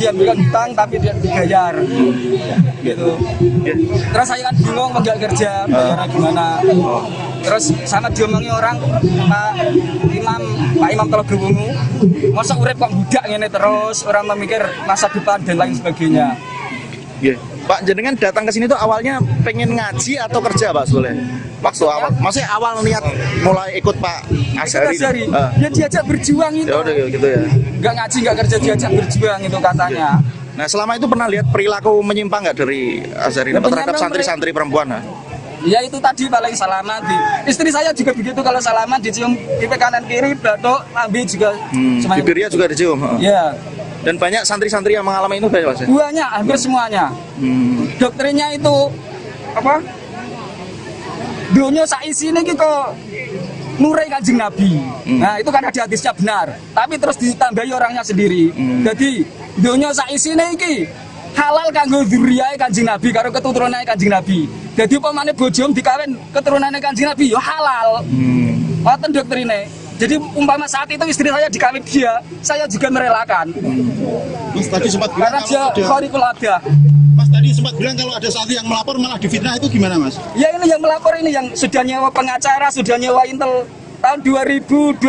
Dia berikan hutang tapi dia dibayar gitu. Terus saya kan bingung nggak kerja, bayarnya gimana. Terus sangat diomongi orang Pak Imam Telaga Wungu, masa urip kok budak ngene terus, orang memikir masa depan dan lain sebagainya. Pak, jenengan datang ke sini tuh awalnya pengen ngaji atau kerja, Pak, sebenarnya? Waktu awal, maksudnya awal niat mulai ikut Pak Azhari. Ya diajak berjuang itu. Ya udah gitu ya. Nggak ngaji, nggak kerja, diajak berjuang itu katanya. Nah, selama itu pernah lihat perilaku menyimpang nggak dari Azhari terhadap santri-santri perempuan? Ya itu tadi paling salaman. Istri saya juga begitu, kalau salaman dicium pipi kanan kiri, batuk, lambe juga. Bibirnya juga dicium. Ya. Dan banyak santri-santri yang mengalami itu banyak, Mas? Banyak, hampir semuanya. Doktrinnya itu apa? Dunia saisi ini kita nurai Kanjeng Nabi. Nah itu kan ada hadisnya benar. Tapi terus ditambahi orangnya sendiri. Jadi dunia saisi ini halal kanggo dzurriyahe Kanjeng Nabi karo keturunane Kanjeng Nabi. Jadi pemane bojom dikawin keturunane Kanjeng Nabi ya halal. Ngoten doktrine. Jadi umpama saat itu istri saya dikawin dia, saya juga merelakan. Mas tadi sempat bilang karena dia khariqul ada. Mas tadi sempat bilang kalau ada santri yang melapor malah difitnah, itu gimana, Mas? Ya ini yang melapor ini yang sudah nyewa pengacara, sudah nyewa intel tahun 2024.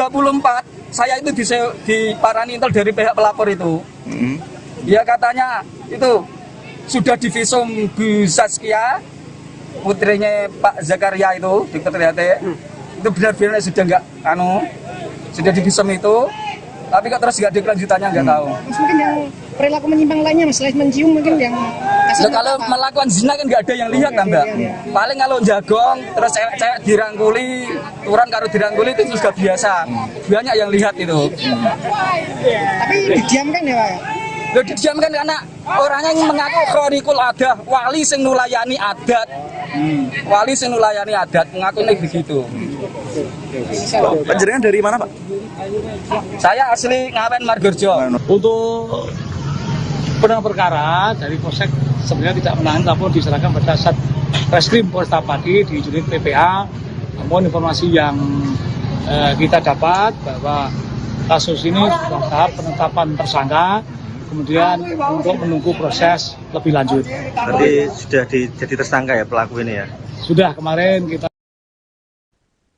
Saya itu diparani intel dari pihak pelapor itu. Ya katanya itu sudah divisum Bu Saskia, putrinya Pak Zakaria itu, Dr. Triate. Itu benar-benar sudah nggak sudah divisum itu, tapi kok terus nggak ada kelanjutannya, nggak tahu. Mungkin yang perilaku menyimpang lainnya, Mas, selain mencium mungkin yang kalau melakukan zina kan nggak ada yang lihat kan, Mbak. Paling kalau jagong terus cewek-cewek dirangkuli, turun karo dirangkuli itu sudah biasa. Banyak yang lihat itu. Tapi didiamkan ya, Pak? Loh, didiamkan karena orangnya yang mengaku khariqul adah, wali sing nulayani adat. Wali sing nulayani adat mengaku ini begitu. Panjenengan dari mana, Pak? Saya asli Ngawen Margorjo. Untuk penanganan perkara dari Polsek sebenarnya tidak menahan, namun diserahkan pada Satreskrim Polresta Pati di unit PPA. Namun informasi yang kita dapat bahwa kasus ini sudah tahap penetapan tersangka, kemudian untuk menunggu proses lebih lanjut. Berarti sudah jadi tersangka ya pelaku ini ya? Sudah, kemarin kita.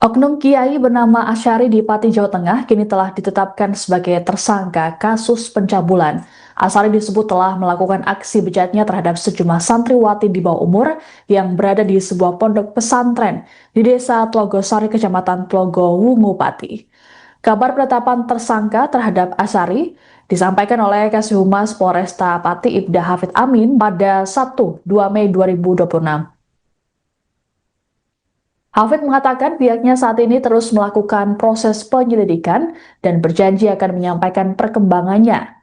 Oknum Kiai bernama Asyari di Pati, Jawa Tengah kini telah ditetapkan sebagai tersangka kasus pencabulan. Asyari disebut telah melakukan aksi bejatnya terhadap sejumlah santriwati di bawah umur yang berada di sebuah pondok pesantren di Desa Tlogosari, Kecamatan Tlogo Wungu, Pati. Kabar penetapan tersangka terhadap Asyari disampaikan oleh Kasih Humas Polresta Pati Ibda Hafid Amin pada Sabtu 2 Mei 2026. Hafid mengatakan pihaknya saat ini terus melakukan proses penyelidikan dan berjanji akan menyampaikan perkembangannya.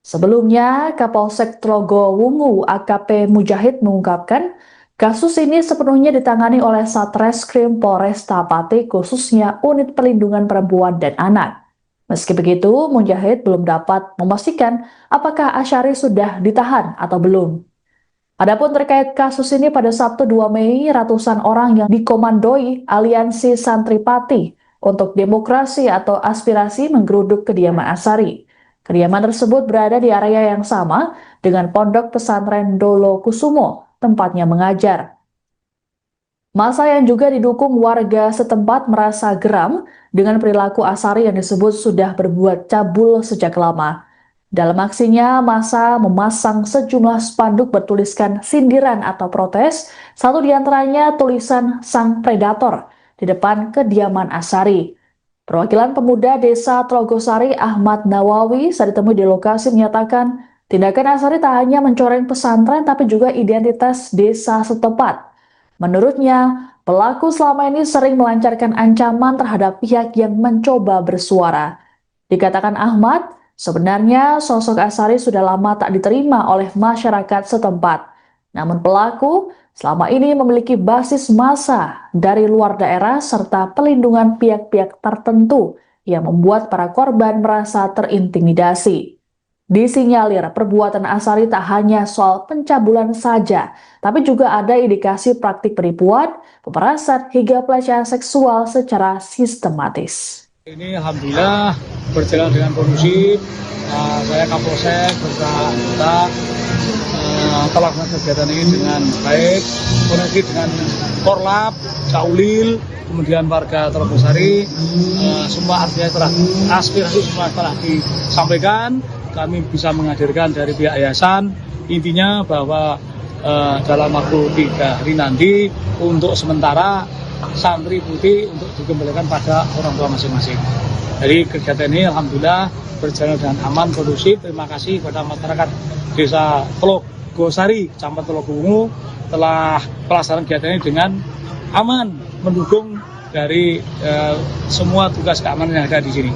Sebelumnya, Kapolsek Tlogo Wungu AKP Mujahid mengungkapkan kasus ini sepenuhnya ditangani oleh Satreskrim Polresta Pati, khususnya Unit Perlindungan Perempuan dan Anak. Meski begitu, Mujahid belum dapat memastikan apakah Asyari sudah ditahan atau belum. Adapun terkait kasus ini, pada Sabtu 2 Mei, ratusan orang yang dikomandoi Aliansi Santri Pati untuk Demokrasi atau Aspirasi menggeruduk kediaman Asyari. Kediaman tersebut berada di area yang sama dengan Pondok Pesantren Dolo Kusumo, tempatnya mengajar. Massa yang juga didukung warga setempat merasa geram dengan perilaku Asyari yang disebut sudah berbuat cabul sejak lama. Dalam aksinya, massa memasang sejumlah spanduk bertuliskan sindiran atau protes, satu diantaranya tulisan "Sang Predator" di depan kediaman Asyari. Perwakilan pemuda Desa Tlogosari Ahmad Nawawi saat ditemui di lokasi menyatakan, tindakan Asyari tak hanya mencoreng pesantren tapi juga identitas desa setempat. Menurutnya, pelaku selama ini sering melancarkan ancaman terhadap pihak yang mencoba bersuara. Dikatakan Ahmad, sebenarnya sosok Asyari sudah lama tak diterima oleh masyarakat setempat. Namun pelaku selama ini memiliki basis massa dari luar daerah serta pelindungan pihak-pihak tertentu yang membuat para korban merasa terintimidasi. Disinyalir perbuatan Asyari tak hanya soal pencabulan saja, tapi juga ada indikasi praktik penipuan, pemerasan hingga pelecehan seksual secara sistematis. Ini alhamdulillah berjalan dengan kondusif. Saya Kapolsek bersama kita telah melakukan kegiatan ini dengan baik, koneksi dengan Korlap, Caulil, kemudian warga Telogosari. Semua artinya telah aspirasi semua telah disampaikan. Kami bisa menghadirkan dari pihak yayasan. Intinya bahwa dalam waktu 3 hari nanti untuk sementara santri putih untuk dikembalikan pada orang tua masing-masing. Jadi kegiatan ini alhamdulillah berjalan dengan aman, kondusif. Terima kasih kepada masyarakat Desa Telogosari, Kecamatan Telogowungu telah pelaksanaan kegiatan ini dengan aman, mendukung dari semua tugas keamanan yang ada di sini.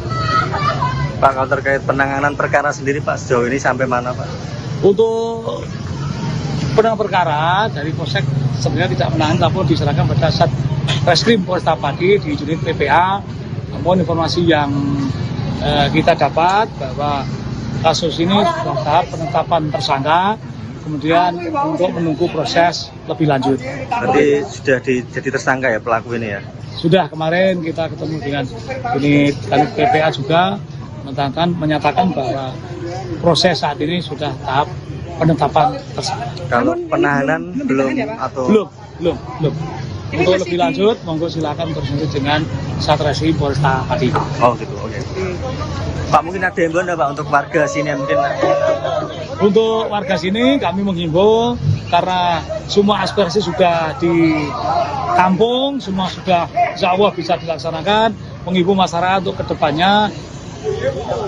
Pak, kalau terkait penanganan perkara sendiri Pak, sejauh ini sampai mana Pak? Untuk penanganan perkara dari Polsek sebenarnya tidak menangani, tapi diserahkan pada Satreskrim Polresta Pati di unit PPA. Namun informasi yang kita dapat bahwa kasus ini sudah tahap penetapan tersangka, kemudian untuk menunggu proses lebih lanjut. Berarti sudah jadi tersangka ya pelaku ini ya? Sudah, kemarin kita ketemu dengan unit PPA juga menyatakan bahwa proses saat ini sudah tahap penetapan tersangka. Kalau penahanan belum atau belum. Untuk lebih lanjut, monggo silakan berlanjut dengan Satreskrim Polresta Pati. Oh gitu, oke. Pak, mungkin ada himbauan Pak untuk warga sini mungkin? Untuk warga sini kami menghimbau karena semua aspirasi sudah ditampung, semua sudah insya Allah bisa dilaksanakan. Menghimbau masyarakat untuk kedepannya,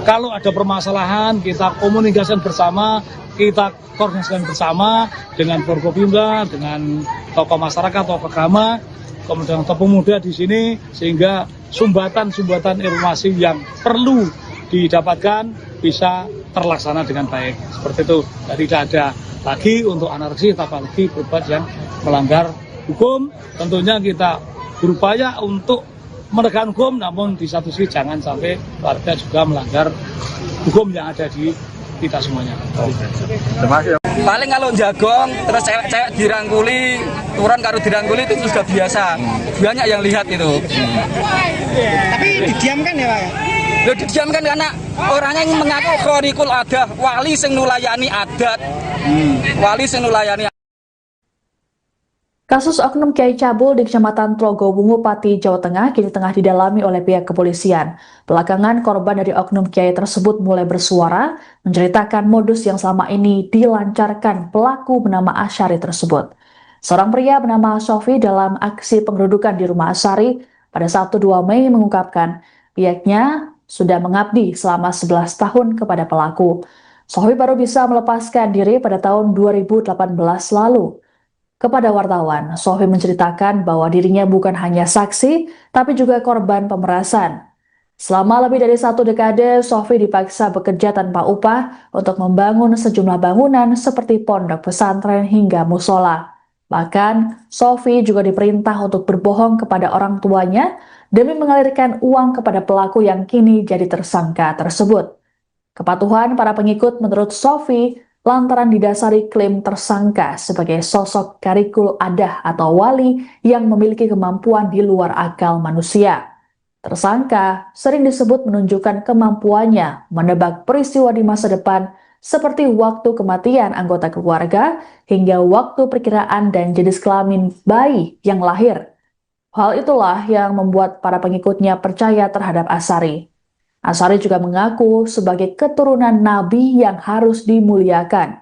kalau ada permasalahan kita komunikasikan bersama, kita koordinasikan bersama dengan Forkopimda, dengan tokoh masyarakat, tokoh agama, kemudian tokoh muda di sini, sehingga sumbatan-sumbatan informasi yang perlu didapatkan bisa terlaksana dengan baik. Seperti itu, jadi tidak ada lagi untuk anarki, apalagi berbuat yang melanggar hukum. Tentunya kita berupaya untuk menegakkan hukum, namun di satu sisi jangan sampai warga juga melanggar hukum yang ada di kita semuanya. Terima kasih. Paling kalau jagong terus cewek-cewek dirangkuli, turun karo dirangkuli itu sudah biasa. Banyak yang lihat itu. Tapi didiamkan ya Pak ya? Lo didiamkan karena orangnya yang mengaku khorikul adah, wali sing nulayani adat. Wali sing nulayani. Kasus oknum Kiai Cabul di Kecamatan Telogowungu, Pati, Jawa Tengah kini tengah didalami oleh pihak kepolisian. Belakangan korban dari oknum Kiai tersebut mulai bersuara, menceritakan modus yang selama ini dilancarkan pelaku bernama Asyari tersebut. Seorang pria bernama Sofi dalam aksi pengerudukan di rumah Asyari pada Sabtu 2 Mei mengungkapkan pihaknya sudah mengabdi selama 11 tahun kepada pelaku. Sofi baru bisa melepaskan diri pada tahun 2018 lalu. Kepada wartawan, Sofi menceritakan bahwa dirinya bukan hanya saksi, tapi juga korban pemerasan. Selama lebih dari 1 dekade, Sofi dipaksa bekerja tanpa upah untuk membangun sejumlah bangunan seperti pondok pesantren hingga musola. Bahkan, Sofi juga diperintah untuk berbohong kepada orang tuanya demi mengalirkan uang kepada pelaku yang kini jadi tersangka tersebut. Kepatuhan para pengikut menurut Sofi lantaran didasari klaim tersangka sebagai sosok karikul adah atau wali yang memiliki kemampuan di luar akal manusia. Tersangka sering disebut menunjukkan kemampuannya menebak peristiwa di masa depan seperti waktu kematian anggota keluarga hingga waktu perkiraan dan jenis kelamin bayi yang lahir. Hal itulah yang membuat para pengikutnya percaya terhadap Asyari. Asyari juga mengaku sebagai keturunan nabi yang harus dimuliakan.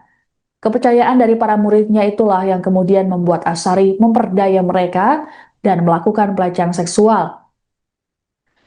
Kepercayaan dari para muridnya itulah yang kemudian membuat Asyari memperdaya mereka dan melakukan pelecehan seksual.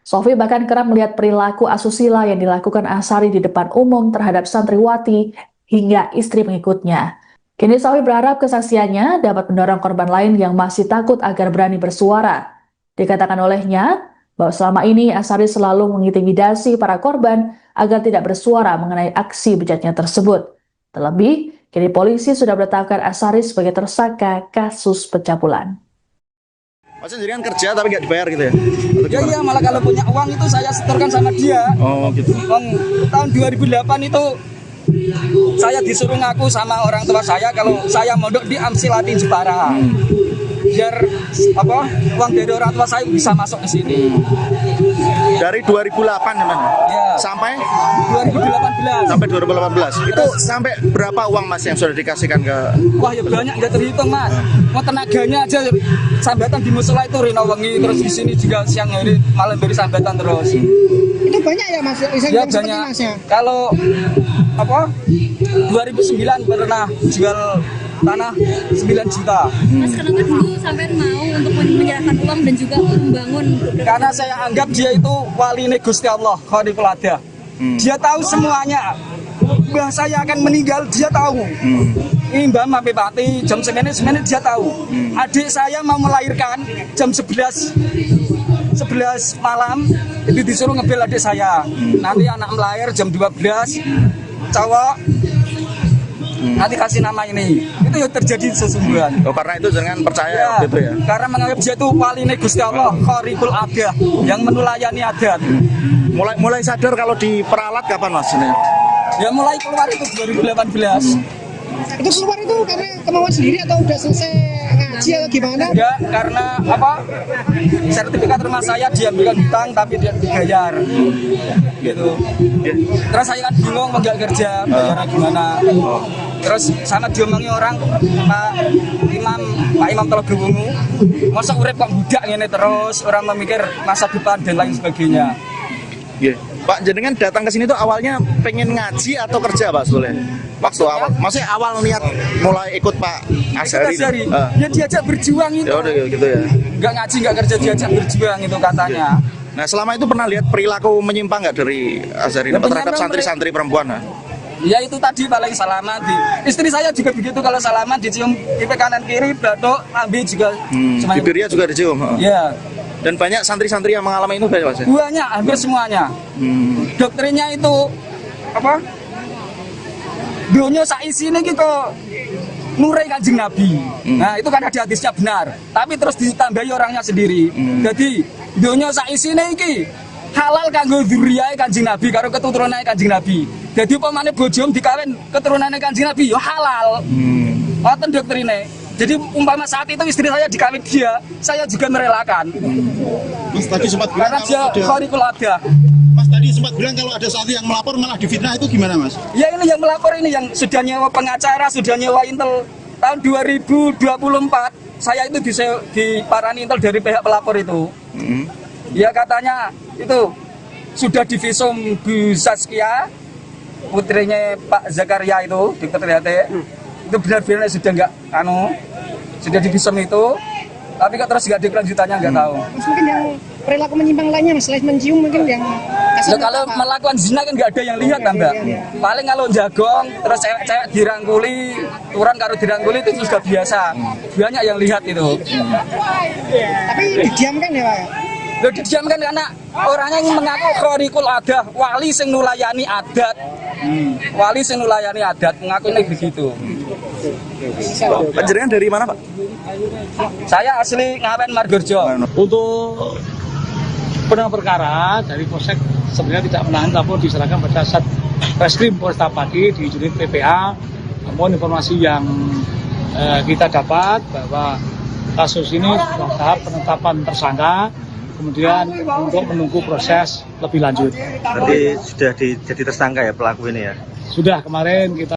Sofi bahkan kerap melihat perilaku asusila yang dilakukan Asyari di depan umum terhadap santriwati hingga istri pengikutnya. Kini Sofi berharap kesaksiannya dapat mendorong korban lain yang masih takut agar berani bersuara. Dikatakan olehnya bahwa selama ini Asyari selalu mengintimidasi para korban agar tidak bersuara mengenai aksi bejatnya tersebut. Terlebih, kini polisi sudah menetapkan Asyari sebagai tersangka kasus pencabulan. Maksudnya jadi kan kerja tapi nggak dibayar gitu ya? Ya iya, malah kalau punya uang itu saya setorkan sama dia. Oh gitu. Tahun 2008 itu saya disuruh ngaku sama orang tua saya kalau saya mondok di Amsilati Jepara. biar apa uang dari orang tua saya bisa masuk ke sini. Dari 2008 gimana? Ya. Sampai 2018. sampai 2018. Itu sampai berapa uang Mas yang sudah dikasihkan ke? Wah ya banyak nggak terhitung Mas. Mau tenaganya aja sambatan di musola itu rina wengi, terus di sini juga siang hari malam dari sambatan terus. Itu banyak ya Mas, Ya yang seperti banyak. Mas ya? Kalau apa 2009 pernah jual tanah 9 juta. Mas, kenapa dulu sampai mau untuk menyerahkan uang dan juga membangun beberapa Karena saya anggap dia itu wali Gusti Allah, Khaliqul Adah. Dia tahu semuanya. Mbah saya akan meninggal, dia tahu. Ini Mbah Mampe Pati, jam segini dia tahu. Adik saya mau melahirkan jam 11 malam, itu disuruh ngebel adik saya. Nanti anak melahir jam 12, cowok, nanti kasih nama ini. Itu yang terjadi sesungguhnya. Oh, karena itu jangan percaya Ya, gitu ya. karena menganggap dia itu wali Gusti Allah, Khaliqul Adah, yang menulayani adat. Mulai sadar kalau diperalat kapan Mas ini? Ya mulai keluar itu 2018. Itu keluar itu karena kemauan sendiri atau udah selesai ngaji atau gimana? Ya karena apa? Sertifikat rumah saya diambilkan hutang tapi dia dibayar. Gitu. Terus saya kan bingung mau nggak kerja, bayarnya gimana. Terus sama diomongi orang Pak Imam Telogo Wungu, masa urip kok budak ngene terus, orang memikir masa depan dan lain sebagainya. Iya. Pak, jenengan datang ke sini tuh awalnya pengen ngaji atau kerja Pak Soleh? Waktu awal, maksudnya awal niat mulai ikut Pak Asyari. Ya diajak berjuang itu. Ya udah gitu ya. Nggak ngaji, nggak kerja, diajak berjuang itu katanya. Nah selama itu pernah lihat perilaku menyimpang nggak dari Asyari Ya, terhadap penyimpang santri-santri perempuan? Nah? Ya itu tadi paling salaman istri saya juga begitu, kalau salaman dicium pipi kanan kiri, batuk, ambil juga. Bibirnya juga dicium. Ya. Dan banyak santri-santri yang mengalami itu banyak Mas. Banyak, hampir semuanya. Doktrinnya itu apa? Dunia saisi ini gitu nurai Kanjeng Nabi. Nah itu kan ada hadisnya benar, tapi terus ditambahi orangnya sendiri. Jadi dunia saisi ini iki halal kanggo dzurriyahe Kanjeng Nabi karo keturunane Kanjeng Nabi. Jadi pemane bojom dikawin keturunane Kanjeng Nabi ya halal. Ngoten doktrine. Jadi umpama saat itu istri saya dikawin dia, saya juga merelakan. Mas tadi sempat bilang Karena dia kalau ada, Khaliqul Adah. Mas tadi sempat bilang kalau ada satu yang melapor malah difitnah, itu gimana Mas? Ya ini yang melapor ini yang sudah nyewa pengacara, sudah nyewa Intel tahun 2024. Saya itu diparani Intel dari pihak pelapor itu. Ya katanya itu sudah divisum Bu Saskia, putrinya Pak Zakaria itu, Dr. Triate. Itu benar-benar sudah nggak sudah divisum itu, tapi kok terus nggak ada kelanjutannya, nggak tahu. Mas, mungkin yang perilaku menyimpang lainnya Mas, selain mencium mungkin yang kasar Nah, kalau apa? melakukan zina kan nggak ada yang lihat kan Mbak. Paling kalau jagong terus cewek-cewek dirangkuli, turun karo dirangkuli itu sudah biasa. Banyak yang lihat itu. Tapi didiamkan ya Pak? Loh, didiamkan karena orangnya yang mengaku Khaliqul Adah, wali sing nulayani adat. Wali sing nulayani adat, mengakunya begitu. Panjenengan dari mana Pak? Saya asli Ngawen Margorjo. Untuk penanganan perkara dari Polsek sebenarnya tidak menahan, namun diserahkan pada Satreskrim Polresta Pati di unit PPA. Namun informasi yang kita dapat bahwa kasus ini sudah tahap penetapan tersangka, kemudian untuk menunggu proses lebih lanjut. Berarti sudah jadi tersangka ya pelaku ini ya? Sudah kemarin kita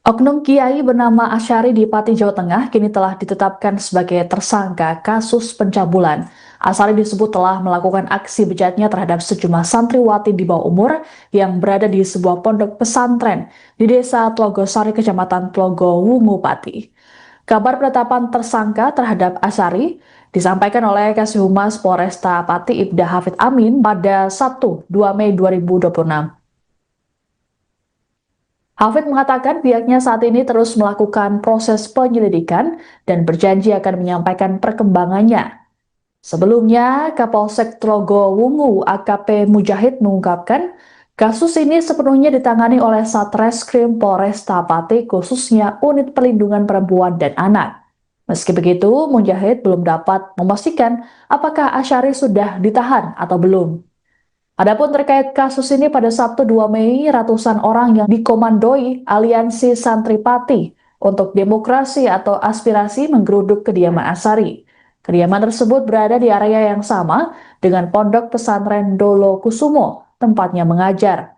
Oknum Kiai bernama Asyari di Pati, Jawa Tengah kini telah ditetapkan sebagai tersangka kasus pencabulan. Asyari disebut telah melakukan aksi bejatnya terhadap sejumlah santriwati di bawah umur yang berada di sebuah pondok pesantren di Desa Tlogosari, Kecamatan Tlogo Wungu, Pati. Kabar penetapan tersangka terhadap Asyari disampaikan oleh Kasih Humas Polresta Pati Ibda Hafid Amin pada Sabtu 2 Mei 2026. Hafid mengatakan pihaknya saat ini terus melakukan proses penyelidikan dan berjanji akan menyampaikan perkembangannya. Sebelumnya, Kapolsek Tlogo Wungu AKP Mujahid mengungkapkan kasus ini sepenuhnya ditangani oleh Satreskrim Polresta Pati, khususnya Unit Perlindungan Perempuan dan Anak. Meski begitu, Mujahid belum dapat memastikan apakah Asyari sudah ditahan atau belum. Adapun terkait kasus ini, pada Sabtu 2 Mei, ratusan orang yang dikomandoi Aliansi Santri Pati untuk demokrasi atau aspirasi menggeruduk kediaman Asari. Kediaman tersebut berada di area yang sama dengan Pondok Pesantren Dolo Kusumo, tempatnya mengajar.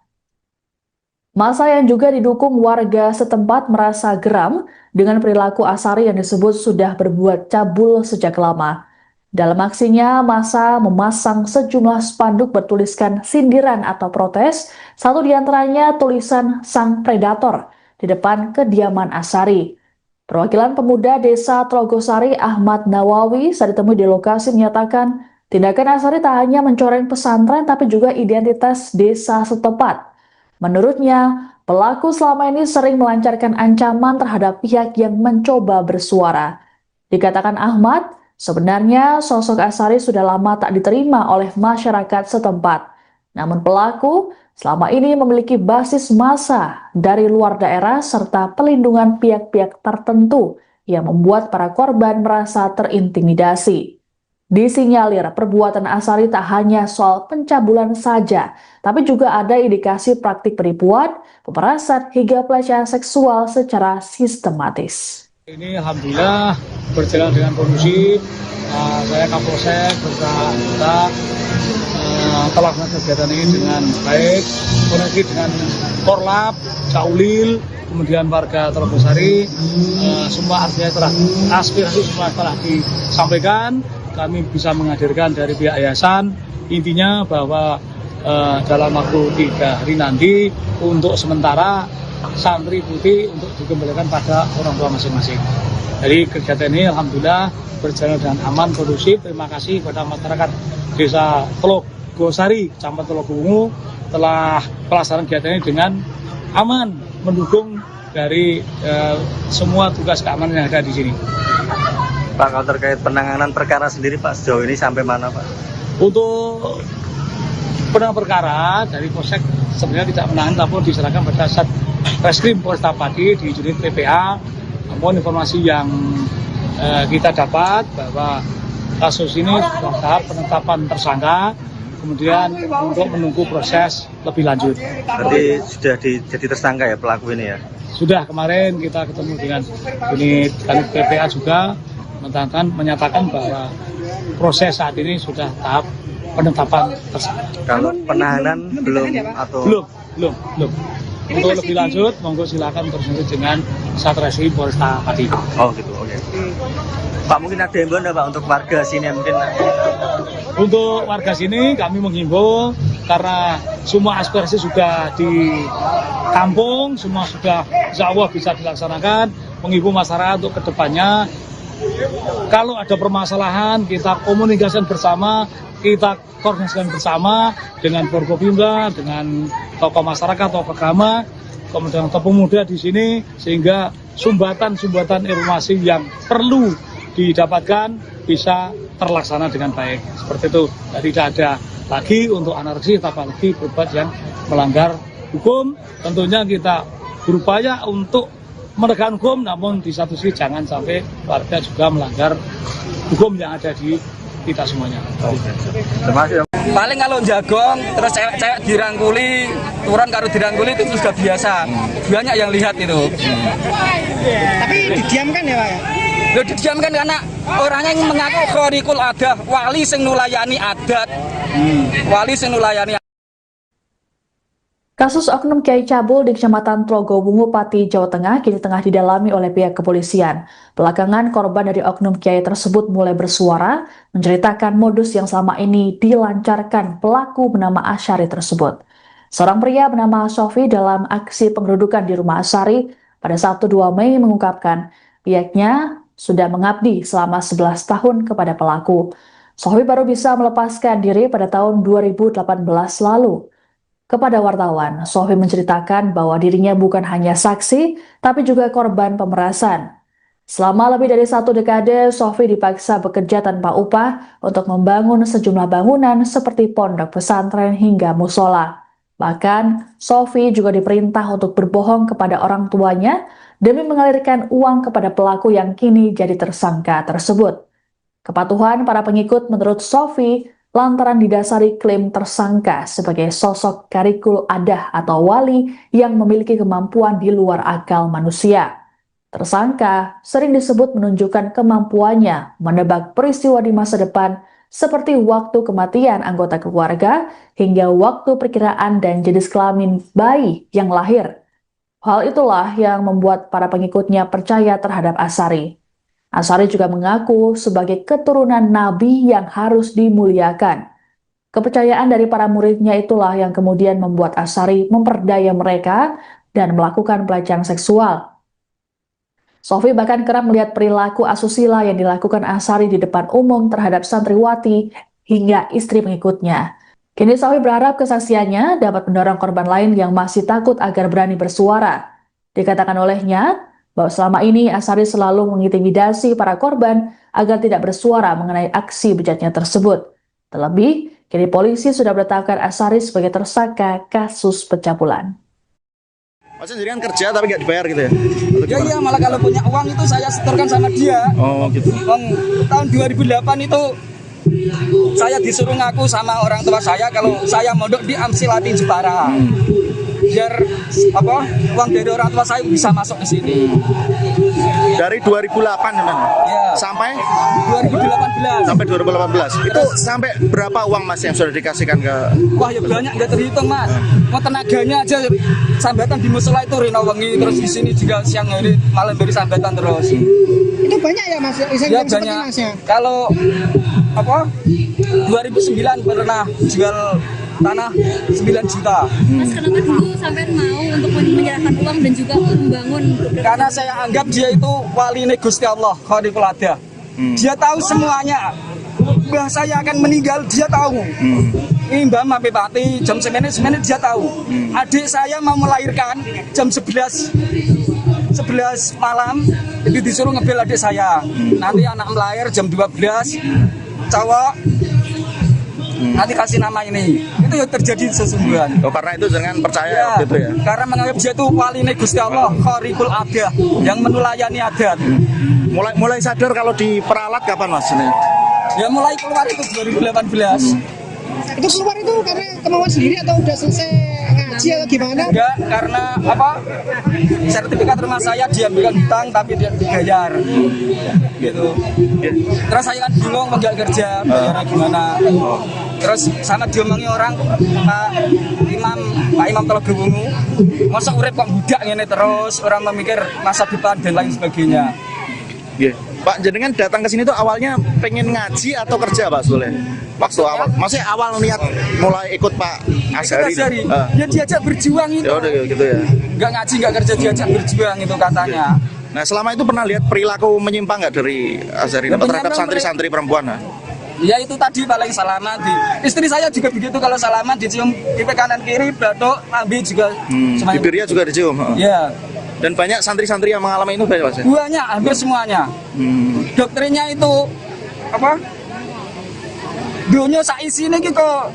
Massa yang juga didukung warga setempat merasa geram dengan perilaku Asari yang disebut sudah berbuat cabul sejak lama. Dalam aksinya, massa memasang sejumlah spanduk bertuliskan sindiran atau protes, satu diantaranya tulisan Sang Predator di depan kediaman Asari. Perwakilan pemuda desa Trogosari Ahmad Nawawi saat ditemui di lokasi menyatakan, tindakan Asari tak hanya mencoreng pesantren tapi juga identitas desa setempat. Menurutnya, pelaku selama ini sering melancarkan ancaman terhadap pihak yang mencoba bersuara. Dikatakan Ahmad, sebenarnya sosok Asari sudah lama tak diterima oleh masyarakat setempat. Namun pelaku selama ini memiliki basis massa dari luar daerah serta pelindungan pihak-pihak tertentu yang membuat para korban merasa terintimidasi. Disinyalir perbuatan Asari tak hanya soal pencabulan saja, tapi juga ada indikasi praktik penipuan, pemerasan hingga pelecehan seksual secara sistematis. Ini alhamdulillah berjalan dengan kondusif. Saya Kapolsek beserta telah melakukan kegiatan ini dengan baik, koneksi dengan Korlap, Caulil, kemudian warga Trogosari, semua artinya telah aspirasi semua telah disampaikan. Kami bisa menghadirkan dari pihak yayasan, intinya bahwa dalam waktu 3 hari nanti untuk sementara santri putih untuk dikembalikan pada orang tua masing-masing. Jadi kegiatan ini alhamdulillah berjalan dengan aman, kondusif. Terima kasih kepada masyarakat desa Trogosari, Kecamatan Telogowungu telah pelaksanaan kegiatan ini dengan aman, mendukung dari semua tugas keamanan yang ada di sini. Pak, kalau terkait penanganan perkara sendiri Pak, sejauh ini sampai mana Pak? Untuk penanganan perkara dari Polsek sebenarnya tidak menangani, tapi diserahkan pada Satreskrim Polresta Pati di unit PPA. Namun informasi yang kita dapat bahwa kasus ini sudah tahap penetapan tersangka, kemudian untuk menunggu proses lebih lanjut. Berarti sudah jadi tersangka ya pelaku ini ya? Sudah, kemarin kita ketemu dengan unit PPA juga menyatakan bahwa proses saat ini sudah tahap penetapan tersangka. Kalau penahanan belum atau belum. Untuk lebih lanjut, monggo silakan berlanjut dengan Satreskrim Polresta Pati. Oh gitu, oke. Pak, mungkin ada himbauan Pak untuk warga sini mungkin? Untuk warga sini kami menghimbau karena semua aspirasi sudah ditampung, semua sudah insya Allah bisa dilaksanakan. Menghimbau masyarakat untuk kedepannya, kalau ada permasalahan kita komunikasikan bersama, kita koordinasikan bersama dengan Forkopimda, dengan tokoh masyarakat, tokoh agama, kemudian tokoh pemuda di sini, sehingga sumbatan-sumbatan informasi yang perlu didapatkan bisa terlaksana dengan baik. Seperti itu, jadi tidak ada lagi untuk anarkis, apalagi berbuat yang melanggar hukum. Tentunya kita berupaya untuk menegakkan hukum, namun di satu sisi jangan sampai warga juga melanggar hukum yang ada di kita semuanya. Terima kasih. Paling kalau jagong, terus cewek-cewek dirangkuli, turun karo dirangkuli itu sudah biasa. Banyak yang lihat itu. Tapi didiamkan ya Pak ya? Loh, didiamkan karena orangnya yang mengaku khorikul adah, wali sing nulayani adat. Wali sing nulayani. Kasus oknum Kiai Cabul di Kecamatan Trogowungu, Pati, Jawa Tengah kini tengah didalami oleh pihak kepolisian. Belakangan korban dari oknum Kiai tersebut mulai bersuara, menceritakan modus yang selama ini dilancarkan pelaku bernama Asyari tersebut. Seorang pria bernama Sofi dalam aksi pengerudukan di rumah Asyari pada Sabtu 2 Mei mengungkapkan pihaknya sudah mengabdi selama 11 tahun kepada pelaku. Sofi baru bisa melepaskan diri pada tahun 2018 lalu. Kepada wartawan, Sofi menceritakan bahwa dirinya bukan hanya saksi, tapi juga korban pemerasan. Selama lebih dari 1 dekade, Sofi dipaksa bekerja tanpa upah untuk membangun sejumlah bangunan seperti pondok pesantren hingga musola. Bahkan, Sofi juga diperintah untuk berbohong kepada orang tuanya demi mengalirkan uang kepada pelaku yang kini jadi tersangka tersebut. Kepatuhan para pengikut menurut Sofi lantaran didasari klaim tersangka sebagai sosok karikul adah atau wali yang memiliki kemampuan di luar akal manusia. Tersangka sering disebut menunjukkan kemampuannya menebak peristiwa di masa depan seperti waktu kematian anggota keluarga hingga waktu perkiraan dan jenis kelamin bayi yang lahir. Hal itulah yang membuat para pengikutnya percaya terhadap Asari. Asari juga mengaku sebagai keturunan nabi yang harus dimuliakan. Kepercayaan dari para muridnya itulah yang kemudian membuat Asari memperdaya mereka dan melakukan pelecehan seksual. Sofi bahkan kerap melihat perilaku asusila yang dilakukan Asari di depan umum terhadap santriwati hingga istri pengikutnya. Kini Sofi berharap kesaksiannya dapat mendorong korban lain yang masih takut agar berani bersuara. Dikatakan olehnya bahwa selama ini Asari selalu mengintimidasi para korban agar tidak bersuara mengenai aksi bejatnya tersebut. Terlebih, kini polisi sudah menetapkan Asari sebagai tersangka kasus pencabulan. Mas jadi kan kerja tapi nggak dibayar gitu ya? Ya iya, malah kalau punya uang itu saya setorkan sama dia. Oh gitu. Tahun 2008 itu saya disuruh ngaku sama orang tua saya kalau saya mondok di Amsilati Jepara. Biar uang dari orang tua saya bisa masuk ke sini. Dari 2008 teman. Ya. Sampai 2018. sampai 2018. Itu sampai berapa uang Mas yang sudah dikasihkan ke? Wah ya banyak, nggak terhitung Mas. Mau tenaganya aja sambatan di musola itu rino wengi, terus di sini juga siang hari malam beri sambatan terus. Itu banyak ya Mas? Ya banyak. Masnya? Kalau 2009 pernah jual tanah 9 juta. Mas, kenapa dulu sampai mau untuk menyerahkan uang dan juga membangun? Karena saya anggap dia itu wali Gusti Allah, Khaliqul Adah. Dia tahu semuanya. Mbah saya akan meninggal, dia tahu. Ini Mbah Mape Pati, jam 9 dia tahu. Adik saya mau melahirkan jam 11 malam, itu disuruh ngebel adik saya. Nanti anak melahir jam 12, cowok, nanti kasih nama ini. Itu yang terjadi sesungguhnya. Oh, karena itu jangan percaya Ya, waktu itu ya? karena menganggap dia itu wali Gusti Allah, Khaliqul Adah, yang menulayani adat. Mulai sadar kalau diperalat kapan Mas ini? Ya mulai keluar itu 2018. Itu keluar itu karena kemauan sendiri atau udah selesai ngaji atau gimana? Enggak, karena sertifikat rumah saya diambilkan hutang tapi dia dibayar. Gitu. Terus saya kan bingung mau nggak kerja, bayarnya gimana. Terus sama diomongi orang Pak Imam Telogo Wungu, masa urip kok budak ngene terus, orang memikir masa depan dan lain sebagainya. Pak, jenengan datang ke sini tuh awalnya pengen ngaji atau kerja Pak Soleh? Waktu awal, maksudnya awal niat mulai ikut Pak Asari. Ya diajak berjuang itu. Ya udah gitu ya. Nggak ngaji, nggak kerja, diajak berjuang itu katanya. Nah selama itu pernah lihat perilaku menyimpang nggak dari Asari terhadap santri-santri perempuan? Ya itu tadi paling salaman istri saya juga begitu, kalau salaman dicium pipi kanan kiri, batuk, lambe juga. Bibirnya juga dicium. Ya. Dan banyak santri-santri yang mengalami itu banyak Mas? Banyak, hampir semuanya. Doktrinnya itu dunia saisi ini kok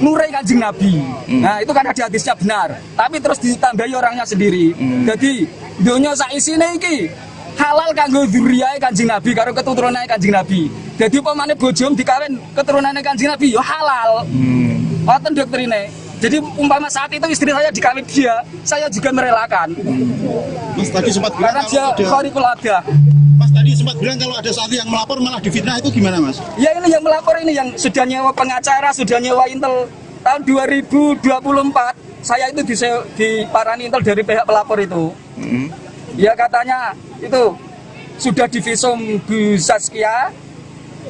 nurai Kanjeng Nabi. Nah itu kan ada hadisnya benar, tapi terus ditambahi orangnya sendiri. Jadi dunia saisi ini halal kanggo dzurriyahe Kanjeng Nabi karo keturunane Kanjeng Nabi. Jadi pemane bojom dikawin keturunane Kanjeng Nabi ya halal. Wonten doktrine. Jadi umpama saat itu istri saya dikawin dia, saya juga merelakan. Mas tadi sempat bilang Karena dia Khaliqul Adah. Mas tadi sempat bilang kalau ada santri yang melapor malah difitnah, itu gimana Mas? Ya ini yang melapor ini yang sudah nyewa pengacara, sudah nyewa intel tahun 2024. Saya itu diparani intel dari pihak pelapor itu. Ya katanya itu sudah divisum Bu Saskia,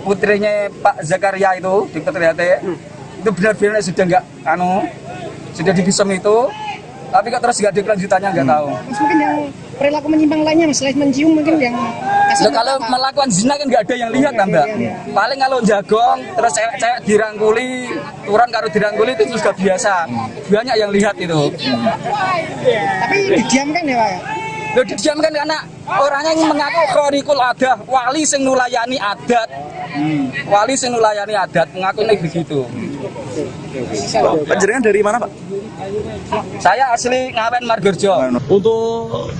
putrinya Pak Zakaria itu di Petriate. Itu benar-benar sudah nggak sudah divisum itu, tapi kok terus nggak ada kelanjutannya, nggak tahu. Mas, mungkin yang perilaku menyimpang lainnya Mas, selain mencium mungkin yang Kalau melakukan zina kan nggak ada yang lihat kan Mbak. Paling kalau jagong terus cewek dirangkuli, turun karo dirangkuli itu sudah biasa. Banyak yang lihat itu. Tapi didiamkan ya Pak ya? Loh, didiamkan karena orangnya yang mengaku Khaliqul Adah, wali sing nulayani adat. Wali sing nulayani adat, mengaku ini begitu. Panjenengan dari mana Pak? Saya asli Ngawen Margorjo. Untuk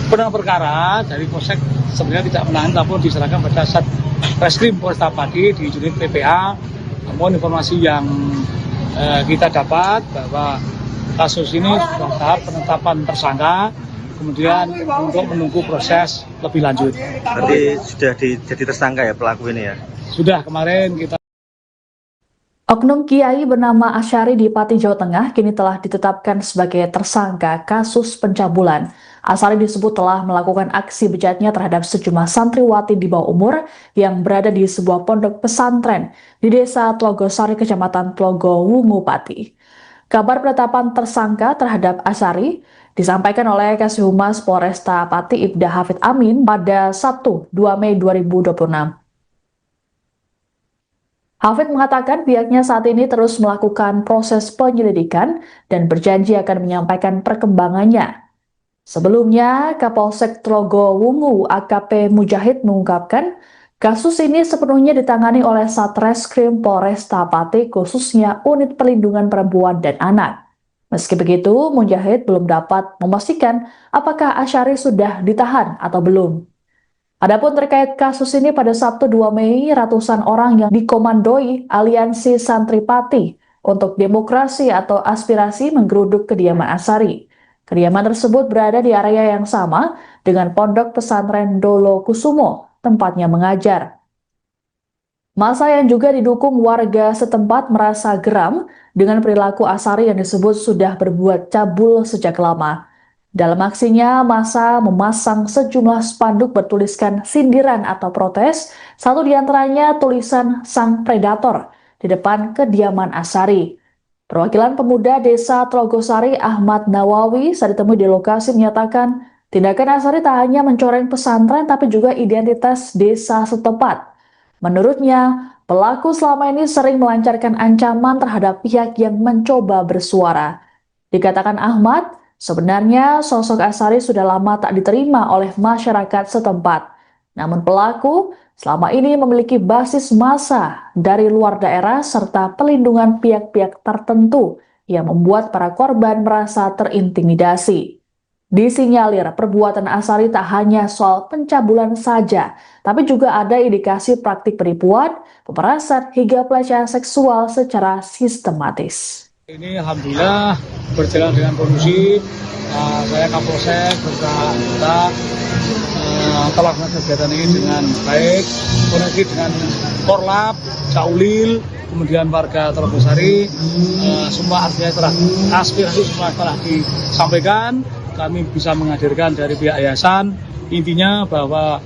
penanganan perkara dari Polsek sebenarnya tidak menahan, tapi diserahkan pada Satreskrim Polresta Pati di unit PPA. Namun informasi yang kita dapat bahwa kasus ini dalam tahap penetapan tersangka kemudian untuk menunggu proses lebih lanjut. Berarti sudah jadi tersangka ya pelaku ini ya? Sudah kemarin kita. Oknum Kiai bernama Asyari di Pati, Jawa Tengah kini telah ditetapkan sebagai tersangka kasus pencabulan. Asyari disebut telah melakukan aksi bejatnya terhadap sejumlah santriwati di bawah umur yang berada di sebuah pondok pesantren di Desa Tlogosari, Kecamatan Tlogo Wungu, Pati. Kabar penetapan tersangka terhadap Asyari disampaikan oleh Kasih Humas Polresta Pati Ibda Hafid Amin pada Sabtu 2 Mei 2026. Hafid mengatakan pihaknya saat ini terus melakukan proses penyelidikan dan berjanji akan menyampaikan perkembangannya. Sebelumnya, Kapolsek Tlogo Wungu AKP Mujahid mengungkapkan kasus ini sepenuhnya ditangani oleh Satreskrim Polresta Pati, khususnya Unit Perlindungan Perempuan dan Anak. Meski begitu, Mujahid belum dapat memastikan apakah Asyari sudah ditahan atau belum. Adapun terkait kasus ini, pada Sabtu 2 Mei, ratusan orang yang dikomandoi Aliansi Santri Pati untuk Demokrasi atau Aspirasi menggeruduk kediaman Asyari. Kediaman tersebut berada di area yang sama dengan Pondok Pesantren Dolo Kusumo, tempatnya mengajar. Massa yang juga didukung warga setempat merasa geram dengan perilaku Asyari yang disebut sudah berbuat cabul sejak lama. Dalam aksinya, massa memasang sejumlah spanduk bertuliskan sindiran atau protes, satu diantaranya tulisan Sang Predator di depan kediaman Asyari. Perwakilan pemuda Desa Tlogosari Ahmad Nawawi saat ditemui di lokasi menyatakan tindakan Asyari tak hanya mencoreng pesantren tapi juga identitas desa setempat. Menurutnya, pelaku selama ini sering melancarkan ancaman terhadap pihak yang mencoba bersuara. Dikatakan Ahmad, sebenarnya sosok Asyari sudah lama tak diterima oleh masyarakat setempat. Namun pelaku selama ini memiliki basis massa dari luar daerah serta pelindungan pihak-pihak tertentu yang membuat para korban merasa terintimidasi. Disinyalir perbuatan Asyari tak hanya soal pencabulan saja, tapi juga ada indikasi praktik penipuan, pemerasan hingga pelecehan seksual secara sistematis. Ini alhamdulillah berjalan dengan kondusif. Saya Kapolsek beserta anggota telah melakukan kegiatan ini dengan baik, koneksi dengan Korlap, Caulil, kemudian warga Tlogosari. Semua artinya telah aspirasi semua telah disampaikan. Kami bisa menghadirkan dari pihak yayasan. Intinya bahwa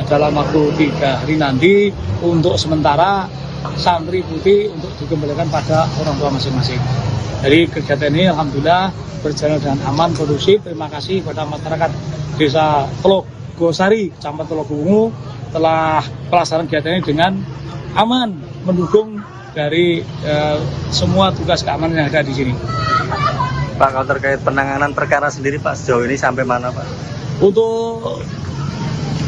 dalam waktu 3 hari nanti untuk sementara santri putih untuk dikembalikan pada orang tua masing-masing. Jadi kegiatan ini alhamdulillah berjalan dengan aman, kondusif. Terima kasih kepada masyarakat Desa Tlogosari, Kecamatan Tlogo Wungu telah pelaksanaan kegiatan ini dengan aman, mendukung dari semua tugas keamanan yang ada di sini. Pak, kalau terkait penanganan perkara sendiri Pak, sejauh ini sampai mana Pak? Untuk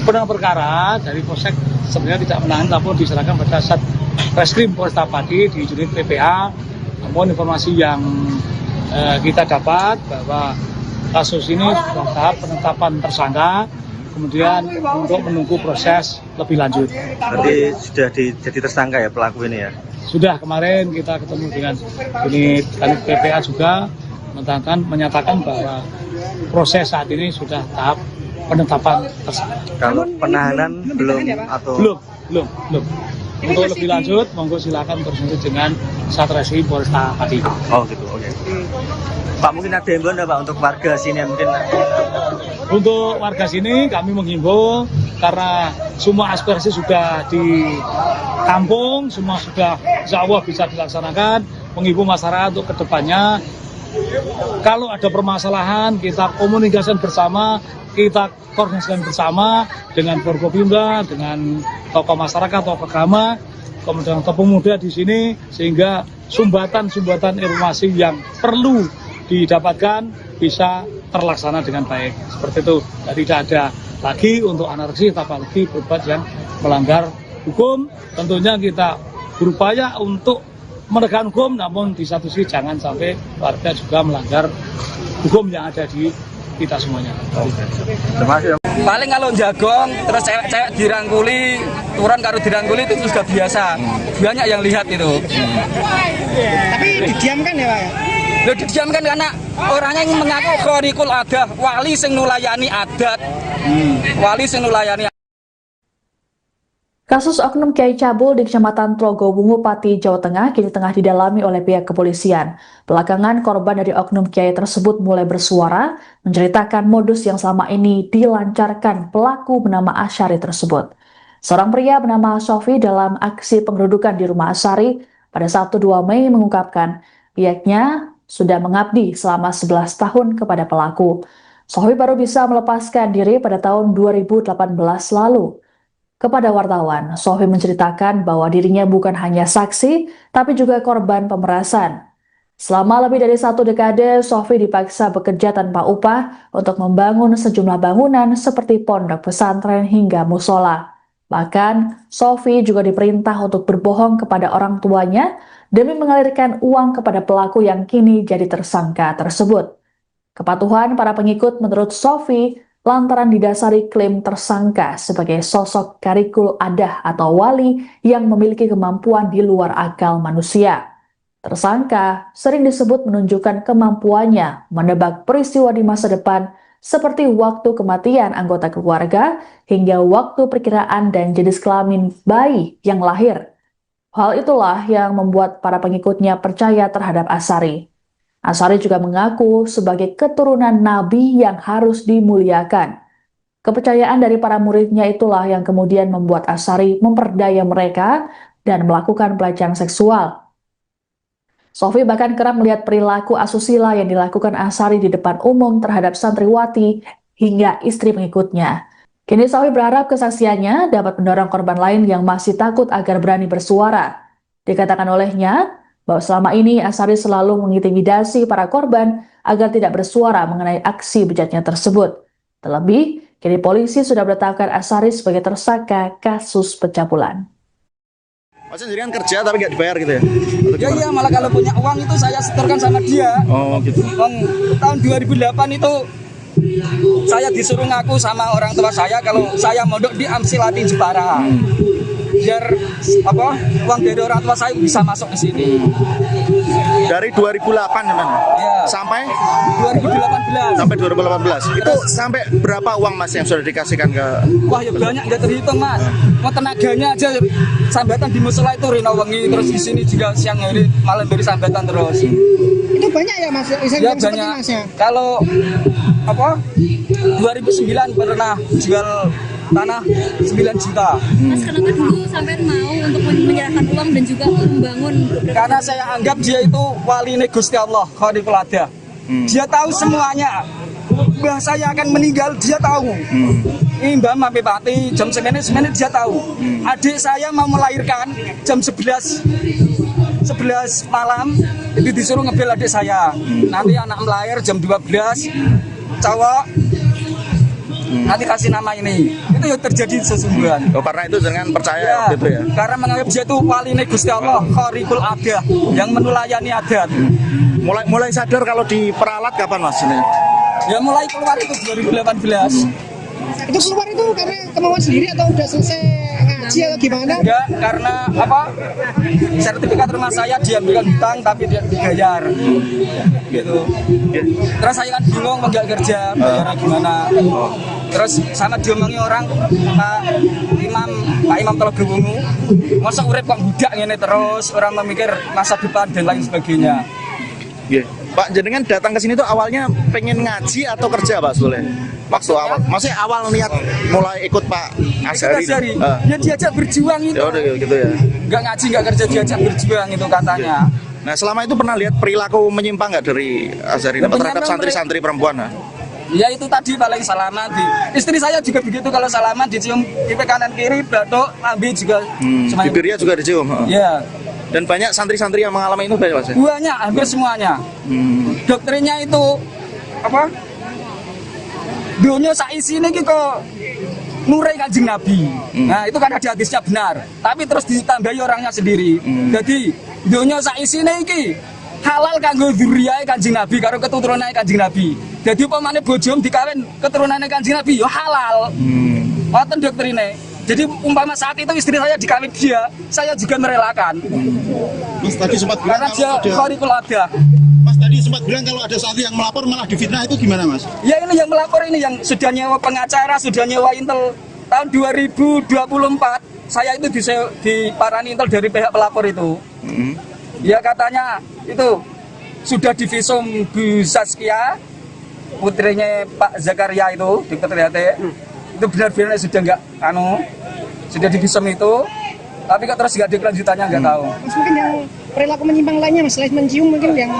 penanganan perkara dari Polsek sebenarnya tidak menangani, namun diserahkan pada Satreskrim Polresta Pati di unit PPA. Namun informasi yang kita dapat bahwa kasus ini sudah tahap penetapan tersangka, kemudian untuk menunggu proses lebih lanjut. Berarti sudah jadi tersangka ya pelaku ini ya? Sudah, kemarin kita ketemu dengan unit PPA juga menyatakan bahwa proses saat ini sudah tahap penetapan tersangka. Kalau penahanan belum atau belum. Untuk lebih lanjut, monggo silakan berkoordinasi dengan Satreskrim Polresta Pati. Oh gitu, oke. Pak, mungkin ada himbauan Pak untuk warga sini mungkin? Untuk warga sini kami menghimbau karena semua aspirasi sudah ditampung, semua sudah insya Allah bisa dilaksanakan. Menghimbau masyarakat untuk kedepannya, kalau ada permasalahan kita komunikasikan bersama, kita koordinasikan bersama dengan Forkopimda, dengan tokoh masyarakat, tokoh agama, kemudian tokoh pemuda di sini, sehingga sumbatan-sumbatan informasi yang perlu didapatkan bisa terlaksana dengan baik. Seperti itu, jadi tidak ada lagi untuk anarkis, apalagi berbuat yang melanggar hukum. Tentunya kita berupaya untuk menegakkan hukum, namun di satu sisi jangan sampai warga juga melanggar hukum yang ada di kita semuanya. Terima kasih. Paling kalau jagong, terus cewek-cewek dirangkuli, turun karo dirangkuli itu sudah biasa. Banyak yang lihat itu. Tapi didiamkan ya Pak? Loh didiamkan karena orangnya yang mengaku khariqul adah, wali sing nulayani adat. Wali sing nulayani. Kasus oknum Kiai Cabul di Kecamatan Tlogowungu, Pati, Jawa Tengah kini tengah didalami oleh pihak kepolisian. Belakangan korban dari oknum Kiai tersebut mulai bersuara, menceritakan modus yang selama ini dilancarkan pelaku bernama Asyari tersebut. Seorang pria bernama Sofi dalam aksi pengerudukan di rumah Asyari pada Sabtu 2 Mei mengungkapkan pihaknya sudah mengabdi selama 11 tahun kepada pelaku. Sofi baru bisa melepaskan diri pada tahun 2018 lalu. Kepada wartawan, Sofi menceritakan bahwa dirinya bukan hanya saksi, tapi juga korban pemerasan. Selama lebih dari 1 dekade, Sofi dipaksa bekerja tanpa upah untuk membangun sejumlah bangunan seperti pondok pesantren hingga musola. Bahkan, Sofi juga diperintah untuk berbohong kepada orang tuanya demi mengalirkan uang kepada pelaku yang kini jadi tersangka tersebut. Kepatuhan para pengikut menurut Sofi lantaran didasari klaim tersangka sebagai sosok karikul adah atau wali yang memiliki kemampuan di luar akal manusia. Tersangka sering disebut menunjukkan kemampuannya menebak peristiwa di masa depan seperti waktu kematian anggota keluarga hingga waktu perkiraan dan jenis kelamin bayi yang lahir. Hal itulah yang membuat para pengikutnya percaya terhadap Asyari. Asyari juga mengaku sebagai keturunan Nabi yang harus dimuliakan. Kepercayaan dari para muridnya itulah yang kemudian membuat Asyari memperdaya mereka dan melakukan pelecehan seksual. Sofi bahkan kerap melihat perilaku asusila yang dilakukan Asyari di depan umum terhadap santriwati hingga istri pengikutnya. Kini Sofi berharap kesaksiannya dapat mendorong korban lain yang masih takut agar berani bersuara. Dikatakan olehnya bahwa selama ini Asyari selalu mengintimidasi para korban agar tidak bersuara mengenai aksi bejatnya tersebut. Terlebih, kini polisi sudah menetapkan Asyari sebagai tersangka kasus pencabulan. Maksudnya jadi kan kerja tapi nggak dibayar gitu ya? Ya iya, malah kalau punya uang itu saya setorkan sama dia. Oh gitu. Tahun 2008 itu saya disuruh ngaku sama orang tua saya kalau saya mondok di Amsilati Jepara. Biar uang dari orang tua saya bisa masuk ke sini. Dari 2008 teman. Ya. Sampai 2018. Sampai 2018. Itu sampai berapa uang Mas yang sudah dikasihkan ke? Wah ya banyak, nggak terhitung Mas. Mau tenaganya aja sambatan di musola itu rino wengi, terus di sini juga siang hari malam beri sambatan terus. Itu banyak ya Mas? Ya banyak. Masnya? Kalau 2009 pernah jual tanah 9 juta. Mas kenapa dulu sampai mau untuk menyerahkan uang dan juga membangun? Karena saya anggap dia itu wali Gusti Allah, khariqul adah. Dia tahu semuanya. Bahwa saya akan meninggal, dia tahu. Ini Mbak Mampe Pati, jam 9 dia tahu. Adik saya mau melahirkan jam 11 malam, itu disuruh ngebel adik saya. Nanti anak melahir jam 12, cowok, nanti kasih nama ini. Itu yang terjadi sesungguhnya. Oh karena itu dengan percaya Ya, gitu ya? karena menganggap dia itu wali Gusti Allah, khariqul adah, yang menulayani adat. Mulai sadar kalau diperalat kapan Mas ini? Ya mulai keluar itu 2018. Itu keluar itu karena kemauan sendiri atau udah selesai ngaji atau gimana? Enggak, karena sertifikat rumah saya diambilkan hutang tapi dia dibayar. Gitu. Terus saya kan bingung enggak kerja, bayarnya gimana. Terus sama diomongi orang Pak Imam Tlogowungu, masa urip kok budak ngene terus, orang memikir masa depan dan lain sebagainya. Yeah. Pak jenengan datang ke sini tuh awalnya pengen ngaji atau kerja Pak boleh? Waktu awal, maksudnya awal niat mulai ikut Pak Asyari. Ya diajak berjuang itu. Ya udah gitu ya. Enggak ngaji, enggak kerja, diajak berjuang itu katanya. Nah selama itu pernah lihat perilaku menyimpang nggak dari Asyari terhadap santri-santri perempuan? Ya itu tadi paling salaman istri saya juga begitu, kalau salaman dicium pipi kanan kiri, batuk, lambe juga. Bibirnya juga dicium. Ya. Dan banyak santri-santri yang mengalami itu banyak Mas? Banyak, hampir semuanya. Doktrinnya itu dunia saisi ini kok nurai Kanjeng Nabi. Nah itu kan ada hadisnya benar, tapi terus ditambahi orangnya sendiri. Jadi dunia saisi ini halal kanggo dzurriyahe Kanjeng Nabi karo keturunane Kanjeng Nabi. Jadi upamane bojom dikawin keturunane Kanjeng Nabi ya halal. Ngoten doktrine. Jadi umpama saat itu istri saya dikawin dia, saya juga merelakan. Mas tadi sempat bilang karena dia khariqul adah. Mas tadi sempat bilang kalau ada satu yang melapor malah difitnah, itu gimana Mas? Ya ini yang melapor ini yang sudah nyewa pengacara, sudah nyewa Intel tahun 2024. Saya itu diparani Intel dari pihak pelapor itu. Ya katanya itu sudah divisum Bu Saskia, putrinya Pak Zakaria itu, Dr. Yate. Itu benar-benar sudah sudah divisum itu. Tapi kok terus nggak ada kelanjutannya, nggak tahu. Mas, mungkin yang perilaku menyimpang lainnya, Mas, selain mencium mungkin yang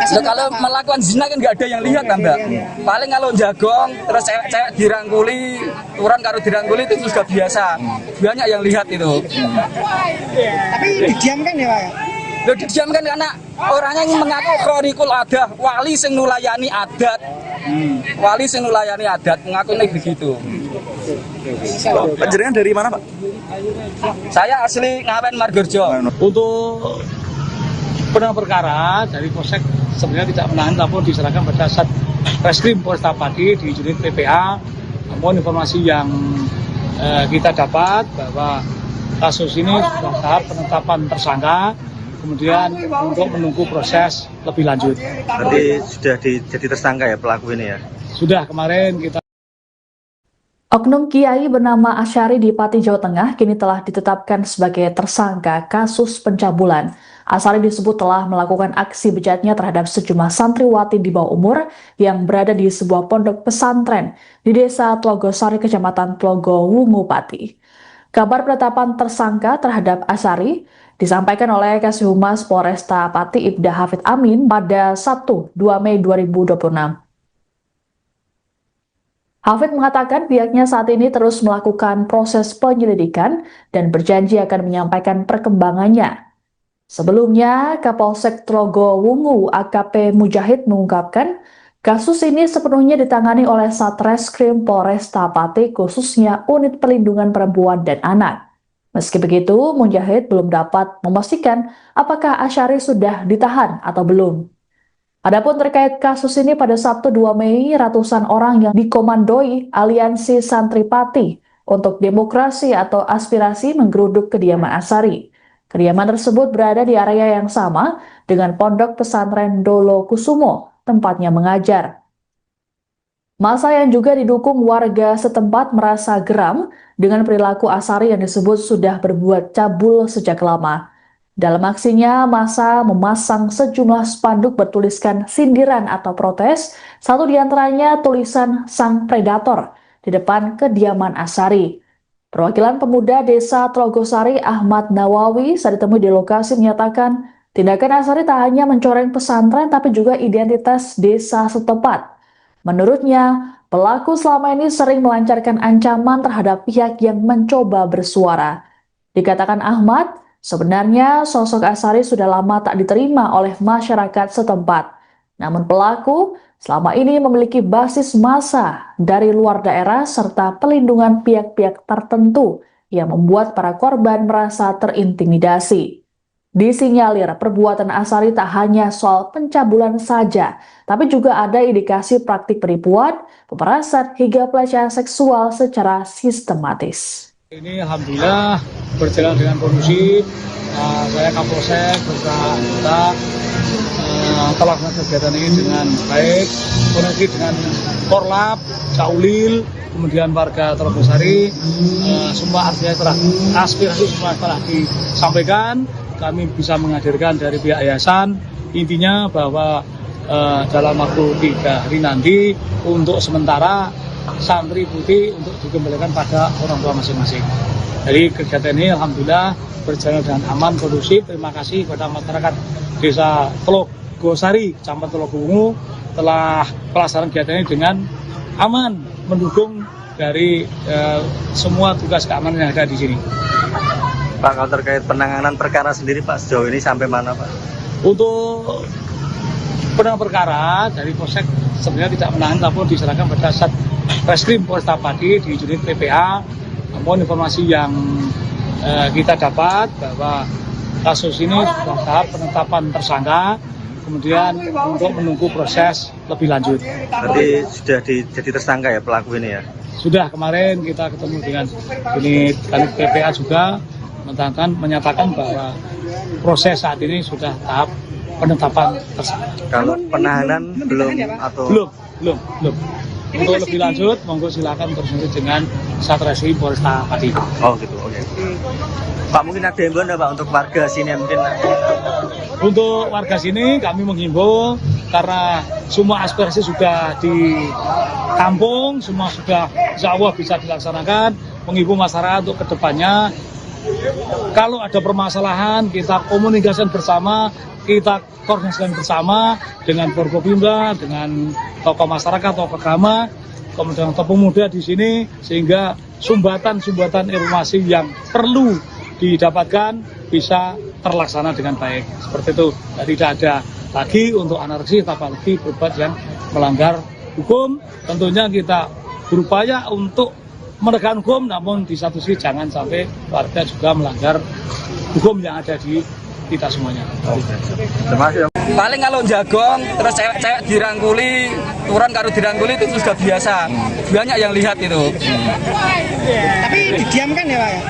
Ya, kalau melakukan zina kan nggak ada yang lihat kan Mbak. Paling kalau jagong terus cewek-cewek dirangkuli, turun karo dirangkuli itu sudah biasa. Banyak yang lihat itu. Tapi didiamkan ya Pak? Lo didiamkan karena orangnya yang mengaku khorikul adah, wali sing nulayani adat. Wali sing nulayani adat mengaku begitu. Panjenengan dari mana Pak? Saya asli Ngawen Margorjo. Untuk penanganan perkara dari Polsek sebenarnya tidak menahan, tapi diserahkan pada Satreskrim Polresta Pati di unit PPA. Namun informasi yang kita dapat bahwa kasus ini sudah tahap penetapan tersangka, kemudian untuk menunggu proses lebih lanjut. Berarti sudah jadi tersangka ya pelaku ini ya? Sudah kemarin kita. Oknum Kiai bernama Asyari di Pati, Jawa Tengah kini telah ditetapkan sebagai tersangka kasus pencabulan. Asyari disebut telah melakukan aksi bejatnya terhadap sejumlah santriwati di bawah umur yang berada di sebuah pondok pesantren di Desa Tlogosari, Kecamatan Tlogo Wungu, Pati. Kabar penetapan tersangka terhadap Asyari disampaikan oleh Kasih Humas Polresta Pati Ibda Hafid Amin pada Sabtu 2 Mei 2026. Hafid mengatakan pihaknya saat ini terus melakukan proses penyelidikan dan berjanji akan menyampaikan perkembangannya. Sebelumnya, Kapolsek Tlogo Wungu AKP Mujahid mengungkapkan kasus ini sepenuhnya ditangani oleh Satreskrim Polresta Pati, khususnya Unit Perlindungan Perempuan dan Anak. Meski begitu, Mujahid belum dapat memastikan apakah Asyari sudah ditahan atau belum. Adapun terkait kasus ini, pada Sabtu 2 Mei, ratusan orang yang dikomandoi Aliansi Santri Pati untuk Demokrasi atau Aspirasi menggeruduk kediaman Asyari. Kediaman tersebut berada di area yang sama dengan Pondok Pesantren Dolo Kusumo, tempatnya mengajar. Massa yang juga didukung warga setempat merasa geram dengan perilaku Asyari yang disebut sudah berbuat cabul sejak lama. Dalam aksinya, massa memasang sejumlah spanduk bertuliskan sindiran atau protes, satu diantaranya tulisan Sang Predator di depan kediaman Asyari. Perwakilan pemuda Desa Tlogosari Ahmad Nawawi saat ditemui di lokasi menyatakan tindakan Asyari tak hanya mencoreng pesantren tapi juga identitas desa setempat. Menurutnya, pelaku selama ini sering melancarkan ancaman terhadap pihak yang mencoba bersuara. Dikatakan Ahmad, sebenarnya sosok Asyari sudah lama tak diterima oleh masyarakat setempat. Namun pelaku selama ini memiliki basis massa dari luar daerah serta pelindungan pihak-pihak tertentu yang membuat para korban merasa terintimidasi. Disinyalir perbuatan Asyari tak hanya soal pencabulan saja, tapi juga ada indikasi praktik penipuan, pemerasan hingga pelecehan seksual secara sistematis. Ini alhamdulillah berjalan dengan kondusif. Saya Kapolsek beserta telah melakukan kegiatan ini dengan baik, koordinasi dengan Korlap, Caulil, kemudian warga Tlogosari. Semua artinya telah aspirasi semua telah disampaikan. Kami bisa menghadirkan dari pihak yayasan. Intinya bahwa dalam waktu 3 hari nanti untuk sementara santri putih untuk dikembalikan pada orang tua masing-masing. Jadi kegiatan ini alhamdulillah berjalan dengan aman, kondusif. Terima kasih kepada masyarakat Desa Tlogosari, Kecamatan Tlogo Wungu telah pelaksanaan kegiatan ini dengan aman, mendukung dari semua tugas keamanan yang ada di sini. Pak, kalau terkait penanganan perkara sendiri Pak, sejauh ini sampai mana Pak? Untuk penanganan perkara dari Polsek sebenarnya tidak menahan, tapi diserahkan pada Satreskrim Polresta Pati di unit PPA. Namun informasi yang kita dapat bahwa kasus ini sudah tahap penetapan tersangka, kemudian untuk menunggu proses lebih lanjut. Berarti sudah jadi tersangka ya pelaku ini ya? Sudah, kemarin kita ketemu dengan unit PPA juga menyatakan bahwa proses saat ini sudah tahap penetapan tersangka. Kalau penahanan belum atau Belum. Untuk lebih lanjut, monggo silakan berkoordinasi dengan Satreskrim Polresta Pati. oh gitu, oke. Pak, mungkin ada himbauan nggak, Pak, untuk warga sini yang mungkin Untuk warga sini kami menghimbau karena semua aspirasi sudah ditampung, semua sudah insya Allah bisa dilaksanakan. Menghimbau masyarakat untuk kedepannya, kalau ada permasalahan kita komunikasikan bersama, kita koordinasikan bersama dengan Forkopimda, dengan tokoh masyarakat, tokoh agama, kemudian tokoh pemuda di sini, sehingga sumbatan-sumbatan informasi yang perlu didapatkan bisa terlaksana dengan baik. Seperti itu, jadi tidak ada lagi untuk anarkis, apalagi berbuat yang melanggar hukum. Tentunya kita berupaya untuk menegakkan hukum, namun di satu sisi jangan sampai warga juga melanggar hukum yang ada di kita semuanya. Terima kasih. Paling kalau jagong terus cewek-cewek dirangkuli, turun karo dirangkuli itu sudah biasa. Banyak yang lihat itu. Tapi didiamkan ya Pak ya?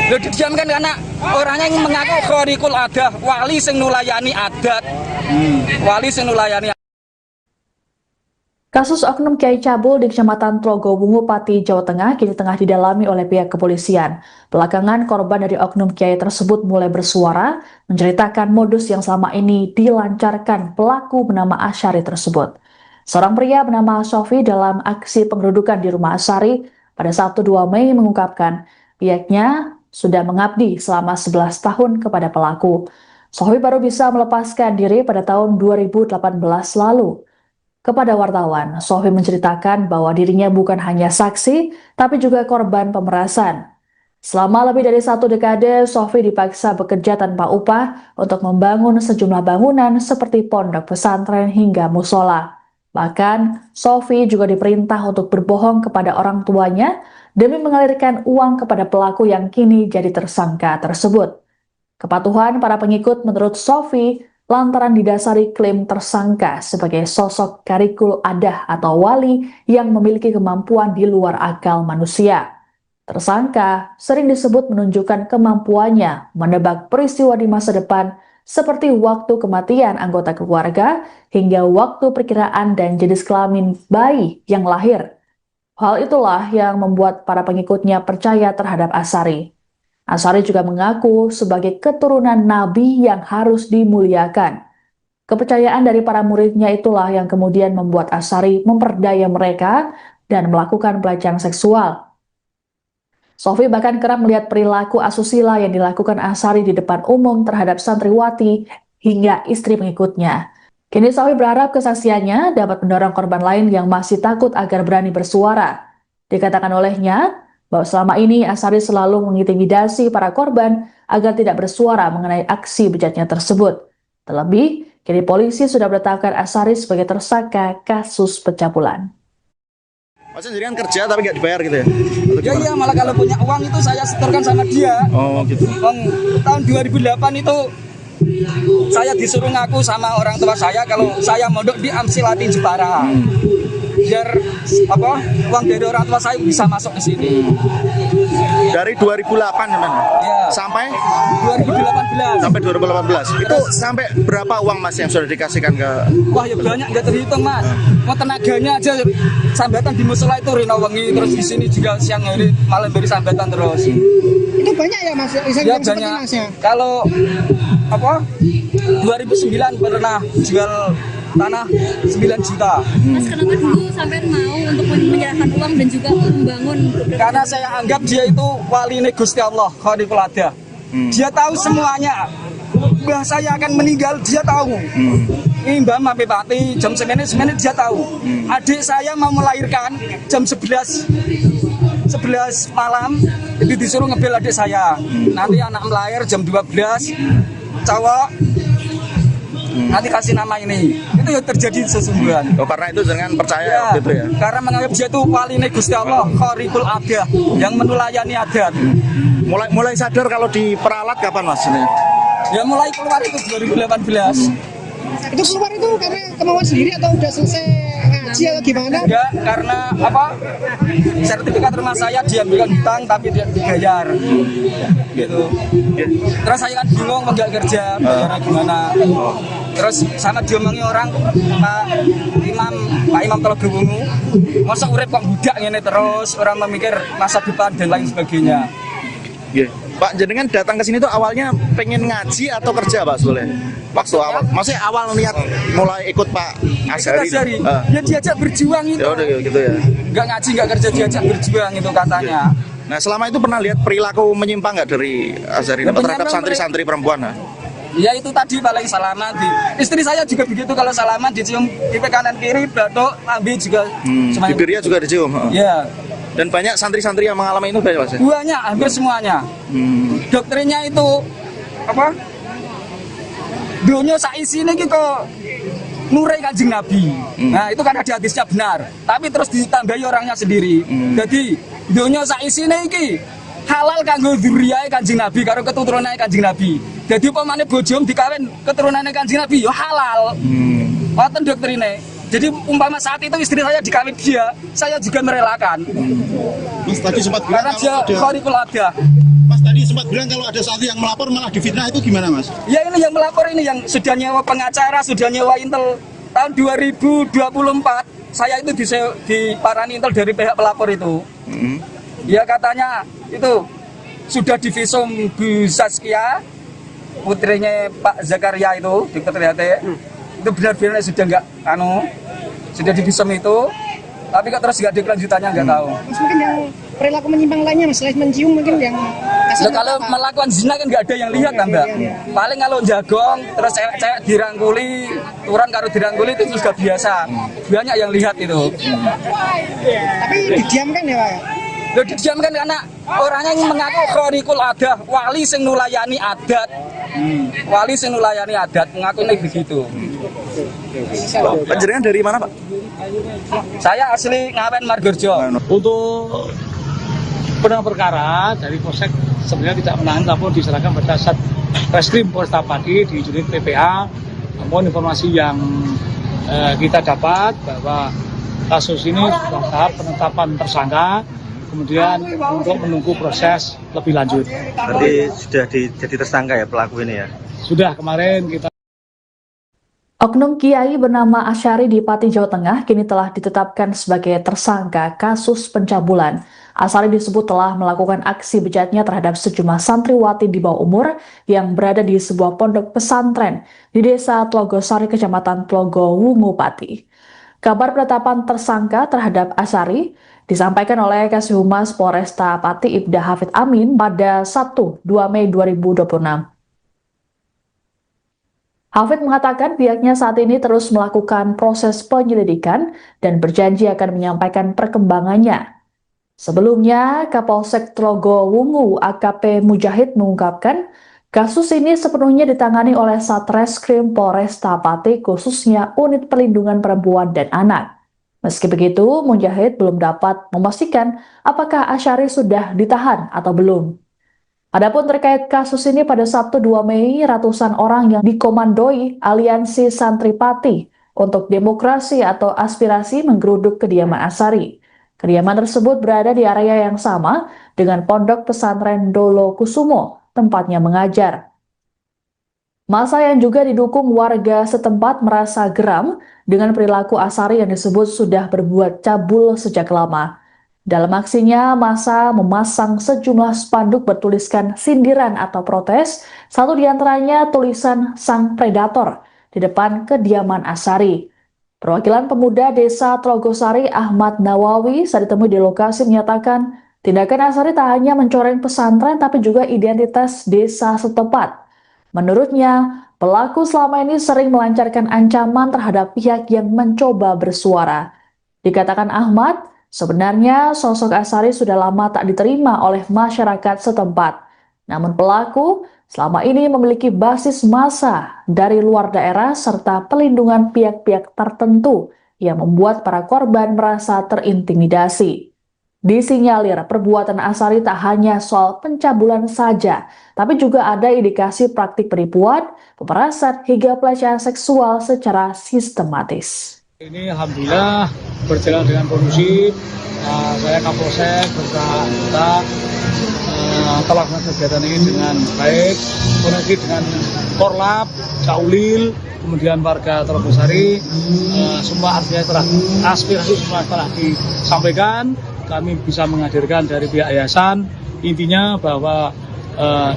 Loh, didiamkan karena orangnya yang mengaku khorikul adah, wali sing nulayani adat. Wali sing nulayani. Kasus oknum Kiai Cabul di Kecamatan Trogowungu, Pati, Jawa Tengah kini tengah didalami oleh pihak kepolisian. Belakangan korban dari oknum Kiai tersebut mulai bersuara, menceritakan modus yang selama ini dilancarkan pelaku bernama Asyari tersebut. Seorang pria bernama Sofi dalam aksi pengerudukan di rumah Asyari pada Sabtu 2 Mei mengungkapkan pihaknya sudah mengabdi selama 11 tahun kepada pelaku. Sofi baru bisa melepaskan diri pada tahun 2018 lalu. Kepada wartawan, Sofi menceritakan bahwa dirinya bukan hanya saksi, tapi juga korban pemerasan. Selama lebih dari 1 dekade, Sofi dipaksa bekerja tanpa upah untuk membangun sejumlah bangunan seperti pondok pesantren hingga musola. Bahkan, Sofi juga diperintah untuk berbohong kepada orang tuanya demi mengalirkan uang kepada pelaku yang kini jadi tersangka tersebut. Kepatuhan para pengikut menurut Sofi lantaran didasari klaim tersangka sebagai sosok karikul adah atau wali yang memiliki kemampuan di luar akal manusia. Tersangka sering disebut menunjukkan kemampuannya menebak peristiwa di masa depan seperti waktu kematian anggota keluarga hingga waktu perkiraan dan jenis kelamin bayi yang lahir. Hal itulah yang membuat para pengikutnya percaya terhadap Asyari. Asyari juga mengaku sebagai keturunan Nabi yang harus dimuliakan. Kepercayaan dari para muridnya itulah yang kemudian membuat Asyari memperdaya mereka dan melakukan pelecehan seksual. Sofi bahkan kerap melihat perilaku asusila yang dilakukan Asyari di depan umum terhadap santriwati hingga istri pengikutnya. Kini Sofi berharap kesaksiannya dapat mendorong korban lain yang masih takut agar berani bersuara. Dikatakan olehnya bahwa selama ini Asyari selalu mengintimidasi para korban agar tidak bersuara mengenai aksi bejatnya tersebut. Terlebih, kini polisi sudah menetapkan Asyari sebagai tersangka kasus pencabulan. Maksudnya jadi kan kerja tapi nggak dibayar gitu ya? Ya iya, malah kalau punya uang itu saya setorkan sama dia. Oh gitu. Tahun 2008 itu saya disuruh ngaku sama orang tua saya kalau saya mondok di Amsilati Jepara. Biar uang dari orang tua saya bisa masuk ke sini. Dari 2008 teman. Ya. Sampai 2018. sampai 2018. Itu sampai berapa uang Mas yang sudah dikasihkan ke? Wah ya banyak, nggak terhitung Mas. Mau tenaganya aja sambatan di musola itu Rina Wengi, terus di sini juga siang hari malam beri sambatan terus. Itu banyak ya Mas? Ya banyak. Kalau 2009 pernah jual tanah 9 juta. Mas kenapa dulu sampai mau untuk menyerahkan uang dan juga membangun? Karena saya anggap dia itu wali Gusti Allah, Khaliqul Adah. Dia tahu semuanya. Mbah saya akan meninggal, dia tahu. Ini Mbah Mape Pati, jam semene dia tahu. Adik saya mau melahirkan jam 11 malam, itu disuruh ngebel adik saya. Nanti anak melahir jam 12, cowok. Nanti kasih nama ini. Itu yang terjadi sesungguhnya. Oh, karena itu jangan percaya gitu ya. Karena menganggap dia itu wali Gusti Allah, Khaliqul Adah, yang menulayani adat. Mulai sadar kalau diperalat kapan Mas ini? Ya mulai keluar itu 2018. Itu keluar itu karena kemauan sendiri atau udah selesai ngaji ngaji atau gimana? Enggak, karena apa? Sertifikat rumah saya diambilkan hutang tapi dia dibayar. Gitu. Terus saya kan bingung mau nggak kerja, bayarnya gimana. Terus sama diomongi orang Pak Imam Telaga Wungu, masa urip kok budak ngene terus, orang memikir masa depan dan lain sebagainya. Pak, jenengan datang ke sini tuh awalnya pengen ngaji atau kerja, Pak, boleh? Waktu awal, maksudnya awal niat mulai ikut Pak Azhari. Ya diajak berjuang itu. Ya udah gitu ya. Nggak ngaji, nggak kerja, diajak berjuang itu katanya. Nah, selama itu pernah lihat perilaku menyimpang nggak dari Azhari Ya, terhadap santri-santri perempuan? Nah? Ya itu tadi paling salaman istri saya juga begitu, kalau salaman dicium pipi kanan kiri, batuk, lambe juga. Bibirnya juga dicium. Ya. Dan banyak santri-santri yang mengalami itu banyak, Mas. Banyak, hampir semuanya. Doktrinnya itu apa? Dunia saisi ini gitu nurai Kanjeng Nabi. Nah itu kan ada hadisnya benar, tapi terus ditambahi orangnya sendiri. Jadi dunia saisi ini iki halal kanggo dzurriyahe Kanjeng Nabi karo keturunane Kanjeng Nabi. Jadi pemane bojom dikawin keturunane Kanjeng Nabi ya halal. Ngoten doktrine. Jadi umpama saat itu istri saya dikawin dia, saya juga merelakan. Mas tadi sempat bilang Karena dia khariqul adah. Mas tadi sempat bilang kalau ada santri yang melapor malah difitnah, itu gimana, Mas? Ya ini yang melapor ini yang sudah nyewa pengacara, sudah nyewa Intel tahun 2024. Saya itu diparani Intel dari pihak pelapor itu. Ya katanya itu sudah divisum Bu Saskia, putrinya Pak Zakaria itu, Dr. Triate. Itu benar-benar sudah nggak sudah divisum itu, tapi kok terus nggak ada kelanjutannya, nggak tahu. Mas, mungkin yang perilaku menyimpang lainnya, Mas, selain mencium mungkin yang Kalau melakukan zina kan nggak ada yang lihat kan, Mbak. Paling kalau jagong terus cewek-cewek dirangkuli, turun karo dirangkuli itu sudah biasa. Banyak yang lihat itu. Tapi didiamkan ya, Pak? Loh, didiamkan karena orangnya yang mengaku khariqul adah, wali sing nulayani adat. Wali sing nulayani adat mengaku ini begitu. Panjenengan dari mana, Pak? Saya asli Ngawen Margorjo. Untuk penanganan perkara dari Polsek sebenarnya tidak menahan, namun diserahkan pada Satreskrim Polresta Pati di unit PPA. Namun informasi yang kita dapat bahwa kasus ini sudah tahap penetapan tersangka, kemudian untuk menunggu proses lebih lanjut. Berarti sudah jadi tersangka ya pelaku ini ya? Sudah, kemarin kita Oknum Kiai bernama Asyari di Pati, Jawa Tengah kini telah ditetapkan sebagai tersangka kasus pencabulan. Asyari disebut telah melakukan aksi bejatnya terhadap sejumlah santriwati di bawah umur yang berada di sebuah pondok pesantren di Desa Tlogosari, Kecamatan Tlogo Wungu, Pati. Kabar penetapan tersangka terhadap Asyari disampaikan oleh Kasih Humas Polresta Pati Ibda Hafid Amin pada Sabtu 2 Mei 2026. Hafid mengatakan pihaknya saat ini terus melakukan proses penyelidikan dan berjanji akan menyampaikan perkembangannya. Sebelumnya, Kapolsek Tlogo Wungu AKP Mujahid mengungkapkan kasus ini sepenuhnya ditangani oleh Satreskrim Polresta Pati, khususnya Unit Perlindungan Perempuan dan Anak. Meski begitu, Mujahid belum dapat memastikan apakah Asyari sudah ditahan atau belum. Adapun terkait kasus ini, pada Sabtu 2 Mei, ratusan orang yang dikomandoi Aliansi Santri Pati untuk Demokrasi atau Aspirasi menggeruduk kediaman Asyari. Kediaman tersebut berada di area yang sama dengan Pondok Pesantren Dolo Kusumo, tempatnya mengajar. Massa yang juga didukung warga setempat merasa geram dengan perilaku Asyari yang disebut sudah berbuat cabul sejak lama. Dalam aksinya, massa memasang sejumlah spanduk bertuliskan sindiran atau protes, satu diantaranya tulisan Sang Predator di depan kediaman Asyari. Perwakilan pemuda Desa Tlogosari Ahmad Nawawi saat ditemui di lokasi menyatakan tindakan Asyari tak hanya mencoreng pesantren tapi juga identitas desa setempat. Menurutnya, pelaku selama ini sering melancarkan ancaman terhadap pihak yang mencoba bersuara. Dikatakan Ahmad, sebenarnya sosok Asyari sudah lama tak diterima oleh masyarakat setempat. Namun pelaku selama ini memiliki basis massa dari luar daerah serta pelindungan pihak-pihak tertentu yang membuat para korban merasa terintimidasi. Disinyalir perbuatan Asyari tak hanya soal pencabulan saja, tapi juga ada indikasi praktik penipuan, pemerasan hingga pelecehan seksual secara sistematis. Ini alhamdulillah berjalan dengan kondusif. Saya Kapolsek bersama kita telah melakukan kegiatan ini dengan baik, koneksi dengan Korlap, Caulil, kemudian warga Telogosari. Semua aspirasi semua telah disampaikan. Kami bisa menghadirkan dari pihak yayasan. Intinya bahwa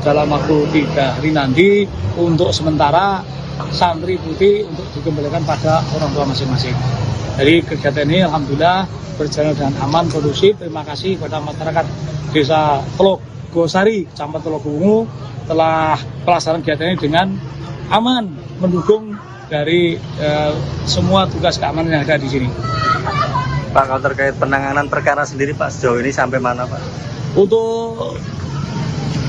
dalam waktu 3 hari nanti untuk sementara santri putih untuk dikembalikan pada orang tua masing-masing. Jadi kegiatan ini alhamdulillah berjalan dengan aman, kondusif. Terima kasih kepada masyarakat Desa Telogosari, Kecamatan Telogowungu telah pelaksanaan kegiatan ini dengan aman, mendukung dari semua tugas keamanan yang ada di sini. Pak, kalau terkait penanganan perkara sendiri Pak, sejauh ini sampai mana Pak? Untuk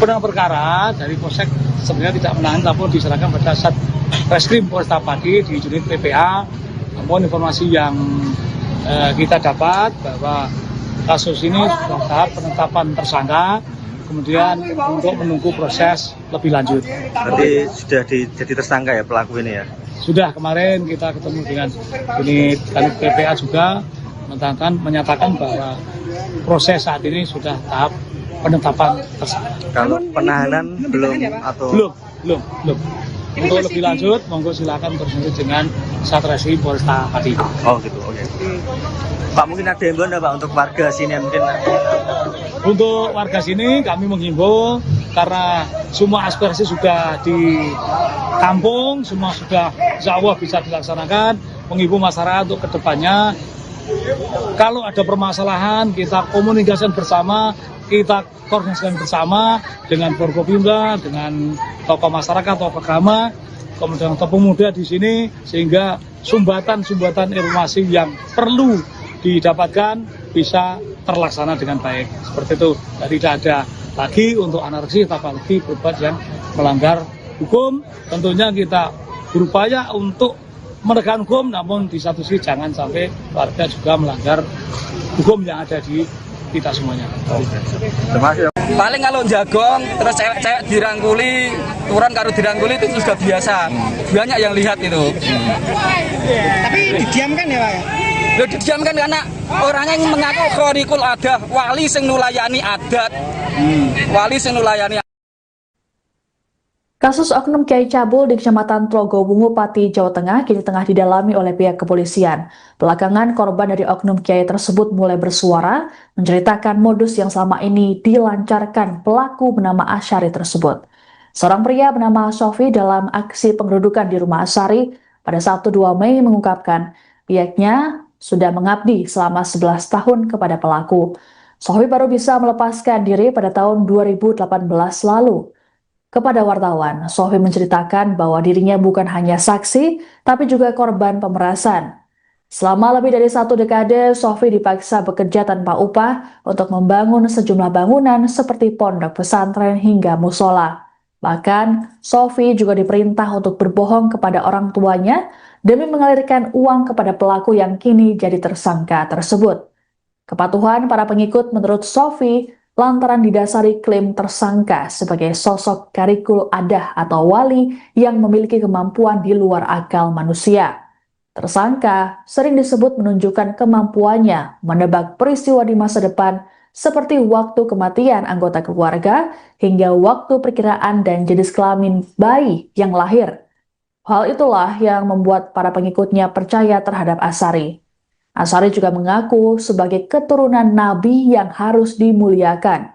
penanganan perkara dari Polsek sebenarnya tidak menangani, namun diserahkan pada Satreskrim Polresta Pati di unit PPA. Namun informasi yang kita dapat bahwa kasus ini sudah tahap penetapan tersangka, kemudian untuk menunggu proses lebih lanjut. Berarti sudah jadi tersangka ya pelaku ini ya? Sudah, kemarin kita ketemu dengan unit PPA juga menyatakan bahwa proses saat ini sudah tahap penetapan tersangka. Kalau penahanan belum atau belum. Untuk lebih lanjut, monggo silakan berlanjut dengan Satreskrim Polresta Pati. Oh gitu, oke. Pak, mungkin ada himbauan Pak untuk warga sini mungkin? Untuk warga sini kami menghimbau karena semua aspirasi sudah ditampung, semua sudah insya Allah bisa dilaksanakan. Menghimbau masyarakat untuk kedepannya, kalau ada permasalahan kita komunikasikan bersama, kita koordinasikan bersama dengan Forkopimda, dengan tokoh masyarakat, tokoh agama, kemudian tokoh pemuda di sini, sehingga sumbatan-sumbatan informasi yang perlu didapatkan bisa terlaksana dengan baik. Seperti itu, jadi tidak ada lagi untuk anarki, apalagi berbuat yang melanggar hukum. Tentunya kita berupaya untuk menegakkan hukum, namun di satu sisi jangan sampai warga juga melanggar hukum yang ada di kita semuanya. Terima kasih. Paling kalau jagong, terus cewek-cewek dirangkuli, turun karo dirangkuli itu sudah biasa. Banyak yang lihat itu. Tapi didiamkan ya Pak ya? Loh, didiamkan karena orangnya yang mengaku khorikul adah, wali sing nulayani adat. Wali sing nulayani. Kasus oknum Kiai Cabul di Kecamatan Telogowungu, Pati, Jawa Tengah kini tengah didalami oleh pihak kepolisian. Belakangan korban dari oknum Kiai tersebut mulai bersuara, menceritakan modus yang selama ini dilancarkan pelaku bernama Asyari tersebut. Seorang pria bernama Sofi dalam aksi pengerudukan di rumah Asyari pada Sabtu 2 Mei mengungkapkan pihaknya sudah mengabdi selama 11 tahun kepada pelaku. Sofi baru bisa melepaskan diri pada tahun 2018 lalu. Kepada wartawan, Sofi menceritakan bahwa dirinya bukan hanya saksi, tapi juga korban pemerasan. Selama lebih dari 1 dekade, Sofi dipaksa bekerja tanpa upah untuk membangun sejumlah bangunan seperti pondok pesantren hingga musola. Bahkan, Sofi juga diperintah untuk berbohong kepada orang tuanya demi mengalirkan uang kepada pelaku yang kini jadi tersangka tersebut. Kepatuhan para pengikut menurut Sofi lantaran didasari klaim tersangka sebagai sosok karikul adah atau wali yang memiliki kemampuan di luar akal manusia. Tersangka sering disebut menunjukkan kemampuannya menebak peristiwa di masa depan seperti waktu kematian anggota keluarga hingga waktu perkiraan dan jenis kelamin bayi yang lahir. Hal itulah yang membuat para pengikutnya percaya terhadap Asyari. Asyari juga mengaku sebagai keturunan Nabi yang harus dimuliakan.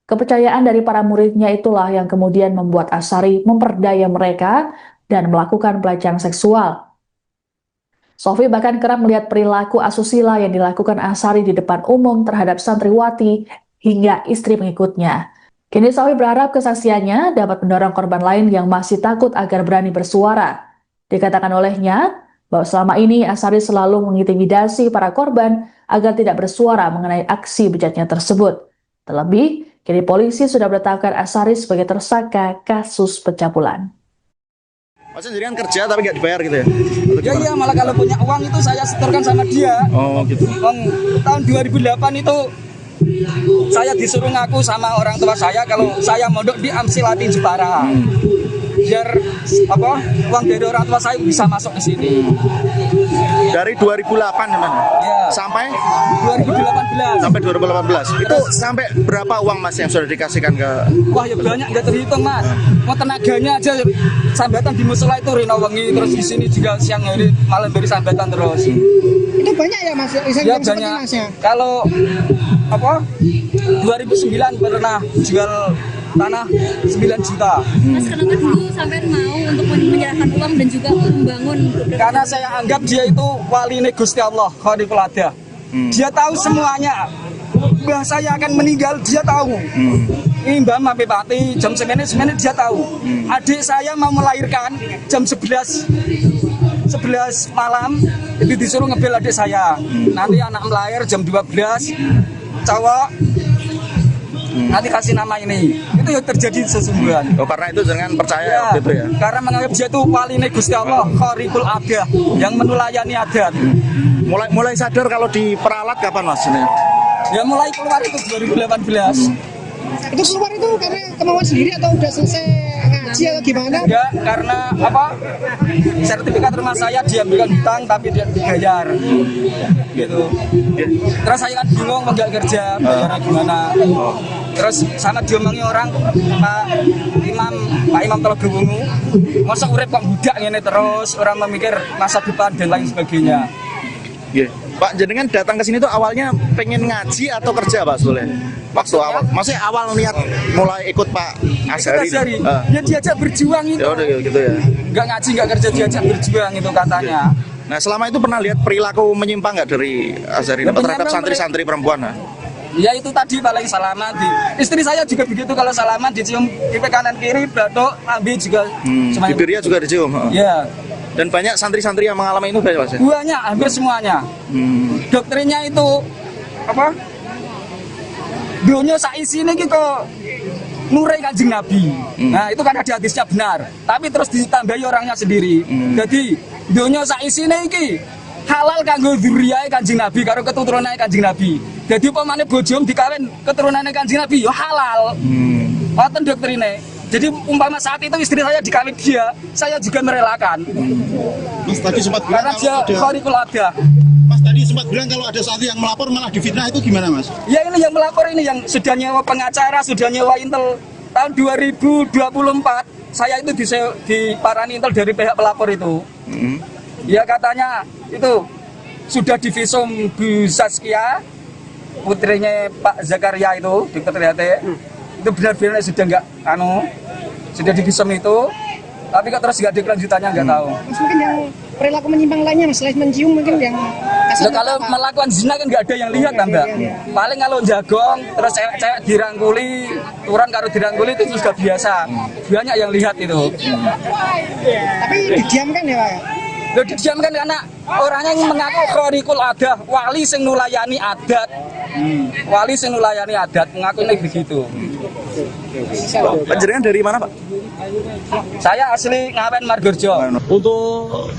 Kepercayaan dari para muridnya itulah yang kemudian membuat Asyari memperdaya mereka dan melakukan pelecehan seksual. Sofi bahkan kerap melihat perilaku asusila yang dilakukan Asyari di depan umum terhadap santriwati hingga istri pengikutnya. Kini Sofi berharap kesaksiannya dapat mendorong korban lain yang masih takut agar berani bersuara. Dikatakan olehnya bahwa selama ini Asyari selalu mengintimidasi para korban agar tidak bersuara mengenai aksi bejatnya tersebut. Terlebih, kini polisi sudah menetapkan Asyari sebagai tersangka kasus pencabulan. Maksudnya jadi kan kerja tapi nggak dibayar gitu ya? Iya, malah kalau punya uang itu saya setorkan sama dia. Oh gitu. Tahun 2008 itu saya disuruh ngaku sama orang tua saya kalau saya mondok di Amsilati Jepara. biar apa uang dari orang tua saya bisa masuk ke sini. Dari 2008 gimana? Ya. Sampai 2018. sampai 2018. Itu sampai berapa uang Mas yang sudah dikasihkan ke? Wah ya banyak nggak terhitung Mas. Mau tenaganya aja sambatan di musola itu rino wengi, terus di sini juga siang hari malam dari sambatan terus. Itu banyak ya Mas? Ya Yang seperti banyak. Masnya? Kalau apa 2009 pernah jual tanah 9 juta. Mas kenapa dulu sampai mau untuk menyerahkan uang dan juga membangun? Karena saya anggap dia itu wali Gusti Allah, Khaliqul Adah. Dia tahu semuanya. Mbah saya akan meninggal, dia tahu. Ini Mbah sampai mati jam 9 dia tahu. Adik saya mau melahirkan jam 11 malam itu disuruh ngebel adik saya. Nanti anak melahir jam 12 cowok. Nanti kasih nama ini. Itu yang terjadi sesungguhnya. Oh, karena itu jangan percaya Ya, waktu itu ya. karena menganggap dia itu wali Gusti Allah, Khaliqul Adah yang menulayani adat. Mulai sadar kalau diperalat kapan Mas ini? Ya mulai keluar itu 2018. Itu keluar itu karena kemauan sendiri atau udah selesai ngaji atau gimana? Enggak, karena apa? Sertifikat rumah saya diambilkan hutang tapi dia dibayar. Gitu. Terus saya kan bingung mau nggak kerja, bayarnya gimana. Terus sama diomongi orang Pak Imam Telaga Wungu, masa urip kok budak ngene terus, orang memikir masa depan dan lain sebagainya. Iya. Pak jenengan datang ke sini tuh awalnya pengen ngaji atau kerja Pak Soleh? Waktu awal, maksudnya awal niat mulai ikut Pak Azhari. Ya diajak berjuang itu. Ya udah gitu ya. Nggak ngaji, nggak kerja, diajak berjuang itu katanya. Nah selama itu pernah lihat perilaku menyimpang nggak dari Azhari terhadap Menyimpang, santri-santri perempuan? Nah? Ya itu tadi paling salaman di istri saya juga begitu, kalau salaman dicium pipi kanan kiri, batuk, lambe juga semuanya. Bibirnya juga dicium. Ya, Dan banyak santri-santri yang mengalami itu banyak Mas ya? banyak, hampir semuanya. Doktrinnya itu apa? Dunia saisi ini gitu nurai Kanjeng Nabi. Nah itu kan ada hadisnya benar, tapi terus ditambahi orangnya sendiri. Jadi dunia saisi ini iki halal kanggo dzurriyahe Kanjeng Nabi karo keturunane Kanjeng Nabi. Jadi pemane bojom dikawin keturunane Kanjeng Nabi ya halal. Ngoten doktrine. Jadi umpama saat itu istri saya dikawin dia, saya juga merelakan. Mas tadi sempat bilang Karena kalau dia ada, Khaliqul Adah. Mas tadi sempat bilang kalau ada santri yang melapor malah difitnah, itu gimana Mas? Ya ini yang melapor ini yang sudah nyewa pengacara, sudah nyewa intel tahun 2024. Saya itu diparani intel dari pihak pelapor itu. Ya katanya itu sudah divisum Bu Saskia, putrinya Pak Zakaria itu, Dr. Triate. Itu benar-benar sudah nggak sudah divisum itu, tapi kok terus nggak ada kelanjutannya, nggak tahu. Mas, mungkin yang perilaku menyimpang lainnya Mas, selain mencium mungkin yang Ya, kalau melakukan zina kan nggak ada yang lihat kan Mbak. Paling kalau jagong terus cewek-cewek dirangkuli, turun karo dirangkuli itu sudah biasa. Banyak yang lihat itu. tapi didiamkan ya Pak? Lo didiamkan karena orangnya yang mengaku Khaliqul Adah, wali sing nulayani adat. Wali sing nulayani adat mengakunya begitu. Panjenengan dari mana Pak? Saya asli Ngawen Margorjo. Untuk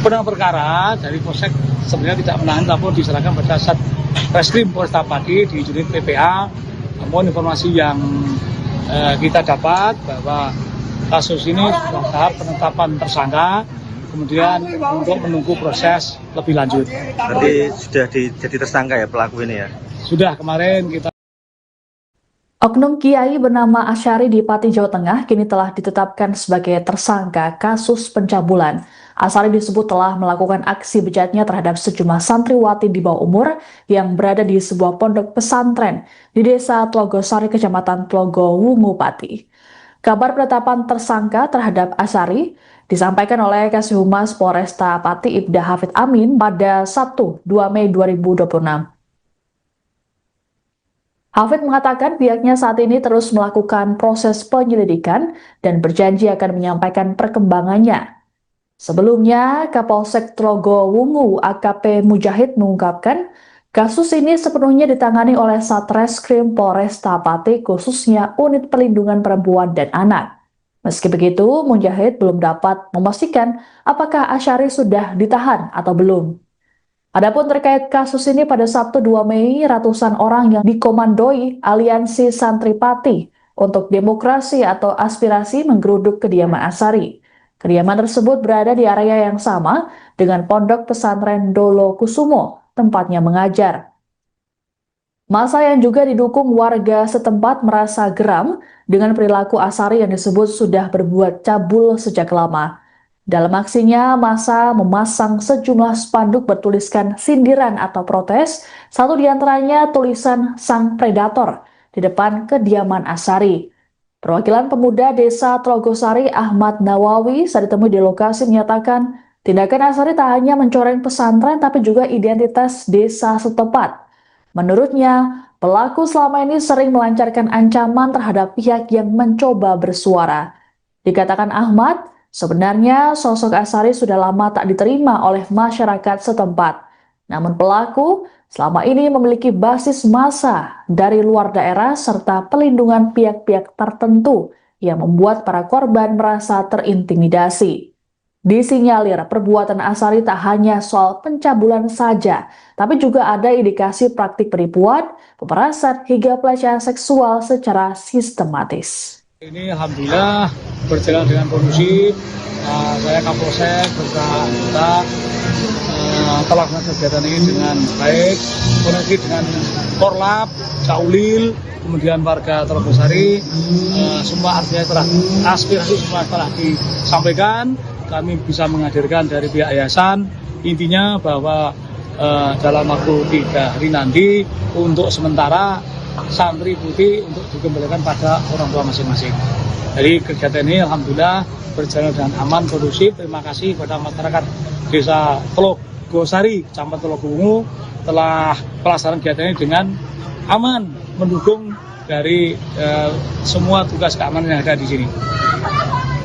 penanganan perkara dari Polsek sebenarnya tidak menahan, tapi diserahkan pada Satreskrim Polresta Pati di unit PPA. Namun informasi yang kita dapat bahwa kasus ini sudah tahap penetapan tersangka, kemudian untuk menunggu proses lebih lanjut. Berarti sudah jadi tersangka ya pelaku ini ya? Sudah kemarin kita Oknum Kiai bernama Asyari di Pati, Jawa Tengah kini telah ditetapkan sebagai tersangka kasus pencabulan. Asyari disebut telah melakukan aksi bejatnya terhadap sejumlah santriwati di bawah umur yang berada di sebuah pondok pesantren di Desa Tlogosari, Kecamatan Tlogo Wungu, Pati. Kabar penetapan tersangka terhadap Asyari disampaikan oleh Kasih Humas Polresta Pati Ibda Hafid Amin pada Sabtu 2 Mei 2026. Hafid mengatakan pihaknya saat ini terus melakukan proses penyelidikan dan berjanji akan menyampaikan perkembangannya. Sebelumnya, Kapolsek Tlogo Wungu AKP Mujahid mengungkapkan kasus ini sepenuhnya ditangani oleh Satreskrim Polresta Pati, khususnya Unit Perlindungan Perempuan dan Anak. Meski begitu, Mujahid belum dapat memastikan apakah Asyari sudah ditahan atau belum. Adapun terkait kasus ini pada Sabtu 2 Mei, ratusan orang yang dikomandoi Aliansi Santri Pati untuk demokrasi atau aspirasi menggeruduk kediaman Asari. Kediaman tersebut berada di area yang sama dengan Pondok Pesantren Dolo Kusumo, tempatnya mengajar. Massa yang juga didukung warga setempat merasa geram dengan perilaku Asari yang disebut sudah berbuat cabul sejak lama. Dalam aksinya, massa memasang sejumlah spanduk bertuliskan sindiran atau protes, satu diantaranya tulisan Sang Predator di depan kediaman Asari. Perwakilan pemuda desa Trogosari Ahmad Nawawi saat ditemui di lokasi menyatakan, tindakan Asari tak hanya mencoreng pesantren tapi juga identitas desa setempat. Menurutnya, pelaku selama ini sering melancarkan ancaman terhadap pihak yang mencoba bersuara. Dikatakan Ahmad, sebenarnya sosok Asari sudah lama tak diterima oleh masyarakat setempat. Namun pelaku selama ini memiliki basis massa dari luar daerah serta pelindungan pihak-pihak tertentu yang membuat para korban merasa terintimidasi. Disinyalir perbuatan Asari tak hanya soal pencabulan saja, tapi juga ada indikasi praktik penipuan, pemerasan, hingga pelecehan seksual secara sistematis. Ini alhamdulillah berjalan dengan kondusif. Saya Kapolsek bersama kita telah melakukan kegiatan ini dengan baik, koordinasi dengan Korlap, Caulil, kemudian warga Trogosari. Semua artinya telah aspirasi semua telah disampaikan. Kami bisa menghadirkan dari pihak yayasan, intinya bahwa dalam waktu 3 hari nanti untuk sementara santri putih untuk dikembalikan pada orang tua masing-masing. Jadi kegiatan ini alhamdulillah berjalan dengan aman, kondusif. Terima kasih kepada masyarakat desa Trogosari, Kecamatan Telogowungu telah pelaksanaan kegiatan ini dengan aman, mendukung dari semua tugas keamanan yang ada di sini.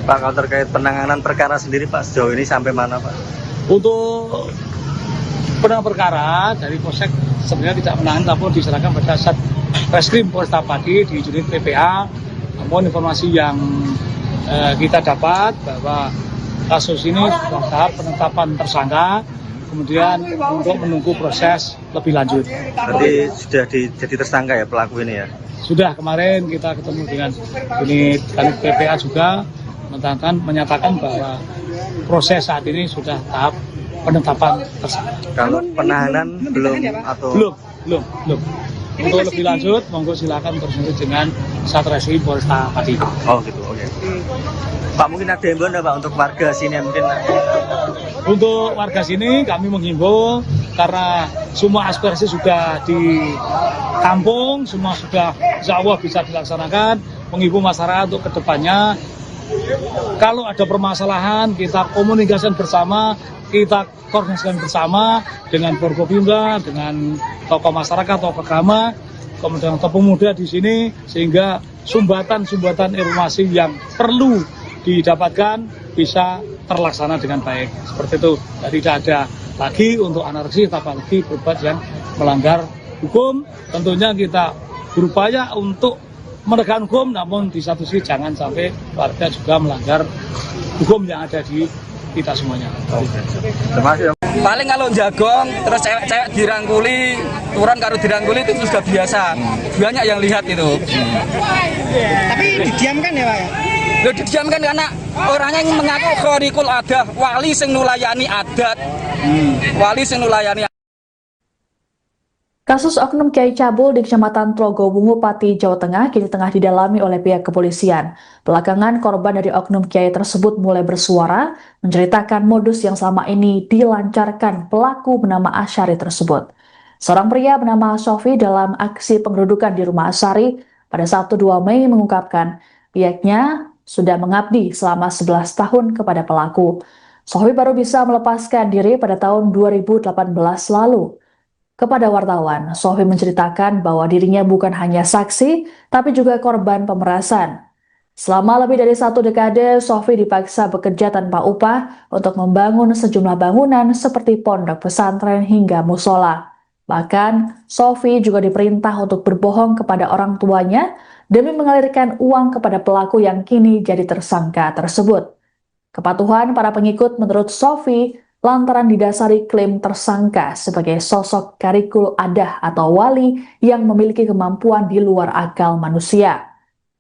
Pak, kalau terkait penanganan perkara sendiri Pak, sejauh ini sampai mana Pak? Untuk penanganan perkara dari Polsek sebenarnya tidak menangani, tapi diserahkan pada Satreskrim Polresta Pati di unit PPA. Namun informasi yang kita dapat bahwa kasus ini sudah tahap penetapan tersangka, kemudian untuk menunggu proses lebih lanjut. Berarti sudah jadi tersangka ya pelaku ini ya? Sudah, kemarin kita ketemu dengan unit PPA juga menyatakan bahwa proses saat ini sudah tahap penetapan tersangka. Kalau penahanan belum atau belum. Untuk lebih lanjut, monggo silakan berlanjut dengan Satreskrim Polresta Pati. Oh gitu, oke. Pak, mungkin ada himbauan Pak untuk warga sini mungkin? Untuk warga sini kami menghimbau karena semua aspirasi sudah ditampung, semua sudah insya Allah bisa dilaksanakan. Menghimbau masyarakat untuk kedepannya, kalau ada permasalahan kita komunikasikan bersama, kita koordinasikan bersama dengan Forkopimda, dengan tokoh masyarakat, tokoh agama, kemudian tokoh pemuda di sini, sehingga sumbatan-sumbatan informasi yang perlu didapatkan bisa terlaksana dengan baik. Seperti itu, jadi tidak ada lagi untuk anarkis, apalagi berbuat yang melanggar hukum. Tentunya kita berupaya untuk menegakkan hukum, namun di satu sisi jangan sampai warga juga melanggar hukum yang ada di kita semuanya. Terima kasih. Paling kalau jagong terus cewek-cewek dirangkuli, turun karo dirangkuli itu sudah biasa. Banyak yang lihat itu. Tapi didiamkan ya Pak ya? Loh, didiamkan karena orangnya yang mengaku khorikul adah, wali sing nulayani adat. Wali sing nulayani. Kasus oknum Kiai Cabul di Kecamatan Trogowungu, Pati, Jawa Tengah kini tengah didalami oleh pihak kepolisian. Belakangan korban dari oknum Kiai tersebut mulai bersuara, menceritakan modus yang selama ini dilancarkan pelaku bernama Asyari tersebut. Seorang pria bernama Sofi dalam aksi pengerudukan di rumah Asyari pada Sabtu 2 Mei mengungkapkan pihaknya sudah mengabdi selama 11 tahun kepada pelaku. Sofi baru bisa melepaskan diri pada tahun 2018 lalu. Kepada wartawan, Sofi menceritakan bahwa dirinya bukan hanya saksi, tapi juga korban pemerasan. Selama lebih dari 1 dekade, Sofi dipaksa bekerja tanpa upah untuk membangun sejumlah bangunan seperti pondok pesantren hingga musola. Bahkan, Sofi juga diperintah untuk berbohong kepada orang tuanya demi mengalirkan uang kepada pelaku yang kini jadi tersangka tersebut. Kepatuhan para pengikut menurut Sofi lantaran didasari klaim tersangka sebagai sosok karikul adah atau wali yang memiliki kemampuan di luar akal manusia.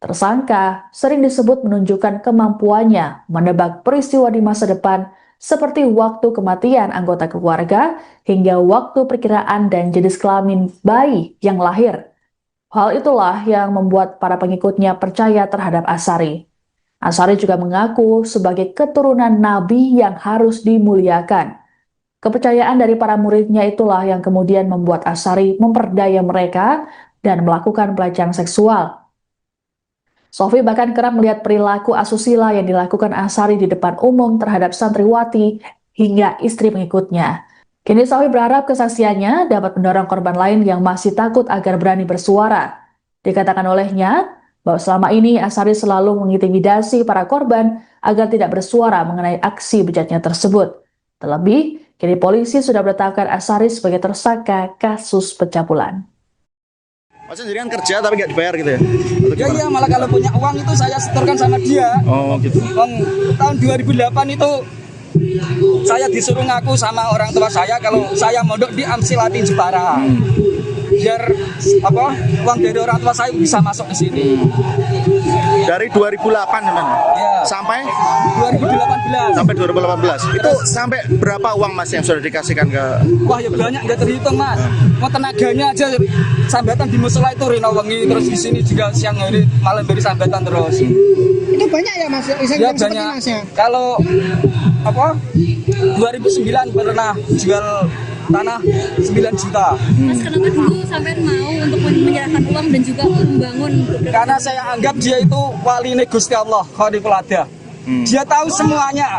Tersangka sering disebut menunjukkan kemampuannya menebak peristiwa di masa depan seperti waktu kematian anggota keluarga hingga waktu perkiraan dan jenis kelamin bayi yang lahir. Hal itulah yang membuat para pengikutnya percaya terhadap Asari. Asari juga mengaku sebagai keturunan nabi yang harus dimuliakan. Kepercayaan dari para muridnya itulah yang kemudian membuat Asari memperdaya mereka dan melakukan pelecehan seksual. Sofi bahkan kerap melihat perilaku asusila yang dilakukan Asari di depan umum terhadap santriwati hingga istri pengikutnya. Kini Sofi berharap kesaksiannya dapat mendorong korban lain yang masih takut agar berani bersuara. Dikatakan olehnya bahwa selama ini Asari selalu mengintimidasi para korban agar tidak bersuara mengenai aksi bejatnya tersebut. Terlebih, kini polisi sudah menetapkan Asari sebagai tersangka kasus pencabulan. Maksudnya jadi kan kerja tapi nggak dibayar gitu ya? Ya iya, malah kalau punya uang itu saya setorkan sama dia. Oh gitu. Tahun 2008 itu saya disuruh ngaku sama orang tua saya kalau saya mondok di Amsilati Jepara. Biar uang dari orang tua saya bisa masuk ke sini. Dari 2008 teman. Ya. Sampai 2018. sampai 2018. Itu sampai berapa uang Mas yang sudah dikasihkan ke? Wah ya banyak, nggak terhitung Mas. Mau tenaganya aja sambatan di musola itu rino wengi, terus di sini juga siang hari malam dari sambatan terus. Itu banyak ya Mas? Ya banyak. Kalau 2009 pernah jual tanah 9 juta. Mas kenapa dulu sampai mau untuk menyerahkan uang dan juga membangun? Karena saya anggap dia itu wali Gusti Allah, Khaliful Adah. Dia tahu semuanya.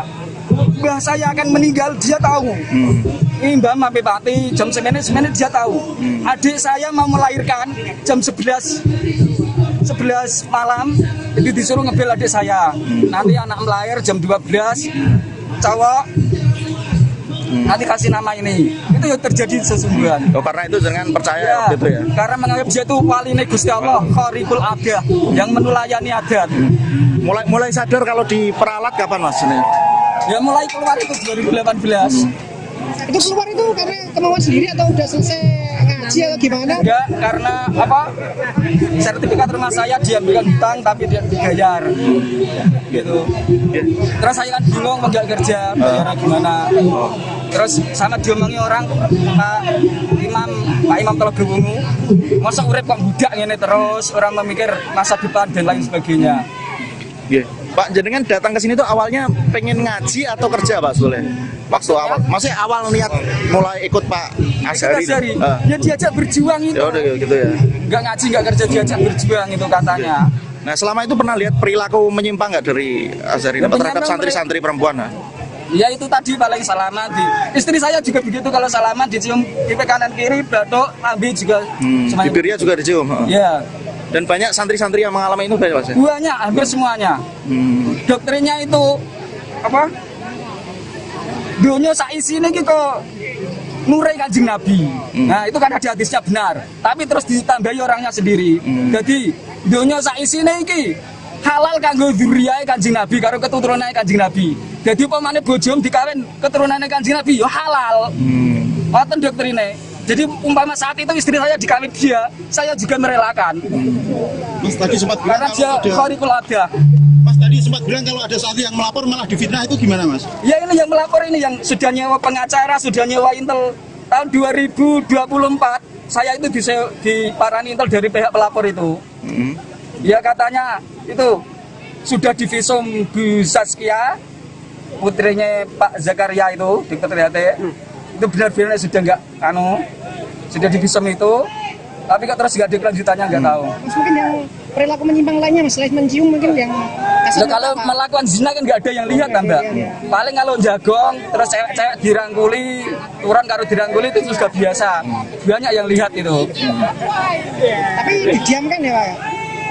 Mbah saya akan meninggal, dia tahu. Ini Mbah Mapepati jam 9 dia tahu. Adik saya mau melahirkan jam 11 malam, itu disuruh ngebel adik saya. Nanti anak melahir jam 12, cowok. Nanti kasih nama ini. Itu yang terjadi sesungguhnya. Oh karena itu dengan percaya gitu ya? Karena menganggap dia itu wali Gusti Allah, Khaliful Adah, yang menulayani adat. Mulai sadar kalau diperalat kapan Mas ini? Ya mulai keluar itu 2018. Itu keluar itu karena kemauan sendiri atau udah selesai ngaji atau gimana? Enggak, karena sertifikat rumah saya diambilkan hutang tapi dia dibayar. Gitu. Terus saya kan bingung enggak kerja, bayarnya gimana. Terus sama diomongi orang Pak Imam Telogo Wungu, masa urip kok budak ngene terus, orang memikir masa depan dan lain sebagainya. Yeah. Pak, jenengan datang ke sini tuh awalnya pengen ngaji atau kerja Pak Soleh? Waktu awal, maksudnya awal niat mulai ikut Pak Asari. Ya diajak berjuang itu. Ya udah gitu ya. Enggak ngaji, enggak kerja, diajak berjuang itu katanya. Nah selama itu pernah lihat perilaku menyimpang nggak dari Asari terhadap santri-santri perempuan? Ya itu tadi paling salaman istri saya juga begitu, kalau salaman dicium pipi kanan kiri, batuk, lambe juga. Bibirnya juga dicium. Ya. Dan banyak santri-santri yang mengalami itu banyak Mas? Banyak, hampir semuanya. Doktrinnya itu dunia saisi ini gitu nurai Kanjeng Nabi. Nah itu kan ada hadisnya benar, tapi terus ditambahi orangnya sendiri. Jadi dunia saisi ini halal kanggo dzurriyahe Kanjeng Nabi karo keturunannya Kanjeng Nabi. Jadi pemane bojom dikawin keturunannya Kanjeng Nabi ya halal. Ngoten doktrine. Jadi umpama saat itu istri saya dikawin dia, saya juga merelakan. Mas tadi sempat bilang karena dia Khaliful Adah. Mas tadi sempat bilang kalau ada santri yang melapor malah difitnah, itu gimana Mas? Ya ini yang melapor ini yang sudah nyewa pengacara, sudah nyewa intel tahun 2024. Saya itu diparani intel dari pihak pelapor itu. Ya katanya itu sudah divisum Bu Saskia, putrinya Pak Zakaria itu, Dr. Triate. Itu benar-benar sudah sudah divisum itu, tapi kok terus nggak ada kelanjutannya, nggak tahu. Mas mungkin yang perilaku menyimpang lainnya Mas, selain mencium mungkin yang kalau melakukan zina kan nggak ada yang lihat Mbak. Paling kalau jagong terus cewek-cewek dirangkuli, turun karo dirangkuli itu sudah biasa. Banyak yang lihat itu. Tapi didiamkan ya Pak?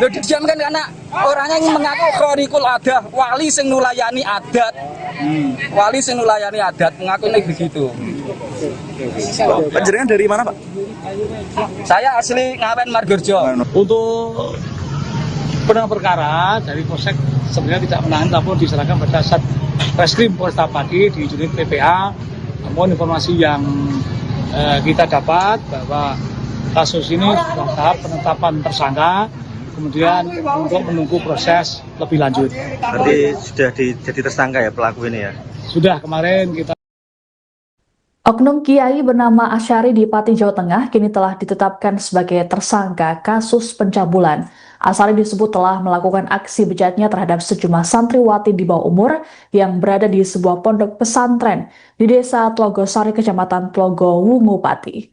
Loh, didiamkan karena orangnya yang mengaku Khaliful Adah, wali sing nulayani adat. Wali sing nulayani adat mengaku ini begitu. Panjenengan dari mana Pak? Saya asli Ngawen Margorjo. Untuk penanganan perkara dari Polsek sebenarnya tidak menahan, namun diserahkan pada Satreskrim Polresta Pati di unit PPA. Namun informasi yang kita dapat bahwa kasus ini sudah tahap penetapan tersangka kemudian untuk menunggu proses lebih lanjut. Berarti sudah jadi tersangka ya pelaku ini ya? Sudah kemarin kita. Oknum Kiai bernama Asyari di Pati, Jawa Tengah kini telah ditetapkan sebagai tersangka kasus pencabulan. Asyari disebut telah melakukan aksi bejatnya terhadap sejumlah santriwati di bawah umur yang berada di sebuah pondok pesantren di Desa Tlogosari, Kecamatan Tlogo Wungu, Pati.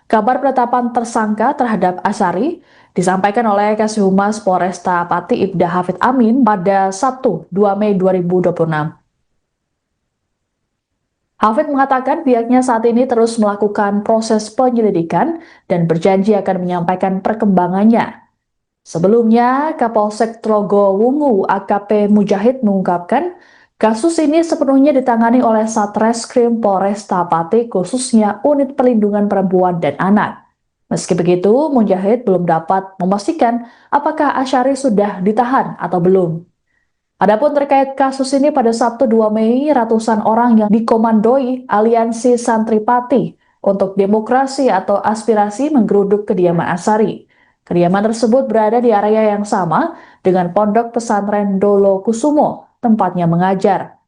Kabar penetapan tersangka terhadap Asyari disampaikan oleh Kasih Humas Polresta Pati Ibda Hafid Amin pada Sabtu 2 Mei 2026. Hafid mengatakan pihaknya saat ini terus melakukan proses penyelidikan dan berjanji akan menyampaikan perkembangannya. Sebelumnya, Kapolsek Tlogo Wungu AKP Mujahid mengungkapkan kasus ini sepenuhnya ditangani oleh Satreskrim Polresta Pati, khususnya Unit Perlindungan Perempuan dan Anak. Meski begitu, Mujahid belum dapat memastikan apakah Asyari sudah ditahan atau belum. Adapun terkait kasus ini, pada Sabtu 2 Mei, ratusan orang yang dikomandoi Aliansi Santri Pati untuk Demokrasi atau Aspirasi menggeruduk kediaman Asyari. Kediaman tersebut berada di area yang sama dengan Pondok Pesantren Dolo Kusumo, tempatnya mengajar.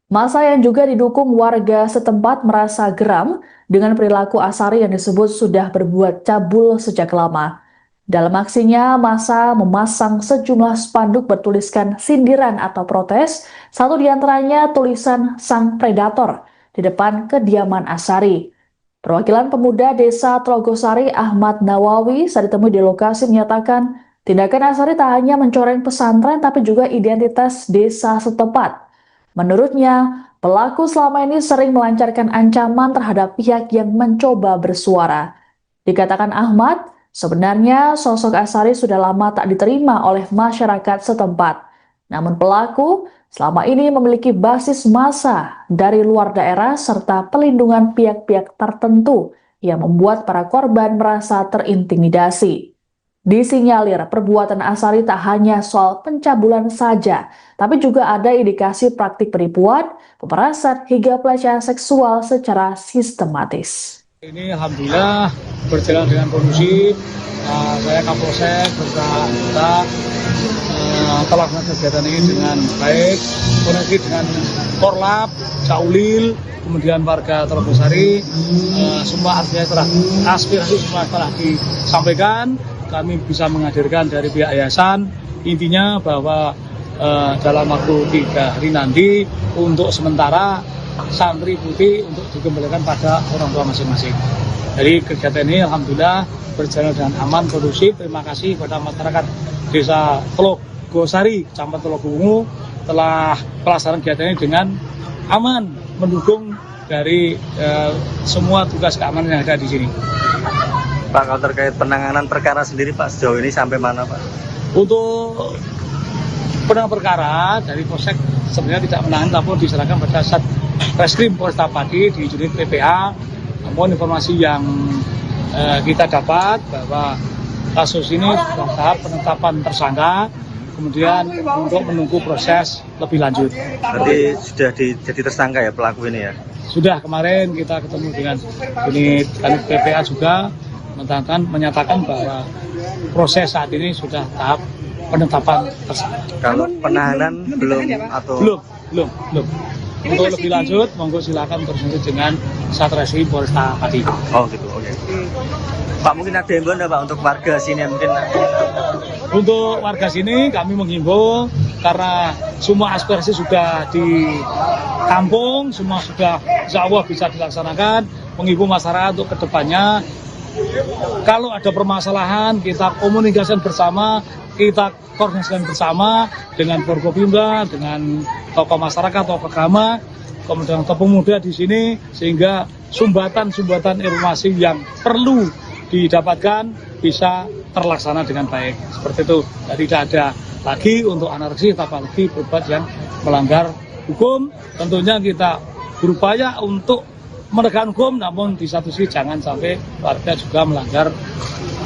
Massa yang juga didukung warga setempat merasa geram dengan perilaku Asyari yang disebut sudah berbuat cabul sejak lama. Dalam aksinya, massa memasang sejumlah spanduk bertuliskan sindiran atau protes, satu diantaranya tulisan Sang Predator di depan kediaman Asyari. Perwakilan pemuda Desa Tlogosari Ahmad Nawawi saat ditemui di lokasi menyatakan tindakan Asyari tak hanya mencoreng pesantren tapi juga identitas desa setempat. Menurutnya, pelaku selama ini sering melancarkan ancaman terhadap pihak yang mencoba bersuara. Dikatakan Ahmad, sebenarnya sosok Asyari sudah lama tak diterima oleh masyarakat setempat. Namun pelaku selama ini memiliki basis massa dari luar daerah serta pelindungan pihak-pihak tertentu yang membuat para korban merasa terintimidasi. Disinyalir perbuatan Asyari tak hanya soal pencabulan saja, tapi juga ada indikasi praktik penipuan, pemerasan hingga pelecehan seksual secara sistematis. Ini alhamdulillah berjalan dengan kondusif. Saya Kapolsek berkata telah melakukan kegiatan ini dengan baik, koneksi dengan Korlap, Caulil, kemudian warga Tlogosari, semua aspirasi semua telah disampaikan. Kami bisa menghadirkan dari pihak yayasan, intinya bahwa dalam waktu 3 hari nanti untuk sementara santri putih untuk dikembalikan pada orang tua masing-masing. Jadi kegiatan ini alhamdulillah berjalan dengan aman, kondusif. Terima kasih kepada masyarakat Desa Tlogosari, Kecamatan Tlogo Wungu telah pelaksanaan kegiatan ini dengan aman, mendukung dari semua tugas keamanan yang ada di sini. Pak, kalau terkait penanganan perkara sendiri Pak, sejauh ini sampai mana Pak? Untuk penanganan perkara dari Polsek sebenarnya tidak menangani, tapi diserahkan pada Satreskrim Polresta Pati di unit PPA. Namun informasi yang kita dapat bahwa kasus ini sudah tahap penetapan tersangka, kemudian untuk menunggu proses lebih lanjut. Berarti sudah jadi tersangka ya pelaku ini ya? Sudah, kemarin kita ketemu dengan unit PPA juga menyatakan bahwa proses saat ini sudah tahap penetapan tersangka. Kalau penahanan belum atau belum. Untuk lebih lanjut, monggo silakan berlanjut dengan Satreskrim Polresta Pati. Oh gitu, oke. Pak, mungkin ada himbauan Pak untuk warga sini mungkin? Untuk warga sini kami menghimbau karena semua aspirasi sudah ditampung, semua sudah insya Allah bisa dilaksanakan. Menghimbau masyarakat untuk kedepannya, kalau ada permasalahan kita komunikasikan bersama, kita koordinasikan bersama dengan Forkopimda, dengan tokoh masyarakat, tokoh agama, kemudian tokoh pemuda di sini, sehingga sumbatan-sumbatan informasi yang perlu didapatkan bisa terlaksana dengan baik. Seperti itu, jadi tidak ada lagi untuk anarki, apalagi berbuat yang melanggar hukum. Tentunya kita berupaya untuk menegakkan hukum, namun di satu sisi jangan sampai warga juga melanggar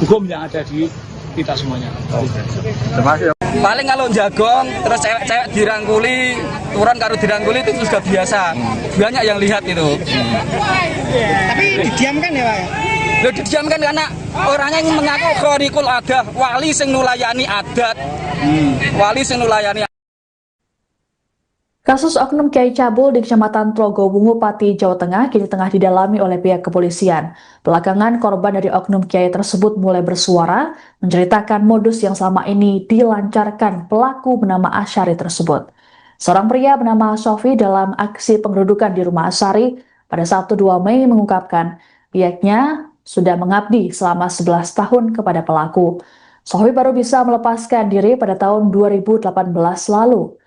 hukum yang ada di kita semuanya. Terima kasih. Paling kalau jagong, terus cewek-cewek dirangkuli, turun karo dirangkuli itu sudah biasa. Banyak yang lihat itu. Tapi didiamkan ya Pak? Lo didiamkan karena orangnya yang mengaku khariqul adah, wali sing nulayani adat. Wali sing nulayani. Kasus oknum Kiai Cabul di Kecamatan Trogowungu, Pati, Jawa Tengah kini tengah didalami oleh pihak kepolisian. Belakangan korban dari oknum Kiai tersebut mulai bersuara, menceritakan modus yang selama ini dilancarkan pelaku bernama Asyari tersebut. Seorang pria bernama Sofi dalam aksi pengerudukan di rumah Asyari pada Sabtu 2 Mei mengungkapkan pihaknya sudah mengabdi selama 11 tahun kepada pelaku. Sofi baru bisa melepaskan diri pada tahun 2018 lalu.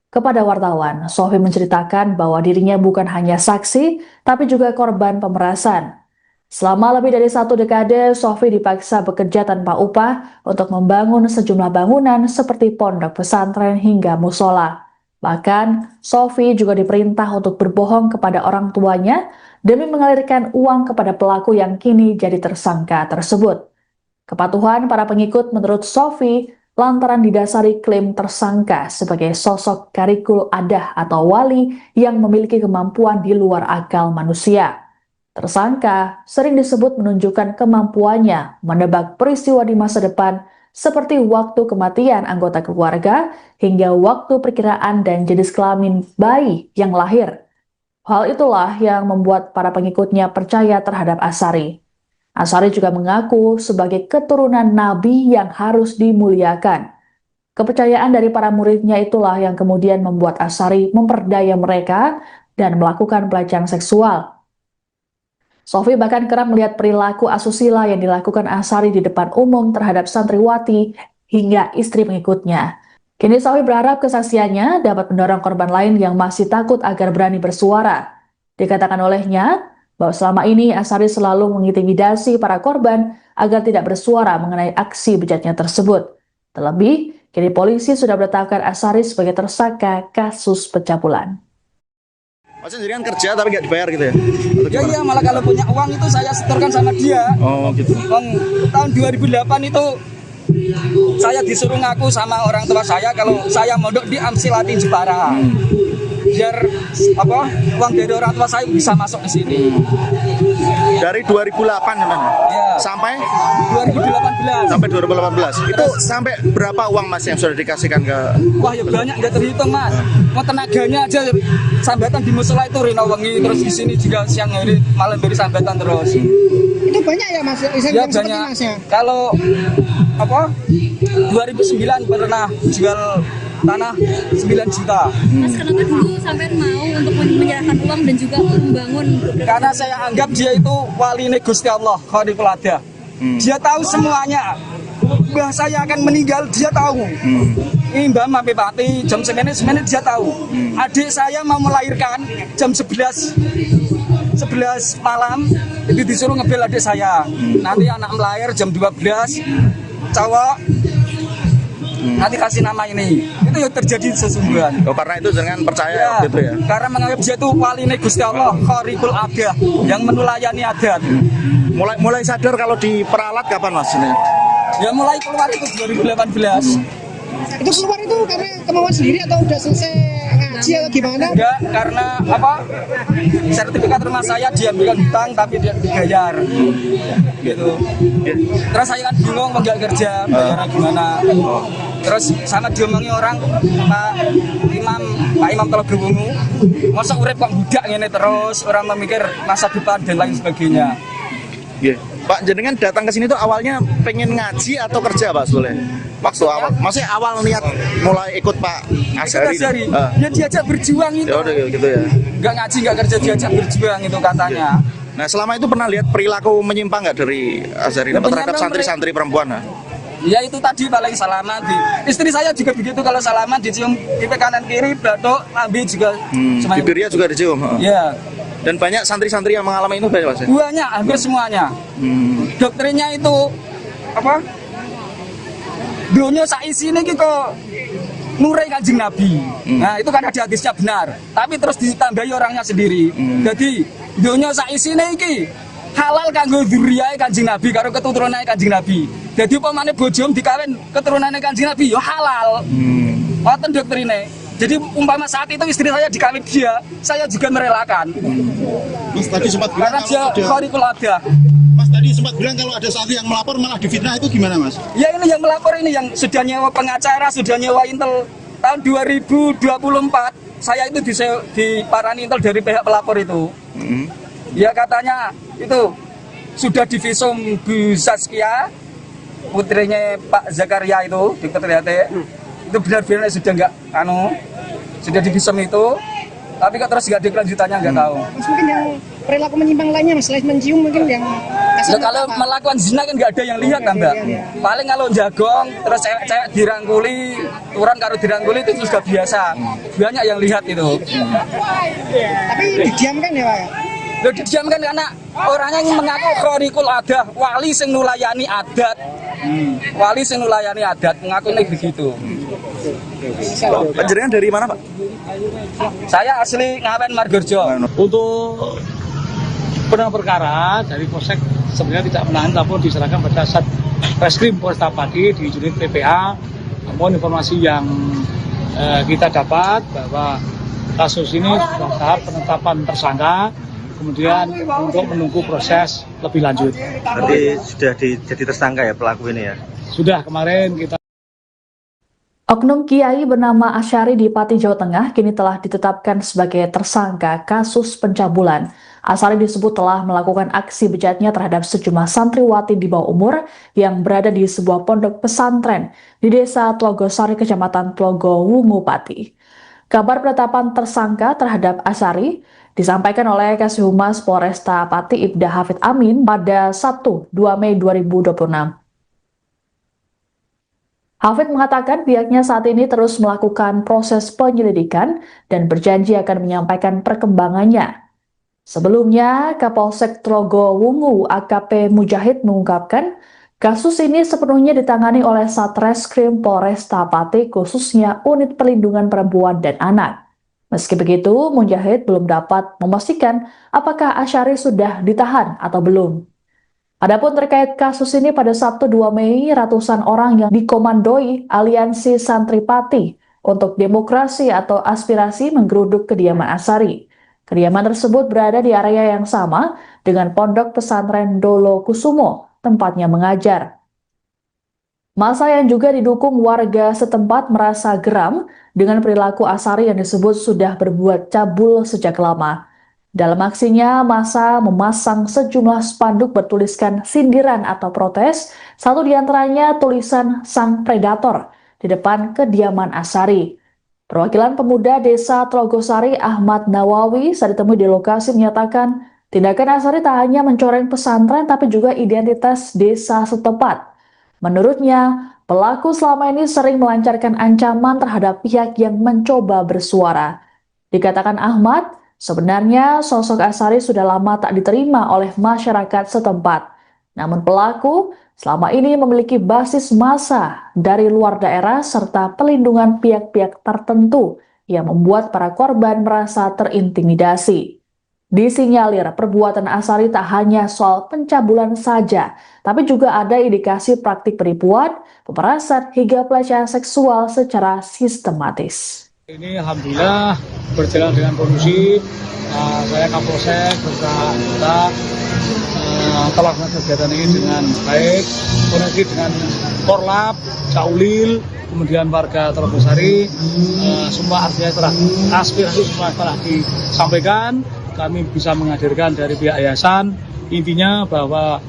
Kepada wartawan, Sofi menceritakan bahwa dirinya bukan hanya saksi, tapi juga korban pemerasan. Selama lebih dari 1 dekade, Sofi dipaksa bekerja tanpa upah untuk membangun sejumlah bangunan seperti pondok pesantren hingga musola. Bahkan, Sofi juga diperintah untuk berbohong kepada orang tuanya demi mengalirkan uang kepada pelaku yang kini jadi tersangka tersebut. Kepatuhan para pengikut menurut Sofi lantaran didasari klaim tersangka sebagai sosok karikul adah atau wali yang memiliki kemampuan di luar akal manusia. Tersangka sering disebut menunjukkan kemampuannya menebak peristiwa di masa depan seperti waktu kematian anggota keluarga hingga waktu perkiraan dan jenis kelamin bayi yang lahir. Hal itulah yang membuat para pengikutnya percaya terhadap Asyari. Asyari juga mengaku sebagai keturunan Nabi yang harus dimuliakan. Kepercayaan dari para muridnya itulah yang kemudian membuat Asyari memperdaya mereka dan melakukan pelecehan seksual. Sofi bahkan kerap melihat perilaku asusila yang dilakukan Asyari di depan umum terhadap santriwati hingga istri pengikutnya. Kini Sofi berharap kesaksiannya dapat mendorong korban lain yang masih takut agar berani bersuara. Dikatakan olehnya, bahwa selama ini Asyari selalu mengintimidasi para korban agar tidak bersuara mengenai aksi bejatnya tersebut. Terlebih, kini polisi sudah menetapkan Asyari sebagai tersangka kasus pencabulan. Maksudnya jadi kan kerja tapi nggak dibayar gitu ya? Ya iya, malah kalau punya uang itu saya setorkan sama dia. Oh gitu. Tahun 2008 itu saya disuruh ngaku sama orang tua saya kalau saya mondok di Amsilati Jepara. Biar uang dari orang tua saya bisa masuk ke sini. Dari 2008 teman. Ya. Sampai 2018. sampai 2018. Itu sampai berapa uang Mas yang sudah dikasihkan ke? Wah ya banyak, nggak terhitung Mas. Mau tenaganya aja sambatan di musola itu rino wengi, terus di sini juga siang hari malam dari sambatan terus. Itu banyak ya Mas? Ya banyak. Kalau 2009 pernah jual tanah 9 juta. Mas, kenapa dulu sampai mau untuk menyerahkan uang dan juga membangun? Karena saya anggap dia itu wali Gusti Allah, khariqul adah. Dia tahu semuanya. Mbah saya akan meninggal, dia tahu. Ini Mbah sampai mati jam semene dia tahu. Adik saya mau melahirkan jam 11 malam itu disuruh ngebel adik saya. Nanti anak melahir jam 12 cowok. Nanti kasih nama ini. Itu yang terjadi sesungguhnya. Oh, karena itu jangan percaya gitu ya. Karena menganggap dia itu wali Gusti Allah, khariqul adah yang menulayani adat. Mulai sadar kalau diperalat kapan Mas ini? Ya mulai keluar itu 2018. Itu keluar itu karena kemauan sendiri atau udah selesai ngaji atau gimana? Enggak, karena sertifikat rumah saya diambilkan hutang tapi dia dibayar. Gitu. Terus saya kan bingung mau nggak kerja, bayarnya gimana. Terus sama diomongi orang Pak Imam Trogowungu, masa urip kok budak ngene terus, orang memikir masa depan dan lain sebagainya. Pak, jenengan datang ke sini tuh awalnya pengen ngaji atau kerja Pak boleh? Waktu awal, maksudnya awal niat mulai ikut Pak Asyari. Ya diajak berjuang itu. Ya udah gitu ya. Nggak ngaji, nggak kerja, diajak berjuang itu katanya. Nah selama itu pernah lihat perilaku menyimpang nggak dari Asyari terhadap santri-santri perempuan? Ya itu tadi paling salaman. Istri saya juga begitu, kalau salaman dicium pipi kanan kiri, batuk, lambe juga. Bibirnya juga dicium. Ya. Dan banyak santri-santri yang mengalami itu banyak Mas? Banyak, hampir semuanya. Doktrinnya itu dunia saisi ini kok nurai Kanjeng Nabi. Nah itu kan ada hadisnya benar, tapi terus ditambahi orangnya sendiri. Jadi dunia saisi ini halal kanggo dzurriyahe Kanjeng Nabi karo keturunane Kanjeng Nabi. Jadi upamane bojom dikawin keturunane Kanjeng Nabi ya halal. Wonten doktrine. Jadi umpama saat itu istri saya dikawin dia, saya juga merelakan. Mas tadi sempat bilang karena dia khariqul adah. Mas tadi tadi sempat bilang kalau ada satu yang melapor malah difitnah, itu gimana Mas? Ya ini yang melapor ini yang sudah nyewa pengacara, sudah nyewa intel tahun 2024. Saya itu diparani intel dari pihak pelapor itu. Ya katanya itu sudah divisum Bu Saskia, putrinya Pak Zakaria itu di Ketriate. Itu benar-benar sudah nggak sudah divisum itu. Tapi kok terus nggak ada kelanjutannya, nggak tahu. Mas, mungkin yang perilaku menyimpang lainnya Mas, selain mencium mungkin yang Ya, kalau melakukan zina kan nggak ada yang lihat kan Mbak. Paling kalau jagong terus cewek dirangkuli, turun karo dirangkuli itu sudah biasa. Banyak yang lihat itu. Tapi didiamkan ya Pak ya? Loh, didiamkan karena orangnya yang mengaku khorikul adah, wali sing nulayani adat. Wali sing nulayani adat mengaku ini begitu. Panjenengan dari mana Pak? Saya asli Ngawen Margorjo. Untuk penanganan perkara dari Polsek sebenarnya tidak menahan, tapi diserahkan pada Satreskrim Polresta Pati di unit PPA. Namun informasi yang kita dapat bahwa kasus ini sudah tahap penetapan tersangka, kemudian untuk menunggu proses lebih lanjut. Berarti sudah jadi tersangka ya pelaku ini ya? Sudah kemarin kita. Oknum Kiai bernama Asyari di Pati, Jawa Tengah kini telah ditetapkan sebagai tersangka kasus pencabulan. Asyari disebut telah melakukan aksi bejatnya terhadap sejumlah santriwati di bawah umur yang berada di sebuah pondok pesantren di Desa Tlogosari, Kecamatan Tlogo Wungu, Pati. Kabar penetapan tersangka terhadap Asyari disampaikan oleh Kasih Humas Polresta Pati Ibda Hafid Amin pada Sabtu 2 Mei 2026. Hafid mengatakan pihaknya saat ini terus melakukan proses penyelidikan dan berjanji akan menyampaikan perkembangannya. Sebelumnya, Kapolsek Tlogo Wungu AKP Mujahid mengungkapkan kasus ini sepenuhnya ditangani oleh Satreskrim Polresta Pati, khususnya Unit Perlindungan Perempuan dan Anak. Meski begitu, Mujahid belum dapat memastikan apakah Asyari sudah ditahan atau belum. Adapun terkait kasus ini, pada Sabtu 2 Mei, ratusan orang yang dikomandoi Aliansi Santri Pati untuk Demokrasi atau Aspirasi menggeruduk kediaman Asyari. Kediaman tersebut berada di area yang sama dengan Pondok Pesantren Dolo Kusumo, tempatnya mengajar. Massa yang juga didukung warga setempat merasa geram dengan perilaku Asyari yang disebut sudah berbuat cabul sejak lama. Dalam aksinya, massa memasang sejumlah spanduk bertuliskan sindiran atau protes, satu diantaranya tulisan Sang Predator di depan kediaman Asyari. Perwakilan pemuda Desa Tlogosari Ahmad Nawawi saat ditemui di lokasi menyatakan tindakan Asyari tak hanya mencoreng pesantren tapi juga identitas desa setempat. Menurutnya, pelaku selama ini sering melancarkan ancaman terhadap pihak yang mencoba bersuara. Dikatakan Ahmad, sebenarnya sosok Asyari sudah lama tak diterima oleh masyarakat setempat. Namun pelaku selama ini memiliki basis massa dari luar daerah serta pelindungan pihak-pihak tertentu yang membuat para korban merasa terintimidasi. Disinyalir perbuatan Asyari tak hanya soal pencabulan saja, tapi juga ada indikasi praktik penipuan, pemerasan hingga pelecehan seksual secara sistematis. Ini alhamdulillah berjalan dengan kondusif. Saya Kapolsek beserta kita telah melakukan kegiatan ini dengan baik, koneksi dengan Korlap, Caulil, kemudian warga Tlogosari. Semua artinya telah aspirasi semua telah disampaikan. Kami bisa menghadirkan dari pihak yayasan. Intinya bahwa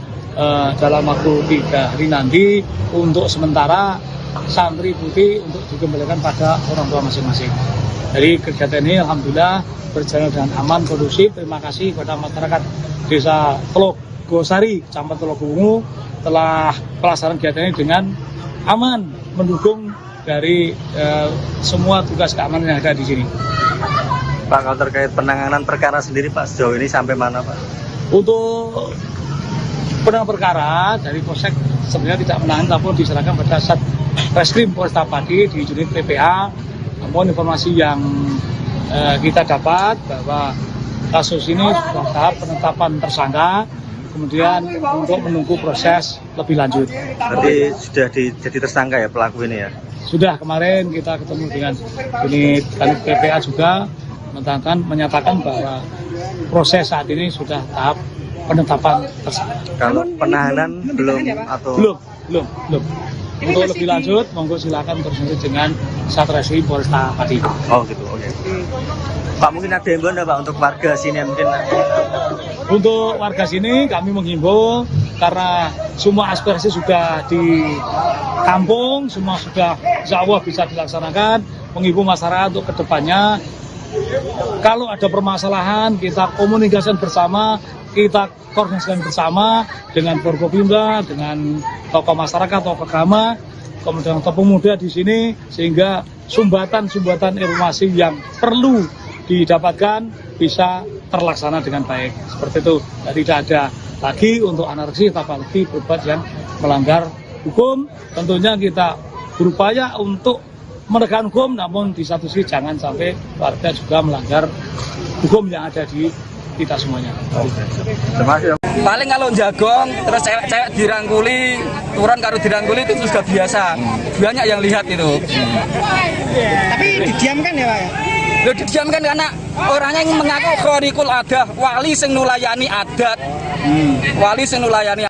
dalam waktu 3 hari nanti untuk sementara santri putih untuk dikembalikan pada orang tua masing-masing. Jadi kegiatan ini alhamdulillah berjalan dengan aman, kondusif. Terima kasih kepada masyarakat Desa Tlogosari, Kecamatan Tlogo Wungu telah pelaksanaan kegiatan ini dengan aman, mendukung dari semua tugas keamanan yang ada di sini. Pak, kalau terkait penanganan perkara sendiri Pak, sejauh ini sampai mana Pak? Untuk penanganan perkara dari Polsek sebenarnya tidak menahan, tapi diserahkan pada Satreskrim Polresta Pati di unit PPA. Namun informasi yang kita dapat bahwa kasus ini sudah tahap penetapan tersangka, kemudian untuk menunggu proses lebih lanjut. Berarti sudah jadi tersangka ya pelaku ini ya? Sudah, kemarin kita ketemu dengan unit PPA juga menyatakan bahwa proses saat ini sudah tahap penetapan tersangka. Kalau penahanan belum atau Belum. Untuk lebih lanjut, monggo silakan berkoordinasi dengan Satreskrim Polresta Pati. oh gitu, oke. Pak, mungkin ada himbauan nggak, Pak, untuk warga sini mungkin? Untuk warga sini kami menghimbau karena semua aspirasi sudah ditampung, semua sudah insya Allah bisa dilaksanakan. Menghimbau masyarakat untuk kedepannya, kalau ada permasalahan kita komunikasikan bersama, kita koordinasikan bersama dengan Forkopimda, dengan tokoh masyarakat, tokoh agama, kemudian tokoh pemuda di sini, sehingga sumbatan-sumbatan informasi yang perlu didapatkan bisa terlaksana dengan baik. Seperti itu, tidak ada lagi untuk anarki, apalagi berbuat yang melanggar hukum. Tentunya kita berupaya untuk menegakkan hukum, namun di satu sisi jangan sampai warga juga melanggar hukum yang ada di kita semuanya. Terima kasih. Paling kalau jagong terus cewek-cewek dirangkuli, turun karo dirangkuli itu sudah biasa. Banyak yang lihat itu. Tapi didiamkan ya Pak ya? Lo didiamkan karena orangnya yang mengaku khorikul adah, wali sing nulayani adat. Wali sing nulayani.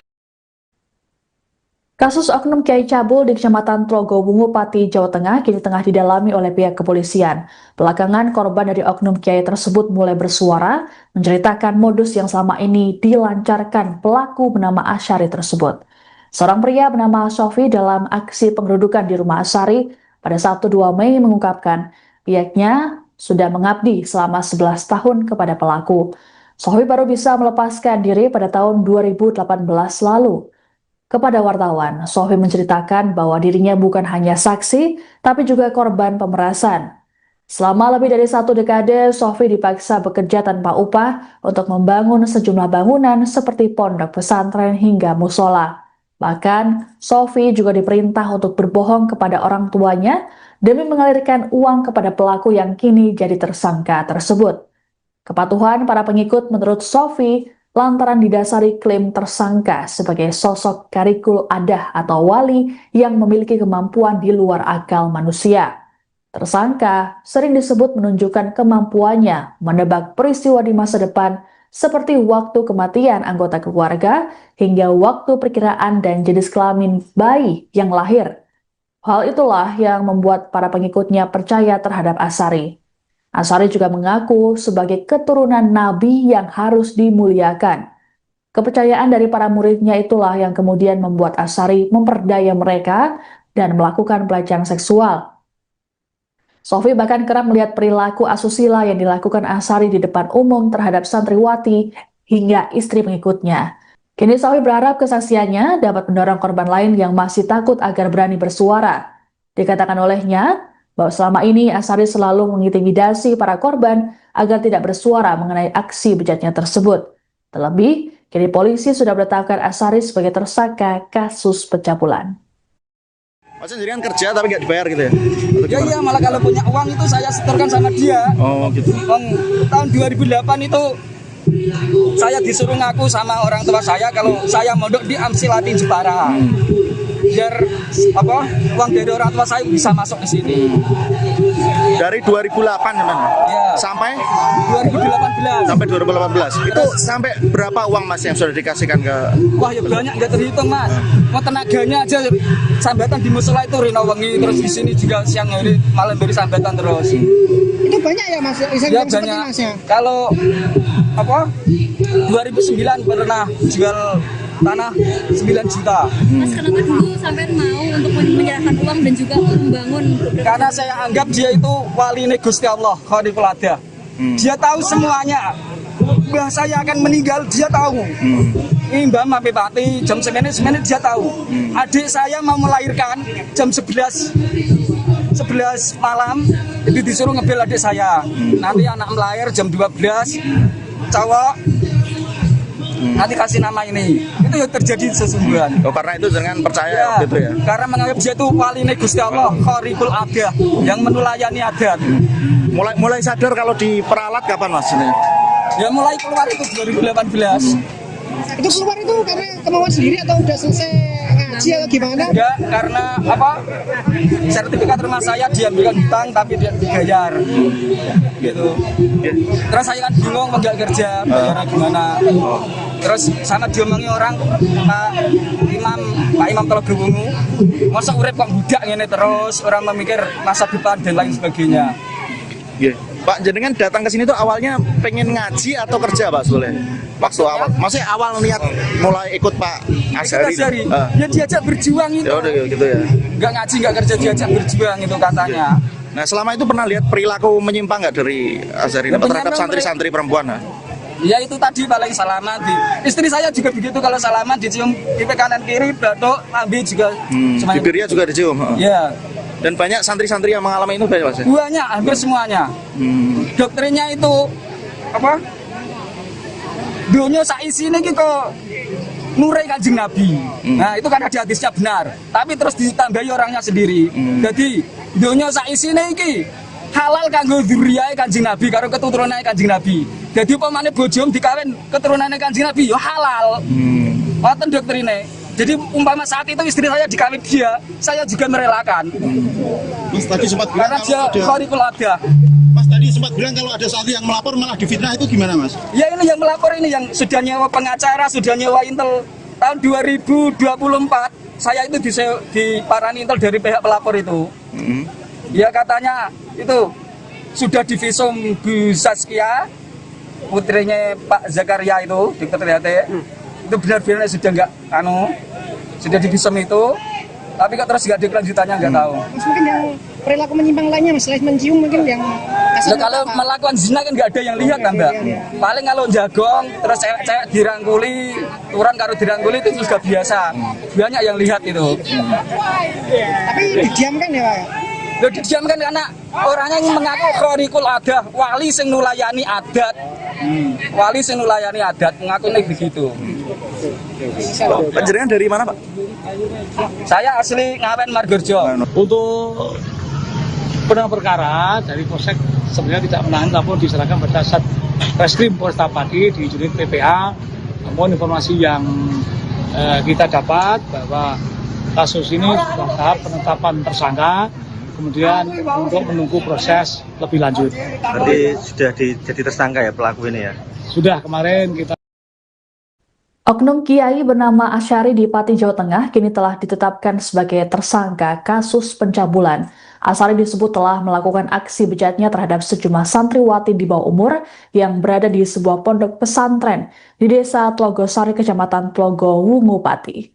Kasus oknum Kiai Cabul di Kecamatan Tlogowungu, Pati, Jawa Tengah kini tengah didalami oleh pihak kepolisian. Belakangan korban dari oknum Kiai tersebut mulai bersuara, menceritakan modus yang selama ini dilancarkan pelaku bernama Asyari tersebut. Seorang pria bernama Sofi dalam aksi pengerudukan di rumah Asyari pada Sabtu 2 Mei mengungkapkan pihaknya sudah mengabdi selama 11 tahun kepada pelaku. Sofi baru bisa melepaskan diri pada tahun 2018 lalu. Kepada wartawan, Sofi menceritakan bahwa dirinya bukan hanya saksi, tapi juga korban pemerasan. Selama lebih dari 1 dekade, Sofi dipaksa bekerja tanpa upah untuk membangun sejumlah bangunan seperti pondok pesantren hingga musola. Bahkan, Sofi juga diperintah untuk berbohong kepada orang tuanya demi mengalirkan uang kepada pelaku yang kini jadi tersangka tersebut. Kepatuhan para pengikut menurut Sofi lantaran didasari klaim tersangka sebagai sosok karikul adah atau wali yang memiliki kemampuan di luar akal manusia. Tersangka sering disebut menunjukkan kemampuannya menebak peristiwa di masa depan seperti waktu kematian anggota keluarga hingga waktu perkiraan dan jenis kelamin bayi yang lahir. Hal itulah yang membuat para pengikutnya percaya terhadap Asyari. Asyari juga mengaku sebagai keturunan Nabi yang harus dimuliakan. Kepercayaan dari para muridnya itulah yang kemudian membuat Asyari memperdaya mereka dan melakukan pelecehan seksual. Sofi bahkan kerap melihat perilaku asusila yang dilakukan Asyari di depan umum terhadap santriwati hingga istri pengikutnya. Kini Sofi berharap kesaksiannya dapat mendorong korban lain yang masih takut agar berani bersuara. Dikatakan olehnya bahwa selama ini Asyari selalu mengintimidasi para korban agar tidak bersuara mengenai aksi bejatnya tersebut. Terlebih, kini polisi sudah menetapkan Asyari sebagai tersangka kasus pencabulan. Maksudnya jadi kan kerja tapi nggak dibayar gitu ya? Ya iya, malah kalau punya uang itu saya setorkan sama dia. Oh gitu. Tahun 2008 itu saya disuruh ngaku sama orang tua saya kalau saya mondok di Amsilati Jepara. Biar uang dari orang tua saya bisa masuk ke sini. Dari 2008 gimana? Ya. Sampai 2018. sampai 2018. Itu sampai berapa uang Mas yang sudah dikasihkan ke? Wah ya banyak, nggak terhitung Mas. Mau tenaganya aja sambatan di musola itu rino wengi, terus di sini juga siang hari malam beri sambatan terus. Itu banyak ya Mas? Ya banyak. Masnya? Kalau 2009 pernah jual tanah 9 juta. Mas, kenapa dulu sampai mau untuk menyerahkan uang dan juga membangun? Karena saya anggap dia itu wali Gusti Allah, Khorikul Adah. Dia tahu semuanya. Mbah saya akan meninggal, dia tahu. Ini Mbah Mampe Pati, jam 9 dia tahu. Adik saya mau melahirkan jam 11 malam, itu disuruh ngebel adik saya. Nanti anak melahir jam 12, cowok, nanti kasih nama ini. Itu yang terjadi sesungguhnya. Oh karena itu dengan percaya Ya, gitu ya? karena menganggap dia itu wali Gusti Allah, Khorikul Adah, yang menulayani adat. Mulai sadar kalau diperalat kapan Mas ini? Ya mulai keluar itu 2018. Itu keluar itu karena kemauan sendiri atau udah selesai ngaji ngaji atau gimana? Enggak, karena apa? Sertifikat rumah saya diambilkan hutang tapi dia dibayar. Gitu. Terus saya kan bingung enggak kerja, bayarnya gimana. Terus sama diomongi orang Pak Imam Telaga Wungu, masa urip kok budak ngene terus, orang memikir masa depan dan lain sebagainya. Iya. Pak, jenengan datang ke sini tuh awalnya pengen ngaji atau kerja, Pak, boleh? Waktu awal, maksudnya awal niat mulai ikut Pak Azhari. Ya diajak berjuang itu. Ya udah gitu ya. Enggak ngaji, enggak kerja, diajak berjuang itu katanya. Nah, selama itu pernah lihat perilaku menyimpang nggak dari Azhari Ya, terhadap santri-santri perempuan? Nah? Ya itu tadi paling salaman di. Istri saya juga begitu, kalau salaman dicium pipi kanan kiri, batuk, lambe juga. Bibirnya juga dicium. Ya. Dan banyak santri-santri yang mengalami itu banyak, Mas. Banyak, hampir semuanya. Doktrinnya itu apa? Dunia saisi ini kok nurai Kanjeng Nabi. Nah, itu kan ada hadisnya benar. Tapi terus ditambahi orangnya sendiri. Jadi dunia saisi ini halal kanggo dzurriyahe Kanjeng Nabi karo keturunane Kanjeng Nabi. Jadi upamane bojom dikawin keturunane Kanjeng Nabi ya halal. Ngoten doktrine. Jadi umpama saat itu istri saya dikawin dia, saya juga merelakan. Mas tadi sempat bilang Karena dia kalau ada, khariful ada. Mas tadi sempat bilang kalau ada santri yang melapor malah difitnah, itu gimana, Mas? Ya ini yang melapor ini yang sudah nyewa pengacara, sudah nyewa intel tahun 2024. Saya itu diparani intel dari pihak pelapor itu. Ya katanya itu sudah divisum Bu Saskia, putrinya Pak Zakaria itu, Dr. Triate. Itu benar-benar sudah enggak sudah divisum itu, tapi kok terus enggak kelanjutannya enggak tahu. Mas, mungkin yang perilaku menyimpang lainnya, Mas, selain mencium mungkin yang Ya, kalau melakukan zina kan nggak ada yang lihat kan, Mbak. Paling kalau jagong terus cewek-cewek dirangkuli, turun karo dirangkuli itu juga biasa. Banyak yang lihat itu. Tapi didiamkan ya, Pak? Lo didiamkan karena orangnya yang mengaku kharikul adah, wali sing nulayani adat. Wali sing nulayani adat mengaku ini begitu. Panjenengan dari mana, Pak? Saya asli Ngawen Margorjo. Untuk penanganan perkara dari Polsek sebenarnya tidak menahan, namun diserahkan pada Satreskrim Polresta Pati di unit PPA. Namun informasi yang kita dapat bahwa kasus ini sudah tahap penetapan tersangka, kemudian untuk menunggu proses lebih lanjut. Berarti sudah jadi tersangka ya pelaku ini ya? Sudah kemarin kita. Oknum Kiai bernama Asyari di Pati, Jawa Tengah kini telah ditetapkan sebagai tersangka kasus pencabulan. Asyari disebut telah melakukan aksi bejatnya terhadap sejumlah santriwati di bawah umur yang berada di sebuah pondok pesantren di Desa Tlogosari, Kecamatan Tlogo Wungu, Pati.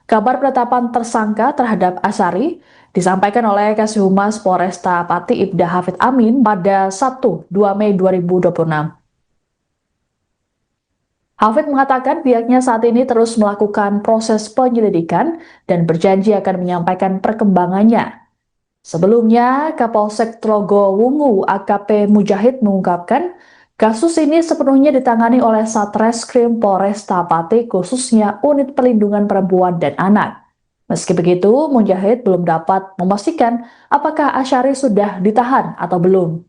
Kabar penetapan tersangka terhadap Asyari disampaikan oleh Kasih Humas Polresta Pati Ibda Hafid Amin pada Sabtu 2 Mei 2026. Hafid mengatakan pihaknya saat ini terus melakukan proses penyelidikan dan berjanji akan menyampaikan perkembangannya. Sebelumnya, Kapolsek Tlogo Wungu AKP Mujahid mengungkapkan kasus ini sepenuhnya ditangani oleh Satreskrim Polresta Pati, khususnya Unit Perlindungan Perempuan dan Anak. Meski begitu, Mujahid belum dapat memastikan apakah Asyari sudah ditahan atau belum.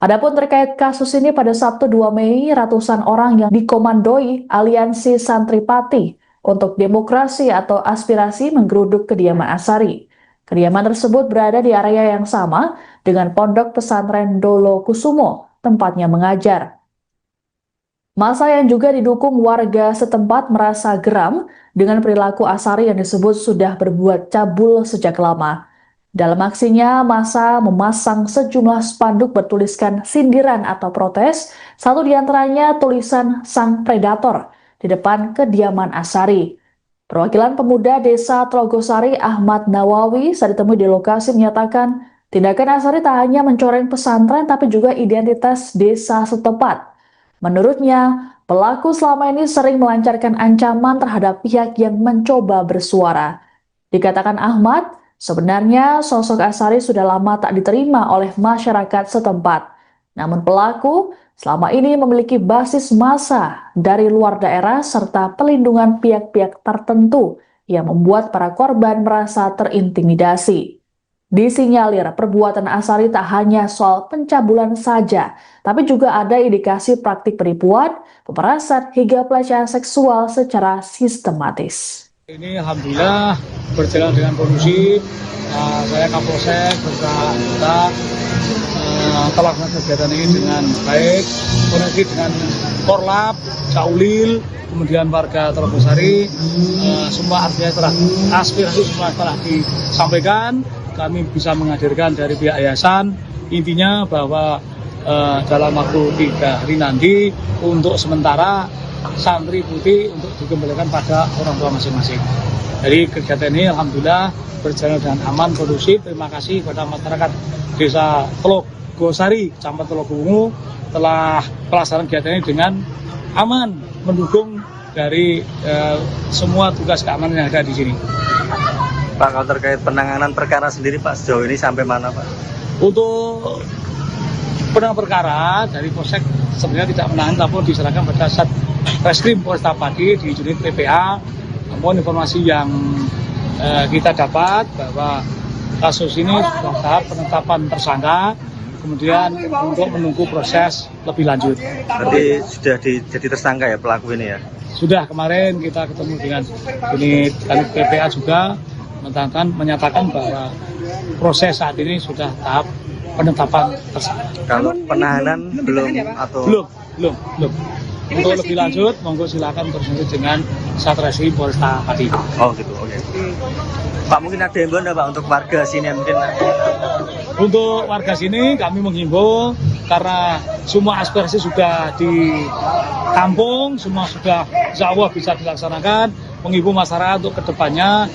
Adapun terkait kasus ini, pada Sabtu 2 Mei, ratusan orang yang dikomandoi Aliansi Santri Pati untuk Demokrasi atau Aspirasi menggeruduk kediaman Asyari. Kediaman tersebut berada di area yang sama dengan Pondok Pesantren Dolo Kusumo, tempatnya mengajar. Massa yang juga didukung warga setempat merasa geram dengan perilaku Asyari yang disebut sudah berbuat cabul sejak lama. Dalam aksinya, massa memasang sejumlah spanduk bertuliskan sindiran atau protes, satu diantaranya tulisan "Sang Predator" di depan kediaman Asyari. Perwakilan pemuda Desa Tlogosari Ahmad Nawawi saat ditemui di lokasi menyatakan tindakan Asyari tak hanya mencoreng pesantren tapi juga identitas desa setempat. Menurutnya, pelaku selama ini sering melancarkan ancaman terhadap pihak yang mencoba bersuara. Dikatakan Ahmad, sebenarnya sosok Asyari sudah lama tak diterima oleh masyarakat setempat. Namun pelaku selama ini memiliki basis massa dari luar daerah serta pelindungan pihak-pihak tertentu yang membuat para korban merasa terintimidasi. Disinyalir perbuatan Asyari tak hanya soal pencabulan saja, tapi juga ada indikasi praktik penipuan, pemerasan hingga pelecehan seksual secara sistematis. Ini alhamdulillah berjalan dengan kondusif. Saya Kapolsek beserta anggota telah melakukan kegiatan ini dengan baik, koordinasi dengan Korlap, Caulil, kemudian warga Telogosari. Semua artinya telah aspirasi semua telah disampaikan. Kami bisa menghadirkan dari pihak yayasan. Intinya bahwa dalam waktu 3 hari nanti untuk sementara santri putih untuk dikembalikan pada orang tua masing-masing. Jadi kegiatan ini alhamdulillah berjalan dengan aman, kondusif. Terima kasih kepada masyarakat Desa Telogosari, Kecamatan Telogowungu telah pelaksanaan kegiatan ini dengan aman, mendukung dari semua tugas keamanan yang ada di sini. Pak, kalau terkait penanganan perkara sendiri Pak, sejauh ini sampai mana Pak? Untuk penanganan perkara dari Polsek sebenarnya tidak menangani, tapi diserahkan pada Satreskrim Polresta Pati di unit PPA. Namun informasi yang kita dapat bahwa kasus ini sudah tahap penetapan tersangka, kemudian untuk menunggu proses lebih lanjut. Berarti sudah jadi tersangka ya pelaku ini ya? Sudah, kemarin kita ketemu dengan unit PPA juga menyatakan bahwa proses saat ini sudah tahap penetapan tersangka. Kalau penahanan belum atau belum. Untuk lebih lanjut, monggo silakan berlanjut dengan Satreskrim Polresta Pati. Oh gitu, oke. Pak, mungkin ada himbauan Pak untuk warga sini mungkin? Untuk warga sini kami menghimbau karena semua aspirasi sudah ditampung, semua sudah insya Allah bisa dilaksanakan. Menghimbau masyarakat untuk kedepannya,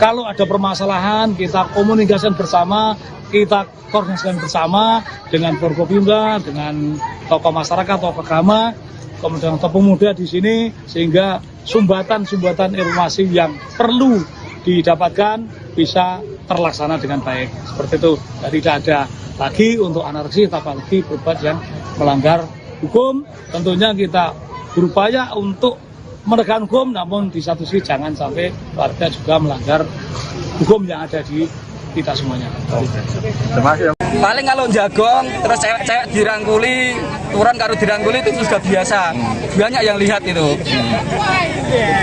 kalau ada permasalahan kita komunikasikan bersama, kita koordinasikan bersama dengan Forkopimda, dengan tokoh masyarakat, tokoh agama, kemudian tokoh pemuda di sini, sehingga sumbatan-sumbatan informasi yang perlu didapatkan bisa terlaksana dengan baik. Seperti itu, jadi tidak ada lagi untuk anarki, apalagi berbuat yang melanggar hukum. Tentunya kita berupaya untuk menegakkan hukum, namun di satu sisi jangan sampai warga juga melanggar hukum yang ada di kita semuanya. Terima kasih. Paling kalau jagong terus cewek-cewek dirangkuli, turun karo dirangkuli itu sudah biasa. Banyak yang lihat itu.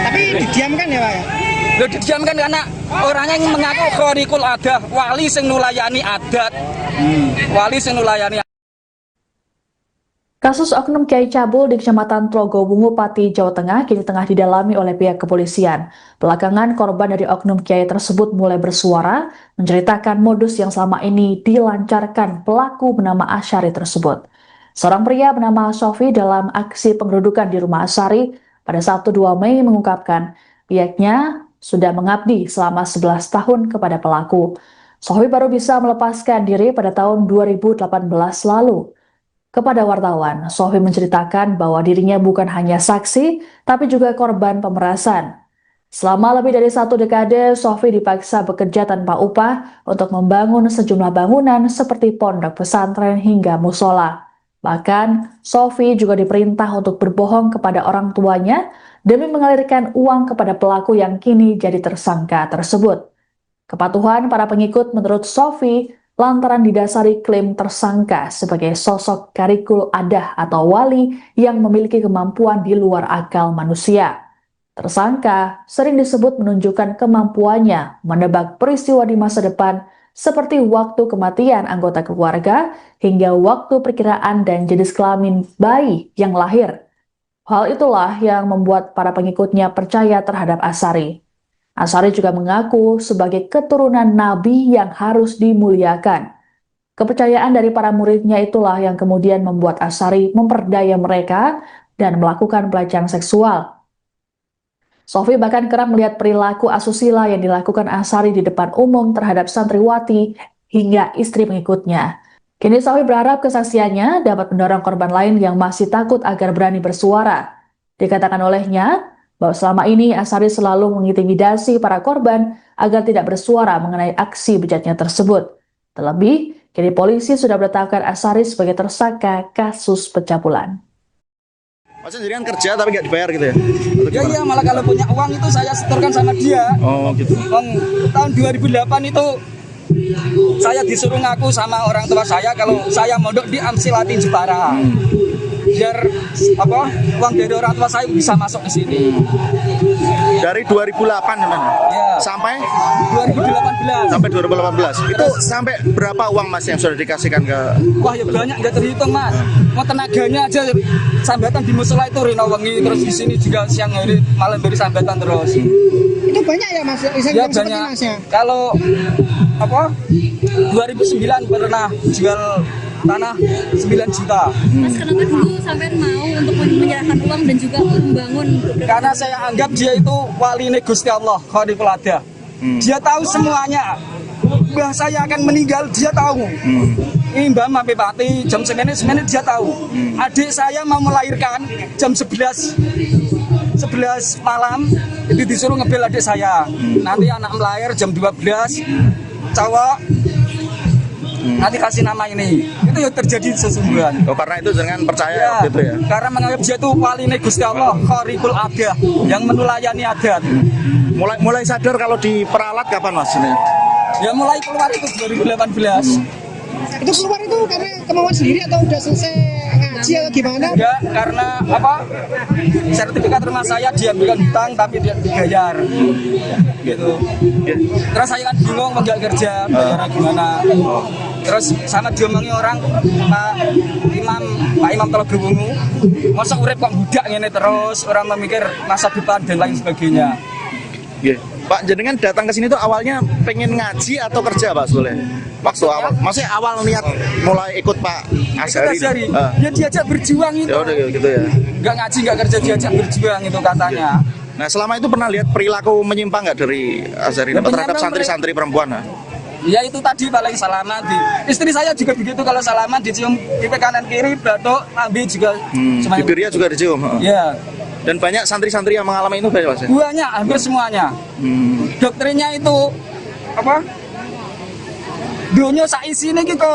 Tapi didiamkan ya Pak ya? Loh, didiamkan karena orangnya yang mengaku khorikul adah, wali sing nulayani adat. Wali sing nulayani. Kasus oknum Kiai Cabul di Kecamatan Telogowungu, Pati, Jawa Tengah kini tengah didalami oleh pihak kepolisian. Belakangan korban dari oknum Kiai tersebut mulai bersuara, menceritakan modus yang selama ini dilancarkan pelaku bernama Asyari tersebut. Seorang pria bernama Sofi dalam aksi pengerudukan di rumah Asyari pada Sabtu 2 Mei mengungkapkan pihaknya sudah mengabdi selama 11 tahun kepada pelaku. Sofi baru bisa melepaskan diri pada tahun 2018 lalu. Kepada wartawan, Sofi menceritakan bahwa dirinya bukan hanya saksi, tapi juga korban pemerasan. Selama lebih dari 1 dekade, Sofi dipaksa bekerja tanpa upah untuk membangun sejumlah bangunan seperti pondok pesantren hingga musola. Bahkan, Sofi juga diperintah untuk berbohong kepada orang tuanya demi mengalirkan uang kepada pelaku yang kini jadi tersangka tersebut. Kepatuhan para pengikut menurut Sofi lantaran didasari klaim tersangka sebagai sosok karikul adah atau wali yang memiliki kemampuan di luar akal manusia. Tersangka sering disebut menunjukkan kemampuannya menebak peristiwa di masa depan seperti waktu kematian anggota keluarga hingga waktu perkiraan dan jenis kelamin bayi yang lahir. Hal itulah yang membuat para pengikutnya percaya terhadap Asyari. Asyari juga mengaku sebagai keturunan nabi yang harus dimuliakan. Kepercayaan dari para muridnya itulah yang kemudian membuat Asyari memperdaya mereka dan melakukan pelecehan seksual. Sofi bahkan kerap melihat perilaku asusila yang dilakukan Asyari di depan umum terhadap santriwati hingga istri pengikutnya. Kini Sofi berharap kesaksiannya dapat mendorong korban lain yang masih takut agar berani bersuara. Dikatakan olehnya bahwa selama ini Asyari selalu mengintimidasi para korban agar tidak bersuara mengenai aksi bejatnya tersebut. Terlebih, kini polisi sudah menetapkan Asyari sebagai tersangka kasus pencabulan. Maksudnya jadi kan kerja tapi nggak dibayar gitu ya? Ya iya, malah kalau punya uang itu saya setorkan sama dia. Oh gitu. Tahun 2008 itu saya disuruh ngaku sama orang tua saya kalau saya mondok di Amsilati Jepara. biar apa uang dari orang tua saya bisa masuk ke sini. Dari 2008 gimana? Ya. Sampai 2018. sampai 2018. Itu sampai berapa uang Mas yang sudah dikasihkan ke? Wah ya banyak nggak terhitung Mas. Mau tenaganya aja sambatan di musola itu rina wengi, terus di sini juga siang hari malam beri sambatan terus. Itu banyak ya Mas? Ya banyak. Kalau apa 2009 pernah jual tanah 9 juta. Mas kenapa dulu sampai mau untuk menyerahkan uang dan juga membangun beberapa Karena saya anggap dia itu wali Gusti Allah, Khaliqul Adah. Dia tahu semuanya. Mbah saya akan meninggal, dia tahu. Ini Mbah sampai mati jam semene dia tahu. Adik saya mau melahirkan jam 11 malam itu disuruh ngebel adik saya. Nanti anak melahir jam 12 cowok. Nanti kasih nama ini. Itu yang terjadi sesungguhnya. Oh, karena itu jangan percaya Ya, gitu ya. karena menganggap dia itu wali Gusti Allah, Khaliqul Adah yang menulayani adat. Mulai sadar kalau diperalat kapan Mas ini? Ya mulai keluar itu 2018. Itu keluar itu karena kemauan sendiri atau udah selesai ngaji atau gimana? Enggak, karena apa? Sertifikat rumah saya diambilkan hutang tapi dia dibayar. Gitu. Terus saya kan bingung mau nggak kerja, bayarnya gimana. Terus sama diomongi orang Pak Imam Telaga Wungu, masa urip kok budak ngene terus, orang memikir masa depan dan lain sebagainya. Pak, jenengan datang ke sini tuh awalnya pengen ngaji atau kerja Pak Soleh? Waktu awal, maksudnya awal niat mulai ikut Pak Asyari. Ya diajak berjuang itu. Ya udah gitu ya. Nggak ngaji nggak kerja diajak berjuang itu katanya. Nah selama itu pernah lihat perilaku menyimpang nggak dari Asyari Ya, terhadap santri-santri perempuan? Nah? Ya itu tadi paling salaman istri saya juga begitu, kalau salaman dicium pipi kanan kiri, batuk, ambil juga. Bibirnya juga dicium. Ya. Dan banyak santri-santri yang mengalami itu banyak Mas. Banyak, hampir semuanya. Doktrinnya itu apa? Dunia saisi ini gitu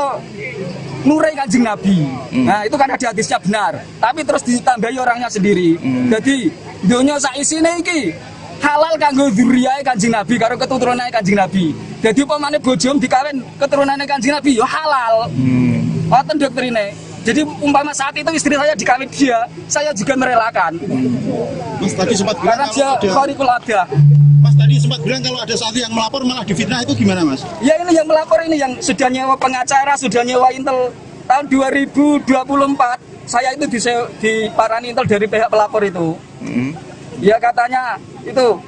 nurai Kanjeng Nabi. Nah itu kan ada hadisnya benar, tapi terus ditambahi orangnya sendiri. Jadi dunia saisi ini iki halal kanggo dzurriyahe Kanjeng Nabi karo keturunane Kanjeng Nabi. Jadi upamane bojom dikawin keturunane Kanjeng Nabi ya halal. Ngoten doktrine. Jadi umpama saat itu istri saya dikawin dia, saya juga merelakan. Mas tadi sempat bilang Karena dia kalau ada, Khaliqul Adah. Mas tadi sempat bilang kalau ada santri yang melapor malah difitnah, itu gimana Mas? Ya ini yang melapor ini yang sudah nyewa pengacara, sudah nyewa Intel tahun 2024. Saya itu diparani Intel dari pihak pelapor itu. Ya katanya itu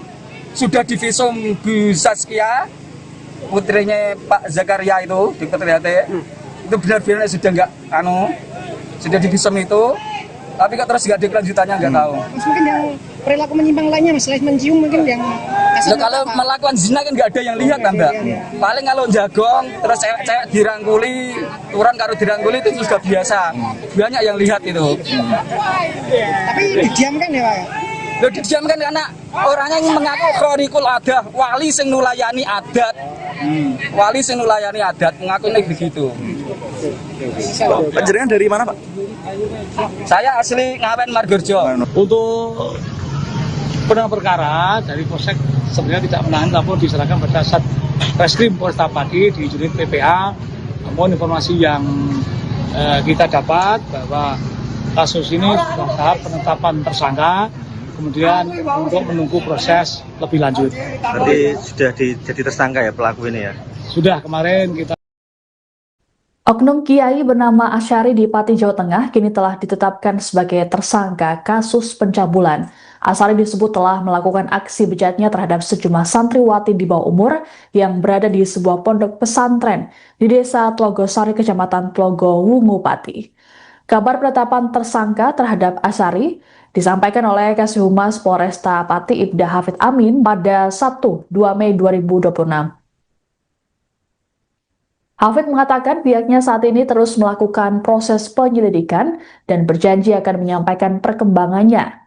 sudah divisum Bu Saskia, putrinya Pak Zakaria itu, Dr. Yate. Itu benar-benar sudah sudah divisum itu, tapi kok terus nggak ada kelanjutannya, nggak tahu. Mas mungkin yang perilaku menyimpang lainnya Mas, selain mencium mungkin yang Nah, kalau melakukan zina kan nggak ada yang lihat kan Mbak. Paling kalau jagong terus cewek-cewek dirangkuli, turun karo dirangkuli itu sudah biasa. Banyak yang lihat itu. tapi didiamkan ya Pak? Loh, didiamkan karena orangnya yang mengaku Khaliqul Adah, wali sing nulayani adat. Wali sing nulayani adat mengaku ini begitu. Panjenengan dari mana Pak? Saya asli Ngawen Margorjo. Untuk penanganan perkara dari Polsek sebenarnya tidak menahan, namun diserahkan pada Satreskrim Polresta Pati di unit PPA. Namun informasi yang kita dapat bahwa kasus ini sudah tahap penetapan tersangka, kemudian untuk menunggu proses lebih lanjut. Berarti sudah jadi tersangka ya pelaku ini ya? Sudah kemarin kita Oknum Kiai bernama Asyari di Pati, Jawa Tengah kini telah ditetapkan sebagai tersangka kasus pencabulan. Asyari disebut telah melakukan aksi bejatnya terhadap sejumlah santriwati di bawah umur yang berada di sebuah pondok pesantren di Desa Tlogosari, Kecamatan Tlogo Wungu, Pati. Kabar penetapan tersangka terhadap Asyari disampaikan oleh Kasih Humas Polresta Pati Ibda Hafid Amin pada Sabtu 2 Mei 2026. Hafid mengatakan pihaknya saat ini terus melakukan proses penyelidikan dan berjanji akan menyampaikan perkembangannya.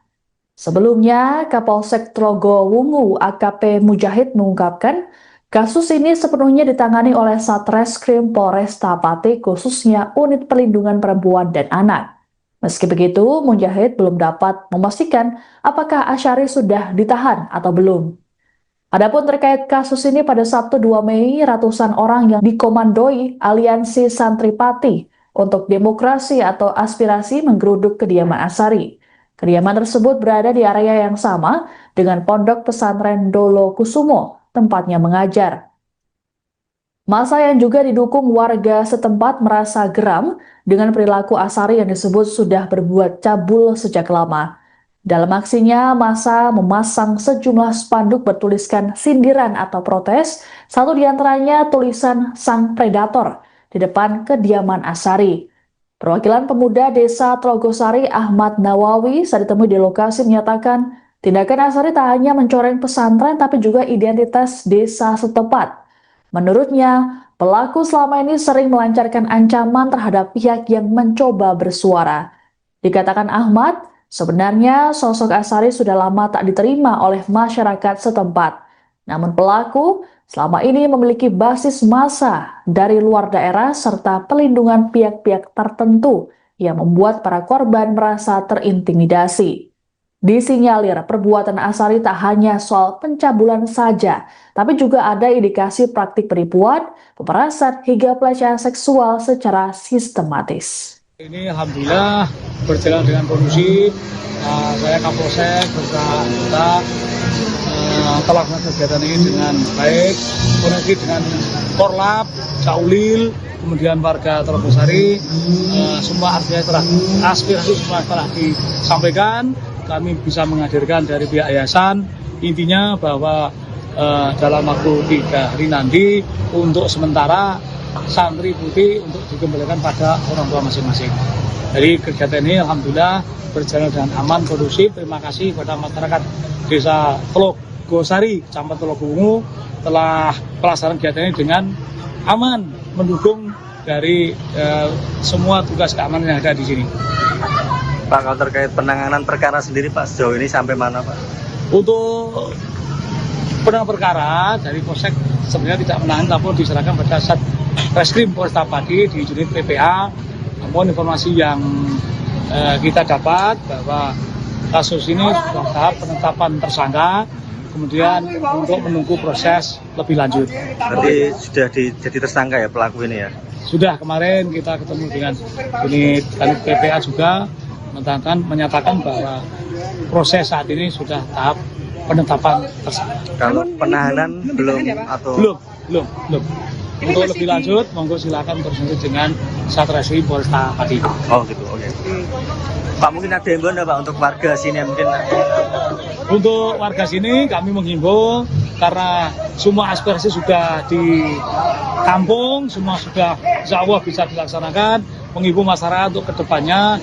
Sebelumnya, Kapolsek Tlogo Wungu AKP Mujahid mengungkapkan kasus ini sepenuhnya ditangani oleh Satreskrim Polresta Pati, khususnya Unit Perlindungan Perempuan dan Anak. Meski begitu, Mujahid belum dapat memastikan apakah Asyari sudah ditahan atau belum. Adapun terkait kasus ini, pada Sabtu 2 Mei, ratusan orang yang dikomandoi Aliansi Santri Pati untuk demokrasi atau aspirasi menggeruduk kediaman Asari. Kediaman tersebut berada di area yang sama dengan Pondok Pesantren Dolo Kusumo, tempatnya mengajar. Massa yang juga didukung warga setempat merasa geram dengan perilaku Asari yang disebut sudah berbuat cabul sejak lama. Dalam aksinya, massa memasang sejumlah spanduk bertuliskan sindiran atau protes, satu diantaranya tulisan Sang Predator di depan kediaman Asari. Perwakilan pemuda desa Trogosari Ahmad Nawawi saat ditemui di lokasi menyatakan, tindakan Asari tak hanya mencoreng pesantren tapi juga identitas desa setempat. Menurutnya, pelaku selama ini sering melancarkan ancaman terhadap pihak yang mencoba bersuara. Dikatakan Ahmad, sebenarnya sosok Asari sudah lama tak diterima oleh masyarakat setempat. Namun pelaku selama ini memiliki basis massa dari luar daerah serta pelindungan pihak-pihak tertentu yang membuat para korban merasa terintimidasi. Disinyalir perbuatan Asari tak hanya soal pencabulan saja, tapi juga ada indikasi praktik penipuan, pemerasan hingga pelecehan seksual secara sistematis. Ini alhamdulillah berjalan dengan kondusif. Saya Kapolsek bersama kita telah melakukan kegiatan ini dengan baik, koneksi dengan Korlap, Caulil, kemudian warga Trogosari, semua aspirasi semua telah disampaikan. Kami bisa menghadirkan dari pihak yayasan, intinya bahwa dalam waktu 3 hari nanti untuk sementara santri putih untuk dikembalikan pada orang tua masing-masing. Jadi kegiatan ini alhamdulillah berjalan dengan aman, kondusif. Terima kasih kepada masyarakat desa Trogosari, Kecamatan Telogowungu telah pelaksanaan kegiatan ini dengan aman, mendukung dari semua tugas keamanan yang ada di sini. Pak, kalau terkait penanganan perkara sendiri Pak, sejauh ini sampai mana Pak? Untuk penanganan perkara dari Polsek sebenarnya tidak menangani, namun diserahkan pada Satreskrim Polresta Pati di unit PPA. Namun informasi yang kita dapat bahwa kasus ini sudah tahap penetapan tersangka, kemudian untuk menunggu proses lebih lanjut. Berarti sudah jadi tersangka ya pelaku ini ya? Sudah, kemarin kita ketemu dengan unit PPA juga menyatakan bahwa proses saat ini sudah tahap penetapan tersangka. Kalau penahanan belum atau belum. Untuk lebih lanjut, monggo silakan berlanjut dengan Satreskrim Polresta Pati. Oh gitu, oke. Pak, mungkin ada himbauan Pak untuk warga sini mungkin? Untuk warga sini kami menghimbau karena semua aspirasi sudah ditampung, semua sudah insya Allah bisa dilaksanakan. Menghimbau masyarakat untuk kedepannya,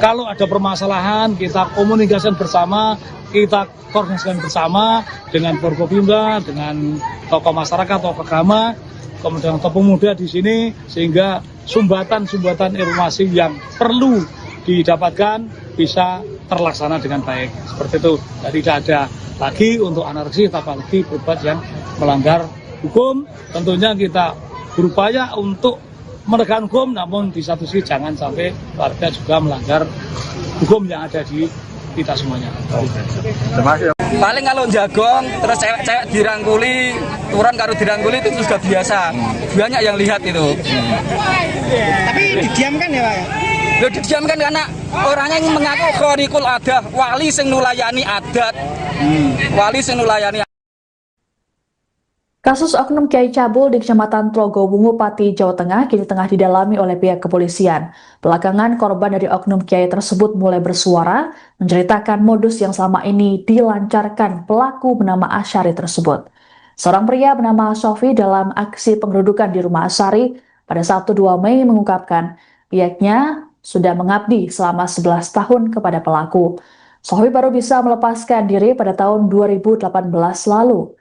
kalau ada permasalahan kita komunikasikan bersama, kita koordinasikan bersama dengan Forkopimda, dengan tokoh masyarakat, tokoh agama, kemudian tokoh pemuda di sini, sehingga sumbatan-sumbatan informasi yang perlu didapatkan bisa terlaksana dengan baik. Seperti itu, jadi tidak ada lagi untuk anarki, apalagi berbuat yang melanggar hukum. Tentunya kita berupaya untuk menegakkan hukum, namun di satu sisi jangan sampai warga juga melanggar hukum yang ada di kita semuanya. Terima kasih. Paling kalau jagong, terus cewek-cewek dirangkuli, turun karo dirangkuli itu sudah biasa. Banyak yang lihat itu. Tapi didiamkan ya Pak ya? Loh, didiamkan karena orangnya yang mengaku khorikul adah, wali sing nulayani adat. Wali sing nulayani. Kasus oknum Kiai Cabul di Kecamatan Tlogowungu, Pati, Jawa Tengah kini tengah didalami oleh pihak kepolisian. Belakangan korban dari oknum Kiai tersebut mulai bersuara, menceritakan modus yang selama ini dilancarkan pelaku bernama Asyari tersebut. Seorang pria bernama Sofi dalam aksi pengerudukan di rumah Asyari pada Sabtu 2 Mei mengungkapkan pihaknya sudah mengabdi selama 11 tahun kepada pelaku. Sofi baru bisa melepaskan diri pada tahun 2018 lalu.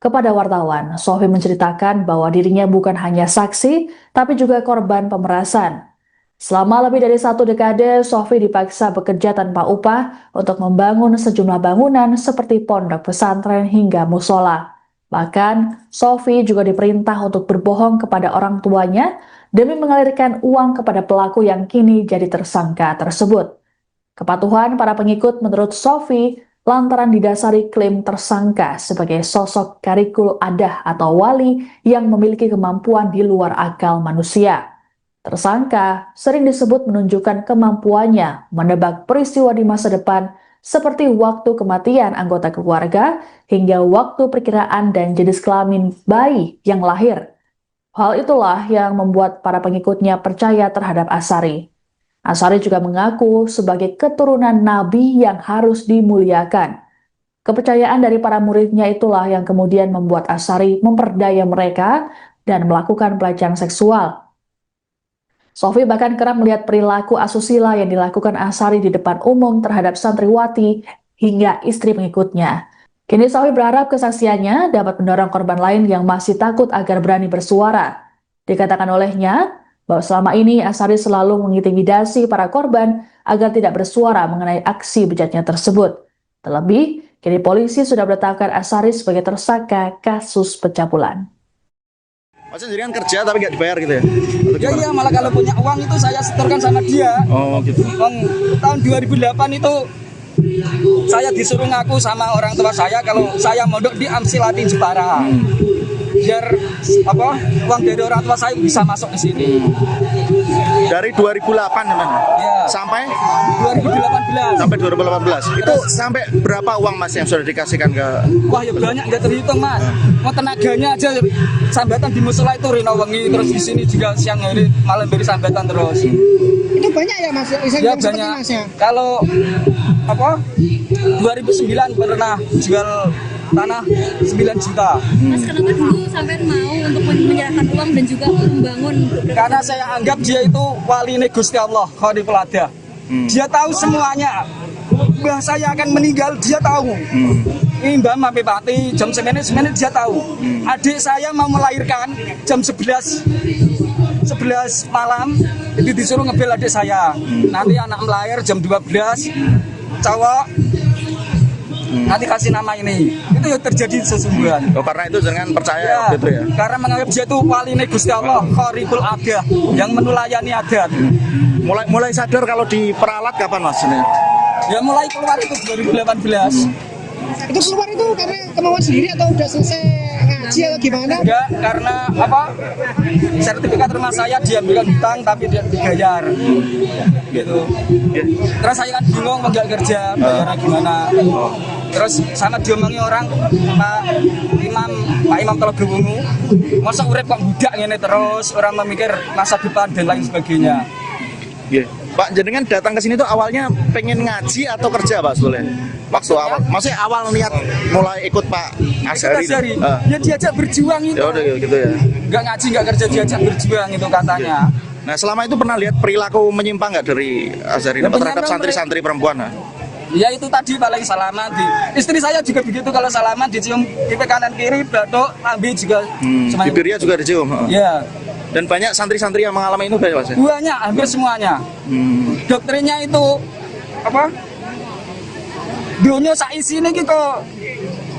Kepada wartawan, Sofi menceritakan bahwa dirinya bukan hanya saksi, tapi juga korban pemerasan. Selama lebih dari 1 dekade, Sofi dipaksa bekerja tanpa upah untuk membangun sejumlah bangunan seperti pondok pesantren hingga musola. Bahkan, Sofi juga diperintah untuk berbohong kepada orang tuanya demi mengalirkan uang kepada pelaku yang kini jadi tersangka tersebut. Kepatuhan para pengikut menurut Sofi lantaran didasari klaim tersangka sebagai sosok karikul adah atau wali yang memiliki kemampuan di luar akal manusia. Tersangka sering disebut menunjukkan kemampuannya menebak peristiwa di masa depan seperti waktu kematian anggota keluarga hingga waktu perkiraan dan jenis kelamin bayi yang lahir. Hal itulah yang membuat para pengikutnya percaya terhadap Asari. Asari juga mengaku sebagai keturunan nabi yang harus dimuliakan. Kepercayaan dari para muridnya itulah yang kemudian membuat Asari memperdaya mereka dan melakukan pelecehan seksual. Sofi bahkan kerap melihat perilaku asusila yang dilakukan Asari di depan umum terhadap santriwati hingga istri pengikutnya. Kini Sofi berharap kesaksiannya dapat mendorong korban lain yang masih takut agar berani bersuara. Dikatakan olehnya bahwa selama ini Asari selalu mengintimidasi para korban agar tidak bersuara mengenai aksi bejatnya tersebut. Terlebih, kini polisi sudah menetapkan Asari sebagai tersangka kasus pencabulan. Maksudnya jadi kan kerja tapi nggak dibayar gitu ya? Ya iya, malah kalau punya uang itu saya setorkan sama dia. Oh gitu. Tahun 2008 itu saya disuruh ngaku sama orang tua saya kalau saya mondok di Amsilati Jepara. Biar uang dari orang tua saya bisa masuk ke sini. Dari 2008 teman. Ya. Sampai 2018. sampai 2018. Itu sampai berapa uang Mas yang sudah dikasihkan ke? Wah ya banyak, nggak terhitung Mas. Mau tenaganya aja sambatan di musola itu rino wengi, terus di sini juga siang hari malam beri sambatan terus. Itu banyak ya Mas? Ya banyak. Masnya? Kalau 2009 pernah jual tanah 9 juta. Mas kenapa dulu sampai mau untuk menyerahkan uang dan juga membangun? Karena saya anggap dia itu wali Gusti Allah, Khaliful Adah. Dia tahu semuanya. Mbah saya akan meninggal, dia tahu. Ini Mbah sampai pati jam 9 dia tahu. Adik saya mau melahirkan jam 11 malam itu disuruh ngebel adik saya. Nanti anak melahir jam 12 cowok. Nanti kasih nama ini. Itu yang terjadi sesungguhnya. Oh karena itu jangan percaya Ya, gitu ya. karena menganggap dia itu wali Gusti Allah, Khaliful Adah yang menulayani adat. Mulai sadar kalau diperalat kapan Mas ini? Ya mulai keluar itu 2018. Itu keluar itu karena kemauan sendiri atau udah selesai ngaji atau gimana? Enggak, karena sertifikat rumah saya diambilkan hutang tapi dia dibayar. Gitu. Terus saya kan bingung mau nggak kerja, bayarnya gimana. Terus sama diomongi orang Pak Imam Telaga Wungu, masa urip kok budak ngene terus, orang memikir masa depan dan lain sebagainya. Yeah. Pak jenengan datang ke sini tuh awalnya pengen ngaji atau kerja Pak sebetulnya? Waktu awal, maksudnya awal niat mulai ikut Pak Asari. Ya diajak berjuang itu. Ya udah gitu ya. Nggak ngaji nggak kerja, diajak berjuang itu katanya. Nah selama itu pernah lihat perilaku menyimpang nggak dari Asari terhadap santri-santri perempuan? Ya itu tadi paling salaman di istri saya juga begitu, kalau salaman dicium pipi kanan kiri, batuk, lambe juga. Bibirnya juga dicium. Ya. Dan banyak santri-santri yang mengalami itu Mas? Banyak, hampir semuanya. Doktrinnya itu dunia saisi ini gitu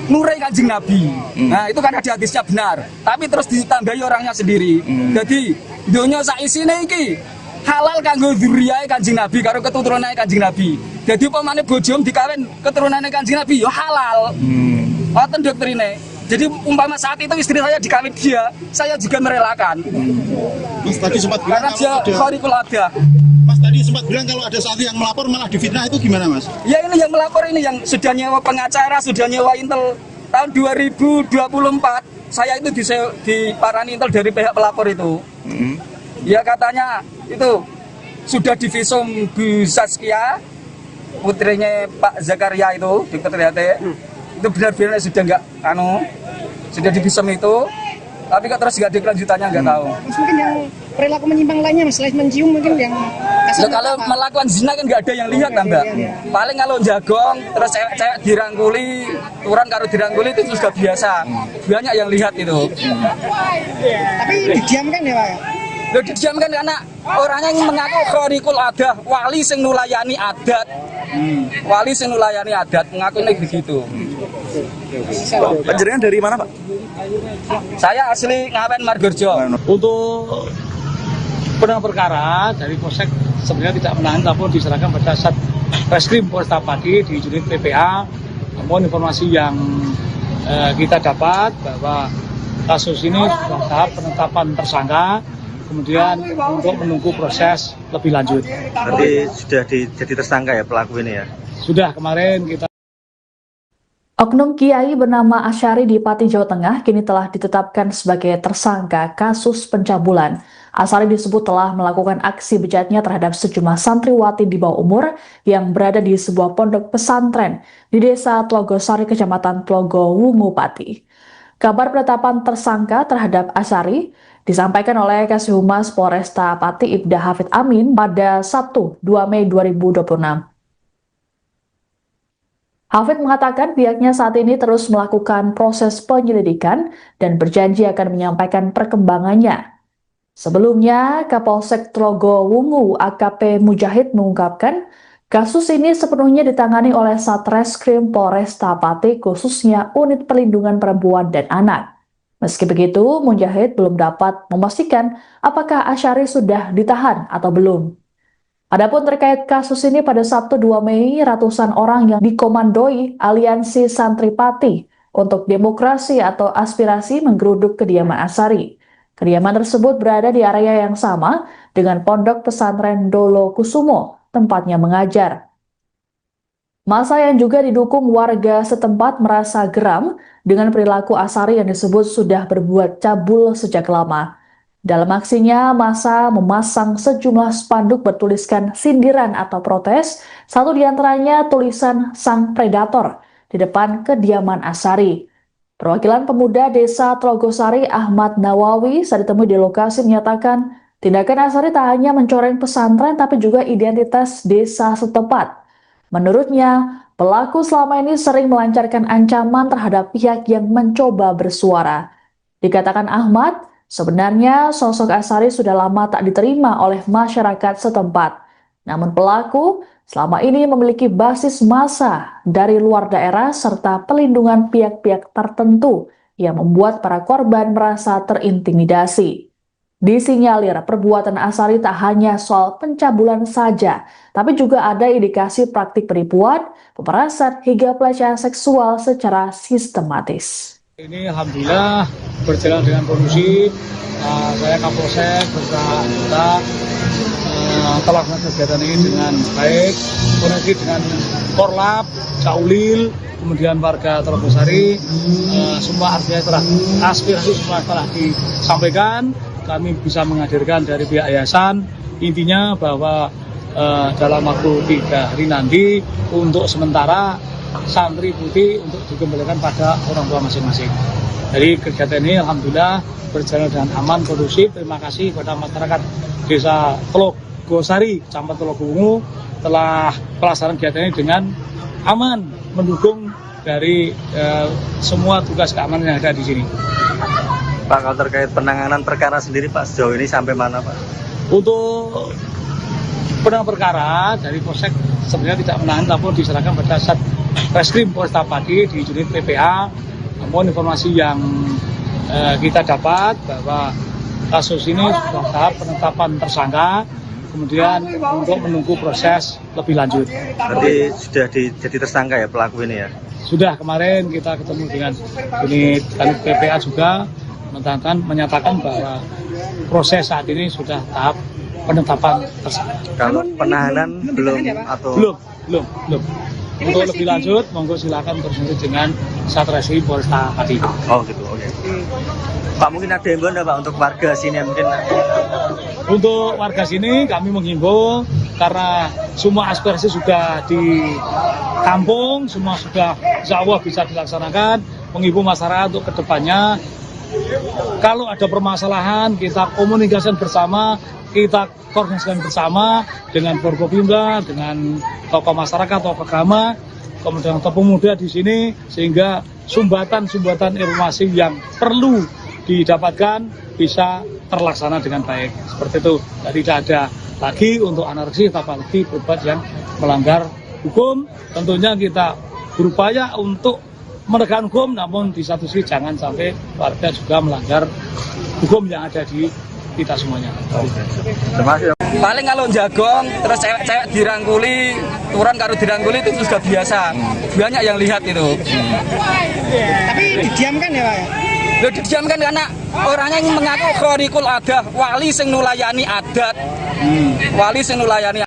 nurai Kanjeng Nabi. Nah itu kan ada hadisnya benar, tapi terus ditambahi orangnya sendiri. Jadi dunia saisi ini halal kanggo dzurriyahe Kanjeng Nabi karo keturunane Kanjeng Nabi. Jadi pemane bojom dikawin keturunane Kanjeng Nabi ya halal. Ngoten doktrine. Jadi umpama saat itu istri saya dikawin dia, saya juga merelakan. Mas tadi sempat bilang karena dia Khaliful Adah. Mas tadi sempat bilang kalau ada santri yang melapor malah difitnah, itu gimana Mas? Ya ini yang melapor ini yang sudah nyewa pengacara, sudah nyewa intel. Tahun 2024 saya itu diparani intel dari pihak pelapor itu. Ya katanya itu sudah divisum Bu Saskia, putrinya Pak Zakaria itu, Dr. Triate. Itu benar-benar sudah sudah divisum itu, tapi kok terus nggak ada kelanjutannya, nggak tahu. Mas, mungkin yang perilaku menyimpang lainnya Mas, selain mencium mungkin yang kalau melakukan zina kan nggak ada yang lihat kan Mbak. Paling kalau jagong terus cewek-cewek dirangkuli, turun karo dirangkuli itu sudah biasa. Banyak yang lihat itu. Tapi didiamkan ya Pak? Loh, didiamkan karena orangnya yang mengaku Khaliful Adah, wali sing nulayani adat. Wali sing nulayani adat mengaku ini begitu. Panjenengan dari mana Pak? Saya asli Ngawen Margorjo. Untuk penanganan perkara dari Polsek sebenarnya tidak menahan, namun diserahkan pada Satreskrim Polresta Pati di unit PPA. Namun informasi yang kita dapat bahwa kasus ini sudah tahap penetapan tersangka, kemudian untuk menunggu proses lebih lanjut. Berarti sudah jadi tersangka ya pelaku ini ya? Sudah kemarin kita. Oknum Kiai bernama Asyari di Pati, Jawa Tengah kini telah ditetapkan sebagai tersangka kasus pencabulan. Asyari disebut telah melakukan aksi bejatnya terhadap sejumlah santriwati di bawah umur yang berada di sebuah pondok pesantren di Desa Tlogosari, Kecamatan Tlogo Wungu, Pati. Kabar penetapan tersangka terhadap Asyari disampaikan oleh Kasih Humas Polresta Pati Ibda Hafid Amin pada Sabtu 2 Mei 2026. Hafid mengatakan pihaknya saat ini terus melakukan proses penyelidikan dan berjanji akan menyampaikan perkembangannya. Sebelumnya, Kapolsek Tlogo Wungu AKP Mujahid mengungkapkan kasus ini sepenuhnya ditangani oleh Satreskrim Polresta Pati, khususnya Unit Perlindungan Perempuan dan Anak. Meski begitu, Mujahid belum dapat memastikan apakah Asyari sudah ditahan atau belum. Adapun terkait kasus ini, pada Sabtu 2 Mei, ratusan orang yang dikomandoi Aliansi Santri Pati untuk Demokrasi atau Aspirasi menggeruduk kediaman Asyari. Kediaman tersebut berada di area yang sama dengan Pondok Pesantren Dolo Kusumo, tempatnya mengajar. Massa yang juga didukung warga setempat merasa geram dengan perilaku Asyari yang disebut sudah berbuat cabul sejak lama. Dalam aksinya, massa memasang sejumlah spanduk bertuliskan sindiran atau protes, satu diantaranya tulisan Sang Predator di depan kediaman Asyari. Perwakilan pemuda Desa Tlogosari Ahmad Nawawi saat ditemui di lokasi menyatakan tindakan Asyari tak hanya mencoreng pesantren tapi juga identitas desa setempat. Menurutnya, pelaku selama ini sering melancarkan ancaman terhadap pihak yang mencoba bersuara. Dikatakan Ahmad, sebenarnya sosok Asyari sudah lama tak diterima oleh masyarakat setempat. Namun pelaku selama ini memiliki basis massa dari luar daerah serta pelindungan pihak-pihak tertentu yang membuat para korban merasa terintimidasi. Disinyalir perbuatan Asyari tak hanya soal pencabulan saja, tapi juga ada indikasi praktik penipuan, pemerasan hingga pelecehan seksual secara sistematis. Ini alhamdulillah berjalan dengan kondusif. Saya Kapolsek bersama kita telah melakukan kegiatan ini dengan baik, koordinasi dengan Korlap, Caulil, kemudian warga Tlogosari. Semua artinya telah aspirasi semua telah disampaikan. Kami bisa menghadirkan dari pihak yayasan. Intinya bahwa dalam waktu 3 hari nanti untuk sementara santri putih untuk dikembalikan pada orang tua masing-masing. Jadi kegiatan ini alhamdulillah berjalan dengan aman, kondusif. Terima kasih kepada masyarakat Desa Tlogosari, Kecamatan Tlogo Wungu telah pelaksanaan kegiatan ini dengan aman, mendukung dari semua tugas keamanan yang ada di sini. Pak, kalau terkait penanganan perkara sendiri Pak, sejauh ini sampai mana Pak? Untuk penanganan perkara dari Polsek sebenarnya tidak menangani, namun diserahkan pada Satreskrim Polresta Pati di unit PPA. Namun informasi yang kita dapat bahwa kasus ini sudah tahap penetapan tersangka, kemudian untuk menunggu proses lebih lanjut. Berarti sudah jadi tersangka ya pelaku ini ya? Sudah, kemarin kita ketemu dengan unit PPA juga menyatakan bahwa proses saat ini sudah tahap penetapan tersangka. Kalau penahanan belum atau belum. Untuk lebih lanjut, monggo silakan berkoordinasi dengan Satreskrim Polresta Pati. Oh gitu, oke. Pak, mungkin ada himbauan Pak untuk warga sini mungkin? Untuk warga sini kami menghimbau karena semua aspirasi sudah ditampung, semua sudah insya Allah bisa dilaksanakan. Menghimbau masyarakat untuk kedepannya, kalau ada permasalahan kita komunikasikan bersama, kita koordinasikan bersama dengan Forkopimda, dengan tokoh masyarakat, tokoh agama, kemudian tokoh pemuda di sini, sehingga sumbatan-sumbatan informasi yang perlu didapatkan bisa terlaksana dengan baik. Seperti itu, jadi tidak ada lagi untuk anarki, apalagi berbuat yang melanggar hukum. Tentunya kita berupaya untuk menegakkan hukum, namun di satu sisi jangan sampai warga juga melanggar hukum yang ada di kita semuanya. Terima kasih. Paling kalau jagong, terus cewek-cewek dirangkuli, turun karo dirangkuli itu sudah biasa. Banyak yang lihat itu. Tapi didiamkan ya Pak? Lho didiamkan karena orangnya yang mengaku khariqul adah, wali sing nulayani adat. Wali sing nulayani.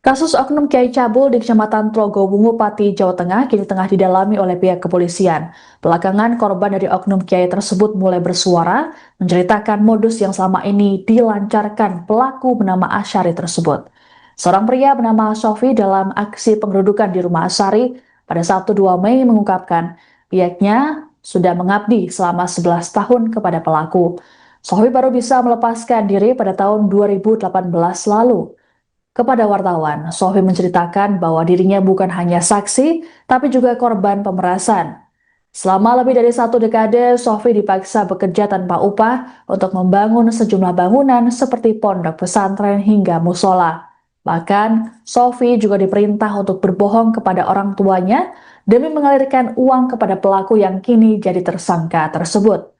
Kasus oknum Kiai Cabul di Kecamatan Trogowungu, Pati, Jawa Tengah kini tengah didalami oleh pihak kepolisian. Belakangan korban dari oknum Kiai tersebut mulai bersuara, menceritakan modus yang selama ini dilancarkan pelaku bernama Asyari tersebut. Seorang pria bernama Sofi dalam aksi pengerudukan di rumah Asyari pada Sabtu 2 Mei mengungkapkan pihaknya sudah mengabdi selama 11 tahun kepada pelaku. Sofi baru bisa melepaskan diri pada tahun 2018 lalu. Kepada wartawan, Sofi menceritakan bahwa dirinya bukan hanya saksi, tapi juga korban pemerasan. Selama lebih dari 1 dekade, Sofi dipaksa bekerja tanpa upah untuk membangun sejumlah bangunan seperti pondok pesantren hingga musola. Bahkan, Sofi juga diperintah untuk berbohong kepada orang tuanya demi mengalirkan uang kepada pelaku yang kini jadi tersangka tersebut.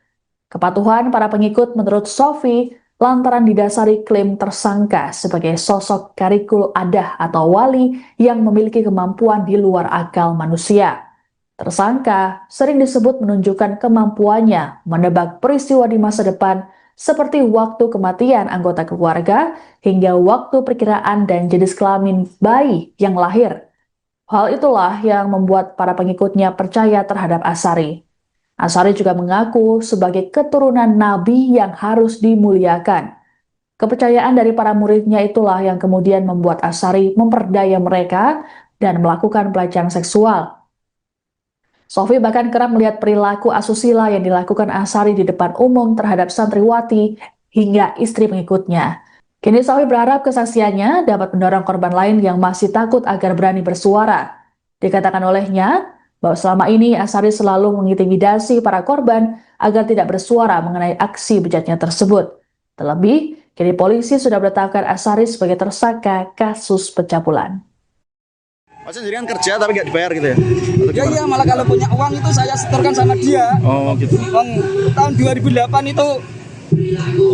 Kepatuhan para pengikut menurut Sofi lantaran didasari klaim tersangka sebagai sosok karikul adah atau wali yang memiliki kemampuan di luar akal manusia. Tersangka sering disebut menunjukkan kemampuannya menebak peristiwa di masa depan seperti waktu kematian anggota keluarga hingga waktu perkiraan dan jenis kelamin bayi yang lahir. Hal itulah yang membuat para pengikutnya percaya terhadap Asyari. Asyari juga mengaku sebagai keturunan Nabi yang harus dimuliakan. Kepercayaan dari para muridnya itulah yang kemudian membuat Asyari memperdaya mereka dan melakukan pelecehan seksual. Sofi bahkan kerap melihat perilaku asusila yang dilakukan Asyari di depan umum terhadap santriwati hingga istri pengikutnya. Kini Sofi berharap kesaksiannya dapat mendorong korban lain yang masih takut agar berani bersuara. Dikatakan olehnya, bahwa selama ini Asyari selalu mengintimidasi para korban agar tidak bersuara mengenai aksi bejatnya tersebut. Terlebih, kini polisi sudah menetapkan Asyari sebagai tersangka kasus pencabulan. Maksudnya jadi kan kerja tapi nggak dibayar gitu ya? Ya iya, malah kalau punya uang itu saya setorkan sama dia. Oh gitu. Tahun 2008 itu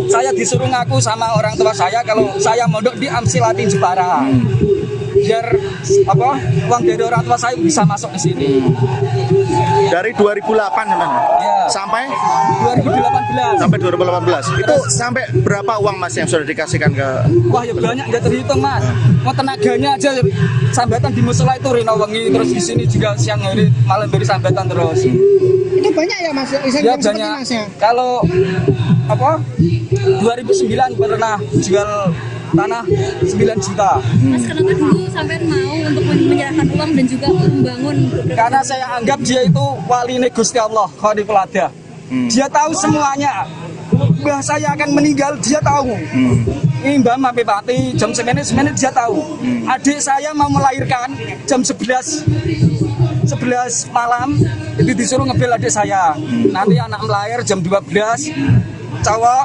saya disuruh ngaku sama orang tua saya kalau saya mondok di Amsilati Jepara. Biar uang dari orang tua saya bisa masuk ke sini. Dari 2008 teman-teman. Ya. Sampai 2018. sampai 2018. Itu sampai berapa uang Mas yang sudah dikasihkan ke? Wah ya banyak, nggak terhitung Mas. Mau tenaganya aja sambatan di musola itu rino wengi, terus di sini juga siang hari malam beri sambatan terus. Itu banyak ya Mas? Ya banyak. Masnya? Kalau 2009 pernah jual tanah 9 juta. Mas, kenapa dulu sampai mau untuk menyerahkan uang dan juga membangun? Karena saya anggap dia itu wali Gusti Allah, khariqul adah. Dia tahu semuanya. Mbah saya akan meninggal, dia tahu. Ini Mbah Mape Pati, jam semenit dia tahu. Adik saya mau melahirkan jam 11 malam, itu disuruh ngebel adik saya. Nanti anak melahir jam 12, cowok,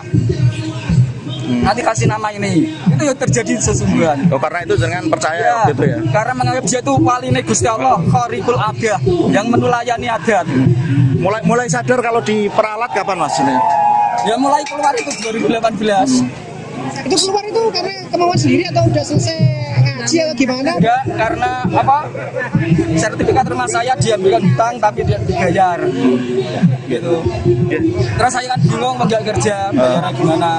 nanti kasih nama ini. Itu yang terjadi sesungguhnya. Oh, karena itu jangan percaya Ya, gitu ya. karena menganggap dia itu wali Gusti Allah, khariqul adah, yang menulayani adat. Mulai sadar kalau diperalat kapan Mas ini? Ya mulai keluar itu 2018. Itu keluar itu karena kemauan sendiri atau udah selesai ngaji atau gimana? Enggak, karena sertifikat rumah saya diambilkan hutang tapi dia dibayar. Gitu. Terus saya kan bingung mau nggak kerja, bayarnya gimana.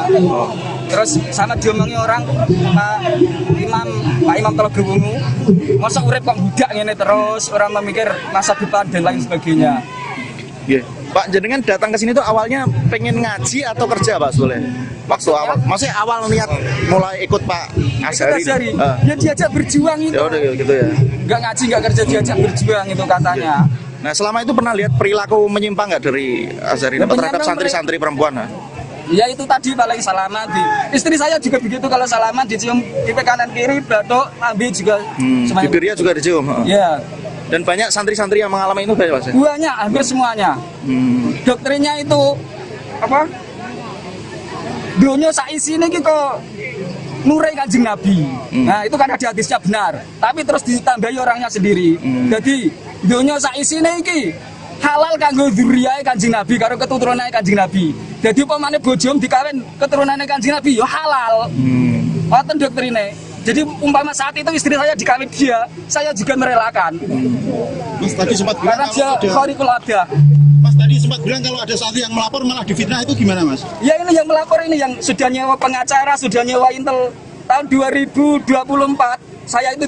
Terus sama diomongi orang Pak Imam Trogowungu, masa urip kok budak ngene terus, orang memikir masa depan dan lain sebagainya. Pak, jenengan datang ke sini tuh awalnya pengen ngaji atau kerja Pak boleh? Waktu awal, maksudnya awal niat mulai ikut Pak Asyari. Ya diajak berjuang itu. Ya udah gitu ya. Nggak ngaji, nggak kerja, diajak berjuang itu katanya. Nah selama itu pernah lihat perilaku menyimpang nggak dari Asyari Ya, terhadap santri-santri perempuan? Ya itu tadi paling salaman istri saya juga begitu, kalau salaman dicium pipi kanan kiri, batuk, lambe juga. Bibirnya juga dicium. Ya. Dan banyak santri-santri yang mengalami itu banyak Mas? Banyak, hampir semuanya. Doktrinnya itu dunia saisi ini kita nurai Kanjeng Nabi. Nah itu kan ada hadisnya benar, tapi terus ditambahi orangnya sendiri. Jadi dunia saisi ini halal kanggo dzurriyahe Kanjeng Nabi karo keturunane Kanjeng Nabi. Jadi upamane bojom dikawin keturunane Kanjeng Nabi ya halal. Wonten doktrine. Jadi umpama saat itu istri saya dikawin dia, saya juga merelakan. Mas tadi sempat bilang Karena dia khariqul ada. Mas tadi sempat bilang kalau ada satu yang melapor malah difitnah, itu gimana Mas? Ya ini yang melapor ini yang sudah nyewa pengacara, sudah nyewa intel tahun 2024. Saya itu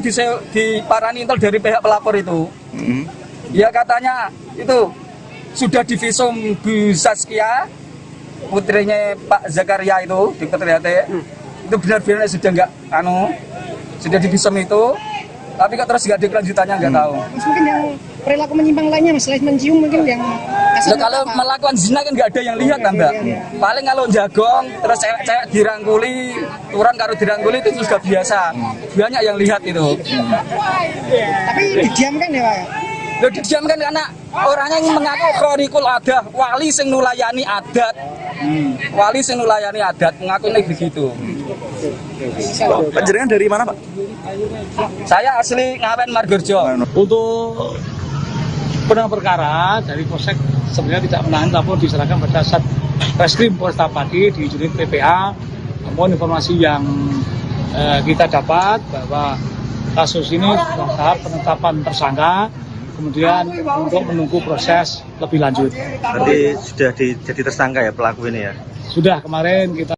diparani intel dari pihak pelapor itu. Ya katanya itu sudah divisum Bu Saskia, putrinya Pak Zakaria itu di Petriate. Itu benar-benar sudah nggak sudah divisum itu, tapi kok terus nggak ada kelanjutannya, nggak tahu. Mas, mungkin yang perilaku menyimpang lainnya Mas, selain mencium mungkin yang Ya, kalau melakukan zina kan nggak ada yang lihat kan Mbak. Paling kalau jagong terus cewek dirangkuli, turun karo dirangkuli itu sudah biasa. Banyak yang lihat itu. Tapi didiamkan ya Pak? Loh, didiamkan karena orangnya yang mengaku khariqul adah, wali sing nulayani adat. Wali sing nulayani adat mengaku ini begitu. Panjenengan dari mana Pak? Saya asli Ngawen Margorjo. Untuk penanganan perkara dari Polsek sebenarnya tidak menahan, tapi diserahkan pada Satreskrim Polresta Pati di unit PPA. Namun informasi yang kita dapat bahwa kasus ini dalam tahap penetapan tersangka, kemudian untuk menunggu proses lebih lanjut. Berarti sudah jadi tersangka ya pelaku ini ya? Sudah kemarin kita.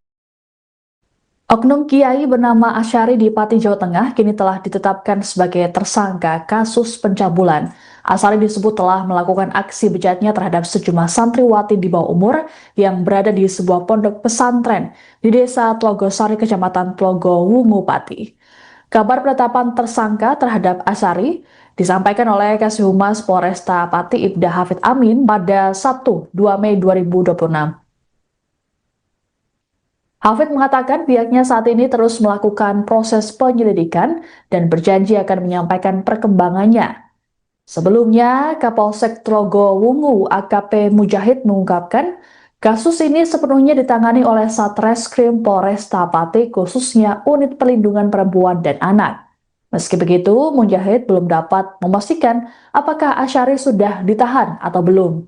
Oknum Kiai bernama Asyari di Pati, Jawa Tengah kini telah ditetapkan sebagai tersangka kasus pencabulan. Asyari disebut telah melakukan aksi bejatnya terhadap sejumlah santriwati di bawah umur yang berada di sebuah pondok pesantren di Desa Tlogosari, Kecamatan Tlogowungu, Pati. Kabar penetapan tersangka terhadap Asyari disampaikan oleh Kasih Humas Polresta Pati Ibda Hafid Amin pada Sabtu 2 Mei 2026. Hafid mengatakan pihaknya saat ini terus melakukan proses penyelidikan dan berjanji akan menyampaikan perkembangannya. Sebelumnya, Kapolsek Tlogowungu AKP Mujahid mengungkapkan kasus ini sepenuhnya ditangani oleh Satreskrim Polresta Pati, khususnya Unit Perlindungan Perempuan dan Anak. Meski begitu, Mujahid belum dapat memastikan apakah Asyari sudah ditahan atau belum.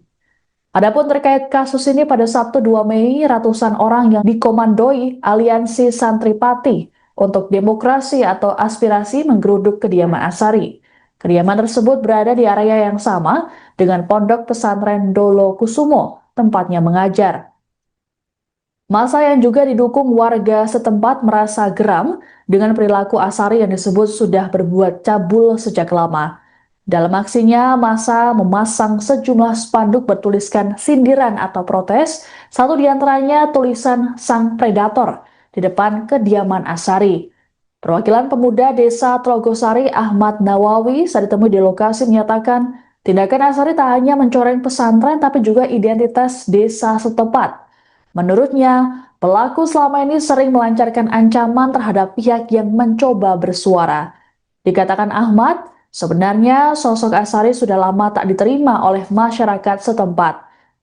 Adapun terkait kasus ini, pada Sabtu 2 Mei, ratusan orang yang dikomandoi Aliansi Santri Pati untuk Demokrasi atau Aspirasi menggeruduk kediaman Asyari. Kediaman tersebut berada di area yang sama dengan Pondok Pesantren Dolo Kusumo, tempatnya mengajar. Massa yang juga didukung warga setempat merasa geram dengan perilaku Asyari yang disebut sudah berbuat cabul sejak lama. Dalam aksinya, massa memasang sejumlah spanduk bertuliskan sindiran atau protes, satu diantaranya tulisan Sang Predator di depan kediaman Asyari. Perwakilan pemuda Desa Tlogosari Ahmad Nawawi saat ditemui di lokasi menyatakan tindakan Asyari tak hanya mencoreng pesantren tapi juga identitas desa setempat. Menurutnya, pelaku selama ini sering melancarkan ancaman terhadap pihak yang mencoba bersuara. Dikatakan Ahmad, sebenarnya sosok Asyari sudah lama tak diterima oleh masyarakat setempat.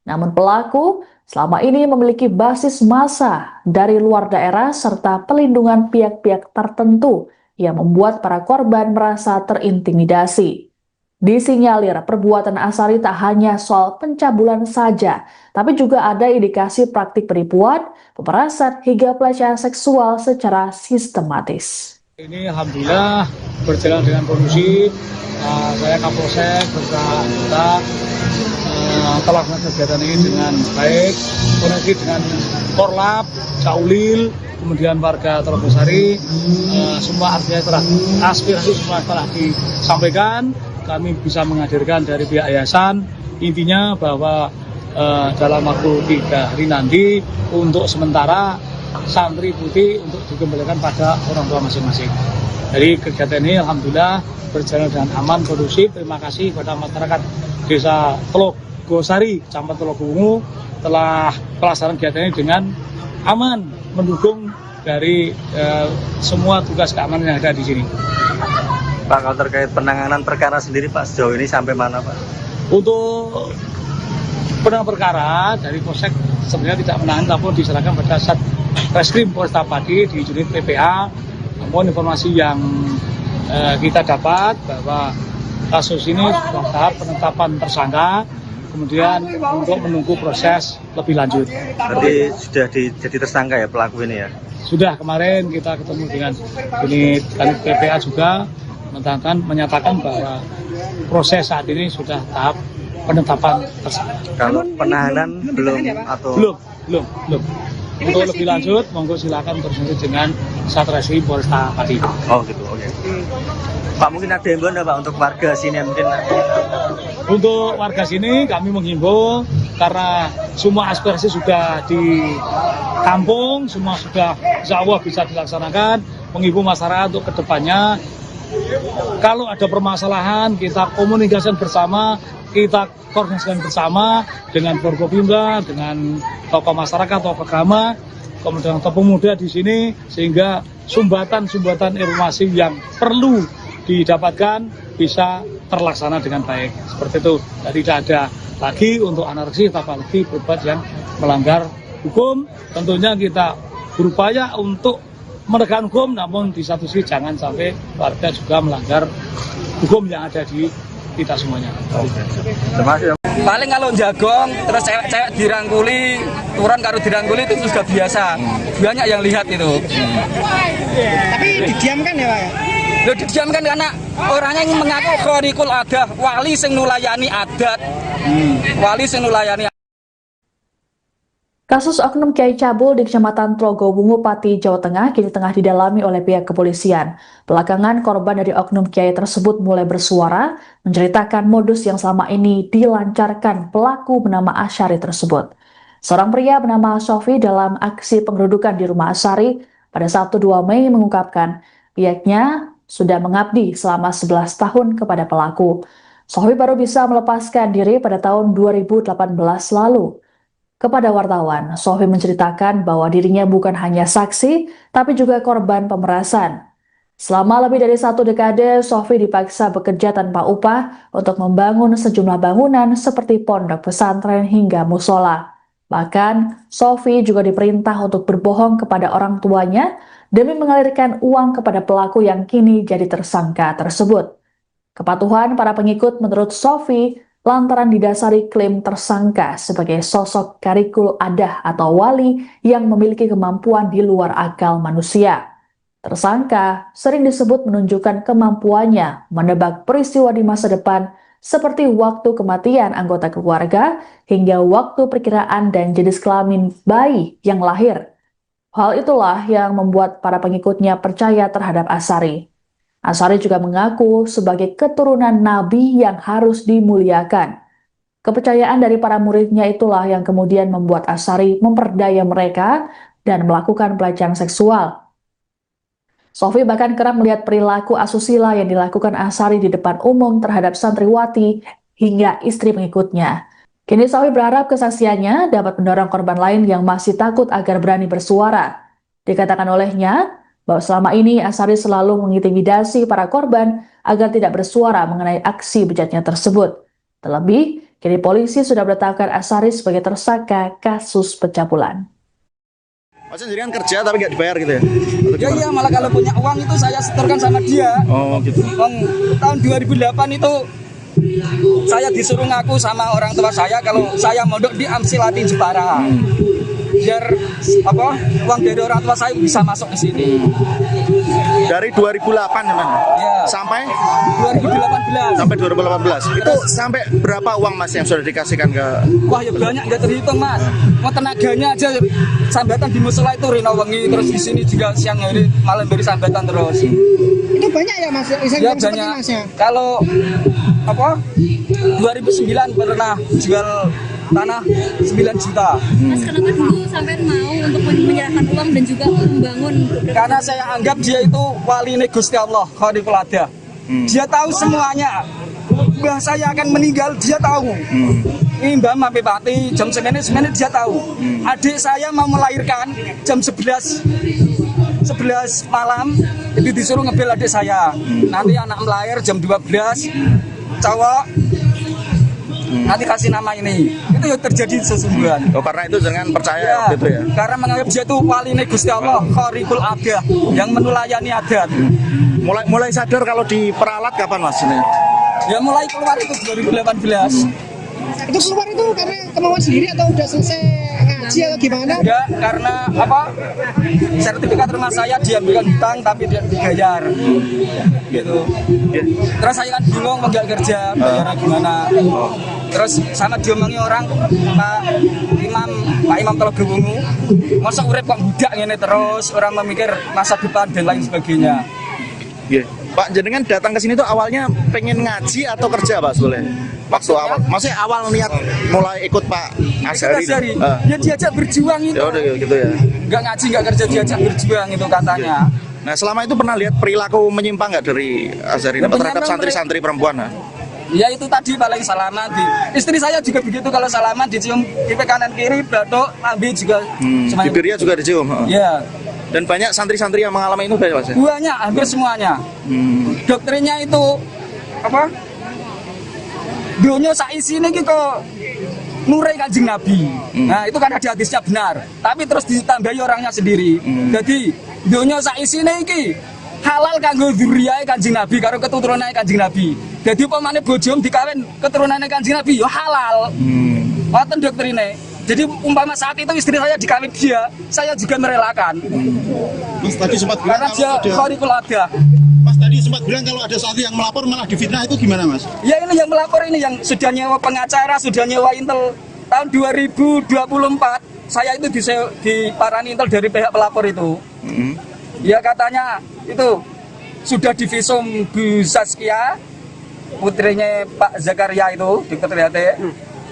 Namun pelaku selama ini memiliki basis massa dari luar daerah serta pelindungan pihak-pihak tertentu yang membuat para korban merasa terintimidasi. Disinyalir perbuatan Asyari tak hanya soal pencabulan saja, tapi juga ada indikasi praktik penipuan, pemerasan hingga pelecehan seksual secara sistematis. Ini alhamdulillah berjalan dengan kondusif. Saya Kapolsek beserta kita telah melakukan kegiatan ini dengan baik, koneksi dengan Korlap, Caulil, kemudian warga Tlogosari. Semua artinya telah aspirasi semua telah disampaikan. Kami bisa menghadirkan dari pihak yayasan. Intinya bahwa dalam waktu 3 hari nanti untuk sementara santri putih untuk dikembalikan pada orang tua masing-masing. Jadi kegiatan ini alhamdulillah berjalan dengan aman, kondusif. Terima kasih kepada masyarakat Desa Tlogosari, Kecamatan Tlogowungu telah pelaksanaan kegiatan ini dengan aman, mendukung dari semua tugas keamanan yang ada di sini. Pak, kalau terkait penanganan perkara sendiri Pak, sejauh ini sampai mana Pak? Untuk penanganan perkara dari Polsek sebenarnya tidak menahan, tapi diserahkan pada Satreskrim Polresta Pati di unit PPA. Namun informasi yang kita dapat bahwa kasus ini dalam tahap penetapan tersangka, kemudian untuk menunggu proses lebih lanjut. Berarti sudah jadi tersangka ya pelaku ini ya? sudah kemarin kita ketemu dengan unit PPA juga menyatakan bahwa proses saat ini sudah tahap penetapan tersangka. Kalau penahanan belum atau Belum. Untuk lebih lanjut, monggo silakan berkoordinasi dengan Satreskrim Polresta Pati. oh gitu, oke. Pak, mungkin ada himbauan nggak, Pak, untuk warga sini mungkin? Untuk warga sini kami menghimbau karena semua aspirasi sudah ditampung, semua sudah insya Allah bisa dilaksanakan. Menghimbau masyarakat untuk kedepannya, kalau ada permasalahan kita komunikasikan bersama, kita koordinasikan bersama dengan Forkopimda, dengan tokoh masyarakat, tokoh agama, kemudian tokoh pemuda di sini, sehingga sumbatan-sumbatan informasi yang perlu didapatkan bisa terlaksana dengan baik. Seperti itu. Jadi tidak ada lagi untuk anarkis, apalagi berbuat yang melanggar hukum. Tentunya kita berupaya untuk menegakkan hukum, namun di satu sisi jangan sampai warga juga melanggar hukum yang ada di kita semuanya. Termasuk Paling kalau jagong, terus cewek-cewek dirangkuli, turun karo dirangkuli itu sudah biasa. Banyak yang lihat itu. Tapi didiamkan ya Pak ya? Loh, didiamkan karena orangnya yang mengaku khorikul adah, wali sing nulayani adat. Wali sing nulayani. Kasus oknum Kiai Cabul di Kecamatan Trogowungu, Pati, Jawa Tengah kini tengah didalami oleh pihak kepolisian. Belakangan korban dari oknum Kiai tersebut mulai bersuara, menceritakan modus yang selama ini dilancarkan pelaku bernama Asyari tersebut. Seorang pria bernama Sofi dalam aksi penggerudukan di rumah Asyari pada Sabtu 2 Mei mengungkapkan pihaknya sudah mengabdi selama 11 tahun kepada pelaku. Sofi baru bisa melepaskan diri pada tahun 2018 lalu. Kepada wartawan, Sofi menceritakan bahwa dirinya bukan hanya saksi, tapi juga korban pemerasan. Selama lebih dari 1 dekade, Sofi dipaksa bekerja tanpa upah untuk membangun sejumlah bangunan seperti pondok pesantren hingga musola. Bahkan, Sofi juga diperintah untuk berbohong kepada orang tuanya demi mengalirkan uang kepada pelaku yang kini jadi tersangka tersebut. Kepatuhan para pengikut menurut Sofi lantaran didasari klaim tersangka sebagai sosok karikul adah atau wali yang memiliki kemampuan di luar akal manusia. Tersangka sering disebut menunjukkan kemampuannya menebak peristiwa di masa depan seperti waktu kematian anggota keluarga hingga waktu perkiraan dan jenis kelamin bayi yang lahir. Hal itulah yang membuat para pengikutnya percaya terhadap Asyari. Asyari juga mengaku sebagai keturunan Nabi yang harus dimuliakan. Kepercayaan dari para muridnya itulah yang kemudian membuat Asyari memperdaya mereka dan melakukan pelecehan seksual. Sofi bahkan kerap melihat perilaku asusila yang dilakukan Asyari di depan umum terhadap santriwati hingga istri pengikutnya. Kini Sofi berharap kesaksiannya dapat mendorong korban lain yang masih takut agar berani bersuara. Dikatakan olehnya bahwa selama ini Asyari selalu mengintimidasi para korban agar tidak bersuara mengenai aksi bejatnya tersebut. Terlebih, kini polisi sudah menetapkan Asyari sebagai tersangka kasus pencabulan. Mas sendiri kan kerja tapi nggak dibayar gitu ya? Ya iya, malah kalau punya uang itu saya setorkan sama dia. Oh gitu. Tahun 2008 itu saya disuruh ngaku sama orang tua saya kalau saya mondok di Amsilati Jepara. Biar uang dari orang tua saya bisa masuk ke sini. Dari 2008 teman. Ya. Sampai 2018. sampai 2018. Itu sampai berapa uang Mas yang sudah dikasihkan ke? Wah ya banyak, nggak terhitung Mas. Mau tenaganya aja sambatan di musola itu rina wengi, terus di sini juga siang hari malam beri sambatan terus. Itu banyak ya Mas? Ya banyak. Masnya? Kalau 2009 pernah jual tanah 9 juta. Mas, kenapa dulu sampai mau untuk menyerahkan uang dan juga membangun? Karena saya anggap dia itu wali Gusti Allah, Khorikul Adah. Dia tahu semuanya. Mbah saya akan meninggal, dia tahu. Ini Mbah sampai Pati jam 9 dia tahu. Adik saya mau melahirkan jam 11 malam, itu disuruh ngebel adik saya. Nanti anak melahir jam 12, cowok nanti kasih nama ini. Itu yang terjadi sesungguhnya. Oh, karena itu jangan percaya gitu ya. Karena menganggap dia itu wali Gusti Allah, Khorikul Adah, yang menulayani adat. Mulai sadar kalau diperalat kapan Mas ini? Ya mulai keluar itu 2018. Itu keluar itu karena kemauan sendiri atau udah selesai ngaji ngaji atau gimana? Enggak, karena apa? Sertifikat rumah saya diambilkan hutang tapi tidak dibayar. Gitu. Terus saya kan bingung mau nggak kerja, bayarnya gimana. Terus sama diomongi orang Pak Imam Telaga Wungu, masa urip kok budak ngene terus, orang memikir masa depan dan lain sebagainya. Iya. Pak, jenengan datang ke sini tuh awalnya pengen ngaji atau kerja, Pak, sebetulnya? Waktu awal, maksudnya awal niat mulai ikut Pak Azhari. Ya diajak berjuang itu. Ya udah gitu ya. Nggak ngaji, nggak kerja, diajak berjuang itu katanya. Nah, selama itu pernah lihat perilaku menyimpang nggak dari Azhari Ya, terhadap santri-santri perempuan? Nah? Ya itu tadi paling salaman. Istri saya juga begitu, kalau salaman dicium pipi kanan kiri, batuk, lambe juga. Bibirnya juga dicium. Ya. Dan banyak santri-santri yang mengalami itu banyak, Mas? Banyak, hampir semuanya. Doktrinnya itu apa? Dunia saisi ini gitu nurai Kanjeng Nabi. Nah itu kan ada hadisnya benar. Tapi terus ditambahi orangnya sendiri. Jadi dunia saisi ini halal kanggo dzurriyahe Kanjeng Nabi karo keturunane Kanjeng Nabi. Jadi pemane bojom dikawin keturunane Kanjeng Nabi ya halal. Ngoten doktrine. Jadi umpama saat itu istri saya dikawin dia, saya juga merelakan. Mas tadi sempat bilang Karena dia khariqul adah. Mas tadi sempat bilang kalau ada santri yang melapor malah difitnah, itu gimana, Mas? Ya ini yang melapor ini yang sudah nyewa pengacara, sudah nyewa intel tahun 2024. Saya itu diparani intel dari pihak pelapor itu. Ya katanya itu sudah divisum Bu Saskia, putrinya Pak Zakaria itu, Dr. Triate.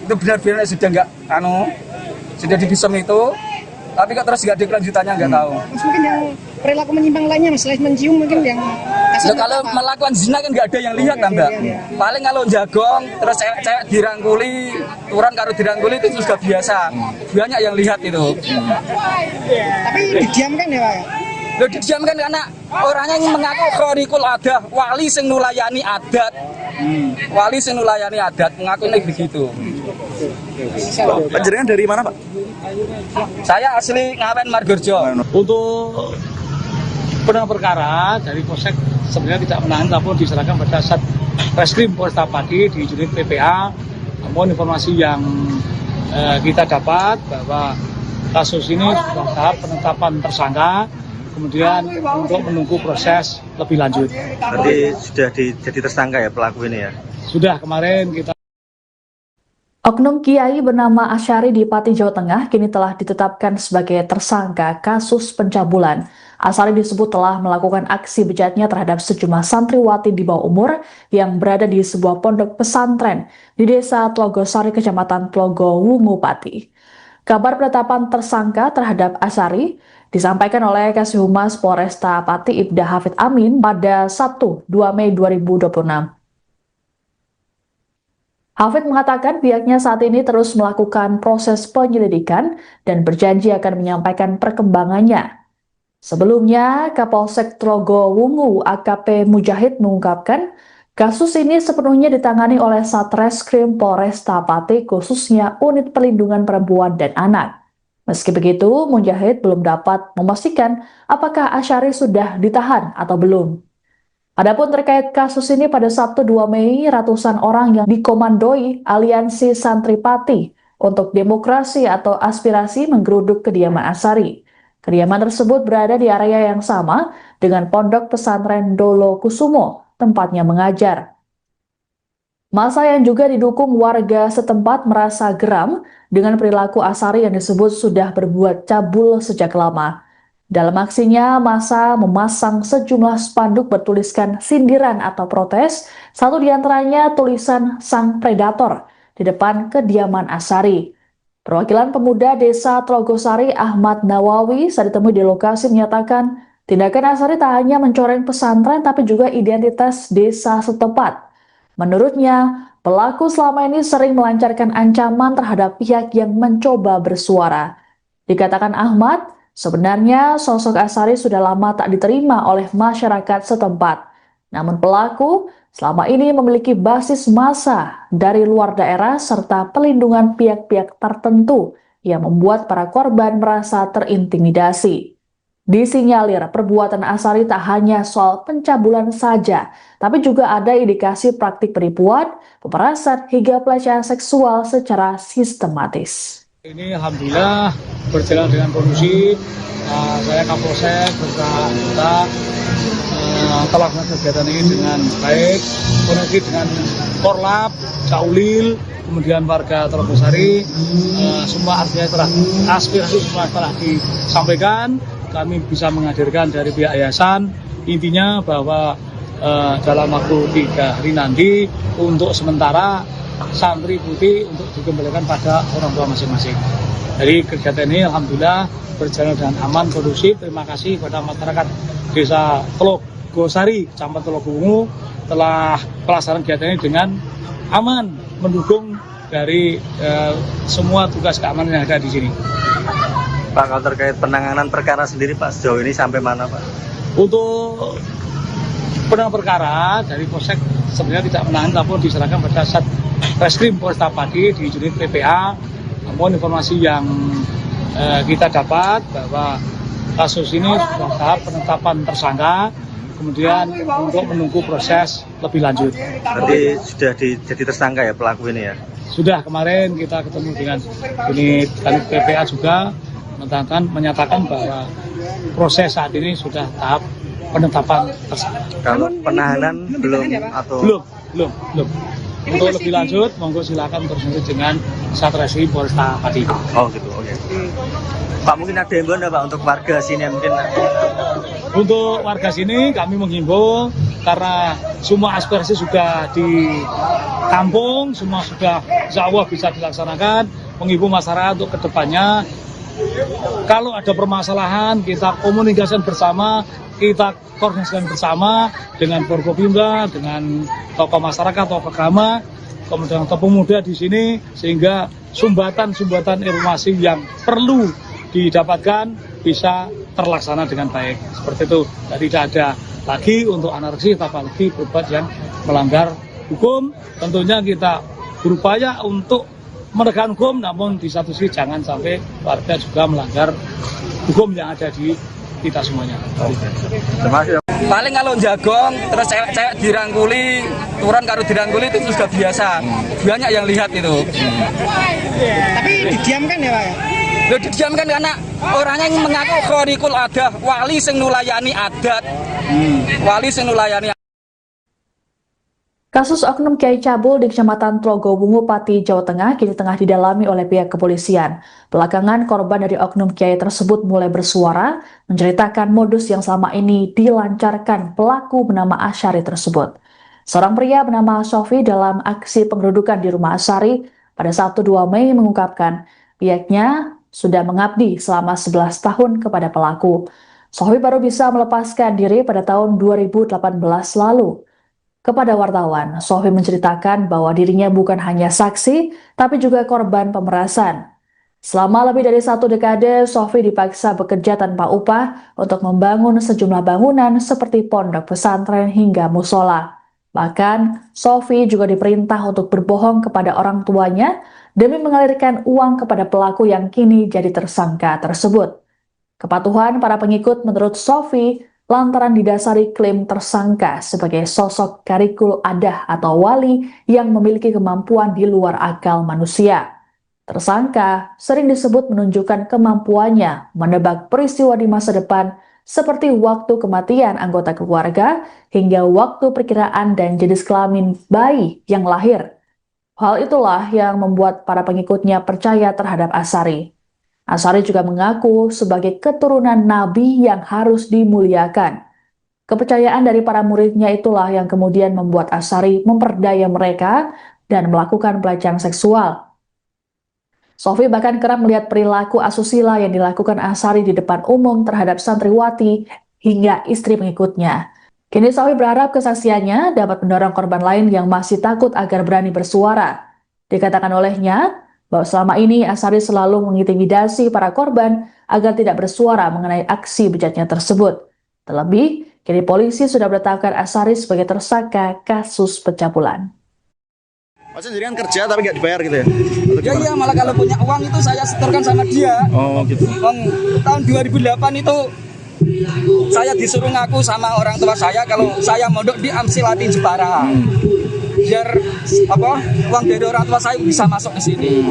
Itu benar-benar sudah nggak sudah divisum itu, tapi kok terus nggak ada kelanjutannya, nggak tahu. Mas, mungkin yang perilaku menyimpang lainnya, Mas, selain mencium mungkin yang Kalau melakukan zina kan nggak ada yang lihat kan, Mbak. Paling kalau jagong terus cewek-cewek dirangkuli, turun karo dirangkuli itu sudah biasa. Banyak yang lihat itu. tapi didiamkan ya, Pak? Loh, didiamkan karena orangnya yang mengaku khariqul adah, wali sing nulayani adat. Wali sing nulayani adat mengaku ini begitu. Panjenengan dari mana, Pak? Saya asli Ngawen Margorjo. Untuk penanganan perkara dari Polsek sebenarnya tidak menahan, tapi diserahkan pada Satreskrim Polresta Pati di unit PPA. Namun informasi yang kita dapat bahwa kasus ini sudah tahap penetapan tersangka, kemudian untuk menunggu proses lebih lanjut. Berarti sudah jadi tersangka ya pelaku ini ya? Sudah kemarin kita. Oknum Kiai bernama Asyari di Pati, Jawa Tengah kini telah ditetapkan sebagai tersangka kasus pencabulan. Asyari disebut telah melakukan aksi bejatnya terhadap sejumlah santriwati di bawah umur yang berada di sebuah pondok pesantren di Desa Tlogosari, Kecamatan Tlogo Wungu, Pati. Kabar penetapan tersangka terhadap Asyari disampaikan oleh Kasih Humas Polresta Pati Ibda Hafid Amin pada Sabtu 2 Mei 2026. Hafid mengatakan pihaknya saat ini terus melakukan proses penyelidikan dan berjanji akan menyampaikan perkembangannya. Sebelumnya, Kapolsek Tlogo Wungu AKP Mujahid mengungkapkan kasus ini sepenuhnya ditangani oleh Satreskrim Polresta Pati, khususnya Unit Perlindungan Perempuan dan Anak. Meski begitu, Mujahid belum dapat memastikan apakah Asyari sudah ditahan atau belum. Adapun terkait kasus ini, pada Sabtu 2 Mei, ratusan orang yang dikomandoi Aliansi Santri Pati untuk Demokrasi atau Aspirasi menggeruduk kediaman Asyari. Kediaman tersebut berada di area yang sama dengan Pondok Pesantren Dolo Kusumo, tempatnya mengajar. Massa yang juga didukung warga setempat merasa geram dengan perilaku Asyari yang disebut sudah berbuat cabul sejak lama. Dalam aksinya, massa memasang sejumlah spanduk bertuliskan sindiran atau protes, satu diantaranya tulisan Sang Predator di depan kediaman Asyari. Perwakilan pemuda Desa Tlogosari Ahmad Nawawi saat ditemui di lokasi menyatakan tindakan Asyari tak hanya mencoreng pesantren tapi juga identitas desa setempat. Menurutnya, pelaku selama ini sering melancarkan ancaman terhadap pihak yang mencoba bersuara. Dikatakan Ahmad, sebenarnya sosok Asyari sudah lama tak diterima oleh masyarakat setempat. Namun pelaku selama ini memiliki basis massa dari luar daerah serta pelindungan pihak-pihak tertentu yang membuat para korban merasa terintimidasi. Disinyalir perbuatan Asyari tak hanya soal pencabulan saja, tapi juga ada indikasi praktik penipuan, pemerasan hingga pelecehan seksual secara sistematis. Ini alhamdulillah berjalan dengan kondusif. Saya Kapolsek beserta anggota telah melakukan kegiatan ini dengan baik, koneksi dengan Korlap, Caulil, kemudian warga Telogosari. Semua artinya telah aspirasi semua telah disampaikan. Kami bisa menghadirkan dari pihak yayasan. Intinya bahwa dalam waktu 3 hari nanti untuk sementara santri putih untuk dikembalikan pada orang tua masing-masing. Jadi kegiatan ini alhamdulillah berjalan dengan aman, kondusif. Terima kasih kepada masyarakat Desa Telogosari, Kecamatan Telogowungu telah pelaksanaan kegiatan ini dengan aman, mendukung dari semua tugas keamanan yang ada di sini. Pak, kalau terkait penanganan perkara sendiri Pak sejauh ini sampai mana Pak? Untuk penanganan perkara dari Polsek sebenarnya tidak menangani, tapi diserahkan pada Satreskrim Polresta Pati di unit PPA. Namun informasi yang kita dapat bahwa kasus ini sudah tahap penetapan tersangka, kemudian untuk menunggu proses lebih lanjut. Berarti sudah jadi tersangka ya pelaku ini ya? Sudah, kemarin kita ketemu dengan unit PPA juga menyatakan bahwa proses saat ini sudah tahap penetapan tersangka. Kalau penahanan belum atau belum. Untuk lebih lanjut, monggo silakan berlanjut dengan Satreskrim Polresta Pati. Oh gitu, oke. Pak, mungkin ada himbauan Pak untuk warga sini mungkin? Untuk warga sini kami menghimbau karena semua aspirasi sudah ditampung, semua sudah insya Allah bisa dilaksanakan. Menghimbau masyarakat untuk kedepannya, kalau ada permasalahan kita komunikasikan bersama, kita koordinasikan bersama dengan Forkopimda, dengan tokoh masyarakat, tokoh agama, kemudian tokoh muda di sini, sehingga sumbatan-sumbatan informasi yang perlu didapatkan bisa terlaksana dengan baik. Seperti itu, jadi tidak ada lagi untuk anarki, apalagi berbuat yang melanggar hukum. Tentunya kita berupaya untuk menegakkan hukum, namun di satu sisi jangan sampai warga juga melanggar hukum yang ada di kita semuanya. Terima kasih. Paling kalau jagong terus cewek-cewek dirangkuli, turun karo dirangkuli itu sudah biasa. Banyak yang lihat itu. Tapi didiamkan ya Pak ya? Loh, didiamkan karena orangnya yang mengaku khorikul adah, wali sing nulayani adat. Wali sing nulayani. Kasus oknum Kiai Cabul di Kecamatan Telogowungu, Pati, Jawa Tengah kini tengah didalami oleh pihak kepolisian. Belakangan korban dari oknum Kiai tersebut mulai bersuara, menceritakan modus yang selama ini dilancarkan pelaku bernama Asyari tersebut. Seorang pria bernama Sofi dalam aksi pengerudukan di rumah Asyari pada Sabtu 2 Mei mengungkapkan pihaknya sudah mengabdi selama 11 tahun kepada pelaku. Sofi baru bisa melepaskan diri pada tahun 2018 lalu. Kepada wartawan, Sofi menceritakan bahwa dirinya bukan hanya saksi, tapi juga korban pemerasan. Selama lebih dari 1 dekade, Sofi dipaksa bekerja tanpa upah untuk membangun sejumlah bangunan seperti pondok pesantren hingga musola. Bahkan, Sofi juga diperintah untuk berbohong kepada orang tuanya demi mengalirkan uang kepada pelaku yang kini jadi tersangka tersebut. Kepatuhan para pengikut menurut Sofi lantaran didasari klaim tersangka sebagai sosok karikul adah atau wali yang memiliki kemampuan di luar akal manusia. Tersangka sering disebut menunjukkan kemampuannya menebak peristiwa di masa depan seperti waktu kematian anggota keluarga hingga waktu perkiraan dan jenis kelamin bayi yang lahir. Hal itulah yang membuat para pengikutnya percaya terhadap Asyari. Asyari juga mengaku sebagai keturunan Nabi yang harus dimuliakan. Kepercayaan dari para muridnya itulah yang kemudian membuat Asyari memperdaya mereka dan melakukan pelecehan seksual. Sofi bahkan kerap melihat perilaku asusila yang dilakukan Asyari di depan umum terhadap santriwati hingga istri pengikutnya. Kini Sofi berharap kesaksiannya dapat mendorong korban lain yang masih takut agar berani bersuara. Dikatakan olehnya bahwa selama ini Asyari selalu mengintimidasi para korban agar tidak bersuara mengenai aksi bejatnya tersebut. Terlebih, kini polisi sudah menetapkan Asyari sebagai tersangka kasus pencabulan. Maksudnya jadi kan kerja tapi nggak dibayar gitu ya? Ya iya, malah kalau punya uang itu saya setorkan sama dia. Oh gitu. Tahun 2008 itu saya disuruh ngaku sama orang tua saya kalau saya mondok di Amsilati Jepara. biar apa uang dari orang tua saya bisa masuk ke sini.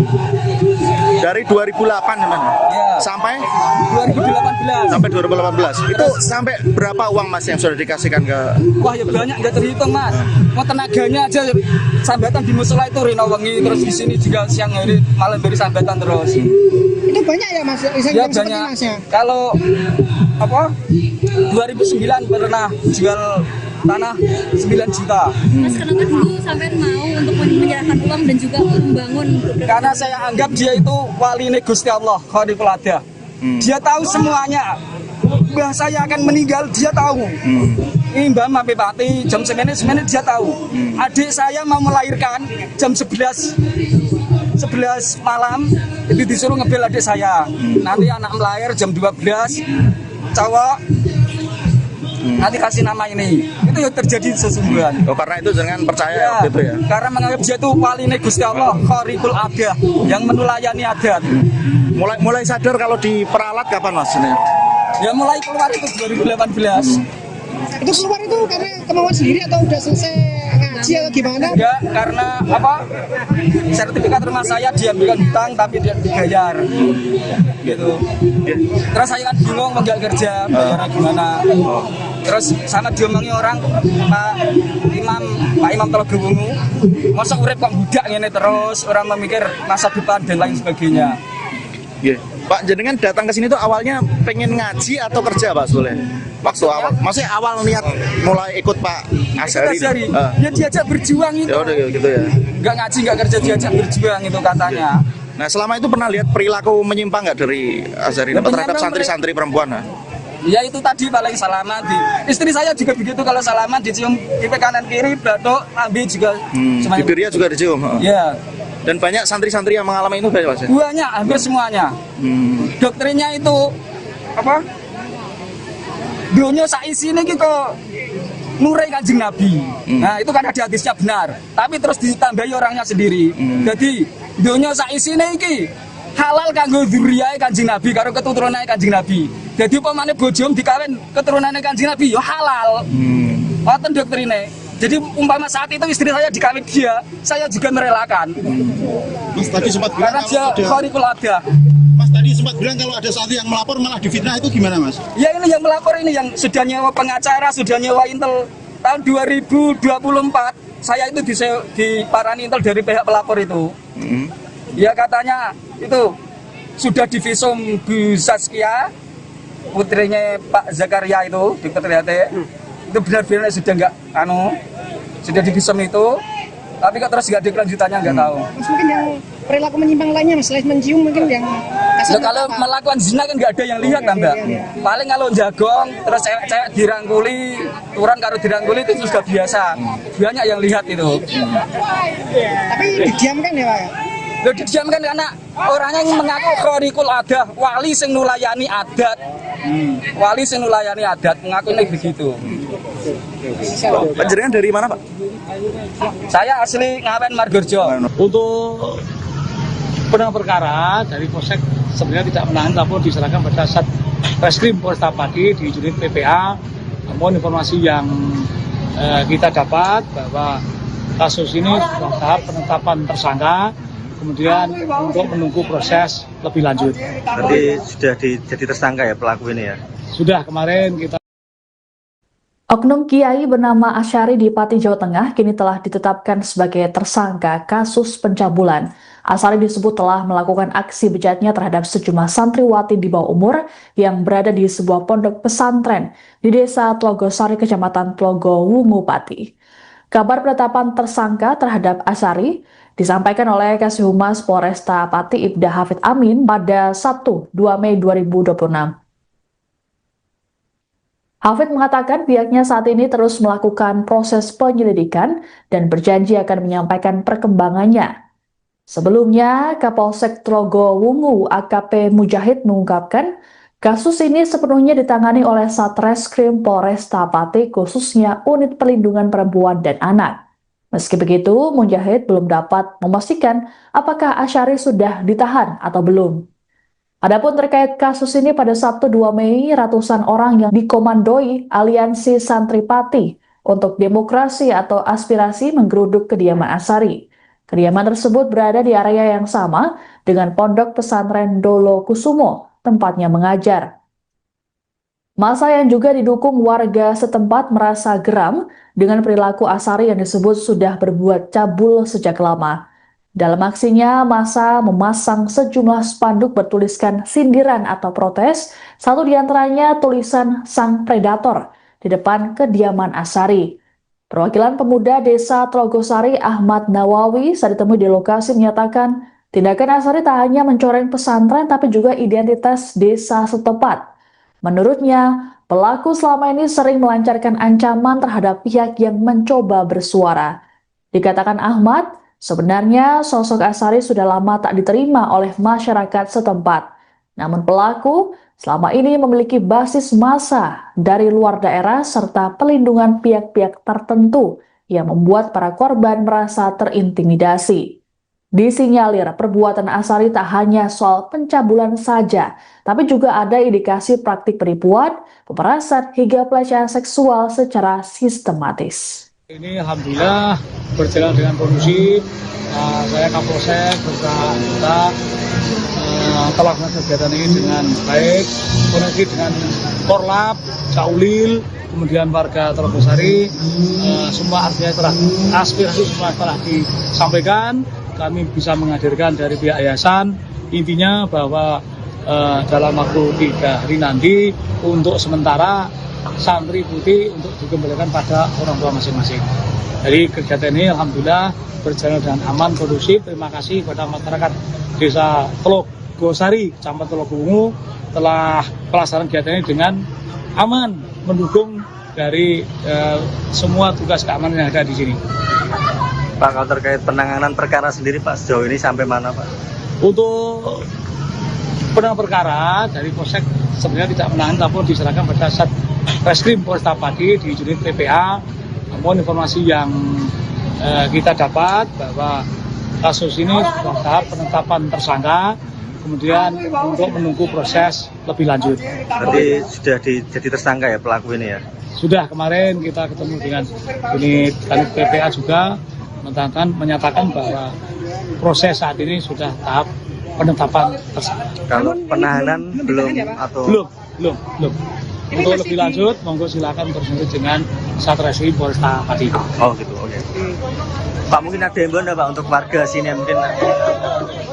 Dari 2008 gimana? Ya. Sampai 2018. sampai 2018. Itu sampai berapa uang Mas yang sudah dikasihkan ke? Wah ya banyak nggak terhitung Mas. Mau tenaganya aja sambatan di musola itu rino wengi, terus di sini juga siang hari malam dari sambatan terus. Itu banyak ya Mas? Ya banyak. Kalau apa 2009 pernah jual tanah 9 juta. Mas kenapa dulu sampai mau untuk menyerahkan uang dan juga membangun? Karena saya anggap dia itu wali Gusti Allah, Khaliqul Adah. Dia tahu semuanya. Mbah saya akan meninggal, dia tahu. Ini Mbah Mapepati jam 9 dia tahu. Adik saya mau melahirkan jam 11 malam, itu disuruh ngebel adik saya. Nanti anak melahir jam 12, cowok nanti kasih nama ini. Itu yang terjadi sesungguhnya. Oh, karena itu jangan percaya gitu ya. Karena menganggap dia itu wali Gusti Allah, Khaliqul Adah, yang menulayani adat. Mulai sadar kalau diperalat kapan Mas ini? Ya mulai keluar itu 2018. Itu keluar itu karena kemauan sendiri atau udah selesai ngaji atau gimana? Enggak, karena apa? Sertifikat rumah saya diambilkan hutang tapi dia dibayar. Gitu. Terus saya kan bingung mau nggak kerja, bayarnya gimana. Terus sama diomongi orang Pak Imam Telogo Wungu, masa urip kok budak ngene terus, orang memikir masa depan dan lain sebagainya. Yeah. Pak, jenengan datang ke sini tuh awalnya pengen ngaji atau kerja Pak Soleh? Waktu awal, maksudnya awal niat mulai ikut Pak Asyari. Ya diajak berjuang itu. Ya udah gitu ya. Nggak ngaji, nggak kerja, diajak berjuang itu katanya. Nah selama itu pernah lihat perilaku menyimpang nggak dari Asyari terhadap santri-santri perempuan? Ya itu tadi paling salaman istri saya juga begitu, kalau salaman dicium pipi kanan kiri, batuk, ambil juga. Bibirnya juga dicium. Ya. Dan banyak santri-santri yang mengalami itu banyak Mas? Banyak, hampir semuanya. Doktrinnya itu apa? Dunia saisi ini gitu nurai Kanjeng Nabi. Nah itu kan ada hadisnya benar, tapi terus ditambahi orangnya sendiri. Jadi dunia saisi ini iki halal kanggo dzurriyahe Kanjeng Nabi karo keturunane Kanjeng Nabi. Jadi pemane bojom dikawin keturunane Kanjeng Nabi ya halal. Ngoten doktrine. Jadi umpama saat itu istri saya dikawin dia, saya juga merelakan. Mas tadi sempat bilang Karena dia Khaliqul Adah. Mas tadi sempat bilang kalau ada santri yang melapor malah difitnah, itu gimana Mas? Ya ini yang melapor ini yang sudah nyewa pengacara, sudah nyewa Intel tahun 2024. Saya itu diparani Intel dari pihak pelapor itu. Ya katanya itu sudah divisum Bu Saskia, putrinya Pak Zakaria itu, Dr. Triate. Itu benar-benar sudah sudah divisum itu, tapi kok terus nggak ada kelanjutannya, nggak tahu. Mas mungkin yang perilaku menyimpang lainnya Mas, selain mencium mungkin yang kasar. Kalau melakukan zina kan nggak ada yang lihat kan Mbak. Paling kalau jagong terus cewek-cewek dirangkuli, turun karo dirangkuli itu sudah biasa. Banyak yang lihat itu. Tapi didiamkan ya Pak? Loh, didiamkan karena orangnya yang mengaku Khaliqul Adah, wali sing nulayani adat. Wali sing nulayani adat mengaku ini begitu. Panjenengan dari mana Pak? Saya asli Ngawen Margorjo. Untuk penanganan perkara dari Polsek sebenarnya tidak menahan, namun diserahkan pada Satreskrim Polresta Pati di unit PPA. Namun informasi yang kita dapat bahwa kasus ini sudah tahap penetapan tersangka, kemudian untuk menunggu proses lebih lanjut. Berarti sudah jadi tersangka ya pelaku ini ya? Sudah kemarin kita. Oknum Kiai bernama Asyari di Pati, Jawa Tengah kini telah ditetapkan sebagai tersangka kasus pencabulan. Asyari disebut telah melakukan aksi bejatnya terhadap sejumlah santriwati di bawah umur yang berada di sebuah pondok pesantren di Desa Tlogosari, Kecamatan Tlogo Wungu, Pati. Kabar penetapan tersangka terhadap Asyari disampaikan oleh Kasih Humas Polresta Pati Ibda Hafid Amin pada Sabtu 2 Mei 2026. Hafid mengatakan pihaknya saat ini terus melakukan proses penyelidikan dan berjanji akan menyampaikan perkembangannya. Sebelumnya, Kapolsek Tlogo Wungu AKP Mujahid mengungkapkan kasus ini sepenuhnya ditangani oleh Satreskrim Polresta Pati, khususnya Unit Perlindungan Perempuan dan Anak. Meski begitu, Mujahid belum dapat memastikan apakah Asyari sudah ditahan atau belum. Adapun terkait kasus ini pada Sabtu 2 Mei, ratusan orang yang dikomandoi Aliansi Santri Pati untuk demokrasi atau aspirasi menggeruduk kediaman Asari. Kediaman tersebut berada di area yang sama dengan Pondok Pesantren Dolo Kusumo, tempatnya mengajar. Massa yang juga didukung warga setempat merasa geram dengan perilaku Asari yang disebut sudah berbuat cabul sejak lama. Dalam aksinya, massa memasang sejumlah spanduk bertuliskan sindiran atau protes, satu diantaranya tulisan Sang Predator di depan kediaman Asari. Perwakilan pemuda desa Trogosari Ahmad Nawawi saat ditemui di lokasi menyatakan tindakan Asari tak hanya mencoreng pesantren tapi juga identitas desa setempat. Menurutnya, pelaku selama ini sering melancarkan ancaman terhadap pihak yang mencoba bersuara. Dikatakan Ahmad, sebenarnya sosok Asari sudah lama tak diterima oleh masyarakat setempat. Namun pelaku selama ini memiliki basis massa dari luar daerah serta pelindungan pihak-pihak tertentu yang membuat para korban merasa terintimidasi. Disinyalir perbuatan Asari tak hanya soal pencabulan saja, tapi juga ada indikasi praktik penipuan, pemerasan hingga pelecehan seksual secara sistematis. Ini alhamdulillah berjalan dengan kondusif. Saya Kapolsek beserta telah melakukan kegiatan ini dengan baik, koneksi dengan Korlap, Caulil, kemudian warga Trogosari, semua artinya telah aspirasi semua telah disampaikan. Kami bisa menghadirkan dari pihak yayasan, intinya bahwa dalam waktu 3 hari nanti untuk sementara santri putih untuk dikembalikan pada orang tua masing-masing. Jadi kegiatan ini alhamdulillah berjalan dengan aman, kondusif. Terima kasih kepada masyarakat desa Trogosari, Kecamatan Telogowungu telah pelaksanaan kegiatan ini dengan aman, mendukung dari semua tugas keamanan yang ada di sini. Pak, kalau terkait penanganan perkara sendiri Pak, sejauh ini sampai mana Pak? Untuk penanganan perkara dari Polsek sebenarnya tidak menangani, tapi diserahkan pada Satreskrim Polresta Pati di unit PPA. Namun informasi yang kita dapat bahwa kasus ini sudah tahap penetapan tersangka, kemudian untuk menunggu proses lebih lanjut. Berarti sudah jadi tersangka ya pelaku ini ya? Sudah, kemarin kita ketemu dengan unit PPA juga menyatakan bahwa proses saat ini sudah tahap penetapan tersangka. Kalau penahanan belum atau belum. Untuk lebih lanjut, monggo silakan berlanjut dengan Satreskrim Polresta Pati. Oh gitu, oke. Pak, mungkin ada himbauan Pak untuk warga sini mungkin?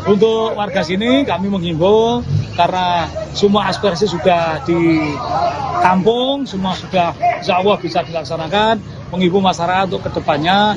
Untuk warga sini kami menghimbau karena semua aspirasi sudah ditampung, semua sudah insya Allah bisa dilaksanakan. Menghimbau masyarakat untuk kedepannya,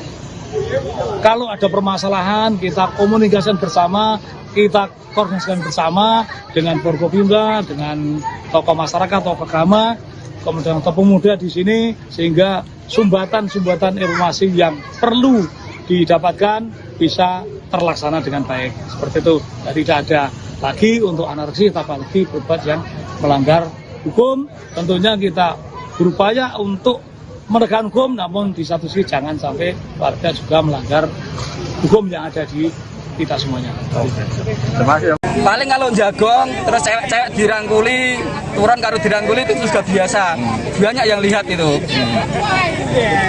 kalau ada permasalahan kita komunikasikan bersama, kita koordinasikan bersama dengan Forkopimda, dengan tokoh masyarakat, tokoh agama, kemudian tokoh pemuda di sini, sehingga sumbatan-sumbatan informasi yang perlu didapatkan bisa terlaksana dengan baik. Seperti itu, jadi tidak ada lagi untuk anarki, apalagi berbuat yang melanggar hukum. Tentunya kita berupaya untuk menegakkan hukum, namun di satu sisi jangan sampai warga juga melanggar hukum yang ada di kita semuanya. Terima kasih. Paling kalau jagong, terus cewek-cewek dirangkuli, turun karo dirangkuli itu juga biasa. Banyak yang lihat itu.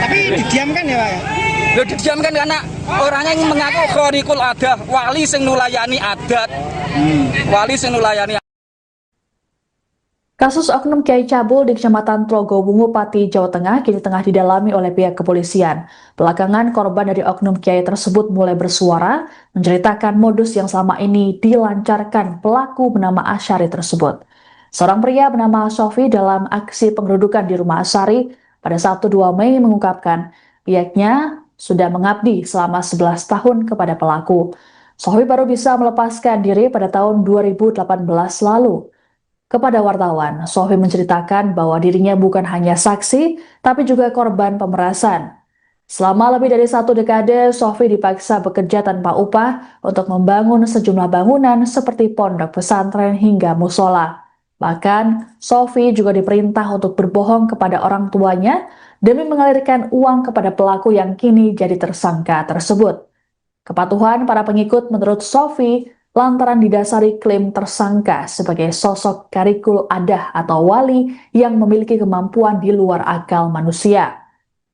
Tapi didiamkan ya Pak? Lo didiamkan karena orangnya yang mengaku khorikul adah, wali sing nulayani adat. Wali sing nulayani. Kasus oknum Kiai Cabul di Kecamatan Trogowungu, Pati, Jawa Tengah kini tengah didalami oleh pihak kepolisian. Belakangan korban dari oknum Kiai tersebut mulai bersuara, menceritakan modus yang selama ini dilancarkan pelaku bernama Asyari tersebut. Seorang pria bernama Sofi dalam aksi pengerudukan di rumah Asyari pada Sabtu 2 Mei mengungkapkan pihaknya sudah mengabdi selama 11 tahun kepada pelaku. Sofi baru bisa melepaskan diri pada tahun 2018 lalu. Kepada wartawan, Sofi menceritakan bahwa dirinya bukan hanya saksi, tapi juga korban pemerasan. Selama lebih dari 1 dekade, Sofi dipaksa bekerja tanpa upah untuk membangun sejumlah bangunan seperti pondok pesantren hingga musola. Bahkan, Sofi juga diperintah untuk berbohong kepada orang tuanya demi mengalirkan uang kepada pelaku yang kini jadi tersangka tersebut. Kepatuhan para pengikut menurut Sofi lantaran didasari klaim tersangka sebagai sosok karikul adah atau wali yang memiliki kemampuan di luar akal manusia.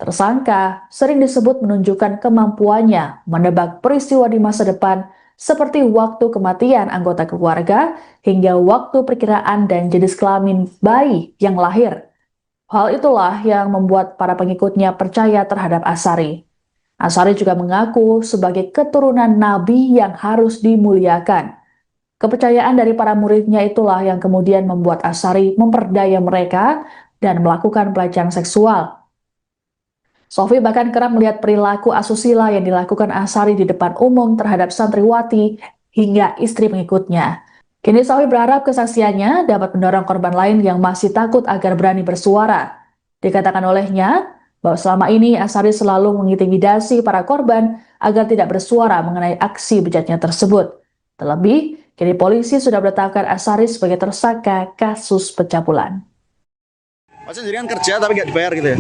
Tersangka sering disebut menunjukkan kemampuannya menebak peristiwa di masa depan seperti waktu kematian anggota keluarga hingga waktu perkiraan dan jenis kelamin bayi yang lahir. Hal itulah yang membuat para pengikutnya percaya terhadap Asari. Asari juga mengaku sebagai keturunan nabi yang harus dimuliakan. Kepercayaan dari para muridnya itulah yang kemudian membuat Asari memperdaya mereka dan melakukan pelecehan seksual. Sofi bahkan kerap melihat perilaku asusila yang dilakukan Asari di depan umum terhadap santriwati hingga istri pengikutnya. Kini Sofi berharap kesaksiannya dapat mendorong korban lain yang masih takut agar berani bersuara. Dikatakan olehnya bahwa selama ini Asari selalu mengintimidasi para korban agar tidak bersuara mengenai aksi bejatnya tersebut. Terlebih, kini polisi sudah menetapkan Asari sebagai tersangka kasus pencabulan. Mas jadi kan kerja tapi nggak dibayar gitu ya?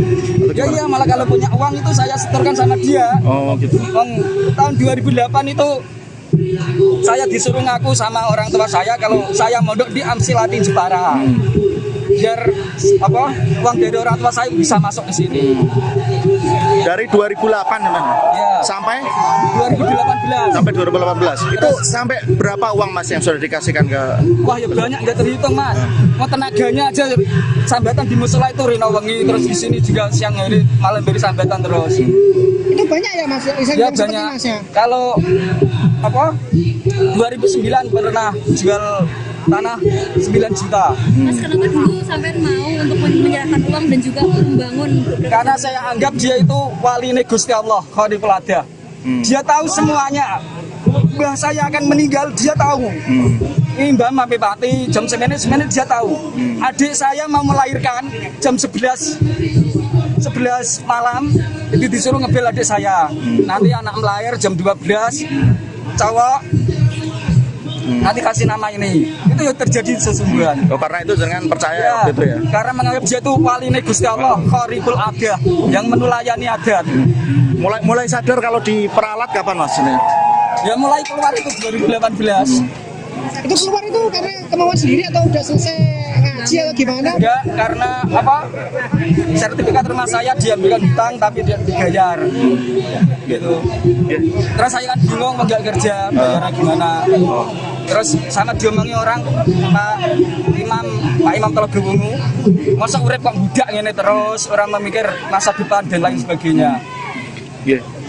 Ya iya, malah kalau punya uang itu saya setorkan sama dia. Oh gitu. Tahun 2008 itu saya disuruh ngaku sama orang tua saya kalau saya mondok di Amsilati Jepara. Biar uang dari orang tua saya bisa masuk ke sini. Dari 2008 teman. Ya. Sampai 2018. sampai 2018. Itu sampai berapa uang Mas yang sudah dikasihkan ke? Wah ya banyak, nggak terhitung Mas. Mau tenaganya aja sambatan di musola itu rino wengi, terus di sini juga siang hari malam beri sambatan terus. Itu banyak ya Mas? Ya banyak. Masnya? Kalau 2009 pernah jual tanah 9 juta. Mas, kenapa dulu sampai mau untuk menyerahkan uang dan juga membangun? Karena saya anggap dia itu wali Gusti Allah, Khaliqul Adah. Dia tahu semuanya. Mbah saya akan meninggal, dia tahu. Ini Mbah sampai Pati jam 9 dia tahu. Adik saya mau melahirkan jam 11 malam itu disuruh ngebel adik saya. Nanti anak melahir jam 12 cowok. Nanti kasih nama ini. Itu yang terjadi sesungguhnya. Oh, karena itu jangan percaya Ya, gitu ya. karena menganggap dia itu wali Gusti Allah, Khaliqul Adah yang menulayani adat. Mulai sadar kalau diperalat kapan Mas ini? Ya mulai keluar itu 2018. Itu keluar itu karena kemauan sendiri atau udah selesai ngaji atau gimana? Enggak, karena sertifikat rumah saya diambilkan hutang tapi dia dibayar. Gitu. Terus saya kan bingung mau nggak kerja, bayarnya gimana. Terus sama diomongi orang Pak Imam Telaga Wungu, masa urip kok budak ngene terus, orang memikir masa depan dan lain sebagainya.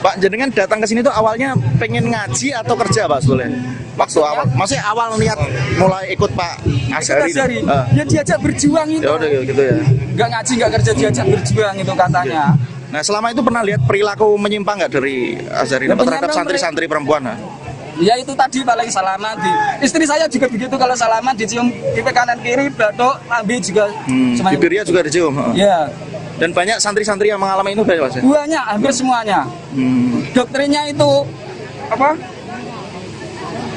Pak, jenengan datang ke sini tuh awalnya pengen ngaji atau kerja Pak sebetulnya? Waktu awal, maksudnya awal niat mulai ikut Pak Asari. Ya diajak berjuang itu. Ya udah gitu ya. Nggak ngaji, nggak kerja, diajak berjuang itu katanya. Nah selama itu pernah lihat perilaku menyimpang nggak dari Asari Ya, terhadap santri-santri perempuan? Ya itu tadi paling salaman istri saya juga begitu, kalau salaman dicium pipi kanan kiri, batuk, lambe juga. Bibirnya juga dicium. Ya. Dan banyak santri-santri yang mengalami itu Mas? Banyak, hampir semuanya. Doktrinnya itu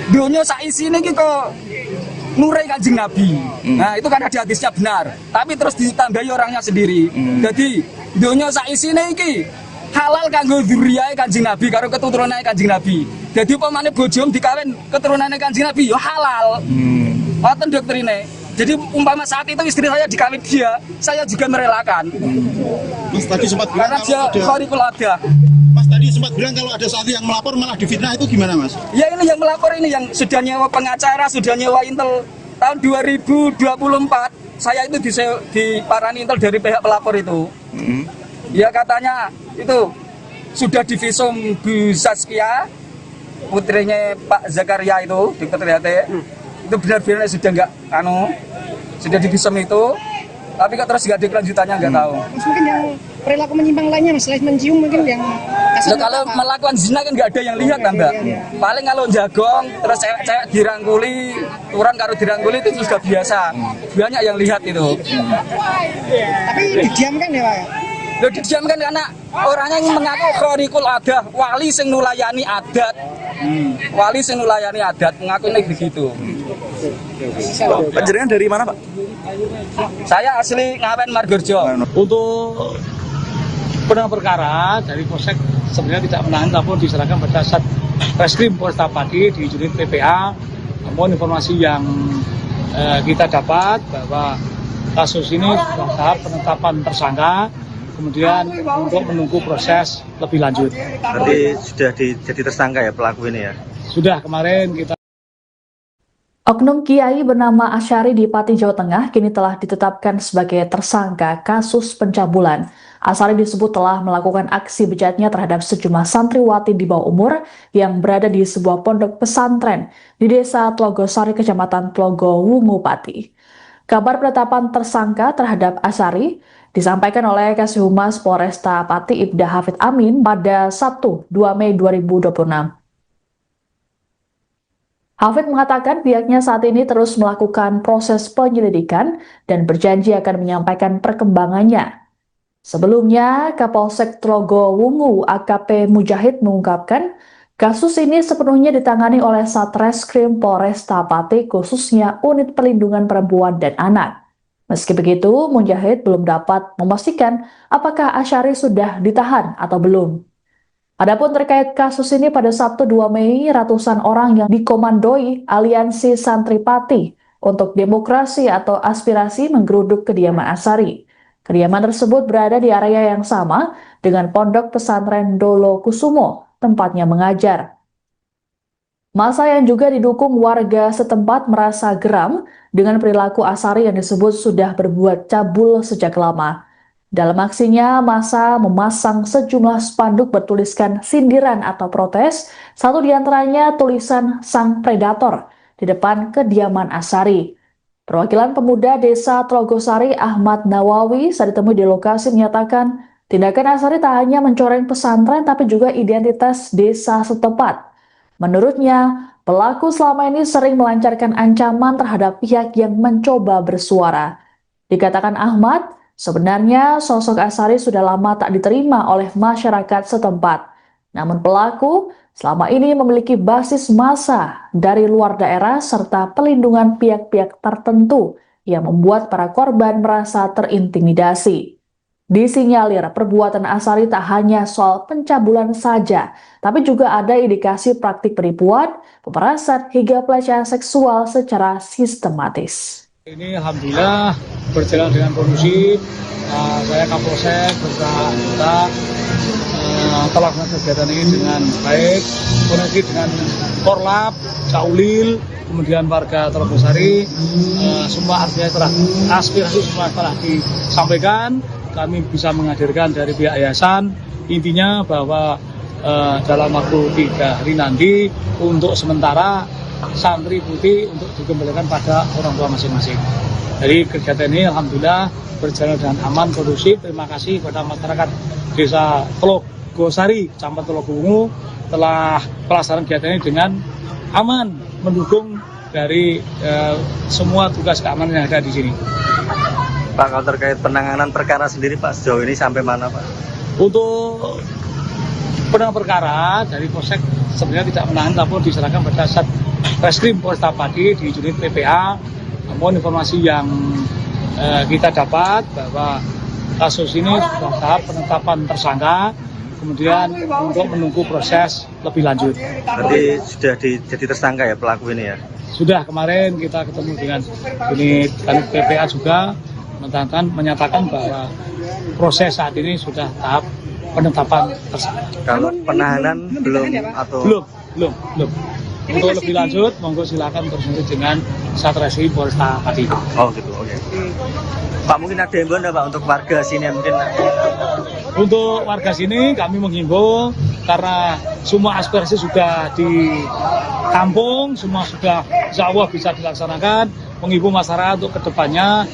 dunia saisi ini kita nurai Kanjeng Nabi. Nah itu kan ada hadisnya benar, tapi terus ditambahi orangnya sendiri. Jadi dunia saisi ini halal kanggo dzurriyahe Kanjeng Nabi karo keturunane Kanjeng Nabi. Jadi upamane bojom dikawin keturunane Kanjeng Nabi ya halal. Ngoten doktrine. Jadi umpama saat itu istri saya dikawin dia, saya juga merelakan. Mas tadi sempat bilang Karena dia Khaliqul Adah. Mas tadi sempat bilang kalau ada santri yang melapor malah difitnah, itu gimana Mas? Ya ini yang melapor ini yang sudah nyewa pengacara, sudah nyewa intel tahun 2024. Saya itu diparani intel dari pihak pelapor itu. Ya katanya itu sudah divisum Bu Saskia, putrinya Pak Zakaria itu, Dr. Yate. Itu benar-benar sudah nggak sudah divisum itu, tapi kok terus nggak ada kelanjutannya, nggak tahu. Mas, mungkin yang perilaku menyimpang lainnya Mas, selain mencium mungkin yang Kalau melakukan zina kan nggak ada yang lihat kan Mbak. Paling kalau jagong terus cewek dirangkuli, turun karo dirangkuli itu sudah biasa. Banyak yang lihat itu. Tapi didiamkan ya Pak? Loh, didiamkan karena orangnya yang mengaku Khaliqul Adah, wali sing nulayani adat. Wali sing nulayani adat, mengaku ini begitu. Panjenengan dari mana Pak? Saya asli Ngawen Margorjo. Untuk penanganan perkara dari Polsek sebenarnya tidak menahan, namun diserahkan pada Satreskrim Polresta Pati di unit PPA. Namun informasi yang kita dapat bahwa kasus ini dalam tahap penetapan tersangka kemudian untuk menunggu proses lebih lanjut. Berarti sudah jadi tersangka ya pelaku ini ya? Sudah kemarin kita. Oknum Kiai bernama Asyari di Pati, Jawa Tengah kini telah ditetapkan sebagai tersangka kasus pencabulan. Asyari disebut telah melakukan aksi bejatnya terhadap sejumlah santriwati di bawah umur yang berada di sebuah pondok pesantren di Desa Tlogosari, Kecamatan Tlogo Wungu, Pati. Kabar penetapan tersangka terhadap Asyari disampaikan oleh Kasih Humas Polresta Pati Ibda Hafid Amin pada Sabtu 2 Mei 2026. Hafid mengatakan pihaknya saat ini terus melakukan proses penyelidikan dan berjanji akan menyampaikan perkembangannya. Sebelumnya, Kapolsek Tlogo Wungu AKP Mujahid mengungkapkan kasus ini sepenuhnya ditangani oleh Satreskrim Polresta Pati, khususnya Unit Perlindungan Perempuan dan Anak. Meski begitu, Mujahid belum dapat memastikan apakah Asyari sudah ditahan atau belum. Adapun terkait kasus ini, pada Sabtu 2 Mei, ratusan orang yang dikomandoi Aliansi Santri Pati untuk Demokrasi atau Aspirasi menggeruduk kediaman Asyari. Kediaman tersebut berada di area yang sama dengan Pondok Pesantren Dolo Kusumo, tempatnya mengajar. Massa yang juga didukung warga setempat merasa geram dengan perilaku Asyari yang disebut sudah berbuat cabul sejak lama. Dalam aksinya, massa memasang sejumlah spanduk bertuliskan sindiran atau protes, satu diantaranya tulisan Sang Predator di depan kediaman Asyari. Perwakilan pemuda Desa Tlogosari Ahmad Nawawi saat ditemui di lokasi menyatakan tindakan Asyari tak hanya mencoreng pesantren tapi juga identitas desa setempat. Menurutnya, pelaku selama ini sering melancarkan ancaman terhadap pihak yang mencoba bersuara. Dikatakan Ahmad, sebenarnya sosok Asyari sudah lama tak diterima oleh masyarakat setempat. Namun pelaku selama ini memiliki basis massa dari luar daerah serta pelindungan pihak-pihak tertentu yang membuat para korban merasa terintimidasi. Disinyalir perbuatan Asyari tak hanya soal pencabulan saja, tapi juga ada indikasi praktik penipuan, pemerasan hingga pelecehan seksual secara sistematis. Ini alhamdulillah berjalan dengan kondusif. Saya Kapolsek beserta kita telah melakukan kegiatan ini dengan baik, koneksi dengan Korlap, Caulil, kemudian warga Tlogosari, semua artinya telah aspirasi semua telah disampaikan. Kami bisa menghadirkan dari pihak yayasan, intinya bahwa dalam waktu 3 hari nanti untuk sementara santri putih untuk dikembalikan pada orang tua masing-masing. Jadi kegiatan ini alhamdulillah berjalan dengan aman, kondusif. Terima kasih kepada masyarakat Desa Tlogosari, Kecamatan Tlogo Wungu telah pelaksanaan kegiatan ini dengan aman, mendukung dari semua tugas keamanan yang ada di sini. Pak, kalau terkait penanganan perkara sendiri Pak, sejauh ini sampai mana Pak? Untuk penanganan perkara dari Polsek sebenarnya tidak menahan, namun diserahkan pada Satreskrim Polresta Pati di unit PPA. Namun informasi yang kita dapat bahwa kasus ini sudah tahap penetapan tersangka, kemudian untuk menunggu proses lebih lanjut. Berarti sudah jadi tersangka ya pelaku ini ya? Sudah, kemarin kita ketemu dengan unit PPA juga menyatakan bahwa proses saat ini sudah tahap penetapan tersangka. Kalau penahanan belum atau belum. Untuk lebih lanjut, monggo silakan berkoordinasi dengan Satreskrim Polresta Pati. Oh gitu, oke. Pak, mungkin ada himbauan Pak untuk warga sini mungkin? Untuk warga sini kami menghimbau karena semua aspirasi sudah ditampung, semua sudah insya Allah bisa dilaksanakan. Menghimbau masyarakat untuk kedepannya,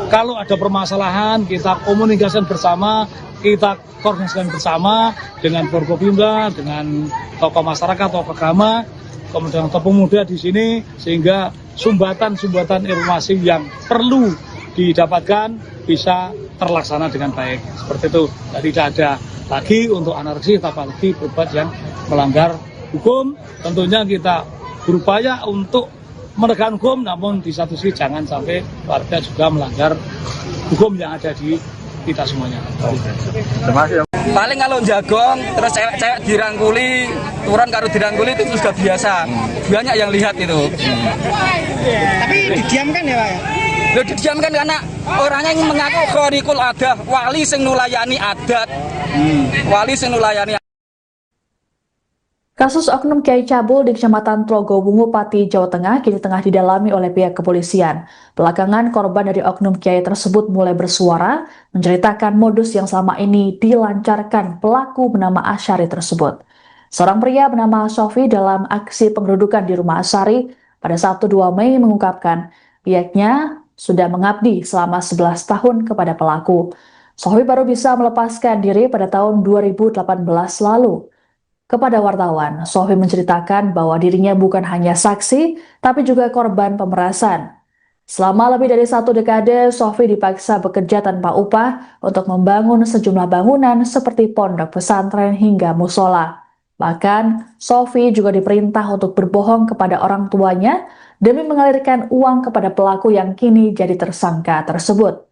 kalau ada permasalahan kita komunikasikan bersama, kita koordinasikan bersama dengan Forkopimda, dengan tokoh masyarakat, tokoh agama, kemudian tokoh pemuda di sini, sehingga sumbatan-sumbatan informasi yang perlu didapatkan bisa terlaksana dengan baik. Seperti itu, jadi tidak ada lagi untuk anarki, apalagi berbuat yang melanggar hukum. Tentunya kita berupaya untuk menegakkan hukum, namun di satu sisi jangan sampai warga juga melanggar hukum yang ada di kita semuanya. Terima kasih. Paling kalau jagong, terus cewek-cewek dirangkuli, turun karo dirangkuli itu sudah biasa. Banyak yang lihat itu. Tapi didiamkan ya Pak ya? Lo didiamkan karena orangnya yang mengaku khariqul adah, wali sing nulayani adat. Wali sing nulayani. Kasus oknum Kiai Cabul di Kecamatan Trogowungu, Pati, Jawa Tengah kini tengah didalami oleh pihak kepolisian. Belakangan korban dari oknum Kiai tersebut mulai bersuara, menceritakan modus yang selama ini dilancarkan pelaku bernama Asyari tersebut. Seorang pria bernama Sofi dalam aksi pengerudukan di rumah Asyari pada Sabtu 2 Mei mengungkapkan pihaknya sudah mengabdi selama 11 tahun kepada pelaku. Sofi baru bisa melepaskan diri pada tahun 2018 lalu. Kepada wartawan, Sofi menceritakan bahwa dirinya bukan hanya saksi, tapi juga korban pemerasan. Selama lebih dari 1 dekade, Sofi dipaksa bekerja tanpa upah untuk membangun sejumlah bangunan seperti pondok pesantren hingga musola. Bahkan, Sofi juga diperintah untuk berbohong kepada orang tuanya demi mengalirkan uang kepada pelaku yang kini jadi tersangka tersebut.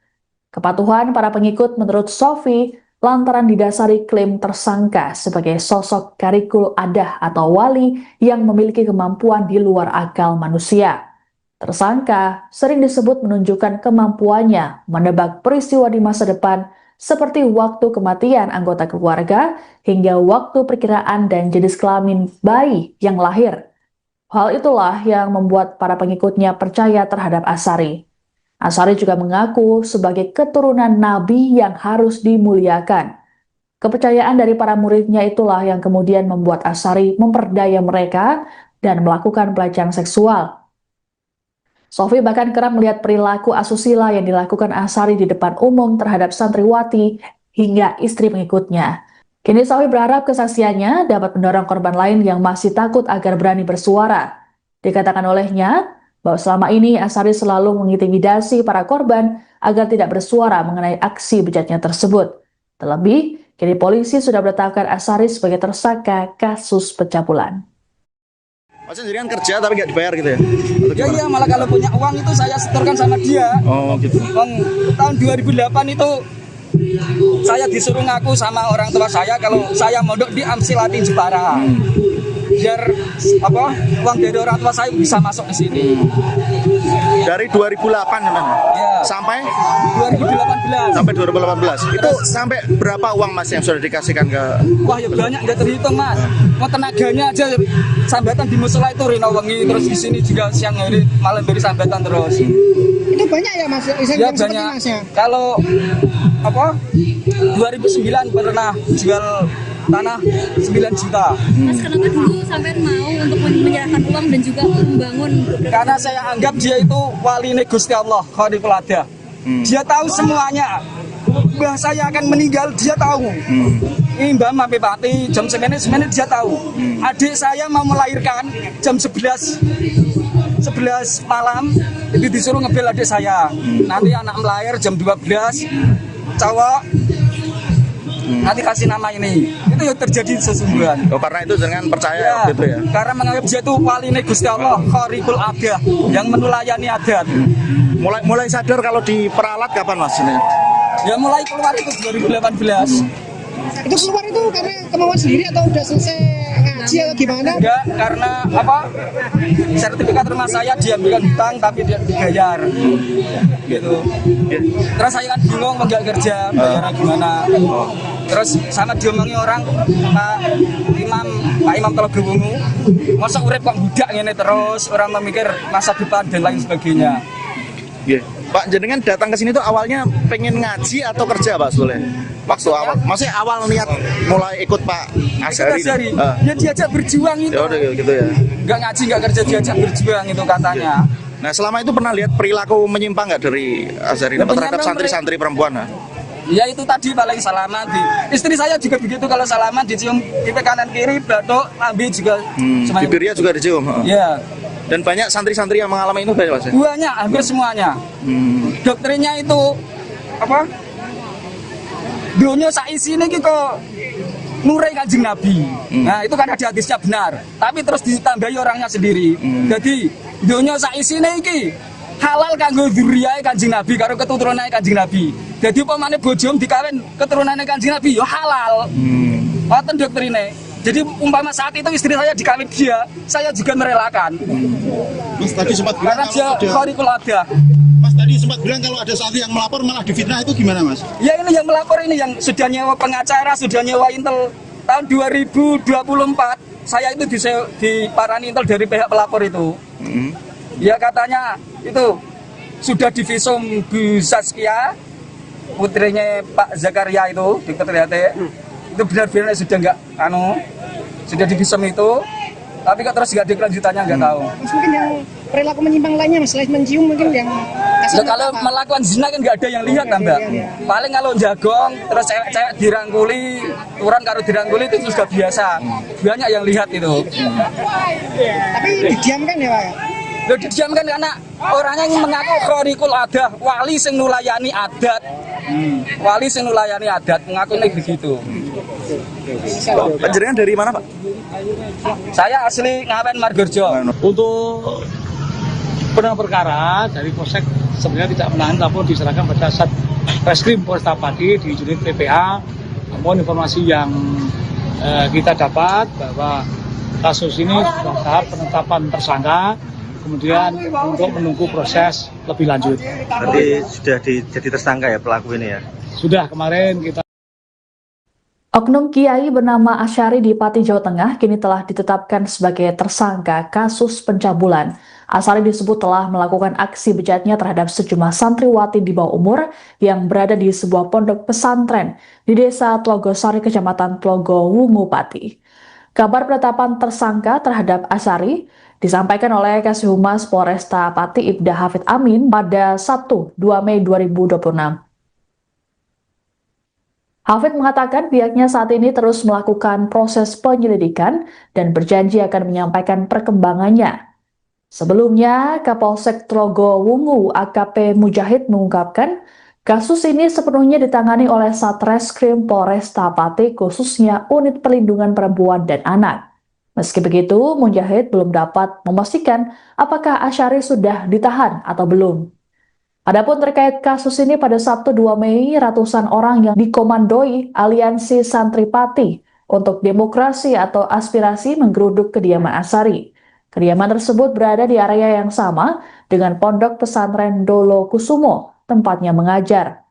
Kepatuhan para pengikut menurut Sofi lantaran didasari klaim tersangka sebagai sosok karikul adah atau wali yang memiliki kemampuan di luar akal manusia. Tersangka sering disebut menunjukkan kemampuannya menebak peristiwa di masa depan seperti waktu kematian anggota keluarga hingga waktu perkiraan dan jenis kelamin bayi yang lahir. Hal itulah yang membuat para pengikutnya percaya terhadap Asyari. Asyari juga mengaku sebagai keturunan Nabi yang harus dimuliakan. Kepercayaan dari para muridnya itulah yang kemudian membuat Asyari memperdaya mereka dan melakukan pelecehan seksual. Sofi bahkan kerap melihat perilaku asusila yang dilakukan Asyari di depan umum terhadap santriwati hingga istri pengikutnya. Kini Sofi berharap kesaksiannya dapat mendorong korban lain yang masih takut agar berani bersuara. Dikatakan olehnya, bahwa selama ini Asyari selalu mengintimidasi para korban agar tidak bersuara mengenai aksi bejatnya tersebut. Terlebih, kini polisi sudah menetapkan Asyari sebagai tersangka kasus pencabulan. Mas sendiri kan kerja tapi nggak dibayar gitu ya? Ya iya, malah kalau punya uang itu saya setorkan sama dia. Oh gitu. Tahun 2008 itu saya disuruh ngaku sama orang tua saya kalau saya mondok di Amsilati Jepara. Biar uang dari orang tua saya bisa masuk ke sini. Dari 2008 teman. Ya. Sampai 2018. sampai 2018. Itu sampai berapa uang Mas yang sudah dikasihkan ke? Wah ya banyak, nggak terhitung Mas. Mau tenaganya aja sambatan di musola itu rino wengi, terus di sini juga siang hari malam dari sambatan terus. Itu banyak ya Mas? Ya banyak. Kalau 2009 pernah jual tanah 9 juta. Mas, kenapa dulu sampai mau untuk menyerahkan uang dan juga membangun? Karena saya anggap dia itu wali Gusti Allah, khariqul adah. Dia tahu semuanya. Mbah saya akan meninggal, dia tahu. Ini Mbah sampai mati jam 9 dia tahu. Adik saya mau melahirkan jam 11 malam, itu disuruh ngebel adik saya. Nanti anak melahir jam 12, cowok nanti kasih nama ini. Itu yang terjadi sesungguhnya. Oh, karena itu jangan percaya Ya, gitu ya. karena menganggap dia itu wali Gusti Allah, khariqul adah, yang menulayani adat. Mulai sadar kalau diperalat kapan Mas ini? Ya mulai keluar itu 2018. Itu keluar itu karena kemauan sendiri atau udah selesai ngaji atau gimana? Enggak, karena sertifikat rumah saya diambilkan hutang tapi dia dibayar. Gitu. Terus saya kan bingung enggak kerja, bayarnya gimana. Terus sama diomongi orang Pak Imam Trogowungu, masa urip kok budak ngene terus, orang memikir masa depan dan lain sebagainya. Pak, jenengan datang ke sini tuh awalnya pengen ngaji atau kerja Pak sebetulnya? Waktu awal, maksudnya awal niat mulai ikut Pak Asyari. Ya diajak berjuang itu. Ya udah gitu ya. Enggak ngaji, enggak kerja, diajak berjuang itu katanya. Nah selama itu pernah lihat perilaku menyimpang nggak dari Asyari terhadap santri-santri perempuan? Ya itu tadi paling salaman. Istri saya juga begitu, kalau salaman dicium pipi kanan kiri, batuk, lambe juga. Bibirnya juga dicium. Ya. Dan banyak santri-santri yang mengalami itu banyak Mas? Banyak, hampir semuanya. Doktrinnya itu dunia saisi ini kita nurai Kanjeng Nabi. Nah itu kan ada hadisnya benar. Tapi terus ditambahi orangnya sendiri. Jadi dunia saisi ini halal kanggo dzurriyahe Kanjeng Nabi karo keturunane Kanjeng Nabi. Jadi upamane bojom dikawin keturunane Kanjeng Nabi ya halal. Ngoten doktrine. Jadi umpama saat itu istri saya dikawin dia, saya juga merelakan. Mas tadi sempat bilang karena dia khariqul adah. Mas tadi tadi sempat bilang kalau ada satu yang melapor malah difitnah, itu gimana Mas? Ya ini yang melapor ini yang sudah nyewa pengacara, sudah nyewa intel tahun 2024. Saya itu diparani intel dari pihak pelapor itu. Ya katanya itu sudah divisum Bu Saskia, putrinya Pak Zakaria itu, Dr. Yate. Itu benar-benar sudah enggak sudah divisum itu. Tapi kok terus nggak ada kelanjutannya, nggak tahu. Mas, mungkin yang perilaku menyimpang lainnya, Mas, selain mencium mungkin yang Kalau melakukan zina kan nggak ada yang lihat kan, Mbak. Paling kalau jagong, terus cewek-cewek dirangkuli, turun karo dirangkuli itu sudah biasa. Banyak yang lihat itu. Tapi didiamkan ya, Pak? Loh, didiamkan karena orangnya yang mengaku khorikul adah, wali sing nulayani adat. Wali sing nulayani adat mengaku begitu. Panjenengan dari mana, Pak? Saya asli Ngawen Margorjo. Untuk penanganan perkara dari Polsek sebenarnya tidak menahan, tapi diserahkan pada Satreskrim Polresta Pati di unit PPA. Namun informasi yang kita dapat bahwa kasus ini sudah tahap penetapan tersangka, kemudian untuk menunggu proses lebih lanjut. Berarti sudah jadi tersangka ya pelaku ini ya? Sudah kemarin kita. Oknum Kiai bernama Asyari di Pati, Jawa Tengah kini telah ditetapkan sebagai tersangka kasus pencabulan. Asyari disebut telah melakukan aksi bejatnya terhadap sejumlah santriwati di bawah umur yang berada di sebuah pondok pesantren di Desa Tlogosari, Kecamatan Tlogo Wungu, Pati. Kabar penetapan tersangka terhadap Asyari disampaikan oleh Kasih Humas Polresta Pati Ibda Hafid Amin pada Sabtu 2 Mei 2026. Hafid mengatakan pihaknya saat ini terus melakukan proses penyelidikan dan berjanji akan menyampaikan perkembangannya. Sebelumnya, Kapolsek Tlogo Wungu AKP Mujahid mengungkapkan kasus ini sepenuhnya ditangani oleh Satreskrim Polresta Pati, khususnya Unit Perlindungan Perempuan dan Anak. Meski begitu, Mujahid belum dapat memastikan apakah Asyari sudah ditahan atau belum. Adapun terkait kasus ini, pada Sabtu 2 Mei, ratusan orang yang dikomandoi Aliansi Santri Pati untuk Demokrasi atau Aspirasi menggeruduk kediaman Asyari. Kediaman tersebut berada di area yang sama dengan Pondok Pesantren Dolo Kusumo, tempatnya mengajar.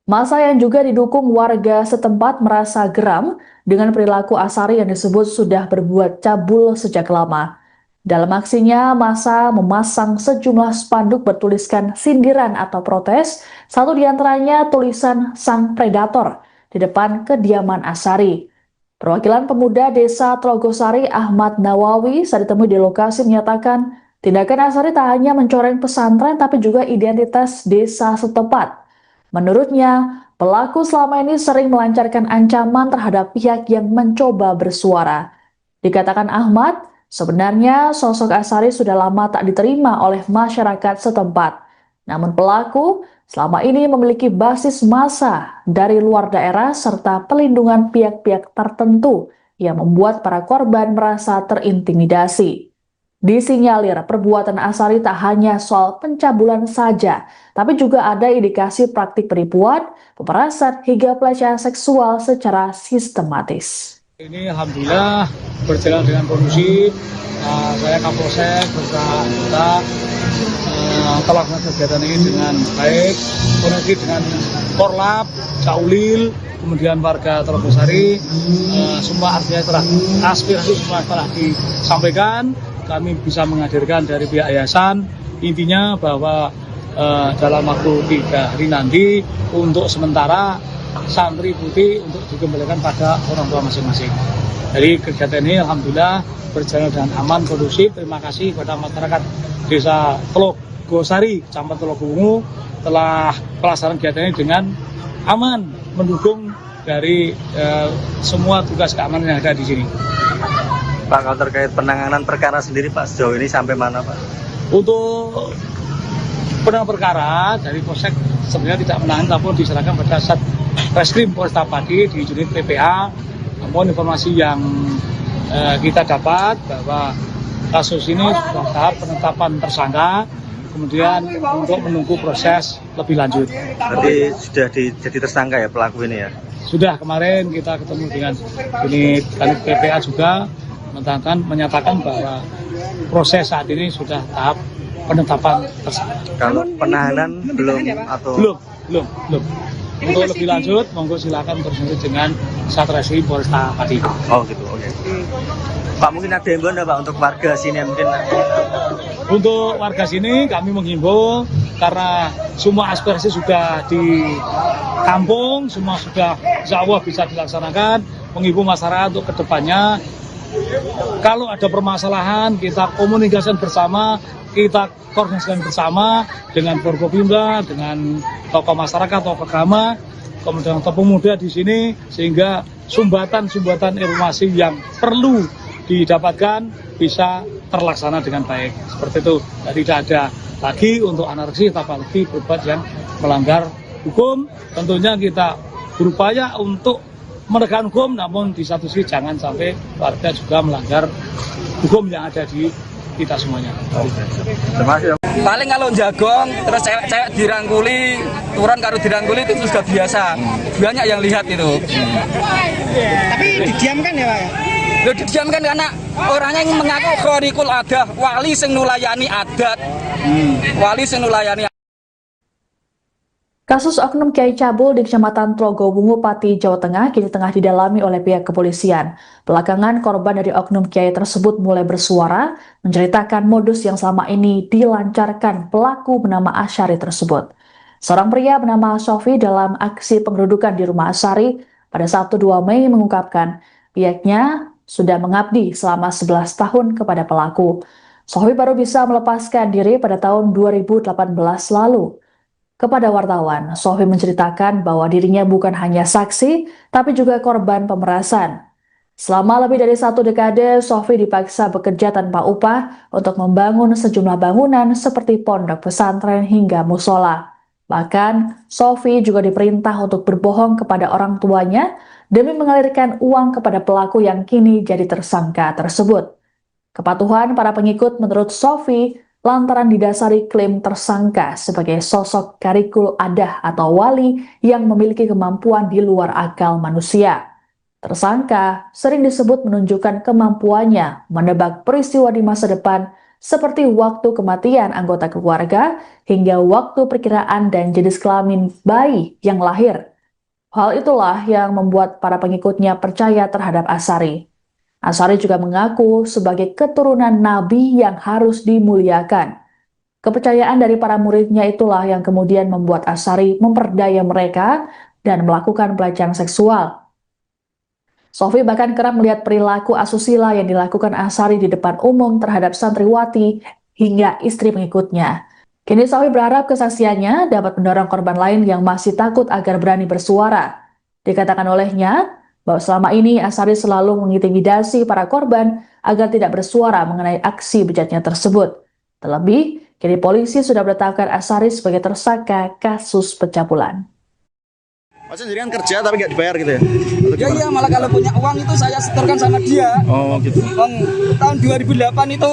Massa yang juga didukung warga setempat merasa geram dengan perilaku Asyari yang disebut sudah berbuat cabul sejak lama. Dalam aksinya, massa memasang sejumlah spanduk bertuliskan sindiran atau protes, satu diantaranya tulisan "Sang Predator" di depan kediaman Asyari. Perwakilan pemuda Desa Tlogosari Ahmad Nawawi saat ditemui di lokasi menyatakan, tindakan Asyari tak hanya mencoreng pesantren tapi juga identitas desa setempat. Menurutnya, pelaku selama ini sering melancarkan ancaman terhadap pihak yang mencoba bersuara. Dikatakan Ahmad, sebenarnya sosok Asyari sudah lama tak diterima oleh masyarakat setempat. Namun pelaku selama ini memiliki basis massa dari luar daerah serta pelindungan pihak-pihak tertentu yang membuat para korban merasa terintimidasi. Disinyalir perbuatan Asyari tak hanya soal pencabulan saja, tapi juga ada indikasi praktik penipuan, pemerasan hingga pelecehan seksual secara sistematis. Ini alhamdulillah berjalan dengan kondusif. Saya Kapolsek beserta telah melakukan kegiatan ini dengan baik, koordinasi dengan Korlap, Caulil, kemudian warga Tlogosari. Semua artinya telah aspirasi semua telah disampaikan. Kami bisa menghadirkan dari pihak yayasan. Intinya bahwa dalam waktu 3 hari nanti untuk sementara santri putih untuk dikembalikan pada orang tua masing-masing. Jadi kegiatan ini alhamdulillah berjalan dengan aman, kondusif. Terima kasih kepada masyarakat Desa Tlogosari, Kecamatan Tlogo Wungu telah pelaksanaan kegiatan ini dengan aman, mendukung dari semua tugas keamanan yang ada di sini. Pak, kalau terkait penanganan perkara sendiri Pak, sejauh ini sampai mana Pak? Untuk penanganan perkara dari Polsek sebenarnya tidak menahan, tapi diserahkan pada Satreskrim Polresta Pati di unit PPA. Namun informasi yang kita dapat bahwa kasus ini sudah tahap penetapan tersangka, kemudian untuk menunggu proses lebih lanjut. Berarti sudah jadi tersangka ya pelaku ini ya? Sudah, kemarin kita ketemu dengan unit PPA juga menyatakan bahwa proses saat ini sudah tahap penetapan tersangka. Kalau penahanan belum atau Belum. Untuk lebih lanjut, monggo silakan berkoordinasi dengan Satreskrim Polresta Pati. oh gitu, oke. Pak, mungkin ada himbauan nggak Pak untuk warga sini mungkin? Untuk warga sini kami menghimbau karena semua aspirasi sudah ditampung, semua sudah insya Allah bisa dilaksanakan. Menghimbau masyarakat untuk kedepannya, kalau ada permasalahan kita komunikasikan bersama, kita koordinasikan bersama dengan Forkopimda, dengan tokoh masyarakat, tokoh agama, kemudian tokoh pemuda di sini, sehingga sumbatan-sumbatan informasi yang perlu didapatkan bisa terlaksana dengan baik. Seperti itu, jadi tidak ada lagi untuk anarki, apalagi berbuat yang melanggar hukum. Tentunya kita berupaya untuk menegakkan hukum, namun di satu sisi jangan sampai warga juga melanggar hukum yang ada di kita semuanya. Terima kasih. Paling kalau jagong terus cewek-cewek dirangkuli, turun karo dirangkuli itu sudah biasa. Banyak yang lihat itu. Tapi didiamkan ya Pak ya? Lo didiamkan karena orangnya yang mengaku khorikul adah, wali sing nulayani adat. Wali sing nulayani. Kasus oknum Kiai Cabul di Kecamatan Trogowungu, Pati, Jawa Tengah kini tengah didalami oleh pihak kepolisian. Belakangan korban dari oknum Kiai tersebut mulai bersuara, menceritakan modus yang selama ini dilancarkan pelaku bernama Asyari tersebut. Seorang pria bernama Sofi dalam aksi pengerudukan di rumah Asyari pada Sabtu 2 Mei mengungkapkan pihaknya sudah mengabdi selama 11 tahun kepada pelaku. Sofi baru bisa melepaskan diri pada tahun 2018 lalu. Kepada wartawan, Sofi menceritakan bahwa dirinya bukan hanya saksi, tapi juga korban pemerasan. Selama lebih dari 1 dekade, Sofi dipaksa bekerja tanpa upah untuk membangun sejumlah bangunan seperti pondok pesantren hingga musola. Bahkan, Sofi juga diperintah untuk berbohong kepada orang tuanya demi mengalirkan uang kepada pelaku yang kini jadi tersangka tersebut. Kepatuhan para pengikut menurut Sofi lantaran didasari klaim tersangka sebagai sosok karikul adah atau wali yang memiliki kemampuan di luar akal manusia. Tersangka sering disebut menunjukkan kemampuannya menebak peristiwa di masa depan seperti waktu kematian anggota keluarga hingga waktu perkiraan dan jenis kelamin bayi yang lahir. Hal itulah yang membuat para pengikutnya percaya terhadap Asyari. Asyari juga mengaku sebagai keturunan Nabi yang harus dimuliakan. Kepercayaan dari para muridnya itulah yang kemudian membuat Asyari memperdaya mereka dan melakukan pelecehan seksual. Sofi bahkan kerap melihat perilaku asusila yang dilakukan Asyari di depan umum terhadap santriwati hingga istri pengikutnya. Kini Sofi berharap kesaksiannya dapat mendorong korban lain yang masih takut agar berani bersuara. Dikatakan olehnya, bahwa selama ini Asyari selalu mengintimidasi para korban agar tidak bersuara mengenai aksi bejatnya tersebut. Terlebih, kini polisi sudah menetapkan Asyari sebagai tersangka kasus pencabulan. Maksudnya jadi kan kerja tapi nggak dibayar gitu ya? Ya iya, malah kalau punya uang itu saya setorkan sama dia. Oh gitu. Tahun 2008 itu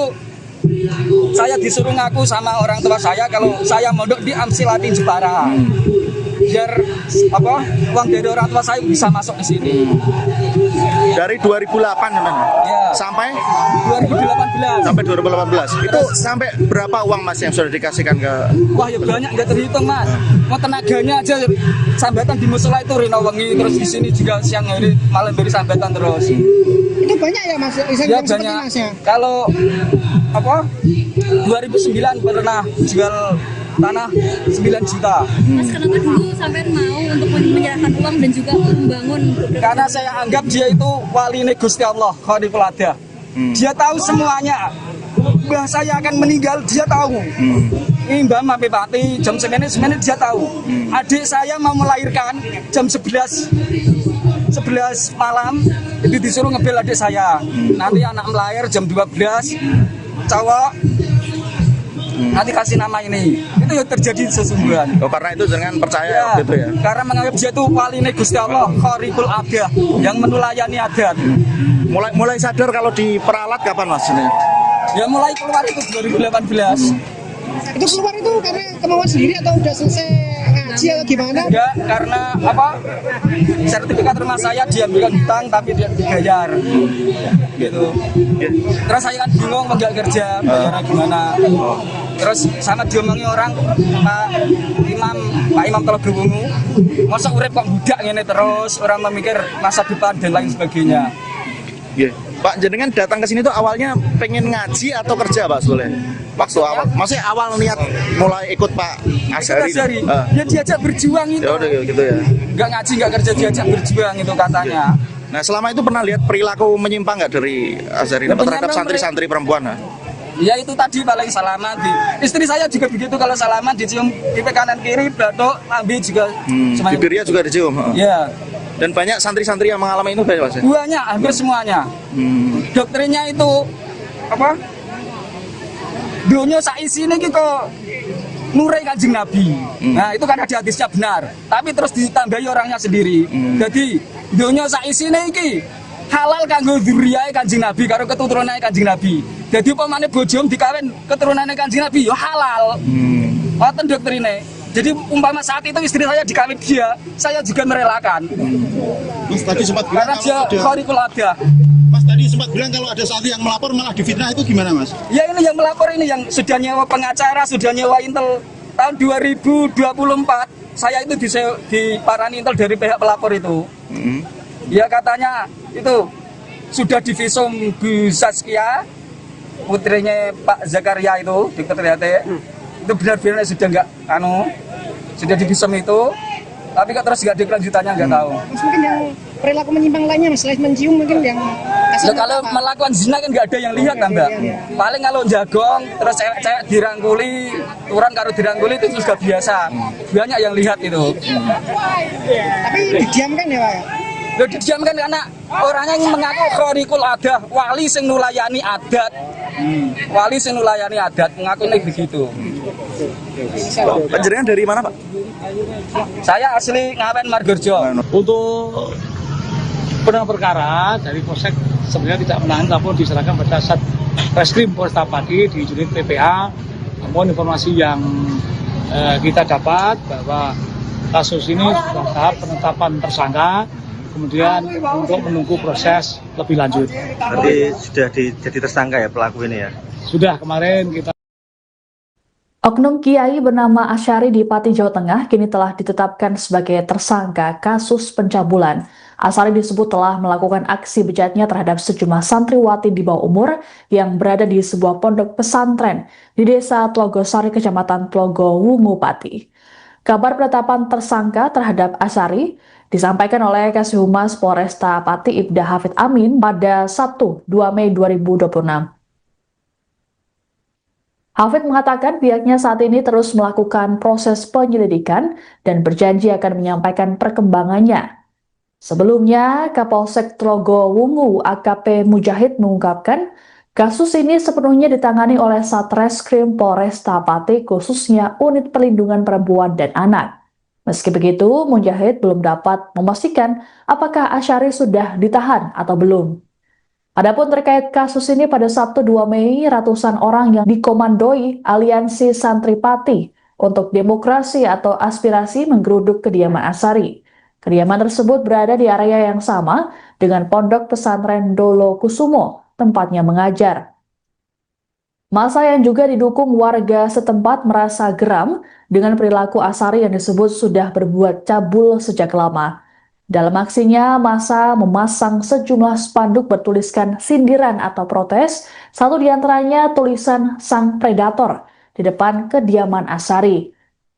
saya disuruh ngaku sama orang tua saya kalau saya mondok di Amsilati Jepara. Biar uang dari orang tua saya bisa masuk ke sini. Dari 2008 teman-teman. Ya. Sampai 2018. Sampai 2018. Itu sampai berapa uang Mas yang sudah dikasihkan ke? Wah ya banyak, nggak terhitung Mas. Mau tenaganya aja sambatan di musola itu rino wengi, terus di sini juga siang hari malam beri sambatan terus. Itu banyak ya Mas? Ya banyak. Masnya? Kalau 2009 pernah jual tanah 9 juta. Mas kenapa dulu sampai mau untuk menyerahkan uang dan juga membangun? Karena saya anggap dia itu wali Gusti Allah, Khoriful Adah. Dia tahu semuanya. Mbah saya akan meninggal, dia tahu. Ini Mbah Mape Pati, jam 9 dia tahu. Adik saya mau melahirkan jam 11 malam, itu disuruh ngebel adik saya. Nanti anak melahir jam 12, cowok, nanti kasih nama ini. Itu yang terjadi sesungguhnya. Oh, karena itu jangan percaya gitu ya. Karena menganggap dia itu wali Gusti Allah, Khoriful Adah, yang menulayani adat. Mulai sadar kalau diperalat kapan Mas ini? Ya mulai keluar itu 2018. Itu keluar itu karena kemauan sendiri atau udah selesai ngaji atau gimana? Enggak, karena apa? Sertifikat rumah saya diambilkan hutang tapi tidak dibayar. Gitu. Terus saya kan bingung mau nggak kerja, bayarnya gimana. Terus sama diomongi orang Pak Imam Telaga Wungu, masa urip kok budak ngene terus, orang memikir masa depan dan lain sebagainya. Iya. Pak, jenengan datang ke sini tuh awalnya pengen ngaji atau kerja, Pak, boleh? Waktu awal, maksudnya awal niat mulai ikut Pak Asyari. Ya diajak berjuang itu. Ya udah gitu ya. Nggak ngaji, nggak kerja, diajak berjuang itu katanya. Nah, selama itu pernah lihat perilaku menyimpang nggak dari Asyari terhadap santri-santri perempuan? Nah? Ya itu tadi paling salaman istri saya juga begitu, kalau salaman dicium pipi kanan kiri, batuk, lambe juga. Bibirnya juga dicium. Ya. Dan banyak santri-santri yang mengalami itu banyak, Mas? Banyak, hampir semuanya. Doktrinnya itu apa? Dunia saisi ini gitu nurai Kanjeng Nabi. Nah itu kan ada hadisnya benar, tapi terus ditambahi orangnya sendiri. Jadi dunia saisi ini iki halal kanggo dzurriyahe Kanjeng Nabi karo keturunane Kanjeng Nabi. Jadi upamane bojom dikawin keturunane Kanjeng Nabi ya halal. Ngoten doktrine. Jadi umpama saat itu istri saya dikawin dia, saya juga merelakan. Mas tadi sempat bilang Karena dia khariqul adah. Mas tadi sempat bilang kalau ada santri yang melapor malah difitnah, itu gimana, Mas? Ya ini yang melapor ini yang sudah nyewa pengacara, sudah nyewa Intel tahun 2024. Saya itu diparani Intel dari pihak pelapor itu. Ya katanya itu sudah divisum Bu Saskia, putrinya Pak Zakaria itu, Dr. Triate. Itu benar-benar sudah sudah divisum itu, tapi kok terus nggak ada kelanjutannya, nggak tahu. Mas, mungkin yang perilaku menyimpang lainnya, Mas, selain mencium mungkin yang Kalau melakukan zina kan nggak ada yang lihat kan, Mbak. Paling kalau jagong terus cewek-cewek dirangkuli, turun karo dirangkuli itu juga biasa. Banyak yang lihat itu. Tapi didiamkan ya, Pak? Loh, didiamkan karena orangnya yang mengaku khariqul adah, wali sing nulayani adat. Wali sing nulayani adat mengaku ini begitu. Panjenengan dari mana, Pak? Saya asli Ngawen Margorjo. Untuk penanganan perkara dari Polsek sebenarnya tidak menahan, namun diserahkan pada Satreskrim Polresta Pati di unit PPA. Namun informasi yang kita dapat bahwa kasus ini sudah tahap penetapan tersangka, kemudian untuk menunggu proses lebih lanjut. Berarti sudah jadi tersangka ya pelaku ini ya? Sudah kemarin kita. Oknum Kiai bernama Asyari di Pati, Jawa Tengah kini telah ditetapkan sebagai tersangka kasus pencabulan. Asyari disebut telah melakukan aksi bejatnya terhadap sejumlah santriwati di bawah umur yang berada di sebuah pondok pesantren di Desa Tlogosari, Kecamatan Tlogo Wungu, Pati. Kabar penetapan tersangka terhadap Asyari disampaikan oleh Kasih Humas Polresta Pati Ibda Hafid Amin pada Sabtu 2 Mei 2026. Hafid mengatakan pihaknya saat ini terus melakukan proses penyelidikan dan berjanji akan menyampaikan perkembangannya. Sebelumnya, Kapolsek Tlogo Wungu AKP Mujahid mengungkapkan kasus ini sepenuhnya ditangani oleh Satreskrim Polresta Pati, khususnya Unit Perlindungan Perempuan dan Anak. Meski begitu, Mujahid belum dapat memastikan apakah Asyari sudah ditahan atau belum. Adapun terkait kasus ini, pada Sabtu 2 Mei, ratusan orang yang dikomandoi Aliansi Santri Pati untuk Demokrasi atau Aspirasi menggeruduk kediaman Asyari. Kediaman tersebut berada di area yang sama dengan Pondok Pesantren Dolo Kusumo, tempatnya mengajar. Massa yang juga didukung warga setempat merasa geram dengan perilaku Asyari yang disebut sudah berbuat cabul sejak lama. Dalam aksinya, massa memasang sejumlah spanduk bertuliskan sindiran atau protes, satu diantaranya tulisan "Sang Predator" di depan kediaman Asyari.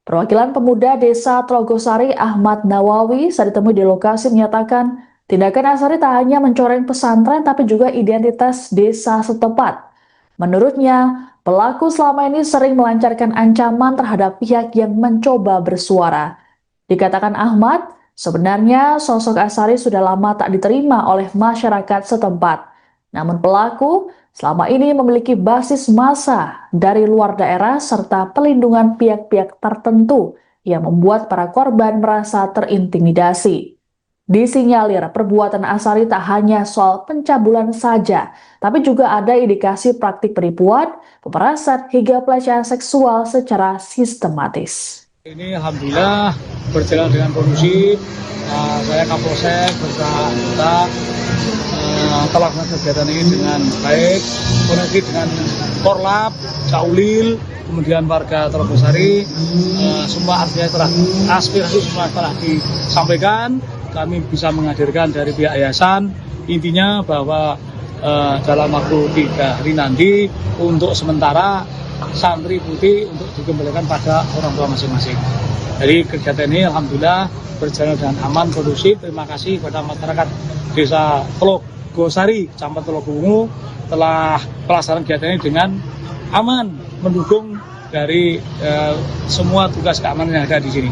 Perwakilan pemuda Desa Tlogosari Ahmad Nawawi saat ditemui di lokasi menyatakan, tindakan Asyari tak hanya mencoreng pesantren tapi juga identitas desa setempat. Menurutnya, pelaku selama ini sering melancarkan ancaman terhadap pihak yang mencoba bersuara. Dikatakan Ahmad, sebenarnya sosok Asyari sudah lama tak diterima oleh masyarakat setempat. Namun pelaku selama ini memiliki basis massa dari luar daerah serta pelindungan pihak-pihak tertentu yang membuat para korban merasa terintimidasi. Disinyalir perbuatan Asyari tak hanya soal pencabulan saja, tapi juga ada indikasi praktik penipuan, pemerasan hingga pelecehan seksual secara sistematis. Ini alhamdulillah berjalan dengan kondusif. Saya Kapolsek bersama kita telah melakukan kegiatan ini dengan baik, koordinasi dengan Korlap, Caulil, kemudian warga Telogosari. Semua aspirasi semua telah disampaikan. Kami bisa menghadirkan dari pihak yayasan. Intinya bahwa dalam waktu 3 hari nanti untuk sementara santri putih untuk dikembalikan pada orang tua masing-masing. Jadi kegiatan ini alhamdulillah berjalan dengan aman, kondusif. Terima kasih kepada masyarakat Desa Telogosari, Kecamatan Telogowungu telah pelaksanaan kegiatan ini dengan aman, mendukung dari semua tugas keamanan yang ada di sini.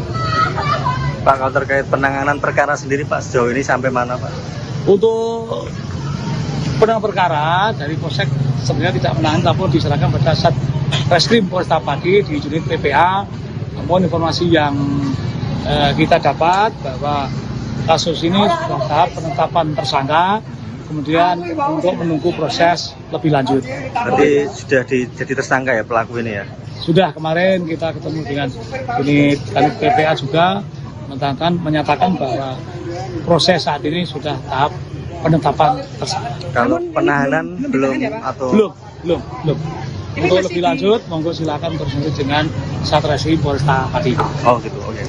Pak, kalau terkait penanganan perkara sendiri Pak, sejauh ini sampai mana Pak? Untuk penanganan perkara dari Polsek sebenarnya tidak menangani, tapi diserahkan pada Satreskrim Polresta Pati di unit PPA. Namun informasi yang kita dapat bahwa kasus ini sudah tahap penetapan tersangka, kemudian untuk menunggu proses lebih lanjut. Berarti sudah jadi tersangka ya pelaku ini ya? Sudah, kemarin kita ketemu dengan unit PPA juga menyatakan bahwa proses saat ini sudah tahap penetapan tersangka. Kalau penahanan belum atau belum. Untuk lebih lanjut, monggo silakan berlanjut dengan Satreskrim Polresta Pati. Oh gitu, oke.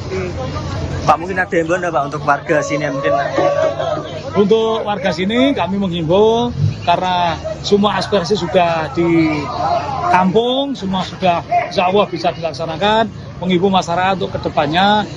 Pak, mungkin ada himbauan Pak untuk warga sini mungkin? Untuk warga sini kami menghimbau karena semua aspirasi sudah ditampung, semua sudah insya Allah bisa dilaksanakan. Menghimbau masyarakat untuk kedepannya,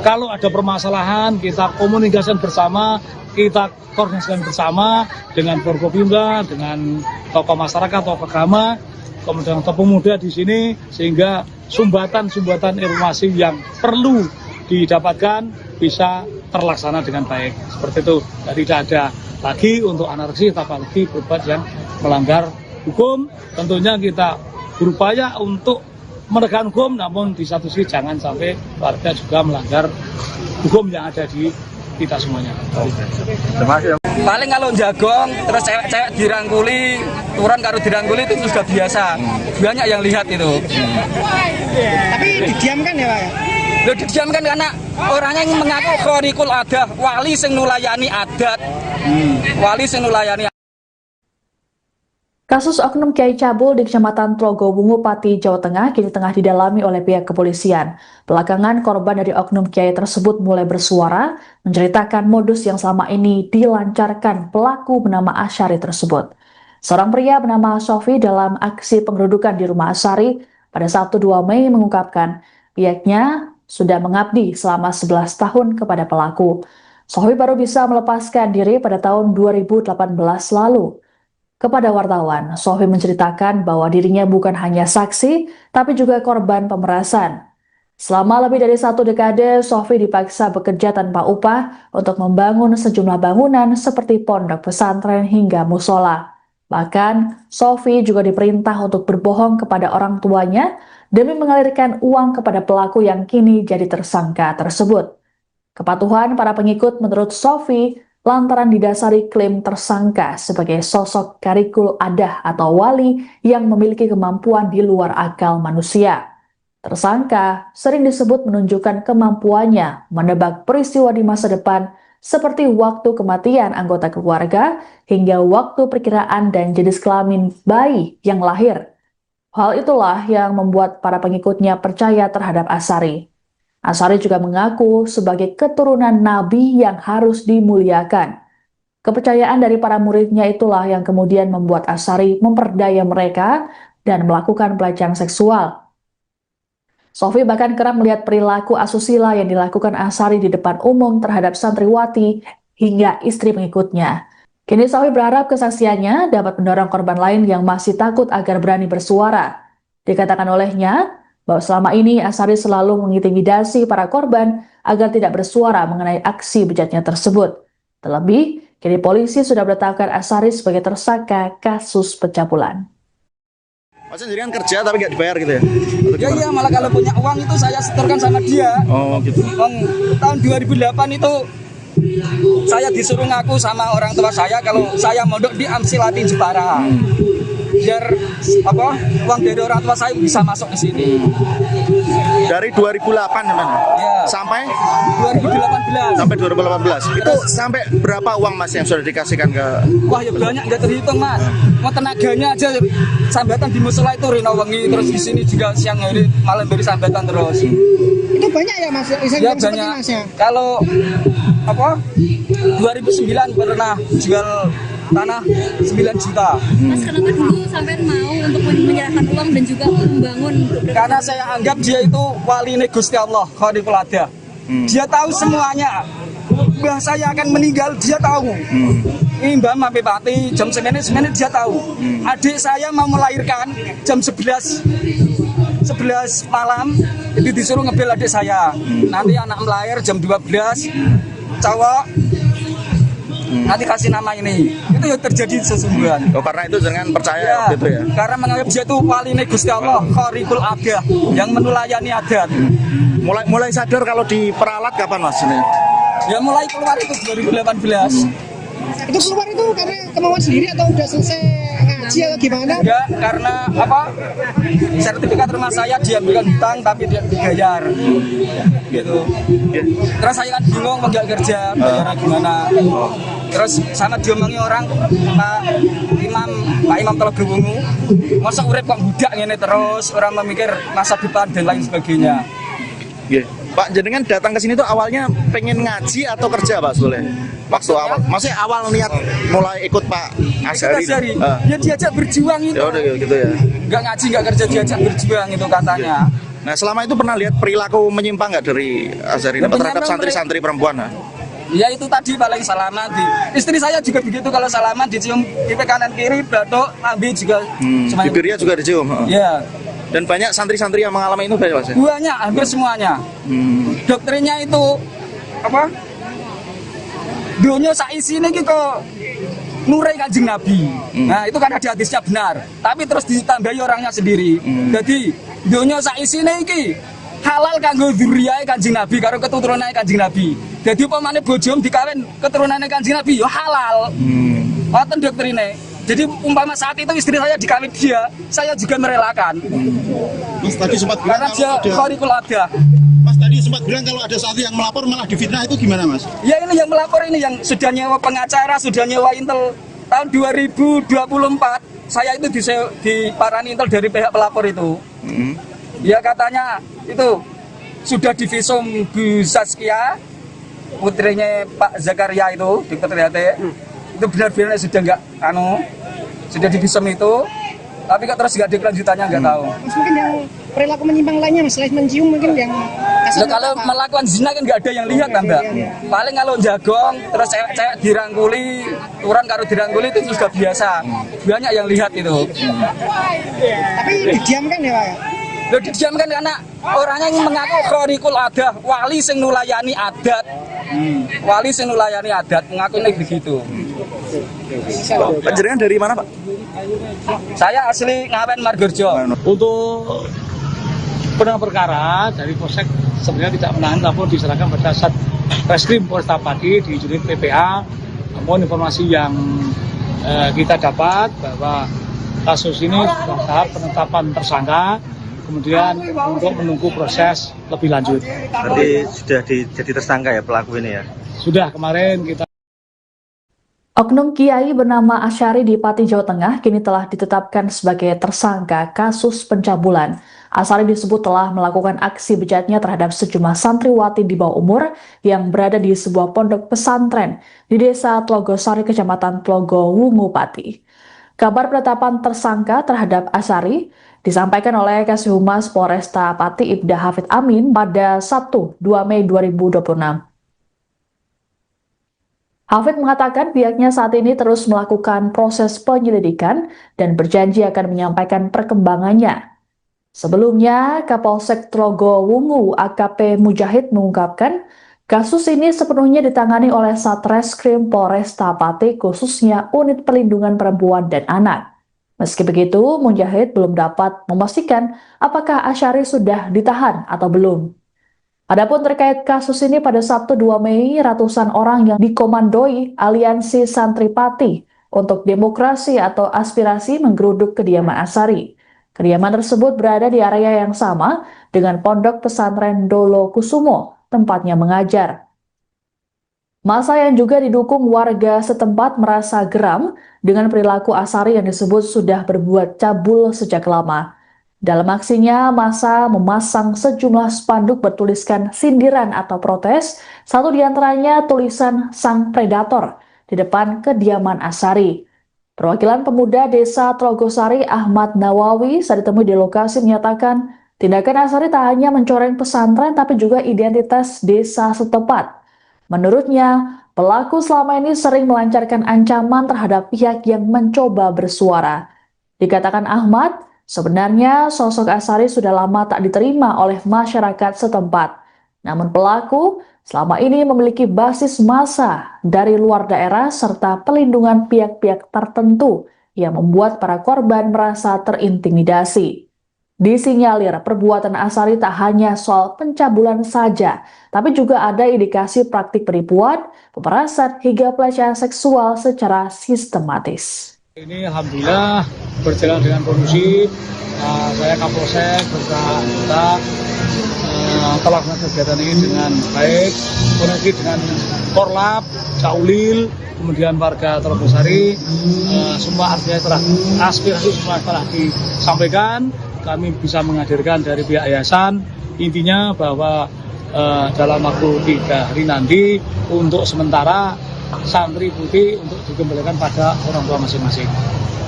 kalau ada permasalahan kita komunikasikan bersama, kita koordinasikan bersama dengan Forkopimda, dengan tokoh masyarakat, tokoh agama, kemudian tokoh pemuda di sini, sehingga sumbatan-sumbatan informasi yang perlu didapatkan bisa terlaksana dengan baik. Seperti itu, jadi tidak ada lagi untuk anarki, apalagi berbuat yang melanggar hukum. Tentunya kita berupaya untuk menegakkan hukum, namun di satu sisi jangan sampai warga juga melanggar hukum yang ada di kita semuanya. Terima kasih. Paling kalau jagong, terus cewek-cewek dirangkuli, turun karo dirangkuli itu sudah biasa. Banyak yang lihat itu. Tapi didiamkan ya Pak ya? Loh, didiamkan karena orangnya yang mengaku khorikul adah, wali sing nulayani adat. Wali sing nulayani. Kasus oknum Kiai Cabul di Kecamatan Telogowungu, Pati, Jawa Tengah kini tengah didalami oleh pihak kepolisian. Belakangan korban dari oknum Kiai tersebut mulai bersuara, menceritakan modus yang selama ini dilancarkan pelaku bernama Asyari tersebut. Seorang pria bernama Sofi dalam aksi pengerudukan di rumah Asyari pada Sabtu 2 Mei mengungkapkan pihaknya sudah mengabdi selama 11 tahun kepada pelaku. Sofi baru bisa melepaskan diri pada tahun 2018 lalu. Kepada wartawan, Sofi menceritakan bahwa dirinya bukan hanya saksi, tapi juga korban pemerasan. Selama lebih dari 1 dekade, Sofi dipaksa bekerja tanpa upah untuk membangun sejumlah bangunan seperti pondok pesantren hingga musola. Bahkan, Sofi juga diperintah untuk berbohong kepada orang tuanya demi mengalirkan uang kepada pelaku yang kini jadi tersangka tersebut. Kepatuhan para pengikut menurut Sofi lantaran didasari klaim tersangka sebagai sosok karikul adah atau wali yang memiliki kemampuan di luar akal manusia. Tersangka sering disebut menunjukkan kemampuannya menebak peristiwa di masa depan seperti waktu kematian anggota keluarga hingga waktu perkiraan dan jenis kelamin bayi yang lahir. Hal itulah yang membuat para pengikutnya percaya terhadap Asyari. Asyari juga mengaku sebagai keturunan Nabi yang harus dimuliakan. Kepercayaan dari para muridnya itulah yang kemudian membuat Asyari memperdaya mereka dan melakukan pelecehan seksual. Sofi bahkan kerap melihat perilaku asusila yang dilakukan Asyari di depan umum terhadap santriwati hingga istri pengikutnya. Kini Sofi berharap kesaksiannya dapat mendorong korban lain yang masih takut agar berani bersuara. Dikatakan olehnya bahwa selama ini Asyari selalu mengintimidasi para korban agar tidak bersuara mengenai aksi bejatnya tersebut. Terlebih, kini polisi sudah menetapkan Asyari sebagai tersangka kasus pencabulan. Maksudnya jadi kan kerja tapi nggak dibayar gitu ya? Iya, malah kalau punya uang itu saya setorkan sama dia. Oh gitu. Tahun 2008 itu saya disuruh ngaku sama orang tua saya kalau saya mondok di Amsilati Jepara. Biar apa uang dari orang tua saya bisa masuk ke sini. Dari 2008 teman. Ya. Sampai 2018. sampai 2018. Itu sampai berapa uang Mas yang sudah dikasihkan ke? Wah ya banyak nggak terhitung Mas. Mau tenaganya aja sambatan di musola itu rino wengi, terus di sini juga siang hari malam beri sambatan terus. Itu banyak ya Mas? Ya banyak. Kalau apa 2009 pernah jual tanah 9 juta. Mas kenapa dulu sampai mau untuk menyerahkan uang dan juga membangun? Karena saya anggap dia itu wali Gusti Allah, Khaliqul Adah. Dia tahu semuanya. Mbah saya akan meninggal, dia tahu. Ini Mbah sampai mati jam 9 dia tahu. Adik saya mau melahirkan jam 11 malam itu disuruh ngebel adik saya. Nanti anak melahir jam 12 cowok. Nanti kasih nama ini. Itu yang terjadi sesungguhnya. Oh, karena itu jangan percaya Ya, waktu itu ya. karena menganggap dia itu wali Gusti Allah, Khaliqul Adah yang menulayani adat. Mulai sadar kalau diperalat kapan Mas ini? Ya mulai keluar itu 2018. Itu keluar itu karena kemauan sendiri atau udah selesai ngaji atau gimana? Ya karena apa? Sertifikat rumah saya diambilkan hutang tapi dia dibayar. Gitu. Terus saya kan bingung mau nggak kerja, bayarnya gimana. Terus sama diomongi orang Pak Imam Telaga Wungu, masa urip kok budak ngene terus, orang memikir masa depan dan lain sebagainya. Pak, jenengan datang ke sini tuh awalnya pengen ngaji atau kerja Pak boleh? Waktu awal, maksudnya awal niat mulai ikut Pak Azhari. Ya diajak berjuang itu. Ya udah gitu ya. Nggak ngaji nggak kerja diajak berjuang itu katanya. Nah selama itu pernah lihat perilaku menyimpang nggak dari Azhari Ya, terhadap santri-santri perempuan? Ya itu tadi paling salaman di istri saya juga begitu, kalau salaman dicium pipi kanan kiri, batuk, ambil juga. Bibirnya juga dicium. Ya. Dan banyak santri-santri yang mengalami itu banyak Mas. Banyak, hampir semuanya. Doktrinnya itu apa? Dunia saisi ini kita nurai Kanjeng Nabi. Nah itu kan ada hadisnya benar. Tapi terus ditambahi orangnya sendiri. Jadi dunia saisi ini halal kanggo dzurriyahe Kanjeng Nabi karo keturunane Kanjeng Nabi. Jadi upamane bojom dikawin keturunane Kanjeng Nabi ya halal. Ngoten doktrine. Jadi umpama saat itu istri saya dikawin dia, saya juga merelakan. Mas tadi sempat bilang Karena dia kalau ada, Khaliqul Adah. Mas tadi sempat bilang kalau ada santri yang melapor malah difitnah, itu gimana Mas? Ya ini yang melapor ini yang sudah nyewa pengacara, sudah nyewa intel tahun 2024. Saya itu diparani intel dari pihak pelapor itu. Ya katanya itu sudah divisum Bu Saskia, putrinya Pak Zakaria itu, Dr. Yate. Itu benar-benar sudah nggak sudah divisum itu, tapi kok terus nggak ada kelanjutannya, nggak tahu. Mas mungkin yang perilaku menyimpang lainnya Mas, selain mencium mungkin yang Ya, kalau melakukan zina kan nggak ada yang lihat kan Mbak. Paling kalau jagong terus cewek dirangkuli, turun karo dirangkuli itu sudah biasa. Banyak yang lihat itu. Tapi didiamkan ya Pak ya? Loh didiamkan karena orangnya yang mengaku Khaliqul Adah, wali sing nulayani adat. Wali sing nulayani adat, mengaku ini begitu. Panjenengan dari mana Pak? Saya asli Ngawen Margorjo. Untuk penanganan perkara dari Polsek sebenarnya tidak menahan, namun diserahkan pada Satreskrim Polresta Pati di unit PPA. Namun informasi yang kita dapat bahwa kasus ini sudah tahap penetapan tersangka, kemudian untuk menunggu proses lebih lanjut. Berarti sudah jadi tersangka ya pelaku ini ya? Sudah kemarin kita. Oknum Kiai bernama Asyari di Pati, Jawa Tengah kini telah ditetapkan sebagai tersangka kasus pencabulan. Asyari disebut telah melakukan aksi bejatnya terhadap sejumlah santriwati di bawah umur yang berada di sebuah pondok pesantren di Desa Tlogosari, Kecamatan Tlogo Wungu, Pati. Kabar penetapan tersangka terhadap Asyari disampaikan oleh Kasih Humas Polresta Pati Ibda Hafid Amin pada Sabtu 2 Mei 2026. Hafid mengatakan pihaknya saat ini terus melakukan proses penyelidikan dan berjanji akan menyampaikan perkembangannya. Sebelumnya, Kapolsek Tlogo Wungu AKP Mujahid mengungkapkan kasus ini sepenuhnya ditangani oleh Satreskrim Polresta Pati, khususnya Unit Perlindungan Perempuan dan Anak. Meski begitu, Mujahid belum dapat memastikan apakah Asyari sudah ditahan atau belum. Adapun terkait kasus ini, pada Sabtu 2 Mei, ratusan orang yang dikomandoi Aliansi Santripati untuk Demokrasi atau Aspirasi menggeruduk kediaman Asari. Kediaman tersebut berada di area yang sama dengan Pondok Pesantren Dolo Kusumo, tempatnya mengajar. Massa yang juga didukung warga setempat merasa geram dengan perilaku Asari yang disebut sudah berbuat cabul sejak lama. Dalam aksinya, massa memasang sejumlah spanduk bertuliskan sindiran atau protes, satu diantaranya tulisan Sang Predator di depan kediaman Asari. Perwakilan pemuda desa Trogosari Ahmad Nawawi saat ditemui di lokasi menyatakan, tindakan Asari tak hanya mencoreng pesantren tapi juga identitas desa setempat. Menurutnya, pelaku selama ini sering melancarkan ancaman terhadap pihak yang mencoba bersuara. Dikatakan Ahmad, sebenarnya sosok Asari sudah lama tak diterima oleh masyarakat setempat. Namun pelaku selama ini memiliki basis massa dari luar daerah serta pelindungan pihak-pihak tertentu yang membuat para korban merasa terintimidasi. Disinyalir perbuatan Asari tak hanya soal pencabulan saja, tapi juga ada indikasi praktik penipuan, pemerasan, hingga pelecehan seksual secara sistematis. Ini alhamdulillah berjalan dengan kondusif. Saya Kapolsek beserta kita telah melakukan kegiatan ini dengan baik, koneksi dengan Korlap, Caulil, kemudian warga Trogosari, semua artinya telah aspirasi semua telah disampaikan. Kami bisa menghadirkan dari pihak yayasan, intinya bahwa dalam waktu 3 hari nanti untuk sementara santri putih untuk dikembalikan pada orang tua masing-masing.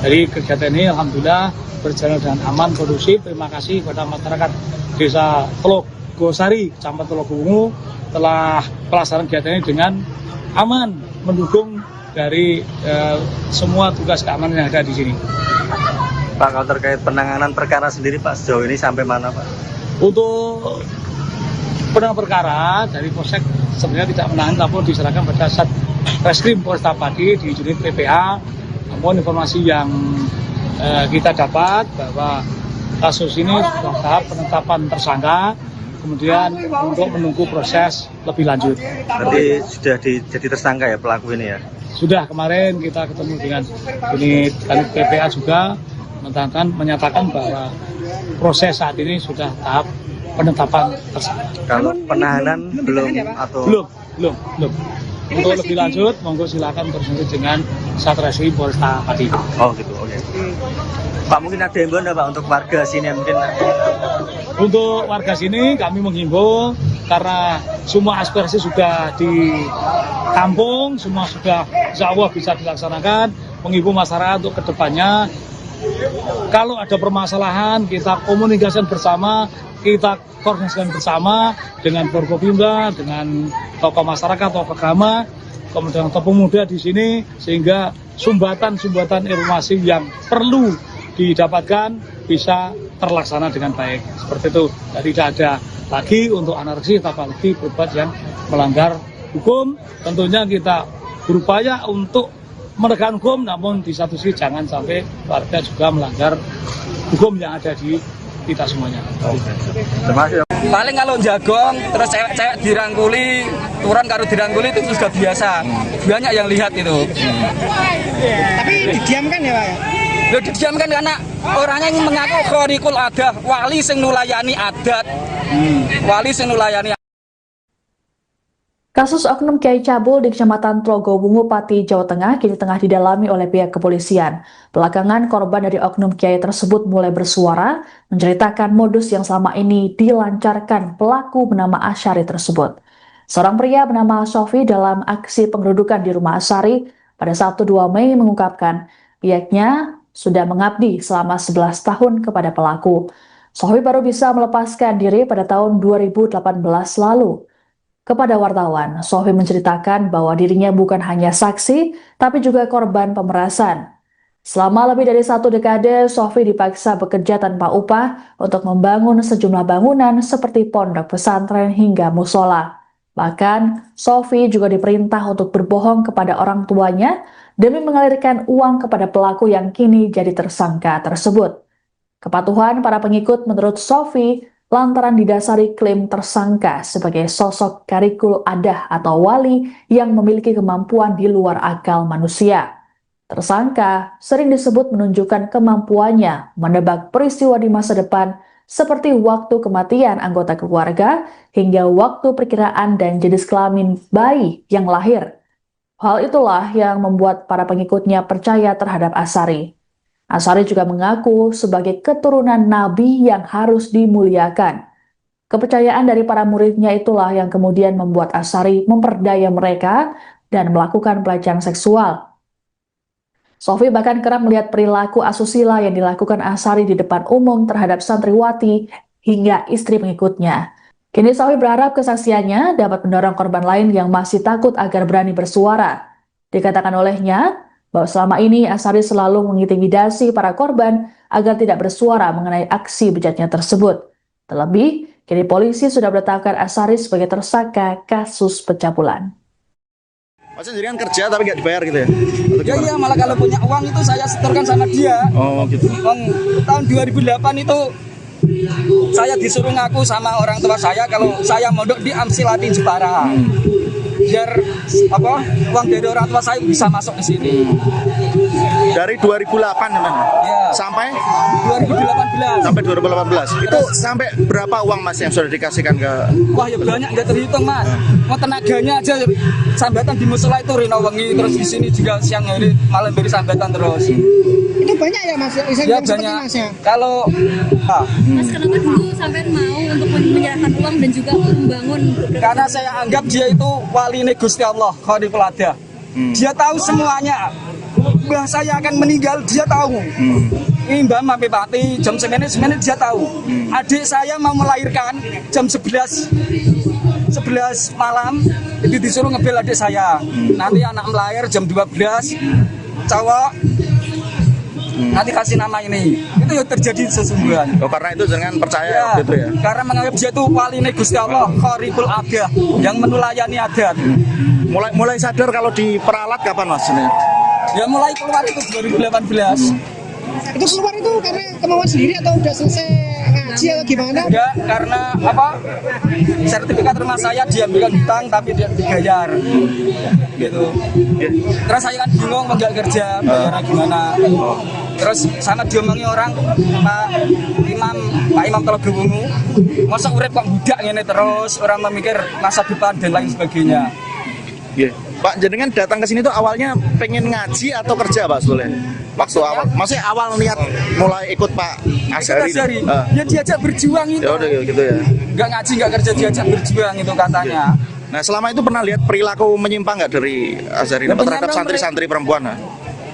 Jadi kegiatan ini alhamdulillah berjalan dengan aman, kondusif. Terima kasih kepada masyarakat desa Trogosari, Kecamatan Telogowungu telah pelaksanaan kegiatan ini dengan aman, mendukung dari semua tugas keamanan yang ada di sini. Pak, kalau terkait penanganan perkara sendiri Pak, sejauh ini sampai mana Pak? Untuk penanganan perkara dari Polsek sebenarnya tidak menangani, namun diserahkan pada Satreskrim Polresta Pati di unit PPA. Namun informasi yang kita dapat bahwa kasus ini sudah tahap penetapan tersangka, kemudian untuk menunggu proses lebih lanjut. Berarti sudah jadi tersangka ya pelaku ini ya? Sudah, kemarin kita ketemu dengan unit PPA juga menyatakan bahwa proses saat ini sudah tahap penetapan tersangka. Kalau penahanan belum atau belum. Untuk lebih lanjut, monggo silakan berkoordinasi dengan Satreskrim Polresta Pati. Oh gitu, oke. Pak, mungkin ada himbauan Pak untuk warga sini mungkin? Untuk warga sini kami menghimbau karena semua aspirasi sudah ditampung, semua sudah insya Allah bisa dilaksanakan. Menghimbau masyarakat untuk kedepannya, kalau ada permasalahan kita komunikasikan bersama, kita koordinasikan bersama dengan Forkopimda, dengan tokoh masyarakat, tokoh agama, kemudian tokoh pemuda di sini, sehingga sumbatan-sumbatan informasi yang perlu didapatkan bisa terlaksana dengan baik. Seperti itu. Jadi tidak ada lagi untuk anarki, apalagi berbuat yang melanggar hukum. Tentunya kita berupaya untuk menegakkan hukum, namun di satu sisi jangan sampai warga juga melanggar hukum yang ada di kita semuanya. Terima kasih. Paling kalau jagong, terus cewek-cewek dirangkuli, turun karo dirangkuli itu sudah biasa. Banyak yang lihat itu. Tapi didiamkan ya Pak ya? Loh, didiamkan karena orangnya yang mengaku khorikul adah, wali sing nulayani adat. Wali sing nulayani. Kasus oknum Kiai Cabul di Kecamatan Trogowungu, Pati, Jawa Tengah kini tengah didalami oleh pihak kepolisian. Belakangan korban dari oknum Kiai tersebut mulai bersuara, menceritakan modus yang selama ini dilancarkan pelaku bernama Asyari tersebut. Seorang pria bernama Sofi dalam aksi pengerudukan di rumah Asyari pada Sabtu 2 Mei mengungkapkan pihaknya sudah mengabdi selama 11 tahun kepada pelaku. Sofi baru bisa melepaskan diri pada tahun 2018 lalu. Kepada wartawan, Sofi menceritakan bahwa dirinya bukan hanya saksi, tapi juga korban pemerasan. Selama lebih dari 1 dekade, Sofi dipaksa bekerja tanpa upah untuk membangun sejumlah bangunan seperti pondok pesantren hingga musola. Bahkan, Sofi juga diperintah untuk berbohong kepada orang tuanya demi mengalirkan uang kepada pelaku yang kini jadi tersangka tersebut. Kepatuhan para pengikut menurut Sofi lantaran didasari klaim tersangka sebagai sosok karikul adah atau wali yang memiliki kemampuan di luar akal manusia. Tersangka sering disebut menunjukkan kemampuannya menebak peristiwa di masa depan seperti waktu kematian anggota keluarga hingga waktu perkiraan dan jenis kelamin bayi yang lahir. Hal itulah yang membuat para pengikutnya percaya terhadap Asy'ari. Asy'ari juga mengaku sebagai keturunan Nabi yang harus dimuliakan. Kepercayaan dari para muridnya itulah yang kemudian membuat Asy'ari memperdaya mereka dan melakukan pelecehan seksual. Sofi bahkan kerap melihat perilaku asusila yang dilakukan Asy'ari di depan umum terhadap santriwati hingga istri pengikutnya. Kini Sofi berharap kesaksiannya dapat mendorong korban lain yang masih takut agar berani bersuara. Dikatakan olehnya bahwa selama ini Asy'ari selalu mengintimidasi para korban agar tidak bersuara mengenai aksi bejatnya tersebut. Terlebih, kini polisi sudah menetapkan Asy'ari sebagai tersangka kasus pencabulan. Maksudnya jadi kan kerja tapi nggak dibayar gitu ya? Ya iya, malah kalau punya uang itu saya setorkan sama dia. Oh gitu. Tahun 2008 itu saya disuruh ngaku sama orang tua saya kalau saya mondok di Amsilati Jepara. Biar uang dari orang tua saya bisa masuk ke sini. Dari 2008 teman. Ya. Sampai 2018. Sampai 2018. Itu sampai berapa uang Mas yang sudah dikasihkan ke? Wah ya banyak, nggak terhitung Mas. Mau tenaganya aja sambatan di musola itu rino wengi, terus di sini juga siang hari malam beri sambatan terus. Itu banyak ya Mas? Ya banyak. Kalau Mas kenapa dulu sampai mau untuk menyerahkan uang dan juga membangun? Karena saya anggap dia itu wali Gusti Allah, Khaliqul Adah. Dia tahu semuanya. Mbah saya akan meninggal, dia tahu. Ini Mbah sampai mati jam 9 dia tahu. Adik saya mau melahirkan jam 11 malam, itu disuruh ngebel adik saya. Nanti anak melahir jam 12, cowok. Nanti kasih nama ini. Itu yang terjadi sesungguhnya. Oh, karena itu jangan percaya Ya, gitu ya. karena menganggap dia itu wali Gusti Allah, Khaliqul Adah, yang menulayani adat. Mulai sadar kalau diperalat kapan Mas ini? Ya mulai keluar itu 2018. Itu keluar itu karena kemauan sendiri atau udah selesai ngaji atau gimana? Enggak, karena sertifikat rumah saya diambilkan hutang tapi dia dibayar. Gitu. Terus saya kan bingung mau nggak kerja, bayarnya gimana. Terus sama diomongi orang Pak Imam Telogo Wungu, masa urip kok budak ngene terus, orang memikir masa depan dan lain sebagainya. Yeah. Pak, jenengan datang ke sini tuh awalnya pengen ngaji atau kerja Pak sebetulnya? Waktu awal, maksudnya awal niat mulai ikut Pak Asy'ari. Ya diajak berjuang itu. Ya udah gitu ya. Nggak ngaji, nggak kerja, diajak berjuang itu katanya. Nah selama itu pernah lihat perilaku menyimpang nggak dari Asy'ari terhadap santri-santri perempuan?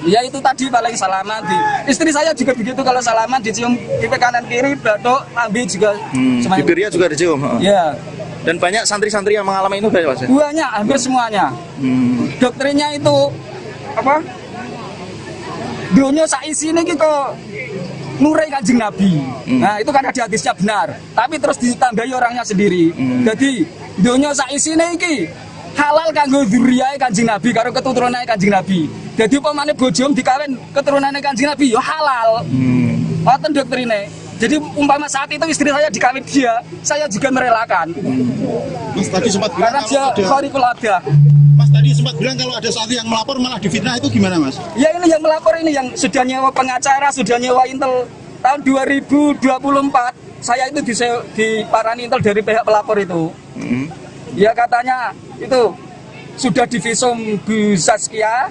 Ya itu tadi paling salaman di istri saya juga begitu, kalau salaman dicium pipi kanan kiri, batuk, lambe juga. Bibirnya juga dicium. Ya. Dan banyak santri-santri yang mengalami itu banyak Mas? Banyak, hampir semuanya. Doktrinnya itu dunia saisi ini gitu nurai Kanjeng Nabi. Nah itu kan ada hadisnya benar, tapi terus ditambahi orangnya sendiri. Jadi dunia saisi ini halal kanggo dzurriyahe Kanjeng Nabi karo keturunannya Kanjeng Nabi. Jadi upamane bojom dikawin keturunannya Kanjeng Nabi ya halal. Ngoten doktrine. Jadi umpama saat itu istri saya dikawin dia, saya juga merelakan. Mas tadi sempat bilang Karena dia Khaliqul Adah. Mas tadi sempat bilang kalau ada santri yang melapor malah difitnah, itu gimana Mas? Ya ini yang melapor ini yang sudah nyewa pengacara, sudah nyewa intel tahun 2024. Saya itu diparani intel dari pihak pelapor itu. Ya katanya itu sudah divisum Bu Saskia,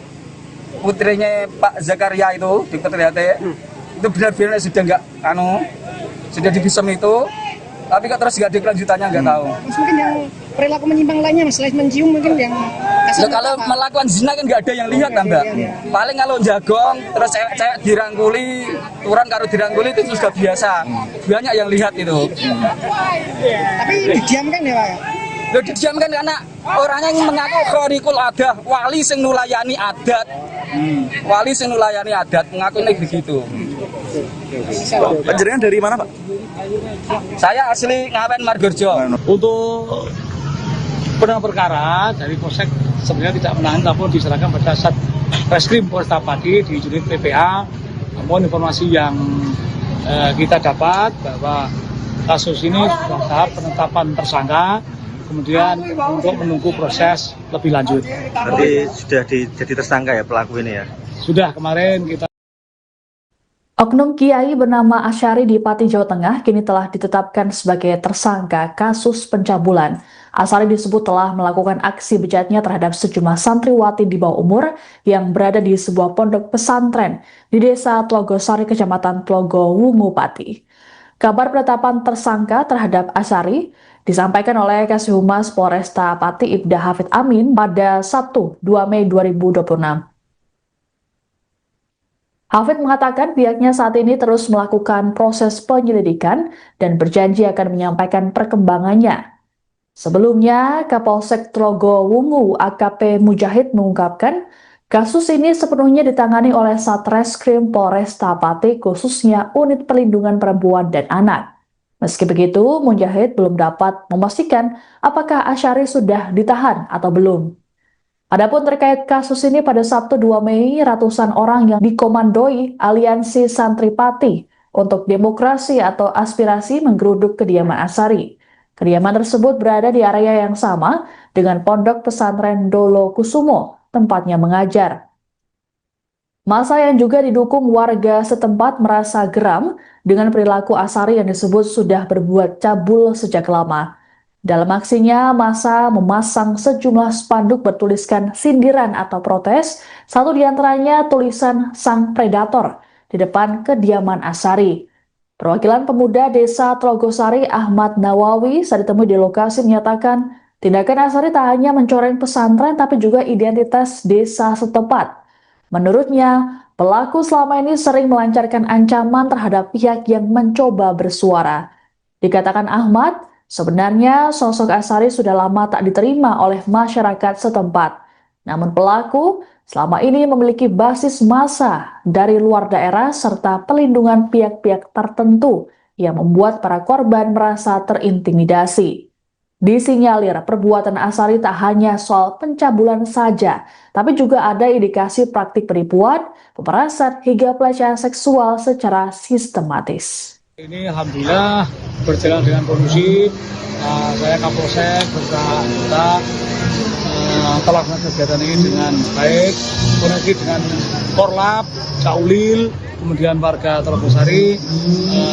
putrinya Pak Zakaria itu, Dr. Triate. Itu benar-benar sudah sudah divisum itu, tapi kok terus nggak ada kelanjutannya, nggak tahu. Mas mungkin yang perilaku menyimpang lainnya Mas, selain mencium mungkin yang Nah, kalau melakukan zina kan nggak ada yang lihat kan Mbak. Paling kalau jagong terus cewek-cewek dirangkuli, turun karo dirangkuli itu sudah biasa. Banyak yang lihat itu. Tapi didiamkan ya Pak? Loh, didiamkan karena orangnya yang mengaku Khaliqul Adah, wali sing nulayani adat. Wali sing nulayani adat mengaku ini begitu. Panjenengan dari mana Pak? Saya asli Ngawen Margorjo. Untuk penanganan perkara dari Polsek sebenarnya tidak menahan, namun diserahkan pada Satreskrim Polresta Pati di unit PPA. Namun informasi yang kita dapat bahwa kasus ini sudah tahap penetapan tersangka, kemudian untuk menunggu proses lebih lanjut. Berarti sudah jadi tersangka ya pelaku ini ya? Sudah kemarin kita. Oknum Kiai bernama Asyari di Pati, Jawa Tengah kini telah ditetapkan sebagai tersangka kasus pencabulan. Asyari disebut telah melakukan aksi bejatnya terhadap sejumlah santriwati di bawah umur yang berada di sebuah pondok pesantren di Desa Tlogosari, Kecamatan Tlogo Wungu, Pati. Kabar penetapan tersangka terhadap Asyari disampaikan oleh Kasih Humas Polresta Pati Ibda Hafid Amin pada Sabtu 2 Mei 2026. Hafid mengatakan pihaknya saat ini terus melakukan proses penyelidikan dan berjanji akan menyampaikan perkembangannya. Sebelumnya, Kapolsek Tlogo Wungu AKP Mujahid mengungkapkan kasus ini sepenuhnya ditangani oleh Satreskrim Polresta Pati, khususnya Unit Perlindungan Perempuan dan Anak. Meski begitu, Mujahid belum dapat memastikan apakah Asyari sudah ditahan atau belum. Adapun terkait kasus ini, pada Sabtu 2 Mei, ratusan orang yang dikomandoi Aliansi Santri Pati untuk Demokrasi atau Aspirasi menggeruduk kediaman Asyari. Kediaman tersebut berada di area yang sama dengan Pondok Pesantren Dolo Kusumo, tempatnya mengajar. Massa yang juga didukung warga setempat merasa geram dengan perilaku Asyari yang disebut sudah berbuat cabul sejak lama. Dalam aksinya, massa memasang sejumlah spanduk bertuliskan sindiran atau protes, satu diantaranya tulisan Sang Predator di depan kediaman Asyari. Perwakilan pemuda Desa Tlogosari Ahmad Nawawi saat ditemui di lokasi menyatakan tindakan Asyari tak hanya mencoreng pesantren tapi juga identitas desa setempat. Menurutnya, pelaku selama ini sering melancarkan ancaman terhadap pihak yang mencoba bersuara. Dikatakan Ahmad, sebenarnya sosok Asyari sudah lama tak diterima oleh masyarakat setempat. Namun pelaku selama ini memiliki basis massa dari luar daerah serta pelindungan pihak-pihak tertentu yang membuat para korban merasa terintimidasi. Disinyalir perbuatan Asyari tak hanya soal pencabulan saja, tapi juga ada indikasi praktik penipuan, pemerasan hingga pelecehan seksual secara sistematis. Ini alhamdulillah berjalan dengan kondusif. Saya Kapolsek beserta telah melakukan kegiatan ini dengan baik, koordinasi dengan Korlap, Caulil, kemudian warga Tlogosari.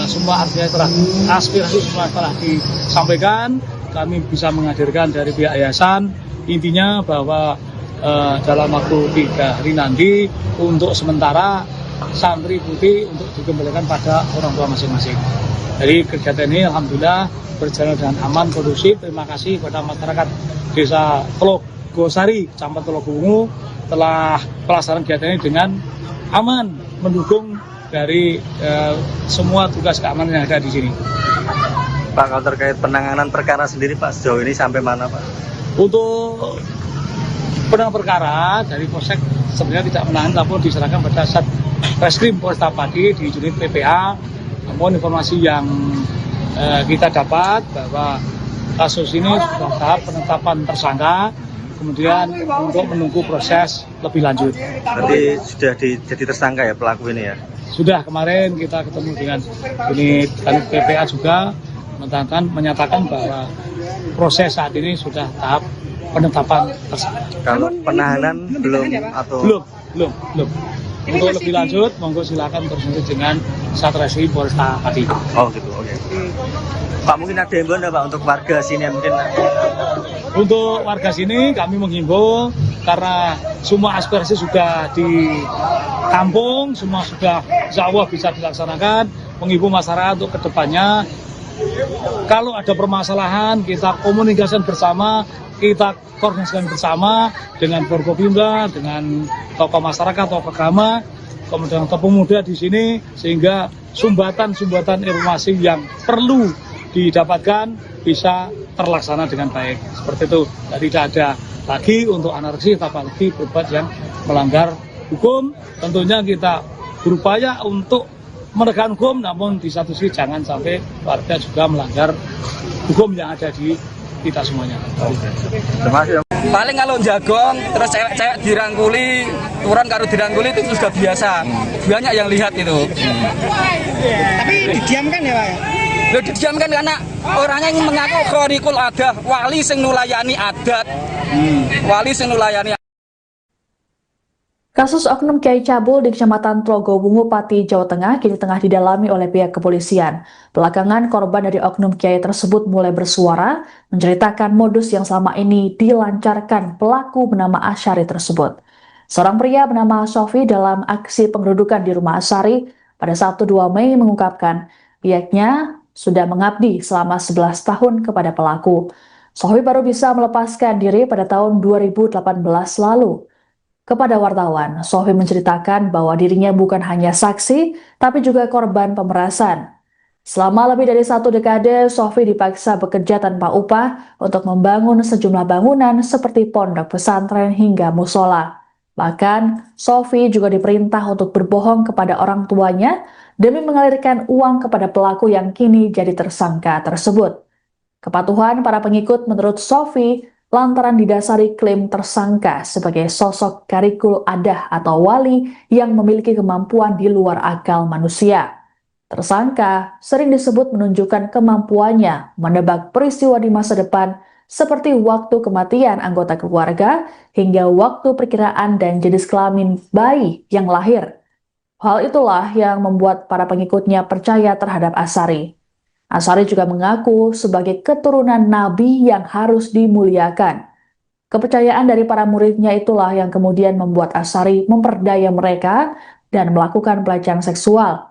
Semua aspirasi semua telah disampaikan. Kami bisa menghadirkan dari pihak yayasan. Intinya bahwa dalam waktu 3 hari nanti untuk sementara santri putih untuk dikembalikan pada orang tua masing-masing. Jadi kegiatan ini alhamdulillah berjalan dengan aman, kondusif. Terima kasih kepada masyarakat Desa Tlogosari, Kecamatan Tlogo Wungu telah pelaksanaan kegiatan ini dengan aman, mendukung dari semua tugas keamanan yang ada di sini. Pak, kalau terkait penanganan perkara sendiri Pak, sejauh ini sampai mana Pak? Untuk penanganan perkara dari Polsek sebenarnya tidak menangani, namun diserahkan pada Satreskrim Polresta Pati di unit PPA. Namun informasi yang kita dapat bahwa kasus ini sudah tahap penetapan tersangka, kemudian untuk menunggu proses lebih lanjut. Berarti sudah jadi tersangka ya pelaku ini ya? Sudah, kemarin kita ketemu dengan unit PPA juga menyatakan bahwa proses saat ini sudah tahap penetapan tersangka. Kalau penahanan belum atau belum. Untuk lebih lanjut, monggo silakan berkoordinasi dengan Satreskrim Polresta Pati. Oh gitu, oke. Pak, mungkin ada himbauan Pak untuk warga sini mungkin? Untuk warga sini kami menghimbau karena semua aspirasi sudah ditampung, semua sudah insya Allah bisa dilaksanakan. Menghimbau masyarakat untuk kedepannya, kalau ada permasalahan kita komunikasikan bersama, kita koordinasikan bersama dengan Forkopimda, dengan tokoh masyarakat, tokoh agama, kemudian tokoh pemuda di sini, sehingga sumbatan-sumbatan informasi yang perlu didapatkan bisa terlaksana dengan baik. Seperti itu, jadi tidak ada lagi untuk anarkis, apalagi berbuat yang melanggar hukum. Tentunya kita berupaya untuk menegakkan hukum, namun di satu sisi jangan sampai warga juga melanggar hukum yang ada di kita semuanya. Terima kasih. Paling kalau jagong, terus cewek-cewek dirangkuli, turun karo dirangkuli itu sudah biasa. Banyak yang lihat itu. Tapi didiamkan ya Pak? Loh didiamkan karena orangnya yang mengaku khariqul adah, wali sing nulayani adat. Wali sing nulayani. Kasus oknum Kiai Cabul di Kecamatan Trogowungu, Pati, Jawa Tengah kini tengah didalami oleh pihak kepolisian. Belakangan korban dari oknum Kiai tersebut mulai bersuara, menceritakan modus yang selama ini dilancarkan pelaku bernama Asyari tersebut. Seorang pria bernama Sofi dalam aksi pengerudukan di rumah Asyari pada Sabtu 2 Mei mengungkapkan pihaknya sudah mengabdi selama 11 tahun kepada pelaku. Sofi baru bisa melepaskan diri pada tahun 2018 lalu. Kepada wartawan, Sofi menceritakan bahwa dirinya bukan hanya saksi, tapi juga korban pemerasan. Selama lebih dari 1 dekade, Sofi dipaksa bekerja tanpa upah untuk membangun sejumlah bangunan seperti pondok pesantren hingga musola. Bahkan, Sofi juga diperintah untuk berbohong kepada orang tuanya demi mengalirkan uang kepada pelaku yang kini jadi tersangka tersebut. Kepatuhan para pengikut menurut Sofi lantaran didasari klaim tersangka sebagai sosok karikul adah atau wali yang memiliki kemampuan di luar akal manusia. Tersangka sering disebut menunjukkan kemampuannya menebak peristiwa di masa depan seperti waktu kematian anggota keluarga hingga waktu perkiraan dan jenis kelamin bayi yang lahir. Hal itulah yang membuat para pengikutnya percaya terhadap Asyari. Asyari juga mengaku sebagai keturunan Nabi yang harus dimuliakan. Kepercayaan dari para muridnya itulah yang kemudian membuat Asyari memperdaya mereka dan melakukan pelecehan seksual.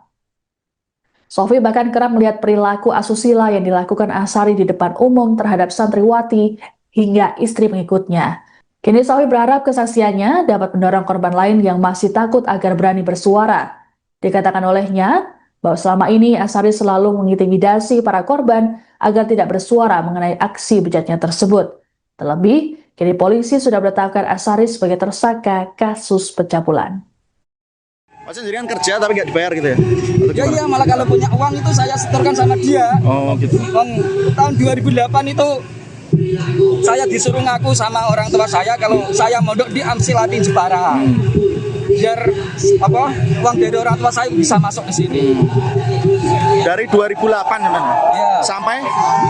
Sofi bahkan kerap melihat perilaku asusila yang dilakukan Asyari di depan umum terhadap santriwati hingga istri pengikutnya. Kini Sofi berharap kesaksiannya dapat mendorong korban lain yang masih takut agar berani bersuara. Dikatakan olehnya, bahwa selama ini Asyari selalu mengintimidasi para korban agar tidak bersuara mengenai aksi bejatnya tersebut. Terlebih, kini polisi sudah menetapkan Asyari sebagai tersangka kasus pencabulan. Maksudnya jadi kan kerja tapi nggak dibayar gitu ya? Ya iya, malah kalau punya uang itu saya setorkan sama dia. Oh gitu. Tahun 2008 itu saya disuruh ngaku sama orang tua saya kalau saya mondok di Amsilati Jepara. Biar uang dari orang tua saya bisa masuk ke sini. Dari 2008 teman. Ya. Sampai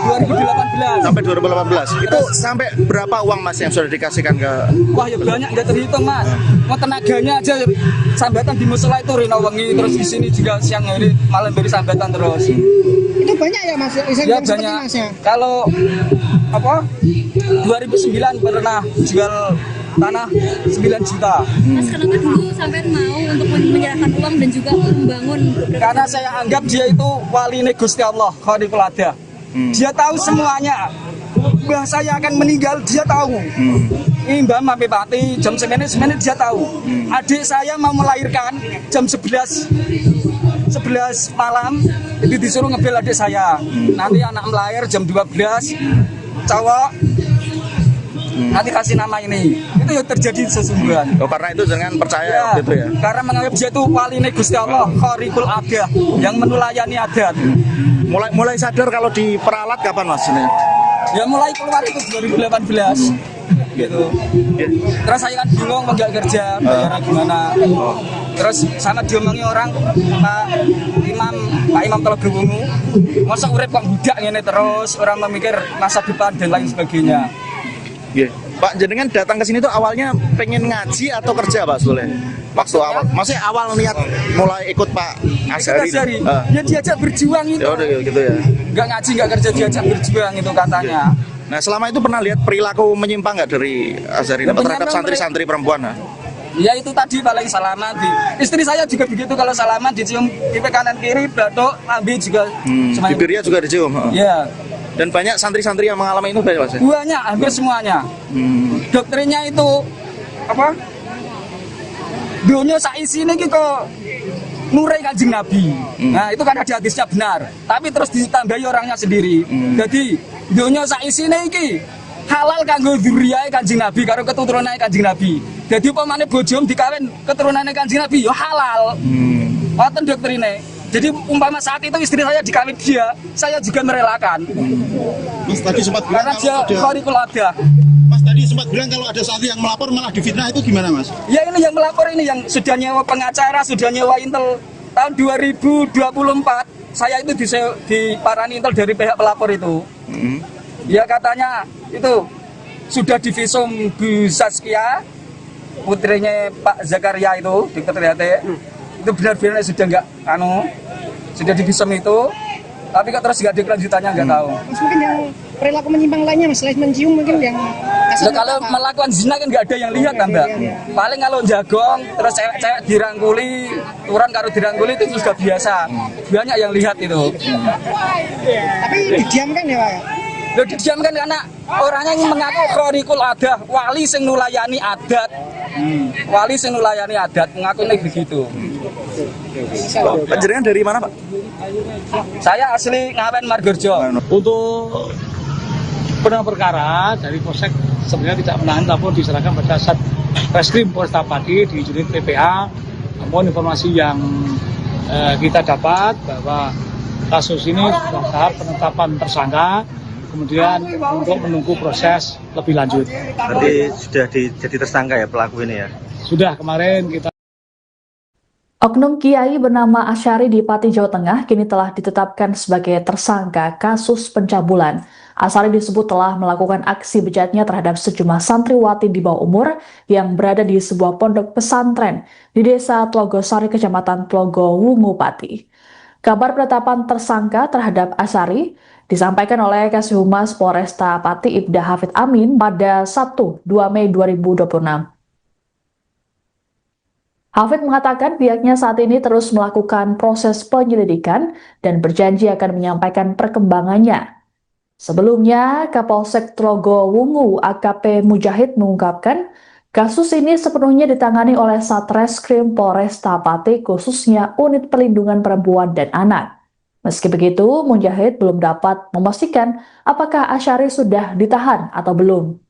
2018. Sampai 2018. Itu sampai berapa uang Mas yang sudah dikasihkan ke? Wah ya banyak, nggak terhitung Mas. Mau tenaganya aja sambatan di musola itu rina wengi, terus di sini juga siang hari malam beri sambatan terus. Itu banyak ya Mas? Ya banyak. Kalau 2009 pernah jual tanah 9 juta. Mas kenapa dulu sampai mau untuk menyerahkan uang dan juga membangun? Karena saya anggap dia itu wali Gusti Allah, khariqul adah. Dia tahu semuanya. Mbah saya akan meninggal, dia tahu. Ini Mbah Mampi Pati, jam 9 dia tahu. Adik saya mau melahirkan jam 11 malam, itu disuruh ngebel adik saya. Nanti anak melahir jam 12, cowok, nanti kasih nama ini. Itu yang terjadi sesungguhnya. Oh karena itu jangan percaya gitu ya? Karena menganggap dia itu wali Gusti Allah, khariqul adah, yang menulayani adat. Mulai sadar kalau diperalat kapan Mas ini? Ya mulai keluar itu 2018 gitu. Terus saya kan bingung mau nggak kerja, bayarnya gimana. Terus sama diomongi orang Pak Imam Trogowungu, masa urip kok budak ngene terus, orang memikir masa depan dan lain sebagainya. Pak, jenengan datang ke sini tuh awalnya pengen ngaji atau kerja Pak Soleh? Waktu awal, maksudnya awal niat mulai ikut Pak Asyari. Ya diajak berjuang itu. Ya udah gitu ya. Nggak ngaji, nggak kerja, diajak berjuang itu katanya. Nah selama itu pernah lihat perilaku menyimpang nggak dari Asyari terhadap santri-santri perempuan? Ya itu tadi paling salaman. Istri saya juga begitu, kalau salaman dicium pipi kanan kiri, batuk, lambe juga. Bibirnya juga dicium. Ya. Dan banyak santri-santri yang mengalami itu banyak Mas? Banyak, hampir semuanya. Doktrinnya itu dunia saisi ini kok nurai Kanjeng Nabi. Nah itu kan ada hadisnya benar, tapi terus ditambahi orangnya sendiri. Jadi dunia saisi ini halal kanggo dzurriyahe Kanjeng Nabi karo keturunane Kanjeng Nabi. Jadi upamane bojom dikawin keturunane Kanjeng Nabi ya halal. Wonten doktrine. Jadi umpama saat itu istri saya dikawin dia, saya juga merelakan. Mas tadi sempat bilang karena dia khariqul adah. Mas tadi sempat bilang kalau ada santri yang melapor malah difitnah, itu gimana Mas? Ya ini yang melapor ini yang sudah nyewa pengacara, sudah nyewa intel tahun 2024 saya itu diparani intel dari pihak pelapor itu. Ya katanya itu sudah divisum Bu Saskia, putrinya Pak Zakaria itu, Dr. Triate. Itu benar-benar sudah nggak sudah divisum itu, tapi kok terus nggak ada kelanjutannya, nggak tahu. Mas, mungkin yang perilaku menyimpang lainnya, Mas, selain mencium mungkin yang Kalau melakukan zina kan nggak ada yang lihat kan, Mbak. Paling kalau jagong, terus cewek-cewek dirangkuli, turun karo dirangkuli itu sudah biasa. Banyak yang lihat itu. Tapi didiamkan ya, Pak? Loh, didiamkan karena orangnya yang mengaku khorikul adah, wali sing nulayani adat. Wali sing nulayani adat, mengaku begitu. Panjenengan dari mana, Pak? Saya asli Ngawen Margorjo. Untuk penanganan perkara dari Polsek sebenarnya tidak menahan, namun diserahkan pada Satreskrim Polresta Pati di unit PPA. Namun informasi yang kita dapat bahwa kasus ini sudah tahap penetapan tersangka, kemudian untuk menunggu proses lebih lanjut. Berarti sudah jadi tersangka ya pelaku ini ya? Sudah, kemarin kita Oknum Kiai bernama Asyari di Pati, Jawa Tengah kini telah ditetapkan sebagai tersangka kasus pencabulan. Asyari disebut telah melakukan aksi bejatnya terhadap sejumlah santriwati di bawah umur yang berada di sebuah pondok pesantren di Desa Tlogosari, Kecamatan Tlogo Wungu, Pati. Kabar penetapan tersangka terhadap Asyari disampaikan oleh Kasih Humas Polresta Pati Ibda Hafid Amin pada Sabtu 2 Mei 2026. Hafid mengatakan pihaknya saat ini terus melakukan proses penyelidikan dan berjanji akan menyampaikan perkembangannya. Sebelumnya, Kapolsek Tlogo Wungu AKP Mujahid mengungkapkan kasus ini sepenuhnya ditangani oleh Satreskrim Polresta Pati, khususnya Unit Perlindungan Perempuan dan Anak. Meski begitu, Mujahid belum dapat memastikan apakah Asyari sudah ditahan atau belum.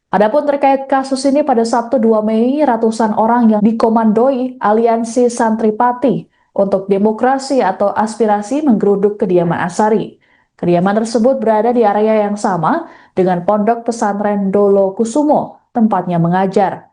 Adapun terkait kasus ini, pada Sabtu 2 Mei, ratusan orang yang dikomandoi Aliansi Santri Pati untuk Demokrasi atau Aspirasi menggeruduk kediaman Asyari. Kediaman tersebut berada di area yang sama dengan Pondok Pesantren Dolo Kusumo, tempatnya mengajar.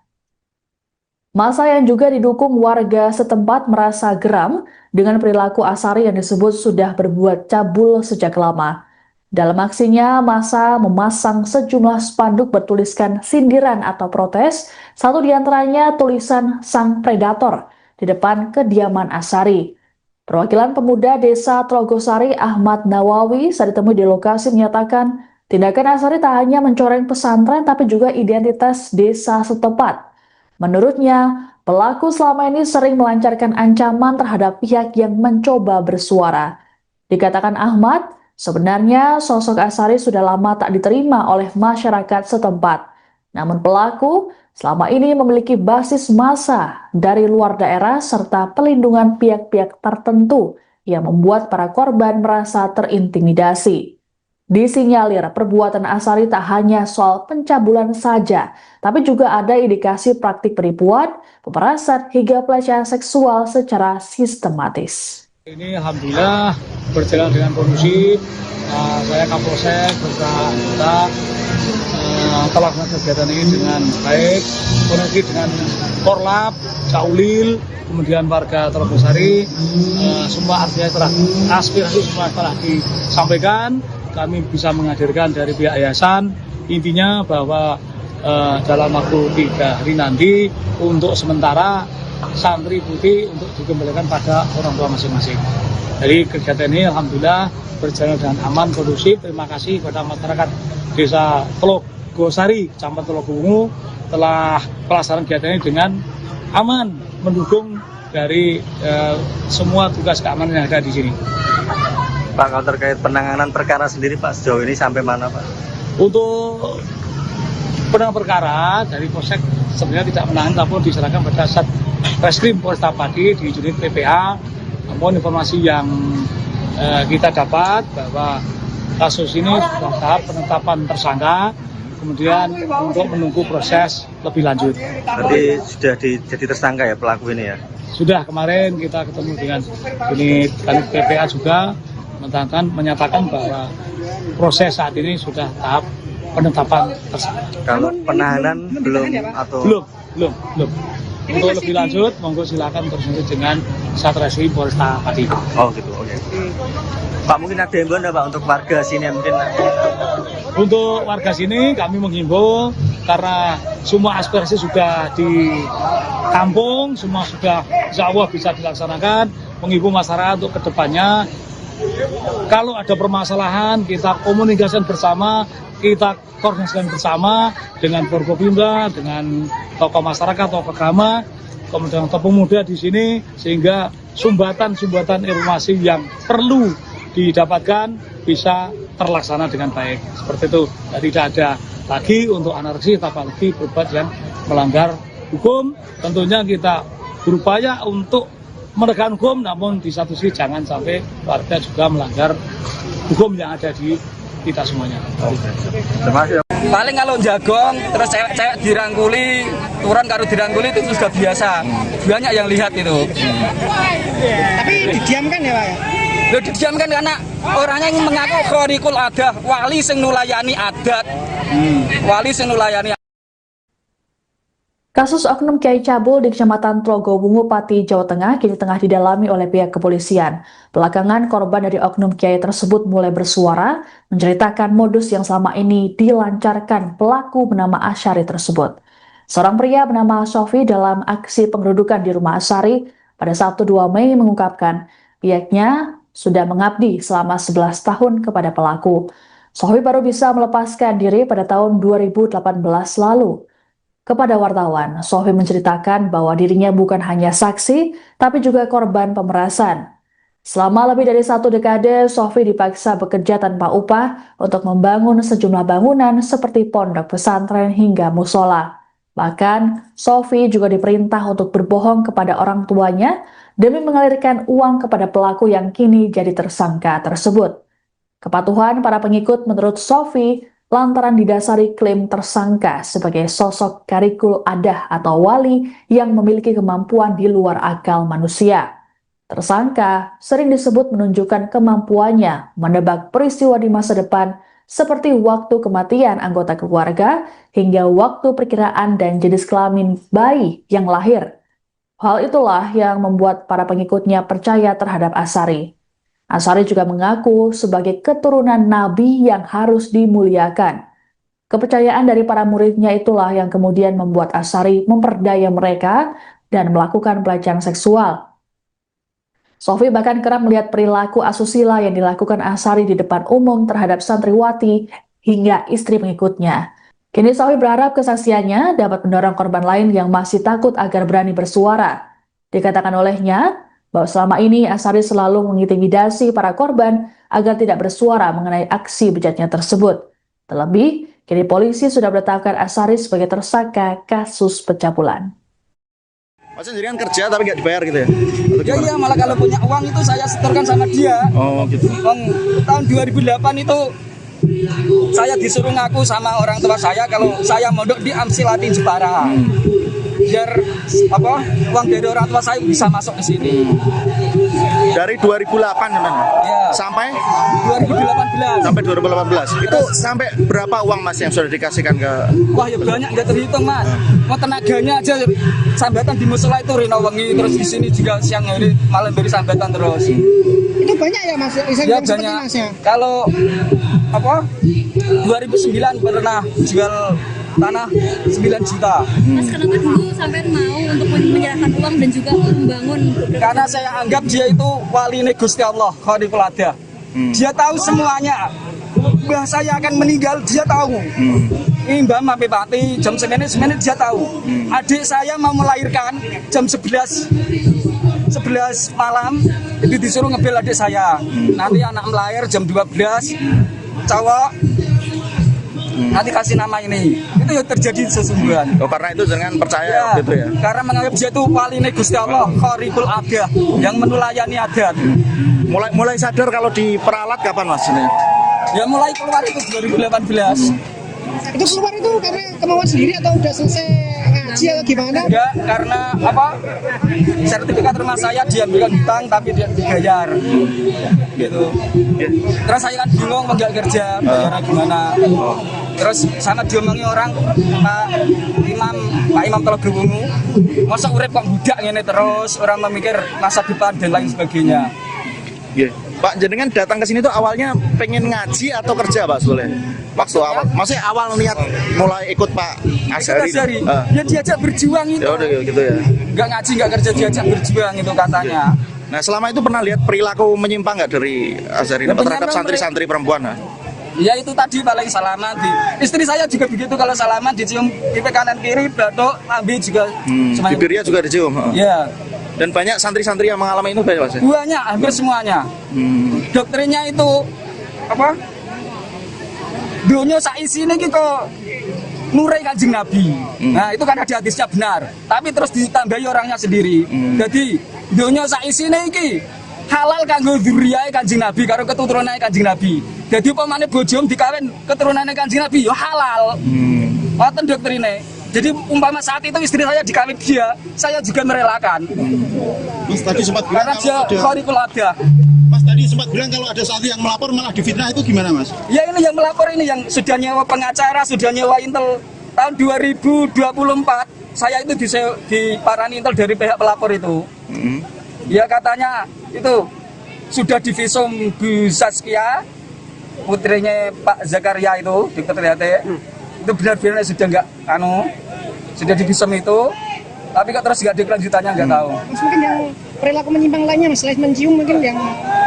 Massa yang juga didukung warga setempat merasa geram dengan perilaku Asyari yang disebut sudah berbuat cabul sejak lama. Dalam aksinya, massa memasang sejumlah spanduk bertuliskan sindiran atau protes, satu diantaranya tulisan Sang Predator di depan kediaman Asyari. Perwakilan pemuda Desa Tlogosari Ahmad Nawawi saat ditemui di lokasi menyatakan tindakan Asyari tak hanya mencoreng pesantren tapi juga identitas desa setempat. Menurutnya, pelaku selama ini sering melancarkan ancaman terhadap pihak yang mencoba bersuara. Dikatakan Ahmad, sebenarnya sosok Asyari sudah lama tak diterima oleh masyarakat setempat. Namun pelaku selama ini memiliki basis massa dari luar daerah serta pelindungan pihak-pihak tertentu yang membuat para korban merasa terintimidasi. Disinyalir perbuatan Asyari tak hanya soal pencabulan saja, tapi juga ada indikasi praktik penipuan, pemerasan hingga pelecehan seksual secara sistematis. ini alhamdulillah berjalan dengan kondusif. Saya Kapolsek bersama kita telah melakukan kegiatan ini dengan baik, koordinasi dengan Korlap, Caulil, kemudian warga Tlogosari, semua aspirasi semua telah disampaikan. Kami bisa menghadirkan dari pihak yayasan, intinya bahwa dalam waktu 3 hari nanti untuk sementara santri putih untuk dikembalikan pada orang tua masing-masing. Jadi kegiatan ini alhamdulillah berjalan dengan aman, kondusif. Terima kasih kepada masyarakat Desa Tlogosari, Kecamatan Tlogo Wungu telah pelaksanaan kegiatan ini dengan aman, mendukung dari semua tugas keamanan yang ada di sini. Pak, kalau terkait penanganan perkara sendiri Pak, sejauh ini sampai mana Pak? Untuk penanganan perkara dari Polsek sebenarnya tidak menahan, namun diserahkan pada Satreskrim Polresta Pati di unit PPA. Namun informasi yang kita dapat bahwa kasus ini sudah tahap penetapan tersangka, kemudian untuk menunggu proses lebih lanjut. Berarti sudah jadi tersangka ya pelaku ini ya? Sudah, kemarin kita ketemu dengan unit PPA juga menyatakan bahwa proses saat ini sudah tahap penetapan tersangka. Kalau penahanan belum atau? Belum. Untuk lebih lanjut, monggo silakan berkoordinasi dengan Satreskrim Polresta Pati. Oh gitu, oke. Pak, mungkin ada himbauan Pak untuk warga sini mungkin? Untuk warga sini kami menghimbau karena semua aspirasi sudah ditampung, semua sudah insya Allah bisa dilaksanakan. Menghimbau masyarakat untuk kedepannya, kalau ada permasalahan kita komunikasikan bersama, kita koordinasikan bersama dengan Forkopimda, dengan tokoh masyarakat, tokoh agama, kemudian tokoh pemuda di sini, sehingga sumbatan-sumbatan informasi yang perlu didapatkan bisa terlaksana dengan baik. Seperti itu, jadi tidak ada lagi untuk anarki, apalagi berbuat yang melanggar hukum. Tentunya kita berupaya untuk menegakkan hukum, namun di satu sisi jangan sampai warga juga melanggar hukum yang ada di kita semuanya. Terima kasih. Paling kalau jagong terus cewek-cewek dirangkuli, turun karo dirangkuli itu sudah biasa. Banyak yang lihat itu. Tapi didiamkan ya Pak? Loh, didiamkan karena orangnya yang mengaku khorikul adah, wali sing nulayani adat. Wali sing nulayani. Kasus oknum Kiai Cabul di Kecamatan Trogowungu, Pati, Jawa Tengah kini tengah didalami oleh pihak kepolisian. Belakangan korban dari oknum Kiai tersebut mulai bersuara, menceritakan modus yang selama ini dilancarkan pelaku bernama Asyari tersebut. Seorang pria bernama Sofi dalam aksi pengerudukan di rumah Asyari pada Sabtu 2 Mei mengungkapkan pihaknya sudah mengabdi selama 11 tahun kepada pelaku. Sofi baru bisa melepaskan diri pada tahun 2018 lalu. Kepada wartawan, Sofi menceritakan bahwa dirinya bukan hanya saksi, tapi juga korban pemerasan. Selama lebih dari 1 dekade, Sofi dipaksa bekerja tanpa upah untuk membangun sejumlah bangunan seperti pondok pesantren hingga musola. Bahkan, Sofi juga diperintah untuk berbohong kepada orang tuanya demi mengalirkan uang kepada pelaku yang kini jadi tersangka tersebut. Kepatuhan para pengikut menurut Sofi lantaran didasari klaim tersangka sebagai sosok karikul adah atau wali yang memiliki kemampuan di luar akal manusia. Tersangka sering disebut menunjukkan kemampuannya menebak peristiwa di masa depan seperti waktu kematian anggota keluarga hingga waktu perkiraan dan jenis kelamin bayi yang lahir. Hal itulah yang membuat para pengikutnya percaya terhadap Asyari. Asyari juga mengaku sebagai keturunan Nabi yang harus dimuliakan. Kepercayaan dari para muridnya itulah yang kemudian membuat Asyari memperdaya mereka dan melakukan pelecehan seksual. Sofi bahkan kerap melihat perilaku asusila yang dilakukan Asyari di depan umum terhadap santriwati hingga istri pengikutnya. Kini Sofi berharap kesaksiannya dapat mendorong korban lain yang masih takut agar berani bersuara. Dikatakan olehnya bahwa selama ini Asyari selalu mengintimidasi para korban agar tidak bersuara mengenai aksi bejatnya tersebut. Terlebih, kini polisi sudah menetapkan Asyari sebagai tersangka kasus pencabulan. Mas sendiri kan kerja tapi nggak dibayar gitu ya? Ya iya, malah kalau punya uang itu saya setorkan sama dia. Oh gitu. Tahun 2008 itu saya disuruh ngaku sama orang tua saya kalau saya mondok di Amsilati Jepara. Biar uang dari orang tua saya bisa masuk ke sini. Dari 2008 teman. Ya. Sampai 2018. Sampai 2018. Itu sampai berapa uang Mas yang sudah dikasihkan ke? Wah ya banyak, nggak terhitung Mas. Mau tenaganya aja sambatan di musola itu rino wengi, terus di sini juga siang hari malam beri sambatan terus. Itu banyak ya Mas? Ya banyak. Masnya? Kalau 2009 pernah jual tanah 9 juta. Mas, kenapa dulu sampai mau untuk menyerahkan uang dan juga membangun? Karena saya anggap dia itu wali Gusti Allah, Khorikul Adah. Dia tahu semuanya. Mbah saya akan meninggal, dia tahu. Ini Mbah sampai mati jam 9 dia tahu. Adik saya mau melahirkan jam 11 malam, itu disuruh ngebel adik saya. Nanti anak melahir jam 12, cowok. Nanti kasih nama ini. Itu yang terjadi sesungguhnya. Oh, karena itu jangan percaya gitu ya. Karena menganggap dia itu wali Gusti Allah, Khorikul Adah, yang menulayani adat. Mulai sadar kalau diperalat kapan Mas ini? Ya mulai keluar itu 2018. Itu keluar itu karena kemauan sendiri atau udah selesai ngaji atau gimana? Enggak, karena sertifikat rumah saya diambilkan hutang tapi dia dibayar. Gitu. Terus saya kan bingung enggak kerja, bayarnya gimana. Terus sama diomongi orang Pak Imam Imam Telaga Wungu. Masa urip kok budak ngene terus, orang memikir masa depan dan lain sebagainya. Iya. Pak, jenengan datang ke sini tuh awalnya pengen ngaji atau kerja, Pak Soleh? Waktu awal, maksudnya awal niat mulai ikut Pak Azhari. Ya diajak berjuang itu. Ya udah gitu ya. Nggak ngaji, nggak kerja, diajak berjuang itu katanya. Nah, selama itu pernah lihat perilaku menyimpang nggak dari Azhari Ya, terhadap santri-santri perempuan? Nah? Ya itu tadi paling salaman. Istri saya juga begitu, kalau salaman dicium pipi kanan kiri, batuk, lambe juga. Bibirnya juga dicium. Ya. Dan banyak santri-santri yang mengalami itu banyak, Mas? Banyak, hampir semuanya. Doktrinnya itu apa? Dunia saisi ini kita nurai Kanjeng Nabi. Nah itu kan ada hadisnya benar. Tapi terus ditambahi orangnya sendiri. Jadi dunia saisi ini halal kanggo dzurriyahe Kanjeng Nabi karo keturunane Kanjeng Nabi. Jadi pemane bojom dikawin keturunane Kanjeng Nabi ya halal. Ngoten doktrine. Jadi umpama saat itu istri saya dikawin dia, saya juga merelakan. Mas tadi sempat bilang Karena dia khariqul adah. Mas tadi sempat bilang kalau ada santri yang melapor malah difitnah, itu gimana, Mas? Ya ini yang melapor ini yang sudah nyewa pengacara, sudah nyewa intel tahun 2024. Saya itu diparani intel dari pihak pelapor itu. Ya katanya itu sudah divisum Bu Saskia, putrinya Pak Zakaria itu, Dr. Triate. Itu benar-benar sudah nggak sudah divisum itu, tapi kok terus nggak ada kelanjutannya, nggak tahu. Mas, mungkin yang perilaku menyimpang lainnya, Mas, selain mencium mungkin yang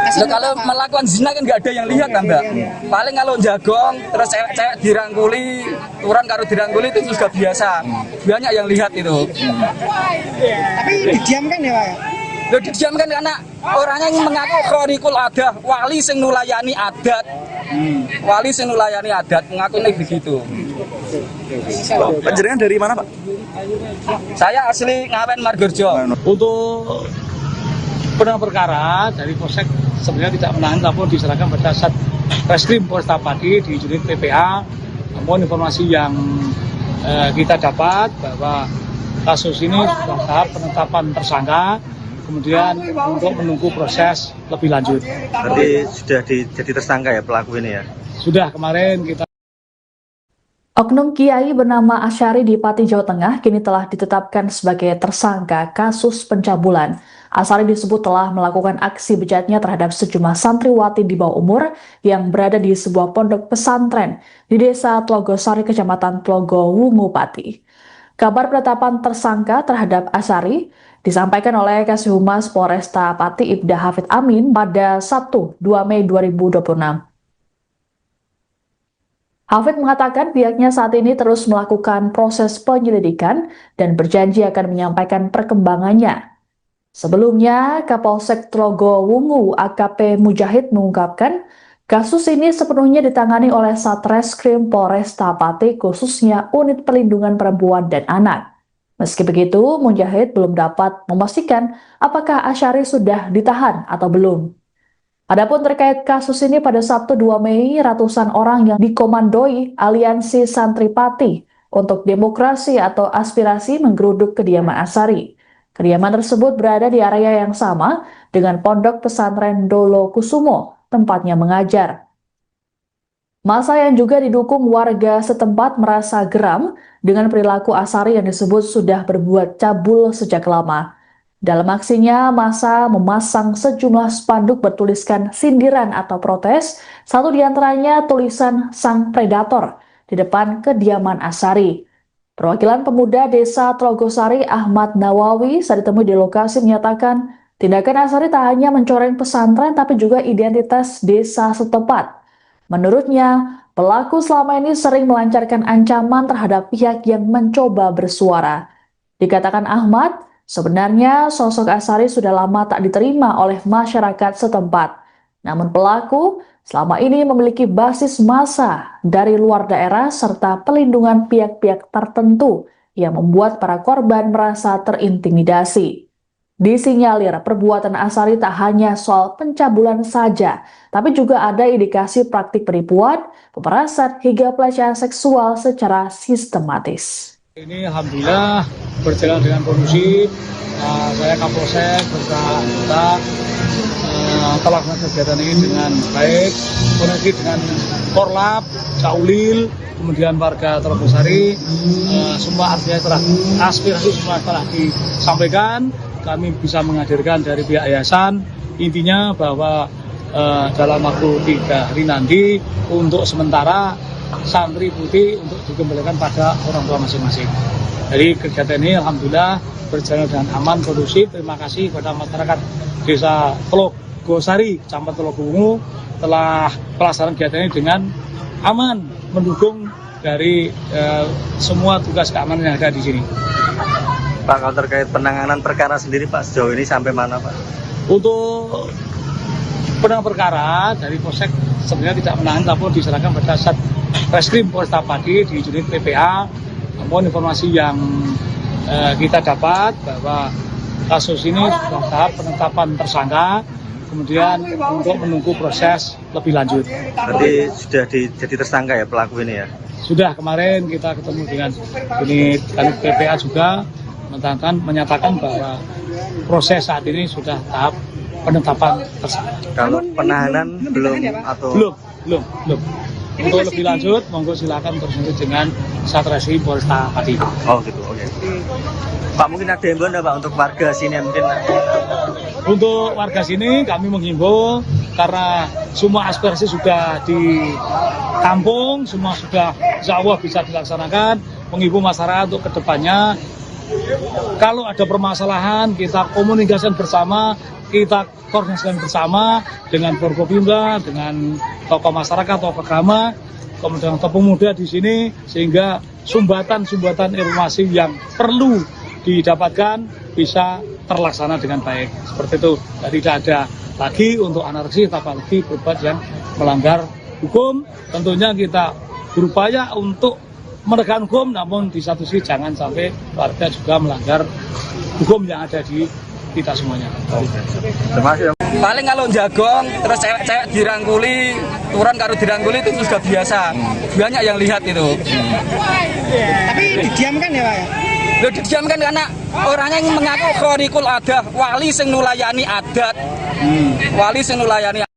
Kalau melakukan zina kan nggak ada yang lihat kan, Mbak. Paling kalau jagong terus cewek-cewek dirangkuli, turun karo dirangkuli itu sudah biasa. Banyak yang lihat itu. Tapi didiamkan ya, Pak? Loh, didiamkan karena orangnya yang mengaku khariqul adah, wali sing nulayani adat. Wali sing nulayani adat mengaku ini begitu. Panjenengan dari mana, Pak? Saya asli Ngawen Margorjo. Untuk penanganan perkara dari Polsek sebenarnya tidak menahan, tapi diserahkan pada Satreskrim Polresta Pati di unit PPA. Namun informasi yang kita dapat bahwa kasus ini sudah tahap penetapan tersangka, kemudian untuk menunggu proses lebih lanjut. Berarti sudah jadi tersangka ya pelaku ini ya? Sudah kemarin kita. Oknum Kiai bernama Asyari di Pati, Jawa Tengah kini telah ditetapkan sebagai tersangka kasus pencabulan. Asyari disebut telah melakukan aksi bejatnya terhadap sejumlah santriwati di bawah umur yang berada di sebuah pondok pesantren di Desa Tlogosari, Kecamatan Tlogo Wungu, Pati. Kabar penetapan tersangka terhadap Asyari disampaikan oleh Kasih Humas Polresta Pati Ibda Hafid Amin pada Sabtu 2 Mei 2026. Hafid mengatakan pihaknya saat ini terus melakukan proses penyelidikan dan berjanji akan menyampaikan perkembangannya. Sebelumnya, Kapolsek Tlogo Wungu AKP Mujahid mengungkapkan kasus ini sepenuhnya ditangani oleh Satreskrim Polresta Pati, khususnya Unit Perlindungan Perempuan dan Anak. Meski begitu, Mujahid belum dapat memastikan apakah Asyari sudah ditahan atau belum. Adapun terkait kasus ini, pada Sabtu 2 Mei, ratusan orang yang dikomandoi Aliansi Santri Pati untuk Demokrasi atau Aspirasi menggeruduk kediaman Asyari. Kediaman tersebut berada di area yang sama dengan Pondok Pesantren Dolo Kusumo, tempatnya mengajar. Massa yang juga didukung warga setempat merasa geram dengan perilaku Asyari yang disebut sudah berbuat cabul sejak lama. Dalam aksinya, massa memasang sejumlah spanduk bertuliskan sindiran atau protes, satu diantaranya tulisan "Sang Predator" di depan kediaman Asyari. Perwakilan pemuda Desa Tlogosari Ahmad Nawawi saat ditemui di lokasi menyatakan, tindakan Asyari tak hanya mencoreng pesantren tapi juga identitas desa setempat. Menurutnya, pelaku selama ini sering melancarkan ancaman terhadap pihak yang mencoba bersuara. Dikatakan Ahmad, sebenarnya sosok Asyari sudah lama tak diterima oleh masyarakat setempat. Namun pelaku selama ini memiliki basis massa dari luar daerah serta pelindungan pihak-pihak tertentu yang membuat para korban merasa terintimidasi. Disinyalir perbuatan Asyari tak hanya soal pencabulan saja, tapi juga ada indikasi praktik penipuan, pemerasan hingga pelecehan seksual secara sistematis. Ini alhamdulillah berjalan dengan kondusif. Saya Kapolsek beserta telah melakukan kegiatan ini dengan baik, koneksi dengan Korlap, Caulil, kemudian warga Tlogosari. semua artinya telah aspirasi semua telah disampaikan, kami bisa menghadirkan dari pihak yayasan. Intinya bahwa dalam waktu 3 hari nanti untuk sementara santri putih untuk dikembalikan pada orang tua masing-masing. Jadi kegiatan ini alhamdulillah berjalan dengan aman, kondusif. Terima kasih kepada masyarakat Desa Telogosari, Kecamatan Telogowungu telah pelaksanaan kegiatan ini dengan aman, mendukung dari semua tugas keamanan yang ada di sini. Pak, kalau terkait penanganan perkara sendiri Pak, sejauh ini sampai mana Pak? Untuk penanganan perkara dari Polsek sebenarnya tidak menangani, tapi diserahkan pada Satreskrim Polresta Pati di unit PPA. Namun informasi yang kita dapat bahwa kasus ini sudah tahap penetapan tersangka, kemudian untuk menunggu proses lebih lanjut. Berarti sudah jadi tersangka ya pelaku ini ya? Sudah, kemarin kita ketemu dengan unit PPA juga menyatakan bahwa proses saat ini sudah tahap penetapan tersangka. Kalau penahanan belum atau belum. Untuk lebih lanjut, monggo silakan berlanjut dengan Satreskrim Polresta Pati. Oh gitu, oke. Pak, mungkin ada himbauan Pak untuk warga sini mungkin? Untuk warga sini kami menghimbau karena semua aspirasi sudah ditampung, semua sudah insya Allah bisa dilaksanakan. Menghimbau masyarakat untuk kedepannya, kalau ada permasalahan kita komunikasikan bersama, kita koordinasikan bersama dengan Forkopimda, dengan tokoh masyarakat, tokoh agama, kemudian tokoh muda di sini, sehingga sumbatan-sumbatan informasi yang perlu didapatkan bisa terlaksana dengan baik. Seperti itu, jadi tidak ada lagi untuk anarki, apalagi berbuat yang melanggar hukum. Tentunya kita berupaya untuk menegakkan hukum, namun di satu sisi jangan sampai warga juga melanggar hukum yang ada di kita semuanya. Terima kasih. Paling kalau jagong terus cewek-cewek dirangkuli, turun karo dirangkuli itu sudah biasa. Banyak yang lihat itu. Tapi didiamkan ya Pak ya? Loh, didiamkan karena orangnya yang mengaku khorikul adah, wali sing nulayani adat. Wali sing nulayani.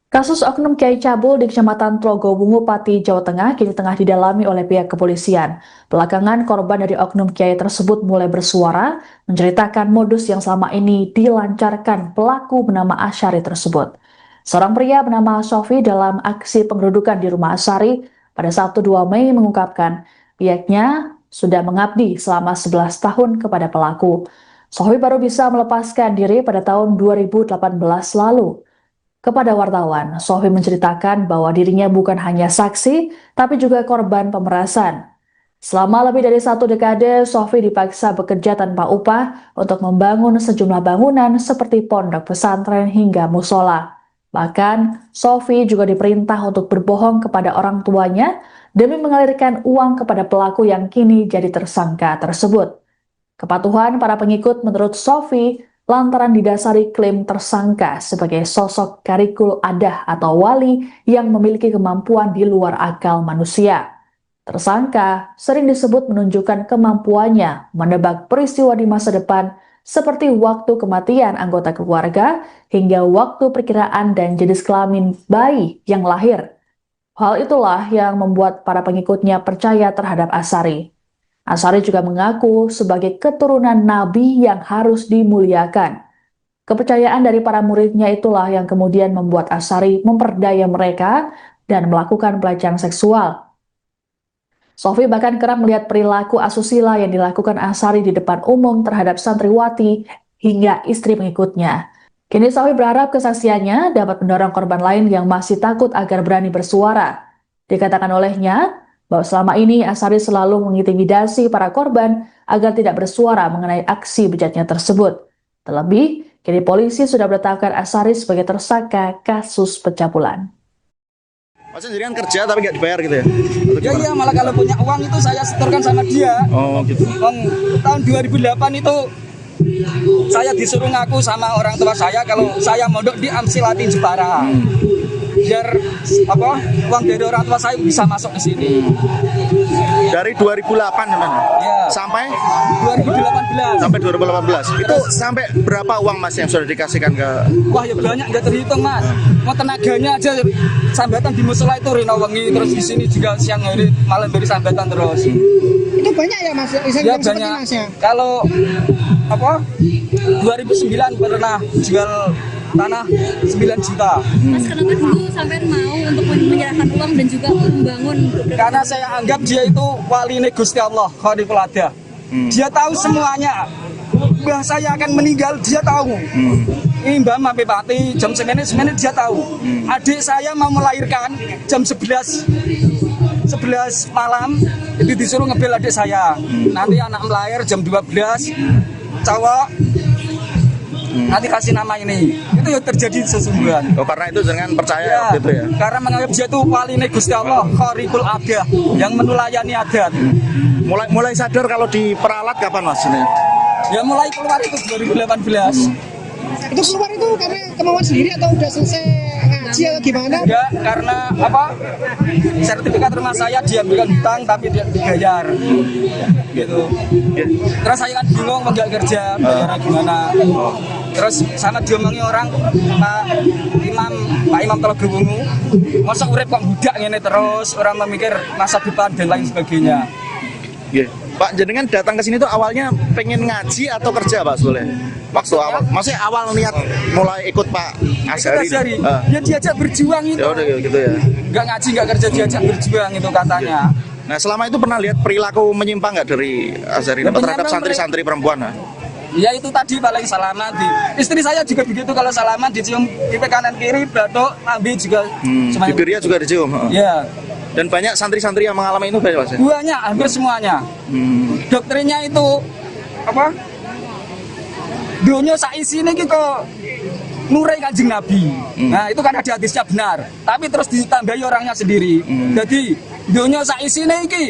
Kasus oknum Kiai Cabul di Kecamatan Telogowungu, Pati, Jawa Tengah kini tengah didalami oleh pihak kepolisian. Belakangan korban dari oknum Kiai tersebut mulai bersuara, menceritakan modus yang selama ini dilancarkan pelaku bernama Asyari tersebut. Seorang pria bernama Sofi dalam aksi penggerudukan di rumah Asyari pada Sabtu 2 Mei mengungkapkan pihaknya sudah mengabdi selama 11 tahun kepada pelaku. Sofi baru bisa melepaskan diri pada tahun 2018 lalu. Kepada wartawan, Sofi menceritakan bahwa dirinya bukan hanya saksi, tapi juga korban pemerasan. Selama lebih dari 1 dekade, Sofi dipaksa bekerja tanpa upah untuk membangun sejumlah bangunan seperti pondok pesantren hingga musola. Bahkan, Sofi juga diperintah untuk berbohong kepada orang tuanya demi mengalirkan uang kepada pelaku yang kini jadi tersangka tersebut. Kepatuhan para pengikut menurut Sofi lantaran didasari klaim tersangka sebagai sosok karikul adah atau wali yang memiliki kemampuan di luar akal manusia. Tersangka sering disebut menunjukkan kemampuannya menebak peristiwa di masa depan seperti waktu kematian anggota keluarga hingga waktu perkiraan dan jenis kelamin bayi yang lahir. Hal itulah yang membuat para pengikutnya percaya terhadap Asyari. Asyari juga mengaku sebagai keturunan Nabi yang harus dimuliakan. Kepercayaan dari para muridnya itulah yang kemudian membuat Asyari memperdaya mereka dan melakukan pelecehan seksual. Sofi bahkan kerap melihat perilaku asusila yang dilakukan Asyari di depan umum terhadap santriwati hingga istri pengikutnya. Kini Sofi berharap kesaksiannya dapat mendorong korban lain yang masih takut agar berani bersuara. Dikatakan olehnya bahwa selama ini Asyari selalu mengintimidasi para korban agar tidak bersuara mengenai aksi bejatnya tersebut. Terlebih, kini polisi sudah menetapkan Asyari sebagai tersangka kasus pencabulan. Maksudnya jadi kan kerja tapi nggak dibayar gitu ya? Ya iya, malah kalau punya uang itu saya setorkan sama dia. Oh gitu. Tahun 2008 itu saya disuruh ngaku sama orang tua saya kalau saya mondok di Amsilati Jepara. Biar uang dari orang tua saya bisa masuk ke sini. Dari 2008 gimana? Ya. Sampai 2018. sampai 2018. Itu sampai berapa uang Mas yang sudah dikasihkan ke? Wah ya banyak nggak terhitung Mas. Mau tenaganya aja sambatan di musola itu rino wengi, terus di sini juga siang hari malam dari sambatan terus. Itu banyak ya Mas? Ya Yang seperti banyak. Mas ya? Kalau apa 2009 pernah jual tanah 9 juta. Mas kenapa dulu sampai mau untuk menyerahkan uang dan juga membangun beberapa Karena saya anggap dia itu wali Gusti Allah, Khaliqul Adah. Dia tahu semuanya. Mbah saya akan meninggal, dia tahu. Ini Mbah sampai mati jam 9 dia tahu. Adik saya mau melahirkan jam 11 malam itu disuruh ngebel adik saya. Nanti anak melahir jam 12 cowok. Nanti kasih nama ini. Itu yang terjadi sesungguhnya. Oh, karena itu dengan percaya Ya, waktu itu ya. karena menganggap dia itu wali Gusti Allah, Khaliqul Adah yang menulayani adat. Mulai sadar kalau diperalat kapan Mas ini? Ya mulai keluar itu 2018. Itu keluar itu karena kemauan sendiri atau udah selesai ngaji atau gimana? Enggak, karena apa? Sertifikat rumah saya diambilkan hutang tapi dia dibayar. Gitu. Terus saya kan bingung mau nggak kerja, bayarnya gimana. Terus sama diomongi orang Pak Imam Telogo Wungu, masa urip kok budak ngene terus, orang memikir masa depan dan lain sebagainya. Iya. Pak, jenengan datang ke sini tuh awalnya pengen ngaji atau kerja Pak Soleh? Waktu awal, maksudnya awal niat mulai ikut Pak Asyari. Ya diajak berjuang itu. Ya udah gitu ya. Nggak ngaji, nggak kerja, diajak berjuang itu katanya. Nah, selama itu pernah lihat perilaku menyimpang nggak dari Asyari Ya, terhadap menyimpang santri-santri perempuan? Nah? Ya itu tadi paling salaman di istri saya juga begitu, kalau salaman dicium pipi kanan kiri, batuk, ambil juga semuanya. Bibirnya juga dicium. Ya, Dan banyak santri-santri yang mengalami itu banyak Mas ya? banyak, hampir semuanya. Doktrinnya itu apa? Dunia saisi ini gitu nurai Kanjeng Nabi. Nah itu kan ada hadisnya benar, tapi terus ditambahi orangnya sendiri. Jadi dunia saisi ini iki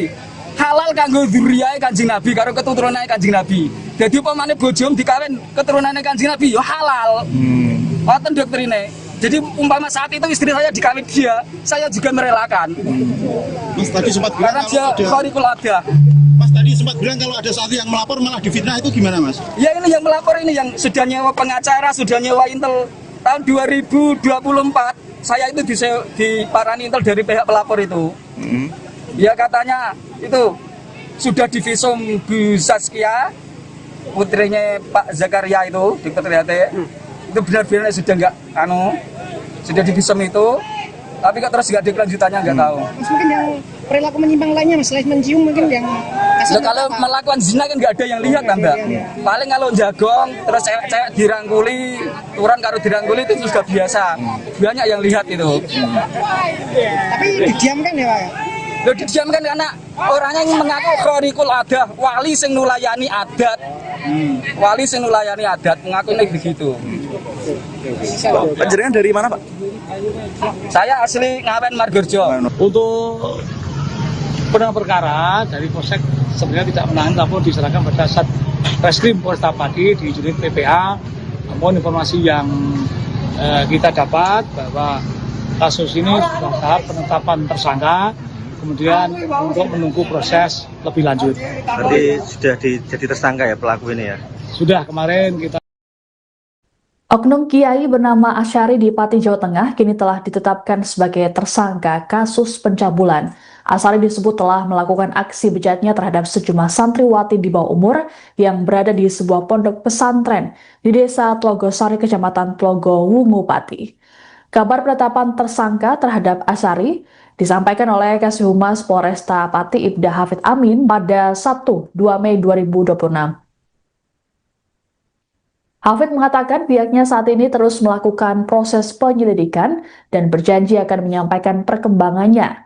halal kanggo dzurriyahe Kanjeng Nabi karo keturunane Kanjeng Nabi. Jadi upamane bojom dikawin keturunane Kanjeng Nabi ya halal. Ngoten doktrine. Jadi umpama saat itu istri saya dikawin dia, saya juga merelakan. Mas tadi sempat bilang Karena kalau dia ada, Khaliqul Adah. Mas tadi sempat bilang kalau ada santri yang melapor malah difitnah, itu gimana Mas? Ya ini yang melapor ini yang sudah nyewa pengacara, sudah nyewa Intel tahun 2024. Saya itu diparani Intel dari pihak pelapor itu. Ya katanya itu sudah divisum Bu Saskia, putrinya Pak Zakaria itu, Dr. Triate. Itu benar-benar sudah sudah divisum itu, tapi kok terus nggak ada kelanjutannya, nggak tahu. Mas mungkin yang perilaku menyimpang lainnya Mas, selain mencium mungkin yang Nah, kalau melakukan zina kan nggak ada yang lihat kan Mbak. Paling kalau jagong terus cewek-cewek dirangkuli, turun karo dirangkuli itu sudah biasa. Banyak yang lihat itu. tapi didiamkan ya Pak? Lo didiamkan karena orangnya yang mengaku Khaliqul Adah, wali sing nulayani adat. Wali sing nulayani adat mengaku ini begitu. Jenengan dari mana Pak? Saya asli Ngawen Margorjo. Untuk penanganan perkara dari Polsek sebenarnya tidak menahan, namun diserahkan pada Satreskrim Polresta Pati di unit PPA. Namun informasi yang kita dapat bahwa kasus ini sudah tahap penetapan tersangka, kemudian untuk menunggu proses lebih lanjut. Berarti sudah jadi tersangka ya pelaku ini ya? Sudah kemarin kita Oknum Kiai bernama Asyari di Pati, Jawa Tengah kini telah ditetapkan sebagai tersangka kasus pencabulan. Asyari disebut telah melakukan aksi bejatnya terhadap sejumlah santriwati di bawah umur yang berada di sebuah pondok pesantren di Desa Tlogosari, Kecamatan Tlogo Wungu, Pati. Kabar penetapan tersangka terhadap Asyari disampaikan oleh Kasih Humas Polresta Pati Ibda Hafid Amin pada Sabtu 2 Mei 2026. Hafid mengatakan pihaknya saat ini terus melakukan proses penyelidikan dan berjanji akan menyampaikan perkembangannya.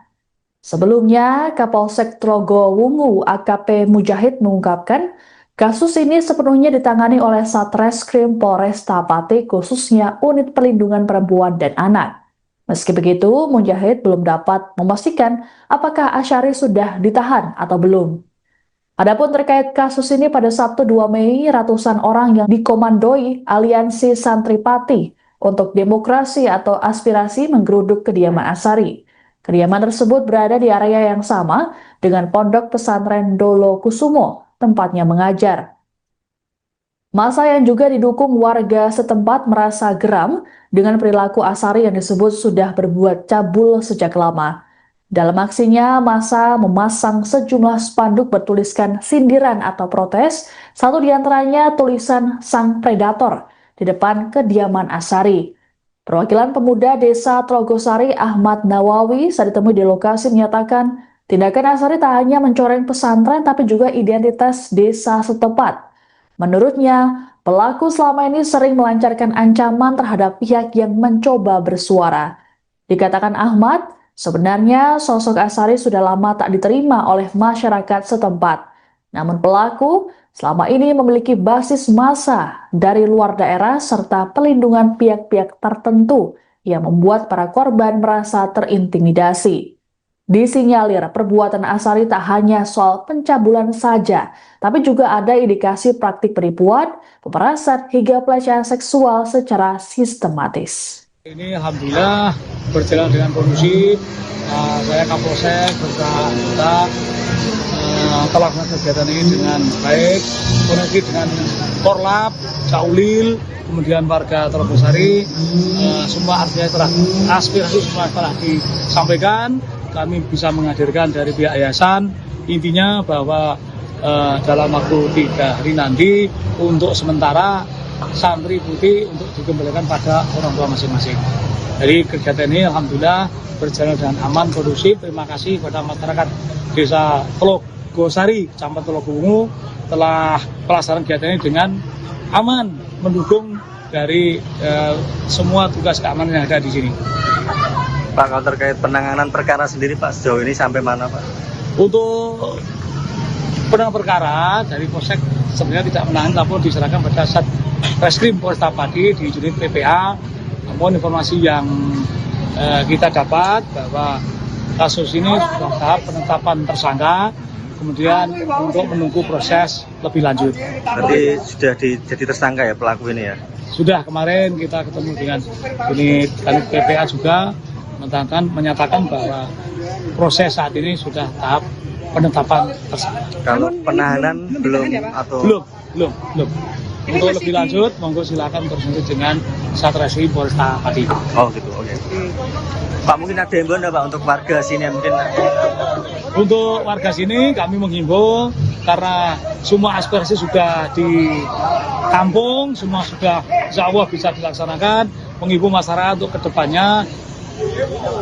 Sebelumnya, Kapolsek Tlogo Wungu AKP Mujahid mengungkapkan kasus ini sepenuhnya ditangani oleh Satreskrim Polresta Pati, khususnya Unit Perlindungan Perempuan dan Anak. Meski begitu, Mujahid belum dapat memastikan apakah Asyari sudah ditahan atau belum. Adapun terkait kasus ini, pada Sabtu 2 Mei, ratusan orang yang dikomandoi Aliansi Santri Pati untuk Demokrasi atau Aspirasi menggeruduk kediaman Asyari. Kediaman tersebut berada di area yang sama dengan Pondok Pesantren Dolo Kusumo, tempatnya mengajar. Massa yang juga didukung warga setempat merasa geram dengan perilaku Asari yang disebut sudah berbuat cabul sejak lama. Dalam aksinya, massa memasang sejumlah spanduk bertuliskan sindiran atau protes, satu diantaranya tulisan Sang Predator di depan kediaman Asari. Perwakilan pemuda desa Trogosari Ahmad Nawawi saat ditemui di lokasi menyatakan, tindakan Asari tak hanya mencoreng pesantren tapi juga identitas desa setempat. Menurutnya, pelaku selama ini sering melancarkan ancaman terhadap pihak yang mencoba bersuara. Dikatakan Ahmad, sebenarnya sosok Asari sudah lama tak diterima oleh masyarakat setempat. Namun pelaku selama ini memiliki basis massa dari luar daerah serta pelindungan pihak-pihak tertentu yang membuat para korban merasa terintimidasi. Disinyalir perbuatan Asari tak hanya soal pencabulan saja, tapi juga ada indikasi praktik penipuan, pemerasan, hingga pelecehan seksual secara sistematis. Ini alhamdulillah berjalan dengan kondusif. Saya Kapolsek bersama kita telah melakukan kegiatan ini dengan baik, koneksi dengan Korlap, Caulil, kemudian warga Trogosari. Semua artinya aspirasi semua telah disampaikan. Kami bisa menghadirkan dari pihak yayasan, intinya bahwa dalam waktu 3 hari nanti untuk sementara santri putih untuk dikembalikan pada orang tua masing-masing. Jadi kegiatan ini alhamdulillah berjalan dengan aman, kondusif. Terima kasih kepada masyarakat desa Trogosari, Kecamatan Telogowungu telah pelaksanaan kegiatan ini dengan aman, mendukung dari semua tugas keamanan yang ada di sini. Pak, kalau terkait penanganan perkara sendiri Pak, sejauh ini sampai mana Pak? Untuk penanganan perkara dari Polsek sebenarnya tidak menangani, namun diserahkan pada Satreskrim Polresta Pati di unit PPA. Namun informasi yang kita dapat bahwa kasus ini sudah tahap penetapan tersangka, kemudian untuk menunggu proses lebih lanjut. Berarti sudah jadi tersangka ya pelaku ini ya? Sudah, kemarin kita ketemu dengan unit PPA juga menyatakan bahwa proses saat ini sudah tahap penetapan tersangka. Kalau penahanan belum atau belum. Untuk lebih lanjut, monggo silakan berlanjut dengan Satreskrim Polresta Pati. Oh gitu, oke. Pak, mungkin ada himbauan Pak untuk warga sini mungkin? Untuk warga sini kami menghimbau karena semua aspirasi sudah ditampung, semua sudah insya Allah bisa dilaksanakan. Menghimbau masyarakat untuk kedepannya,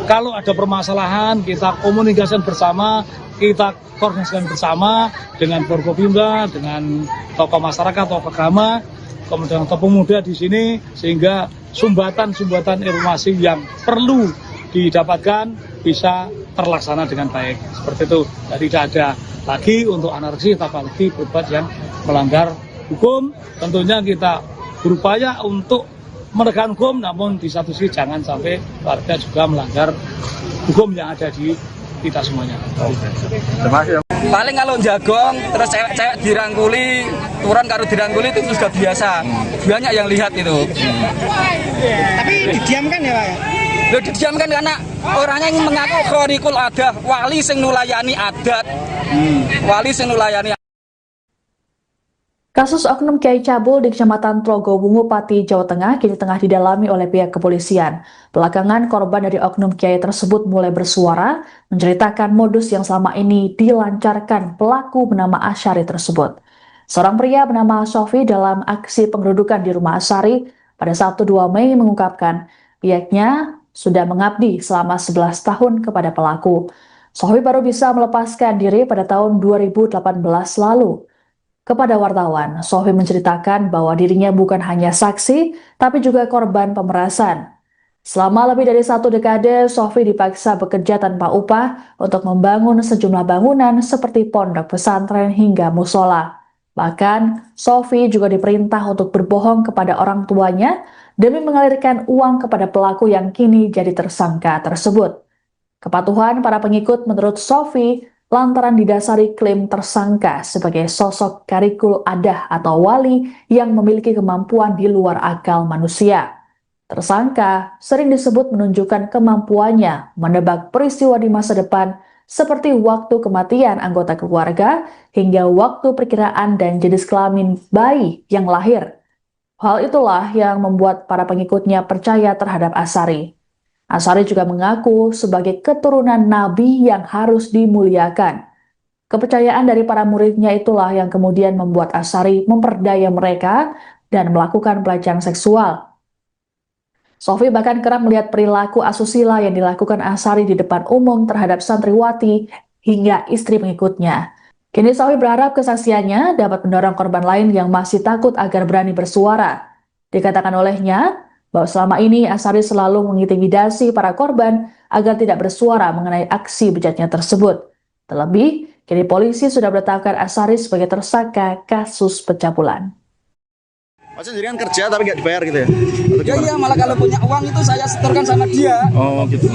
kalau ada permasalahan kita komunikasikan bersama, kita koordinasikan bersama dengan Forkopimda, dengan tokoh masyarakat, tokoh agama, kemudian tokoh pemuda di sini, sehingga sumbatan-sumbatan informasi yang perlu didapatkan bisa terlaksana dengan baik. Seperti itu, jadi tidak ada lagi untuk anarki, apalagi berbuat yang melanggar hukum. Tentunya kita berupaya untuk menegakkan hukum, namun di satu sisi jangan sampai warga juga melanggar hukum yang ada di kita semuanya. Terima kasih. Paling kalau jagong, terus cewek-cewek dirangkuli, turun karo dirangkuli itu sudah biasa. Banyak yang lihat itu. Tapi didiamkan ya Pak ya? Loh, didiamkan karena orangnya yang mengaku khorikul adah, wali sing nulayani adat. Wali sing nulayani. Kasus oknum Kiai Cabul di Kecamatan Trogowungu, Pati, Jawa Tengah kini tengah didalami oleh pihak kepolisian. Belakangan korban dari oknum Kiai tersebut mulai bersuara, menceritakan modus yang selama ini dilancarkan pelaku bernama Asyari tersebut. Seorang pria bernama Sofi dalam aksi pengerudukan di rumah Asyari pada Sabtu 2 Mei mengungkapkan pihaknya sudah mengabdi selama 11 tahun kepada pelaku. Sofi baru bisa melepaskan diri pada tahun 2018 lalu. Kepada wartawan, Sofi menceritakan bahwa dirinya bukan hanya saksi, tapi juga korban pemerasan. Selama lebih dari 1 dekade, Sofi dipaksa bekerja tanpa upah untuk membangun sejumlah bangunan seperti pondok pesantren hingga musola. Bahkan, Sofi juga diperintah untuk berbohong kepada orang tuanya demi mengalirkan uang kepada pelaku yang kini jadi tersangka tersebut. Kepatuhan para pengikut menurut Sofi lantaran didasari klaim tersangka sebagai sosok karikul adah atau wali yang memiliki kemampuan di luar akal manusia. Tersangka sering disebut menunjukkan kemampuannya menebak peristiwa di masa depan seperti waktu kematian anggota keluarga hingga waktu perkiraan dan jenis kelamin bayi yang lahir. Hal itulah yang membuat para pengikutnya percaya terhadap Asari. Asari juga mengaku sebagai keturunan nabi yang harus dimuliakan. Kepercayaan dari para muridnya itulah yang kemudian membuat Asari memperdaya mereka dan melakukan pelecehan seksual. Sofi bahkan kerap melihat perilaku asusila yang dilakukan Asari di depan umum terhadap santriwati hingga istri pengikutnya. Kini Sofi berharap kesaksiannya dapat mendorong korban lain yang masih takut agar berani bersuara. Dikatakan olehnya bahwa selama ini Asari selalu mengintimidasi para korban agar tidak bersuara mengenai aksi bejatnya tersebut. Terlebih, kini polisi sudah menetapkan Asari sebagai tersangka kasus pencabulan. Maksudnya jadi kan kerja tapi nggak dibayar gitu ya? Ya iya, malah kalau punya uang itu saya setorkan sama dia. Oh gitu.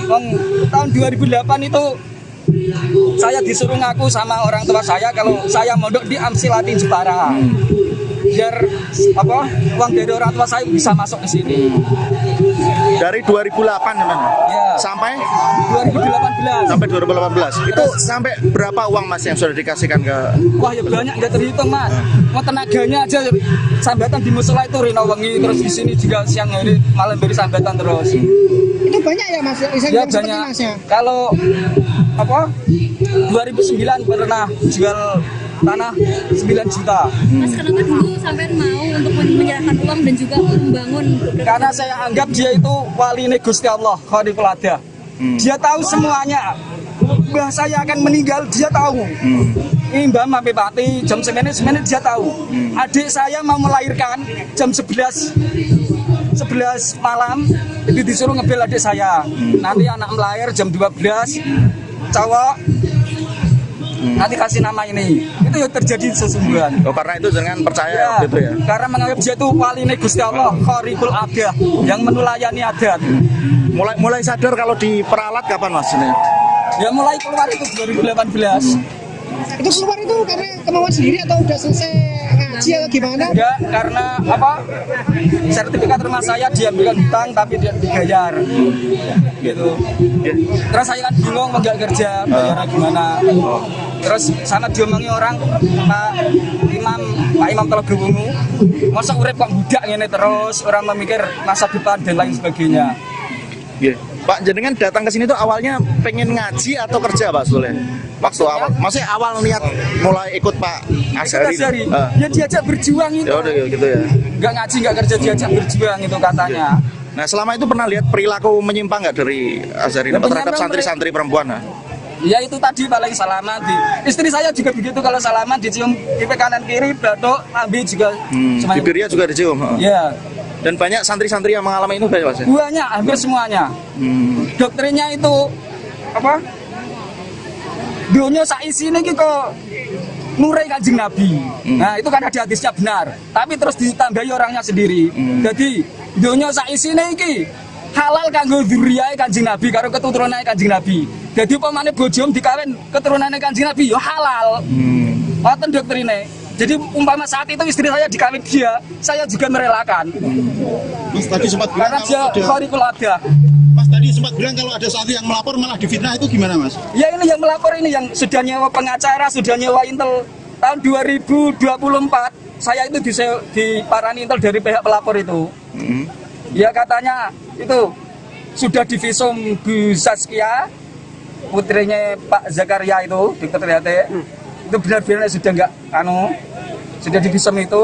Tahun 2008 itu saya disuruh ngaku sama orang tua saya kalau saya mondok di Amsilati Jepara. Biar uang dari orang tua saya bisa masuk ke sini. Dari 2008 gimana? Ya. Sampai 2018. sampai 2018. Itu sampai berapa uang Mas yang sudah dikasihkan ke? Wah ya banyak, nggak terhitung Mas. Mau tenaganya aja sambatan di musola itu Rina Wengi, terus di sini juga siang hari malam beri sambatan terus. Itu banyak ya Mas? Ya banyak. Kalau 2009 pernah jual tanah 9 juta. Mas, kenapa dulu sampai mau untuk menyerahkan uang dan juga membangun? Karena saya anggap dia itu wali Gusti Allah, Khaliqul Adah. Dia tahu semuanya. Mbah saya akan meninggal, dia tahu. Ini Mbah Mape Pati, jam 9 dia tahu. Adik saya mau melahirkan jam 11 malam, itu disuruh ngebel adik saya. Nanti anak melahir jam 12, cowok, nanti kasih nama ini. Itu yang terjadi sesungguhnya. Oh karena itu jangan percaya gitu ya? Karena menganggap dia itu wali Gusti Allah, Khaliqul Adah, yang menulayani adat. Mulai sadar kalau diperalat kapan Mas ini? Ya mulai keluar itu 2018. Itu keluar itu karena kemauan sendiri atau udah selesai ngaji atau gimana? Enggak, karena sertifikat rumah saya diambilkan hutang tapi dia dibayar. Gitu. Terus saya kan bingung mau nggak kerja, bayarnya gimana. Terus sama diomongi orang Pak Imam Telogo Wungu, masa urip kok budak ngene terus, orang memikir masa depan dan lain sebagainya. Pak, jenengan datang ke sini tuh awalnya pengen ngaji atau kerja Pak Soleh? Waktu awal, maksudnya awal niat mulai ikut Pak Asari. Ya diajak berjuang itu. Ya udah gitu ya. Nggak ngaji, nggak kerja, diajak berjuang itu katanya. Nah selama itu pernah lihat perilaku menyimpang nggak dari Asari terhadap santri-santri perempuan? Ya itu tadi paling salaman istri saya juga begitu, kalau salaman dicium pipi kanan kiri, batuk, ambil juga. Bibirnya juga dicium. Ya. Dan banyak santri-santri yang mengalami itu kayak Mas? Banyak, hampir semuanya. Doktrinnya itu dunia saisi ini kok nurai Kanjeng Nabi. Nah itu kan ada hadisnya benar, tapi terus ditambahi orangnya sendiri. Jadi dunia saisi ini halal kanggo dzurriyahe Kanjeng Nabi karo keturunane Kanjeng Nabi. Jadi pemane bojom dikawin keturunane Kanjeng Nabi ya halal. Ngoten doktrine. Jadi umpama saat itu istri saya dikawin dia, saya juga merelakan. Mas tadi sempat bilang karena dia Khaliqul Adah. Mas tadi sempat bilang kalau ada santri yang melapor malah difitnah, itu gimana Mas? Ya ini yang melapor ini yang sudah nyewa pengacara, sudah nyewa intel. Tahun 2024 saya itu diparani intel dari pihak pelapor itu. Ya katanya itu sudah divisum Bu Saskia, putrinya Pak Zakaria itu, Dr. Triate. Itu benar-benar sudah sudah divisum itu,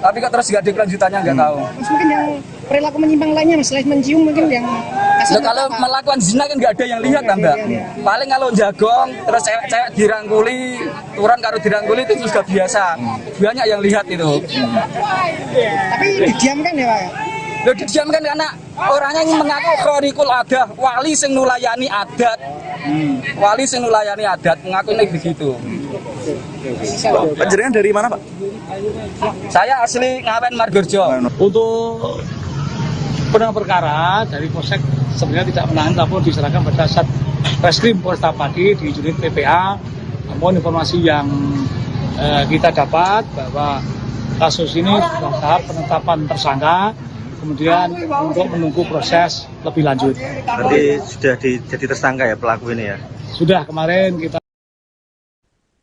tapi kok terus nggak ada kelanjutannya, nggak tahu. Mas, mungkin yang perilaku menyimpang lainnya Mas, selain mencium mungkin yang kalau melakukan zina kan nggak ada yang lihat kan Mbak. Paling kalau jagong terus cewek-cewek dirangkuli, turun karo dirangkuli itu sudah biasa. Banyak yang lihat itu. Tapi didiamkan ya Pak? Loh, didiamkan karena orangnya yang mengaku Khaliqul Adah, wali sing nulayani adat. Wali sing nulayani adat, mengaku ini begitu. Panjenengan dari mana Pak? Saya asli Ngawen Margorjo. Untuk penanganan perkara dari Polsek sebenarnya tidak menahan, tapi diserahkan pada Satreskrim Polresta Pati di unit PPA. Namun informasi yang kita dapat bahwa kasus ini sudah tahap penetapan tersangka, kemudian untuk menunggu proses lebih lanjut. Berarti sudah jadi tersangka ya pelaku ini ya? Sudah kemarin kita.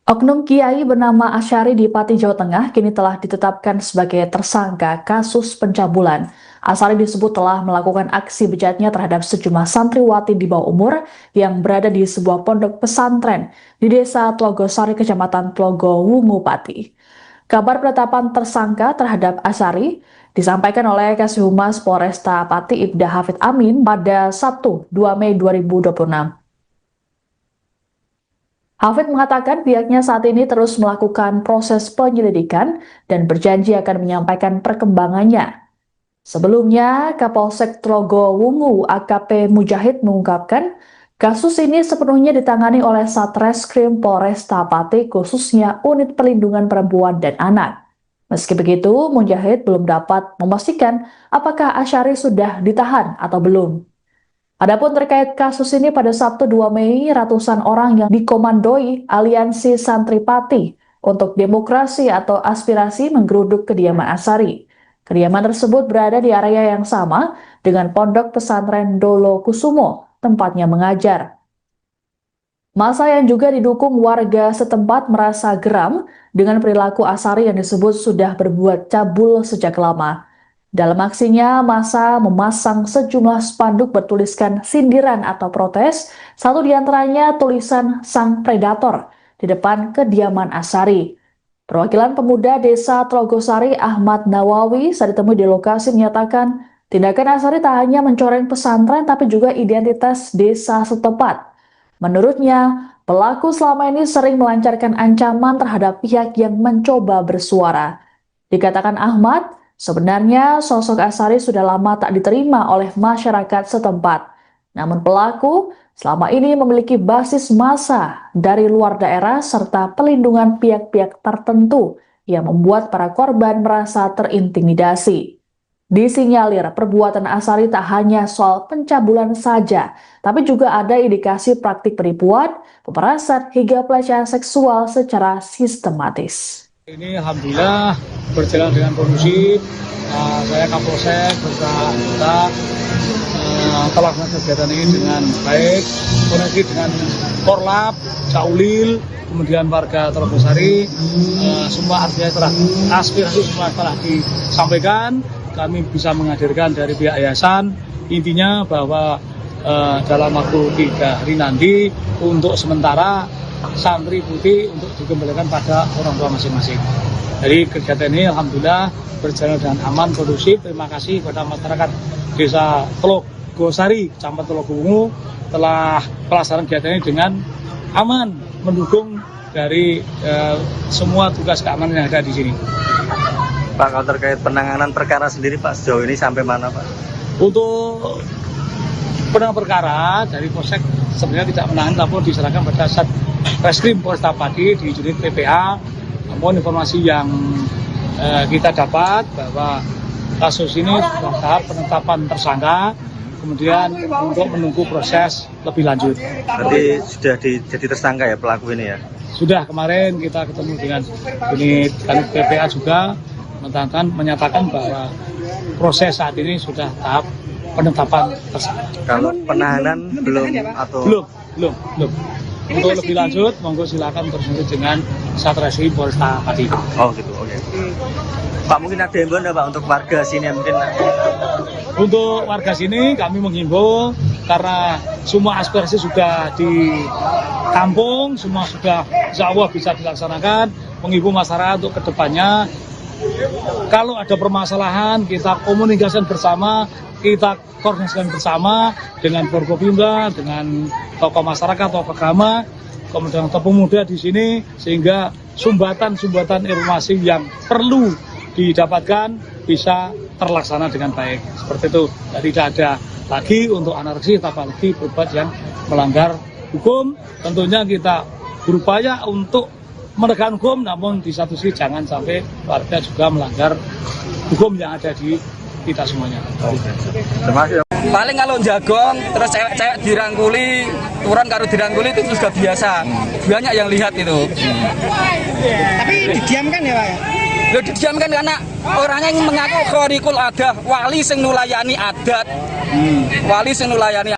Oknum Kiai bernama Asyari di Pati, Jawa Tengah kini telah ditetapkan sebagai tersangka kasus pencabulan. Asyari disebut telah melakukan aksi bejatnya terhadap sejumlah santriwati di bawah umur yang berada di sebuah pondok pesantren di Desa Tlogosari, Kecamatan Tlogo Wungu, Pati. Kabar penetapan tersangka terhadap Asyari disampaikan oleh Kasih Humas Polresta Pati Ibda Hafid Amin pada Sabtu 2 Mei 2026. Hafid mengatakan pihaknya saat ini terus melakukan proses penyelidikan dan berjanji akan menyampaikan perkembangannya. Sebelumnya, Kapolsek Tlogo Wungu AKP Mujahid mengungkapkan kasus ini sepenuhnya ditangani oleh Satreskrim Polresta Pati, khususnya Unit Perlindungan Perempuan dan Anak. Meski begitu, Mujahid belum dapat memastikan apakah Asyari sudah ditahan atau belum. Adapun terkait kasus ini, pada Sabtu 2 Mei, ratusan orang yang dikomandoi Aliansi Santri Pati untuk Demokrasi atau Aspirasi menggeruduk kediaman Asyari. Kediaman tersebut berada di area yang sama dengan Pondok Pesantren Dolo Kusumo, tempatnya mengajar. Massa yang juga didukung warga setempat merasa geram dengan perilaku Asyari yang disebut sudah berbuat cabul sejak lama. Dalam aksinya, massa memasang sejumlah spanduk bertuliskan sindiran atau protes, satu diantaranya tulisan Sang Predator di depan kediaman Asyari. Perwakilan pemuda Desa Tlogosari Ahmad Nawawi saat ditemui di lokasi menyatakan tindakan Asyari tak hanya mencoreng pesantren tapi juga identitas desa setempat. Menurutnya, pelaku selama ini sering melancarkan ancaman terhadap pihak yang mencoba bersuara. Dikatakan Ahmad, sebenarnya sosok Asyari sudah lama tak diterima oleh masyarakat setempat. Namun pelaku selama ini memiliki basis massa dari luar daerah serta pelindungan pihak-pihak tertentu yang membuat para korban merasa terintimidasi. Disinyalir perbuatan Asyari tak hanya soal pencabulan saja, tapi juga ada indikasi praktik penipuan, pemerasan hingga pelecehan seksual secara sistematis. Ini alhamdulillah berjalan dengan kondusif. Saya Kapolsek bersama kita telah melakukan kegiatan ini dengan baik, koneksi dengan Korlap, Caulil, kemudian warga Tlogosari, semua artinya telah aspirasi semua telah disampaikan. Kami bisa menghadirkan dari pihak yayasan, intinya bahwa dalam waktu 3 hari nanti untuk sementara santri putih untuk dikembalikan pada orang tua masing-masing. Jadi kegiatan ini alhamdulillah berjalan dengan aman, kondusif. Terima kasih kepada masyarakat Desa Tlogosari, Kecamatan Tlogo Wungu telah pelaksanaan kegiatan ini dengan aman, mendukung dari semua tugas keamanan yang ada di sini. Pak, kalau terkait penanganan perkara sendiri Pak, sejauh ini sampai mana Pak? Untuk penanganan perkara dari Polsek sebenarnya tidak menangani, namun diserahkan pada Satreskrim Polresta Pati di unit PPA. Namun informasi yang kita dapat bahwa kasus ini sudah tahap penetapan tersangka, kemudian untuk menunggu proses lebih lanjut. Berarti sudah jadi tersangka ya pelaku ini ya? Sudah, kemarin kita ketemu dengan unit PPA juga menyatakan bahwa proses saat ini sudah tahap penetapan tersangka. Kalau penahanan belum atau belum. Untuk lebih lanjut, monggo silakan berlanjut dengan Satreskrim Polresta Pati. Oh gitu, oke. Pak, mungkin ada himbauan Pak untuk warga sini mungkin? Untuk warga sini kami menghimbau karena semua aspirasi sudah ditampung, semua sudah insya Allah bisa dilaksanakan. Menghimbau masyarakat untuk kedepannya, kalau ada permasalahan kita komunikasikan bersama, kita koordinasikan bersama dengan Forkopimda, dengan tokoh masyarakat, tokoh agama, kemudian tokoh pemuda di sini, sehingga sumbatan-sumbatan informasi yang perlu didapatkan bisa terlaksana dengan baik. Seperti itu, jadi tidak ada lagi untuk anarkis, apalagi berbuat yang melanggar hukum. Tentunya kita berupaya untuk menegakkan hukum, namun di satu sisi jangan sampai warga juga melanggar hukum yang ada di kita semuanya. Terima kasih. Paling kalau jagong, terus cewek-cewek dirangkuli, turun karo dirangkuli itu sudah biasa. Banyak yang lihat itu. Tapi didiamkan ya Pak ya? Lo didiamkan karena orangnya yang mengaku khariqul adah, wali sing nulayani adat. Wali sing nulayani.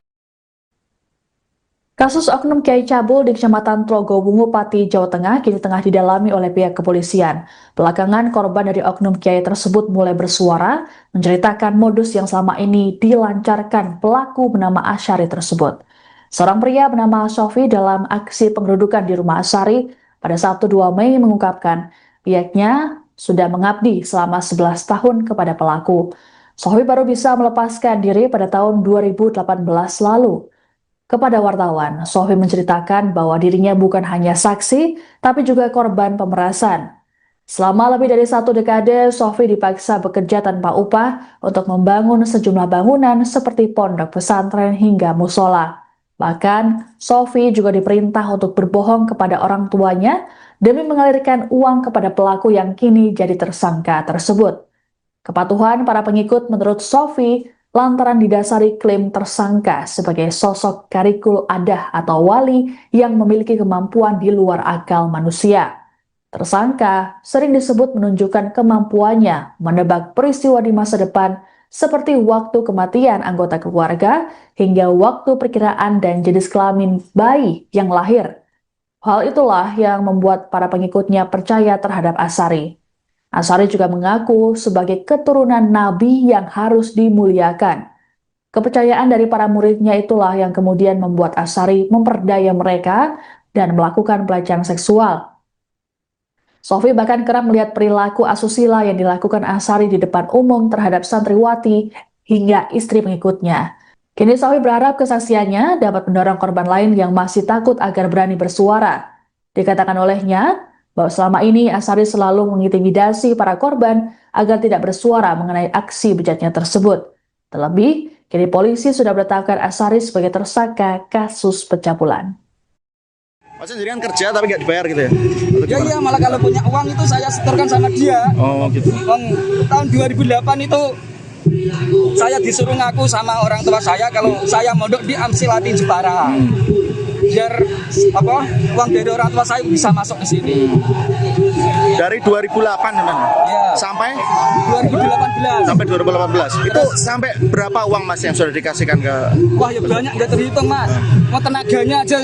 Kasus oknum Kiai Cabul di Kecamatan Trogowungu, Pati, Jawa Tengah kini tengah didalami oleh pihak kepolisian. Belakangan korban dari oknum Kiai tersebut mulai bersuara, menceritakan modus yang selama ini dilancarkan pelaku bernama Asyari tersebut. Seorang pria bernama Sofi dalam aksi pengerudukan di rumah Asyari pada Sabtu 2 Mei mengungkapkan pihaknya sudah mengabdi selama 11 tahun kepada pelaku. Sofi baru bisa melepaskan diri pada tahun 2018 lalu. Kepada wartawan, Sofi menceritakan bahwa dirinya bukan hanya saksi, tapi juga korban pemerasan. Selama lebih dari 1 dekade, Sofi dipaksa bekerja tanpa upah untuk membangun sejumlah bangunan seperti pondok pesantren hingga musola. Bahkan, Sofi juga diperintah untuk berbohong kepada orang tuanya demi mengalirkan uang kepada pelaku yang kini jadi tersangka tersebut. Kepatuhan para pengikut menurut Sofi lantaran didasari klaim tersangka sebagai sosok karikul adah atau wali yang memiliki kemampuan di luar akal manusia. Tersangka sering disebut menunjukkan kemampuannya menebak peristiwa di masa depan seperti waktu kematian anggota keluarga hingga waktu perkiraan dan jenis kelamin bayi yang lahir. Hal itulah yang membuat para pengikutnya percaya terhadap Asyari. Asyari juga mengaku sebagai keturunan Nabi yang harus dimuliakan. Kepercayaan dari para muridnya itulah yang kemudian membuat Asyari memperdaya mereka dan melakukan pelecehan seksual. Sofi bahkan kerap melihat perilaku asusila yang dilakukan Asyari di depan umum terhadap santriwati hingga istri pengikutnya. Kini Sofi berharap kesaksiannya dapat mendorong korban lain yang masih takut agar berani bersuara. Dikatakan olehnya bahwa selama ini Asyari selalu mengintimidasi para korban agar tidak bersuara mengenai aksi bejatnya tersebut. Terlebih, kini polisi sudah menetapkan Asyari sebagai tersangka kasus pencabulan. Mas sendiri kan kerja tapi nggak dibayar gitu ya? Ya iya, malah kalau punya uang itu saya setorkan sama dia. Oh gitu. Tahun 2008 itu saya disuruh ngaku sama orang tua saya kalau saya mondok di Amsilati Jepara. Biar uang dari orang tua saya bisa masuk ke sini. Dari 2008 teman. Ya. Sampai 2018. Sampai 2018. Itu sampai berapa uang Mas yang sudah dikasihkan ke? Wah ya banyak, nggak terhitung Mas. Mau tenaganya aja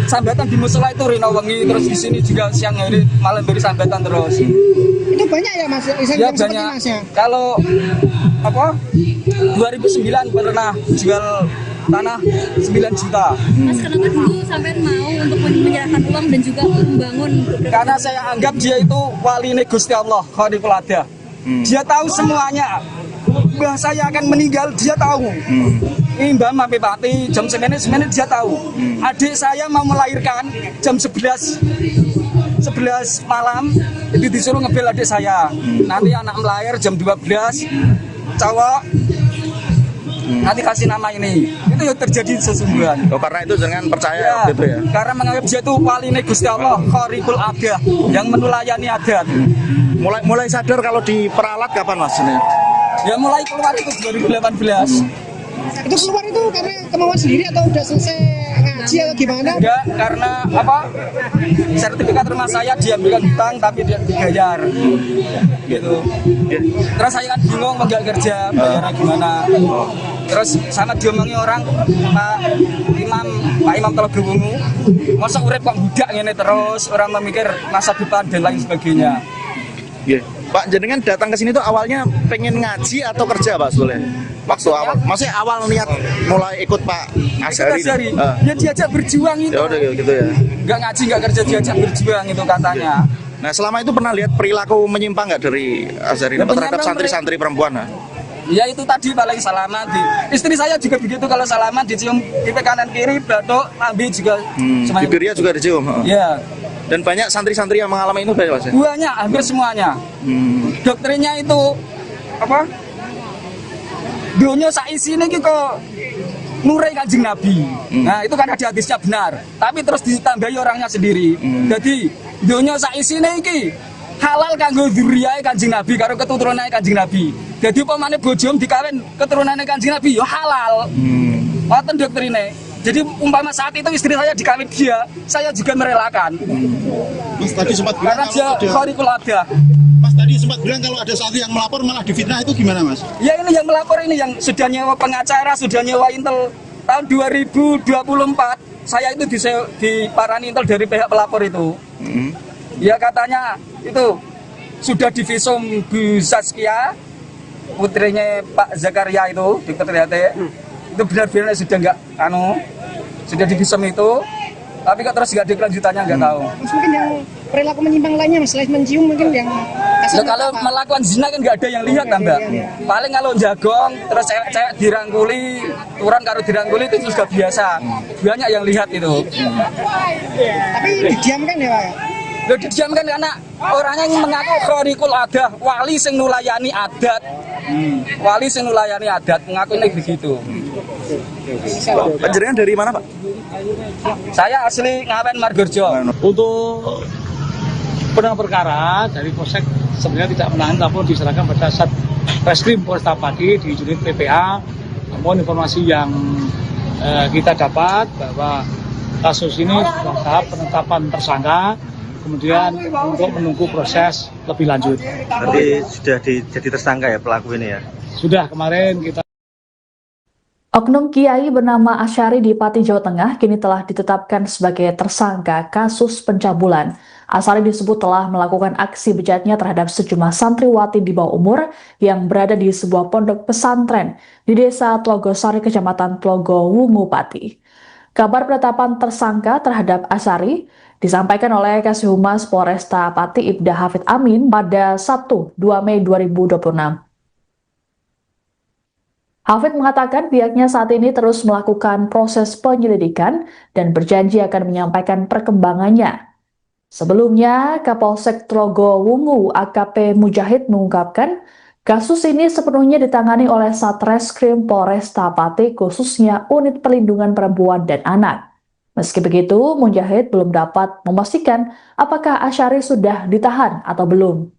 sambatan di musola itu rino wengi, terus di sini juga siang hari malam beri sambatan terus. Itu banyak ya Mas? Ya banyak. Masnya? Kalau 2009 pernah jual tanah 9 juta. Mas, kenapa dulu sampai mau untuk menyerahkan uang dan juga membangun? Karena saya anggap dia itu wali Gusti Allah, khariqul adah. Dia tahu semuanya. Bahwa saya akan meninggal, dia tahu. Ini Mbak Mampi Pati, jam 9 dia tahu. Adik saya mau melahirkan jam 11 malam, itu disuruh ngebel adik saya. Nanti anak melahir jam 12, cowok, nanti kasih nama ini. Itu yang terjadi sesungguhnya. Oh, karena itu jangan percaya Ya, gitu ya. karena menganggap dia itu wali Gusti Allah, khariqul adah, yang menulayani adat. Mulai sadar kalau diperalat kapan Mas ini? Ya mulai keluar itu 2018. Itu keluar itu karena kemauan sendiri atau udah selesai ngaji atau gimana? Enggak, karena sertifikat rumah saya diambilkan hutang tapi dia dibayar. Gitu. Terus saya kan bingung enggak kerja, bayarnya gimana. Terus sama diomongi orang Pak Imam Trogowungu, masa urip kok budak ngene terus, orang memikir masa depan dan lain sebagainya. Pak, jenengan datang ke sini tuh awalnya pengen ngaji atau kerja Pak Soleh? Waktu awal, maksudnya awal niat mulai ikut Pak Asyari. Ya diajak berjuang itu. Ya udah gitu ya. Enggak ngaji, enggak kerja, diajak berjuang itu katanya. Nah selama itu pernah lihat perilaku menyimpang nggak dari Asyari terhadap santri-santri perempuan? Ya itu tadi paling salaman. Istri saya juga begitu, kalau salaman dicium pipi kanan kiri, batuk, lambe juga. Bibirnya juga dicium. Ya. Dan banyak santri-santri yang mengalami itu banyak Mas? Banyak, hampir semuanya. Doktrinnya itu dunia saisi ini kok nurai Kanjeng Nabi. Nah itu kan ada hadisnya benar. Tapi terus ditambahi orangnya sendiri. Jadi dunia saisi ini halal kanggo dzurriyahe Kanjeng Nabi karo keturunane Kanjeng Nabi. Jadi pemane bojom dikawin keturunane Kanjeng Nabi ya halal. Ngoten doktrine. Jadi umpama saat itu istri saya dikawin dia, saya juga merelakan. Mas tadi sempat bilang karena dia khariqul adah. Mas tadi tadi sempat bilang kalau ada satu yang melapor malah difitnah, itu gimana Mas? Ya ini yang melapor ini yang sudah nyewa pengacara, sudah nyewa intel tahun 2024. Saya itu diparani intel dari pihak pelapor itu. Ya katanya itu sudah divisum Bu Saskia, putrinya Pak Zakaria itu, Dr. Triate. Itu benar-benar sudah nggak sudah divisum itu. Tapi kok terus nggak ada kelanjutannya, nggak tahu. Terus mungkin yang perilaku menyimpang lainnya, Mas, selain mencium mungkin yang Kalau melakukan zina kan nggak ada yang lihat kan, Mbak. Paling kalau jagong, terus cewek-cewek dirangkuli, turun karo dirangkuli itu sudah biasa. Banyak yang lihat itu. Tapi didiamkan ya, Pak? Lo didiamkan karena orangnya yang mengaku khorikul adah, wali sing nulayani adat. Wali sing nulayani adat, mengaku ini begitu. Panjenengan dari mana, Pak? Saya asli Ngawen Margorjo. Untuk penanganan perkara dari Polsek sebenarnya tidak menahan, namun diserahkan pada Satreskrim Polresta Pati di unit PPA. Namun informasi yang kita dapat bahwa kasus ini sudah tahap penetapan tersangka, kemudian untuk menunggu proses lebih lanjut. Berarti sudah jadi tersangka ya pelaku ini ya? Sudah kemarin kita. Oknum Kiai bernama Asyari di Pati, Jawa Tengah kini telah ditetapkan sebagai tersangka kasus pencabulan. Asyari disebut telah melakukan aksi bejatnya terhadap sejumlah santriwati di bawah umur yang berada di sebuah pondok pesantren di Desa Tlogosari, Kecamatan Tlogo Wungu, Pati. Kabar penetapan tersangka terhadap Asyari disampaikan oleh Kasih Humas Polresta Pati Ibda Hafid Amin pada Sabtu 2 Mei 2026. Hafid mengatakan pihaknya saat ini terus melakukan proses penyelidikan dan berjanji akan menyampaikan perkembangannya. Sebelumnya, Kapolsek Tlogo Wungu AKP Mujahid mengungkapkan kasus ini sepenuhnya ditangani oleh Satreskrim Polresta Pati, khususnya Unit Perlindungan Perempuan dan Anak. Meski begitu, Mujahid belum dapat memastikan apakah Asyari sudah ditahan atau belum.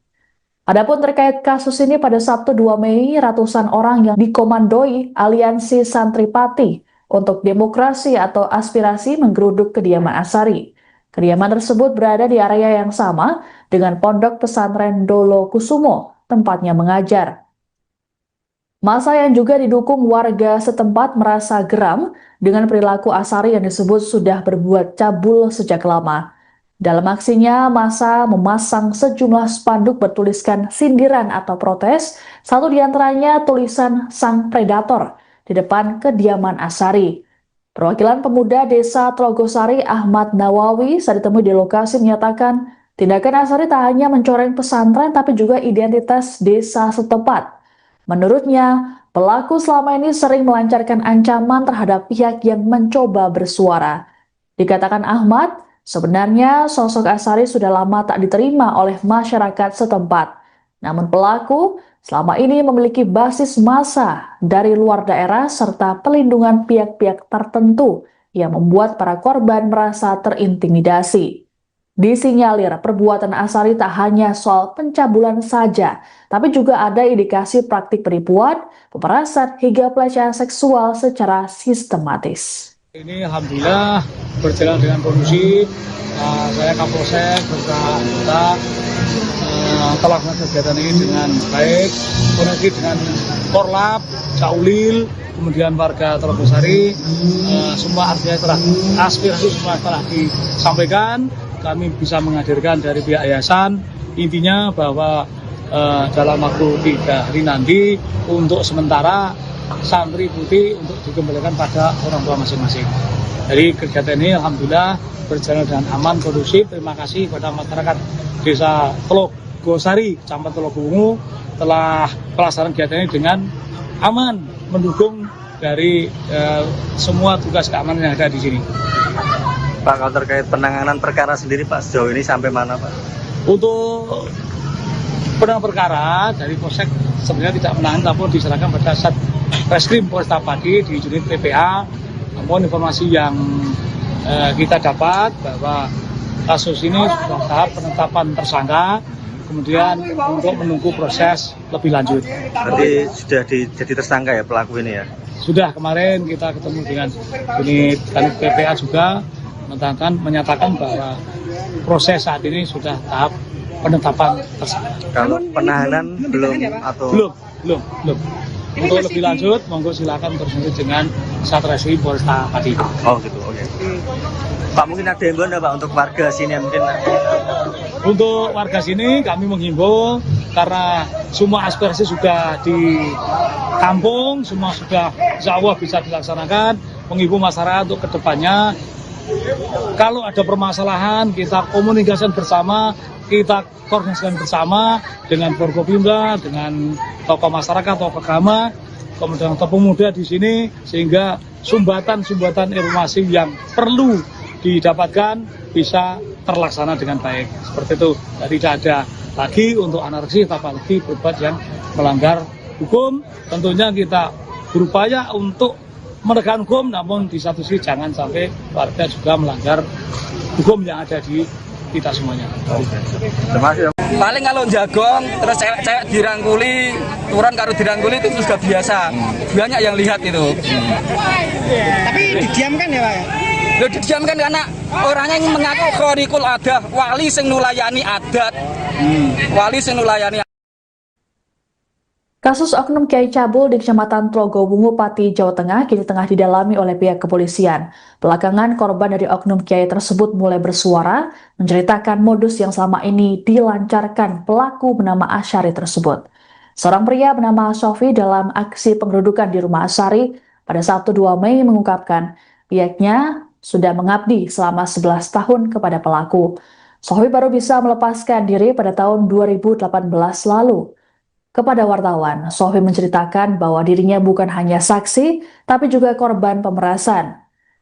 Adapun terkait kasus ini, pada Sabtu 2 Mei, ratusan orang yang dikomandoi Aliansi Santri Pati untuk Demokrasi atau Aspirasi menggeruduk kediaman Asyari. Kediaman tersebut berada di area yang sama dengan Pondok Pesantren Dolo Kusumo, tempatnya mengajar. Massa yang juga didukung warga setempat merasa geram dengan perilaku Asyari yang disebut sudah berbuat cabul sejak lama. Dalam aksinya, massa memasang sejumlah spanduk bertuliskan sindiran atau protes, satu diantaranya tulisan "Sang Predator" di depan kediaman Asyari. Perwakilan pemuda Desa Tlogosari Ahmad Nawawi saat ditemui di lokasi menyatakan tindakan Asyari tak hanya mencoreng pesantren tapi juga identitas desa setempat. Menurutnya, pelaku selama ini sering melancarkan ancaman terhadap pihak yang mencoba bersuara. Dikatakan Ahmad, sebenarnya sosok Asyari sudah lama tak diterima oleh masyarakat setempat. Namun pelaku selama ini memiliki basis massa dari luar daerah serta pelindungan pihak-pihak tertentu yang membuat para korban merasa terintimidasi. Disinyalir perbuatan Asyari tak hanya soal pencabulan saja, tapi juga ada indikasi praktik penipuan, pemerasan hingga pelecehan seksual secara sistematis. Ini alhamdulillah berjalan dengan kondusif. Saya Kapolsek beserta telah melakukan kegiatan ini dengan baik, koneksi dengan Korlap, Caulil, kemudian warga Tlogosari. Semua artinya telah aspirasi semua telah disampaikan. Kami bisa menghadirkan dari pihak yayasan. Intinya bahwa dalam waktu 3 hari nanti untuk sementara santri putih untuk dikembalikan pada orang tua masing-masing. Jadi kegiatan ini alhamdulillah berjalan dengan aman, kondusif. Terima kasih kepada masyarakat Desa Tlogosari, Kecamatan Tlogo Wungu telah pelaksanaan kegiatan ini dengan aman, mendukung dari semua tugas keamanan yang ada di sini. Pak, kalau terkait penanganan perkara sendiri Pak, sejauh ini sampai mana Pak? Untuk penanganan perkara dari Polsek sebenarnya tidak menahan, namun diserahkan pada Satreskrim Polresta Pati di unit PPA. Namun informasi yang kita dapat bahwa kasus ini sudah tahap penetapan tersangka, kemudian untuk menunggu proses lebih lanjut. Berarti sudah jadi tersangka ya pelaku ini ya? Sudah, kemarin kita ketemu dengan unit PPA juga menyatakan bahwa proses saat ini sudah tahap penetapan tersangka. Kalau penahanan belum atau Belum. Untuk lebih lanjut, monggo silakan berkoordinasi dengan Satreskrim Polresta Pati. oh gitu, oke. Pak, mungkin ada himbauan nggak Pak untuk warga sini yang mungkin Untuk warga sini kami menghimbau karena semua aspirasi sudah ditampung, semua sudah insya Allah bisa dilaksanakan. Menghimbau masyarakat untuk kedepannya kalau ada permasalahan kita komunikasikan bersama, kita koordinasikan bersama dengan Forkopimda, dengan tokoh masyarakat, tokoh agama, kemudian tokoh pemuda di sini, sehingga sumbatan-sumbatan informasi yang perlu didapatkan bisa terlaksana dengan baik. Seperti itu, jadi tidak ada lagi untuk anarkis, apalagi berbuat yang melanggar hukum. Tentunya kita berupaya untuk menegakkan hukum, namun di satu sisi jangan sampai warga juga melanggar hukum yang ada di kita semuanya. Terima kasih. Paling kalau jagong terus cewek-cewek dirangkuli, turun karo dirangkuli itu sudah biasa. Banyak yang lihat itu. Tapi didiamkan ya Pak ya? Lo didiamkan karena orangnya yang mengaku khorikul adah, wali sing nulayani adat. Wali sing nulayani. Kasus oknum Kiai Cabul di Kecamatan Trogowungu, Pati, Jawa Tengah kini tengah didalami oleh pihak kepolisian. Belakangan korban dari oknum Kiai tersebut mulai bersuara, menceritakan modus yang selama ini dilancarkan pelaku bernama Asyari tersebut. Seorang pria bernama Sofi dalam aksi penggerudukan di rumah Asyari pada Sabtu 2 Mei mengungkapkan pihaknya sudah mengabdi selama 11 tahun kepada pelaku. Sofi baru bisa melepaskan diri pada tahun 2018 lalu. Kepada wartawan, Sofi menceritakan bahwa dirinya bukan hanya saksi, tapi juga korban pemerasan.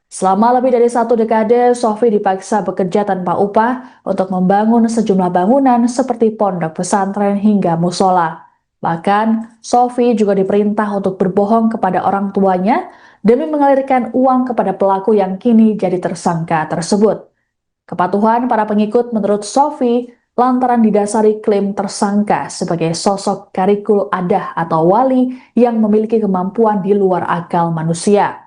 Selama lebih dari 1 dekade, Sofi dipaksa bekerja tanpa upah untuk membangun sejumlah bangunan seperti pondok pesantren hingga musola. Bahkan, Sofi juga diperintah untuk berbohong kepada orang tuanya demi mengalirkan uang kepada pelaku yang kini jadi tersangka tersebut. Kepatuhan para pengikut menurut Sofi lantaran didasari klaim tersangka sebagai sosok karikul adah atau wali yang memiliki kemampuan di luar akal manusia.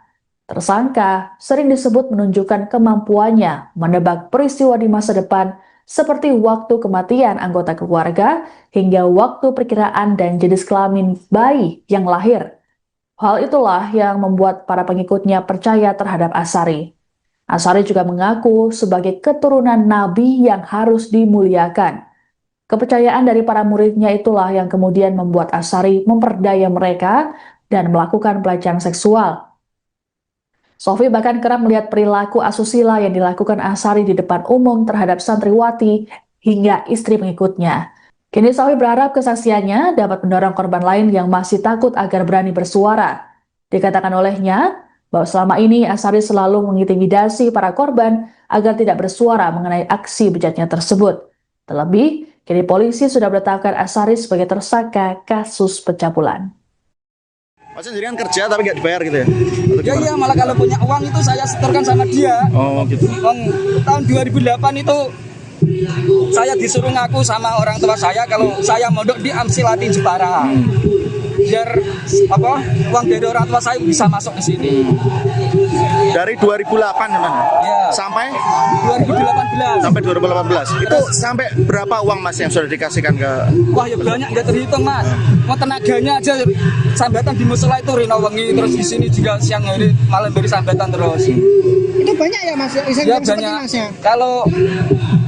Tersangka sering disebut menunjukkan kemampuannya menebak peristiwa di masa depan seperti waktu kematian anggota keluarga hingga waktu perkiraan dan jenis kelamin bayi yang lahir. Hal itulah yang membuat para pengikutnya percaya terhadap Asyari. Asyari juga mengaku sebagai keturunan Nabi yang harus dimuliakan. Kepercayaan dari para muridnya itulah yang kemudian membuat Asyari memperdaya mereka dan melakukan pelecehan seksual. Sofi bahkan kerap melihat perilaku asusila yang dilakukan Asyari di depan umum terhadap santriwati hingga istri pengikutnya. Kini Sofi berharap kesaksiannya dapat mendorong korban lain yang masih takut agar berani bersuara. Dikatakan olehnya, bahwa selama ini Asyari selalu mengintimidasi para korban agar tidak bersuara mengenai aksi bejatnya tersebut. Terlebih, kini polisi sudah menetapkan Asyari sebagai tersangka kasus pencabulan. Maksudnya jadi kan kerja tapi nggak dibayar gitu ya? Ya iya, malah kalau punya uang itu saya setorkan sama dia. Oh gitu. Tahun 2008 itu saya disuruh ngaku sama orang tua saya kalau saya mondok di Amsilati Jepara. Biar uang dari orang tua saya bisa masuk ke sini. Dari 2008 gimana? Ya. Sampai 2018. Sampai 2018. Itu sampai berapa uang Mas yang sudah dikasihkan ke? Wah ya banyak, nggak terhitung Mas. Mau tenaganya aja sambatan di musola itu rino wengi, terus di sini juga siang hari malam beri sambatan terus. Itu banyak ya Mas? Ya banyak. Masnya? Kalau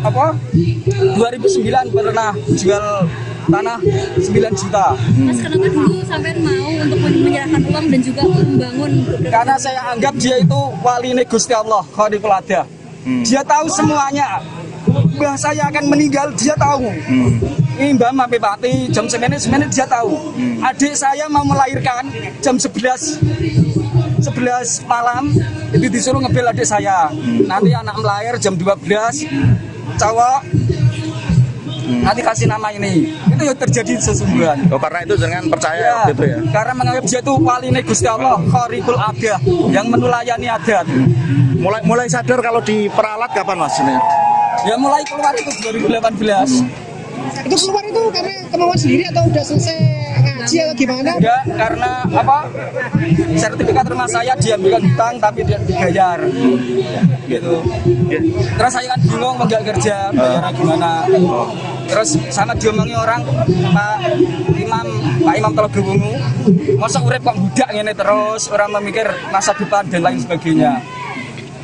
2009 pernah jual tanah 9 juta. Mas kenapa dulu sampai mau untuk menyerahkan uang dan juga membangun? Karena saya anggap dia itu wali Gusti Allah, Khorikul Adah. Dia tahu semuanya. Mbah saya akan meninggal, dia tahu. Ini Mbah Mampe Pati, jam 9 dia tahu. Adik saya mau melahirkan jam 11 malam, itu disuruh ngebel adik saya. Nanti anak melahir jam 12, cowok, nanti kasih nama ini. Itu yang terjadi sesungguhnya. Oh karena itu jangan percaya ya, gitu ya? Karena menganggap dia itu wali Gusti Allah, Khorikul Adah, yang menulayani adat. Mulai sadar kalau diperalat kapan Mas ini? Ya mulai keluar itu 2018. Itu keluar itu karena kemauan sendiri atau udah selesai ngaji atau gimana? Enggak, karena sertifikat rumah saya diambilkan hutang tapi tidak dibayar. Gitu. Terus saya kan bingung enggak kerja, bayarnya gimana. terus sama diomongi orang Pak Imam Tlogo Wungu, masa urip kok budak ngene terus, orang memikir masa depan dan lain sebagainya.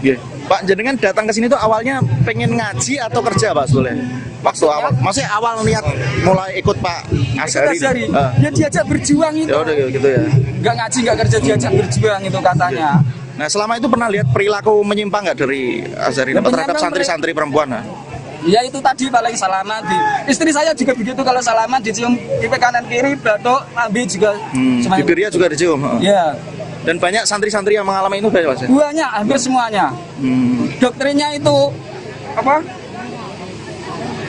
Iya. Pak, jenengan datang ke sini tuh awalnya pengen ngaji atau kerja Pak Soleh? Waktu awal, maksudnya awal niat mulai ikut Pak Azhari. Ya diajak berjuang itu. Ya udah gitu ya. Nggak ngaji, nggak kerja, diajak berjuang itu katanya. Nah selama itu pernah lihat perilaku menyimpang nggak dari Azhari terhadap santri-santri perempuan? Nah? Ya itu tadi paling salaman istri saya juga begitu, kalau salaman dicium pipi kanan kiri, batuk, lambe juga. Bibirnya juga dicium. Ya. Dan banyak santri-santri yang mengalami itu banyak Mas? Banyak, hampir semuanya. Doktrinnya itu apa?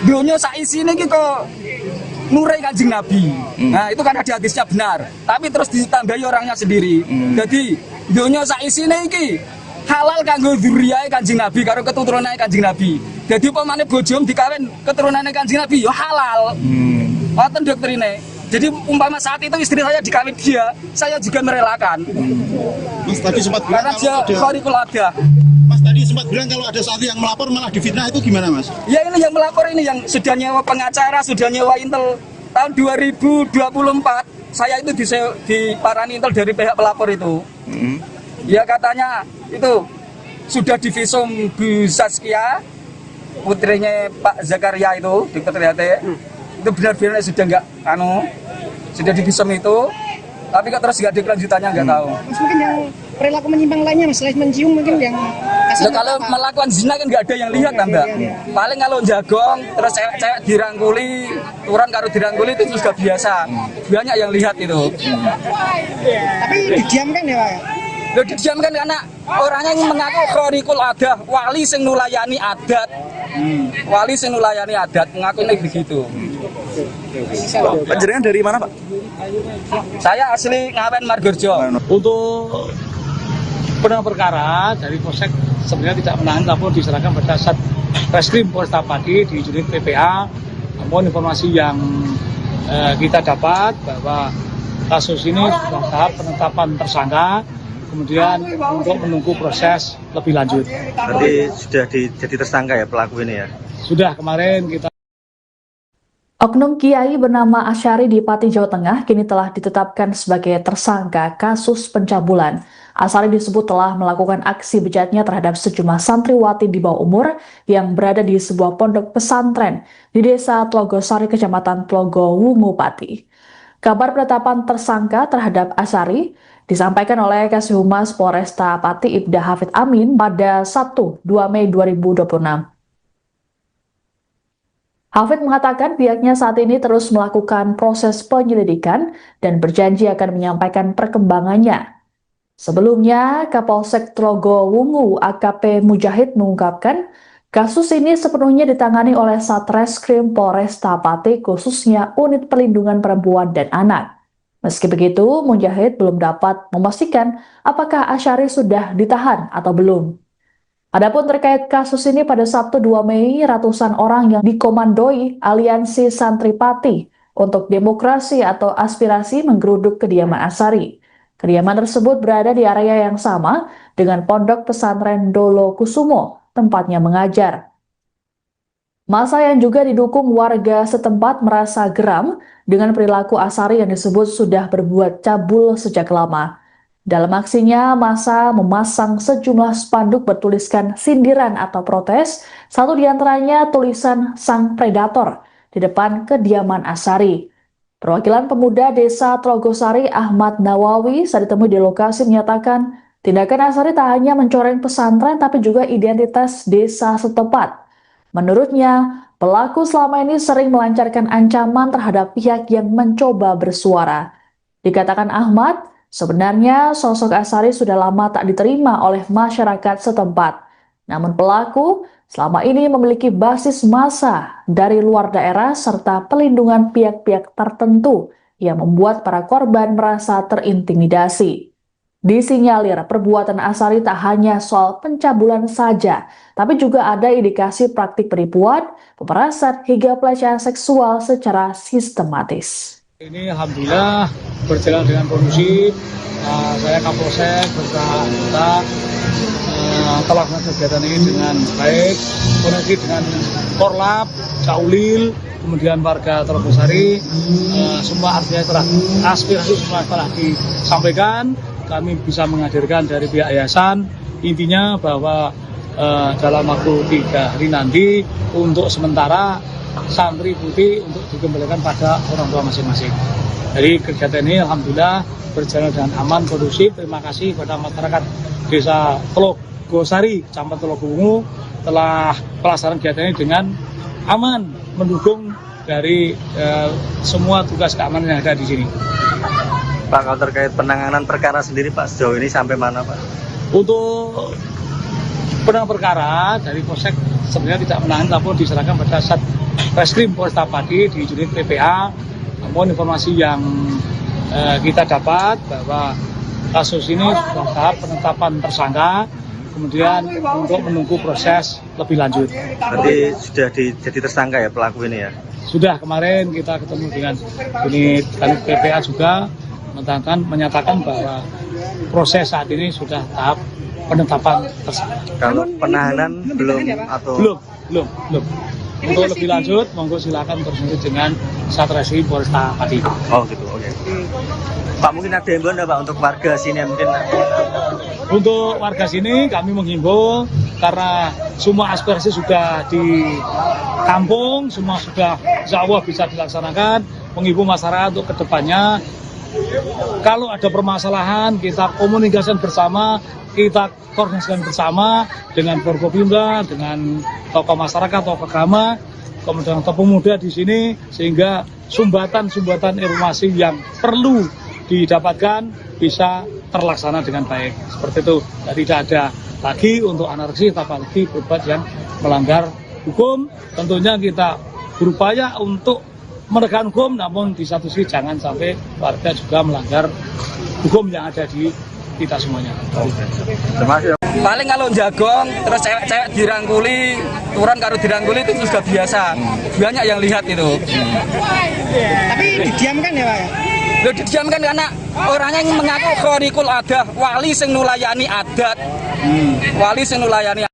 Dunia saisi ini gitu nurai Kanjeng Nabi. Nah itu kan ada hadisnya benar, tapi terus ditambahi orangnya sendiri. Jadi dunia saisi ini iki halal kanggo dzurriyahe Kanjeng Nabi karo keturunane Kanjeng Nabi. Jadi pemane bojom dikawin keturunane Kanjeng Nabi ya halal. Ngoten doktrine. Jadi umpama saat itu istri saya dikawin dia, saya juga merelakan. Mas tadi sempat bilang karena dia khariqul adah. Mas tadi sempat bilang kalau ada santri yang melapor malah difitnah, itu gimana Mas? Ya ini yang melapor ini yang sudah nyewa pengacara, sudah nyewa intel tahun 2024. Saya itu diparani intel dari pihak pelapor itu. Ya katanya itu sudah divisum Bu Saskia, putrinya Pak Zakaria itu, Dr. Triate. Itu benar-benar sudah sudah divisum itu, tapi kok terus nggak ada kelanjutannya, nggak tahu. Mas, mungkin yang perilaku menyimpang lainnya Mas, selain mencium mungkin yang kalau melakukan zina kan nggak ada yang lihat kan Mbak. Paling kalau jagong terus cewek-cewek dirangkuli, turun karo dirangkuli itu sudah biasa. Banyak yang lihat itu. Tapi didiamkan ya Pak? Loh, didiamkan karena orangnya yang mengaku khariqul adah, wali sing nulayani adat. Wali sing nulayani adat mengaku ini begitu. Panjenengan dari mana Pak? Saya asli Ngawen Margorjo. Untuk penanganan perkara dari Polsek sebenarnya tidak menahan, namun diserahkan pada Satreskrim Polresta Pati di unit PPA. Namun informasi yang kita dapat bahwa kasus ini sudah tahap penetapan tersangka, kemudian untuk menunggu proses lebih lanjut. Berarti sudah jadi tersangka ya pelaku ini ya? Sudah, kemarin kita. Oknum Kiai bernama Asyari di Pati, Jawa Tengah kini telah ditetapkan sebagai tersangka kasus pencabulan. Asyari disebut telah melakukan aksi bejatnya terhadap sejumlah santriwati di bawah umur yang berada di sebuah pondok pesantren di Desa Tlogosari, Kecamatan Tlogo Wungu, Pati. Kabar penetapan tersangka terhadap Asyari disampaikan oleh Kasih Humas Polresta Pati Ibda Hafid Amin pada Sabtu 2 Mei 2026. Hafid mengatakan pihaknya saat ini terus melakukan proses penyelidikan dan berjanji akan menyampaikan perkembangannya. Sebelumnya, Kapolsek Tlogo Wungu AKP Mujahid mengungkapkan kasus ini sepenuhnya ditangani oleh Satreskrim Polresta Pati, khususnya Unit Perlindungan Perempuan dan Anak. Meski begitu, Mujahid belum dapat memastikan apakah Asyari sudah ditahan atau belum. Adapun terkait kasus ini, pada Sabtu 2 Mei, ratusan orang yang dikomandoi Aliansi Santri Pati untuk Demokrasi atau Aspirasi menggeruduk kediaman Asyari. Kediaman tersebut berada di area yang sama dengan Pondok Pesantren Dolo Kusumo, tempatnya mengajar. Massa yang juga didukung warga setempat merasa geram dengan perilaku Asyari yang disebut sudah berbuat cabul sejak lama. Dalam aksinya, massa memasang sejumlah spanduk bertuliskan sindiran atau protes, satu diantaranya tulisan Sang Predator di depan kediaman Asyari. Perwakilan pemuda Desa Tlogosari Ahmad Nawawi saat ditemui di lokasi menyatakan tindakan Asyari tak hanya mencoreng pesantren tapi juga identitas desa setempat. Menurutnya, pelaku selama ini sering melancarkan ancaman terhadap pihak yang mencoba bersuara. Dikatakan Ahmad, sebenarnya sosok Asyari sudah lama tak diterima oleh masyarakat setempat. Namun pelaku selama ini memiliki basis massa dari luar daerah serta pelindungan pihak-pihak tertentu yang membuat para korban merasa terintimidasi. Disinyalir perbuatan Asyari tak hanya soal pencabulan saja, tapi juga ada indikasi praktik penipuan, pemerasan hingga pelecehan seksual secara sistematis. Ini alhamdulillah berjalan dengan kondusif. Saya Kapolsek beserta telah melakukan kegiatan ini dengan baik, koordinasi dengan Korlap, Caulil, kemudian warga Telogosari, semua artinya telah aspirasi semua telah disampaikan. Kami bisa menghadirkan dari pihak yayasan, intinya bahwa dalam waktu 3 hari nanti untuk sementara santri putih untuk dikembalikan pada orang tua masing-masing. Jadi kegiatan ini alhamdulillah berjalan dengan aman, kondusif. Terima kasih kepada masyarakat Desa Telogosari, Kecamatan Telogowungu telah pelaksanaan kegiatan ini dengan aman, mendukung dari semua tugas keamanan yang ada di sini. Pak, kalau terkait penanganan perkara sendiri Pak, sejauh ini sampai mana Pak? Untuk penanganan perkara dari Polsek sebenarnya tidak menangani, tapi diserahkan pada Satreskrim Polresta Pati di unit PPA. Namun informasi yang kita dapat bahwa kasus ini sudah tahap penetapan tersangka, kemudian untuk menunggu proses lebih lanjut. Berarti sudah jadi tersangka ya pelaku ini ya? Sudah, kemarin kita ketemu dengan unit PPA juga menyatakan bahwa proses saat ini sudah tahap penetapan tersangka. Kalau penahanan belum atau belum. Untuk lebih lanjut, monggo silakan berlanjut dengan Satreskrim Polresta Pati. Oh gitu, oke. Pak, mungkin ada himbauan Pak untuk warga sini mungkin? Untuk warga sini kami menghimbau karena semua aspirasi sudah ditampung, semua sudah insya Allah bisa dilaksanakan. Menghimbau masyarakat untuk kedepannya, kalau ada permasalahan kita komunikasikan bersama, kita koordinasikan bersama dengan Forkopimda, dengan tokoh masyarakat, tokoh agama, kemudian tokoh pemuda di sini, sehingga sumbatan-sumbatan informasi yang perlu didapatkan bisa terlaksana dengan baik. Seperti itu, jadi tidak ada lagi untuk anarki, apalagi berbuat yang melanggar hukum. Tentunya kita berupaya untuk menegakkan hukum, namun di satu sisi jangan sampai warga juga melanggar hukum yang ada di kita semuanya. Terima kasih. Paling kalau jagong, terus cewek-cewek dirangkuli, turun karo dirangkuli itu sudah biasa. Banyak yang lihat itu. Tapi didiamkan ya Pak ya? Loh, didiamkan karena orangnya yang mengaku khorikul adah, wali sing nulayani adat. Wali sing nulayani.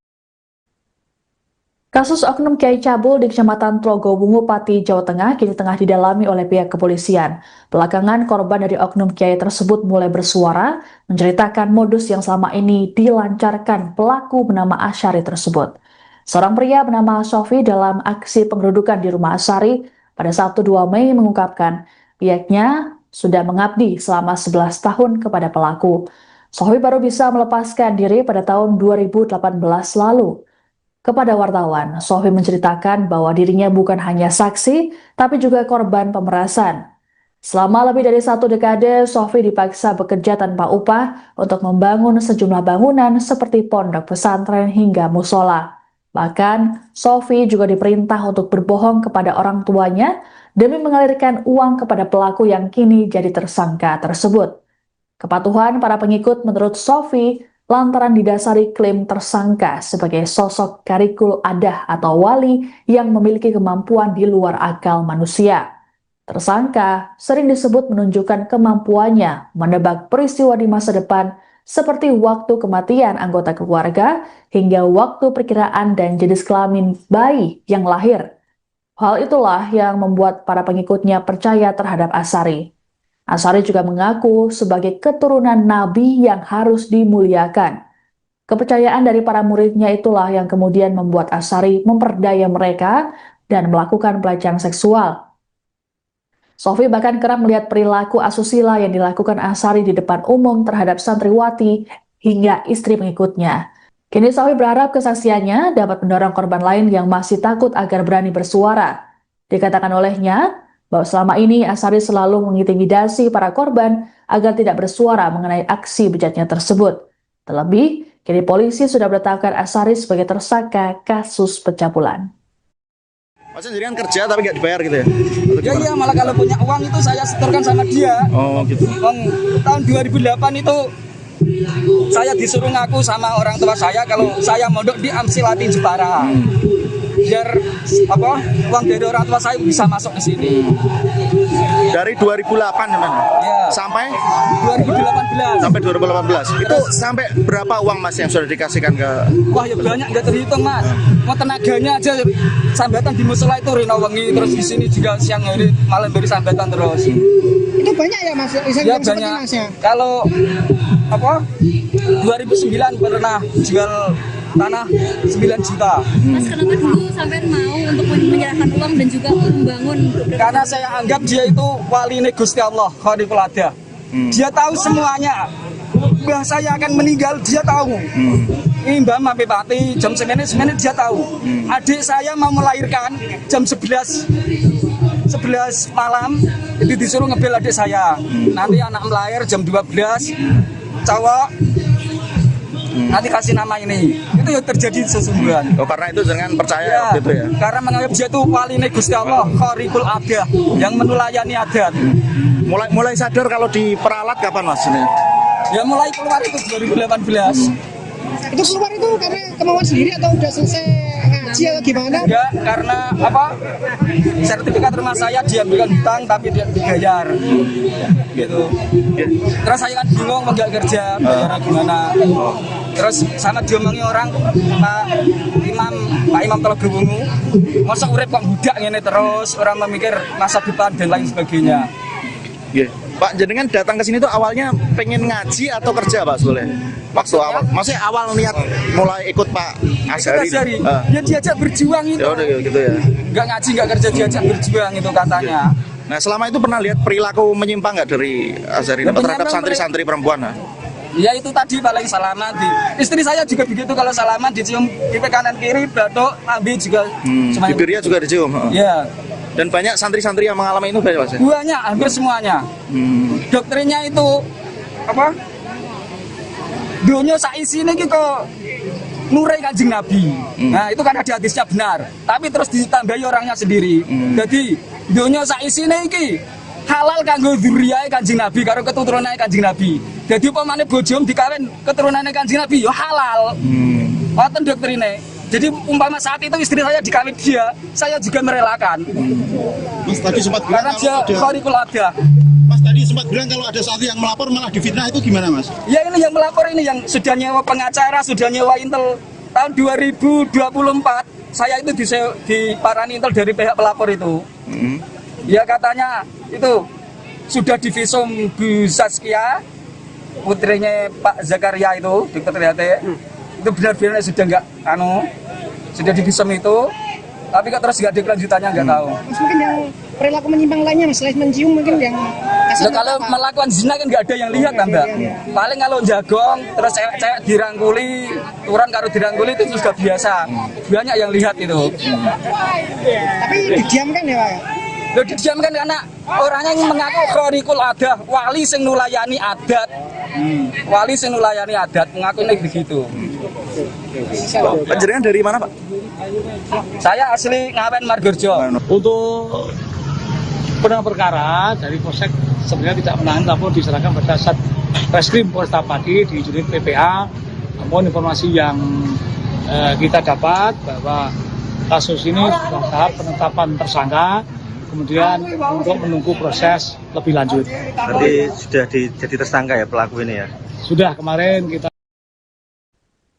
Kasus oknum Kiai Cabul di Kecamatan Telogowungu, Pati, Jawa Tengah kini tengah didalami oleh pihak kepolisian. Belakangan korban dari oknum Kiai tersebut mulai bersuara, menceritakan modus yang selama ini dilancarkan pelaku bernama Asyari tersebut. Seorang pria bernama Sofi dalam aksi pengerudukan di rumah Asyari pada Sabtu 2 Mei mengungkapkan pihaknya sudah mengabdi selama 11 tahun kepada pelaku. Sofi baru bisa melepaskan diri pada tahun 2018 lalu. Kepada wartawan, Sofi menceritakan bahwa dirinya bukan hanya saksi, tapi juga korban pemerasan. Selama lebih dari 1 dekade, Sofi dipaksa bekerja tanpa upah untuk membangun sejumlah bangunan seperti pondok pesantren hingga musola. Bahkan, Sofi juga diperintah untuk berbohong kepada orang tuanya demi mengalirkan uang kepada pelaku yang kini jadi tersangka tersebut. Kepatuhan para pengikut menurut Sofi lantaran didasari klaim tersangka sebagai sosok karikul adah atau wali yang memiliki kemampuan di luar akal manusia. Tersangka sering disebut menunjukkan kemampuannya menebak peristiwa di masa depan seperti waktu kematian anggota keluarga hingga waktu perkiraan dan jenis kelamin bayi yang lahir. Hal itulah yang membuat para pengikutnya percaya terhadap Asyari. Asyari juga mengaku sebagai keturunan nabi yang harus dimuliakan. Kepercayaan dari para muridnya itulah yang kemudian membuat Asyari memperdaya mereka dan melakukan pelecehan seksual. Sofi bahkan kerap melihat perilaku asusila yang dilakukan Asyari di depan umum terhadap santriwati hingga istri pengikutnya. Kini Sofi berharap kesaksiannya dapat mendorong korban lain yang masih takut agar berani bersuara. Dikatakan olehnya bahwa selama ini Asyari selalu mengintimidasi para korban agar tidak bersuara mengenai aksi bejatnya tersebut. Terlebih, kini polisi sudah menetapkan Asyari sebagai tersangka kasus pencabulan. Mas sendiri kan kerja tapi nggak dibayar gitu ya? Iya, malah kalau punya uang itu saya setorkan sama dia. Oh gitu. Tahun 2008 itu saya disuruh ngaku sama orang tua saya kalau saya mondok di Amsilati Jepara. biar apa uang dari orang tua saya bisa masuk ke sini. Dari 2008 teman. Ya. Sampai 2018. sampai 2018. Itu sampai berapa uang Mas yang sudah dikasihkan ke? Wah ya banyak nggak terhitung Mas. Mau tenaganya aja sambatan di musola itu rino wengi, terus di sini juga siang hari malam hari sambatan terus. Itu banyak ya Mas? Ya banyak. Kalau apa 2009 pernah jual tanah 9 juta. Mas, kenapa dulu sampai mau untuk menyerahkan uang dan juga membangun? Karena saya anggap dia itu wali Gusti Allah, Khaliqul Adah. Dia tahu semuanya. Mbah saya akan meninggal, dia tahu. Ini Mbah sampai mati jam 9 dia tahu. Adik saya mau melahirkan jam 11 malam itu disuruh ngebel adik saya. Nanti anak melahir jam 12 cowok. Nanti kasih nama ini. Itu yang terjadi sesungguhnya. Oh, karena itu jangan percaya Ya, waktu itu ya. karena menganggap dia itu wali Gusti Allah, Khaliqul Adah yang menulayani adat. Mulai sadar kalau diperalat kapan Mas ini? Ya mulai keluar itu 2018. Itu keluar itu karena kemauan sendiri atau udah selesai ngaji atau gimana? Enggak, karena apa? Sertifikat rumah saya diambilkan hutang tapi dia dibayar. Gitu. Terus saya kan bingung mau nggak kerja, bayarnya gimana. Terus sama diomongi orang Pak Imam Telaga Wungu, masa urip kok budak ngene terus, orang memikir masa depan dan lain sebagainya. Iya. Pak, jenengan datang ke sini tuh awalnya pengen ngaji atau kerja Pak Soleh? Waktu awal, maksudnya awal niat mulai ikut Pak Asyari. Ya diajak berjuang itu. Ya udah gitu ya. Nggak ngaji, nggak kerja, diajak berjuang itu katanya. Nah selama itu pernah lihat perilaku menyimpang nggak dari Asyari Ya, terhadap santri-santri perempuan? Nah? Ya itu tadi paling salaman istri saya juga begitu, kalau salaman dicium pipi kanan kiri, batuk, lambe juga. Bibirnya juga dicium. Ya. Dan banyak santri-santri yang mengalami itu banyak Mas? Banyak, hampir semuanya. Doktrinnya itu apa? Dunia saisi ini kita nurai Kanjeng Nabi. Nah itu kan ada hadisnya benar. Tapi terus ditambahi orangnya sendiri. Jadi dunia saisi ini halal kanggo dzurriyahe Kanjeng Nabi karo keturunane Kanjeng Nabi. Jadi upamane bojom dikawin keturunane Kanjeng Nabi ya halal. Ngoten doktrine. Jadi umpama saat itu istri saya dikawin dia, saya juga merelakan. Mas tadi sempat bilang Karena dia kalau ada, Khaliqul Adah. Mas tadi sempat bilang kalau ada santri yang melapor malah difitnah, itu gimana Mas? Ya ini yang melapor ini yang sudah nyewa pengacara, sudah nyewa intel tahun 2024. Saya itu diparani intel dari pihak pelapor itu. Ya katanya itu sudah divisum Bu Saskia, putrinya Pak Zakaria itu, Dr. Triate. Itu benar-benar sudah nggak sudah divisum itu, tapi kok terus nggak ada kelanjutannya, nggak tahu. Mas, mungkin yang perilaku menyimpang lainnya Mas, selain mencium mungkin yang Ya, kalau melakukan zina kan nggak ada yang lihat kan Mbak. Paling kalau jagong terus cewek-cewek dirangkuli, turun karo dirangkuli itu sudah biasa. Banyak yang lihat itu. tapi didiamkan ya Pak? Lo didiamkan karena orangnya yang mengaku Khaliqul Adah, wali sing nulayani adat. Wali sing nulayani adat mengaku ini begitu. Jenengan dari mana Pak? Saya asli Ngawen Margorjo. Untuk penanganan perkara dari Polsek sebenarnya tidak menangani, namun diserahkan pada Satreskrim Polresta Pati di unit PPA. Namun informasi yang kita dapat bahwa kasus ini sudah tahap penetapan tersangka, kemudian untuk menunggu proses lebih lanjut. Berarti sudah jadi tersangka ya pelaku ini ya? Sudah kemarin kita.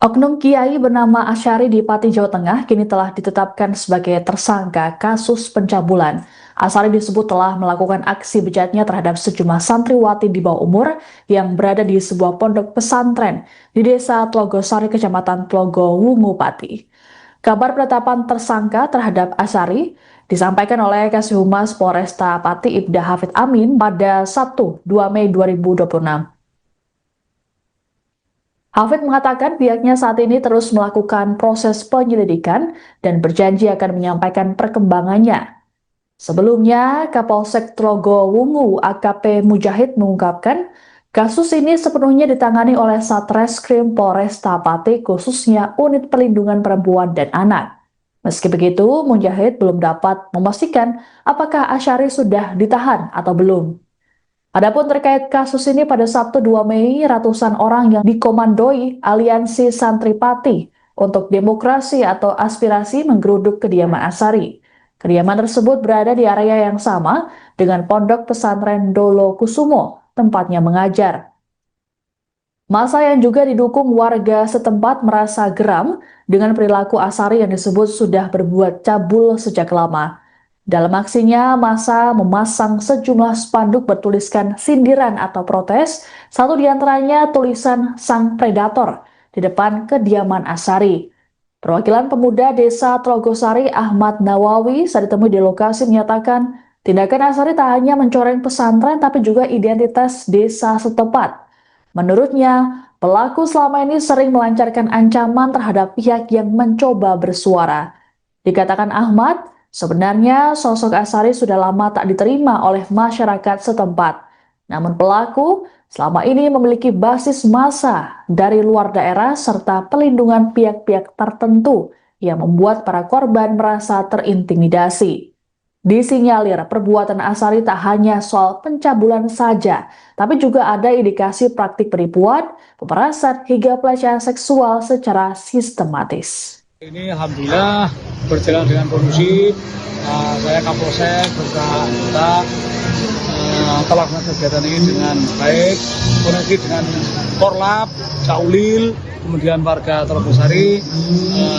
Oknum Kiai bernama Asyari di Pati, Jawa Tengah kini telah ditetapkan sebagai tersangka kasus pencabulan. Asyari disebut telah melakukan aksi bejatnya terhadap sejumlah santriwati di bawah umur yang berada di sebuah pondok pesantren di Desa Tlogosari, Kecamatan Tlogo Wungu, Pati. Kabar penetapan tersangka terhadap Asyari disampaikan oleh Kasih Humas Polresta Pati Ibda Hafid Amin pada Sabtu 2 Mei 2026. Hafid mengatakan pihaknya saat ini terus melakukan proses penyelidikan dan berjanji akan menyampaikan perkembangannya. Sebelumnya, Kapolsek Tlogo Wungu AKP Mujahid mengungkapkan kasus ini sepenuhnya ditangani oleh Satreskrim Polresta Pati, khususnya Unit Perlindungan Perempuan dan Anak. Meski begitu, Mujahid belum dapat memastikan apakah Asyari sudah ditahan atau belum. Adapun terkait kasus ini pada Sabtu 2 Mei, ratusan orang yang dikomandoi Aliansi Santri Pati untuk demokrasi atau aspirasi menggeruduk kediaman Asari. Kediaman tersebut berada di area yang sama dengan Pondok Pesantren Dolo Kusumo, tempatnya mengajar. Massa yang juga didukung warga setempat merasa geram dengan perilaku Asari yang disebut sudah berbuat cabul sejak lama. Dalam aksinya, massa memasang sejumlah spanduk bertuliskan sindiran atau protes, satu diantaranya tulisan Sang Predator di depan kediaman Asari. Perwakilan pemuda desa Trogosari Ahmad Nawawi saat ditemui di lokasi menyatakan tindakan Asari tak hanya mencoreng pesantren tapi juga identitas desa setempat. Menurutnya, pelaku selama ini sering melancarkan ancaman terhadap pihak yang mencoba bersuara. Dikatakan Ahmad, sebenarnya sosok Asari sudah lama tak diterima oleh masyarakat setempat. Namun pelaku selama ini memiliki basis massa dari luar daerah serta pelindungan pihak-pihak tertentu yang membuat para korban merasa terintimidasi. Disinyalir perbuatan Asari tak hanya soal pencabulan saja, tapi juga ada indikasi praktik penipuan, pemerasan, hingga pelecehan seksual secara sistematis. Ini alhamdulillah berjalan dengan kondusif. Saya Kapolsek beserta telah melakukan kegiatan ini dengan baik, koneksi dengan Korlap, Caulil, kemudian warga Trogosari,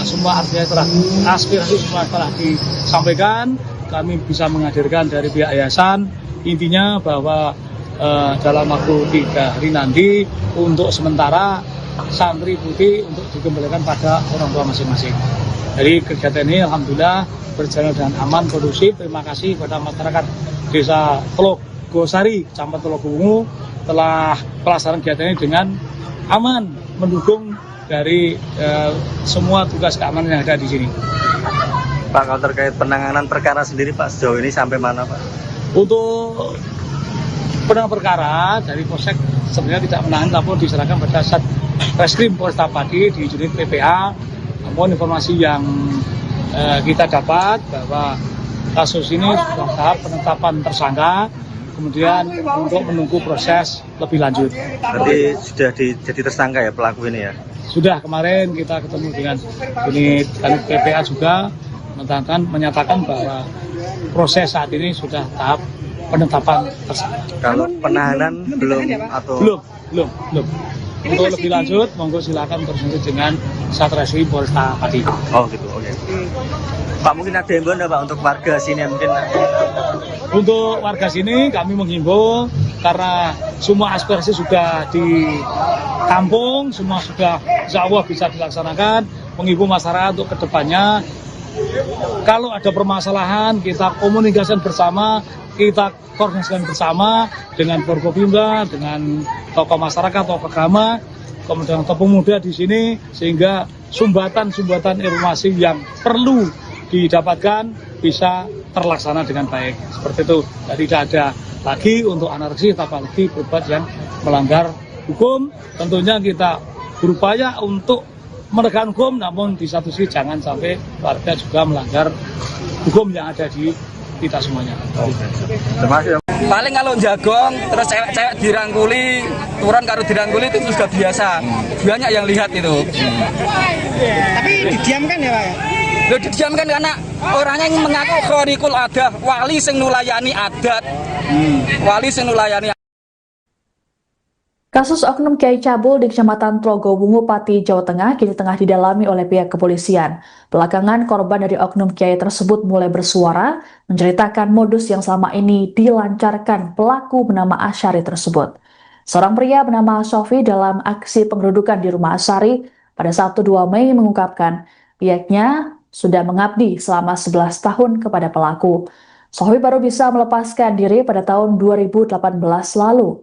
semua artinya telah aspirasi semua telah disampaikan. Kami bisa menghadirkan dari pihak yayasan, intinya bahwa dalam waktu 3 hari nanti untuk sementara santri putih untuk dikembalikan pada orang tua masing-masing. Jadi kegiatan ini alhamdulillah berjalan dengan aman, kondusif. Terima kasih kepada masyarakat desa Trogosari, Kecamatan Telogowungu telah pelaksanaan kegiatan ini dengan aman, mendukung dari semua tugas keamanan yang ada di sini. Pak, kalau terkait penanganan perkara sendiri Pak, sejauh ini sampai mana Pak? Untuk penanganan perkara dari Polsek sebenarnya tidak menangani, namun diserahkan pada Satreskrim Polresta Pati di unit PPA. Namun informasi yang kita dapat bahwa kasus ini sudah tahap penetapan tersangka, kemudian untuk menunggu proses lebih lanjut. Berarti sudah jadi tersangka ya pelaku ini ya? Sudah, kemarin kita ketemu dengan unit PPA juga menyatakan bahwa proses saat ini sudah tahap penetapan tersangka. Kalau penahanan belum atau belum. Untuk lebih lanjut, monggo silakan berlanjut dengan Satreskrim Polresta Pati. Oh gitu, oke. Pak, mungkin ada himbauan Pak untuk warga sini mungkin? Untuk warga sini kami menghimbau karena semua aspirasi sudah ditampung, semua sudah insya Allah bisa dilaksanakan. Menghimbau masyarakat untuk kedepannya, kalau ada permasalahan kita komunikasikan bersama, kita koordinasikan bersama dengan Forkopimda, dengan tokoh masyarakat, tokoh agama, kemudian tokoh pemuda di sini, sehingga sumbatan-sumbatan informasi yang perlu didapatkan bisa terlaksana dengan baik. Seperti itu, jadi tidak ada lagi untuk anarkis, apalagi berbuat yang melanggar hukum. Tentunya kita berupaya untuk menegakkan hukum, namun di satu sisi jangan sampai warga juga melanggar hukum yang ada di kita semuanya. Terima kasih. Paling kalau jagong, terus cewek-cewek dirangkuli, turun karo dirangkuli itu sudah biasa. Banyak yang lihat itu. Tapi didiamkan ya Pak ya? Loh, didiamkan karena orangnya yang mengaku khorikul adah, wali sing nulayani adat. Wali sing nulayani. Kasus oknum Kiai Cabul di Kecamatan Trogowungu, Pati, Jawa Tengah kini tengah didalami oleh pihak kepolisian. Belakangan korban dari oknum Kiai tersebut mulai bersuara, menceritakan modus yang selama ini dilancarkan pelaku bernama Asyari tersebut. Seorang pria bernama Sofi dalam aksi penggerudukan di rumah Asyari pada Sabtu 2 Mei mengungkapkan pihaknya sudah mengabdi selama 11 tahun kepada pelaku. Sofi baru bisa melepaskan diri pada tahun 2018 lalu.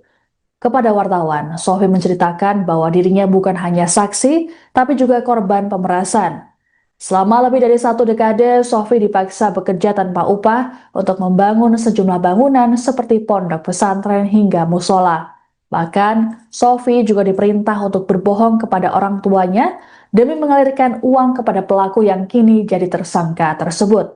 Kepada wartawan, Sofi menceritakan bahwa dirinya bukan hanya saksi, tapi juga korban pemerasan. Selama lebih dari 1 dekade, Sofi dipaksa bekerja tanpa upah untuk membangun sejumlah bangunan seperti pondok pesantren hingga musola. Bahkan, Sofi juga diperintah untuk berbohong kepada orang tuanya demi mengalirkan uang kepada pelaku yang kini jadi tersangka tersebut.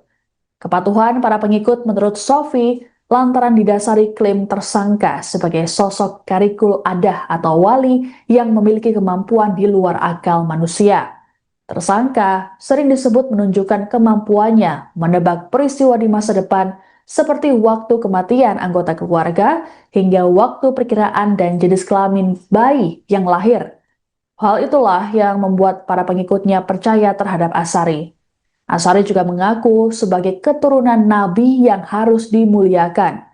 Kepatuhan para pengikut menurut Sofi lantaran didasari klaim tersangka sebagai sosok karikul adah atau wali yang memiliki kemampuan di luar akal manusia. Tersangka sering disebut menunjukkan kemampuannya menebak peristiwa di masa depan seperti waktu kematian anggota keluarga hingga waktu perkiraan dan jenis kelamin bayi yang lahir. Hal itulah yang membuat para pengikutnya percaya terhadap Asy'ari. Asy'ari juga mengaku sebagai keturunan nabi yang harus dimuliakan.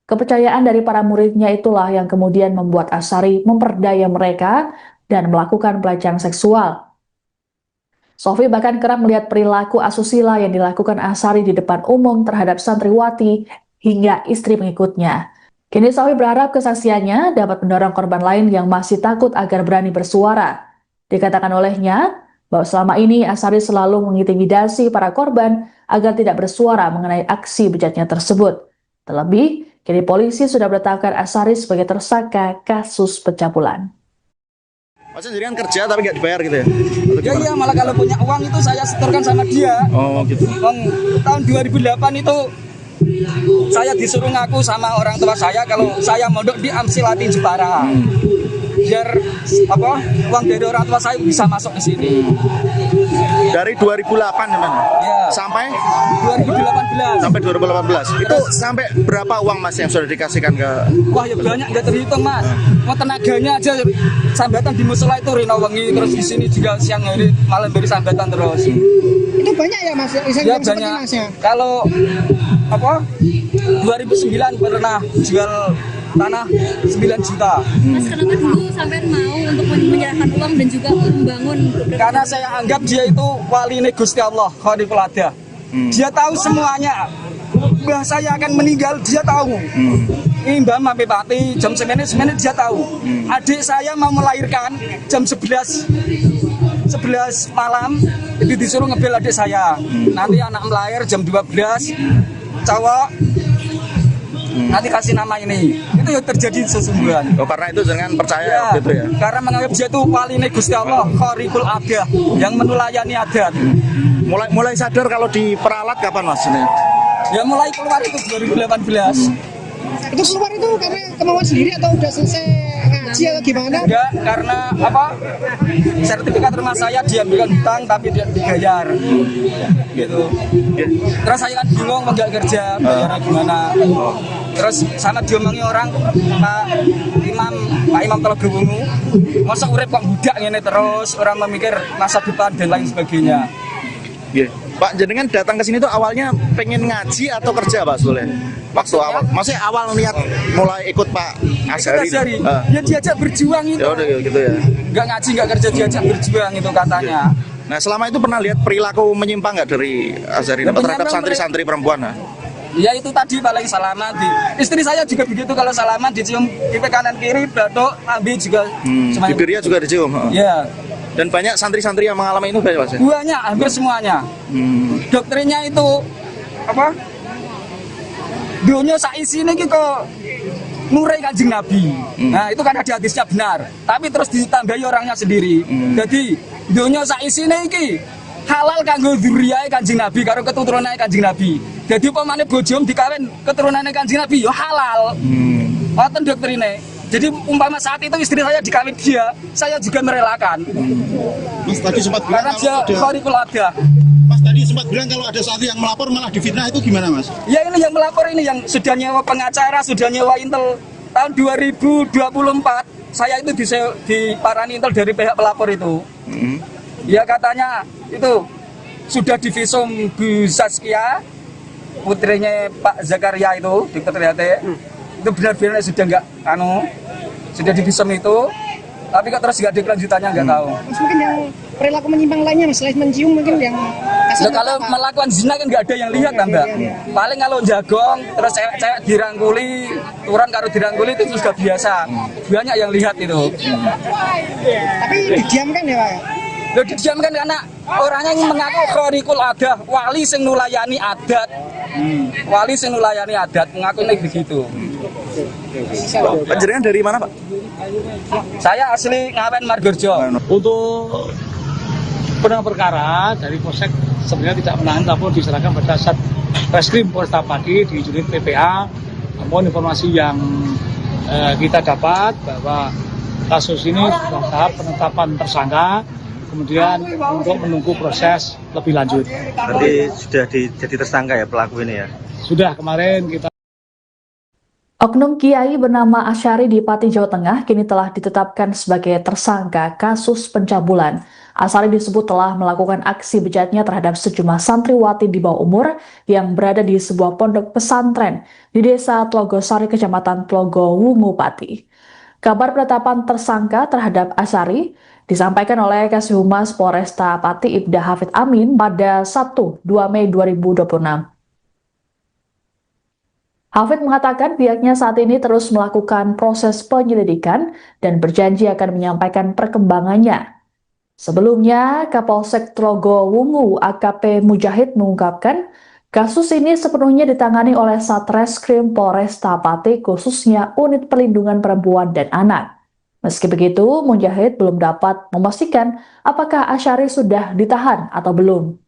Kepercayaan dari para muridnya itulah yang kemudian membuat Asy'ari memperdaya mereka dan melakukan pelecehan seksual. Sofi bahkan kerap melihat perilaku asusila yang dilakukan Asy'ari di depan umum terhadap santriwati hingga istri pengikutnya. Kini Sofi berharap kesaksiannya dapat mendorong korban lain yang masih takut agar berani bersuara. Dikatakan olehnya bahwa selama ini Asy'ari selalu mengintimidasi para korban agar tidak bersuara mengenai aksi bejatnya tersebut. Terlebih, kini polisi sudah menetapkan Asy'ari sebagai tersangka kasus pencabulan. Maksudnya jadi kan kerja tapi nggak dibayar gitu ya? Ya iya, malah kalau punya uang itu saya setorkan sama dia. Oh gitu. Tahun 2008 itu saya disuruh ngaku sama orang tua saya kalau saya mondok di Amsilati Jepara. Biar uang dari orang tua saya bisa masuk ke sini. Dari 2008 gimana? Ya. Sampai 2018. sampai 2018. Itu sampai berapa uang Mas yang sudah dikasihkan ke? Wah ya banyak, nggak terhitung Mas. Mau tenaganya aja sambatan di musola itu rino wengi, terus di sini juga siang hari malam beri sambatan terus. Itu banyak ya Mas? Ya banyak. Masnya? Kalau 2009 pernah jual tanah 9 juta. Mas, kenapa dulu sampai mau untuk menyerahkan uang dan juga membangun? Karena saya anggap dia itu wali Gusti Allah, Khaliqul Adah. Dia tahu semuanya. Mbah saya akan meninggal, dia tahu. Ini Mbah sampai pati jam 9 dia tahu. Adik saya mau melahirkan jam 11 malam itu disuruh ngebel adik saya. Nanti anak melahir jam 12 cowok. Nanti kasih nama ini. Itu yang terjadi sesungguhnya. Oh karena itu jangan percaya Ya, gitu ya. karena menganggap dia itu wali Gusti Allah, Khaliqul Adah yang menulayani adat. Mulai sadar kalau diperalat kapan Mas ini? Ya mulai keluar itu 2018. Itu keluar itu karena kemauan sendiri atau udah selesai ngaji atau gimana? Enggak, karena sertifikat rumah saya diambilkan hutang tapi tidak dibayar. Gitu. Terus saya kan bingung mau nggak kerja, bayarnya gimana. Terus sama diomongi orang Pak Imam Telaga Wungu, masa urip kok budak ngene terus, orang memikir masa depan dan lain sebagainya. Pak jenengan datang ke sini tuh awalnya pengen ngaji atau kerja Pak Soleh? Waktu awal, maksudnya awal niat mulai ikut Pak Asy'ari. Ya diajak berjuang itu. Ya udah gitu ya. Nggak ngaji nggak kerja, diajak berjuang itu katanya. Nah selama itu pernah lihat perilaku menyimpang nggak dari Asy'ari terhadap santri-santri perempuan? Ya itu tadi paling salaman di istri saya juga begitu, kalau salaman dicium pipi kanan kiri, batuk, ambil juga. Bibirnya juga dicium. Ya. Dan banyak santri-santri yang mengalami itu banyak Mas? Banyak, hampir semuanya. Doktrinnya itu dunia saisi ini gitu nurai Kanjeng Nabi. Nah itu kan ada hadisnya benar, tapi terus ditambahi orangnya sendiri. Jadi dunia saisi ini halal kanggo dzurriyahe Kanjeng Nabi karo keturunane Kanjeng Nabi. Jadi pemane bojom dikawin keturunane Kanjeng Nabi ya halal. Ngoten doktrine. Jadi umpama saat itu istri saya dikawin dia, saya juga merelakan. Mas tadi sempat bilang karena dia Khaliqul Adah. Mas tadi sempat bilang kalau ada santri yang melapor malah difitnah, itu gimana Mas? Ya ini yang melapor ini yang sudah nyewa pengacara, sudah nyewa intel. Tahun 2024 saya itu diparani intel dari pihak pelapor itu. Ya katanya itu sudah divisum Bu Saskia, putrinya Pak Zakaria itu, Dr. Triate. Itu benar-benar sudah sudah divisum itu, tapi kok terus nggak ada kelanjutannya, nggak tahu. Mas, mungkin yang perilaku menyimpang lainnya Mas, selain mencium mungkin yang kalau melakukan zina kan nggak ada yang lihat kan Mbak. Paling kalau jagong terus cewek-cewek dirangkuli, turun karo dirangkuli itu sudah biasa. Banyak yang lihat itu. Tapi didiamkan ya Pak? Loh, didiamkan karena orangnya yang mengaku Khaliqul Adah, wali sing nulayani adat. Wali sing nulayani adat mengaku ini begitu. Panjenengan dari mana Pak? Saya asli Ngawen Margorjo. Untuk penanganan perkara dari Polsek sebenarnya tidak menahan, tapi diserahkan pada Satreskrim Polresta Pati di unit PPA. Namun informasi yang kita dapat bahwa kasus ini sudah tahap penetapan tersangka, kemudian untuk menunggu proses lebih lanjut. Berarti sudah jadi tersangka ya pelaku ini ya? Sudah kemarin kita. Oknum Kiai bernama Asyari di Pati, Jawa Tengah kini telah ditetapkan sebagai tersangka kasus pencabulan. Asyari disebut telah melakukan aksi bejatnya terhadap sejumlah santriwati di bawah umur yang berada di sebuah pondok pesantren di Desa Tlogosari, Kecamatan Tlogo Wungu, Pati. Kabar penetapan tersangka terhadap Asyari disampaikan oleh Kasih Humas Polresta Pati Ibda Hafid Amin pada Sabtu 2 Mei 2026. Hafid mengatakan pihaknya saat ini terus melakukan proses penyelidikan dan berjanji akan menyampaikan perkembangannya. Sebelumnya, Kapolsek Tlogo Wungu AKP Mujahid mengungkapkan kasus ini sepenuhnya ditangani oleh Satreskrim Polresta Pati, khususnya Unit Perlindungan Perempuan dan Anak. Meski begitu, Mujahid belum dapat memastikan apakah Asyari sudah ditahan atau belum.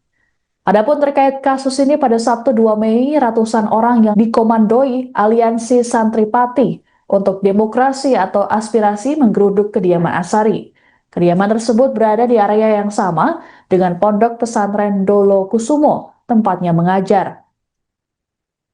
Adapun terkait kasus ini, pada Sabtu 2 Mei, ratusan orang yang dikomandoi Aliansi Santri Pati untuk Demokrasi atau Aspirasi menggeruduk kediaman Asyari. Kediaman tersebut berada di area yang sama dengan Pondok Pesantren Dolo Kusumo, tempatnya mengajar.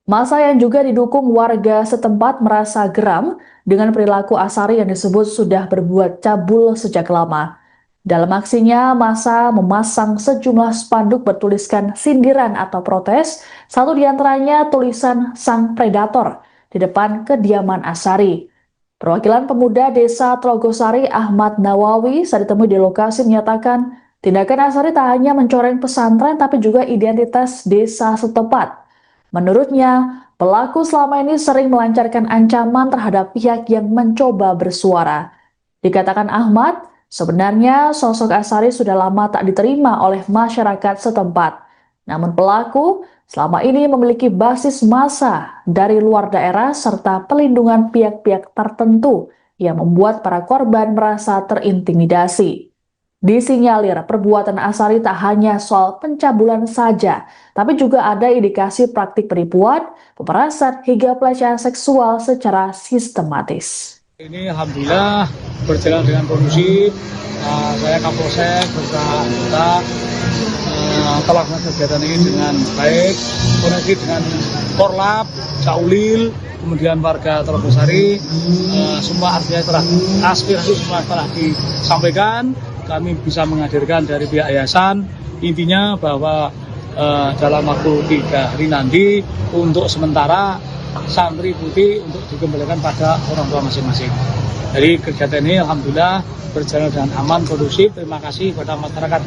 Massa yang juga didukung warga setempat merasa geram dengan perilaku Asyari yang disebut sudah berbuat cabul sejak lama. Dalam aksinya, massa memasang sejumlah spanduk bertuliskan sindiran atau protes, satu diantaranya tulisan Sang Predator di depan kediaman Asyari. Perwakilan pemuda Desa Tlogosari Ahmad Nawawi saat ditemui di lokasi menyatakan tindakan Asyari tak hanya mencoreng pesantren tapi juga identitas desa setempat. Menurutnya, pelaku selama ini sering melancarkan ancaman terhadap pihak yang mencoba bersuara. Dikatakan Ahmad, sebenarnya sosok Asyari sudah lama tak diterima oleh masyarakat setempat. Namun pelaku selama ini memiliki basis massa dari luar daerah serta pelindungan pihak-pihak tertentu yang membuat para korban merasa terintimidasi. Disinyalir perbuatan Asyari tak hanya soal pencabulan saja, tapi juga ada indikasi praktik penipuan, pemerasan hingga pelecehan seksual secara sistematis. Ini alhamdulillah berjalan dengan kondusif. Saya Kapolsek bersama kita telah melakukan kegiatan ini dengan baik, koneksi dengan Korlap, Caulil, kemudian warga Tlogosari, semua artinya telah aspirasi semua telah disampaikan. Kami bisa menghadirkan dari pihak yayasan, intinya bahwa dalam waktu 3 hari nanti untuk sementara santri putih untuk dikembalikan pada orang tua masing-masing. Jadi kegiatan ini alhamdulillah berjalan dengan aman, kondusif. Terima kasih kepada masyarakat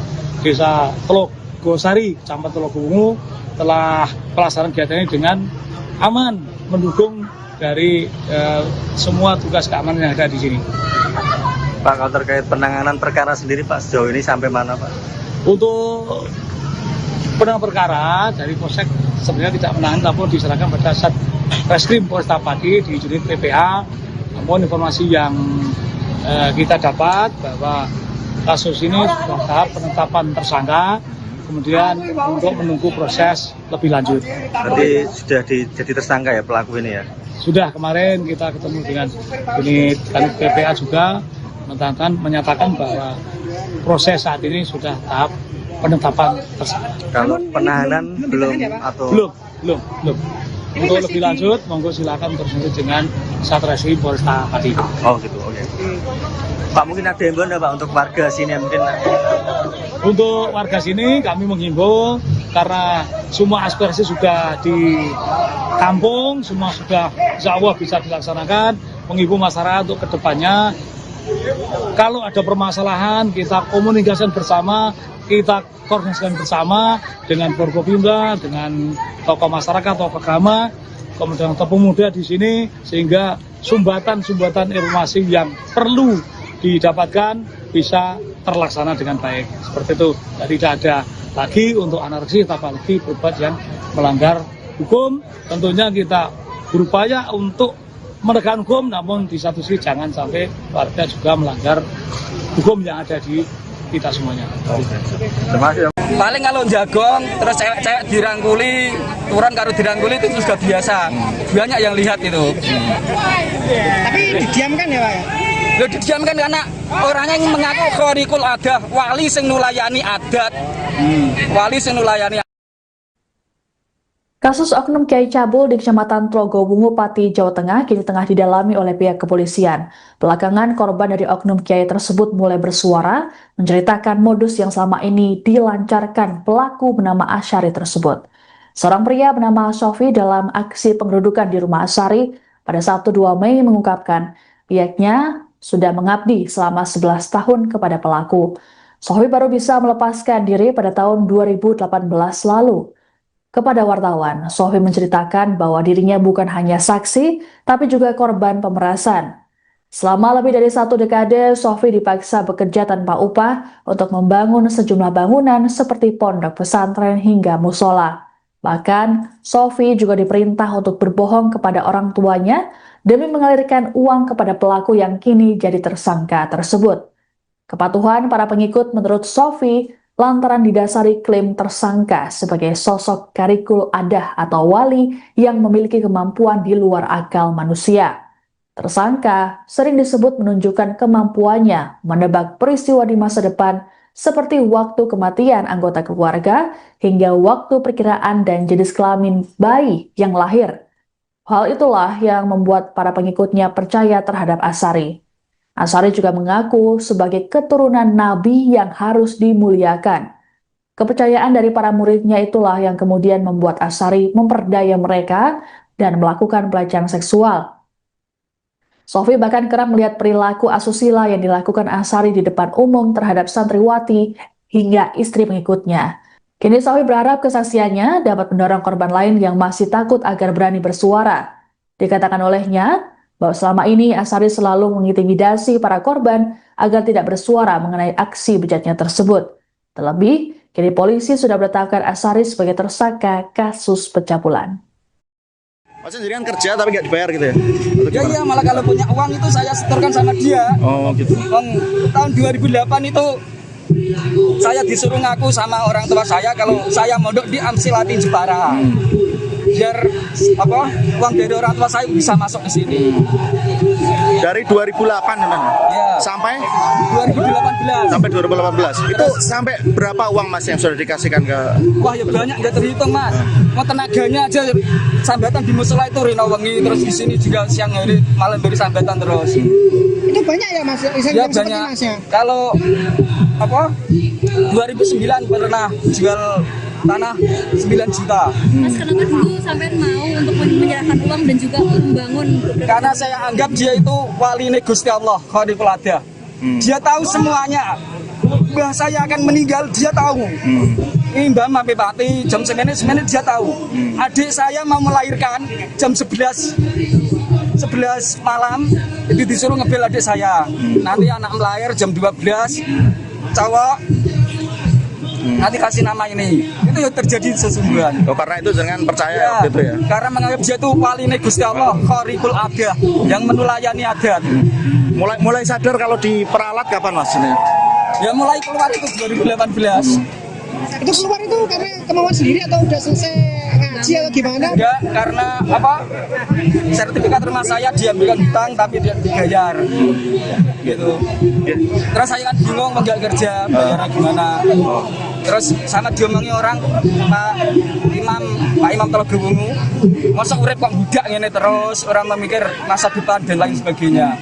Desa Tlogosari, Kecamatan Tlogo Wungu telah pelaksanaan kegiatan ini dengan aman, mendukung dari semua tugas keamanan yang ada di sini. Pak, kalau terkait penanganan perkara sendiri Pak, sejauh ini sampai mana Pak? Untuk penanganan perkara dari Polsek sebenarnya tidak menangani, tapi diserahkan pada Satreskrim Polresta Pati di unit PPA. Namun informasi yang kita dapat bahwa kasus ini sudah tahap penetapan tersangka, kemudian untuk menunggu proses lebih lanjut. Berarti sudah jadi tersangka ya pelaku ini ya? Sudah, kemarin kita ketemu dengan unit PPA juga menyatakan bahwa proses saat ini sudah tahap penetapan tersangka. Kalau penahanan belum atau belum. Untuk lebih lanjut, monggo silakan berlanjut dengan Satreskrim Polresta Pati. Oh gitu, oke. Pak, mungkin ada himbauan Pak untuk warga sini mungkin? Untuk warga sini kami menghimbau karena semua aspirasi sudah ditampung, semua sudah insya Allah bisa dilaksanakan. Menghimbau masyarakat untuk kedepannya, kalau ada permasalahan kita komunikasikan bersama, kita koordinasikan bersama dengan Forkopimda, dengan tokoh masyarakat, tokoh agama, kemudian tokoh pemuda di sini, sehingga sumbatan-sumbatan informasi yang perlu didapatkan bisa terlaksana dengan baik. Seperti itu, jadi tidak ada lagi untuk anarki, apalagi berbuat yang melanggar hukum. Tentunya kita berupaya untuk menegakkan hukum, namun di satu sisi jangan sampai warga juga melanggar hukum yang ada di kita semuanya. Terima kasih. Paling kalau jagong, terus cewek-cewek dirangkuli, turun karo dirangkuli itu sudah biasa. Banyak yang lihat itu. Tapi didiamkan ya Pak ya? Loh, didiamkan karena orangnya yang mengaku khariqul adah, wali sing nulayani adat. Wali sing nulayani. Kasus oknum Kiai Cabul di Kecamatan Trogowungu, Pati, Jawa Tengah kini tengah didalami oleh pihak kepolisian. Belakangan korban dari oknum Kiai tersebut mulai bersuara, menceritakan modus yang selama ini dilancarkan pelaku bernama Asyari tersebut. Seorang pria bernama Sofi dalam aksi pengerudukan di rumah Asyari pada Sabtu 2 Mei mengungkapkan pihaknya sudah mengabdi selama 11 tahun kepada pelaku. Sofi baru bisa melepaskan diri pada tahun 2018 lalu. Kepada wartawan, Sofi menceritakan bahwa dirinya bukan hanya saksi, tapi juga korban pemerasan. Selama lebih dari 1 dekade, Sofi dipaksa bekerja tanpa upah untuk membangun sejumlah bangunan seperti pondok pesantren hingga musola. Bahkan, Sofi juga diperintah untuk berbohong kepada orang tuanya demi mengalirkan uang kepada pelaku yang kini jadi tersangka tersebut. Kepatuhan para pengikut menurut Sofi lantaran didasari klaim tersangka sebagai sosok karikul adah atau wali yang memiliki kemampuan di luar akal manusia. Tersangka sering disebut menunjukkan kemampuannya menebak peristiwa di masa depan seperti waktu kematian anggota keluarga hingga waktu perkiraan dan jenis kelamin bayi yang lahir. Hal itulah yang membuat para pengikutnya percaya terhadap Asyari. Asyari juga mengaku sebagai keturunan Nabi yang harus dimuliakan. Kepercayaan dari para muridnya itulah yang kemudian membuat Asyari memperdaya mereka dan melakukan pelecehan seksual. Sofi bahkan kerap melihat perilaku asusila yang dilakukan Asyari di depan umum terhadap santriwati hingga istri pengikutnya. Kini Sofi berharap kesaksiannya dapat mendorong korban lain yang masih takut agar berani bersuara. Dikatakan olehnya bahwa selama ini Asyari selalu mengintimidasi para korban agar tidak bersuara mengenai aksi bejatnya tersebut. Terlebih, kini polisi sudah menetapkan Asyari sebagai tersangka kasus pencabulan. Maksudnya jadi kan kerja tapi nggak dibayar gitu ya? Ya iya, malah kalau punya uang itu saya setorkan sama dia. Oh gitu. Tahun 2008 itu saya disuruh ngaku sama orang tua saya kalau saya mondok di Amsilati Jepara. Biar uang dari orang tua saya bisa masuk ke sini. Dari 2008 teman. Ya. Sampai 2018. Sampai 2018. Itu sampai berapa uang Mas yang sudah dikasihkan ke? Wah ya banyak, nggak terhitung Mas. Mau tenaganya aja sambatan di musola itu Rina Wengi, terus di sini juga siang hari malam dari sambatan terus. Itu banyak ya Mas? Ya banyak. Masnya. Kalau 2009 pernah jual tanah 9 juta. Mas kenapa dulu sampai mau untuk menyerahkan uang dan juga membangun? Karena saya anggap dia itu wali Gusti Allah, khariqul adah. Dia tahu semuanya. Mbah saya akan meninggal, dia tahu. Ini Mbah Mape Pati, jam 9 dia tahu. Adik saya mau melahirkan jam 11 malam, itu disuruh ngebel adik saya. Nanti anak melahir jam 12, cowok. Nanti kasih nama ini. Itu yang terjadi sesungguhnya. Oh, karena itu jangan percaya gitu ya. Karena menganggap dia itu wali Gusti Allah, khariqul adah, yang menulayani adat. Mulai sadar kalau diperalat kapan Mas ini? Ya mulai keluar itu 2018. Itu keluar itu karena kemauan sendiri atau udah selesai ngaji atau gimana? Enggak, karena sertifikat rumah saya diambilkan hutang tapi dia dibayar. Gitu. Terus saya kan bingung mau nggak kerja, bayarnya gimana. Terus sama diomongi orang Pak Imam Trogowungu, masa urip kok budak ngene terus, orang memikir masa depan dan lain sebagainya.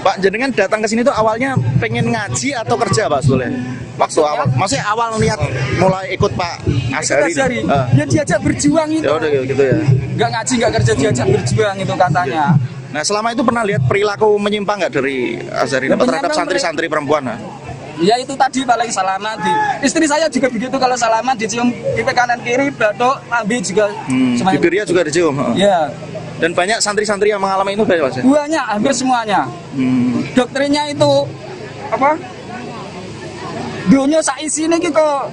Pak, jenengan datang ke sini tuh awalnya pengen ngaji atau kerja Pak Soleh? Waktu awal, maksudnya awal niat mulai ikut Pak Asyari. Ya diajak berjuang itu. Ya udah gitu ya. Nggak ngaji, nggak kerja, diajak berjuang itu katanya. Nah selama itu pernah lihat perilaku menyimpang nggak dari Asyari terhadap santri-santri perempuan? Ya itu tadi paling salaman istri saya juga begitu, kalau salaman dicium pipi kanan kiri, batuk, lambe juga. Bibirnya juga dicium. Ya. Dan banyak santri-santri yang mengalami itu Mas? Banyak, hampir semuanya. Doktrinnya itu dunia saisi ini kok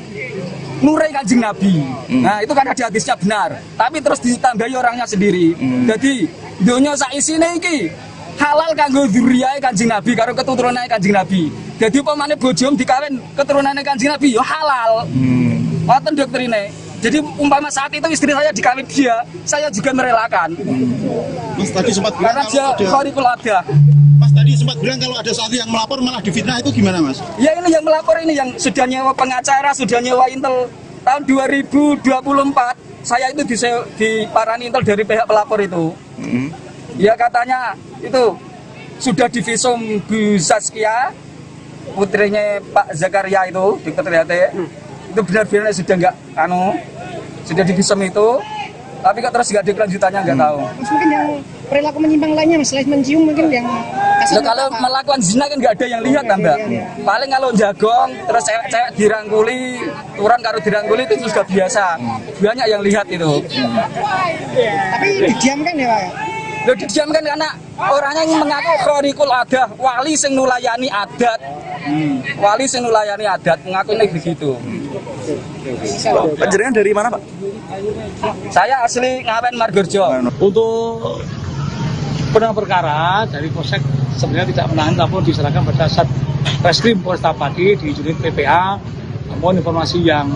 nurai Kanjeng Nabi. Nah itu kan ada hadisnya benar, tapi terus ditambahi orangnya sendiri. Jadi dunia saisi ini halal kanggo dzurriyahe Kanjeng Nabi karo keturunane Kanjeng Nabi. Jadi pemane bojom dikawin keturunane Kanjeng Nabi ya halal. Ngoten doktrine. Jadi umpama saat itu istri saya dikawin dia, saya juga merelakan. Mas tadi sempat bilang karena dia khariqul adah. Mas tadi tadi sempat bilang kalau ada satu yang melapor malah difitnah, itu gimana Mas? Ya ini yang melapor ini yang sudah nyewa pengacara, sudah nyewa Intel tahun 2024. Saya itu diparani Intel dari pihak pelapor itu. Ya katanya itu sudah divisum Bu Saskia, putrinya Pak Zakaria itu, Dr. Yate. Itu benar-benar sudah nggak sudah divisum itu, tapi kok terus nggak ada kelanjutannya, nggak tahu. Mas, mungkin yang perilaku menyimpang lainnya Mas, selain mencium mungkin yang Loh, kalau melakukan zina kan nggak ada yang lihat kan Mbak. Paling kalau jagong terus cewek-cewek dirangkuli, turun karo dirangkuli itu sudah biasa. Banyak yang lihat itu. Tapi didiamkan ya Pak? Loh, didiamkan karena orangnya yang mengaku khorikul adah, wali sing nulayani adat. Wali sing nulayani adat mengaku ini begitu. Panjenengan dari mana Pak? Saya asli Ngawen Margorjo. Untuk penanganan perkara dari Polsek sebenarnya tidak menahan, namun diserahkan pada Satreskrim Polresta Pati di unit PPA. Namun informasi yang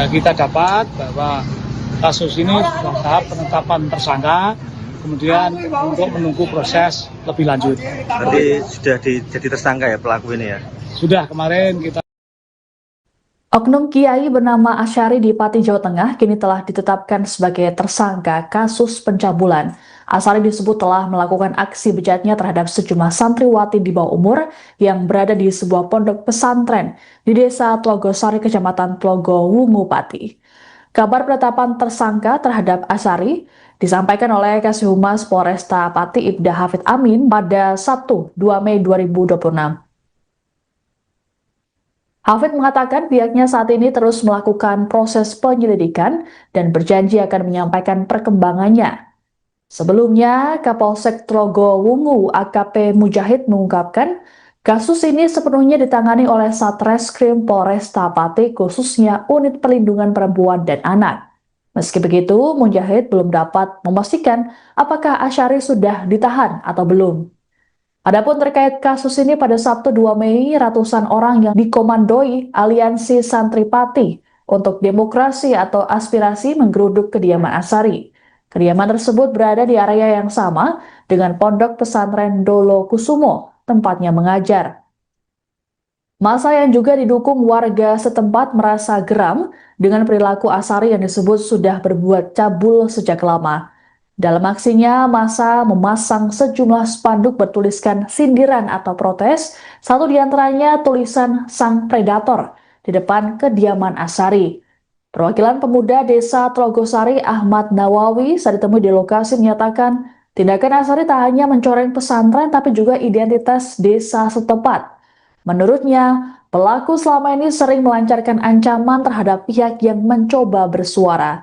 kita dapat bahwa kasus ini sudah tahap penetapan tersangka, kemudian untuk menunggu proses lebih lanjut. Berarti sudah jadi tersangka ya pelaku ini ya? Sudah, kemarin kita Oknum Kiai bernama Asyari di Pati, Jawa Tengah kini telah ditetapkan sebagai tersangka kasus pencabulan. Asyari disebut telah melakukan aksi bejatnya terhadap sejumlah santriwati di bawah umur yang berada di sebuah pondok pesantren di Desa Tlogosari, Kecamatan Tlogo Wungu, Pati. Kabar penetapan tersangka terhadap Asyari disampaikan oleh Kasih Humas Polresta Pati Ibda Hafid Amin pada Sabtu 2 Mei 2026. Hafid mengatakan pihaknya saat ini terus melakukan proses penyelidikan dan berjanji akan menyampaikan perkembangannya. Sebelumnya, Kapolsek Tlogo Wungu AKP Mujahid mengungkapkan kasus ini sepenuhnya ditangani oleh Satreskrim Polresta Pati, khususnya Unit Perlindungan Perempuan dan Anak. Meski begitu, Mujahid belum dapat memastikan apakah Asyari sudah ditahan atau belum. Adapun terkait kasus ini, pada Sabtu 2 Mei, ratusan orang yang dikomandoi Aliansi Santri Pati untuk Demokrasi atau Aspirasi menggeruduk kediaman Asyari. Kediaman tersebut berada di area yang sama dengan Pondok Pesantren Dolo Kusumo, tempatnya mengajar. Massa yang juga didukung warga setempat merasa geram dengan perilaku Asyari yang disebut sudah berbuat cabul sejak lama. Dalam aksinya, massa memasang sejumlah spanduk bertuliskan sindiran atau protes, satu diantaranya tulisan Sang Predator di depan kediaman Asyari. Perwakilan pemuda Desa Tlogosari Ahmad Nawawi saat ditemui di lokasi menyatakan tindakan Asyari tak hanya mencoreng pesantren tapi juga identitas desa setempat. Menurutnya, pelaku selama ini sering melancarkan ancaman terhadap pihak yang mencoba bersuara.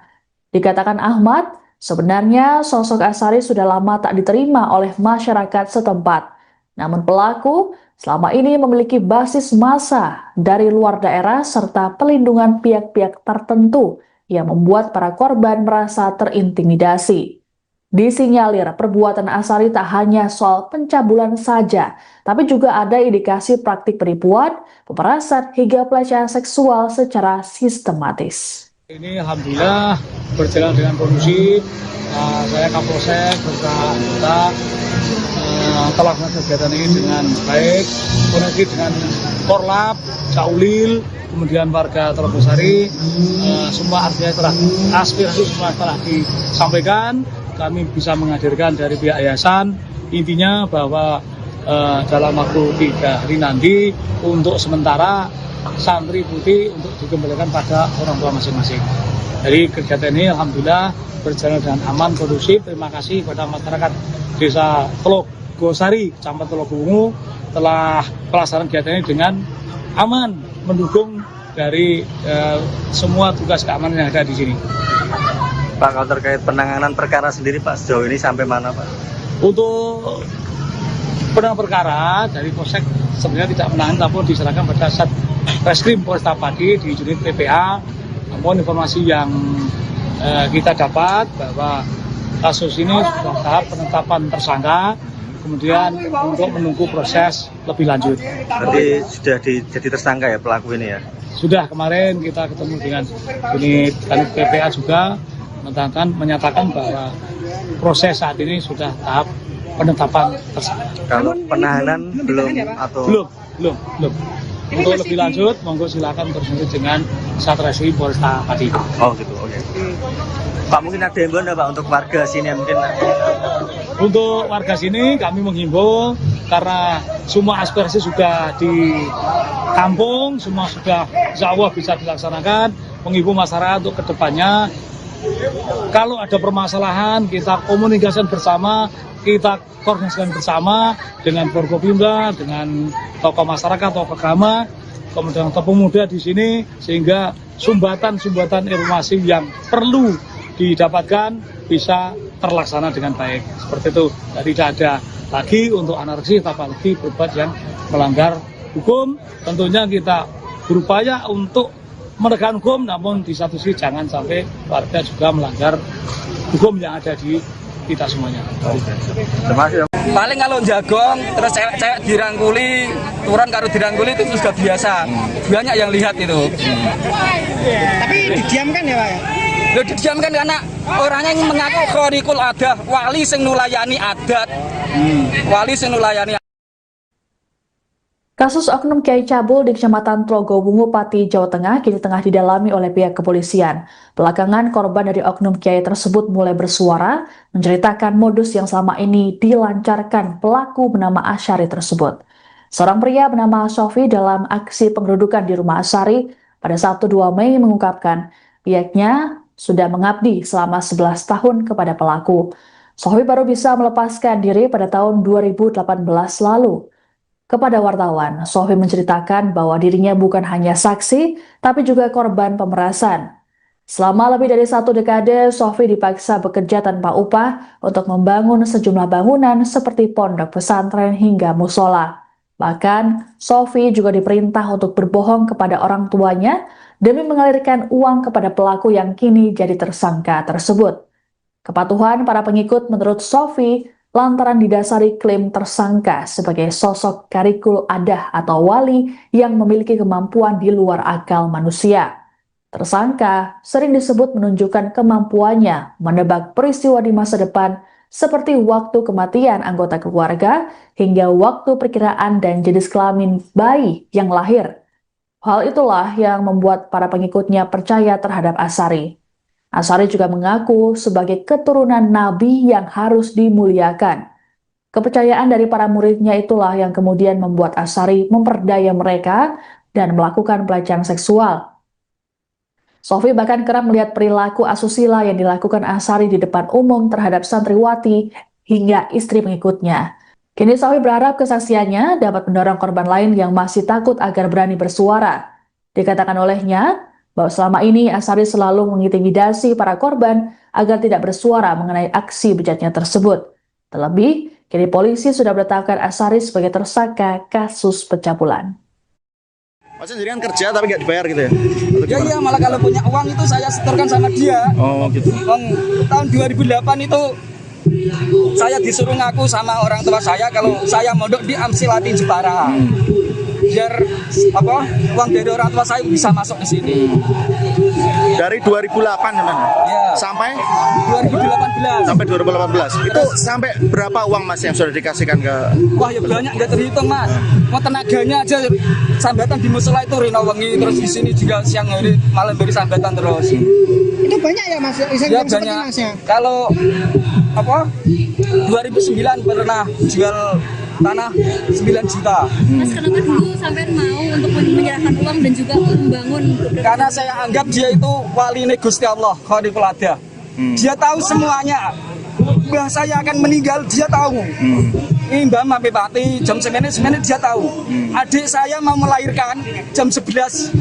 Dikatakan Ahmad, sebenarnya sosok Asyari sudah lama tak diterima oleh masyarakat setempat. Namun pelaku selama ini memiliki basis massa dari luar daerah serta pelindungan pihak-pihak tertentu yang membuat para korban merasa terintimidasi. Disinyalir perbuatan Asyari tak hanya soal pencabulan saja, tapi juga ada indikasi praktik penipuan, pemerasan hingga pelecehan seksual secara sistematis. ini alhamdulillah berjalan dengan kondusif. Saya Kapolsek beserta telah melakukan kegiatan ini dengan baik, koneksi dengan Korlap, Caulil, kemudian warga Tlogosari, semua artinya telah aspirasi semua telah disampaikan. Kami bisa menghadirkan dari pihak yayasan, intinya bahwa dalam waktu 3 hari nanti untuk sementara santri putih untuk dikembalikan pada orang tua masing-masing. Jadi kegiatan ini alhamdulillah berjalan dengan aman, kondusif. Terima kasih kepada masyarakat Desa Tlogosari, Kecamatan Tlogo Wungu telah pelaksanaan kegiatan ini dengan aman, mendukung dari semua tugas keamanan yang ada di sini. Pak, kalau terkait penanganan perkara sendiri Pak, sejauh ini sampai mana Pak? Untuk penanganan perkara dari Polsek sebenarnya tidak menahan, namun diserahkan pada Satreskrim Polresta Pati di unit PPA. Namun informasi yang kita dapat bahwa kasus ini sudah tahap penetapan tersangka, kemudian untuk menunggu proses lebih lanjut. Berarti sudah jadi tersangka ya pelaku ini ya? Sudah, kemarin kita ketemu dengan unit PPA juga menyatakan bahwa proses saat ini sudah tahap penetapan tersangka. Kalau penahanan belum atau Belum. Untuk lebih lanjut, monggo silakan berkoordinasi dengan Satreskrim Polresta Pati. oh gitu, oke. Pak, mungkin ada himbauan Pak untuk warga sini mungkin? Untuk warga sini kami menghimbau karena semua aspirasi sudah ditampung, semua sudah insya Allah bisa dilaksanakan. Menghimbau masyarakat untuk kedepannya, kalau ada permasalahan kita komunikasikan bersama, kita koordinasikan bersama dengan Forkopimda, dengan tokoh masyarakat, tokoh agama, kemudian tokoh pemuda di sini, sehingga sumbatan-sumbatan informasi yang perlu didapatkan bisa terlaksana dengan baik. Seperti itu, jadi tidak ada lagi untuk anarkis, apalagi berbuat yang melanggar hukum. Tentunya kita berupaya untuk menegakkan hukum, namun di satu sisi jangan sampai warga juga melanggar hukum yang ada di kita semuanya. Terima kasih. Paling kalau jagong terus cewek-cewek dirangkuli, turun karo dirangkuli itu sudah biasa. Banyak yang lihat itu. Tapi didiamkan ya Pak ya? Lo didiamkan karena orangnya yang mengaku khorikul adah, wali sing nulayani adat. Wali sing nulayani. Kasus oknum Kiai Cabul di Kecamatan Trogowungu, Pati, Jawa Tengah kini tengah didalami oleh pihak kepolisian. Belakangan korban dari oknum Kiai tersebut mulai bersuara, menceritakan modus yang selama ini dilancarkan pelaku bernama Asyari tersebut. Seorang pria bernama Sofi dalam aksi penggerudukan di rumah Asyari pada Sabtu 2 Mei mengungkapkan pihaknya sudah mengabdi selama 11 tahun kepada pelaku. Sofi baru bisa melepaskan diri pada tahun 2018 lalu. Kepada wartawan, Sofi menceritakan bahwa dirinya bukan hanya saksi, tapi juga korban pemerasan. Selama lebih dari 1 dekade, Sofi dipaksa bekerja tanpa upah untuk membangun sejumlah bangunan seperti pondok pesantren hingga musola. Bahkan, Sofi juga diperintah untuk berbohong kepada orang tuanya demi mengalirkan uang kepada pelaku yang kini jadi tersangka tersebut. Kepatuhan para pengikut menurut Sofi lantaran didasari klaim tersangka sebagai sosok karikul adah atau wali yang memiliki kemampuan di luar akal manusia. Tersangka sering disebut menunjukkan kemampuannya menebak peristiwa di masa depan seperti waktu kematian anggota keluarga hingga waktu perkiraan dan jenis kelamin bayi yang lahir. Hal itulah yang membuat para pengikutnya percaya terhadap Asyari. Asyari juga mengaku sebagai keturunan Nabi yang harus dimuliakan. Kepercayaan dari para muridnya itulah yang kemudian membuat Asyari memperdaya mereka dan melakukan pelecehan seksual. Sofi bahkan kerap melihat perilaku asusila yang dilakukan Asyari di depan umum terhadap santriwati hingga istri pengikutnya. Kini Sofi berharap kesaksiannya dapat mendorong korban lain yang masih takut agar berani bersuara. Dikatakan olehnya bahwa selama ini Asyari selalu mengintimidasi para korban agar tidak bersuara mengenai aksi bejatnya tersebut. Terlebih, kini polisi sudah menetapkan Asyari sebagai tersangka kasus pencabulan. Mas sendiri kan kerja tapi nggak dibayar gitu ya? Iya, malah kalau punya uang itu saya setorkan sama dia. Oh gitu. Tahun 2008 itu saya disuruh ngaku sama orang tua saya kalau saya mondok di Amsilati Jepara. Biar uang dari orang tua saya bisa masuk ke sini. Dari 2008 teman. Ya. Sampai 2018. Sampai 2018. Itu sampai berapa uang Mas yang sudah dikasihkan ke? Wah ya banyak nggak terhitung Mas. Mau tenaganya aja sambatan di musola itu rino wengi, terus di sini juga siang hari malam hari sambatan terus. Itu banyak ya Mas? Ya banyak. Masnya? Kalau 2009 pernah jual tanah 9 juta. Mas, kenapa dulu sampai mau untuk menyerahkan uang dan juga membangun? Karena saya anggap dia itu wali Gusti Allah, Khorikul Adah. Dia tahu semuanya. Bahwa saya akan meninggal, dia tahu. Ini Mbak Mampi Pati, jam 9 dia tahu. Adik saya mau melahirkan jam 11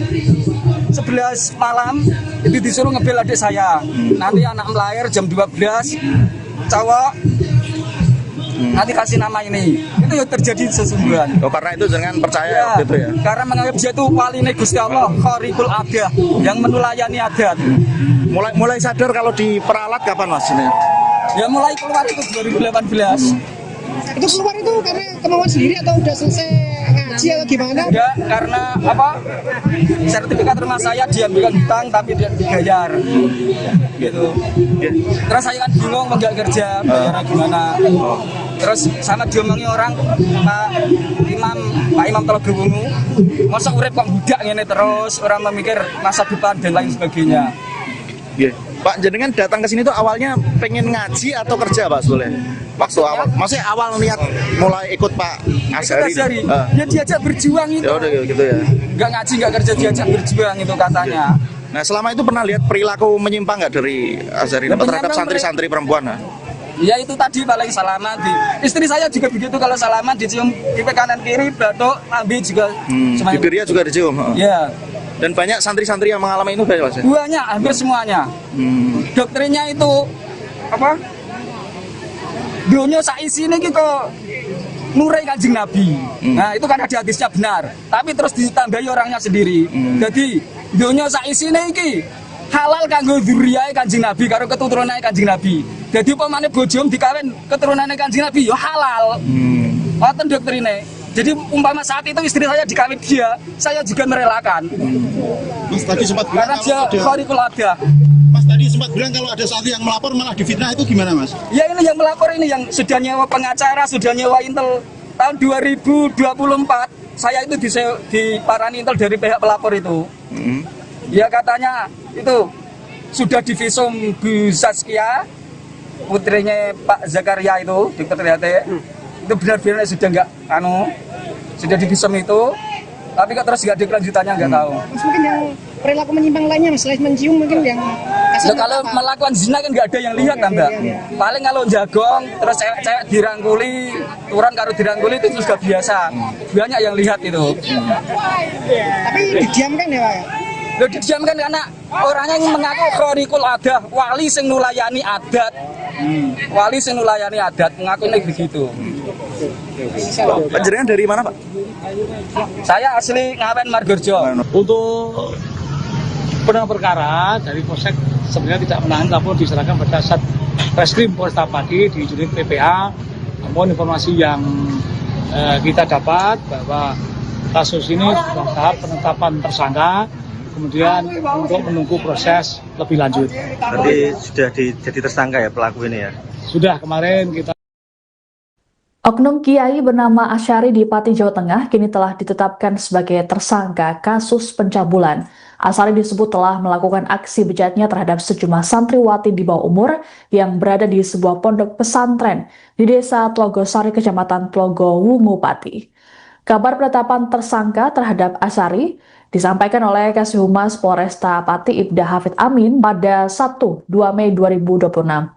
malam, itu disuruh ngebel adik saya. Nanti anak melahir jam 12, cowok, nanti kasih nama ini. Itu yang terjadi sesungguhnya. Oh, karena itu jangan percaya gitu ya. Karena menganggap dia itu wali Gusti Allah, Khorikul Adah, yang menulayani adat. Mulai sadar kalau diperalat kapan Mas ini? Ya mulai keluar itu 2018. Itu keluar itu karena kemauan sendiri atau udah selesai ngaji atau gimana? Enggak, karena sertifikat rumah saya diambilkan hutang tapi dia dibayar. Gitu. Terus saya kan bingung mau nggak kerja, bayarnya gimana. terus sama diomongi orang Pak Imam Telaga Wungu, masa urip kok budak ngene terus, orang memikir masa depan dan lain sebagainya. Iya. Pak, jenengan datang ke sini tuh awalnya pengen ngaji atau kerja, Pak Soleh? Waktu awal, maksudnya awal niat mulai ikut Pak Azhari. Ya diajak berjuang itu. Ya udah gitu ya. Nggak ngaji, nggak kerja, diajak berjuang itu katanya. Nah, selama itu pernah lihat perilaku menyimpang nggak dari Azhari terhadap santri-santri perempuan? Nah? Ya itu tadi paling salaman. Istri saya juga begitu, kalau salaman dicium pipi kanan kiri, batuk, lambe juga. Bibirnya juga dicium. Ya. Dan banyak santri-santri yang mengalami itu banyak, Mas? Banyak, hampir semuanya. Doktrinnya itu apa? Dunia saisi ini gitu nurai Kanjeng Nabi. Nah itu kan ada hadisnya benar. Tapi terus ditambahi orangnya sendiri. Jadi dunia saisi ini iki halal kanggo dzurriyahe Kanjeng Nabi karo keturunane Kanjeng Nabi. Jadi pemane bojom dikawin keturunane Kanjeng Nabi ya halal. Ngoten doktrine. Jadi umpama saat itu istri saya dikawin dia, saya juga merelakan. Mas tadi sempat bilang karena dia khariqul ada. Mas tadi sempat bilang kalau ada santri yang melapor malah difitnah, itu gimana, Mas? Ya ini yang melapor ini yang sudah nyewa pengacara, sudah nyewa intel tahun 2024. Saya itu diparani intel dari pihak pelapor itu. Ya katanya itu sudah divisum Bu Saskia, putrinya Pak Zakaria itu, Dr. Triate. Itu benar-benar sudah nggak sudah divisum itu, tapi kok terus nggak ada kelanjutannya, nggak tahu. Mas, mungkin yang perilaku menyimpang lainnya, Mas, selain mencium mungkin yang kalau melakukan zina kan nggak ada yang lihat kan, Mbak. Paling kalau jagong terus cewek-cewek dirangkuli, turun karo dirangkuli itu sudah biasa. Banyak yang lihat itu. Tapi didiamkan ya, Pak? Loh, didiamkan karena orangnya yang mengaku khariqul adah, wali sing nulayani adat. Wali sing nulayani adat mengaku ini begitu. Panjenengan dari mana, Pak? Saya asli Ngawen Margorjo. Untuk penanganan perkara dari Polsek sebenarnya tidak menahan, tapi diserahkan pada Satreskrim Polresta Pati di unit PPA. Namun informasi yang kita dapat bahwa kasus ini dalam tahap penetapan tersangka, kemudian untuk menunggu proses lebih lanjut. Berarti sudah jadi tersangka ya pelaku ini ya? Sudah, kemarin kita. Oknum Kiai bernama Asyari di Pati, Jawa Tengah kini telah ditetapkan sebagai tersangka kasus pencabulan. Asyari disebut telah melakukan aksi bejatnya terhadap sejumlah santriwati di bawah umur yang berada di sebuah pondok pesantren di Desa Tlogosari, Kecamatan Tlogo Wungu, Pati. Kabar penetapan tersangka terhadap Asyari disampaikan oleh Kasih Humas Polresta Pati Ibda Hafid Amin pada Sabtu 2 Mei 2026.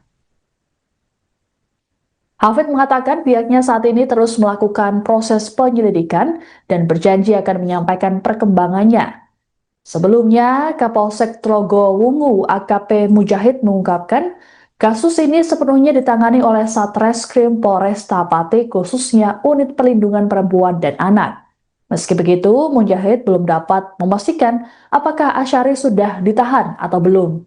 Hafid mengatakan pihaknya saat ini terus melakukan proses penyelidikan dan berjanji akan menyampaikan perkembangannya. Sebelumnya, Kapolsek Tlogo Wungu AKP Mujahid mengungkapkan kasus ini sepenuhnya ditangani oleh Satreskrim Polresta Pati, khususnya Unit Perlindungan Perempuan dan Anak. Meski begitu, Mujahid belum dapat memastikan apakah Asyari sudah ditahan atau belum.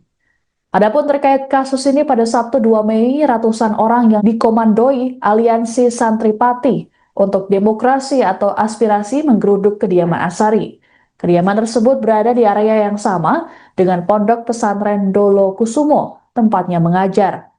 Adapun terkait kasus ini, pada Sabtu 2 Mei, ratusan orang yang dikomandoi Aliansi Santri Pati untuk Demokrasi atau Aspirasi menggeruduk kediaman Asyari. Kediaman tersebut berada di area yang sama dengan Pondok Pesantren Dolo Kusumo, tempatnya mengajar.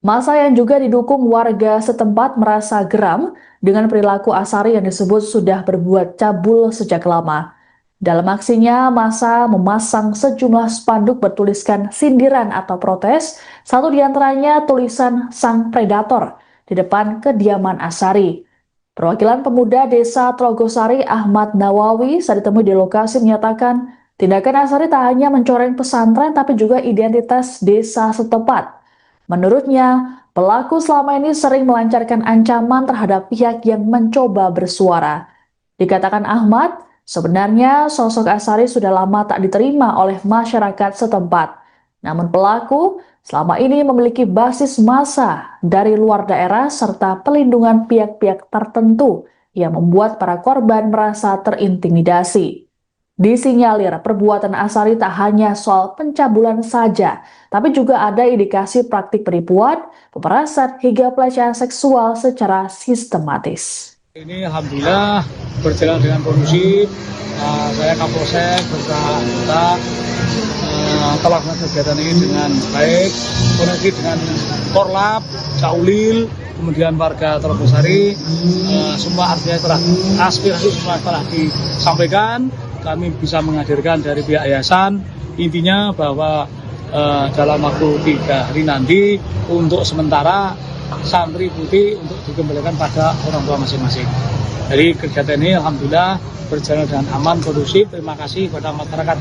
Massa yang juga didukung warga setempat merasa geram dengan perilaku Asyari yang disebut sudah berbuat cabul sejak lama. Dalam aksinya, massa memasang sejumlah spanduk bertuliskan sindiran atau protes, satu diantaranya tulisan Sang Predator di depan kediaman Asyari. Perwakilan pemuda Desa Tlogosari Ahmad Nawawi saat ditemui di lokasi menyatakan tindakan Asyari tak hanya mencoreng pesantren tapi juga identitas desa setempat. Menurutnya, pelaku selama ini sering melancarkan ancaman terhadap pihak yang mencoba bersuara. Dikatakan Ahmad, sebenarnya sosok Asyari sudah lama tak diterima oleh masyarakat setempat. Namun pelaku selama ini memiliki basis massa dari luar daerah serta pelindungan pihak-pihak tertentu yang membuat para korban merasa terintimidasi. Disinyalir perbuatan Asyari tak hanya soal pencabulan saja, tapi juga ada indikasi praktik penipuan, pemerasan hingga pelecehan seksual secara sistematis. Ini alhamdulillah berjalan dengan kondusif. Saya Kapolsek beserta telah melakukan kegiatan ini dengan baik, koordinasi dengan Korlap, Caulil, kemudian warga Telogosari, semua artinya telah aspirasi semua telah disampaikan. Kami bisa menghadirkan dari pihak yayasan, intinya bahwa dalam waktu 3 hari nanti untuk sementara santri putih untuk dikembalikan pada orang tua masing-masing. Jadi kegiatan ini alhamdulillah berjalan dengan aman, kondusif. Terima kasih kepada masyarakat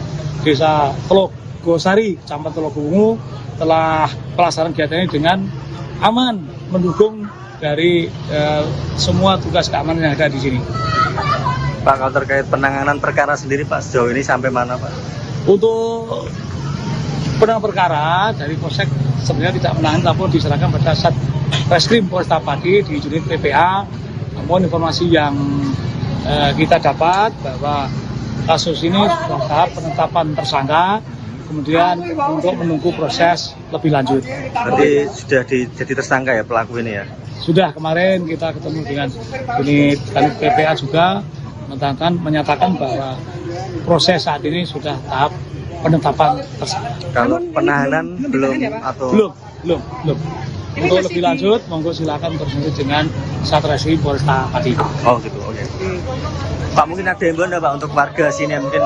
Desa Telogosari, Kecamatan Telogowungu telah pelaksanaan kegiatan ini dengan aman, mendukung dari semua tugas keamanan yang ada di sini. Pak, kalau terkait penanganan perkara sendiri Pak, sejauh ini sampai mana Pak? Untuk penanganan perkara dari Polsek sebenarnya tidak menangani, namun diserahkan pada Satreskrim Polresta Pati di unit PPA. Namun informasi yang kita dapat bahwa kasus ini dalam tahap penetapan tersangka, kemudian untuk menunggu proses lebih lanjut. Berarti sudah jadi tersangka ya pelaku ini ya? Sudah, kemarin kita ketemu dengan unit PPA juga menyatakan bahwa proses saat ini sudah tahap penetapan tersangka. Kalau penahanan belum atau belum. Untuk lebih lanjut, monggo silakan berlanjut dengan Satreskrim Polresta Pati. Oh gitu, oke. Pak, mungkin ada himbauan Pak untuk warga sini mungkin?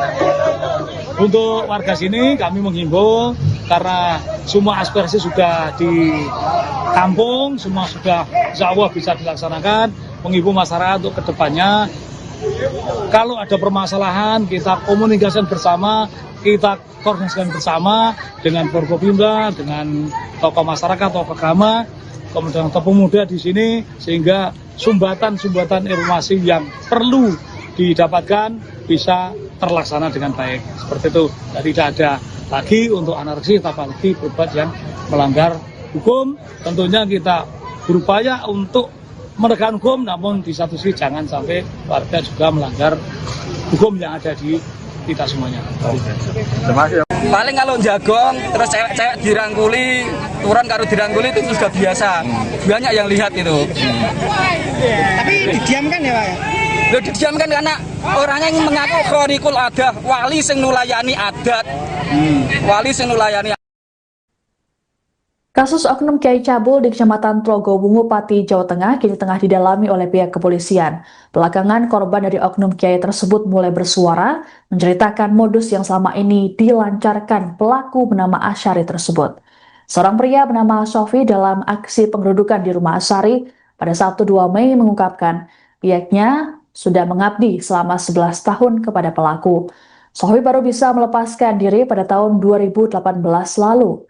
Untuk warga sini kami menghimbau karena semua aspirasi sudah ditampung, semua sudah insya Allah bisa dilaksanakan. Menghimbau masyarakat untuk kedepannya, kalau ada permasalahan kita komunikasikan bersama, kita koordinasikan bersama dengan Forkopimda, dengan tokoh masyarakat, tokoh agama, kemudian tokoh pemuda di sini, sehingga sumbatan-sumbatan informasi yang perlu didapatkan bisa terlaksana dengan baik. Seperti itu, jadi tidak ada lagi untuk anarki, apalagi berbuat yang melanggar hukum. Tentunya kita berupaya untuk menegakkan hukum, namun di satu sisi jangan sampai warga juga melanggar hukum yang ada di kita semuanya. Paling kalau jagong terus cewek-cewek dirangkuli, turun karo dirangkuli itu sudah biasa. Banyak yang lihat itu. Tapi didiamkan ya Pak ya? Loh, didiamkan karena orangnya yang mengaku khorikul adah, wali sing nulayani adat. Wali sing nulayani. Kasus oknum Kiai Cabul di Kecamatan Telogowungu, Pati, Jawa Tengah kini tengah didalami oleh pihak kepolisian. Belakangan korban dari oknum Kiai tersebut mulai bersuara, menceritakan modus yang selama ini dilancarkan pelaku bernama Asyari tersebut. Seorang pria bernama Sofi dalam aksi pengerudukan di rumah Asyari pada Sabtu 2 Mei mengungkapkan pihaknya sudah mengabdi selama 11 tahun kepada pelaku. Sofi baru bisa melepaskan diri pada tahun 2018 lalu.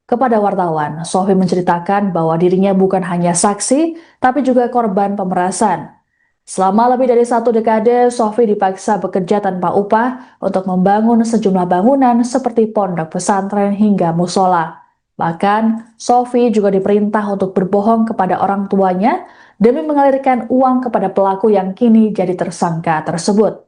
Kepada wartawan, Sofi menceritakan bahwa dirinya bukan hanya saksi, tapi juga korban pemerasan. Selama lebih dari 1 dekade, Sofi dipaksa bekerja tanpa upah untuk membangun sejumlah bangunan seperti pondok pesantren hingga musola. Bahkan, Sofi juga diperintah untuk berbohong kepada orang tuanya demi mengalirkan uang kepada pelaku yang kini jadi tersangka tersebut.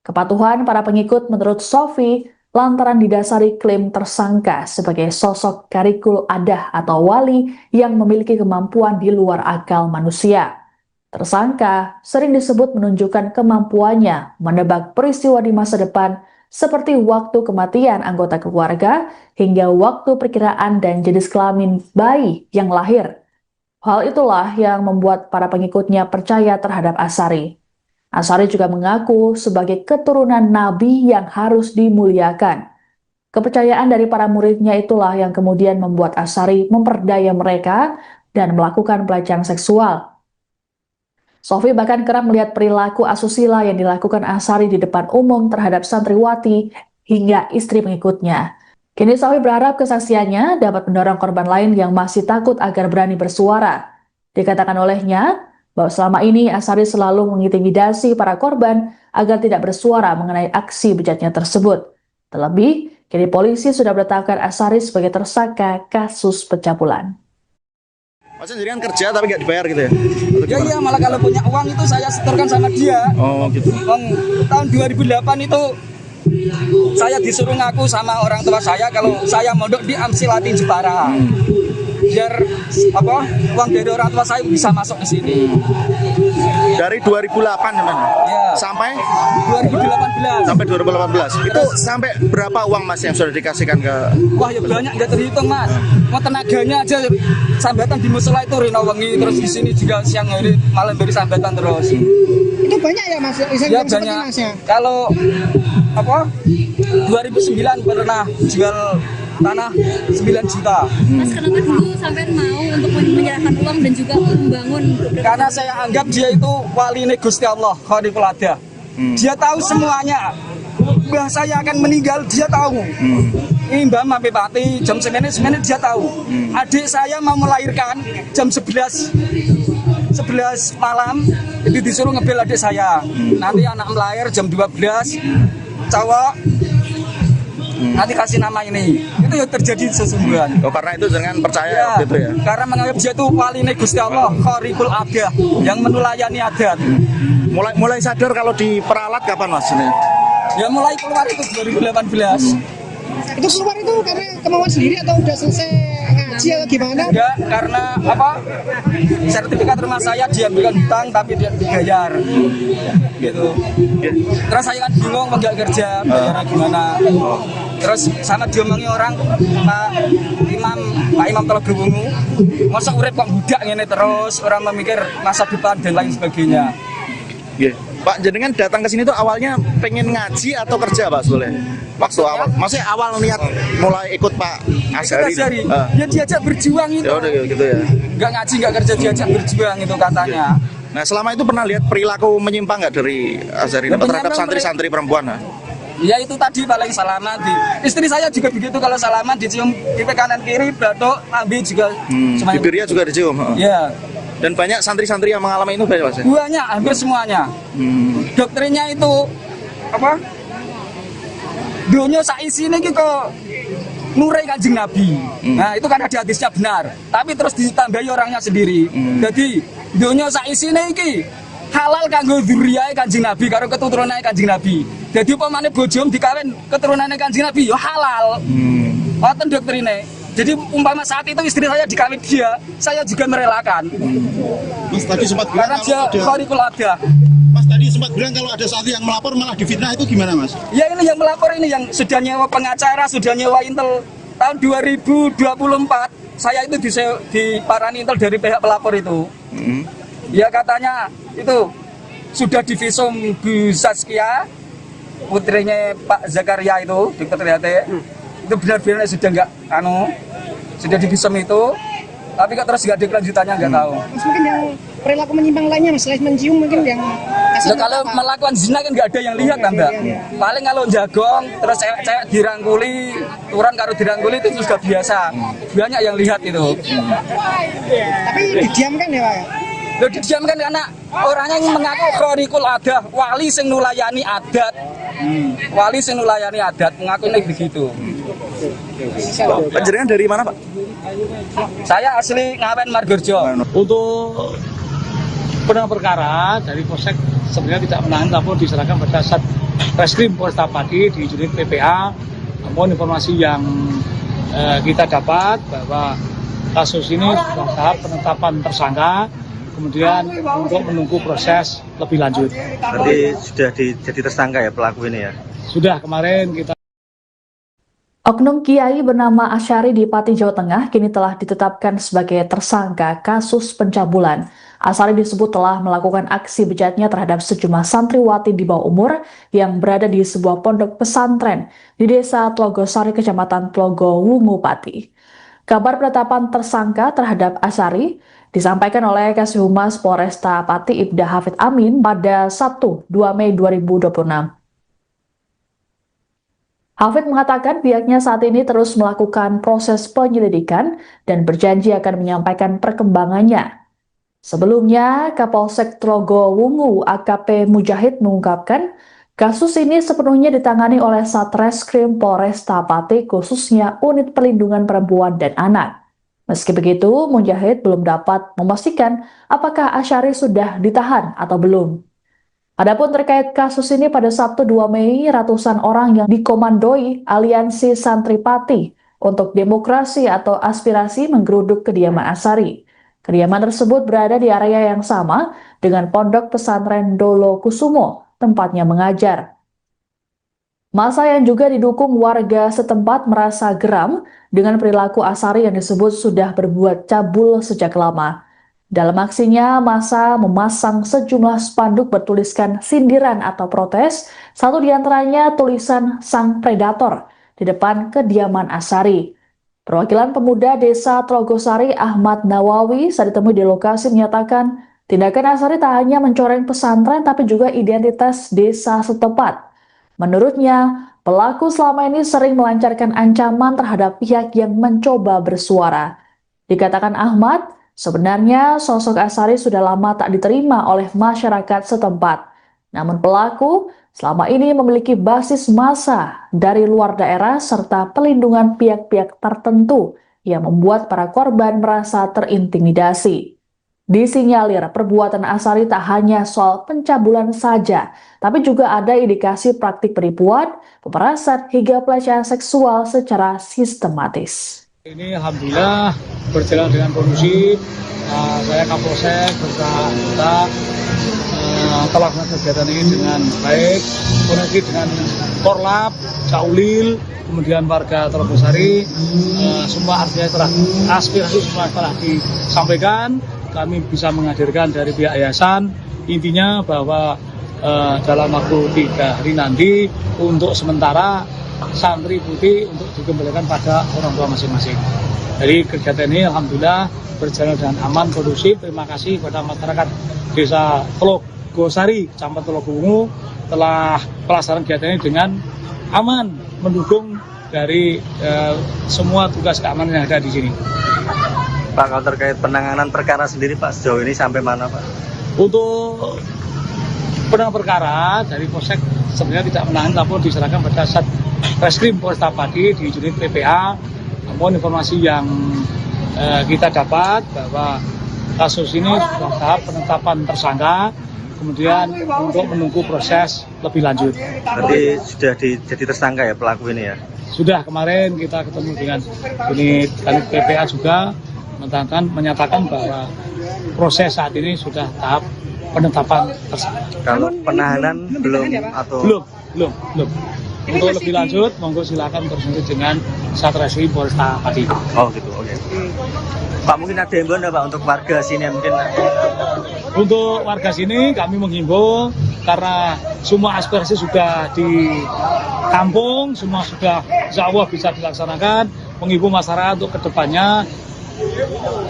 Kepatuhan para pengikut menurut Sofi lantaran didasari klaim tersangka sebagai sosok karikul adah atau wali yang memiliki kemampuan di luar akal manusia. Tersangka sering disebut menunjukkan kemampuannya menebak peristiwa di masa depan seperti waktu kematian anggota keluarga hingga waktu perkiraan dan jenis kelamin bayi yang lahir. Hal itulah yang membuat para pengikutnya percaya terhadap Asyari. Asyari juga mengaku sebagai keturunan Nabi yang harus dimuliakan. Kepercayaan dari para muridnya itulah yang kemudian membuat Asyari memperdaya mereka dan melakukan pelecehan seksual. Sofi bahkan kerap melihat perilaku asusila yang dilakukan Asyari di depan umum terhadap santriwati hingga istri pengikutnya. Kini Sofi berharap kesaksiannya dapat mendorong korban lain yang masih takut agar berani bersuara. Dikatakan olehnya bahwa selama ini Asyari selalu mengintimidasi para korban agar tidak bersuara mengenai aksi bejatnya tersebut. Terlebih, kini polisi sudah menetapkan Asyari sebagai tersangka kasus pencabulan. Maksudnya jadi kan kerja tapi nggak dibayar gitu ya? Ya iya, malah kalau punya uang itu saya setorkan sama dia. Oh gitu. Tahun 2008 itu saya disuruh ngaku sama orang tua saya kalau saya mondok di Amsilati Jepara. biar apa uang dari orang tua saya bisa masuk ke sini. Dari 2008 gimana? Ya. Sampai 2018. sampai 2018. Itu sampai berapa uang Mas yang sudah dikasihkan ke? Wah ya banyak nggak terhitung Mas. Mau tenaganya aja sambatan di musola itu rina wengi, terus di sini juga siang hari malam beri sambatan terus. Itu banyak ya Mas? Ya banyak. Kalau apa 2009 pernah jual tanah 9 juta. Mas kenapa dulu sampai mau untuk menyerahkan uang dan juga membangun beberapa Karena saya anggap dia itu wali Gusti Allah, Khaliqul Adah. Dia tahu semuanya. Mbah saya akan meninggal, dia tahu. Ini Mbah Mampe Pati, jam 9 dia tahu. Adik saya mau melahirkan jam 11 malam, itu disuruh ngebel adik saya. Nanti anak melahir jam 12, cowok, nanti kasih nama ini. Itu yang terjadi sesungguhnya. Oh, karena itu jangan percaya Ya, gitu ya. karena menganggap dia itu wali Gusti Allah, Khaliqul Adah, yang menulayani adat. Mulai sadar kalau diperalat kapan Mas ini? Ya mulai keluar itu 2018. Itu keluar itu karena kemauan sendiri atau udah selesai ngaji atau gimana? Enggak, karena apa? Sertifikat rumah saya diambilkan hutang tapi dia dibayar. Gitu. Terus saya kan bingung mau nggak kerja, bayarnya gimana. Terus sama diomongi orang Pak Imam Telaga Wungu, masa urip kok budak ngene terus, orang memikir masa depan dan lain sebagainya. Pak, jenengan datang ke sini tuh awalnya pengen ngaji atau kerja Pak Soleh? Waktu awal, maksudnya awal niat mulai ikut Pak Asyari. Ya diajak berjuang itu. Ya udah gitu ya. Nggak ngaji nggak kerja, diajak berjuang itu katanya. Nah selama itu pernah lihat perilaku menyimpang nggak dari Asyari Ya, terhadap santri-santri perempuan? Nah? Ya itu tadi paling salaman di istri saya juga begitu, kalau salaman dicium pipi kanan kiri, batuk, ambil juga. Bibirnya juga dicium. Ya. Dan banyak santri-santri yang mengalami itu banyak Mas. Banyak, hampir semuanya. Doktrinnya itu apa? Dunia saisi ini kok nurai Kanjeng Nabi. Nah itu kan ada hadisnya benar, tapi terus ditambahi orangnya sendiri. Jadi dunia saisi ini halal kanggo dzurriyahe Kanjeng Nabi karo keturunane Kanjeng Nabi. Jadi upamane bojom dikawin keturunane Kanjeng Nabi ya halal. Ngoten doktrine. Jadi umpama saat itu istri saya dikawin dia, saya juga merelakan. Mas tadi sempat bilang Karena dia kalau ada, Khaliqul Adah. Mas tadi sempat bilang kalau ada santri yang melapor malah difitnah, itu gimana Mas? Ya ini yang melapor ini yang sudah nyewa pengacara, sudah nyewa Intel tahun 2024. Saya itu di Parani Intel dari pihak pelapor itu. Ya katanya itu sudah divisum Bu Saskia, putrinya Pak Zakaria itu, Dr. Triate. Itu benar-benar sudah sudah divisum itu, tapi kok terus nggak ada kelanjutannya, nggak tahu. Mas mungkin yang perilaku menyimpang lainnya Mas, selain mencium mungkin yang Nah, kalau melakukan zina kan nggak ada yang lihat kan Mbak. Paling kalau jagong terus cewek-cewek dirangkuli, turun karo dirangkuli itu sudah biasa. Banyak yang lihat itu. tapi didiamkan ya Pak? Loh, didiamkan karena orangnya yang mengaku Khaliqul Adah, wali sing nulayani adat. Wali sing nulayani adat mengaku ini begitu. Jenengan dari mana Pak? Saya asli Ngawen Margorjo. Untuk penanganan perkara dari Polsek sebenarnya tidak menahan, namun diserahkan pada Satreskrim Polresta Pati di unit PPA. Namun informasi yang kita dapat bahwa kasus ini sudah tahap penetapan tersangka, kemudian untuk menunggu proses lebih lanjut. Berarti sudah jadi tersangka ya pelaku ini ya? Sudah kemarin kita Oknum Kiai bernama Asyari di Pati, Jawa Tengah kini telah ditetapkan sebagai tersangka kasus pencabulan. Asyari disebut telah melakukan aksi bejatnya terhadap sejumlah santriwati di bawah umur yang berada di sebuah pondok pesantren di Desa Tlogosari, Kecamatan Tlogo Wungu, Pati. Kabar penetapan tersangka terhadap Asyari disampaikan oleh Kasih Humas Polresta Pati Ibda Hafid Amin pada Sabtu 2 Mei 2026. Hafid mengatakan pihaknya saat ini terus melakukan proses penyelidikan dan berjanji akan menyampaikan perkembangannya. Sebelumnya, Kapolsek Tlogo Wungu AKP Mujahid mengungkapkan kasus ini sepenuhnya ditangani oleh Satreskrim Polresta Pati, khususnya Unit Perlindungan Perempuan dan Anak. Meski begitu, Mujahid belum dapat memastikan apakah Asyari sudah ditahan atau belum. Adapun terkait kasus ini, pada Sabtu 2 Mei, ratusan orang yang dikomandoi Aliansi Santri Pati untuk demokrasi atau aspirasi menggeruduk kediaman Asari. Kediaman tersebut berada di area yang sama dengan Pondok Pesantren Dolo Kusumo, tempatnya mengajar. Massa yang juga didukung warga setempat merasa geram dengan perilaku Asari yang disebut sudah berbuat cabul sejak lama. Dalam aksinya, massa memasang sejumlah spanduk bertuliskan sindiran atau protes, satu diantaranya tulisan Sang Predator di depan kediaman Asari. Perwakilan pemuda desa Trogosari Ahmad Nawawi saat ditemui di lokasi menyatakan, tindakan Asari tak hanya mencoreng pesantren tapi juga identitas desa setempat. Menurutnya, pelaku selama ini sering melancarkan ancaman terhadap pihak yang mencoba bersuara. Dikatakan Ahmad, sebenarnya sosok Asari sudah lama tak diterima oleh masyarakat setempat. Namun pelaku selama ini memiliki basis massa dari luar daerah serta pelindungan pihak-pihak tertentu yang membuat para korban merasa terintimidasi. Disinyalir perbuatan Asari tak hanya soal pencabulan saja, tapi juga ada indikasi praktik penipuan, pemerasan hingga pelecehan seksual secara sistematis. Ini alhamdulillah berjalan dengan kondusif. Saya Kapolsek beserta telah melakukan kegiatan ini dengan baik, koneksi dengan Korlap, Caulil, kemudian warga Trogosari, semua aspirasi semua telah disampaikan. Kami bisa menghadirkan dari pihak yayasan, intinya bahwa dalam waktu 3 hari nanti untuk sementara santri putih untuk dikembalikan pada orang tua masing-masing. Jadi kegiatan ini alhamdulillah berjalan dengan aman, kondusif. Terima kasih kepada masyarakat desa Trogosari, Kecamatan Telogowungu telah pelaksanaan kegiatan ini dengan aman, mendukung dari semua tugas keamanan yang ada di sini. Pak, kalau terkait penanganan perkara sendiri Pak, sejauh ini sampai mana Pak? Untuk penanganan perkara dari Polsek sebenarnya tidak menangani, namun diserahkan pada Satreskrim Polresta Pati di unit PPA. Namun informasi yang kita dapat bahwa kasus ini sudah tahap penetapan tersangka, kemudian untuk menunggu proses lebih lanjut. Berarti sudah jadi tersangka ya pelaku ini ya? Sudah, kemarin kita ketemu dengan unit PPA juga menyatakan bahwa proses saat ini sudah tahap penetapan tersangka. Kalau penahanan belum atau belum. Untuk lebih lanjut, monggo silakan berlanjut dengan Satreskrim Polresta Pati. Oh gitu, oke. Pak, mungkin ada himbauan Pak untuk warga sini mungkin? Untuk warga sini kami menghimbau karena semua aspirasi sudah ditampung, semua sudah insya Allah bisa dilaksanakan. Menghimbau masyarakat untuk kedepannya,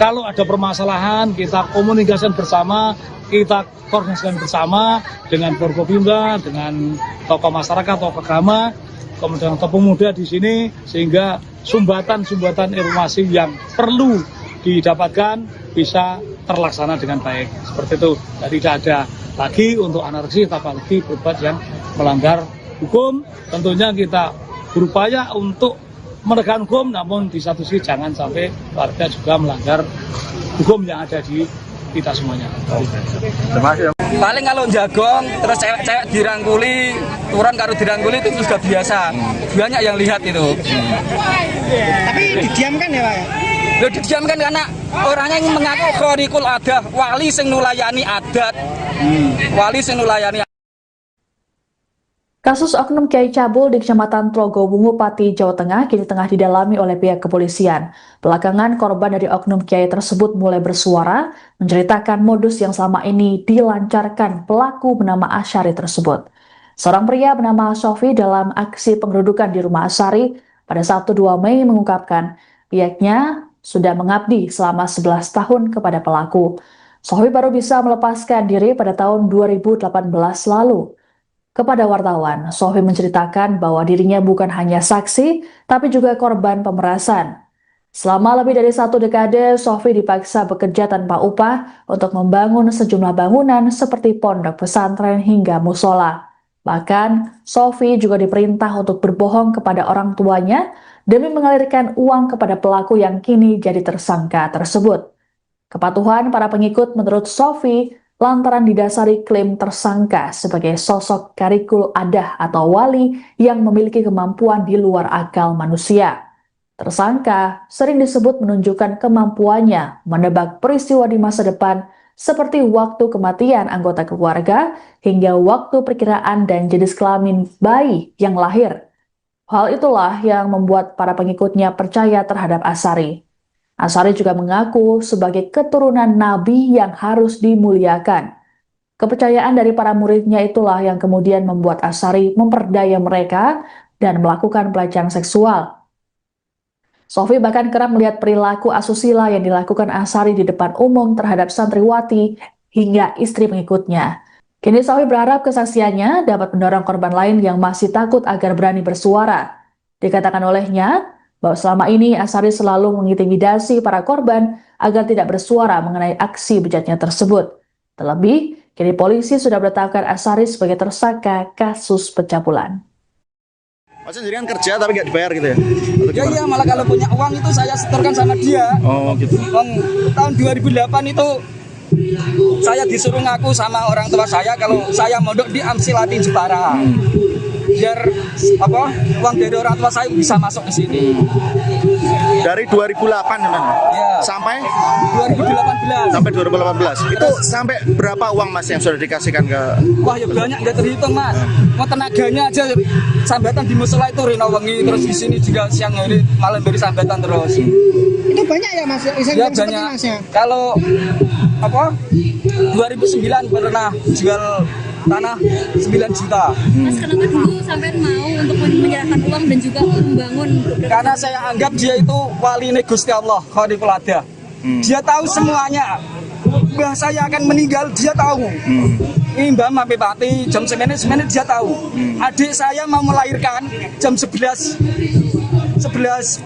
kalau ada permasalahan kita komunikasikan bersama, kita koordinasikan bersama dengan Forkopimda, dengan tokoh masyarakat, tokoh agama, kemudian tokoh pemuda di sini, sehingga sumbatan-sumbatan informasi yang perlu didapatkan bisa terlaksana dengan baik. Seperti itu, jadi tidak ada lagi untuk anarkis, apalagi berbuat yang melanggar hukum. Tentunya kita berupaya untuk menegakkan hukum, namun di satu sisi jangan sampai warga juga melanggar hukum yang ada di kita semuanya. Terima kasih. Paling kalau jagong, terus cewek-cewek dirangkuli, turun karo dirangkuli itu sudah biasa. Banyak yang lihat itu. Tapi didiamkan ya Pak ya? Loh, didiamkan karena orangnya yang mengaku khorikul adah, wali sing nulayani adat. Wali sing nulayani. Kasus oknum Kiai Cabul di Kecamatan Trogowungu, Pati, Jawa Tengah kini tengah didalami oleh pihak kepolisian. Belakangan korban dari oknum Kiai tersebut mulai bersuara, menceritakan modus yang selama ini dilancarkan pelaku bernama Asyari tersebut. Seorang pria bernama Sofi dalam aksi penggerudukan di rumah Asyari pada Sabtu 2 Mei mengungkapkan pihaknya sudah mengabdi selama 11 tahun kepada pelaku. Sofi baru bisa melepaskan diri pada tahun 2018 lalu. Kepada wartawan, Sofi menceritakan bahwa dirinya bukan hanya saksi, tapi juga korban pemerasan. Selama lebih dari 1 dekade, Sofi dipaksa bekerja tanpa upah untuk membangun sejumlah bangunan seperti pondok pesantren hingga musola. Bahkan, Sofi juga diperintah untuk berbohong kepada orang tuanya demi mengalirkan uang kepada pelaku yang kini jadi tersangka tersebut. Kepatuhan para pengikut menurut Sofi lantaran didasari klaim tersangka sebagai sosok karikul adah atau wali yang memiliki kemampuan di luar akal manusia. Tersangka sering disebut menunjukkan kemampuannya menebak peristiwa di masa depan seperti waktu kematian anggota keluarga hingga waktu perkiraan dan jenis kelamin bayi yang lahir. Hal itulah yang membuat para pengikutnya percaya terhadap Asari. Asari juga mengaku sebagai keturunan nabi yang harus dimuliakan. Kepercayaan dari para muridnya itulah yang kemudian membuat Asari memperdaya mereka dan melakukan pelecehan seksual. Sofi bahkan kerap melihat perilaku asusila yang dilakukan Asari di depan umum terhadap santriwati hingga istri pengikutnya. Kini Sofi berharap kesaksiannya dapat mendorong korban lain yang masih takut agar berani bersuara. Dikatakan olehnya bahwa selama ini Asari selalu mengintimidasi para korban agar tidak bersuara mengenai aksi bejatnya tersebut. Terlebih, kini polisi sudah menetapkan Asari sebagai tersangka kasus pencabulan. Mas sendiri kan kerja tapi nggak dibayar gitu ya? Ya iya, malah kalau punya uang itu saya setorkan sama dia. Oh gitu. Tahun 2008 itu saya disuruh ngaku sama orang tua saya kalau saya mondok di Amsilati Jepara. Biar uang dari orang tua saya bisa masuk ke sini. Dari 2008 teman. Ya. Sampai 2018. sampai 2018. Itu sampai berapa uang Mas yang sudah dikasihkan ke? Wah ya banyak, nggak terhitung Mas. Mau tenaganya aja sambatan di musola itu rino wengi, terus di sini juga siang hari malam dari sambatan terus. Itu banyak ya Mas? Ya banyak. Kalau 2009 pernah jual tanah 9 juta. Mas, kenapa dulu sampai mau untuk menyerahkan uang dan juga membangun? Karena saya anggap dia itu wali Gusti Allah, Khaliqul Adah. Dia tahu semuanya. Bahwa saya akan meninggal, dia tahu. Ini Mbak Mampi Pati, jam 9 dia tahu. Adik saya mau melahirkan jam 11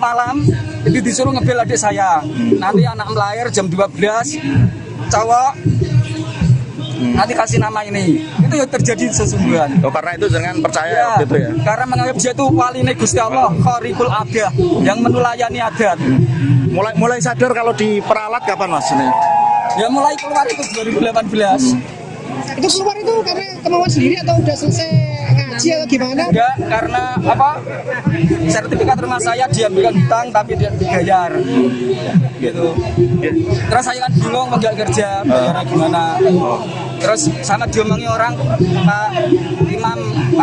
malam, itu disuruh ngebel adik saya. Nanti anak melahir jam 12, cowok, nanti kasih nama ini. Itu yang terjadi sesungguhnya. Oh, karena itu jangan percaya Ya, gitu ya. karena menganggap dia itu wali Gusti Allah, Khaliqul Adah, yang menulayani adat. Mulai sadar kalau diperalat kapan Mas ini? Ya mulai keluar itu 2018. Itu keluar itu karena kemauan sendiri atau udah selesai ngaji atau gimana? Enggak, karena sertifikat rumah saya diambilkan hutang tapi dia dibayar. Gitu. Terus saya kan bingung mau nggak kerja, bayarnya gimana. Terus sama diomongi orang Pak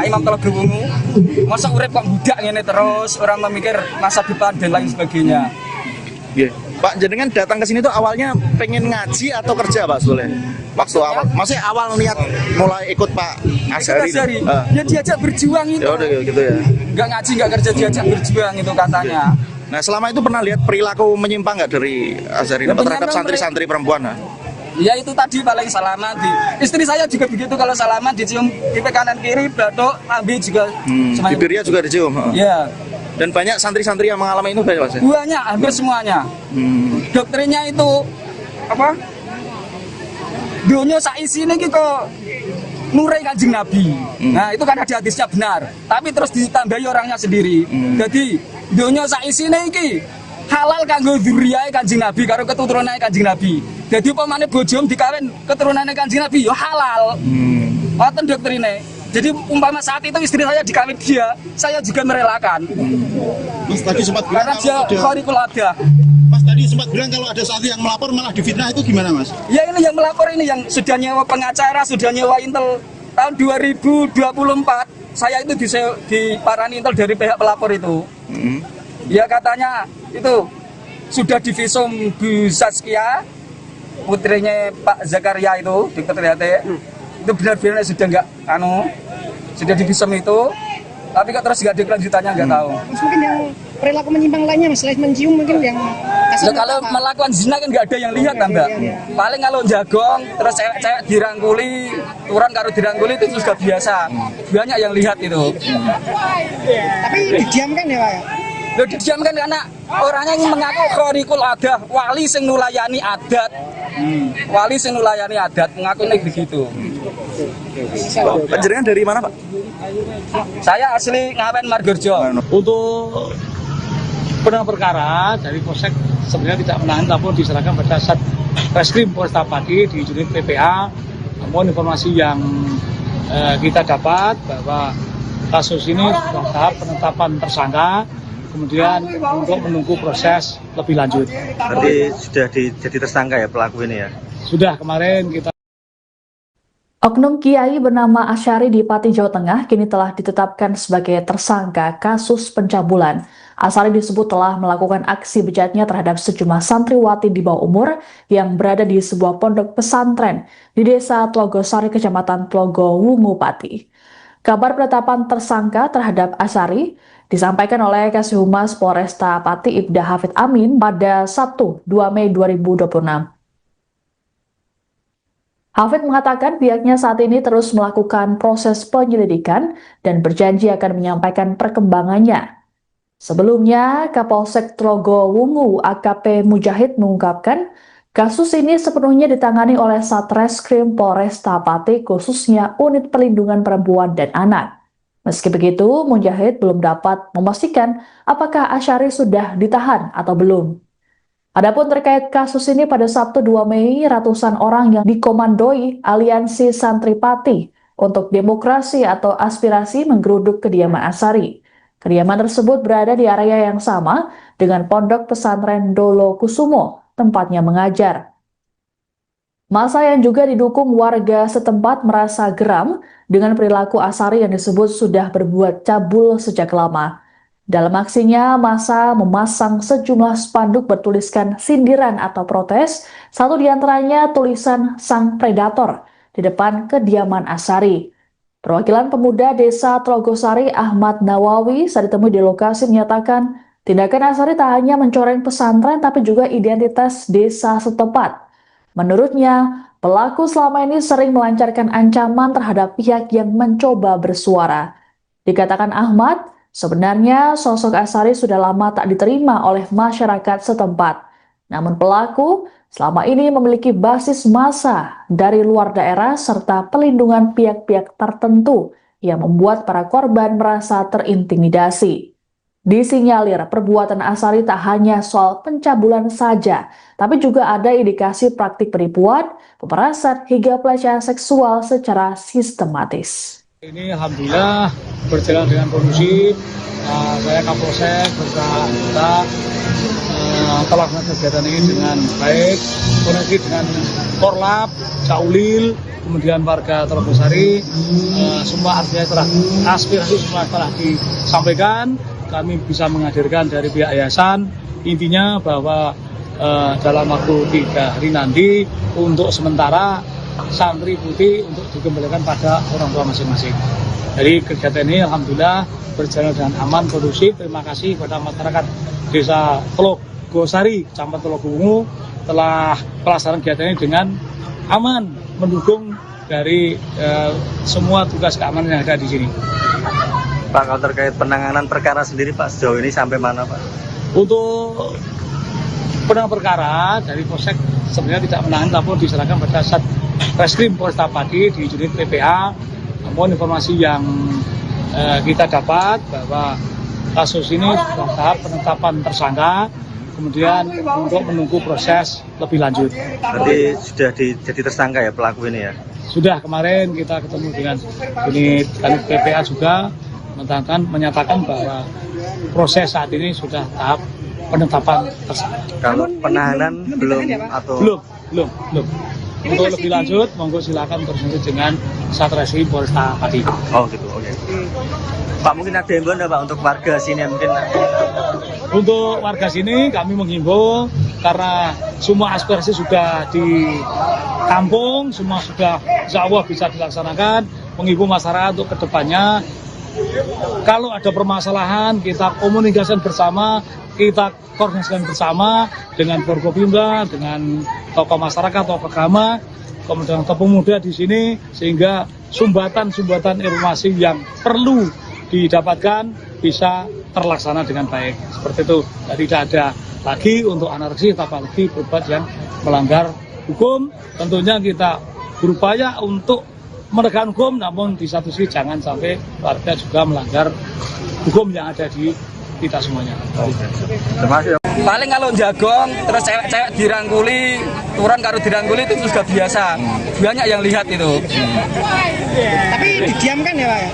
Imam Telaga Wungu, masa urip kok budak ngene terus, orang memikir masa depan dan lain sebagainya. Pak, jenengan datang ke sini tuh awalnya pengen ngaji atau kerja Pak Soleh? Waktu awal, maksudnya awal niat mulai ikut Pak Asari. Ya diajak berjuang itu. Ya udah gitu ya. Nggak ngaji, nggak kerja, diajak berjuang itu katanya. Nah selama itu pernah lihat perilaku menyimpang nggak dari Asari terhadap santri-santri perempuan? Ya itu tadi paling salaman. Istri saya juga begitu, kalau salaman dicium pipi kanan kiri, batuk, lambe juga. Bibirnya juga dicium? Ya. Dan banyak santri-santri yang mengalami itu banyak Mas? Banyak, hampir semuanya. Doktrinnya itu dunia saisi ini gitu nurai Kanjeng Nabi. Nah itu kan ada hadisnya benar, tapi terus ditambahi orangnya sendiri. Jadi dunia saisi ini halal kanggo dzurriyahe Kanjeng Nabi karo keturunane Kanjeng Nabi. Jadi upamane bojom dikawin keturunane Kanjeng Nabi ya halal. Ngoten doktrine. Jadi umpama saat itu istri saya dikawin dia, saya juga merelakan. Mas tadi sempat bilang Karena dia Khaliqul Adah. Mas tadi sempat bilang kalau ada santri yang melapor malah difitnah, itu gimana Mas? Ya ini yang melapor ini yang sudah nyewa pengacara, sudah nyewa intel tahun 2024. Saya itu diparani intel dari pihak pelapor itu. Ya katanya itu sudah divisum Bu Saskia, putrinya Pak Zakaria itu, Dr. Triate. Itu benar-benar sudah nggak sudah divisum itu, tapi kok terus nggak ada kelanjutannya, nggak tahu. Mas, mungkin yang perilaku menyimpang lainnya Mas, selain mencium mungkin yang Kalau melakukan zina kan nggak ada yang lihat kan Mbak. Paling kalau jagong terus cewek-cewek dirangkuli, turun karo dirangkuli itu sudah biasa. Banyak yang lihat itu. Tapi didiamkan ya Pak ya? Loh, didiamkan karena orangnya yang mengaku Khaliqul Adah, wali sing nulayani adat. Wali sing nulayani adat mengaku ini begitu. Panjenengan dari mana Pak? Saya asli Ngawen Margorjo. Untuk penanganan perkara dari Polsek sebenarnya tidak menahan, tapi diserahkan pada Satreskrim Polresta Pati di unit PPA. Namun informasi yang kita dapat bahwa kasus ini sudah tahap penetapan tersangka kemudian untuk menunggu proses lebih lanjut. Berarti sudah jadi tersangka ya pelaku ini ya? Sudah kemarin kita. Oknum Kiai bernama Asyari di Pati, Jawa Tengah kini telah ditetapkan sebagai tersangka kasus pencabulan. Asyari disebut telah melakukan aksi bejatnya terhadap sejumlah santriwati di bawah umur yang berada di sebuah pondok pesantren di Desa Tlogosari, Kecamatan Tlogo Wungu, Pati. Kabar penetapan tersangka terhadap Asyari disampaikan oleh Kasih Humas Polresta Pati Ibda Hafid Amin pada Sabtu 2 Mei 2026. Hafid mengatakan pihaknya saat ini terus melakukan proses penyelidikan dan berjanji akan menyampaikan perkembangannya. Sebelumnya, Kapolsek Tlogo Wungu AKP Mujahid mengungkapkan kasus ini sepenuhnya ditangani oleh Satreskrim Polresta Pati, khususnya Unit Perlindungan Perempuan dan Anak. Meski begitu, Mujahid belum dapat memastikan apakah Asyari sudah ditahan atau belum. Adapun terkait kasus ini, pada Sabtu 2 Mei, ratusan orang yang dikomandoi Aliansi Santri Pati untuk Demokrasi atau Aspirasi menggeruduk kediaman Asyari. Kediaman tersebut berada di area yang sama dengan Pondok Pesantren Dolo Kusumo, tempatnya mengajar. Massa yang juga didukung warga setempat merasa geram dengan perilaku Asyari yang disebut sudah berbuat cabul sejak lama. Dalam aksinya, massa memasang sejumlah spanduk bertuliskan sindiran atau protes, satu diantaranya tulisan Sang Predator di depan kediaman Asyari. Perwakilan pemuda Desa Tlogosari Ahmad Nawawi saat ditemui di lokasi menyatakan tindakan Asyari tak hanya mencoreng pesantren tapi juga identitas desa setempat. Menurutnya, pelaku selama ini sering melancarkan ancaman terhadap pihak yang mencoba bersuara. Dikatakan Ahmad, sebenarnya sosok Asyari sudah lama tak diterima oleh masyarakat setempat. Namun pelaku selama ini memiliki basis massa dari luar daerah serta pelindungan pihak-pihak tertentu yang membuat para korban merasa terintimidasi. Disinyalir perbuatan Asyari tak hanya soal pencabulan saja, tapi juga ada indikasi praktik penipuan, pemerasan hingga pelecehan seksual secara sistematis. Ini alhamdulillah berjalan dengan kondusif. Saya Kapolsek bersama kita telah melakukan kegiatan ini dengan baik, koneksi dengan Korlap, Caulil, kemudian warga Tlogosari, semua artinya telah aspirasi semua telah disampaikan. Kami bisa menghadirkan dari pihak yayasan, intinya bahwa dalam waktu 3 hari nanti untuk sementara santri putih untuk dikembalikan pada orang tua masing-masing. Jadi kegiatan ini alhamdulillah berjalan dengan aman, kondusif. Terima kasih kepada masyarakat Desa Tlogosari, Kecamatan Tlogo Wungu telah pelaksanaan kegiatan ini dengan aman, mendukung dari semua tugas keamanan yang ada di sini. Pak, kalau terkait penanganan perkara sendiri Pak, sejauh ini sampai mana Pak? Untuk penanganan perkara dari Polsek sebenarnya tidak menangani, tapi diserahkan pada Satreskrim Polresta Pati di unit PPA. Namun informasi yang kita dapat bahwa kasus ini sudah tahap penetapan tersangka, kemudian untuk menunggu proses lebih lanjut. Berarti sudah jadi tersangka ya pelaku ini ya? Sudah, kemarin kita ketemu dengan unit PPA juga menyatakan bahwa proses saat ini sudah tahap penetapan tersangka. Kalau penahanan belum atau belum. Untuk lebih lanjut, monggo silakan berlanjut dengan Satreskrim Polresta Pati. Oh gitu, oke. Pak, mungkin ada himbauan Pak untuk warga sini mungkin? Untuk warga sini kami menghimbau karena semua aspirasi sudah ditampung, semua sudah insya Allah bisa dilaksanakan. Menghimbau masyarakat untuk kedepannya, kalau ada permasalahan kita komunikasikan bersama, kita koordinasikan bersama dengan Forkopimda, dengan tokoh masyarakat, tokoh agama, kemudian tokoh pemuda di sini, sehingga sumbatan-sumbatan informasi yang perlu didapatkan bisa terlaksana dengan baik. Seperti itu, jadi tidak ada lagi untuk anarki, apalagi berbuat yang melanggar hukum. Tentunya kita berupaya untuk menegakkan hukum, namun di satu sisi jangan sampai warga juga melanggar hukum yang ada di kita semuanya. Terima kasih. Paling kalau jagong terus cewek-cewek dirangkuli, turun karo dirangkuli itu sudah biasa. Banyak yang lihat itu. Tapi didiamkan ya Pak ya?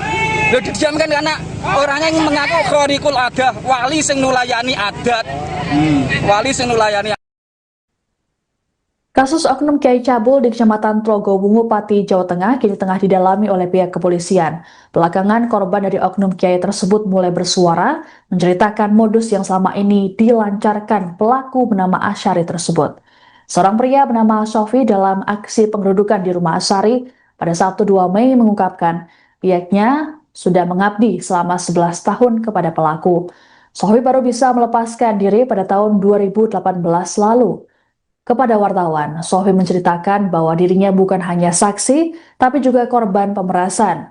Loh, didiamkan karena orangnya yang mengaku khariqul adah, wali sing nulayani adat. Wali sing nulayani. Kasus oknum Kiai Cabul di Kecamatan Trogowungu, Pati, Jawa Tengah kini tengah didalami oleh pihak kepolisian. Belakangan korban dari oknum Kiai tersebut mulai bersuara, menceritakan modus yang selama ini dilancarkan pelaku bernama Asyari tersebut. Seorang pria bernama Sofi dalam aksi pengerudukan di rumah Asyari pada Sabtu 2 Mei mengungkapkan pihaknya sudah mengabdi selama 11 tahun kepada pelaku. Sofi baru bisa melepaskan diri pada tahun 2018 lalu. Kepada wartawan, Sofi menceritakan bahwa dirinya bukan hanya saksi, tapi juga korban pemerasan.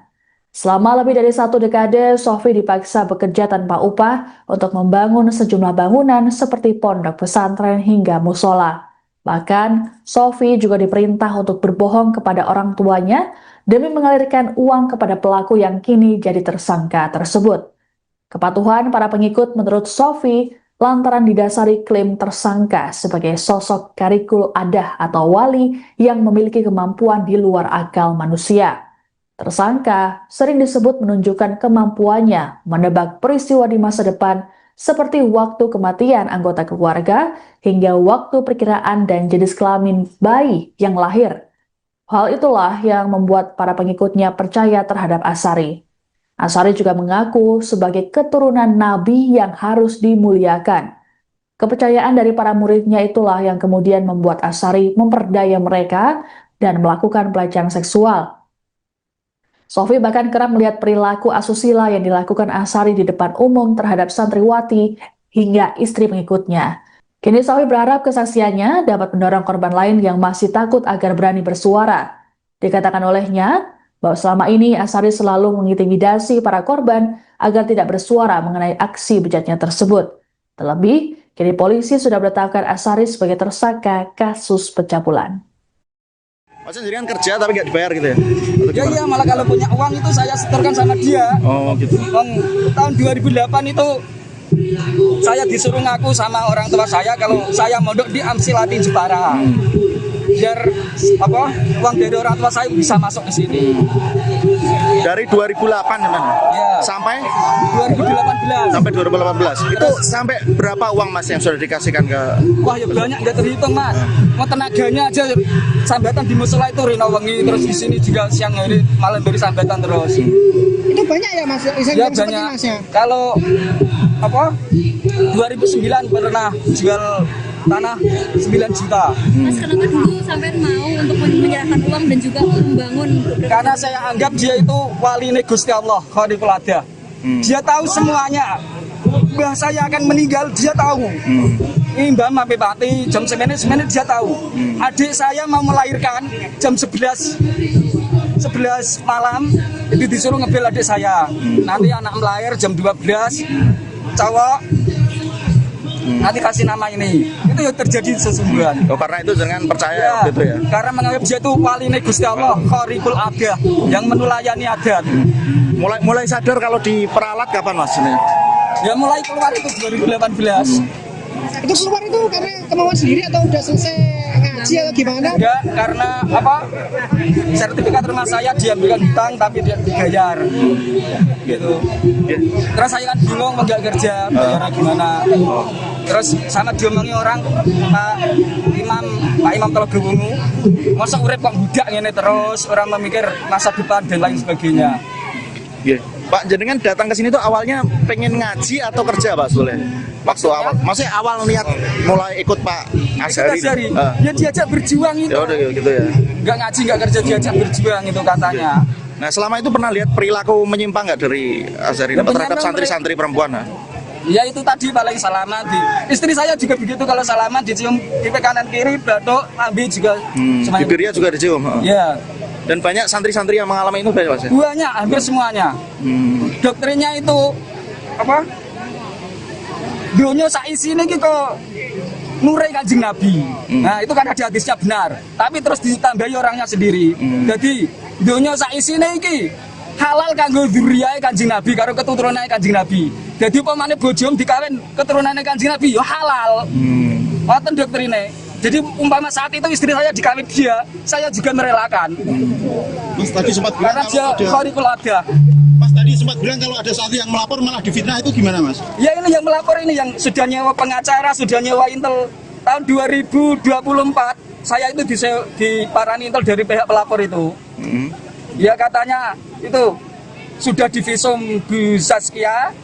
Selama lebih dari 1 dekade, Sofi dipaksa bekerja tanpa upah untuk membangun sejumlah bangunan seperti pondok pesantren hingga musola. Bahkan, Sofi juga diperintah untuk berbohong kepada orang tuanya demi mengalirkan uang kepada pelaku yang kini jadi tersangka tersebut. Kepatuhan para pengikut menurut Sofi lantaran didasari klaim tersangka sebagai sosok karikul adah atau wali yang memiliki kemampuan di luar akal manusia. Tersangka sering disebut menunjukkan kemampuannya menebak peristiwa di masa depan seperti waktu kematian anggota keluarga hingga waktu perkiraan dan jenis kelamin bayi yang lahir. Hal itulah yang membuat para pengikutnya percaya terhadap Asyari. Asyari juga mengaku sebagai keturunan Nabi yang harus dimuliakan. Kepercayaan dari para muridnya itulah yang kemudian membuat Asyari memperdaya mereka dan melakukan pelecehan seksual. Sofi bahkan kerap melihat perilaku asusila yang dilakukan Asyari di depan umum terhadap santriwati hingga istri pengikutnya. Kini Sofi berharap kesaksiannya dapat mendorong korban lain yang masih takut agar berani bersuara. Dikatakan olehnya bahwa selama ini Asyari selalu mengintimidasi para korban agar tidak bersuara mengenai aksi bejatnya tersebut. Terlebih, kini polisi sudah menetapkan Asyari sebagai tersangka kasus pencabulan. Maksudnya jadi kan kerja tapi nggak dibayar gitu ya? Ya iya, malah kalau punya uang itu saya setorkan sama dia. Oh gitu. Tahun 2008 itu saya disuruh ngaku sama orang tua saya kalau saya mondok di Amsilati Jepara. Biar uang dari orang tua saya bisa masuk ke sini. Dari 2008 gimana? Ya. Sampai 2018. Sampai 2018. Itu sampai berapa uang Mas yang sudah dikasihkan ke? Wah ya banyak, nggak terhitung Mas. Mau tenaganya aja sambatan di musola itu Rina Wengi, terus di sini juga siang hari malam dari sambatan terus. Itu banyak ya Mas? Ya banyak. Masnya. Kalau 2009 pernah jual tanah 9 juta. Mas kenapa dulu sampai mau untuk menyerahkan uang dan juga membangun? Karena saya anggap dia itu wali Gusti Allah, khariqul adah. Dia tahu semuanya. Mbah saya akan meninggal, dia tahu. Ini Mbah Mape Pati, jam 9 dia tahu. Adik saya mau melahirkan jam 11 malam, itu disuruh ngebel adik saya. Nanti anak melahir jam 12, cowok. Nanti kasih nama ini. Itu yang terjadi sesungguhnya. Oh, karena itu jangan percaya gitu ya. Karena menganggap dia itu wali Gusti Allah, khariqul adah, yang menulayani adat. Mulai sadar kalau diperalat kapan Mas ini? Ya mulai keluar itu 2018. Itu keluar itu karena kemauan sendiri atau udah selesai ngaji atau gimana? Enggak, karena sertifikat rumah saya diambilkan hutang tapi dia dibayar. Gitu. Terus saya kan bingung mau nggak kerja, bayarnya gimana. Terus sama diomongi orang Pak Imam Trogowungu, masa urip kok budak ngene terus, orang memikir masa depan dan lain sebagainya. Pak, jenengan datang ke sini tuh awalnya pengen ngaji atau kerja Pak Soleh? Waktu awal, maksudnya awal niat mulai ikut Pak Asyari. Ya diajak berjuang itu. Ya udah gitu ya. Nggak ngaji, nggak kerja, diajak berjuang itu katanya. Nah selama itu pernah lihat perilaku menyimpang nggak dari Asyari terhadap santri-santri perempuan? Ya itu tadi paling salaman istri saya juga begitu, kalau salaman dicium pipi kanan kiri, batuk, ambil juga. Bibirnya juga dicium. Ya. Dan banyak santri-santri yang mengalami itu banyak Mas? Banyak, hampir semuanya. Doktrinnya itu dunia saisi ini kok nurai Kanjeng Nabi. Nah itu kan ada hadisnya benar, tapi terus ditambahi orangnya sendiri. Jadi dunia saisi ini halal kanggo dzurriyahe Kanjeng Nabi karo keturunane Kanjeng Nabi. Jadi pemane bojom dikawin keturunane Kanjeng Nabi ya halal. Ngoten doktrine. Jadi umpama saat itu istri saya dikawin dia, saya juga merelakan. Mas tadi sempat bilang karena dia khariqul adah. Mas tadi sempat sempat bilang kalau ada satu yang melapor malah difitnah, itu gimana Mas? Ya ini yang melapor ini yang sudah nyewa pengacara, sudah nyewa intel tahun 2024. Saya itu diparani intel dari pihak pelapor itu. Ya katanya itu sudah divisum Bu Saskia,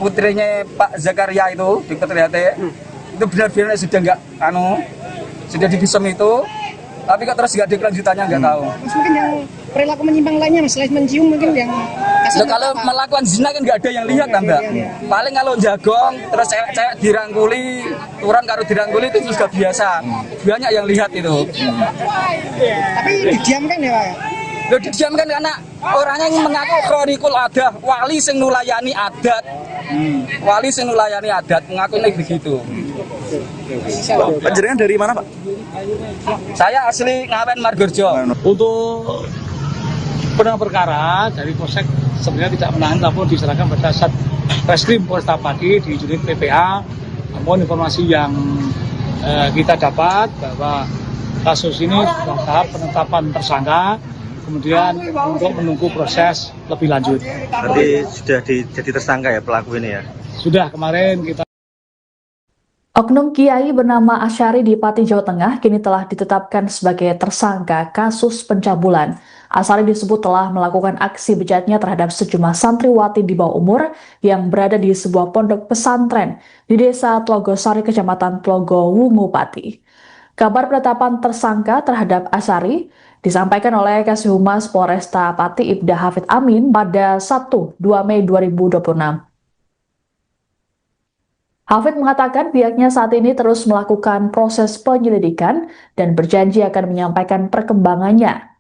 putrinya Pak Zakaria itu, di Ketriate. Itu benar-benar sudah nggak sudah divisum itu, tapi kok terus nggak ada kelanjutannya, nggak tahu. Mas, mungkin yang perilaku menyimpang lainnya Mas, selain mencium mungkin yang Loh, kalau melakukan zina kan nggak ada yang lihat kan Mbak. Paling kalau jagong terus cewek-cewek dirangkuli, turun karo dirangkuli itu juga biasa. Banyak yang lihat itu. tapi didiamkan ya Pak? Loh, didiamkan karena orangnya yang mengaku khorikul adah, wali sing nulayani adat. Wali sing nulayani adat mengaku ini begitu. Panjenengan dari mana Pak? Saya asli Ngawen Margorjo. Untuk penanganan perkara dari Polsek sebenarnya tidak menahan, namun diserahkan pada Satreskrim Polresta Pati di unit PPA. Namun informasi yang kita dapat bahwa kasus ini sudah tahap penetapan tersangka, kemudian untuk menunggu proses lebih lanjut. Berarti sudah jadi tersangka ya pelaku ini ya? Sudah kemarin kita. Oknum Kiai bernama Asyari di Pati, Jawa Tengah kini telah ditetapkan sebagai tersangka kasus pencabulan. Asyari disebut telah melakukan aksi bejatnya terhadap sejumlah santriwati di bawah umur yang berada di sebuah pondok pesantren di Desa Tlogosari, Kecamatan Tlogo Wungu, Pati. Kabar penetapan tersangka terhadap Asyari disampaikan oleh Kasih Humas Polresta Pati Ibda Hafid Amin pada Sabtu 2 Mei 2026. Hafid mengatakan pihaknya saat ini terus melakukan proses penyelidikan dan berjanji akan menyampaikan perkembangannya.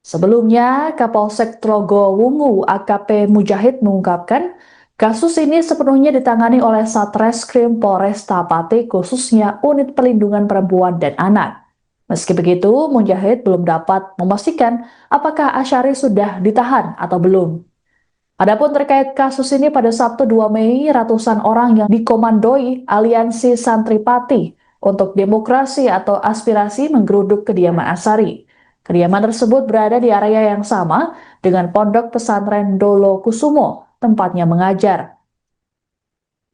Sebelumnya, Kapolsek Tlogo Wungu AKP Mujahid mengungkapkan kasus ini sepenuhnya ditangani oleh Satreskrim Polresta Pati, khususnya Unit Perlindungan Perempuan dan Anak. Meski begitu, Mujahid belum dapat memastikan apakah Asyari sudah ditahan atau belum. Adapun terkait kasus ini, pada Sabtu 2 Mei, ratusan orang yang dikomandoi Aliansi Santri Pati untuk Demokrasi atau Aspirasi menggeruduk kediaman Asyari. Kediaman tersebut berada di area yang sama dengan Pondok Pesantren Dolo Kusumo, tempatnya mengajar.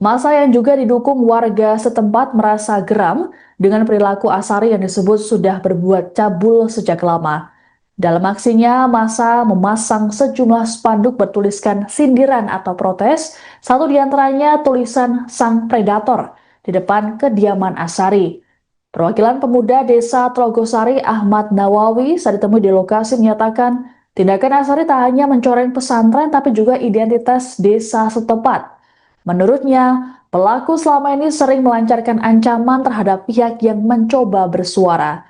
Massa yang juga didukung warga setempat merasa geram dengan perilaku Asyari yang disebut sudah berbuat cabul sejak lama. Dalam aksinya, massa memasang sejumlah spanduk bertuliskan sindiran atau protes, satu diantaranya tulisan Sang Predator di depan kediaman Asyari. Perwakilan pemuda Desa Tlogosari Ahmad Nawawi saat ditemui di lokasi menyatakan tindakan Asyari tak hanya mencoreng pesantren tapi juga identitas desa setempat. Menurutnya, pelaku selama ini sering melancarkan ancaman terhadap pihak yang mencoba bersuara.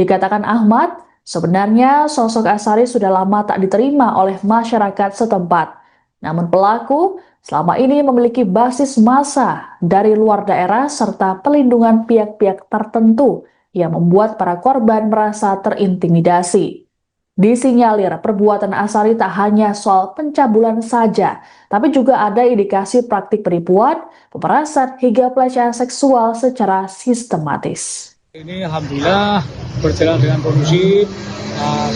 Dikatakan Ahmad, sebenarnya sosok Asyari sudah lama tak diterima oleh masyarakat setempat. Namun pelaku selama ini memiliki basis massa dari luar daerah serta pelindungan pihak-pihak tertentu yang membuat para korban merasa terintimidasi. Disinyalir perbuatan Asyari tak hanya soal pencabulan saja, tapi juga ada indikasi praktik penipuan, pemerasan hingga pelecehan seksual secara sistematis. Ini alhamdulillah berjalan dengan kondusif.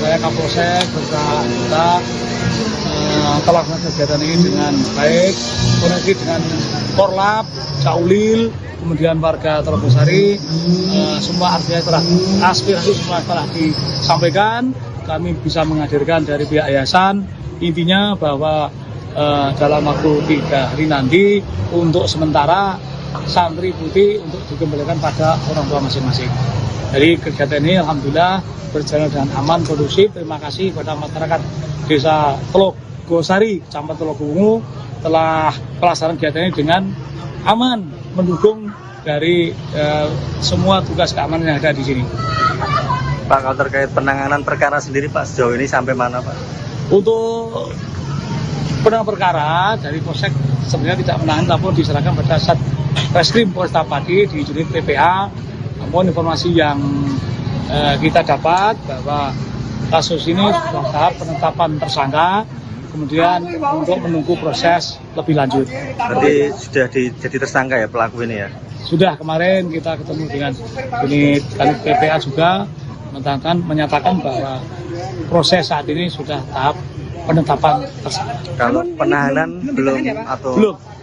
Saya Kapolsek bersama kita telah melakukan kegiatan ini dengan baik, koneksi dengan Korlap, Caulil, kemudian warga Tlogosari. Semua artinya telah aspirasi semua telah disampaikan. Kami bisa menghadirkan dari pihak yayasan. Intinya bahwa dalam waktu 3 hari nanti untuk sementara santri putih untuk dikembalikan pada orang tua masing-masing. Jadi kegiatan ini alhamdulillah berjalan dengan aman, kondusif. Terima kasih kepada masyarakat Desa Tlogosari, Kecamatan Tlogo Wungu telah pelaksanaan kegiatan ini dengan aman, mendukung dari semua tugas keamanan yang ada di sini. Pak, kalau terkait penanganan perkara sendiri Pak, sejauh ini sampai mana Pak? Untuk penanganan perkara dari Polsek sebenarnya tidak menahan, namun diserahkan pada Satreskrim Polresta Pati di unit PPA. Namun informasi yang kita dapat bahwa kasus ini sudah tahap penetapan tersangka, kemudian untuk menunggu proses lebih lanjut. Berarti sudah jadi tersangka ya pelaku ini ya? Sudah, kemarin kita ketemu dengan unit PPA juga menyatakan bahwa proses saat ini sudah tahap penetapan tersangka. Kalau penahanan belum atau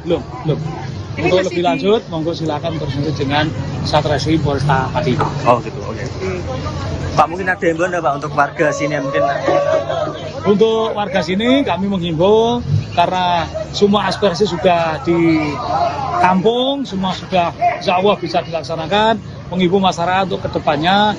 Belum. Untuk lebih lanjut, monggo silakan berkoordinasi dengan Satreskrim Polresta Pati. oh gitu, oke. Pak, mungkin ada himbauan Pak untuk warga sini mungkin? Untuk warga sini kami menghimbau karena semua aspirasi sudah ditampung, semua sudah insya Allah bisa dilaksanakan. Menghimbau masyarakat untuk kedepannya,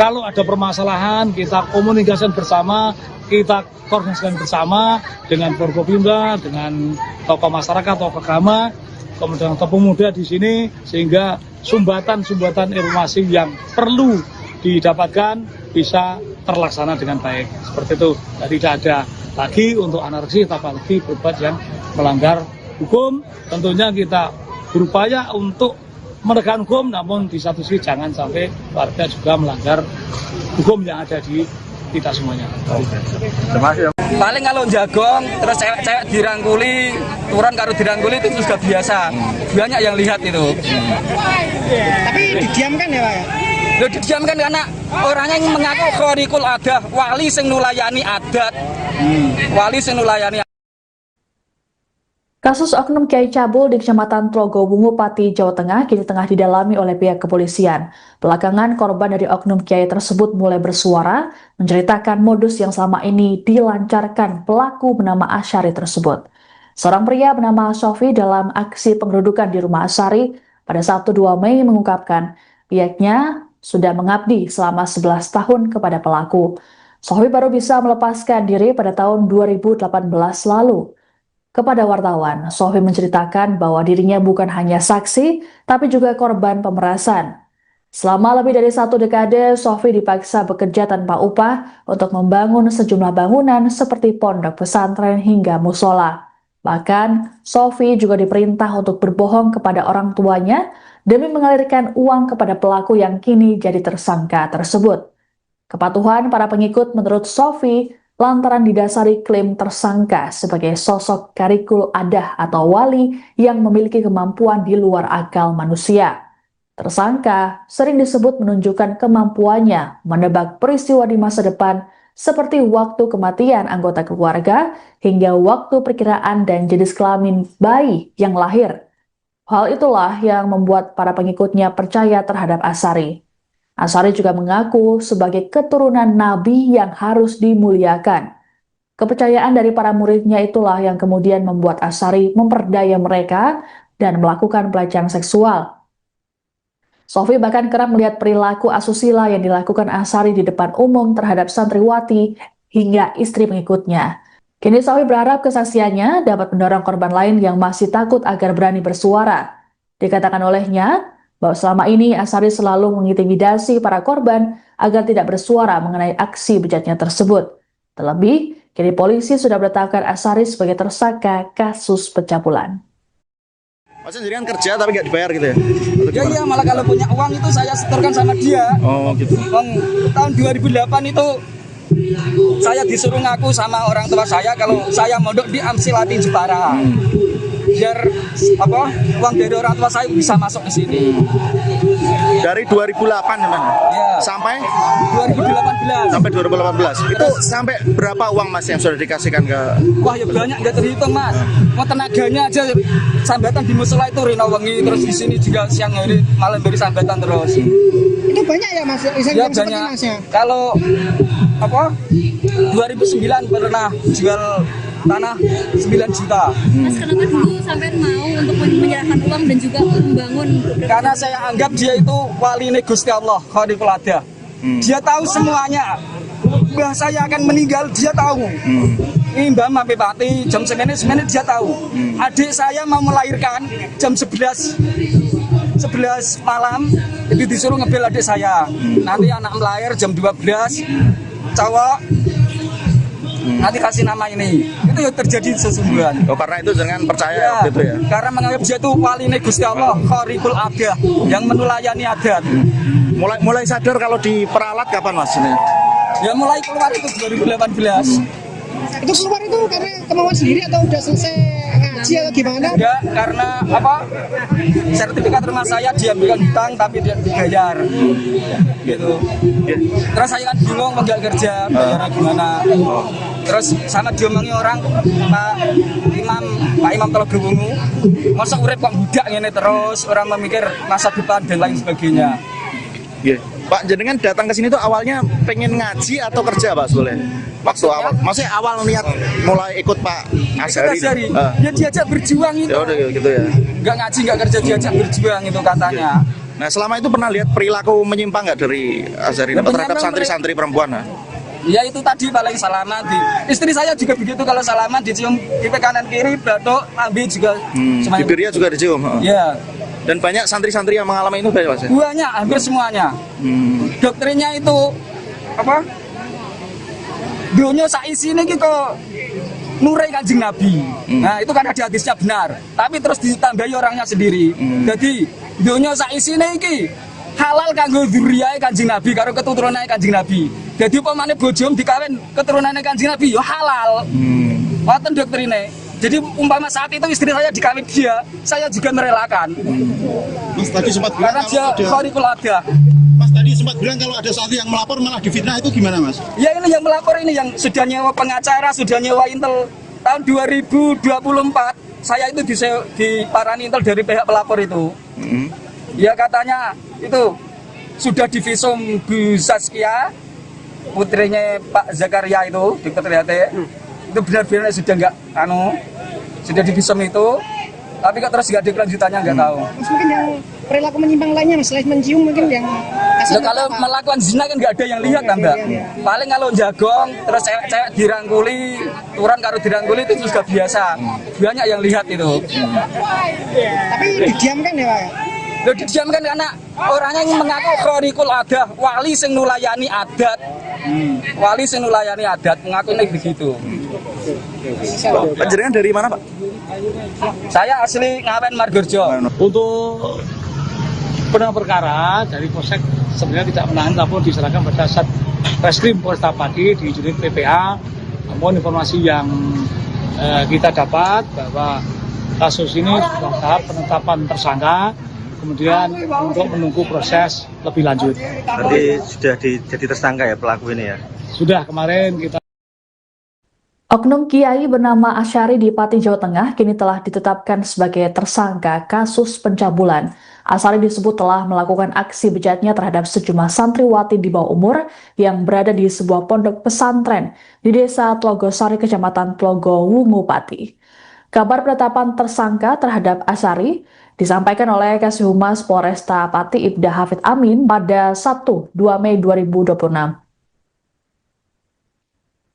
kalau ada permasalahan kita komunikasikan bersama, kita koordinasikan bersama dengan Forkopimda, dengan tokoh masyarakat, tokoh agama, kemudian tokoh pemuda di sini, sehingga sumbatan-sumbatan informasi yang perlu didapatkan bisa terlaksana dengan baik. Seperti itu, jadi tidak ada lagi untuk anarki, apalagi berbuat yang melanggar hukum. Tentunya kita berupaya untuk menegakkan hukum, namun di satu sisi jangan sampai warga juga melanggar hukum yang ada di kita semuanya. Terima kasih. Paling kalau jagong terus cewek-cewek dirangkuli, turun karo dirangkuli itu sudah biasa. Banyak yang lihat itu. Tapi didiamkan ya Pak ya? Loh, didiamkan karena orangnya yang mengaku khorikul adah, wali sing nulayani adat. Wali sing nulayani. Kasus oknum Kiai Cabul di Kecamatan Trogowungu, Pati, Jawa Tengah kini tengah didalami oleh pihak kepolisian. Belakangan korban dari oknum Kiai tersebut mulai bersuara, menceritakan modus yang selama ini dilancarkan pelaku bernama Asyari tersebut. Seorang pria bernama Sofi dalam aksi pengerudukan di rumah Asyari pada Sabtu 2 Mei mengungkapkan pihaknya sudah mengabdi selama 11 tahun kepada pelaku. Sofi baru bisa melepaskan diri pada tahun 2018 lalu. Kepada wartawan, Sofi menceritakan bahwa dirinya bukan hanya saksi, tapi juga korban pemerasan. Selama lebih dari 1 dekade, Sofi dipaksa bekerja tanpa upah untuk membangun sejumlah bangunan seperti pondok pesantren hingga musola. Bahkan, Sofi juga diperintah untuk berbohong kepada orang tuanya demi mengalirkan uang kepada pelaku yang kini jadi tersangka tersebut. Kepatuhan para pengikut menurut Sofi lantaran didasari klaim tersangka sebagai sosok karikul adah atau wali yang memiliki kemampuan di luar akal manusia. Tersangka sering disebut menunjukkan kemampuannya menebak peristiwa di masa depan seperti waktu kematian anggota keluarga hingga waktu perkiraan dan jenis kelamin bayi yang lahir. Hal itulah yang membuat para pengikutnya percaya terhadap Asyari. Asyari juga mengaku sebagai keturunan Nabi yang harus dimuliakan. Kepercayaan dari para muridnya itulah yang kemudian membuat Asyari memperdaya mereka dan melakukan pelecehan seksual. Sofi bahkan kerap melihat perilaku asusila yang dilakukan Asyari di depan umum terhadap santriwati hingga istri pengikutnya. Kini Sofi berharap kesaksiannya dapat mendorong korban lain yang masih takut agar berani bersuara. Dikatakan olehnya bahwa selama ini Asyari selalu mengintimidasi para korban agar tidak bersuara mengenai aksi bejatnya tersebut. Terlebih, kini polisi sudah menetapkan Asyari sebagai tersangka kasus pencabulan. Mas sendiri kan kerja tapi nggak dibayar gitu ya? Ya iya, malah kalau punya uang itu saya setorkan sama dia. Oh gitu. Tahun 2008 itu saya disuruh ngaku sama orang tua saya kalau saya mondok di Amsilati Jepara. Biar uang dari orang tua saya bisa masuk ke sini. Dari 2008 teman. Ya. Sampai 2018. Sampai 2018. Itu sampai berapa uang Mas yang sudah dikasihkan ke? Wah ya banyak, nggak terhitung Mas. Mau tenaganya aja sambatan di musola itu rina wengi, terus di sini juga siang hari malam beri sambatan terus. Itu banyak ya Mas? Ya banyak. Kalau 2009 pernah jual tanah 9 juta. Mas, kenapa dulu sampai mau untuk menyerahkan uang dan juga membangun? Karena saya anggap dia itu wali Gusti Allah, Khorikul Adah. Dia tahu semuanya. Mbah saya akan meninggal, dia tahu. Ini Mbah sampai mati jam 9 dia tahu. Adik saya mau melahirkan jam 11 malam, itu disuruh ngebel adik saya. Nanti anak melahir jam 12, cowok nanti kasih nama ini. Itu yang terjadi sesungguhnya. Oh, karena itu jangan percaya gitu ya. Karena menganggap dia itu wali Gusti Allah, Khorikul Adah, yang menulayani adat. Mulai sadar kalau diperalat kapan Mas ini? Ya mulai keluar itu 2018. Itu keluar itu karena kemauan sendiri atau udah selesai ngaji atau gimana? Enggak, karena sertifikat rumah saya diambilkan hutang tapi dia dibayar. Gitu. Terus saya kan bingung mau nggak kerja, bayarnya gimana. Terus sama diomongi orang Pak Imam Telaga Wungu, masa urip kok budak ngene terus, orang memikir masa depan dan lain sebagainya. Iya. Pak, jenengan datang ke sini tuh awalnya pengen ngaji atau kerja, Pak Soleh? Waktu awal, maksudnya awal niat mulai ikut Pak Asyari. Ya diajak berjuang itu. Ya udah gitu ya. Nggak ngaji, nggak kerja, diajak berjuang itu katanya. Nah, selama itu pernah lihat perilaku menyimpang nggak dari Asyari terhadap santri-santri perempuan? Nah? Ya itu tadi paling salaman. Istri saya juga begitu, kalau salaman dicium pipi kanan kiri, batuk, lambe juga. Bibirnya juga dicium. Ya. Dan banyak santri-santri yang mengalami itu banyak, Mas? Banyak, hampir semuanya. Doktrinnya itu apa? Dunia saisi ini gitu nurai Kanjeng Nabi. Nah itu kan ada hadisnya benar. Tapi terus ditambahi orangnya sendiri. Jadi dunia saisi ini halal kanggo dzurriyahe Kanjeng Nabi karo keturunane Kanjeng Nabi. Jadi upamane bojom dikawin keturunane Kanjeng Nabi ya halal. Wonten doktrine. Jadi umpama saat itu istri saya dikawin dia, saya juga merelakan. Mas tadi sempat bilang karena dia khariqul adah. Mas tadi sempat bilang kalau ada santri yang melapor malah difitnah, itu gimana, Mas? Ya ini yang melapor ini yang sudah nyewa pengacara, sudah nyewa intel tahun 2024. Saya itu diparani intel dari pihak pelapor itu. Ya katanya itu sudah divisum Bu Saskia, putrinya Pak Zakaria itu, Dr. Triate. Itu benar-benar sudah nggak sudah divisum itu, tapi kok terus nggak ada kelanjutannya, nggak tahu. Mas, mungkin yang perilaku menyimpang lainnya, Mas, selain mencium mungkin yang kalau melakukan zina kan nggak ada yang lihat kan, Mbak. Paling kalau jagong terus cewek-cewek dirangkuli, turun karo dirangkuli itu sudah biasa. Banyak yang lihat itu. Tapi didiamkan ya, Pak? Loh, didiamkan karena orangnya yang mengaku khariqul adah, wali sing nulayani adat. Wali sing nulayani adat mengaku ini begitu. Panjenengan dari mana, Pak? Saya asli Ngawen Margorjo. Untuk penanganan perkara dari Polsek sebenarnya tidak menahan, tapi diserahkan pada Satreskrim Polresta Pati di unit PPA. Namun informasi yang kita dapat bahwa kasus ini sudah tahap penetapan tersangka, kemudian untuk menunggu proses lebih lanjut. Berarti sudah jadi tersangka ya pelaku ini ya? Sudah, kemarin kita. Oknum Kiai bernama Asyari di Pati, Jawa Tengah kini telah ditetapkan sebagai tersangka kasus pencabulan. Asyari disebut telah melakukan aksi bejatnya terhadap sejumlah santriwati di bawah umur yang berada di sebuah pondok pesantren di Desa Tlogosari, Kecamatan Tlogo Wungu, Pati. Kabar penetapan tersangka terhadap Asyari disampaikan oleh Kasih Humas Polresta Pati Ibda Hafid Amin pada Sabtu 2 Mei 2026.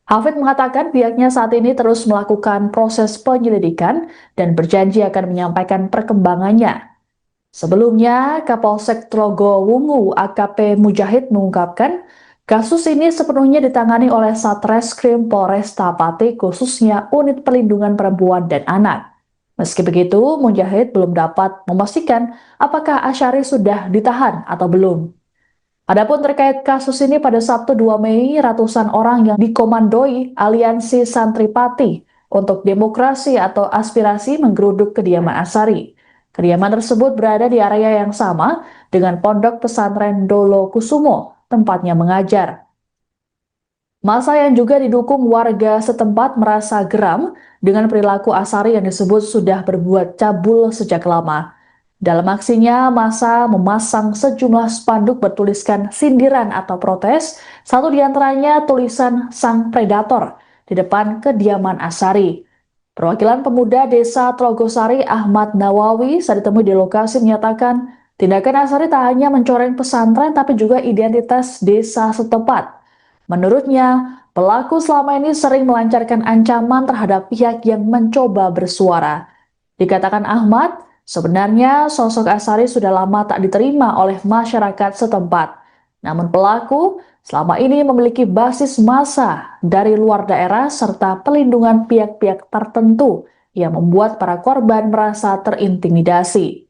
Hafid mengatakan pihaknya saat ini terus melakukan proses penyelidikan dan berjanji akan menyampaikan perkembangannya. Sebelumnya, Kapolsek Tlogo Wungu AKP Mujahid mengungkapkan kasus ini sepenuhnya ditangani oleh Satreskrim Polresta Pati, khususnya Unit Perlindungan Perempuan dan Anak. Meski begitu, Mujahid belum dapat memastikan apakah Asyari sudah ditahan atau belum. Adapun terkait kasus ini, pada Sabtu 2 Mei, ratusan orang yang dikomandoi Aliansi Santri Pati untuk Demokrasi atau Aspirasi menggeruduk kediaman Asyari. Kediaman tersebut berada di area yang sama dengan Pondok Pesantren Dolo Kusumo, tempatnya mengajar. Massa yang juga didukung warga setempat merasa geram dengan perilaku Asyari yang disebut sudah berbuat cabul sejak lama. Dalam aksinya, massa memasang sejumlah spanduk bertuliskan sindiran atau protes, satu diantaranya tulisan Sang Predator di depan kediaman Asyari. Perwakilan pemuda Desa Tlogosari Ahmad Nawawi saat ditemui di lokasi menyatakan tindakan Asyari tak hanya mencoreng pesantren tapi juga identitas desa setempat. Menurutnya, pelaku selama ini sering melancarkan ancaman terhadap pihak yang mencoba bersuara. Dikatakan Ahmad, sebenarnya sosok Asyari sudah lama tak diterima oleh masyarakat setempat. Namun pelaku selama ini memiliki basis massa dari luar daerah serta pelindungan pihak-pihak tertentu yang membuat para korban merasa terintimidasi.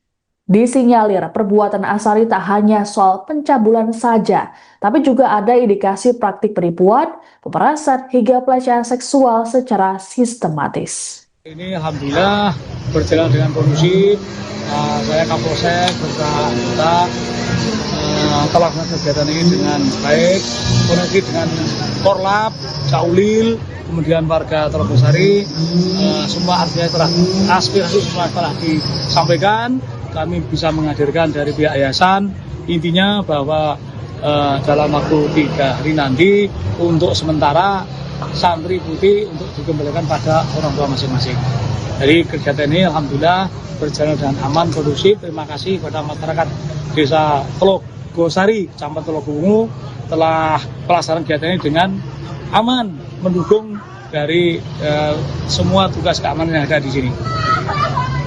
Disinyalir perbuatan Asyari tak hanya soal pencabulan saja, tapi juga ada indikasi praktik penipuan, pemerasan hingga pelecehan seksual secara sistematis. Ini alhamdulillah berjalan dengan kondusif. Saya Kapolsek beserta telah melakukan kegiatan ini dengan baik, koordinasi dengan Korlap, Caulil, kemudian warga Telogosari, semua artinya telah aspirasi semua telah disampaikan. Kami bisa menghadirkan dari pihak yayasan, intinya bahwa dalam waktu 3 hari nanti untuk sementara santri putih untuk dikembalikan pada orang tua masing-masing. Jadi kegiatan ini alhamdulillah berjalan dengan aman, kondusif. Terima kasih kepada masyarakat Desa Telogosari, Kecamatan Telogowungu telah pelaksanaan kegiatan ini dengan aman, mendukung dari semua tugas keamanan yang ada di sini.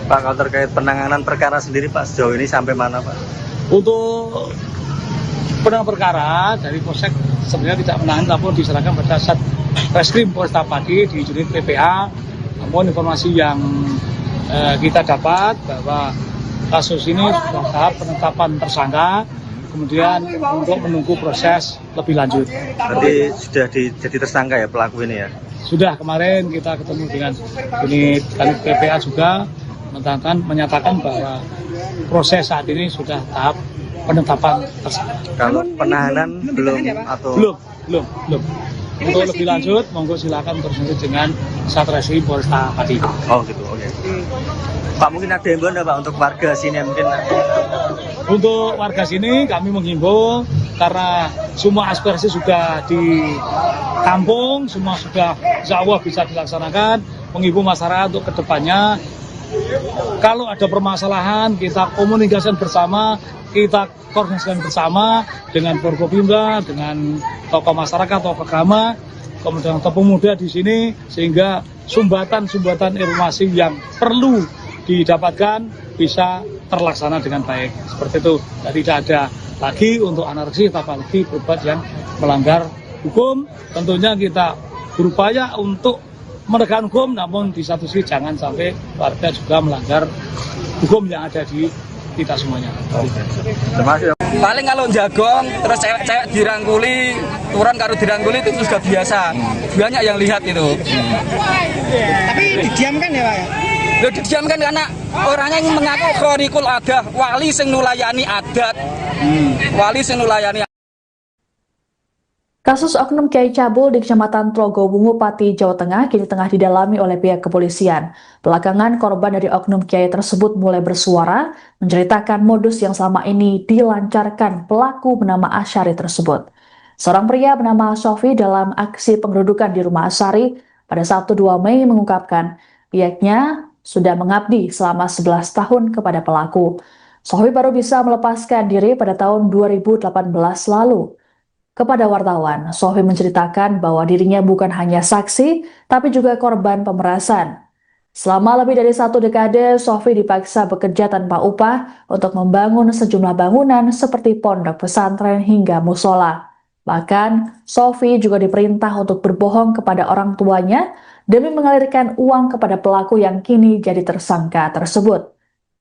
Pak, kalau terkait penanganan perkara sendiri Pak sejauh ini sampai mana Pak? Untuk penanganan perkara dari Polsek sebenarnya tidak menahan, namun diserahkan pada Satreskrim Polresta Pati di unit PPA. Namun informasi yang kita dapat bahwa kasus ini sudah tahap penetapan tersangka, kemudian untuk menunggu proses lebih lanjut. Berarti sudah jadi tersangka ya pelaku ini ya? Sudah, kemarin kita ketemu dengan unit PPA juga menyatakan bahwa proses saat ini sudah tahap penetapan tersangka. Kalau penahanan belum atau belum. Untuk lebih lanjut, monggo silakan berlanjut dengan Satreskrim Polresta Pati. Oh gitu, oke. Pak, mungkin ada himbauan Pak untuk warga sini mungkin? Untuk warga sini kami menghimbau karena semua aspirasi sudah ditampung, semua sudah insya Allah bisa dilaksanakan. Menghimbau masyarakat untuk kedepannya, kalau ada permasalahan kita komunikasikan bersama, kita koordinasikan bersama dengan Forkopimda, dengan tokoh masyarakat, tokoh agama, kemudian tokoh muda di sini, sehingga sumbatan-sumbatan informasi yang perlu didapatkan bisa terlaksana dengan baik. Seperti itu, jadi tidak ada lagi untuk anarki, apalagi berbuat yang melanggar hukum. Tentunya kita berupaya untuk menegakkan hukum, namun di satu sisi jangan sampai warga juga melanggar hukum yang ada di kita semuanya. Terima kasih. Paling kalau jagong terus cewek-cewek dirangkuli, turun karo dirangkuli itu sudah biasa. Banyak yang lihat itu. Tapi didiamkan ya Pak ya? Loh, didiamkan karena orangnya yang mengaku khorikul adah, wali sing nulayani adat. Wali sing nulayani. Kasus oknum Kiai Cabul di Kecamatan Telogowungu, Pati, Jawa Tengah kini tengah didalami oleh pihak kepolisian. Belakangan korban dari oknum Kiai tersebut mulai bersuara, menceritakan modus yang selama ini dilancarkan pelaku bernama Asyari tersebut. Seorang pria bernama Sofi dalam aksi pengerudukan di rumah Asyari pada Sabtu 2 Mei mengungkapkan pihaknya sudah mengabdi selama 11 tahun kepada pelaku. Sofi baru bisa melepaskan diri pada tahun 2018 lalu. Kepada wartawan, Sofi menceritakan bahwa dirinya bukan hanya saksi, tapi juga korban pemerasan. Selama lebih dari 1 dekade, Sofi dipaksa bekerja tanpa upah untuk membangun sejumlah bangunan seperti pondok pesantren hingga musola. Bahkan, Sofi juga diperintah untuk berbohong kepada orang tuanya demi mengalirkan uang kepada pelaku yang kini jadi tersangka tersebut.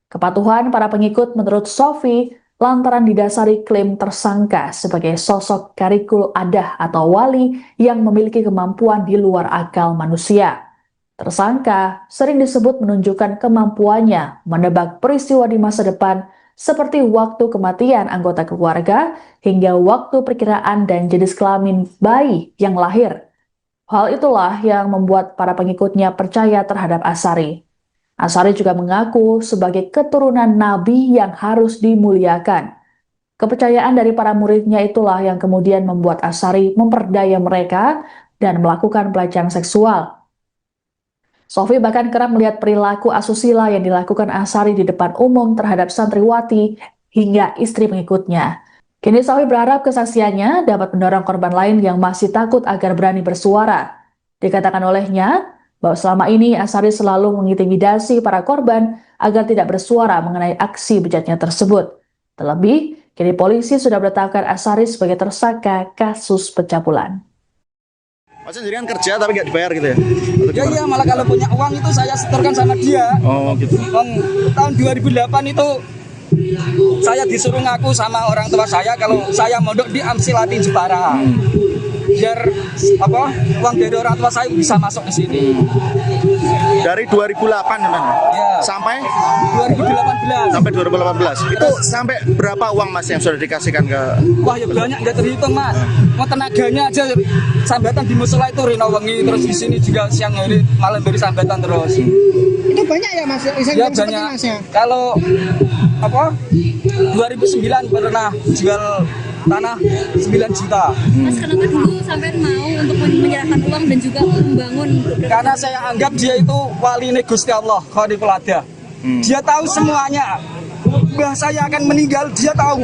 Kepatuhan para pengikut menurut Sofi lantaran didasari klaim tersangka sebagai sosok karikul adah atau wali yang memiliki kemampuan di luar akal manusia. Tersangka sering disebut menunjukkan kemampuannya menebak peristiwa di masa depan seperti waktu kematian anggota keluarga hingga waktu perkiraan dan jenis kelamin bayi yang lahir. Hal itulah yang membuat para pengikutnya percaya terhadap Asyari. Asyari juga mengaku sebagai keturunan Nabi yang harus dimuliakan. Kepercayaan dari para muridnya itulah yang kemudian membuat Asyari memperdaya mereka dan melakukan pelecehan seksual. Sofi bahkan kerap melihat perilaku asusila yang dilakukan Asyari di depan umum terhadap santriwati hingga istri pengikutnya. Kini Sofi berharap kesaksiannya dapat mendorong korban lain yang masih takut agar berani bersuara. Dikatakan olehnya bahwa selama ini Asyari selalu mengintimidasi para korban agar tidak bersuara mengenai aksi bejatnya tersebut. Terlebih, kini polisi sudah menetapkan Asyari sebagai tersangka kasus pencabulan. Maksudnya jadi kan kerja tapi nggak dibayar gitu ya? Ya iya, malah kalau punya uang itu saya setorkan sama dia. Oh gitu. Tahun 2008 itu saya disuruh ngaku sama orang tua saya kalau saya mondok di Amsilati Jepara. biar apa uang dari orang tua saya bisa masuk ke sini. Dari 2008 teman. Ya. Sampai 2018. sampai 2018. Itu sampai berapa uang Mas yang sudah dikasihkan ke? Wah ya banyak nggak terhitung Mas. Mau tenaganya aja sambatan di musola itu rina wengi, terus di sini juga siang hari malam beri sambatan terus. Itu banyak ya Mas? Ya banyak. Kalau apa 2009 pernah jual tanah 9 juta. Mas kenapa dulu sampai mau untuk menyerahkan uang dan juga membangun beberapa Karena saya anggap dia itu wali Gusti Allah, Khaliqul Adah. Dia tahu semuanya. Mbah saya akan meninggal, dia tahu.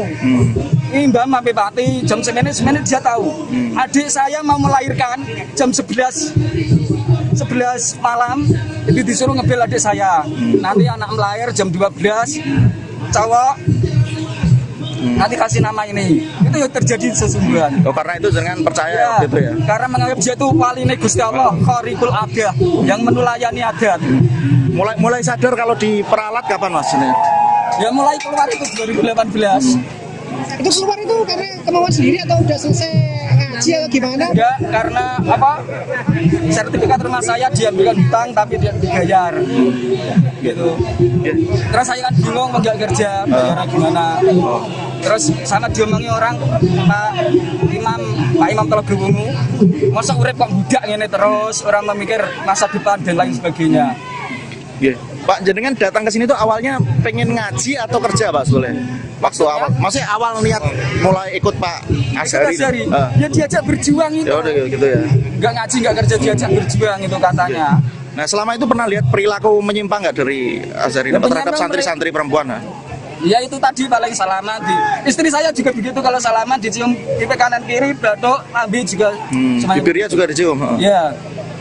Ini Mbah Mampe Pati, jam semene dia tahu. Adik saya mau melahirkan jam 11 malam, itu disuruh ngebel adik saya. Nanti anak melahir jam 12, cowok, nanti kasih nama ini. Itu yang terjadi sesungguhnya. Oh, karena itu jangan percaya Ya, gitu ya. karena menganggap dia itu wali Gusti Allah, Khaliqul Adah, yang menulayani adat. Mulai sadar kalau diperalat kapan Mas ini? Ya mulai keluar itu 2018. Itu keluar itu karena kemauan sendiri atau udah selesai ngaji atau gimana? Enggak, karena apa? Sertifikat rumah saya diambilkan hutang tapi dia dibayar. Gitu. Terus saya kan bingung mau nggak kerja, bayarnya gimana. Terus sama diomongi orang Pak Imam Telogo Wungu, masa urip kok budak ngene terus, orang memikir masa depan dan lain sebagainya. Pak, jenengan datang ke sini tuh awalnya pengen ngaji atau kerja Pak Soleh? Waktu awal, maksudnya awal niat mulai ikut Pak Azhari. Ya diajak berjuang itu. Ya udah gitu ya. Nggak ngaji, nggak kerja, diajak berjuang itu katanya. Nah selama itu pernah lihat perilaku menyimpang nggak dari Azhari Ya, terhadap penyimpang santri-santri perempuan? Ya itu tadi paling salaman istri saya juga begitu, kalau salaman dicium pipi kanan kiri, batuk, lambe juga. Bibirnya juga dicium. Ya.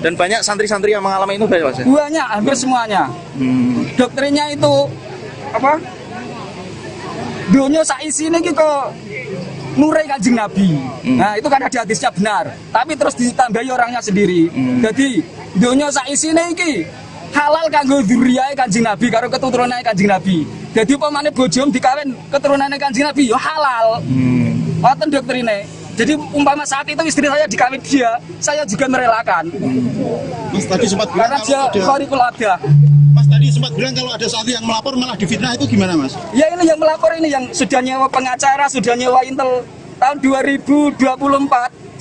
Dan banyak santri-santri yang mengalami itu Mas? Banyak, hampir semuanya. Doktrinnya itu apa? Dunia saisi ini gitu nurai Kanjeng Nabi. Nah itu kan ada hadisnya benar, tapi terus ditambahi orangnya sendiri. Jadi dunia saisi ini halal kanggo dzurriyahe Kanjeng Nabi karo keturunane Kanjeng Nabi. Jadi pemane bojom dikawin keturunane Kanjeng Nabi ya halal. Ngoten doktrine. Jadi umpama saat itu istri saya dikawin dia, saya juga merelakan. Mas tadi sempat bilang Karena dia Khaliqul Adah. Mas tadi sempat bilang kalau ada santri yang melapor malah difitnah, itu gimana Mas? Ya ini yang melapor ini yang sudah nyewa pengacara, sudah nyewa Intel tahun 2024.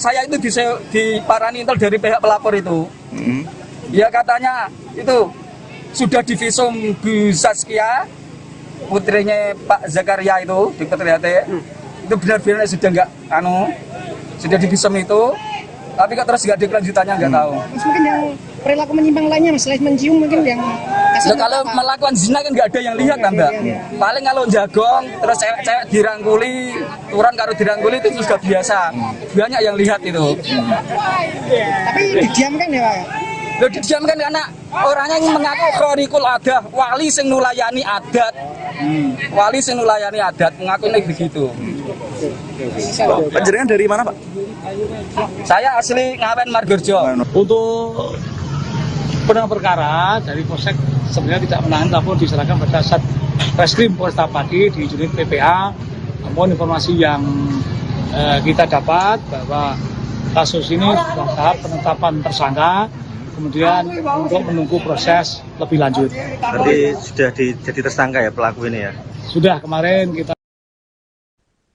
Saya itu diparani Intel dari pihak pelapor itu. Ya katanya itu sudah divisum Bu Saskia, putrinya Pak Zakaria itu, Dr. Triate. Itu benar-benar sudah sudah divisum itu, tapi kok terus nggak ada kelanjutannya, nggak tahu. Mas mungkin yang perilaku menyimpang lainnya Mas, selain mencium mungkin yang Nah, kalau melakukan zina kan nggak ada yang lihat kan Mbak. Paling kalau jagong terus cewek-cewek dirangkuli, turun karo dirangkuli itu sudah biasa. Banyak yang lihat itu. Tapi didiamkan ya Pak? Loh, didiamkan karena orangnya yang mengaku Khaliqul Adah, wali sing nulayani adat. Wali sing nulayani adat mengaku ini begitu. Panjenengan dari mana Pak? Saya asli Ngawen Margorjo. Untuk penanganan perkara dari Polsek sebenarnya tidak menahan, namun diserahkan pada Satreskrim Polresta Pati di unit PPA. Namun informasi yang kita dapat bahwa kasus ini sudah tahap penetapan tersangka, kemudian untuk menunggu proses lebih lanjut. Berarti sudah jadi tersangka ya pelaku ini ya? Sudah kemarin kita.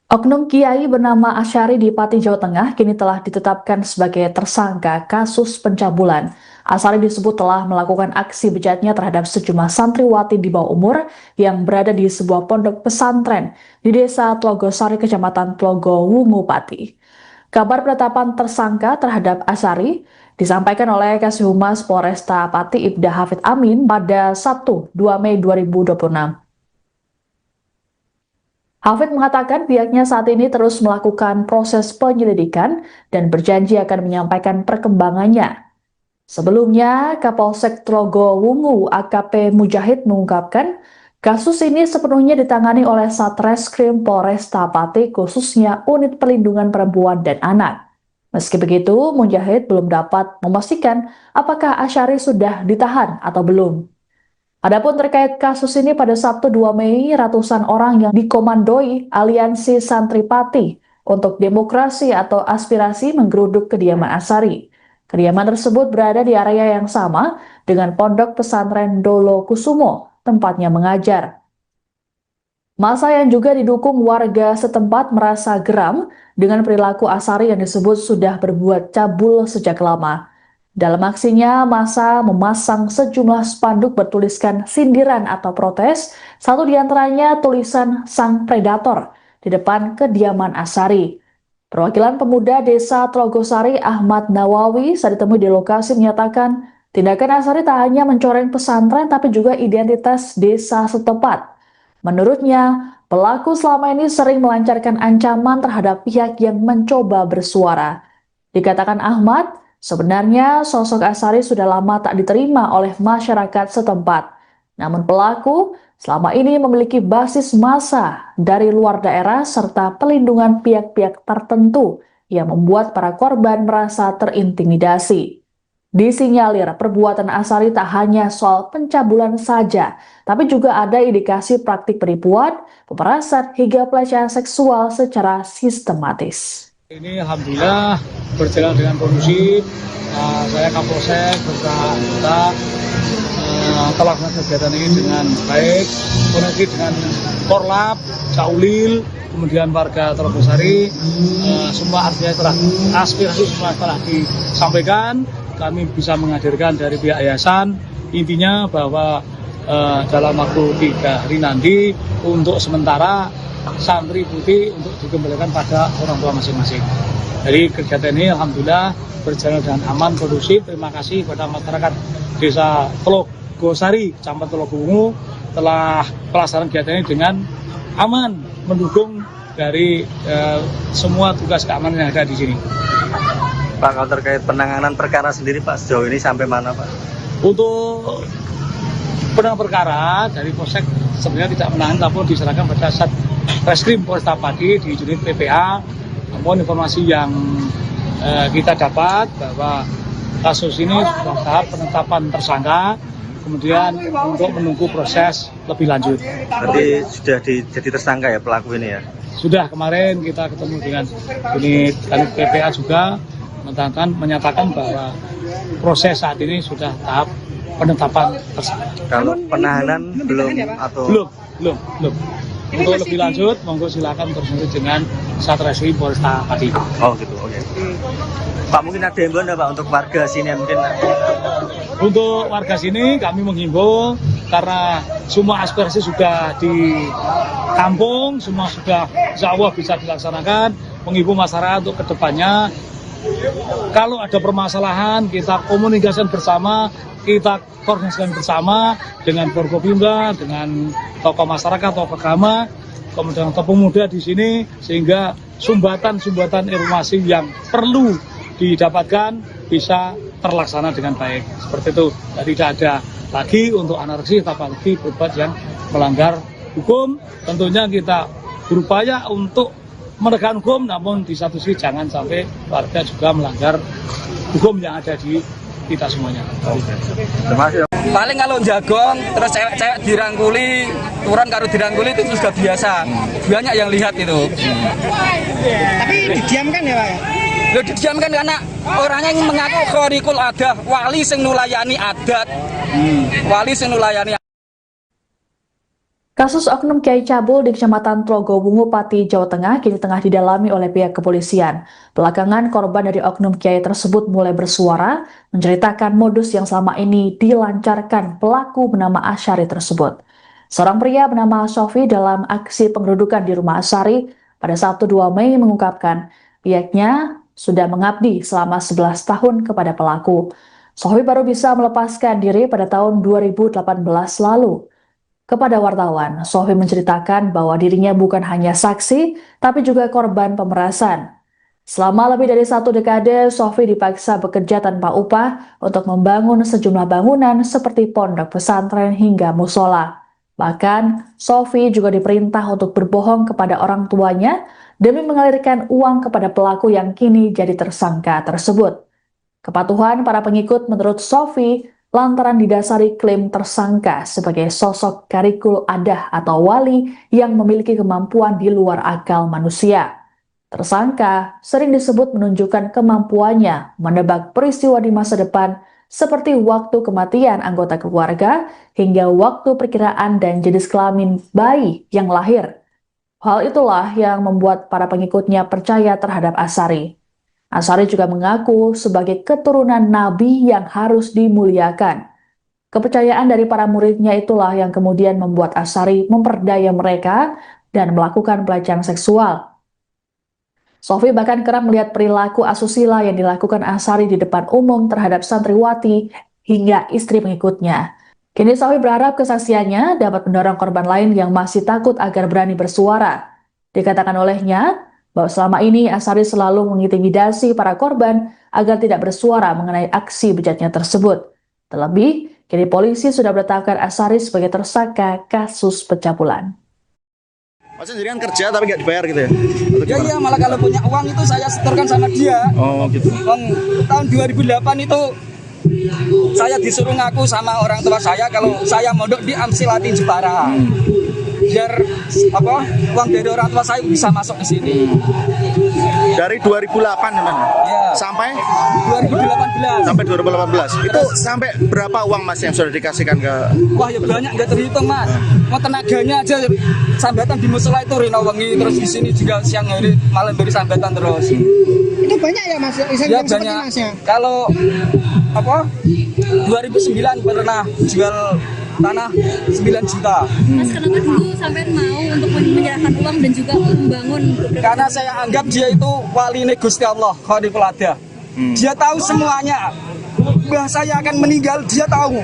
Oknum Kiai bernama Asyari di Pati, Jawa Tengah kini telah ditetapkan sebagai tersangka kasus pencabulan. Asyari disebut telah melakukan aksi bejatnya terhadap sejumlah santriwati di bawah umur yang berada di sebuah pondok pesantren di Desa Tlogosari, Kecamatan Tlogo Wungu, Pati. Kabar penetapan tersangka terhadap Asyari disampaikan oleh Kasih Humas Polresta Pati Ibda Hafid Amin pada Sabtu 2 Mei 2026. Hafid mengatakan pihaknya saat ini terus melakukan proses penyelidikan dan berjanji akan menyampaikan perkembangannya. Sebelumnya, Kapolsek Tlogo Wungu AKP Mujahid mengungkapkan kasus ini sepenuhnya ditangani oleh Satreskrim Polresta Pati, khususnya Unit Perlindungan Perempuan dan Anak. Meski begitu, Mujahid belum dapat memastikan apakah Asyari sudah ditahan atau belum. Adapun terkait kasus ini, pada Sabtu 2 Mei, ratusan orang yang dikomandoi Aliansi Santri Pati untuk demokrasi atau aspirasi menggeruduk kediaman Asari. Kediaman tersebut berada di area yang sama dengan Pondok Pesantren Dolo Kusumo, tempatnya mengajar. Massa yang juga didukung warga setempat merasa geram dengan perilaku Asari yang disebut sudah berbuat cabul sejak lama. Dalam aksinya, massa memasang sejumlah spanduk bertuliskan sindiran atau protes, satu diantaranya tulisan Sang Predator di depan kediaman Asari. Perwakilan pemuda desa Trogosari Ahmad Nawawi saat ditemui di lokasi menyatakan, tindakan Asari tak hanya mencoreng pesantren tapi juga identitas desa setempat. Menurutnya, pelaku selama ini sering melancarkan ancaman terhadap pihak yang mencoba bersuara. Dikatakan Ahmad, sebenarnya sosok Asari sudah lama tak diterima oleh masyarakat setempat. Namun pelaku selama ini memiliki basis massa dari luar daerah serta pelindungan pihak-pihak tertentu yang membuat para korban merasa terintimidasi. Disinyalir perbuatan Asari tak hanya soal pencabulan saja, tapi juga ada indikasi praktik penipuan, pemerasan hingga pelecehan seksual secara sistematis. Ini alhamdulillah berjalan dengan kondusif. Saya Kapolsek beserta telah melakukan kegiatan ini dengan baik, koneksi dengan Korlap, Caulil, kemudian warga Trogosari, semua artinya telah aspirasi semua telah disampaikan. Kami bisa menghadirkan dari pihak yayasan, intinya bahwa dalam waktu 3 hari nanti untuk sementara santri putih untuk dikembalikan pada orang tua masing-masing. Jadi kegiatan ini alhamdulillah berjalan dengan aman, kondusif. Terima kasih kepada masyarakat desa Trogosari, Kecamatan Telogowungu telah pelaksanaan kegiatan ini dengan aman, mendukung dari semua tugas keamanan yang ada di sini. Pak, kalau terkait penanganan perkara sendiri Pak, sejauh ini sampai mana Pak? Untuk penanganan perkara dari Polsek sebenarnya tidak menangani, namun diserahkan pada Satreskrim Polresta Pati di unit PPA. Namun informasi yang kita dapat bahwa kasus ini sudah tahap penetapan tersangka, kemudian untuk menunggu proses lebih lanjut. Berarti sudah jadi tersangka ya pelaku ini ya? Sudah, kemarin kita ketemu dengan unit PPA juga menyatakan bahwa proses saat ini sudah tahap penetapan tersangka. Kalau penahanan belum atau belum. Untuk lebih lanjut, monggo silakan berkoordinasi dengan Satreskrim Polresta Pati. Oh gitu, oke. Pak, mungkin ada himbauan Pak untuk warga sini mungkin? Untuk warga sini kami menghimbau karena semua aspirasi sudah ditampung, semua sudah insya Allah bisa dilaksanakan. Menghimbau masyarakat untuk kedepannya, kalau ada permasalahan kita komunikasikan bersama, kita koordinasikan bersama dengan Forkopimda, dengan tokoh masyarakat, tokoh agama, kemudian tokoh pemuda di sini, sehingga sumbatan-sumbatan informasi yang perlu didapatkan bisa terlaksana dengan baik. Seperti itu, jadi tidak ada lagi untuk anarki, apalagi berbuat yang melanggar hukum. Tentunya kita berupaya untuk menegakkan hukum, namun di satu sisi jangan sampai warga juga melanggar hukum yang ada di kita semuanya. Terima kasih. Paling kalau jagong, terus cewek-cewek dirangkuli, turun karo dirangkuli itu sudah biasa. Banyak yang lihat itu. Tapi didiamkan ya Pak ya? Lo didiamkan karena orangnya yang mengaku khorikul adah, wali sing nulayani adat. Wali sing nulayani. Kasus oknum Kiai Cabul di Kecamatan Trogowungu, Pati, Jawa Tengah kini tengah didalami oleh pihak kepolisian. Belakangan korban dari oknum Kiai tersebut mulai bersuara, menceritakan modus yang selama ini dilancarkan pelaku bernama Asyari tersebut. Seorang pria bernama Sofi dalam aksi pengerudukan di rumah Asyari pada Sabtu 2 Mei mengungkapkan pihaknya sudah mengabdi selama 11 tahun kepada pelaku. Sofi baru bisa melepaskan diri pada tahun 2018 lalu. Kepada wartawan, Sofi menceritakan bahwa dirinya bukan hanya saksi, tapi juga korban pemerasan. Selama lebih dari 1 dekade, Sofi dipaksa bekerja tanpa upah untuk membangun sejumlah bangunan seperti pondok pesantren hingga musola. Bahkan, Sofi juga diperintah untuk berbohong kepada orang tuanya demi mengalirkan uang kepada pelaku yang kini jadi tersangka tersebut. Kepatuhan para pengikut menurut Sofi lantaran didasari klaim tersangka sebagai sosok karikul adah atau wali yang memiliki kemampuan di luar akal manusia. Tersangka sering disebut menunjukkan kemampuannya menebak peristiwa di masa depan seperti waktu kematian anggota keluarga hingga waktu perkiraan dan jenis kelamin bayi yang lahir. Hal itulah yang membuat para pengikutnya percaya terhadap Asari. Asari juga mengaku sebagai keturunan nabi yang harus dimuliakan. Kepercayaan dari para muridnya itulah yang kemudian membuat Asari memperdaya mereka dan melakukan pelecehan seksual. Sofi bahkan kerap melihat perilaku asusila yang dilakukan Asari di depan umum terhadap santriwati hingga istri pengikutnya. Kini Sofi berharap kesaksiannya dapat mendorong korban lain yang masih takut agar berani bersuara. Dikatakan olehnya bahwa selama ini Asari selalu mengintimidasi para korban agar tidak bersuara mengenai aksi bejatnya tersebut. Terlebih, kini polisi sudah menetapkan Asari sebagai tersangka kasus pencabulan. Maksudnya jadi kan kerja tapi nggak dibayar gitu ya? Iya, malah kalau punya uang itu saya setorkan sama dia. Oh gitu. Tahun 2008 itu saya disuruh ngaku sama orang tua saya kalau saya mondok di Amsilati Jepara. Biar uang dari orang tua saya bisa masuk ke sini. Dari 2008 teman. Ya. Sampai 2018. Sampai 2018. Itu sampai berapa uang Mas yang sudah dikasihkan ke? Wah, ya banyak nggak terhitung Mas. Mau tenaganya aja sambatan di musola itu rino wengi, terus di sini juga siang hari malam beri sambatan terus. Itu banyak ya Mas? Ya banyak. Masnya? Kalau 2009 pernah jual tanah 9 juta. Mas, kenapa dulu sampai mau untuk menyerahkan uang dan juga membangun? Karena saya anggap dia itu wali Gusti Allah, Khaliqul Adah. Dia tahu semuanya. Mbah saya akan meninggal, dia tahu.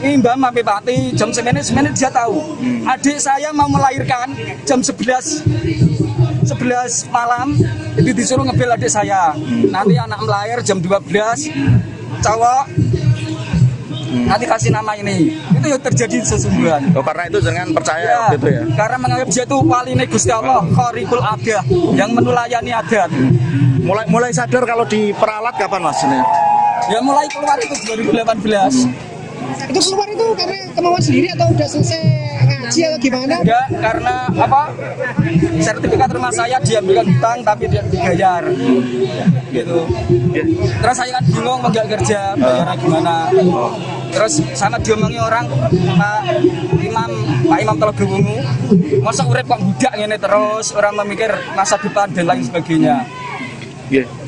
Ini Mbah sampai pati jam 9 dia tahu. Adik saya mau melahirkan jam 11 malam itu disuruh ngebel adik saya. Nanti anak melahir jam 12 cowok. Nanti kasih nama ini. Itu yang terjadi sesungguhnya. Oh, karena itu jangan percaya Ya, gitu ya. karena menganggap dia itu wali Gusti Allah, Khaliqul Adah yang menulayani adat. Mulai sadar kalau diperalat kapan Mas ini? Ya mulai keluar itu 2018. Itu keluar itu karena kemauan sendiri atau udah selesai ngaji atau gimana? Enggak, karena sertifikat rumah saya diambilkan hutang tapi dia dibayar. Gitu. Terus saya kan bingung mau nggak kerja, bayarnya gimana. Terus sama diomongi orang Pak Imam Telogo Wungu, masa urip kok budak ngene terus, orang memikir masa depan dan lain sebagainya.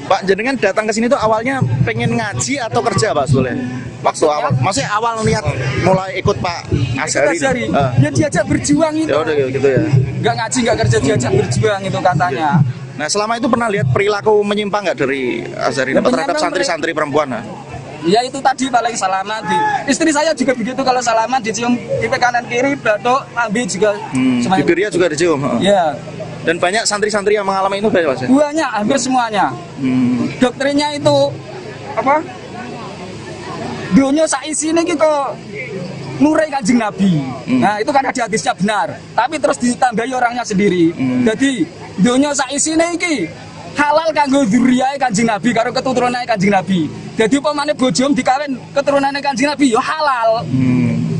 Pak, jenengan datang ke sini tuh awalnya pengen ngaji atau kerja Pak Soleh? Waktu awal, maksudnya awal niat mulai ikut Pak Asari. Ya diajak berjuang itu. Ya udah gitu ya. Nggak ngaji, nggak kerja, diajak berjuang itu katanya. Nah selama itu pernah lihat perilaku menyimpang nggak dari Asari terhadap santri-santri perempuan? Ya itu tadi paling salaman istri saya juga begitu, kalau salaman dicium pipi kanan kiri, batuk, ambil juga. Bibirnya juga dicium. Ya. Dan banyak santri-santri yang mengalami itu Mas? Banyak, hampir semuanya. Doktrinnya itu dunia saisi ini gitu nurai Kanjeng Nabi. Nah itu kan ada hadisnya benar, tapi terus ditambahi orangnya sendiri. Jadi dunia saisi ini halal kanggo dzurriyahe Kanjeng Nabi karo keturunane Kanjeng Nabi. Jadi upamane bojom dikawin keturunane Kanjeng Nabi ya halal.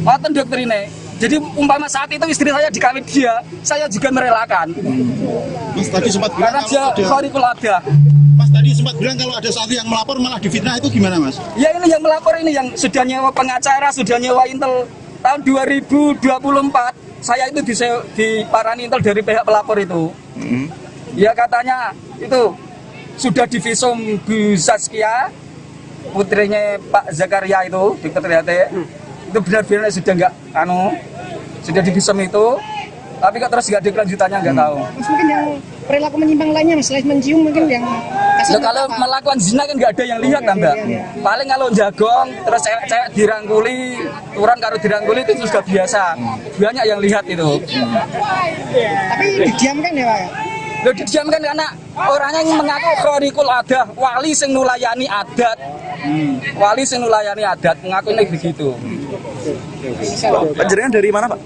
Ngoten doktrine. Jadi umpama saat itu istri saya dikawin dia, saya juga merelakan. Mas tadi sempat bilang karena dia Khaliqul Adah. Mas tadi sempat bilang kalau ada santri yang melapor malah difitnah, itu gimana Mas? Ya ini yang melapor ini yang sudah nyewa pengacara, sudah nyewa intel tahun 2024. Saya itu diparani intel dari pihak pelapor itu. Ya katanya itu sudah divisum Bu Saskia, putrinya Pak Zakaria itu, Dr. Triate. Itu benar-benar sudah sudah divisum itu, tapi kok terus nggak ada kelanjutannya, nggak tahu. Mas, mungkin yang perilaku menyimpang lainnya Mas, selain mencium mungkin yang kalau melakukan zina kan nggak ada yang lihat kan Mbak. Paling kalau jagong terus cewek-cewek dirangkuli, turun karo dirangkuli itu sudah biasa. Banyak yang lihat itu. Tapi didiamkan ya Pak? Loh, didiamkan karena orangnya yang mengaku Khaliqul Adah, wali sing nulayani adat. Wali sing nulayani adat, mengaku ini begitu. Panjenengan dari mana Pak?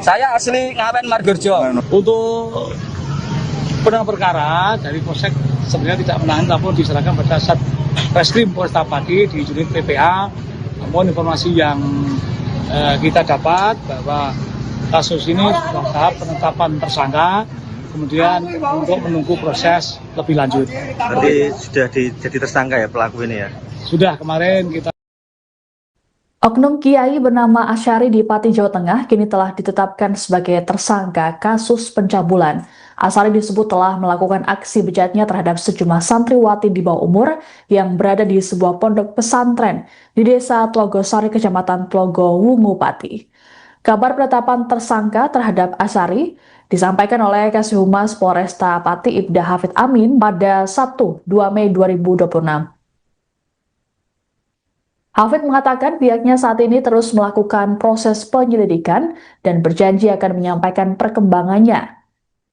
Saya asli Ngawen Margorjo. Untuk penanganan perkara dari Polsek sebenarnya tidak menahan, namun diserahkan pada Satreskrim Polresta Pati di unit PPA. Namun informasi yang kita dapat bahwa kasus ini sudah tahap penetapan tersangka, kemudian untuk menunggu proses lebih lanjut. Berarti sudah jadi tersangka ya pelaku ini ya? Sudah kemarin kita. Oknum Kiai bernama Asyari di Pati, Jawa Tengah kini telah ditetapkan sebagai tersangka kasus pencabulan. Asyari disebut telah melakukan aksi bejatnya terhadap sejumlah santriwati di bawah umur yang berada di sebuah pondok pesantren di Desa Tlogosari, Kecamatan Tlogo Wungu, Pati. Kabar penetapan tersangka terhadap Asyari disampaikan oleh Kasih Humas Polresta Pati Ibda Hafid Amin pada Sabtu 2 Mei 2026. Hafid mengatakan pihaknya saat ini terus melakukan proses penyelidikan dan berjanji akan menyampaikan perkembangannya.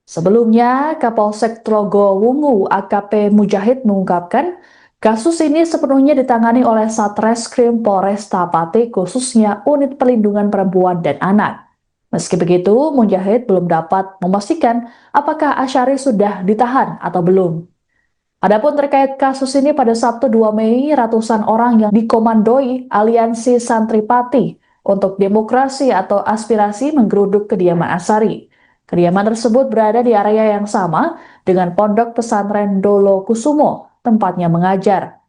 Sebelumnya, Kapolsek Tlogo Wungu AKP Mujahid mengungkapkan kasus ini sepenuhnya ditangani oleh Satreskrim Polresta Pati, khususnya Unit Perlindungan Perempuan dan Anak. Meski begitu, Mujahid belum dapat memastikan apakah Asyari sudah ditahan atau belum. Adapun terkait kasus ini, pada Sabtu 2 Mei, ratusan orang yang dikomandoi Aliansi Santri Pati untuk Demokrasi atau Aspirasi menggeruduk kediaman Asyari. Kediaman tersebut berada di area yang sama dengan Pondok Pesantren Dolo Kusumo, tempatnya mengajar.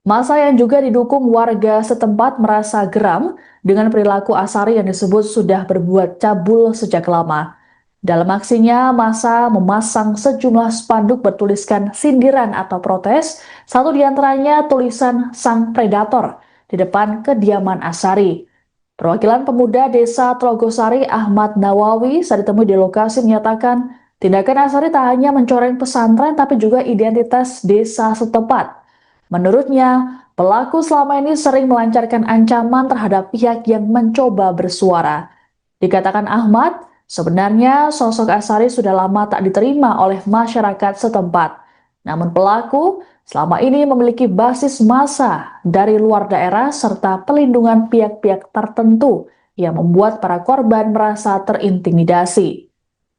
Massa yang juga didukung warga setempat merasa geram dengan perilaku Asyari yang disebut sudah berbuat cabul sejak lama. Dalam aksinya, massa memasang sejumlah spanduk bertuliskan sindiran atau protes, satu diantaranya tulisan Sang Predator di depan kediaman Asyari. Perwakilan pemuda Desa Tlogosari Ahmad Nawawi saat ditemui di lokasi menyatakan tindakan Asyari tak hanya mencoreng pesantren tapi juga identitas desa setempat. Menurutnya, pelaku selama ini sering melancarkan ancaman terhadap pihak yang mencoba bersuara. Dikatakan Ahmad, sebenarnya sosok Asyari sudah lama tak diterima oleh masyarakat setempat. Namun pelaku selama ini memiliki basis massa dari luar daerah serta pelindungan pihak-pihak tertentu yang membuat para korban merasa terintimidasi.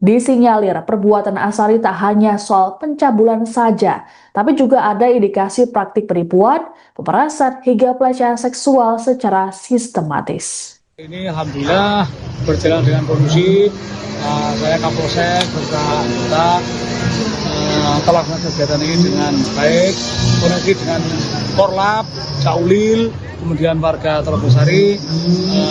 Disinyalir perbuatan Asyari tak hanya soal pencabulan saja, tapi juga ada indikasi praktik penipuan, pemerasan hingga pelecehan seksual secara sistematis. Ini alhamdulillah berjalan dengan kondusif. Saya Kapolsek beserta telah melakukan kegiatan ini dengan baik, koordinasi dengan Korlap, Caulil, kemudian warga Tlogosari,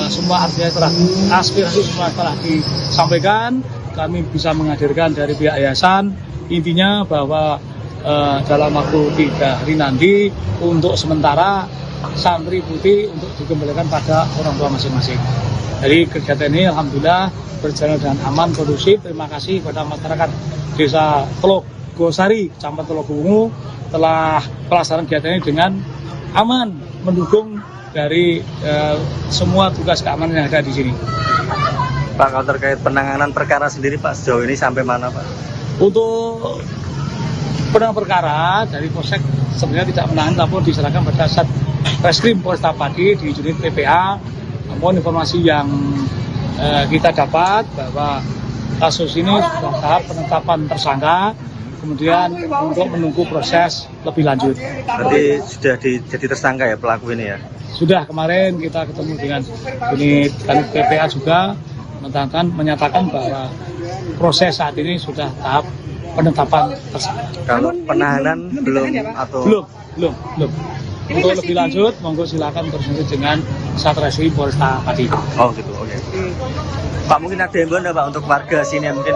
semua artinya telah aspirasi semua telah disampaikan. Kami bisa menghadirkan dari pihak yayasan, intinya bahwa dalam waktu 3 hari nanti untuk sementara santri putih untuk dikembalikan pada orang tua masing-masing. Jadi kegiatan ini alhamdulillah berjalan dengan aman, kondusif. Terima kasih kepada masyarakat Desa Tlogosari, Kecamatan Tlogo Wungu telah pelaksanaan kegiatan ini dengan aman, mendukung dari semua tugas keamanan yang ada di sini. Pak, kalau terkait penanganan perkara sendiri Pak, sejauh ini sampai mana Pak? Untuk penanganan perkara dari Polsek sebenarnya tidak menangani, tapi diserahkan pada Satreskrim Polresta Pati di unit PPA. Namun informasi yang kita dapat bahwa kasus ini sudah tahap penetapan tersangka, kemudian untuk menunggu proses lebih lanjut. Berarti sudah jadi tersangka ya pelaku ini ya? Sudah, kemarin kita ketemu dengan unit PPA juga menyatakan bahwa proses saat ini sudah tahap penetapan tersangka. Kalau penahanan belum atau belum. Untuk lebih lanjut, monggo silakan berkoordinasi dengan Satreskrim Polresta Pati. Oh gitu, oke. Pak, mungkin ada himbauan Pak untuk warga sini mungkin?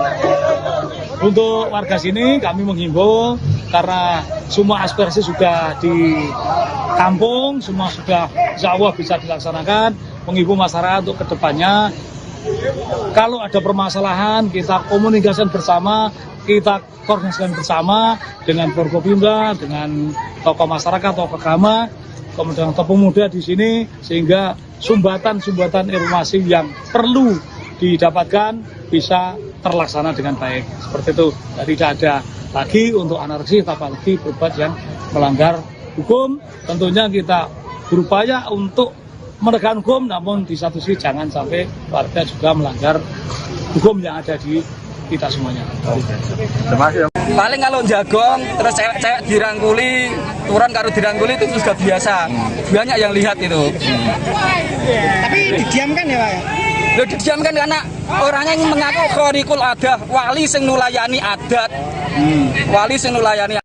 Untuk warga sini kami menghimbau karena semua aspirasi sudah ditampung, semua sudah insya Allah bisa dilaksanakan. Menghimbau masyarakat untuk kedepannya, kalau ada permasalahan kita komunikasikan bersama, kita koordinasikan bersama dengan Forkopimda, dengan tokoh masyarakat, tokoh agama, kemudian tokoh pemuda di sini, sehingga sumbatan-sumbatan informasi yang perlu didapatkan bisa terlaksana dengan baik. Seperti itu, jadi tidak ada lagi untuk anarkis, apalagi berbuat yang melanggar hukum. Tentunya kita berupaya untuk menegakkan hukum, namun di satu sisi jangan sampai warga juga melanggar hukum yang ada di kita semuanya. Terima kasih. Paling kalau jagong terus cewek-cewek dirangkuli, turun karo dirangkuli itu sudah biasa. Banyak yang lihat itu. Tapi didiamkan ya Pak? Loh, didiamkan karena orangnya yang mengaku khariqul adah, wali sing nulayani adat. Wali sing nulayani.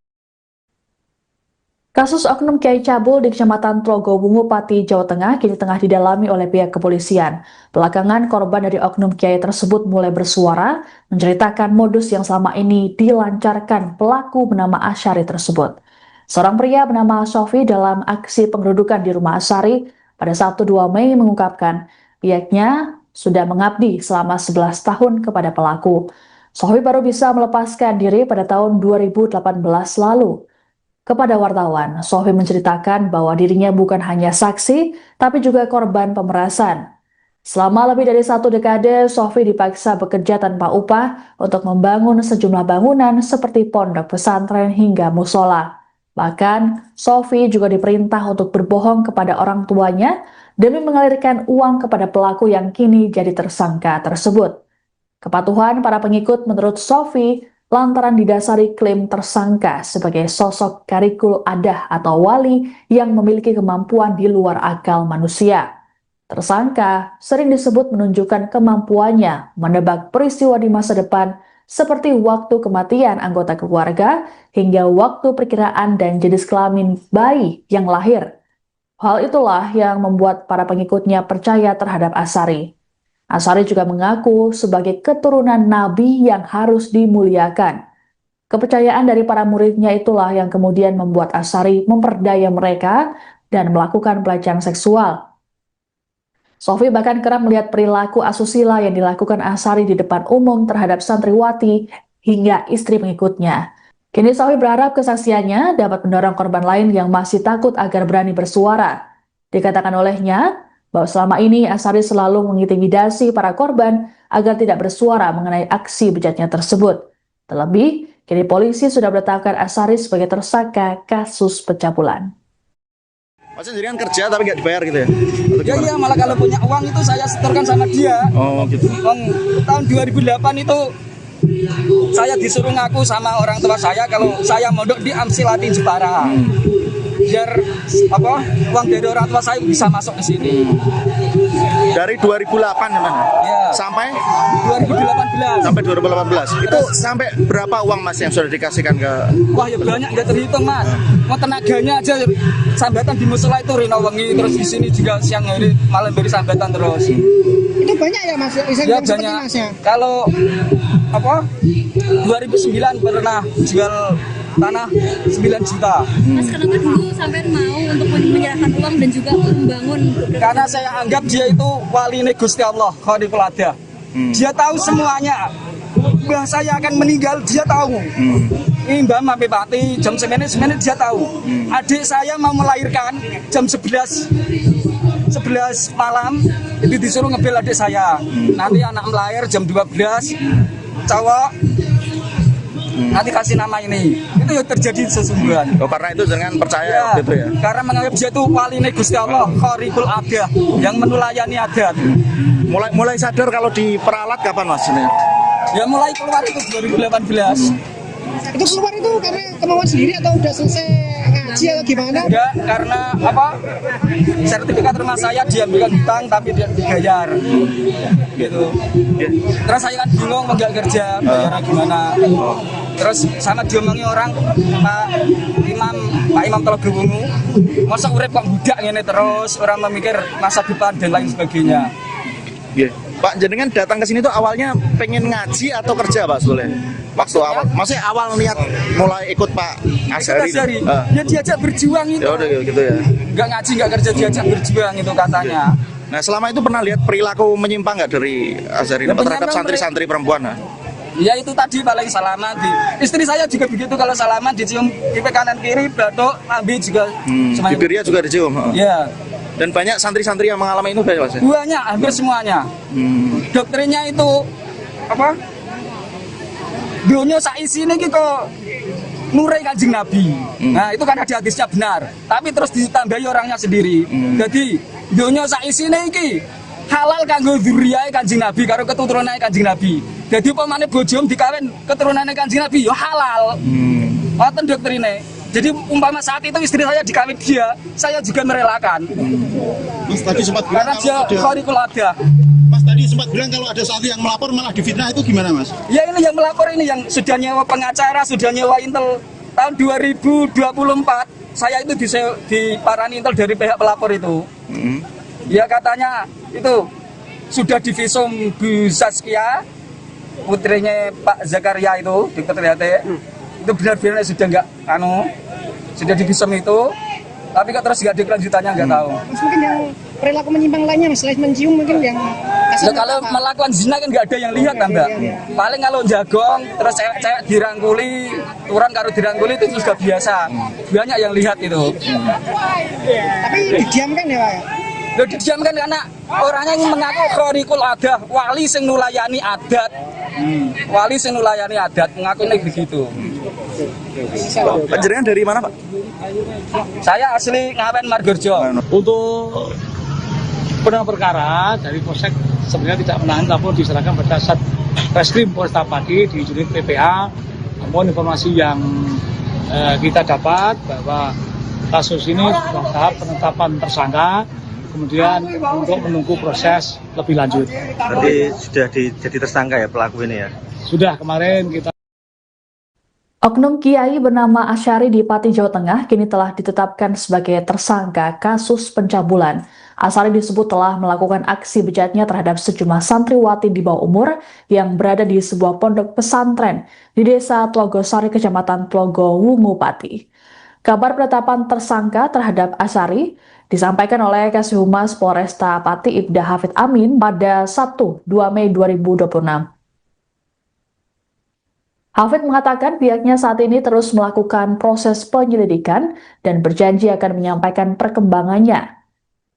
Kasus oknum Kiai Cabul di Kecamatan Trogowungu, Pati, Jawa Tengah kini tengah didalami oleh pihak kepolisian. Belakangan korban dari oknum Kiai tersebut mulai bersuara, menceritakan modus yang selama ini dilancarkan pelaku bernama Asyari tersebut. Seorang pria bernama Sofi dalam aksi pengerudukan di rumah Asyari pada Sabtu 2 Mei mengungkapkan pihaknya sudah mengabdi selama 11 tahun kepada pelaku. Sofi baru bisa melepaskan diri pada tahun 2018 lalu. Kepada wartawan, Sofi menceritakan bahwa dirinya bukan hanya saksi, tapi juga korban pemerasan. Selama lebih dari 1 dekade, Sofi dipaksa bekerja tanpa upah untuk membangun sejumlah bangunan seperti pondok pesantren hingga musola. Bahkan, Sofi juga diperintah untuk berbohong kepada orang tuanya demi mengalirkan uang kepada pelaku yang kini jadi tersangka tersebut. Kepatuhan para pengikut menurut Sofi lantaran didasari klaim tersangka sebagai sosok karikul adah atau wali yang memiliki kemampuan di luar akal manusia. Tersangka sering disebut menunjukkan kemampuannya menebak peristiwa di masa depan seperti waktu kematian anggota keluarga hingga waktu perkiraan dan jenis kelamin bayi yang lahir. Hal itulah yang membuat para pengikutnya percaya terhadap Asyari. Asyari juga mengaku sebagai keturunan Nabi yang harus dimuliakan. Kepercayaan dari para muridnya itulah yang kemudian membuat Asyari memperdaya mereka dan melakukan pelecehan seksual. Sofi bahkan kerap melihat perilaku asusila yang dilakukan Asyari di depan umum terhadap santriwati hingga istri pengikutnya. Kini Sofi berharap kesaksiannya dapat mendorong korban lain yang masih takut agar berani bersuara. Dikatakan olehnya bahwa selama ini Asyari selalu mengintimidasi para korban agar tidak bersuara mengenai aksi bejatnya tersebut. Terlebih, kini polisi sudah menetapkan Asyari sebagai tersangka kasus pencabulan. Maksudnya jadi kan kerja tapi nggak dibayar gitu ya? Ya iya, malah kalau punya uang itu saya setorkan sama dia. Oh gitu. Tahun 2008 itu saya disuruh ngaku sama orang tua saya kalau saya mondok di Amsilati Jepara. Biar uang dari orang tua saya bisa masuk ke sini. Dari 2008 gimana? Ya. Sampai 2018. sampai 2018. Itu sampai berapa uang Mas yang sudah dikasihkan ke? Wah ya banyak, nggak terhitung Mas. Mau tenaganya aja sambatan di musola itu Rina Wengi, terus di sini juga siang hari malam beri sambatan terus. Itu banyak ya Mas? Ya banyak. Kalau 2009 pernah jual tanah 9 juta. Mas kenapa dulu sampai mau untuk menyerahkan uang dan juga membangun? Karena saya anggap dia itu wali Gusti Allah, khariqul adah. Dia tahu semuanya. Mbah saya akan meninggal, dia tahu. Ini Mbah Mampi Pati, jam 9 dia tahu. Adik saya mau melahirkan jam 11 malam, itu disuruh ngebel adik saya. Nanti anak melahir jam 12, cowok, nanti kasih nama ini. Itu yang terjadi sesungguhnya. Oh, karena itu jangan percaya Ya, gitu ya? karena menganggap dia itu wali Gusti Allah, khariqul adah, yang menulayani adat. Mulai sadar kalau diperalat kapan Mas ini? Ya mulai keluar itu 2018. Itu keluar itu karena kemauan sendiri atau udah selesai ngaji atau gimana? Enggak, karena sertifikat rumah saya diambilkan hutang tapi dia dibayar. Gitu. Terus saya kan bingung mau nggak kerja, bayarnya gimana. Terus sama diomongi orang Pak Imam Trogowungu, masa urip kok budak ngene terus, orang memikir masa depan dan lain sebagainya. Pak, jenengan datang ke sini tuh awalnya pengen ngaji atau kerja Pak Soleh? Waktu awal, maksudnya awal niat mulai ikut Pak Asyari. Ya diajak berjuang itu. Ya udah gitu ya. Nggak ngaji, nggak kerja, diajak berjuang itu katanya. Nah selama itu pernah lihat perilaku menyimpang nggak dari Asyari terhadap santri-santri perempuan? Ya itu tadi paling salaman istri saya juga begitu, kalau salaman dicium pipi kanan kiri, batuk, ambil juga. Bibirnya juga dicium. Ya. Dan banyak santri-santri yang mengalami itu Mas? Banyak, hampir semuanya. Doktrinnya itu dunia saisi ini kok nurai Kanjeng Nabi. Nah itu kan ada hadisnya benar, tapi terus ditambahi orangnya sendiri. Jadi dunia saisi ini halal kanggo dzurriyahe Kanjeng Nabi karo keturunane Kanjeng Nabi. Jadi pemane bojom dikawin keturunane Kanjeng Nabi ya halal. Ngoten doktrine. Jadi umpama saat itu istri saya dikawin dia, saya juga merelakan. Mas tadi sempat bilang Karena dia khariqul adah. Mas tadi sempat bilang kalau ada satu yang melapor malah difitnah, itu gimana Mas? Ya ini yang melapor ini yang sudah nyewa pengacara, sudah nyewa Intel tahun 2024. Saya itu diparani Intel dari pihak pelapor itu. Ya katanya itu sudah divisum Bu Saskia, putrinya Pak Zakaria itu, Dr. Yate. Itu benar-benar sudah sudah divisum itu, tapi kok terus nggak ada kelanjutannya, nggak tahu. Mas, mungkin yang perilaku menyimpang lainnya, Mas, selain mencium mungkin yang Kalau melakukan zina kan nggak ada yang lihat kan, Mbak. Paling kalau jagong, terus cewek-cewek dirangkuli, turun karo dirangkuli itu juga biasa. Banyak yang lihat itu. Tapi didiamkan ya, Pak? Loh, didiamkan karena orangnya yang mengaku khorikul adah, wali sing nulayani adat. Wali sing nulayani adat, mengakunya begitu. Panjenengan dari mana, Pak? Saya asli Ngawen Margorjo. Untuk penanganan perkara dari Polsek sebenarnya tidak menahan, namun diserahkan pada Satreskrim Polresta Pati di unit PPA. Namun informasi yang kita dapat bahwa kasus ini sudah tahap penetapan tersangka, kemudian untuk menunggu proses lebih lanjut. Berarti sudah jadi tersangka ya pelaku ini ya? Sudah, kemarin kita Oknum Kiai bernama Asyari di Pati, Jawa Tengah kini telah ditetapkan sebagai tersangka kasus pencabulan. Asyari disebut telah melakukan aksi bejatnya terhadap sejumlah santriwati di bawah umur yang berada di sebuah pondok pesantren di Desa Tlogosari, Kecamatan Tlogo Wungu, Pati. Kabar penetapan tersangka terhadap Asyari disampaikan oleh Kasih Humas Polresta Pati Ibda Hafid Amin pada Sabtu 2 Mei 2026. Hafid mengatakan pihaknya saat ini terus melakukan proses penyelidikan dan berjanji akan menyampaikan perkembangannya.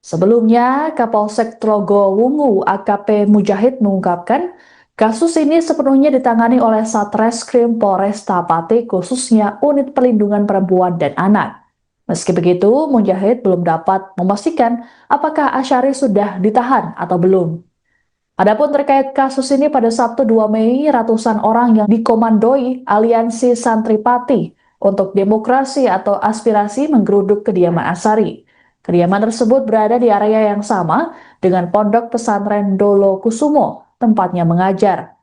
Sebelumnya, Kapolsek Tlogo Wungu AKP Mujahid mengungkapkan kasus ini sepenuhnya ditangani oleh Satreskrim Polresta Pati, khususnya Unit Perlindungan Perempuan dan Anak. Meski begitu, Mujahid belum dapat memastikan apakah Asyari sudah ditahan atau belum. Adapun terkait kasus ini, pada Sabtu 2 Mei, ratusan orang yang dikomandoi Aliansi Santri Pati untuk Demokrasi atau Aspirasi menggeruduk kediaman Asyari. Kediaman tersebut berada di area yang sama dengan Pondok Pesantren Dolo Kusumo, tempatnya mengajar.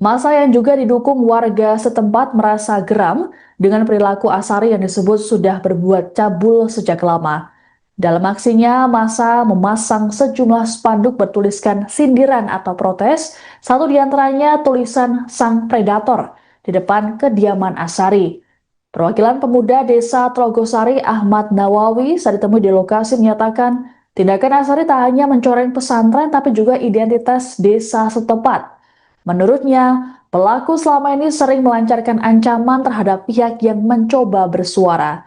Massa yang juga didukung warga setempat merasa geram dengan perilaku Asyari yang disebut sudah berbuat cabul sejak lama. Dalam aksinya, massa memasang sejumlah spanduk bertuliskan sindiran atau protes, satu diantaranya tulisan Sang Predator di depan kediaman Asyari. Perwakilan pemuda Desa Tlogosari Ahmad Nawawi saat ditemui di lokasi menyatakan tindakan Asyari tak hanya mencoreng pesantren tapi juga identitas desa setempat. Menurutnya, pelaku selama ini sering melancarkan ancaman terhadap pihak yang mencoba bersuara.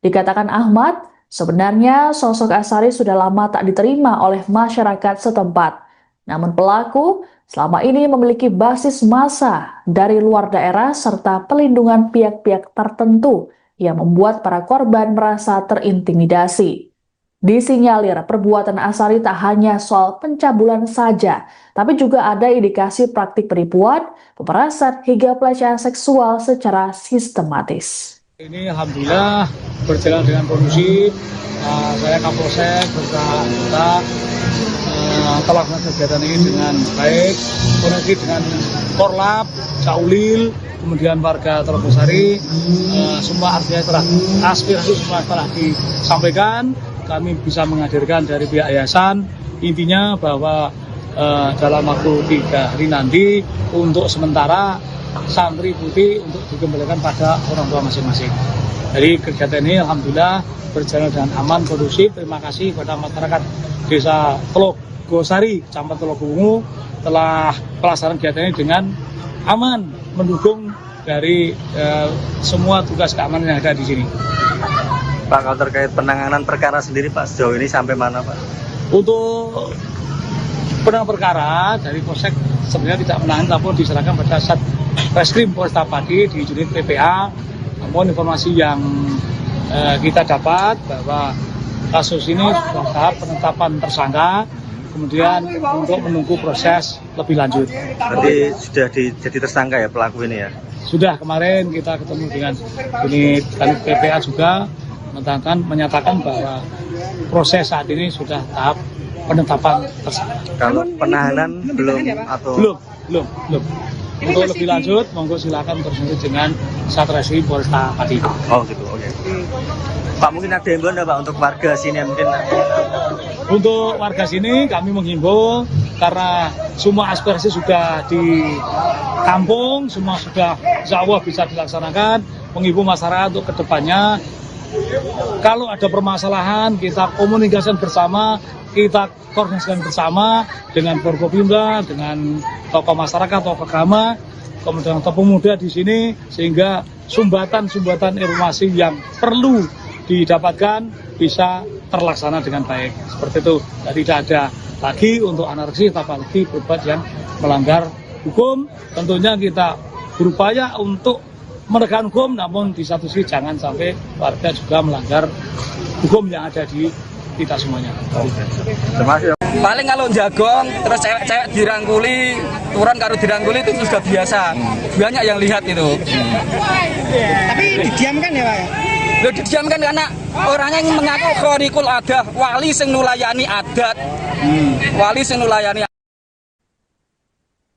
Dikatakan Ahmad, sebenarnya sosok Asyari sudah lama tak diterima oleh masyarakat setempat. Namun pelaku selama ini memiliki basis massa dari luar daerah serta pelindungan pihak-pihak tertentu yang membuat para korban merasa terintimidasi. Disinyalir perbuatan Asyari tak hanya soal pencabulan saja, tapi juga ada indikasi praktik penipuan, pemerasan hingga pelecehan seksual secara sistematis. ini alhamdulillah berjalan dengan kondusif. Saya Kapolsek beserta telah melakukan kegiatan ini dengan baik, koordinasi dengan Korlap, Caulil, kemudian warga Tlogosari, semua artinya telah aspirasi semua telah disampaikan. Kami bisa menghadirkan dari pihak yayasan, intinya bahwa dalam waktu 3 hari nanti untuk sementara santri putih untuk dikembalikan pada orang tua masing-masing. Jadi kegiatan ini alhamdulillah berjalan dengan aman, kondusif. Terima kasih kepada masyarakat Desa Tlogosari, Kecamatan Tlogo Wungu telah pelaksanaan kegiatan ini dengan aman, mendukung dari semua tugas keamanan yang ada di sini. Pak, kalau terkait penanganan perkara sendiri Pak, sejauh ini sampai mana Pak? Untuk penanganan perkara dari Polsek sebenarnya tidak menahan, namun diserahkan pada Satreskrim Polresta Pati di unit PPA. Namun informasi yang kita dapat bahwa kasus ini sudah tahap penetapan tersangka, kemudian untuk menunggu proses lebih lanjut. Berarti sudah jadi tersangka ya pelaku ini ya? Sudah, kemarin kita ketemu dengan unit PPA juga menyatakan bahwa proses saat ini sudah tahap penetapan tersangka. Kalau penahanan belum atau Belum. Untuk lebih lanjut, monggo silakan berkoordinasi dengan Satreskrim Polresta Pati. oh gitu, oke. Pak, mungkin ada himbauan Pak untuk warga sini mungkin? Untuk warga sini kami menghimbau karena semua aspirasi sudah ditampung, semua sudah insya Allah bisa dilaksanakan. Menghimbau masyarakat untuk kedepannya, kalau ada permasalahan kita komunikasikan bersama, kita koordinasikan bersama dengan Forkopimda, dengan tokoh masyarakat, tokoh agama, kemudian tokoh pemuda di sini, sehingga sumbatan-sumbatan informasi yang perlu didapatkan bisa terlaksana dengan baik. Seperti itu, jadi tidak ada lagi untuk anarkis, apalagi berbuat yang melanggar hukum. Tentunya kita berupaya untuk menegakkan hukum, namun di satu sisi jangan sampai warga juga melanggar hukum yang ada di kita semuanya. Terima kasih. Paling kalau jagong terus cewek-cewek dirangkuli, turun karo dirangkuli itu sudah biasa. Banyak yang lihat itu. Tapi didiamkan ya Pak ya? Loh, didiamkan karena orangnya yang mengaku khorikul adah, wali sing nulayani adat. Wali sing nulayani.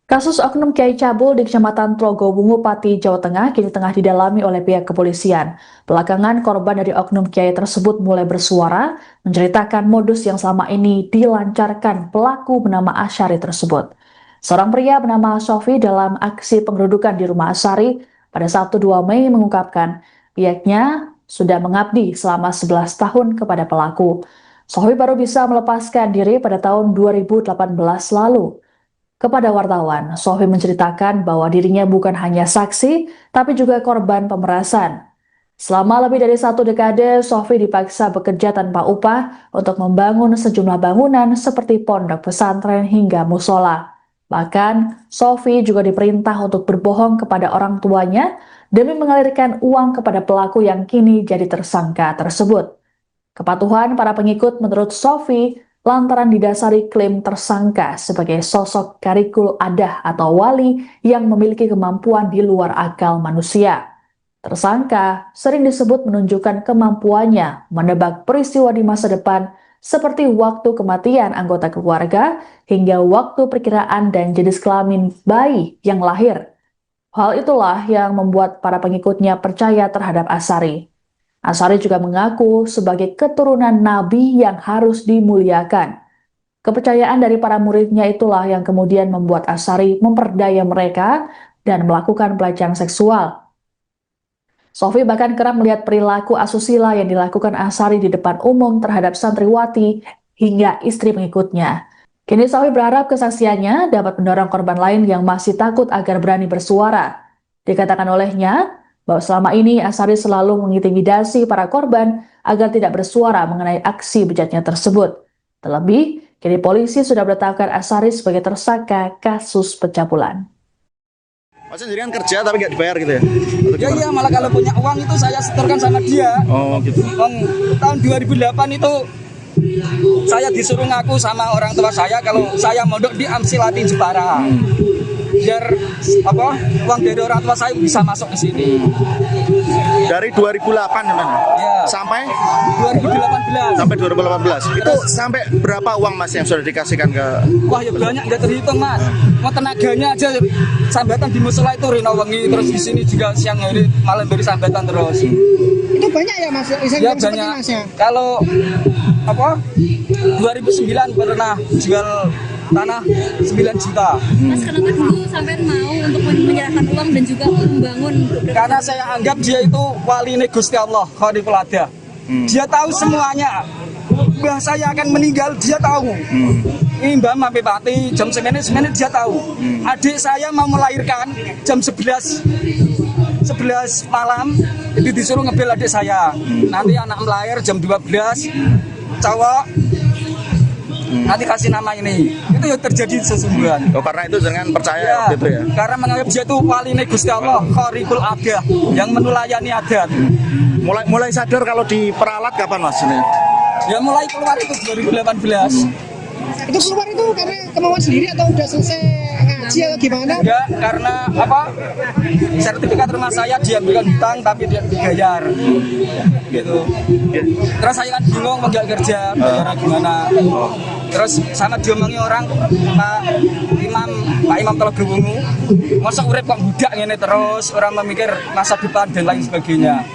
Kasus oknum Kiai Cabul di Kecamatan Tlogowungu, Pati, Jawa Tengah kini tengah didalami oleh pihak kepolisian. Belakangan korban dari oknum Kiai tersebut mulai bersuara, menceritakan modus yang selama ini dilancarkan pelaku bernama Asyari tersebut. Seorang pria bernama Sofi dalam aksi penggerudukan di rumah Asyari pada Sabtu 2 Mei mengungkapkan pihaknya sudah mengabdi selama 11 tahun kepada pelaku. Sofi baru bisa melepaskan diri pada tahun 2018 lalu. Kepada wartawan, Sofi menceritakan bahwa dirinya bukan hanya saksi, tapi juga korban pemerasan. Selama lebih dari 1 dekade, Sofi dipaksa bekerja tanpa upah untuk membangun sejumlah bangunan seperti pondok pesantren hingga musola. Bahkan, Sofi juga diperintah untuk berbohong kepada orang tuanya demi mengalirkan uang kepada pelaku yang kini jadi tersangka tersebut. Kepatuhan para pengikut menurut Sofi lantaran didasari klaim tersangka sebagai sosok karikul adah atau wali yang memiliki kemampuan di luar akal manusia. Tersangka sering disebut menunjukkan kemampuannya menebak peristiwa di masa depan seperti waktu kematian anggota keluarga hingga waktu perkiraan dan jenis kelamin bayi yang lahir. Hal itulah yang membuat para pengikutnya percaya terhadap Asyari. Asyari juga mengaku sebagai keturunan Nabi yang harus dimuliakan. Kepercayaan dari para muridnya itulah yang kemudian membuat Asyari memperdaya mereka dan melakukan pelecehan seksual. Sofi bahkan kerap melihat perilaku asusila yang dilakukan Asyari di depan umum terhadap santriwati hingga istri pengikutnya. Kini Sofi berharap kesaksiannya dapat mendorong korban lain yang masih takut agar berani bersuara. Dikatakan olehnya bahwa selama ini Asyari selalu mengintimidasi para korban agar tidak bersuara mengenai aksi bejatnya tersebut. Terlebih, kini polisi sudah menetapkan Asyari sebagai tersangka kasus pencabulan. Maksudnya jadi kan kerja tapi nggak dibayar gitu ya? Iya, malah kalau punya uang itu saya setorkan sama dia. Oh gitu. Tahun 2008 itu saya disuruh ngaku sama orang tua saya kalau saya mondok di Amsilati Jepara. Biar uang dari orang tua saya bisa masuk ke sini. Dari 2008 gimana? Ya. Sampai 2018. Sampai 2018. Itu sampai berapa uang Mas yang sudah dikasihkan ke? Wah, ya banyak, nggak terhitung Mas. Mau tenaganya aja sambatan di musola itu rino wengi, terus di sini juga siang hari malam beri sambatan terus. Itu banyak ya Mas? Ya banyak. Masnya? Kalau 2009 pernah jual tanah 9 juta. Mas, kenapa dulu sampai mau untuk menyerahkan uang dan juga membangun? Karena saya anggap dia itu wali Gusti Allah, Khorikul Adah. Dia tahu semuanya. Mbah saya akan meninggal, dia tahu. Ini Mbah sampai Pati, jam 9 dia tahu. Adik saya mau melahirkan jam 11 malam, itu disuruh ngebel adik saya. Nanti anak melahir jam 12, cowok. Nanti kasih nama ini. Itu yang terjadi sesungguhnya. Oh, karena itu dengan percaya Ya, gitu ya. karena menganggap dia itu wali Gusti Allah, Khorikul Adah, yang menulayani adat. Mulai sadar kalau diperalat kapan Mas ini? Ya mulai keluar itu 2018. Itu keluar itu karena kemauan sendiri atau udah selesai ngaji atau gimana? Enggak, karena apa? Sertifikat rumah saya diambilkan hutang tapi dia dibayar. Gitu. Terus saya kan bingung mau nggak kerja, bayarnya gimana. Terus sama diomongi orang Pak Imam Telaga Wungu, masa urip kok budak ngene terus, orang memikir masa depan dan lain sebagainya.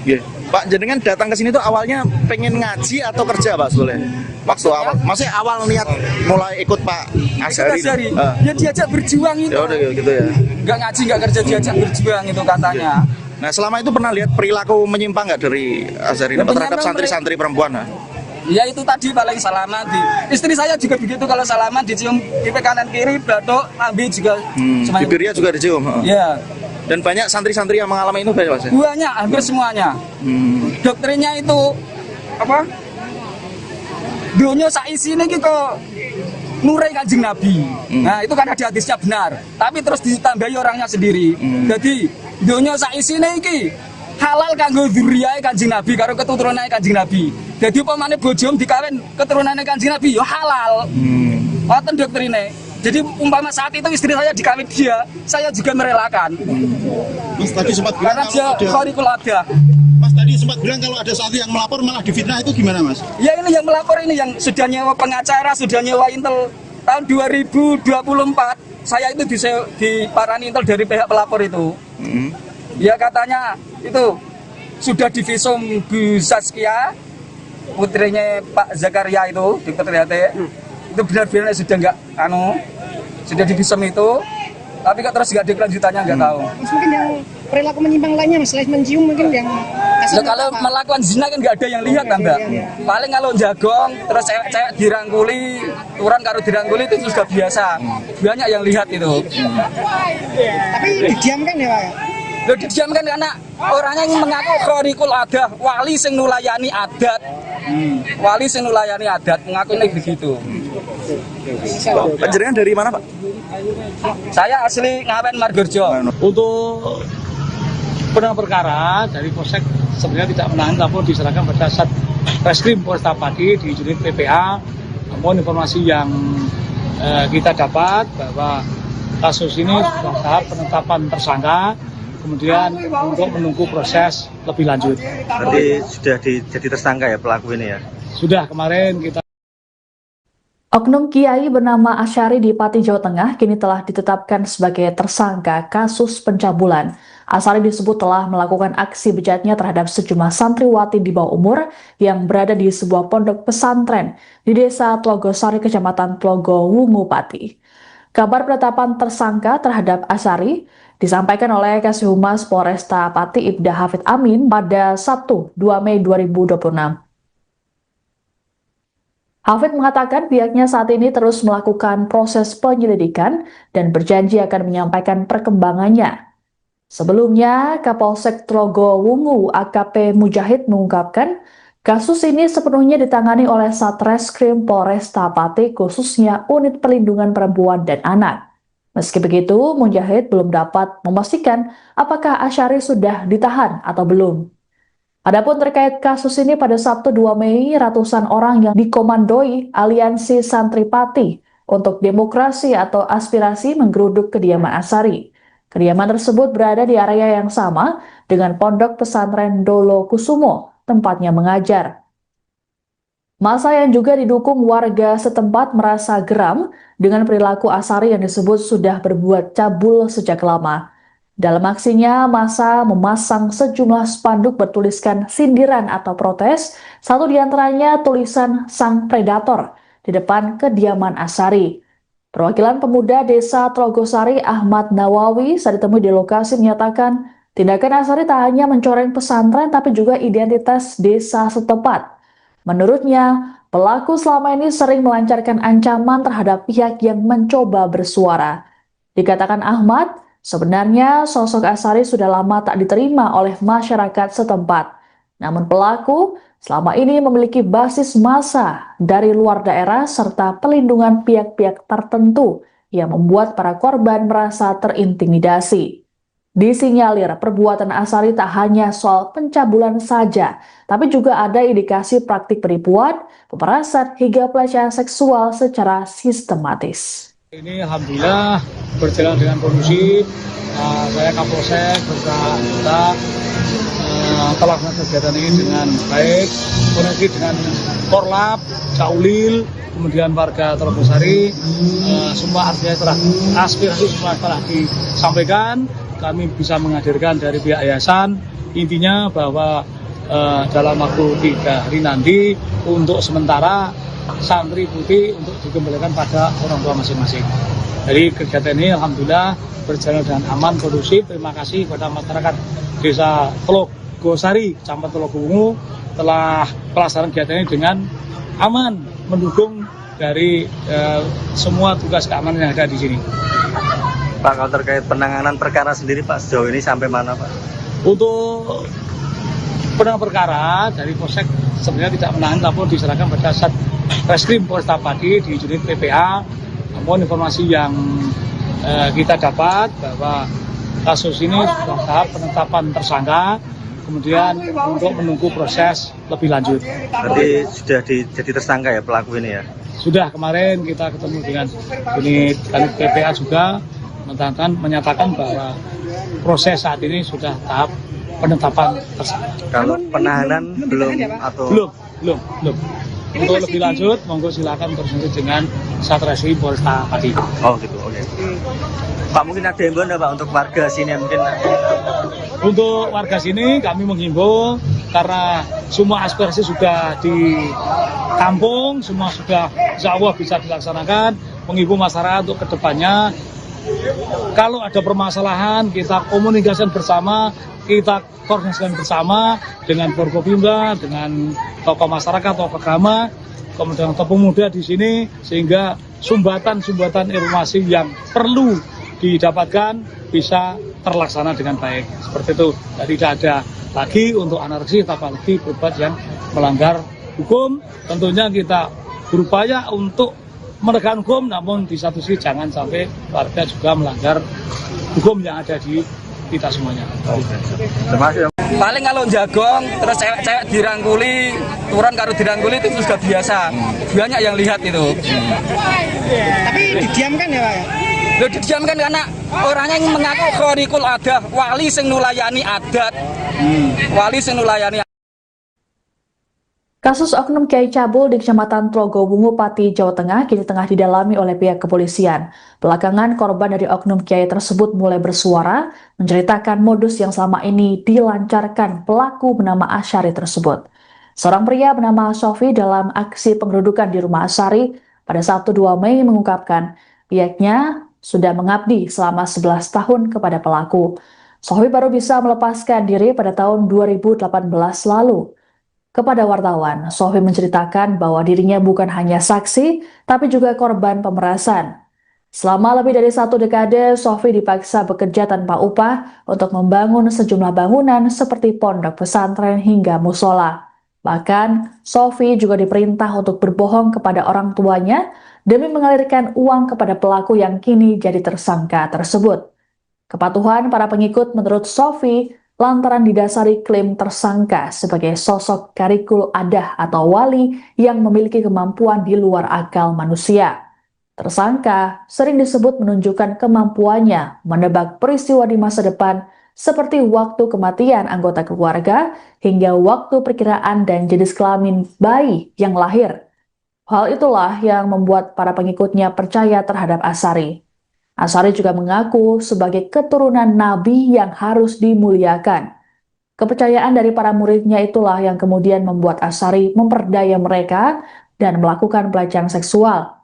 Nggih. Pak, jenengan datang ke sini tuh awalnya pengen ngaji atau kerja, Pak Soleh? Waktu awal, maksudnya awal niat mulai ikut Pak Azhari. Ya diajak berjuang itu. Ya udah gitu ya. Nggak ngaji, nggak kerja, diajak berjuang itu katanya. Nah, selama itu pernah lihat perilaku menyimpang nggak dari Azhari terhadap santri-santri perempuan? Nah? Ya itu tadi paling salaman di istri saya juga begitu, kalau salaman dicium pipi kanan kiri, batuk, lambe juga. Bibirnya juga dicium. Ya. Dan banyak santri-santri yang mengalami itu banyak, Mas? Banyak, hampir semuanya. Doktrinnya itu apa? Dunia saisi ini gitu nurai Kanjeng Nabi. Nah itu kan ada hadisnya benar, tapi terus ditambahi orangnya sendiri. Jadi dunia saisi ini halal kanggo dzurriyahe Kanjeng Nabi karo keturunane Kanjeng Nabi. Jadi upamane bojom dikawin keturunane Kanjeng Nabi ya halal. Ngoten doktrine. Jadi umpama saat itu istri saya dikawin dia, saya juga merelakan. Mas tadi sempat bilang Karena dia khariqul adah. Mas tadi sempat bilang kalau ada santri yang melapor malah difitnah, itu gimana, Mas? Ya ini yang melapor ini yang sudah nyewa pengacara, sudah nyewa intel tahun 2024. Saya itu diparani intel dari pihak pelapor itu. Ya katanya itu sudah divisum Bu Saskia, putrinya Pak Zakaria itu, Dr. Triate. Itu benar-benar sudah nggak sudah divisum itu, tapi kok terus nggak ada kelanjutannya, nggak tahu. Mas, mungkin yang perilaku menyimpang lainnya, Mas, selain mencium mungkin yang Ya, kalau melakukan zina kan nggak ada yang lihat kan, Mbak. Paling kalau jagong terus cewek-cewek dirangkuli, turun karo dirangkuli itu sudah biasa. Banyak yang lihat itu. Tapi didiamkan ya, Pak? Lo didiamkan karena orangnya yang mengaku khariqul adah, wali sing nulayani adat. Wali sing nulayani adat mengaku ini begitu. Panjenengan dari mana, Pak? Saya asli Ngawen Margorjo. Untuk penanganan perkara dari Polsek sebenarnya tidak menahan, namun diserahkan pada Satreskrim Polresta Pati di unit PPA. Namun informasi yang kita dapat bahwa kasus ini sudah tahap penetapan tersangka, kemudian untuk menunggu proses lebih lanjut. Berarti sudah jadi tersangka ya pelaku ini ya? Sudah kemarin kita. Oknum Kiai bernama Asyari di Pati, Jawa Tengah kini telah ditetapkan sebagai tersangka kasus pencabulan. Asyari disebut telah melakukan aksi bejatnya terhadap sejumlah santriwati di bawah umur yang berada di sebuah pondok pesantren di Desa Tlogosari, Kecamatan Tlogo Wungu, Pati. Kabar penetapan tersangka terhadap Asyari disampaikan oleh Kasih Humas Polresta Pati Ibda Hafid Amin pada Sabtu 2 Mei 2026. Hafid mengatakan pihaknya saat ini terus melakukan proses penyelidikan dan berjanji akan menyampaikan perkembangannya. Sebelumnya, Kapolsek Tlogo Wungu AKP Mujahid mengungkapkan kasus ini sepenuhnya ditangani oleh Satreskrim Polresta Pati, khususnya Unit Perlindungan Perempuan dan Anak. Meski begitu, Mujahid belum dapat memastikan apakah Asyari sudah ditahan atau belum. Adapun terkait kasus ini, pada Sabtu 2 Mei, ratusan orang yang dikomandoi Aliansi Santri Pati untuk Demokrasi atau Aspirasi menggeruduk kediaman Asyari. Kediaman tersebut berada di area yang sama dengan Pondok Pesantren Dolo Kusumo, tempatnya mengajar. Massa yang juga didukung warga setempat merasa geram dengan perilaku Asyari yang disebut sudah berbuat cabul sejak lama. Dalam aksinya, massa memasang sejumlah spanduk bertuliskan sindiran atau protes, satu diantaranya tulisan "Sang Predator" di depan kediaman Asyari. Perwakilan pemuda Desa Tlogosari Ahmad Nawawi saat ditemui di lokasi menyatakan tindakan Asyari tak hanya mencoreng pesantren tapi juga identitas desa setempat. Menurutnya, pelaku selama ini sering melancarkan ancaman terhadap pihak yang mencoba bersuara. Dikatakan Ahmad, sebenarnya sosok Asyari sudah lama tak diterima oleh masyarakat setempat. Namun pelaku selama ini memiliki basis massa dari luar daerah serta pelindungan pihak-pihak tertentu yang membuat para korban merasa terintimidasi. Disinyalir perbuatan Asari tak hanya soal pencabulan saja, tapi juga ada indikasi praktik penipuan, pemerasan, hingga pelecehan seksual secara sistematis. Ini alhamdulillah berjalan dengan kondusif. Saya Kapolsek kita telah melakukan kegiatan ini dengan baik, koordinasi dengan Korlap, Caulil, kemudian warga Telogosari. Semua artinya aspirasi semua telah disampaikan. Kami bisa menghadirkan dari pihak yayasan, intinya bahwa dalam waktu 3 hari nanti untuk sementara santri putih untuk dikembalikan pada orang tua masing-masing. Jadi kegiatan ini alhamdulillah berjalan dengan aman, kondusif. Terima kasih kepada masyarakat Desa Telogosari, Kecamatan Telogowungu telah pelaksanaan kegiatan ini dengan aman, mendukung dari semua tugas keamanan yang ada di sini. Pak, kalau terkait penanganan perkara sendiri Pak, sejauh ini sampai mana Pak? Untuk penanganan perkara dari Polsek sebenarnya tidak menangani, tapi diserahkan pada Satreskrim Polresta Pati di unit PPA. Namun informasi yang kita dapat bahwa kasus ini sudah tahap penetapan tersangka, kemudian untuk menunggu proses lebih lanjut. Berarti sudah jadi tersangka ya pelaku ini ya? Sudah, kemarin kita ketemu dengan unit PPA juga menyatakan bahwa proses saat ini sudah tahap penetapan tersangka. Kalau penahanan belum atau belum. Untuk lebih lanjut, monggo silakan berkoordinasi dengan Satreskrim Polresta Pati. Oh gitu, oke. Pak, mungkin ada himbauan Pak untuk warga sini mungkin? Untuk warga sini kami menghimbau karena semua aspirasi sudah ditampung, semua sudah insya Allah bisa dilaksanakan. Menghimbau masyarakat untuk kedepannya, kalau ada permasalahan kita komunikasikan bersama, kita koordinasikan bersama dengan Forkopimda, dengan tokoh masyarakat, tokoh agama, kemudian tokoh pemuda di sini, sehingga sumbatan-sumbatan informasi yang perlu didapatkan bisa terlaksana dengan baik. Seperti itu. Jadi tidak ada lagi untuk anarki, apalagi berbuat yang melanggar hukum. Tentunya kita berupaya untuk menegakkan hukum, namun di satu sisi jangan sampai warga juga melanggar hukum yang ada di kita semuanya. Terima kasih. Paling kalau jagong terus cewek-cewek dirangkuli, turun karo dirangkuli itu sudah biasa. Banyak yang lihat itu. Tapi didiamkan ya Pak ya? Loh, didiamkan karena orangnya yang mengaku khorikul adah, wali sing nulayani adat. Wali sing nulayani. Kasus oknum Kiai Cabul di Kecamatan Telogowungu, Pati, Jawa Tengah kini tengah didalami oleh pihak kepolisian. Belakangan korban dari oknum Kiai tersebut mulai bersuara, menceritakan modus yang selama ini dilancarkan pelaku bernama Asyari tersebut. Seorang pria bernama Sofi dalam aksi pengerudukan di rumah Asyari pada Sabtu 2 Mei mengungkapkan pihaknya sudah mengabdi selama 11 tahun kepada pelaku. Sofi baru bisa melepaskan diri pada tahun 2018 lalu. Kepada wartawan, Sofi menceritakan bahwa dirinya bukan hanya saksi, tapi juga korban pemerasan. Selama lebih dari 1 dekade, Sofi dipaksa bekerja tanpa upah untuk membangun sejumlah bangunan seperti pondok pesantren hingga musola. Bahkan, Sofi juga diperintah untuk berbohong kepada orang tuanya demi mengalirkan uang kepada pelaku yang kini jadi tersangka tersebut. Kepatuhan para pengikut menurut Sofi lantaran didasari klaim tersangka sebagai sosok karikul adah atau wali yang memiliki kemampuan di luar akal manusia. Tersangka sering disebut menunjukkan kemampuannya menebak peristiwa di masa depan seperti waktu kematian anggota keluarga hingga waktu perkiraan dan jenis kelamin bayi yang lahir. Hal itulah yang membuat para pengikutnya percaya terhadap Asyari. Asyari juga mengaku sebagai keturunan Nabi yang harus dimuliakan. Kepercayaan dari para muridnya itulah yang kemudian membuat Asyari memperdaya mereka dan melakukan pelecehan seksual.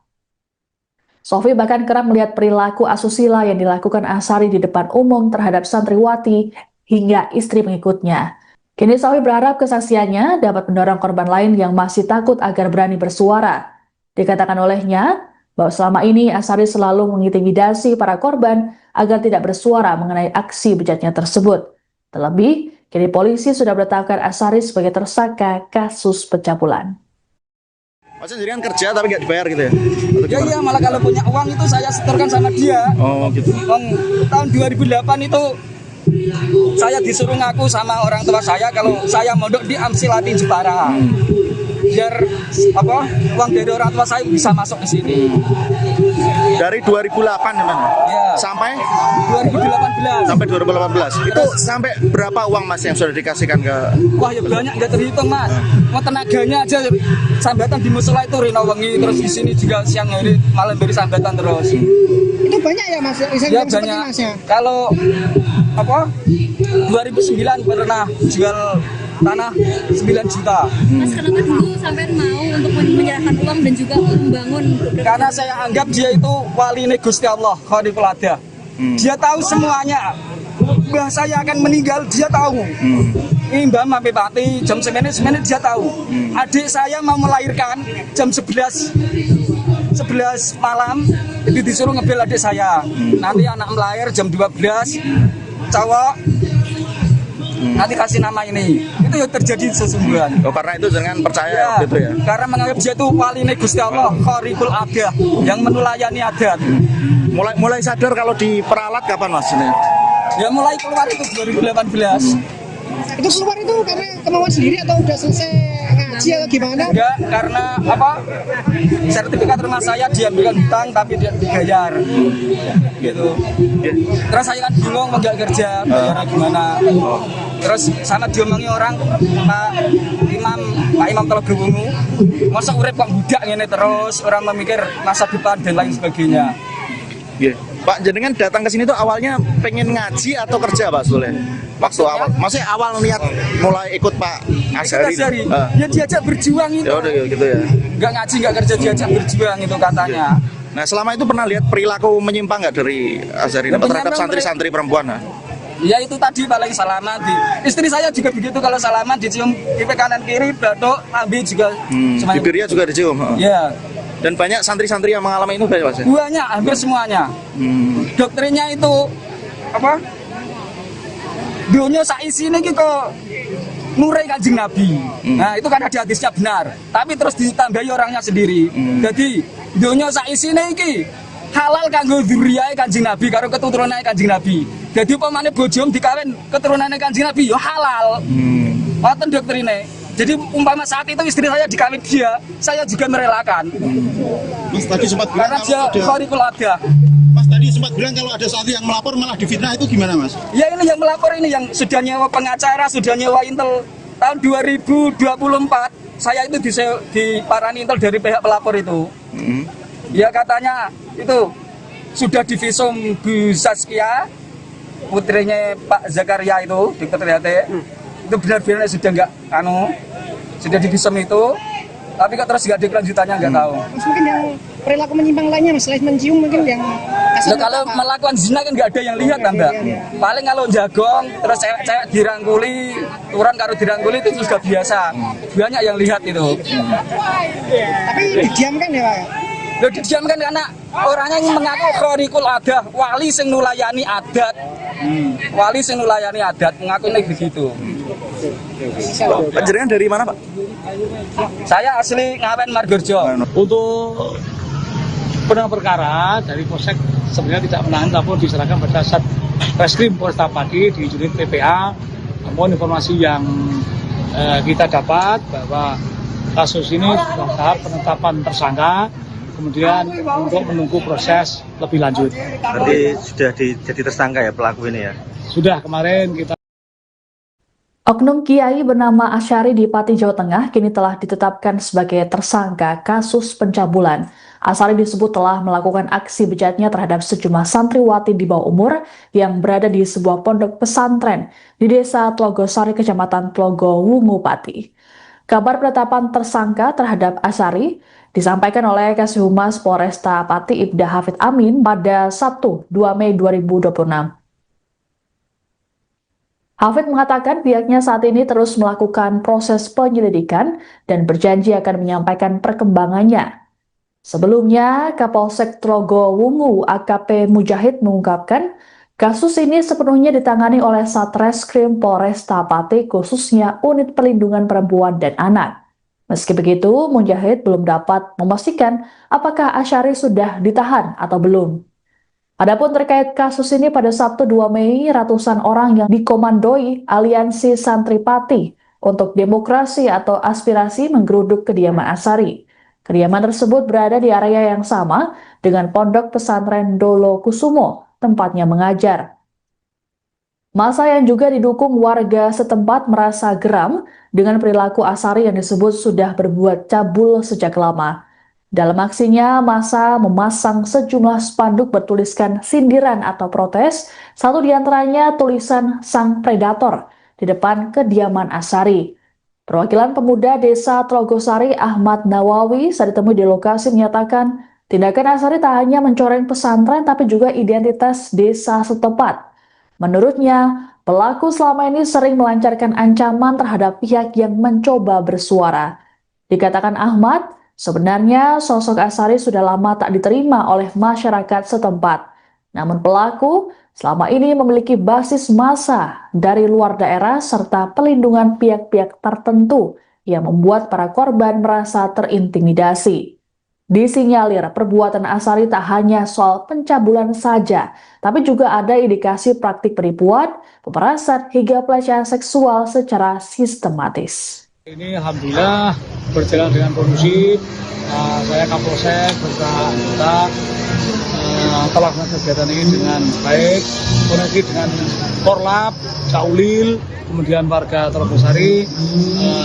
Sofi bahkan kerap melihat perilaku asusila yang dilakukan Asyari di depan umum terhadap santriwati hingga istri pengikutnya. Kini Sofi berharap kesaksiannya dapat mendorong korban lain yang masih takut agar berani bersuara. Dikatakan olehnya, bahwa selama ini Asyari selalu mengintimidasi para korban agar tidak bersuara mengenai aksi bejatnya tersebut. Terlebih, kini polisi sudah menetapkan Asyari sebagai tersangka kasus pencabulan. Maksudnya jadi kan kerja tapi nggak dibayar gitu ya? Ya iya, malah kalau punya uang itu saya setorkan sama dia. Oh gitu. Uang tahun 2008 itu saya disuruh ngaku sama orang tua saya kalau saya mondok di Amsilati Jepara. Biar apa uang dari orang tua saya bisa masuk ke sini. Dari 2008 gimana? Ya. Sampai 2018. sampai 2018. Itu sampai berapa uang Mas yang sudah dikasihkan ke? Wah ya banyak nggak terhitung Mas. Mau tenaganya aja sambatan di musola itu rino wengi, terus di sini juga siang hari malam dari sambatan terus. Itu banyak ya Mas? Ya banyak. Kalau apa 2009 pernah jual tanah 9 juta. Mas kenapa dulu sampai mau untuk menyerahkan uang dan juga membangun? Karena saya anggap dia itu wali Gusti Allah, Khaliqul Adah. Dia tahu semuanya. Mbah saya akan meninggal, dia tahu. Ini Mbah sampai mati jam 9 dia tahu. Adik saya mau melahirkan jam 11 malam, itu disuruh ngebel adik saya. Nanti anak melahir jam 12, cowok nanti kasih nama ini. Itu yang terjadi sesungguhnya. Oh, karena itu jangan percaya Ya, gitu ya. karena menganggap dia itu wali Gusti Allah, Khaliqul Adah, yang menulayani adat. Mulai sadar kalau diperalat kapan Mas ini? Ya mulai keluar itu 2018. Itu keluar itu karena kemauan sendiri atau udah selesai ngaji atau gimana? Enggak, karena apa? Sertifikat rumah saya diambilkan hutang tapi dia dibayar. Gitu. Terus saya kan bingung mau nggak kerja, bayarnya gimana. Terus sama diomongi orang Pak Imam Telogo Wungu, masa urip kok budak ngene terus, orang memikir masa depan dan lain sebagainya. Iya. Pak, jenengan datang ke sini tuh awalnya pengen ngaji atau kerja Pak Soleh? Waktu awal, maksudnya awal niat mulai ikut Pak Asyari. Ya diajak berjuang itu. Ya udah gitu ya. Nggak ngaji, nggak kerja, diajak berjuang itu katanya. Nah, selama itu pernah lihat perilaku menyimpang nggak dari Asyari terhadap santri-santri perempuan? Nah? Ya itu tadi paling salaman di istri saya juga begitu, kalau salaman dicium pipi kanan kiri, batuk, lambe juga semuanya. Bibirnya juga dicium. Ya. Dan banyak santri-santri yang mengalami itu banyak Mas. Banyak, hampir semuanya. Doktrinnya itu apa? Dunia saisi ini gitu nurai Kanjeng Nabi. Nah itu kan ada hadisnya benar, tapi terus ditambahi orangnya sendiri. Jadi dunia saisi ini iki halal kanggo dzurriyahe Kanjeng Nabi karo keturunannya Kanjeng Nabi. Jadi pemane bojom dikawin keturunannya Kanjeng Nabi ya halal. Ngoten doktrine. Jadi umpama saat itu istri saya dikawin dia, saya juga merelakan. Mas tadi sempat bilang Karena dia Khaliqul Adah. Mas tadi sempat bilang kalau ada santri yang melapor malah difitnah, itu gimana Mas? Ya ini yang melapor ini yang sudah nyewa pengacara, sudah nyewa Intel tahun 2024. Saya itu diparani Intel dari pihak pelapor itu. Ya katanya itu sudah divisum Bu Saskia, putrinya Pak Zakaria itu, Dr. Triate. Itu benar-benar sudah sudah divisum itu, tapi kok terus nggak ada kelanjutannya, nggak tahu. Mas mungkin yang perilaku menyimpang lainnya Mas, selain mencium mungkin yang Loh, kalau melakukan zina kan nggak ada yang lihat kan Mbak. Paling kalau jagong terus cewek-cewek dirangkuli, turun karo dirangkuli itu sudah biasa. Banyak yang lihat itu. Tapi didiamkan ya Pak? Loh, didiamkan karena orangnya yang mengaku Khaliqul Adah, wali sing nulayani adat. Wali sing nulayani adat mengaku ini begitu. Jenengan dari mana Pak? Saya asli Ngawen Margorjo. Untuk penanganan perkara dari Polsek sebenarnya tidak menahan, namun diserahkan pada Satreskrim Polresta Pati di unit PPA. Namun informasi yang kita dapat bahwa kasus ini sudah tahap penetapan tersangka, kemudian untuk menunggu proses lebih lanjut. Berarti sudah jadi tersangka ya pelaku ini ya? Sudah kemarin kita. Oknum Kiai bernama Asyari di Pati, Jawa Tengah kini telah ditetapkan sebagai tersangka kasus pencabulan. Asyari disebut telah melakukan aksi bejatnya terhadap sejumlah santriwati di bawah umur yang berada di sebuah pondok pesantren di Desa Tlogosari, Kecamatan Tlogo Wungu, Pati. Kabar penetapan tersangka terhadap Asyari disampaikan oleh Kasih Humas Polresta Pati Ibda Hafid Amin pada Sabtu 2 Mei 2026. Hafid mengatakan pihaknya saat ini terus melakukan proses penyelidikan dan berjanji akan menyampaikan perkembangannya. Sebelumnya, Kapolsek Tlogo Wungu AKP Mujahid mengungkapkan kasus ini sepenuhnya ditangani oleh Satreskrim Polresta Pati, khususnya Unit Perlindungan Perempuan dan Anak. Meski begitu, Mujahid belum dapat memastikan apakah Asyari sudah ditahan atau belum. Adapun terkait kasus ini, pada Sabtu 2 Mei, ratusan orang yang dikomandoi Aliansi Santripati untuk Demokrasi atau Aspirasi menggeruduk kediaman Asari. Kediaman tersebut berada di area yang sama dengan Pondok Pesantren Dolo Kusumo, tempatnya mengajar. Massa yang juga didukung warga setempat merasa geram dengan perilaku Asari yang disebut sudah berbuat cabul sejak lama. Dalam aksinya, massa memasang sejumlah spanduk bertuliskan sindiran atau protes, satu diantaranya tulisan Sang Predator di depan kediaman Asari. Perwakilan pemuda desa Trogosari Ahmad Nawawi saat ditemui di lokasi menyatakan, tindakan Asari tak hanya mencoreng pesantren tapi juga identitas desa setempat. Menurutnya, pelaku selama ini sering melancarkan ancaman terhadap pihak yang mencoba bersuara. Dikatakan Ahmad, sebenarnya sosok Asari sudah lama tak diterima oleh masyarakat setempat. Namun pelaku selama ini memiliki basis massa dari luar daerah serta pelindungan pihak-pihak tertentu yang membuat para korban merasa terintimidasi. Disinyalir perbuatan Asari tak hanya soal pencabulan saja, tapi juga ada indikasi praktik penipuan, pemerasan, hingga pelecehan seksual secara sistematis. Ini alhamdulillah berjalan dengan kondusif. Saya Kapolsek kita telah melakukan kegiatan ini dengan baik, koordinasi dengan Korlap, Caulil, kemudian warga Trogosari.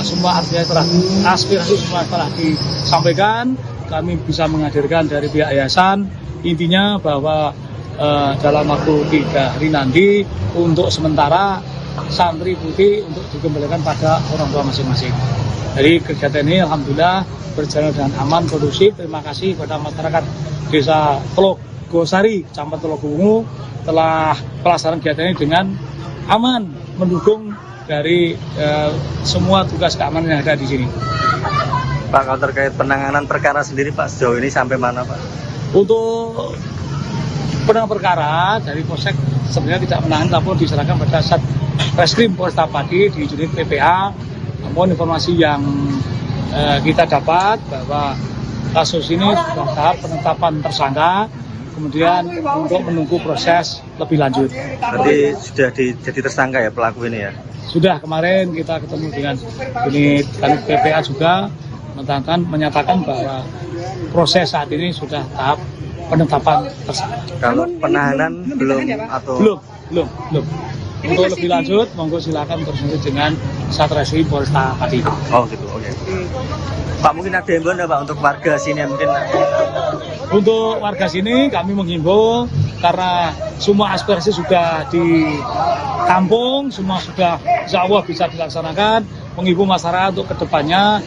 Semua artinya telah aspirasi semua telah disampaikan. Kami bisa menghadirkan dari pihak yayasan. Intinya bahwa dalam waktu 3 hari nanti untuk sementara santri putih untuk dikembalikan pada orang tua masing-masing. Jadi kegiatan ini alhamdulillah berjalan dengan aman, kondusif. Terima kasih kepada masyarakat desa Trogosari, Kecamatan Telogowungu telah pelaksanaan kegiatan ini dengan aman, mendukung dari semua tugas keamanan yang ada di sini. Pak, kalau terkait penanganan perkara sendiri Pak, sejauh ini sampai mana Pak? Untuk penanganan perkara dari Polsek sebenarnya tidak menangani, namun diserahkan pada Satreskrim Polresta Pati di unit PPA. Namun informasi yang kita dapat bahwa kasus ini sudah tahap penetapan tersangka, kemudian untuk menunggu proses lebih lanjut. Berarti sudah jadi tersangka ya pelaku ini ya? Sudah, kemarin kita ketemu dengan unit PPA juga menyatakan bahwa proses saat ini sudah tahap penetapan tersangka. Kalau penahanan belum atau belum. Untuk lebih lanjut, monggo silakan berkoordinasi dengan Satreskrim Polresta Pati. Oh gitu, oke. Pak, mungkin ada himbauan nggak Pak untuk warga sini mungkin? Untuk warga sini kami menghimbau karena semua aspirasi sudah ditampung, semua sudah insya Allah bisa dilaksanakan. Menghimbau masyarakat untuk kedepannya,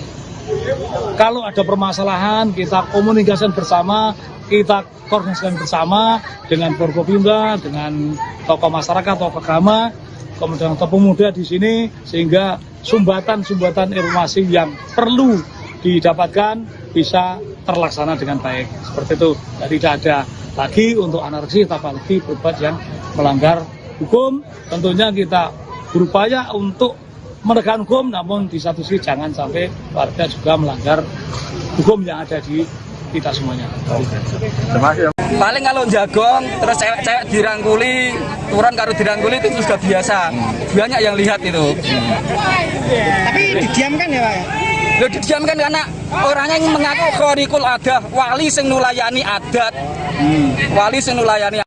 kalau ada permasalahan kita komunikasikan bersama, kita koordinasikan bersama dengan Forkopimda, dengan tokoh masyarakat, tokoh agama, kemudian tokoh pemuda di sini, sehingga sumbatan-sumbatan informasi yang perlu didapatkan bisa terlaksana dengan baik. Seperti itu, jadi tidak ada lagi untuk anarki, apalagi berbuat yang melanggar hukum. Tentunya kita berupaya untuk menegakkan hukum, namun di satu sisi jangan sampai warga juga melanggar hukum yang ada di kita semuanya. Terima kasih. Paling kalau jagong, terus cewek-cewek dirangkuli, turun karo dirangkuli itu sudah biasa. Banyak yang lihat itu. Tapi didiamkan ya Pak? Lo didiamkan karena orangnya yang mengaku khorikul adah, wali sing nulayani adat. Wali sing nulayani.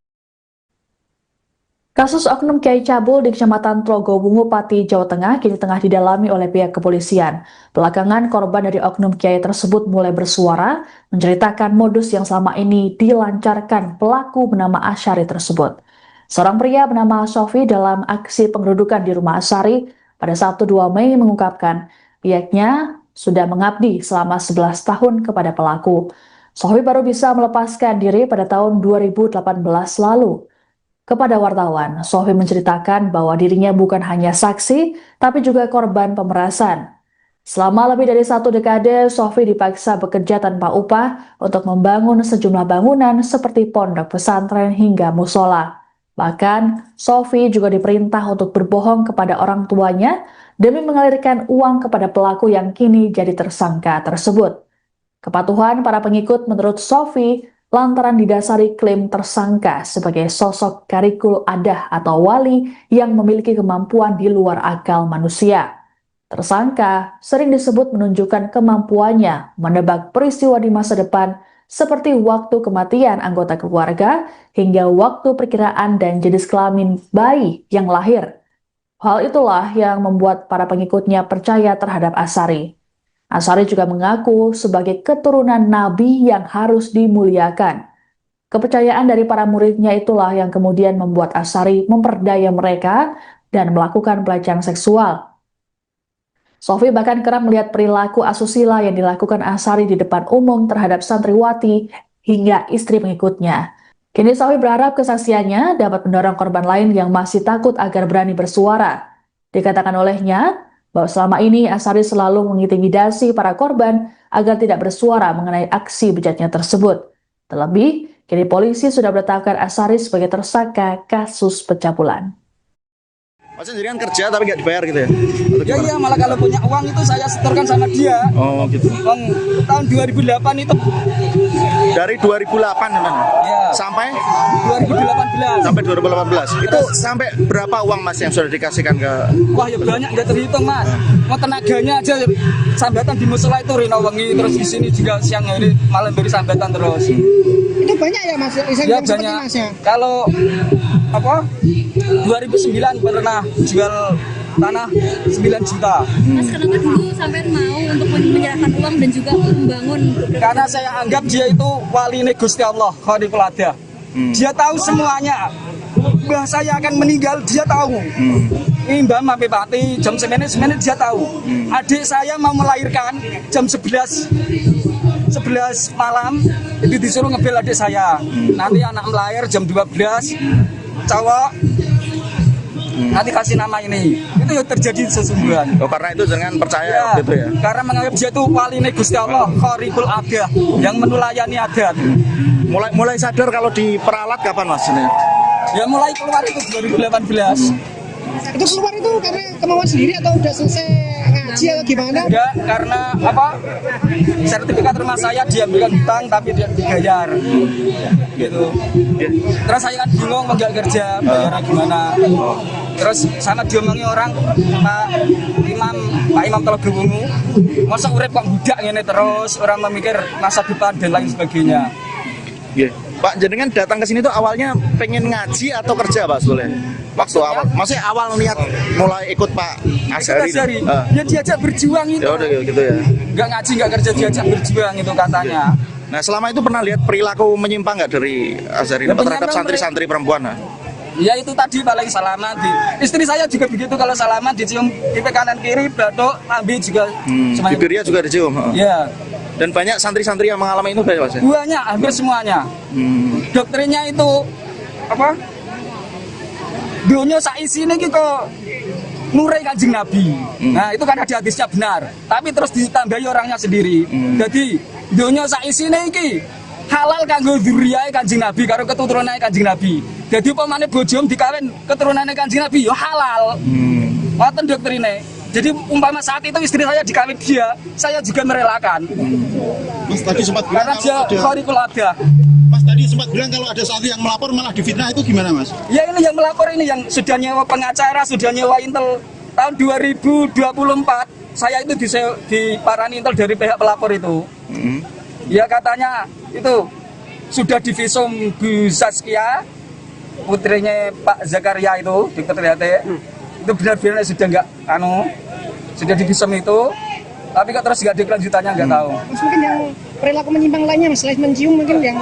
Kasus oknum Kiai Cabul di Kecamatan Trogowungu, Pati, Jawa Tengah kini tengah didalami oleh pihak kepolisian. Belakangan korban dari oknum Kiai tersebut mulai bersuara, menceritakan modus yang selama ini dilancarkan pelaku bernama Asyari tersebut. Seorang pria bernama Sofi dalam aksi pengerudukan di rumah Asyari pada Sabtu 2 Mei mengungkapkan pihaknya sudah mengabdi selama 11 tahun kepada pelaku. Sofi baru bisa melepaskan diri pada tahun 2018 lalu. Kepada wartawan, Sofi menceritakan bahwa dirinya bukan hanya saksi, tapi juga korban pemerasan. Selama lebih dari 1 dekade, Sofi dipaksa bekerja tanpa upah untuk membangun sejumlah bangunan seperti pondok pesantren hingga musola. Bahkan, Sofi juga diperintah untuk berbohong kepada orang tuanya demi mengalirkan uang kepada pelaku yang kini jadi tersangka tersebut. Kepatuhan para pengikut menurut Sofi lantaran didasari klaim tersangka sebagai sosok Karikul Adah atau wali yang memiliki kemampuan di luar akal manusia. Tersangka sering disebut menunjukkan kemampuannya menebak peristiwa di masa depan seperti waktu kematian anggota keluarga hingga waktu perkiraan dan jenis kelamin bayi yang lahir. Hal itulah yang membuat para pengikutnya percaya terhadap Asari. Asari juga mengaku sebagai keturunan nabi yang harus dimuliakan. Kepercayaan dari para muridnya itulah yang kemudian membuat Asari memperdaya mereka dan melakukan pelecehan seksual. Sofi bahkan kerap melihat perilaku asusila yang dilakukan Asari di depan umum terhadap santriwati hingga istri pengikutnya. Kini Sofi berharap kesaksiannya dapat mendorong korban lain yang masih takut agar berani bersuara. Dikatakan olehnya bahwa selama ini Asari selalu mengintimidasi para korban agar tidak bersuara mengenai aksi bejatnya tersebut. Terlebih, kini polisi sudah menetapkan Asari sebagai tersangka kasus pencabulan. Mas sendiri kan kerja tapi nggak dibayar gitu ya? Ya iya, malah kalau punya uang itu saya setorkan sama dia. Oh gitu. Uang tahun 2008 itu. Dari 2008 teman. Ya. Sampai 2018. sampai 2018. Itu sampai berapa uang Mas yang sudah dikasihkan ke? Wah ya banyak, nggak terhitung Mas. Mau tenaganya aja sambatan di musola itu rino wengi, terus di sini juga siang hari malam beri sambatan terus. Itu banyak ya Mas? Ya banyak. Kalau apa 2009 pernah jual tanah 9 juta. Mas, kenapa dulu sampai mau untuk menyerahkan uang dan juga membangun? Karena saya anggap dia itu wali Gusti Allah, Karikul Adah. Dia tahu semuanya. Bahwa saya akan meninggal, dia tahu. Ini Mbak Mapepati, jam 9 dia tahu. Adik saya mau melahirkan jam 11 malam, itu disuruh ngebel adik saya. Nanti anak melahir jam 12, cowok, nanti kasih nama ini. Itu yang terjadi sesungguhnya. Oh, karena itu jangan percaya gitu ya? Karena menganggap dia itu wali Gusti Allah, Karikul Adah, yang menulayani adat. Mulai sadar kalau diperalat kapan Mas ini? Ya mulai keluar itu 2018. Itu keluar itu karena kemauan sendiri atau udah selesai ngaji atau gimana? Enggak, karena apa? Sertifikat rumah saya diambilkan hutang tapi dia dibayar. Gitu. Terus saya kan bingung mau nggak kerja, bayarnya gimana. Terus sana diomongi orang Pak Imam Telaga Wungu, masa urip kok budak ngene terus, orang memikir masa depan dan lain sebagainya. Pak, jenengan datang ke sini tuh awalnya pengen ngaji atau kerja Pak sebetulnya? Waktu awal, maksudnya awal niat mulai ikut Pak Asari. Ya diajak berjuang itu. Ya udah gitu ya. Nggak ngaji, nggak kerja, diajak berjuang itu katanya. Nah selama itu pernah lihat perilaku menyimpang nggak dari Asari Ya, terhadap santri-santri perempuan? Ya itu tadi paling salaman. Istri saya juga begitu, kalau salaman dicium pipi kanan kiri, batuk, lambe juga. Bibirnya juga dicium. Ya. Dan banyak santri-santri yang mengalami itu Mas? Banyak, hampir semuanya. Doktrinnya itu apa? Dunia saisi ini kok nurai Kanjeng Nabi. Nah itu kan ada hadisnya benar. Tapi terus ditambahi orangnya sendiri. Jadi dunia saisi ini halal kanggo dzurriyahe Kanjeng Nabi karo keturunane Kanjeng Nabi. Jadi upamane bojom dikawin keturunane Kanjeng Nabi ya halal. Ngoten doktrine. Jadi umpama saat itu istri saya dikawin dia, saya juga merelakan. Mas tadi sempat bilang Karena dia Karikul Adah. Mas tadi sempat bilang kalau ada santri yang melapor malah difitnah, itu gimana Mas? Ya ini yang melapor ini yang sudah nyewa pengacara, sudah nyewa intel tahun 2024. Saya itu diparani intel dari pihak pelapor itu. Ya katanya itu sudah divisum Bu Saskia, putrinya Pak Zakaria itu, Dr. Yate. Itu benar-benar sudah nggak sudah divisum itu, tapi kok terus nggak ada kelanjutannya, nggak tahu. Mas, mungkin yang perilaku menyimpang lainnya Mas, selain mencium mungkin yang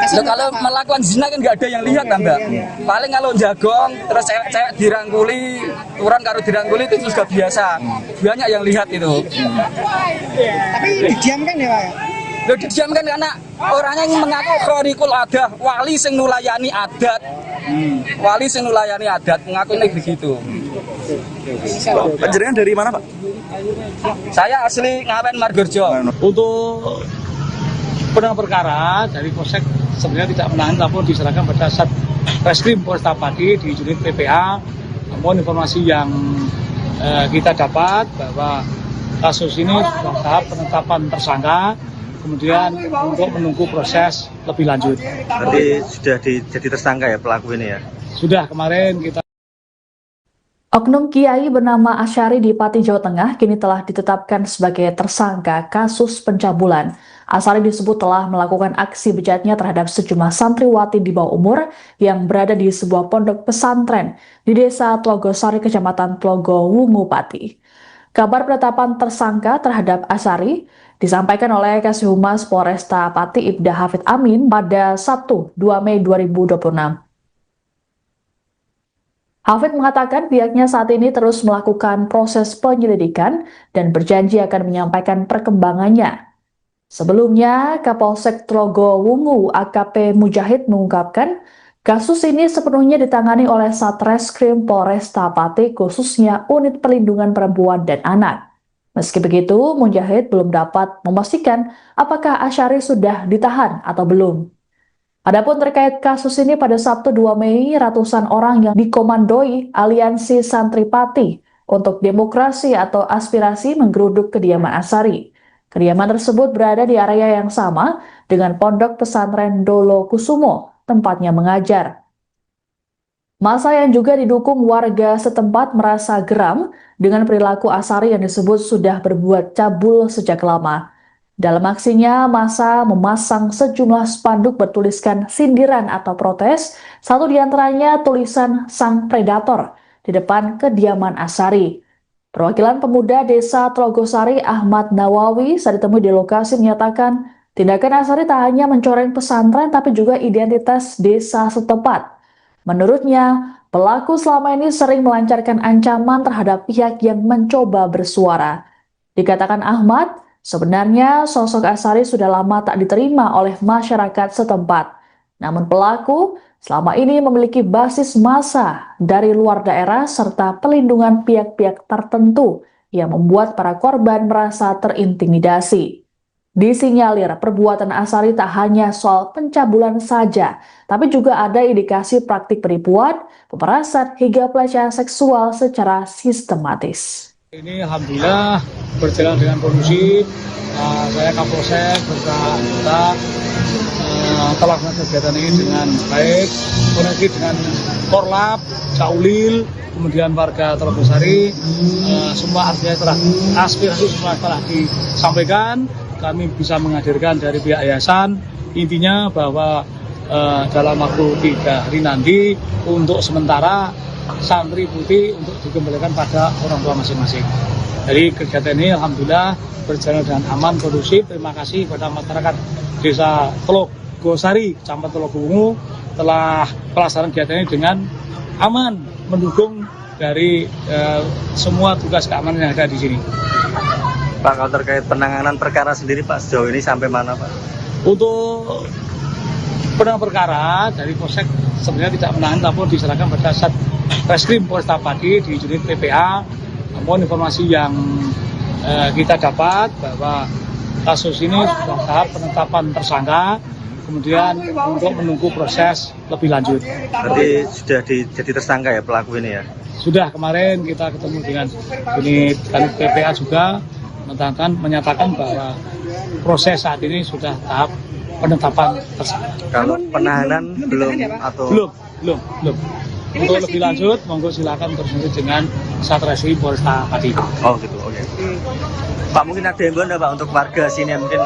Kalau melakukan zina kan nggak ada yang lihat kan Mbak. Paling kalau jagong terus cewek-cewek dirangkuli, turun karo dirangkuli itu sudah biasa. Banyak yang lihat itu. Tapi didiamkan ya Pak? Loh, didiamkan karena orangnya yang mengaku Karikul Adah, wali sing nulayani adat. Wali sing nulayani adat, mengaku ini begitu. Panjenengan dari mana Pak? Saya asli Ngawen Margorjo. Untuk penanganan perkara dari Polsek sebenarnya tidak menangani, namun diserahkan pada Satreskrim Polresta Pati di unit PPA. Namun informasi yang kita dapat bahwa kasus ini dalam tahap penetapan tersangka kemudian untuk menunggu proses lebih lanjut. Berarti sudah jadi tersangka ya pelaku ini ya? Sudah kemarin kita. Oknum Kiai bernama Asyari di Pati, Jawa Tengah kini telah ditetapkan sebagai tersangka kasus pencabulan. Asyari disebut telah melakukan aksi bejatnya terhadap sejumlah santriwati di bawah umur yang berada di sebuah pondok pesantren di Desa Tlogosari, Kecamatan Tlogo Wungu, Pati. Kabar penetapan tersangka terhadap Asyari disampaikan oleh Kasih Humas Polresta Pati Ibda Hafid Amin pada Sabtu 2 Mei 2026. Hafid mengatakan pihaknya saat ini terus melakukan proses penyelidikan dan berjanji akan menyampaikan perkembangannya. Sebelumnya, Kapolsek Tlogo Wungu AKP Mujahid mengungkapkan kasus ini sepenuhnya ditangani oleh Satreskrim Polresta Pati, khususnya Unit Perlindungan Perempuan dan Anak. Meski begitu, Mujahid belum dapat memastikan apakah Asyari sudah ditahan atau belum. Adapun terkait kasus ini, pada Sabtu 2 Mei, ratusan orang yang dikomandoi Aliansi Santri Pati untuk Demokrasi atau Aspirasi menggeruduk kediaman Asyari. Kediaman tersebut berada di area yang sama dengan Pondok Pesantren Dolo Kusumo, tempatnya mengajar. Massa yang juga didukung warga setempat merasa geram dengan perilaku Asyari yang disebut sudah berbuat cabul sejak lama. Dalam aksinya, massa memasang sejumlah spanduk bertuliskan sindiran atau protes, satu diantaranya tulisan Sang Predator di depan kediaman Asyari. Perwakilan pemuda Desa Tlogosari Ahmad Nawawi saat ditemui di lokasi menyatakan tindakan Asyari tak hanya mencoreng pesantren tapi juga identitas desa setempat. Menurutnya, pelaku selama ini sering melancarkan ancaman terhadap pihak yang mencoba bersuara. Dikatakan Ahmad, sebenarnya sosok Asyari sudah lama tak diterima oleh masyarakat setempat. Namun pelaku selama ini memiliki basis massa dari luar daerah serta pelindungan pihak-pihak tertentu yang membuat para korban merasa terintimidasi. Disinyalir perbuatan Asyari tak hanya soal pencabulan saja, tapi juga ada indikasi praktik penipuan, pemerasan hingga pelecehan seksual secara sistematis. Ini alhamdulillah berjalan dengan kondusif. Saya Kapolsek berkata telah melakukan kegiatan ini dengan baik, koneksi dengan Korlap, Caulil, kemudian warga Tlogosari, semua artinya telah aspirasi semua telah disampaikan. Kami bisa menghadirkan dari pihak yayasan, intinya bahwa dalam waktu 3 hari nanti untuk sementara santri putih untuk dikembalikan pada orang tua masing-masing. Jadi kegiatan ini alhamdulillah berjalan dengan aman, kondusif. Terima kasih kepada masyarakat Desa Tlogosari, Kecamatan Tlogo Wungu telah pelaksanaan kegiatan ini dengan aman, mendukung dari semua tugas keamanan yang ada di sini. Pak, kalau terkait penanganan perkara sendiri Pak, sejauh ini sampai mana Pak? Untuk penanganan perkara dari Polsek sebenarnya tidak menahan, namun diserahkan pada Satreskrim Polresta Pati di unit PPA. Namun informasi yang kita dapat bahwa kasus ini sudah tahap penetapan tersangka, kemudian untuk menunggu proses lebih lanjut. Berarti sudah jadi tersangka ya pelaku ini ya? Sudah, kemarin kita ketemu dengan unit PPA juga menyatakan bahwa proses saat ini sudah tahap penetapan tersangka. Kalau penahanan belum atau belum. Untuk lebih lanjut, monggo silakan berkoordinasi dengan Satreskrim Polresta Pati. Oh gitu, oke. Pak, mungkin ada himbauan Pak untuk warga sini mungkin?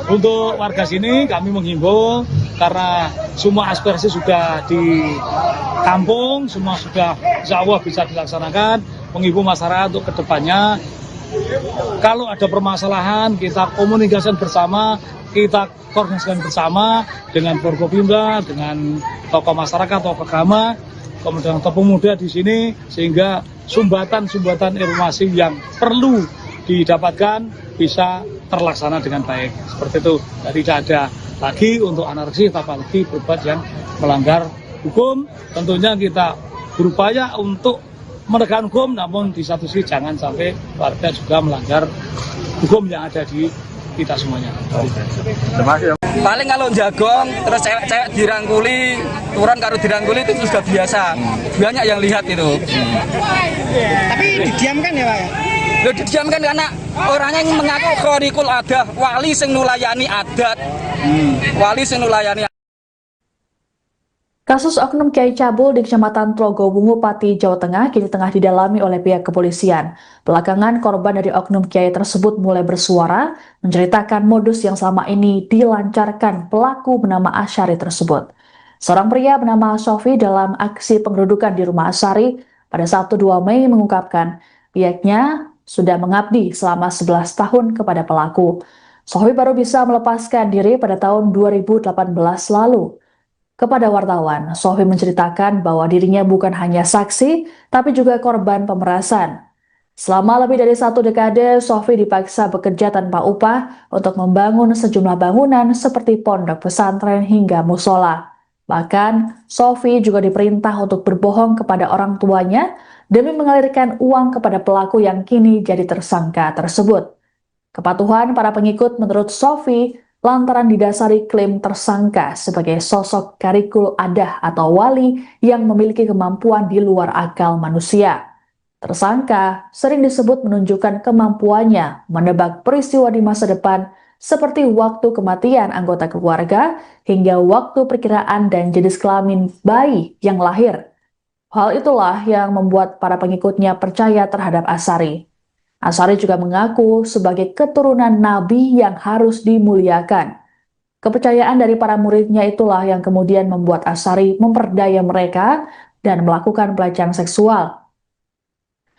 Untuk warga sini kami menghimbau karena semua aspirasi sudah ditampung, semua sudah insya Allah bisa dilaksanakan. Menghimbau masyarakat untuk kedepannya, kalau ada permasalahan kita komunikasikan bersama, kita koordinasikan bersama dengan Forkopimda, dengan tokoh masyarakat, tokoh agama, kemudian tokoh pemuda di sini, sehingga sumbatan-sumbatan informasi yang perlu didapatkan bisa terlaksana dengan baik. Seperti itu, jadi tidak ada lagi untuk anarki, apalagi berbuat yang melanggar hukum. Tentunya kita berupaya untuk menegakkan hukum, namun di satu sisi jangan sampai warga juga melanggar hukum yang ada di kita semuanya. Terima kasih. Paling kalau jagong, terus cewek-cewek dirangkuli, turun karo dirangkuli itu sudah biasa. Banyak yang lihat itu. Tapi didiamkan ya Pak ya? Lo didiamkan karena orangnya yang mengaku khariqul adah, wali sing nulayani adat. Wali sing nulayani. Kasus oknum Kiai Cabul di Kecamatan Tlogowungu, Pati, Jawa Tengah kini tengah didalami oleh pihak kepolisian. Belakangan korban dari oknum Kiai tersebut mulai bersuara, menceritakan modus yang selama ini dilancarkan pelaku bernama Asyari tersebut. Seorang pria bernama Sofi dalam aksi penggerudukan di rumah Asyari pada Sabtu 2 Mei mengungkapkan pihaknya sudah mengabdi selama 11 tahun kepada pelaku. Sofi baru bisa melepaskan diri pada tahun 2018 lalu. Kepada wartawan, Sofi menceritakan bahwa dirinya bukan hanya saksi, tapi juga korban pemerasan. Selama lebih dari 1 dekade, Sofi dipaksa bekerja tanpa upah untuk membangun sejumlah bangunan seperti pondok pesantren hingga musola. Bahkan, Sofi juga diperintah untuk berbohong kepada orang tuanya demi mengalirkan uang kepada pelaku yang kini jadi tersangka tersebut. Kepatuhan para pengikut menurut Sofi lantaran didasari klaim tersangka sebagai sosok karikul adah atau wali yang memiliki kemampuan di luar akal manusia. Tersangka sering disebut menunjukkan kemampuannya menebak peristiwa di masa depan seperti waktu kematian anggota keluarga hingga waktu perkiraan dan jenis kelamin bayi yang lahir. Hal itulah yang membuat para pengikutnya percaya terhadap Asyari. Asyari juga mengaku sebagai keturunan Nabi yang harus dimuliakan. Kepercayaan dari para muridnya itulah yang kemudian membuat Asyari memperdaya mereka dan melakukan pelecehan seksual.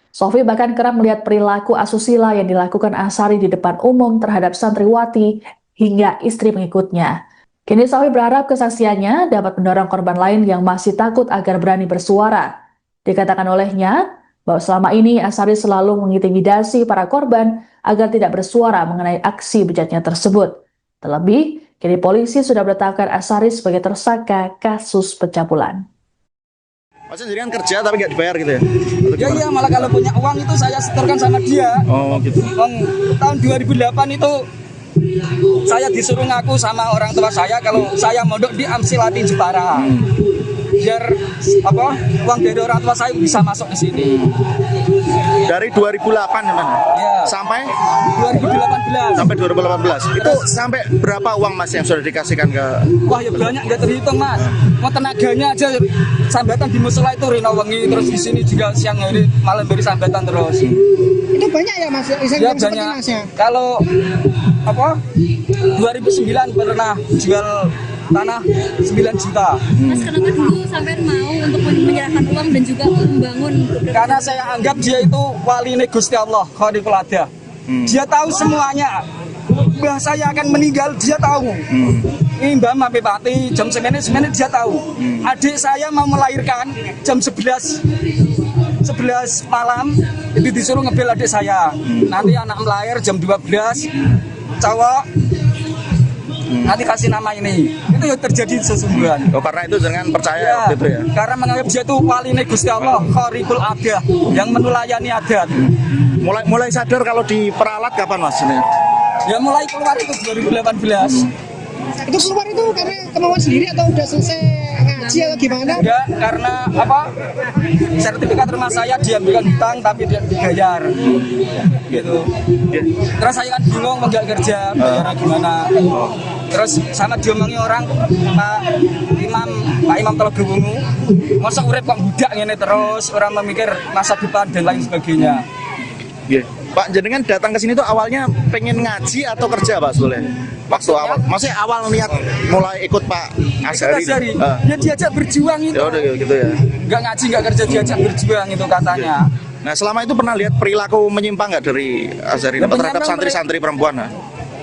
Sofi bahkan kerap melihat perilaku asusila yang dilakukan Asyari di depan umum terhadap santriwati hingga istri pengikutnya. Kini Sofi berharap kesaksiannya dapat mendorong korban lain yang masih takut agar berani bersuara. Dikatakan olehnya, bahwa selama ini Asyari selalu mengintimidasi para korban agar tidak bersuara mengenai aksi bejatnya tersebut. Terlebih, kini polisi sudah menetapkan Asyari sebagai tersangka kasus pencabulan. Maksudnya jadi kan kerja tapi nggak dibayar gitu ya? Ya iya, malah kalau punya uang itu saya setorkan sama dia. Oh gitu. Tahun 2008 itu saya disuruh ngaku sama orang tua saya kalau saya mondok di Amsilati Jepara. Biar uang dari orang tua saya bisa masuk ke sini. Dari 2008 gimana? Ya. Sampai 2018. Sampai 2018. Itu sampai berapa uang Mas yang sudah dikasihkan ke? Wah ya banyak, nggak terhitung Mas. Mau tenaganya aja sambatan di musola itu rino wengi, terus di sini juga siang hari malam beri sambatan terus. Itu banyak ya Mas? Ya banyak. Masnya? Kalau 2009 pernah jual tanah 9 juta. Mas kenapa dulu sampai mau untuk menyerahkan uang dan juga membangun? Karena saya anggap dia itu wali Gusti Allah, khariqul adah. Dia tahu semuanya. Mbah saya akan meninggal, dia tahu. Ini Mbah Mapepati jam 9 dia tahu. Adik saya mau melahirkan jam 11 malam itu disuruh ngebel adik saya. Nanti anak melahir jam 12 cowok. Nanti kasih nama ini. Itu yang terjadi sesungguhnya. Oh karena itu jangan percaya waktu itu ya? Karena menganggap dia itu wali Gusti Allah, khariqul adah yang menulayani adat. Mulai sadar kalau diperalat kapan Mas ini? Ya mulai keluar itu 2018. Itu keluar itu karena kemauan sendiri atau udah selesai ngaji atau gimana? Enggak, karena sertifikat rumah saya diambilkan hutang tapi dia dibayar. Gitu. Terus saya kan bingung mau nggak kerja, bayarnya gimana. Terus sama diomongi orang Pak Imam Tlogowungu, masa urip kok budak ngene terus, orang memikir masa depan dan lain sebagainya. Pak, jenengan datang ke sini tuh awalnya pengen ngaji atau kerja Pak Soleh? Waktu awal, maksudnya awal niat mulai ikut Pak Asyari. Ya diajak berjuang itu. Ya udah gitu ya. Nggak ngaji, nggak kerja, diajak berjuang itu katanya. Nah selama itu pernah lihat perilaku menyimpang nggak dari Asyari terhadap santri-santri perempuan?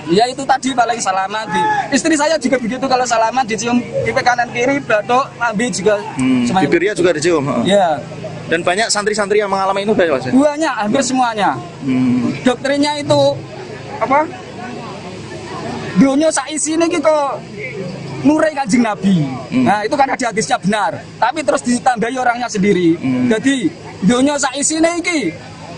Ya itu tadi paling salaman istri saya juga begitu, kalau salaman dicium pipi kanan kiri, batuk, ambil juga. Bibirnya juga dicium. Ya. Dan banyak santri-santri yang mengalami itu banyak Mas? Banyak, hampir semuanya. Doktrinnya itu dunia saisi ini gitu nurai Kanjeng Nabi. Nah itu kan ada hadisnya benar, tapi terus ditambahi orangnya sendiri. Jadi dunia saisi ini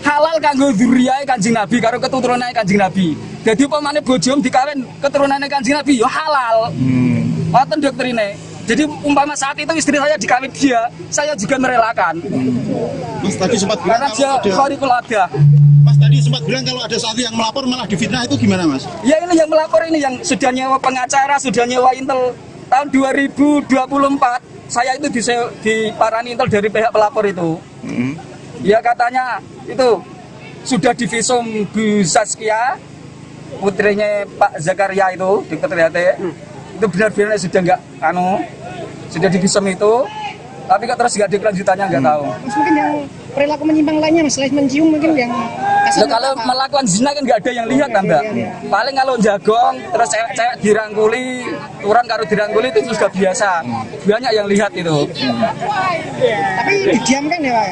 halal kanggo dzurriyahe Kanjeng Nabi karo keturunane Kanjeng Nabi. Jadi pemane bojom dikawin keturunane Kanjeng Nabi ya halal. Ngoten doktrine. Jadi umpama saat itu istri saya dikawin dia, saya juga merelakan. Mas tadi sempat bilang karena dia khariqul adah. Mas tadi sempat sempat bilang kalau ada satu yang melapor malah difitnah, itu gimana Mas? Ya ini yang melapor ini yang sudah nyewa pengacara, sudah nyewa Intel tahun 2024. Saya itu diparani Intel dari pihak pelapor itu. Ya katanya itu sudah divisum Bu Saskia, putrinya Pak Zakaria itu, Dr. Triate. Itu benar-benar sudah sudah divisum itu. Tapi kok terus nggak dikelanjutannya nggak tahu. Mas, mungkin yang perilaku menyimpang lainnya, Mas, selain mencium mungkin yang kasar. Kalau melakukan zina kan nggak ada yang lihat kan Mbak. Paling kalau jagong terus cewek-cewek dirangkuli, turun karo dirangkuli itu sudah biasa. Banyak yang lihat itu. Tapi didiamkan ya Pak?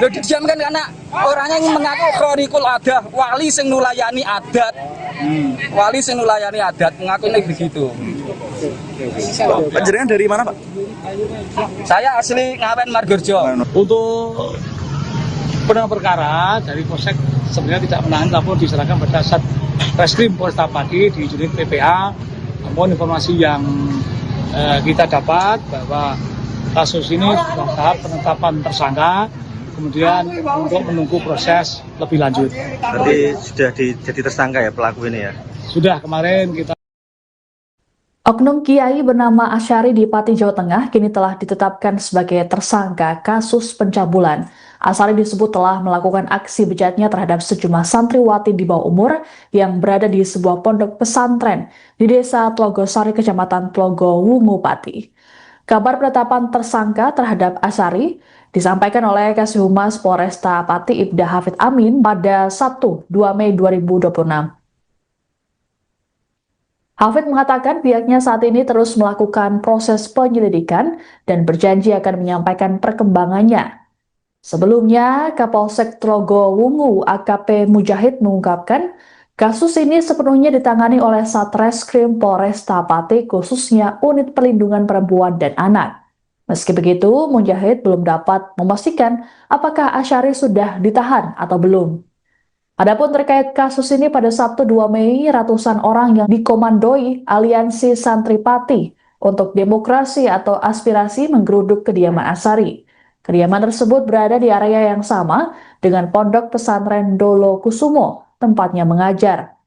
Loh, didiamkan karena orangnya yang mengaku khorikul adah, wali sing nulayani adat. Wali sing nulayani adat mengaku ini begitu. Panjenengan dari mana Pak? Saya asli Ngawen Margorjo. Untuk penanganan perkara dari Polsek sebenarnya tidak menahan, namun diserahkan pada Satreskrim Polresta Pati di unit PPA. Namun informasi yang kita dapat bahwa kasus ini sudah tahap penetapan tersangka, kemudian untuk menunggu proses lebih lanjut. Berarti sudah jadi tersangka ya pelaku ini ya? Sudah kemarin kita. Oknum Kiai bernama Asyari di Pati, Jawa Tengah kini telah ditetapkan sebagai tersangka kasus pencabulan. Asyari disebut telah melakukan aksi bejatnya terhadap sejumlah santriwati di bawah umur yang berada di sebuah pondok pesantren di Desa Tlogosari, Kecamatan Tlogo Wungu, Pati. Kabar penetapan tersangka terhadap Asyari disampaikan oleh Kasih Humas Polresta Pati Ibda Hafid Amin pada Sabtu 2 Mei 2026. Hafid mengatakan pihaknya saat ini terus melakukan proses penyelidikan dan berjanji akan menyampaikan perkembangannya. Sebelumnya, Kapolsek Tlogo Wungu AKP Mujahid mengungkapkan kasus ini sepenuhnya ditangani oleh Satreskrim Polresta Pati, khususnya Unit Perlindungan Perempuan dan Anak. Meski begitu, Mujahid belum dapat memastikan apakah Asyari sudah ditahan atau belum. Adapun terkait kasus ini, pada Sabtu 2 Mei, ratusan orang yang dikomandoi Aliansi Santri Pati untuk Demokrasi atau Aspirasi menggeruduk kediaman Asyari. Kediaman tersebut berada di area yang sama dengan Pondok Pesantren Dolo Kusumo, tempatnya mengajar.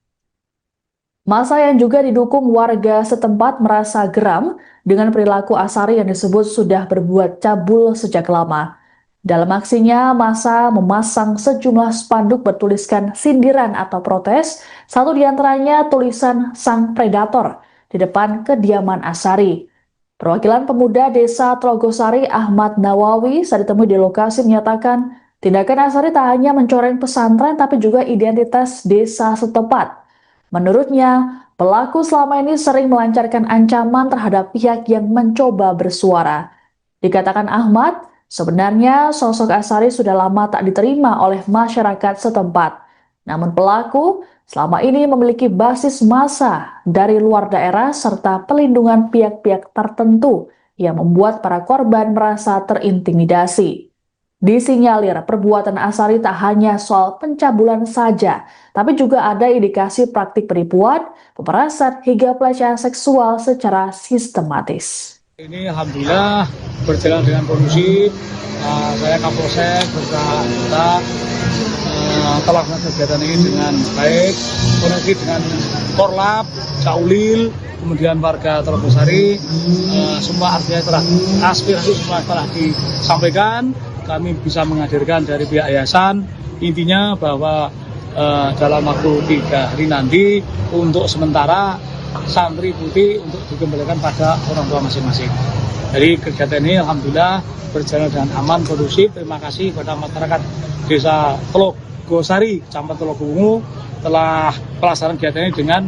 Massa yang juga didukung warga setempat merasa geram dengan perilaku Asyari yang disebut sudah berbuat cabul sejak lama. Dalam aksinya, massa memasang sejumlah spanduk bertuliskan sindiran atau protes, satu diantaranya tulisan Sang Predator di depan kediaman Asyari. Perwakilan pemuda Desa Tlogosari Ahmad Nawawi saat ditemui di lokasi menyatakan tindakan Asyari tak hanya mencoreng pesantren tapi juga identitas desa setempat. Menurutnya, pelaku selama ini sering melancarkan ancaman terhadap pihak yang mencoba bersuara. Dikatakan Ahmad, sebenarnya sosok Asyari sudah lama tak diterima oleh masyarakat setempat. Namun pelaku selama ini memiliki basis massa dari luar daerah serta pelindungan pihak-pihak tertentu yang membuat para korban merasa terintimidasi. Disinyalir perbuatan Asyari tak hanya soal pencabulan saja, tapi juga ada indikasi praktik penipuan, pemerasan hingga pelecehan seksual secara sistematis. Ini alhamdulillah berjalan dengan kondusif. Saya Kapolsek beserta telah melakukan kegiatan ini dengan baik, koordinasi dengan Korlap, Caulil, kemudian warga Tlogosari. Semua artinya aspirasi semua telah disampaikan. Kami bisa menghadirkan dari pihak yayasan. Intinya bahwa dalam waktu 3 hari nanti untuk sementara santri putih untuk dikembalikan pada orang tua masing-masing. Jadi kegiatan ini alhamdulillah berjalan dengan aman, kondusif. Terima kasih kepada masyarakat Desa Tlogosari, Kecamatan Tlogo Wungu telah pelaksanaan kegiatan ini dengan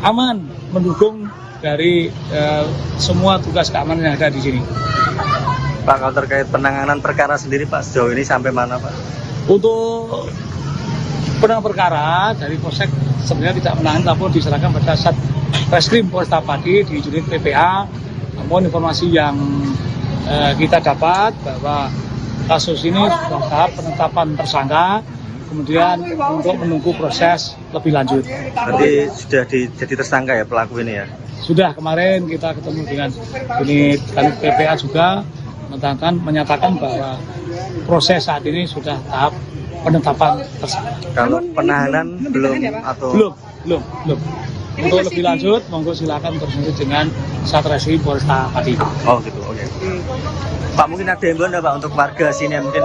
aman, mendukung dari semua tugas keamanan yang ada di sini. Pak, kalau terkait penanganan perkara sendiri Pak, sejauh ini sampai mana Pak? Untuk penanganan perkara dari Polsek sebenarnya tidak menahan, namun diserahkan pada Satreskrim Polresta Pati di unit PPA. Namun informasi yang kita dapat bahwa kasus ini sudah tahap penetapan tersangka, kemudian untuk menunggu proses lebih lanjut. Berarti sudah jadi tersangka ya pelaku ini ya? Sudah, kemarin kita ketemu dengan unit PPA juga menyatakan bahwa proses saat ini sudah tahap penetapan tersangka. Kalau penahanan belum atau Belum. Untuk lebih lanjut, monggo silakan berkoordinasi dengan Satreskrim Polresta Pati. oh gitu, oke. Pak, mungkin ada himbauan nggak Pak untuk warga sini yang mungkin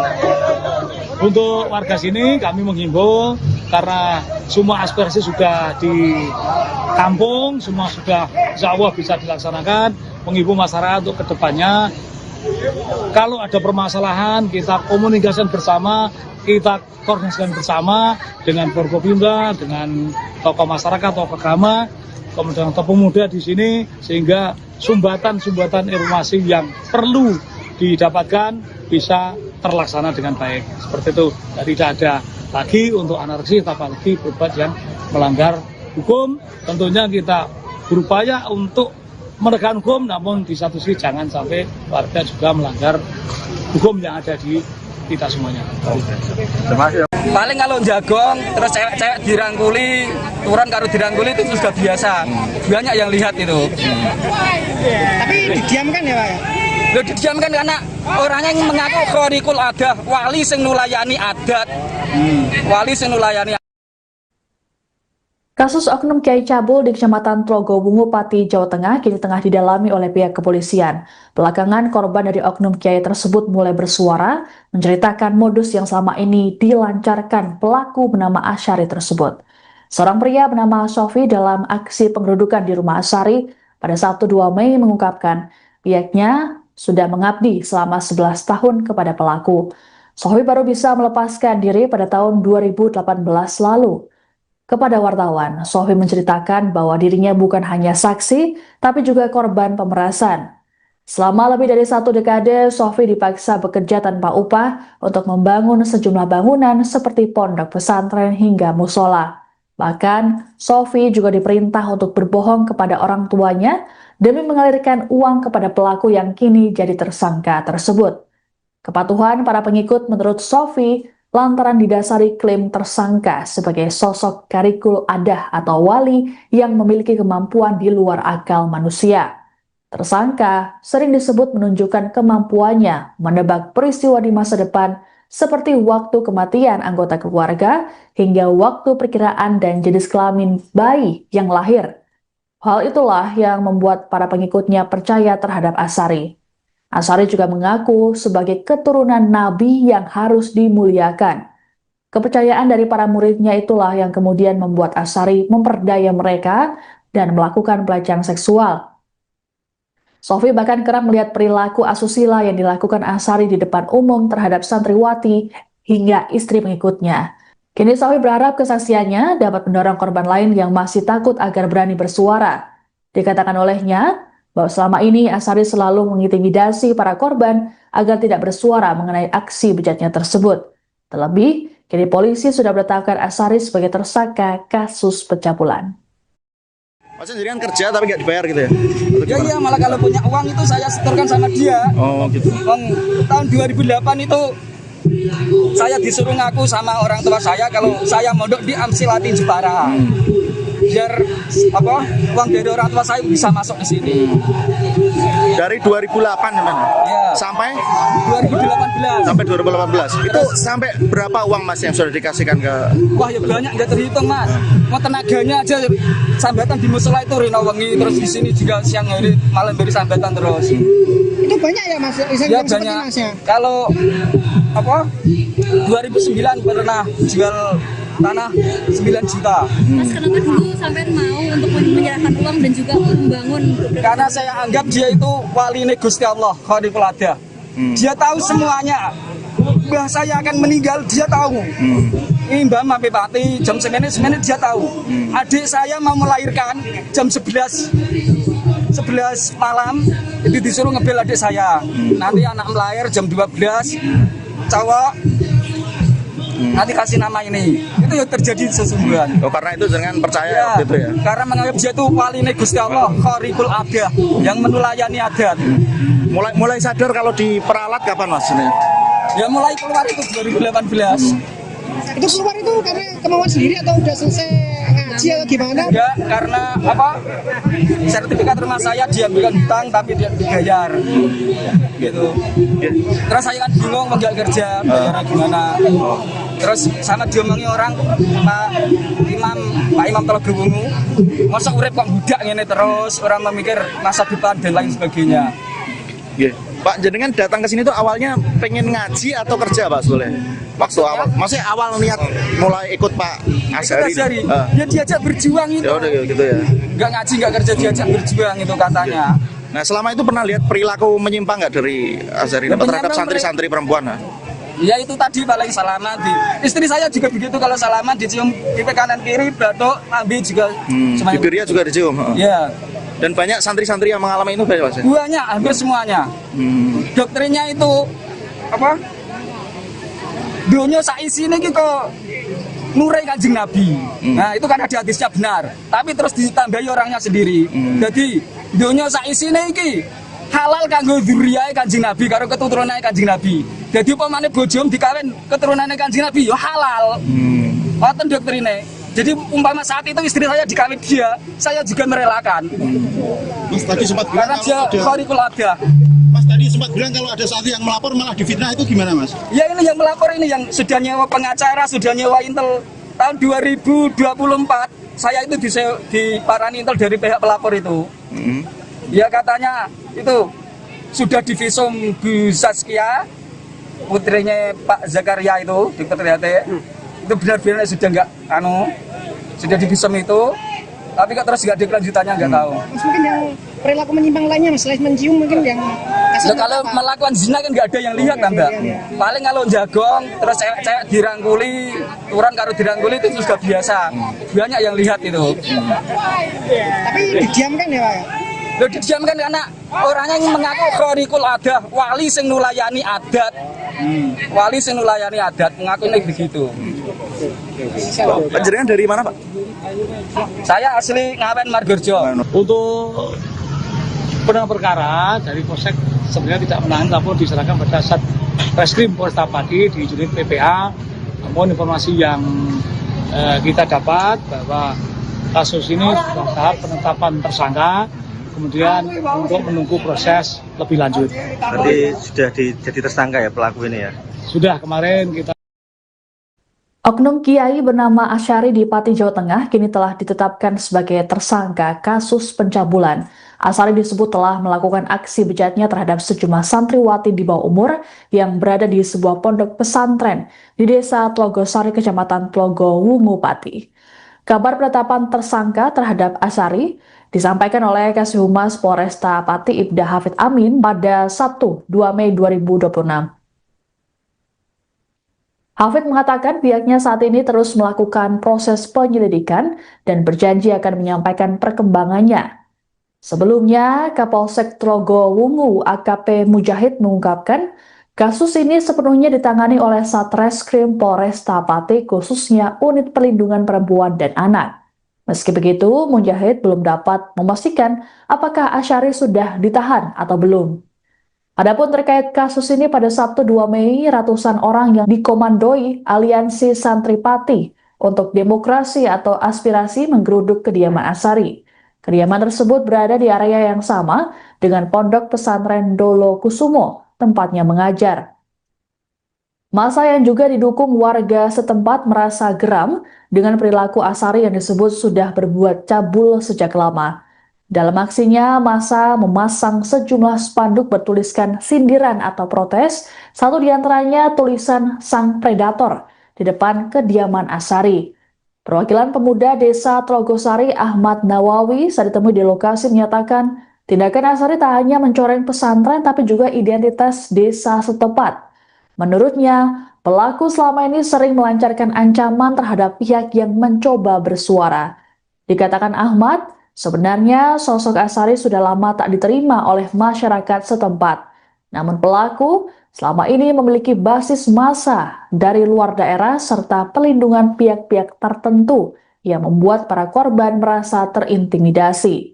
Untuk warga sini kami menghimbau karena semua aspirasi sudah ditampung, semua sudah insya Allah bisa dilaksanakan. Menghimbau masyarakat untuk kedepannya, kalau ada permasalahan kita komunikasikan bersama, kita koordinasikan bersama dengan Forkopimda, dengan tokoh masyarakat, tokoh agama, kemudian tokoh pemuda di sini, sehingga sumbatan-sumbatan informasi yang perlu didapatkan bisa terlaksana dengan baik. Seperti itu, jadi tidak ada lagi untuk anarkis, apalagi berbuat yang melanggar hukum. Tentunya kita berupaya untuk menegakkan hukum, namun di satu sisi jangan sampai warga juga melanggar hukum yang ada di kita semuanya. terima kasih. Paling kalau jagong terus cewek-cewek dirangkuli, turun karo dirangkuli itu sudah biasa. Banyak yang lihat itu. Tapi didiamkan ya Pak? Lo didiamkan karena orangnya yang mengaku khorikul adah, wali sing nulayani adat. Wali sing nulayani. Kasus oknum Kiai Cabul di Kecamatan Trogowungu, Pati, Jawa Tengah kini tengah didalami oleh pihak kepolisian. Belakangan korban dari oknum Kiai tersebut mulai bersuara, menceritakan modus yang selama ini dilancarkan pelaku bernama Asyari tersebut. Seorang pria bernama Sofi dalam aksi pengerudukan di rumah Asyari pada Sabtu 2 Mei mengungkapkan pihaknya sudah mengabdi selama 11 tahun kepada pelaku. Sofi baru bisa melepaskan diri pada tahun 2018 lalu. Kepada wartawan, Sofi menceritakan bahwa dirinya bukan hanya saksi, tapi juga korban pemerasan. Selama lebih dari 1 dekade, Sofi dipaksa bekerja tanpa upah untuk membangun sejumlah bangunan seperti pondok pesantren hingga musola. Bahkan, Sofi juga diperintah untuk berbohong kepada orang tuanya demi mengalirkan uang kepada pelaku yang kini jadi tersangka tersebut. Kepatuhan para pengikut menurut Sofi lantaran didasari klaim tersangka sebagai sosok karikul adah atau wali yang memiliki kemampuan di luar akal manusia. Tersangka sering disebut menunjukkan kemampuannya menebak peristiwa di masa depan seperti waktu kematian anggota keluarga hingga waktu perkiraan dan jenis kelamin bayi yang lahir. Hal itulah yang membuat para pengikutnya percaya terhadap Asyari. Asyari juga mengaku sebagai keturunan nabi yang harus dimuliakan. Kepercayaan dari para muridnya itulah yang kemudian membuat Asyari memperdaya mereka dan melakukan pelecehan seksual. Sofi bahkan kerap melihat perilaku asusila yang dilakukan Asyari di depan umum terhadap santriwati hingga istri pengikutnya. Kini Sofi berharap kesaksiannya dapat mendorong korban lain yang masih takut agar berani bersuara. Dikatakan olehnya bahwa selama ini Asyari selalu mengintimidasi para korban agar tidak bersuara mengenai aksi bejatnya tersebut. Terlebih, kini polisi sudah menetapkan Asyari sebagai tersangka kasus pencabulan. Mas jadi kan kerja tapi nggak dibayar gitu ya? Ya iya, malah kalau punya uang itu saya setorkan sama dia. Oh gitu. Tahun 2008 itu saya disuruh ngaku sama orang tua saya kalau saya mondok di Amsilati Jepara. Biar uang dari orang tua saya bisa masuk ke sini. Dari 2008 teman. Ya. Sampai 2018. sampai 2018. Itu sampai berapa uang Mas yang sudah dikasihkan ke? Wah ya banyak, nggak terhitung Mas. Mau tenaganya aja sambatan di musola itu rino wengi, terus di sini juga siang hari malam beri sambatan terus. Itu banyak ya Mas? Ya banyak. Masnya? Kalau 2009 pernah jual tanah 9 juta. Mas, kenapa dulu sampai mau untuk menyerahkan uang dan juga membangun? Karena saya anggap dia itu wali Gusti Allah, Khorikul Adah. Dia tahu semuanya. Mbah saya akan meninggal, dia tahu. Ini Mbah Mampi Pati, jam 9 dia tahu. Adik saya mau melahirkan jam 11 malam, itu disuruh ngebel adik saya. Nanti anak melahir jam 12, cowok, nanti kasih nama ini. Itu yang terjadi sesungguhnya. Oh, karena itu jangan percaya Ya, gitu ya. karena menganggap dia itu wali Gusti Allah, Khorikul Adah, yang menulayani adat. Mulai sadar kalau diperalat kapan Mas ini? Ya mulai keluar itu 2018. Itu keluar itu karena kemauan sendiri atau udah selesai ngaji ngaji atau gimana? Ya, karena apa? Sertifikat rumah saya diambilkan hutang tapi dia dibayar. Gitu. Terus saya kan bingung mau nggak kerja, bayarnya gimana. Terus sama diomongi orang Pak Imam Telaga Wungu, masa urip kok budak ngene terus, orang memikir masa depan dan lain sebagainya. Pak, jenengan datang ke sini tuh awalnya pengen ngaji atau kerja, Pak Soleh? Waktu awal, maksudnya awal niat mulai ikut Pak Asyari. Ya diajak berjuang itu. Ya udah gitu ya. Nggak ngaji, nggak kerja, diajak berjuang itu katanya. Nah, selama itu pernah lihat perilaku menyimpang nggak dari Asyari terhadap santri-santri perempuan? Ya itu tadi paling salaman. Istri saya juga begitu, kalau salaman dicium pipi kanan kiri, batuk, ambil juga. Bibirnya juga dicium. Ya. Dan banyak santri-santri yang mengalami itu, Pak. Banyak, hampir semuanya. Doktrinnya itu apa? Dunia saisi ini gitu nurai Kanjeng Nabi. Nah itu kan ada hadisnya benar. Tapi terus ditambahi orangnya sendiri. Jadi dunia saisi ini halal kanggo dzurriyahe Kanjeng Nabi karo keturunane Kanjeng Nabi. Jadi upamane bojom dikawin keturunane Kanjeng Nabi ya halal. Ngoten doktrine. Jadi umpama saat itu istri saya dikawin dia, saya juga merelakan. Mas tadi sempat bilang Karena dia khariqul adah. Mas tadi sempat bilang kalau ada santri yang melapor malah difitnah, itu gimana, Mas? Ya ini yang melapor ini yang sudah nyewa pengacara, sudah nyewa intel tahun 2024. Saya itu diparani intel dari pihak pelapor itu. Ya katanya itu sudah divisum Bu Saskia, putrinya Pak Zakaria itu, Dr. Yate. Itu benar-benar sudah nggak sudah divisum itu, tapi kok terus nggak ada kelanjutannya, nggak tahu. Mas, mungkin yang perilaku menyimpang lainnya, Mas, selain mencium mungkin yang Kalau melakukan zina kan nggak ada yang lihat kan, Mbak. Paling kalau jagong terus cewek dirangkuli, turun karo dirangkuli itu sudah biasa. Banyak yang lihat itu. Tapi didiamkan ya, Pak? Loh, didiamkan karena orangnya yang mengaku khariqul adah, wali sing nulayani adat. Wali sing nulayani adat mengaku ini begitu. Panjenengan dari mana, Pak? Saya asli Ngawen Margorjo. Untuk penanganan perkara dari Polsek sebenarnya tidak menangani, tapi diserahkan pada Satreskrim Polresta Pati di unit PPA. Namun informasi yang kita dapat bahwa kasus ini sudah tahap penetapan tersangka, kemudian untuk menunggu proses lebih lanjut. Berarti sudah jadi tersangka ya pelaku ini ya? Sudah, kemarin kita. Oknum Kiai bernama Asyari di Pati, Jawa Tengah kini telah ditetapkan sebagai tersangka kasus pencabulan. Asyari disebut telah melakukan aksi bejatnya terhadap sejumlah santriwati di bawah umur yang berada di sebuah pondok pesantren di Desa Tlogosari, Kecamatan Tlogo Wungu, Pati. Kabar penetapan tersangka terhadap Asyari disampaikan oleh Kasih Humas Polresta Pati Ibda Hafid Amin pada Sabtu 2 Mei 2026. Hafid mengatakan pihaknya saat ini terus melakukan proses penyelidikan dan berjanji akan menyampaikan perkembangannya. Sebelumnya, Kapolsek Tlogo Wungu AKP Mujahid mengungkapkan kasus ini sepenuhnya ditangani oleh Satreskrim Polresta Pati, khususnya Unit Perlindungan Perempuan dan Anak. Meski begitu, Mujahid belum dapat memastikan apakah Asyari sudah ditahan atau belum. Adapun terkait kasus ini, pada Sabtu 2 Mei, ratusan orang yang dikomandoi Aliansi Santri Pati untuk Demokrasi atau Aspirasi menggeruduk kediaman Asyari. Kediaman tersebut berada di area yang sama dengan Pondok Pesantren Dolo Kusumo, tempatnya mengajar. Massa yang juga didukung warga setempat merasa geram dengan perilaku Asyari yang disebut sudah berbuat cabul sejak lama. Dalam aksinya, massa memasang sejumlah spanduk bertuliskan sindiran atau protes, satu diantaranya tulisan "Sang Predator" di depan kediaman Asyari. Perwakilan pemuda Desa Tlogosari Ahmad Nawawi saat ditemui di lokasi menyatakan, tindakan Asyari tak hanya mencoreng pesantren tapi juga identitas desa setempat. Menurutnya, pelaku selama ini sering melancarkan ancaman terhadap pihak yang mencoba bersuara. Dikatakan Ahmad, sebenarnya sosok Asyari sudah lama tak diterima oleh masyarakat setempat. Namun pelaku selama ini memiliki basis massa dari luar daerah serta pelindungan pihak-pihak tertentu yang membuat para korban merasa terintimidasi.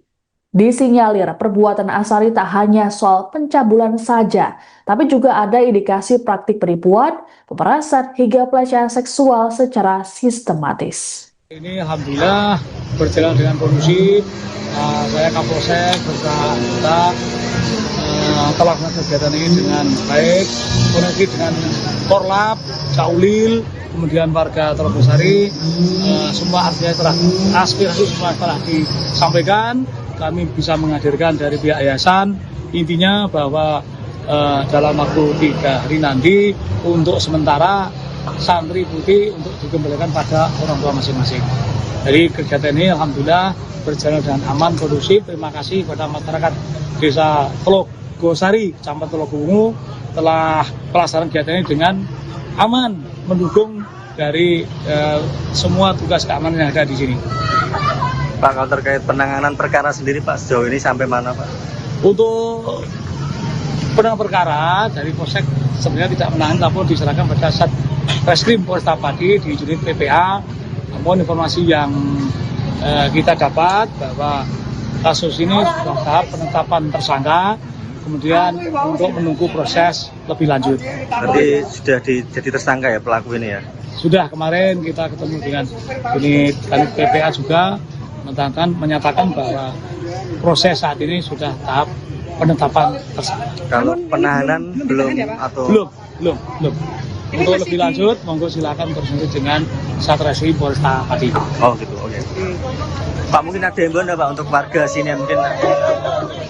Disinyalir perbuatan Asyari tak hanya soal pencabulan saja, tapi juga ada indikasi praktik penipuan, pemerasan hingga pelecehan seksual secara sistematis. Ini alhamdulillah berjalan dengan kondusif. Saya Kapolsek beserta kita telah melakukan kegiatan ini dengan baik, koneksi dengan Korlap, Caulil, kemudian warga Telogosari. Semua artinya telah aspirasi semua telah disampaikan. Kami bisa menghadirkan dari pihak yayasan. Intinya bahwa dalam waktu 3 hari nanti untuk sementara santri putih untuk dikembalikan pada orang tua masing-masing. Jadi kegiatan ini alhamdulillah berjalan dengan aman, kondusif. Terima kasih kepada masyarakat Desa Telogosari, Kecamatan Telogowungu telah pelaksanaan kegiatan ini dengan aman, mendukung dari semua tugas keamanan yang ada di sini. Pak, kalau terkait penanganan perkara sendiri Pak, sejauh ini sampai mana Pak? Untuk penanganan perkara dari Polsek sebenarnya tidak menangani, namun diserahkan pada Satreskrim Polresta Pati di unit PPA. Namun informasi yang kita dapat bahwa kasus ini sudah tahap penetapan tersangka, kemudian untuk menunggu proses lebih lanjut. Berarti sudah jadi tersangka ya pelaku ini ya? Sudah, kemarin kita ketemu dengan unit PPA juga menyatakan bahwa proses saat ini sudah tahap penetapan tersangka. Kalau penahanan belum atau belum. Untuk lebih lanjut, monggo silakan berkoordinasi dengan Satreskrim Polresta Pati. Oh gitu, oke. Pak, mungkin ada himbauan Pak untuk warga sini mungkin?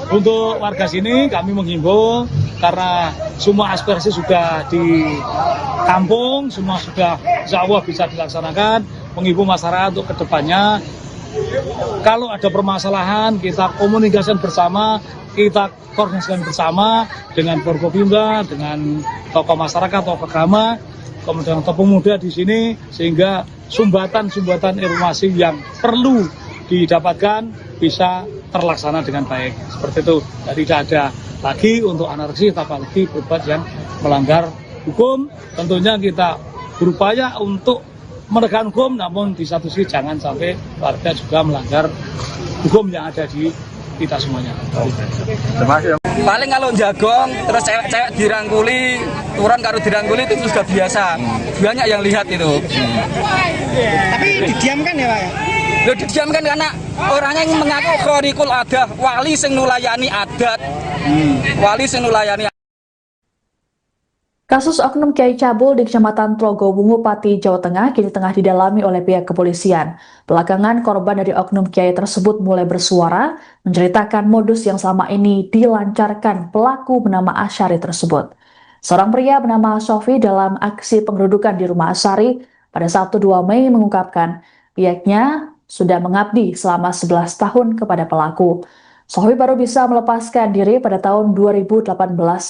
Untuk warga sini kami menghimbau karena semua aspirasi sudah ditampung, semua sudah insya Allah bisa dilaksanakan. Menghimbau masyarakat untuk kedepannya, kalau ada permasalahan kita komunikasikan bersama, kita koordinasikan bersama dengan Forkopimda, dengan tokoh masyarakat, tokoh agama, kemudian tokoh pemuda di sini, sehingga sumbatan-sumbatan informasi yang perlu didapatkan bisa terlaksana dengan baik. Seperti itu, jadi tidak ada lagi untuk anarkis, apalagi berbuat yang melanggar hukum. Tentunya kita berupaya untuk menegakkan hukum, namun di satu sisi jangan sampai warga juga melanggar hukum yang ada di kita semuanya. Terima kasih. Paling kalau jagong terus cewek-cewek dirangkuli, turun karo dirangkuli itu sudah biasa. Banyak yang lihat itu. Tapi didiamkan ya Pak ya? Loh, didiamkan karena orangnya yang mengaku khorikul adah, wali sing nulayani adat. Wali sing nulayani. Kasus oknum Kiai Cabul di Kecamatan Telogowungu, Pati, Jawa Tengah kini tengah didalami oleh pihak kepolisian. Belakangan korban dari oknum Kiai tersebut mulai bersuara, menceritakan modus yang selama ini dilancarkan pelaku bernama Asyari tersebut. Seorang pria bernama Sofi dalam aksi penggerudukan di rumah Asyari pada Sabtu 2 Mei mengungkapkan pihaknya sudah mengabdi selama 11 tahun kepada pelaku. Sofi baru bisa melepaskan diri pada tahun 2018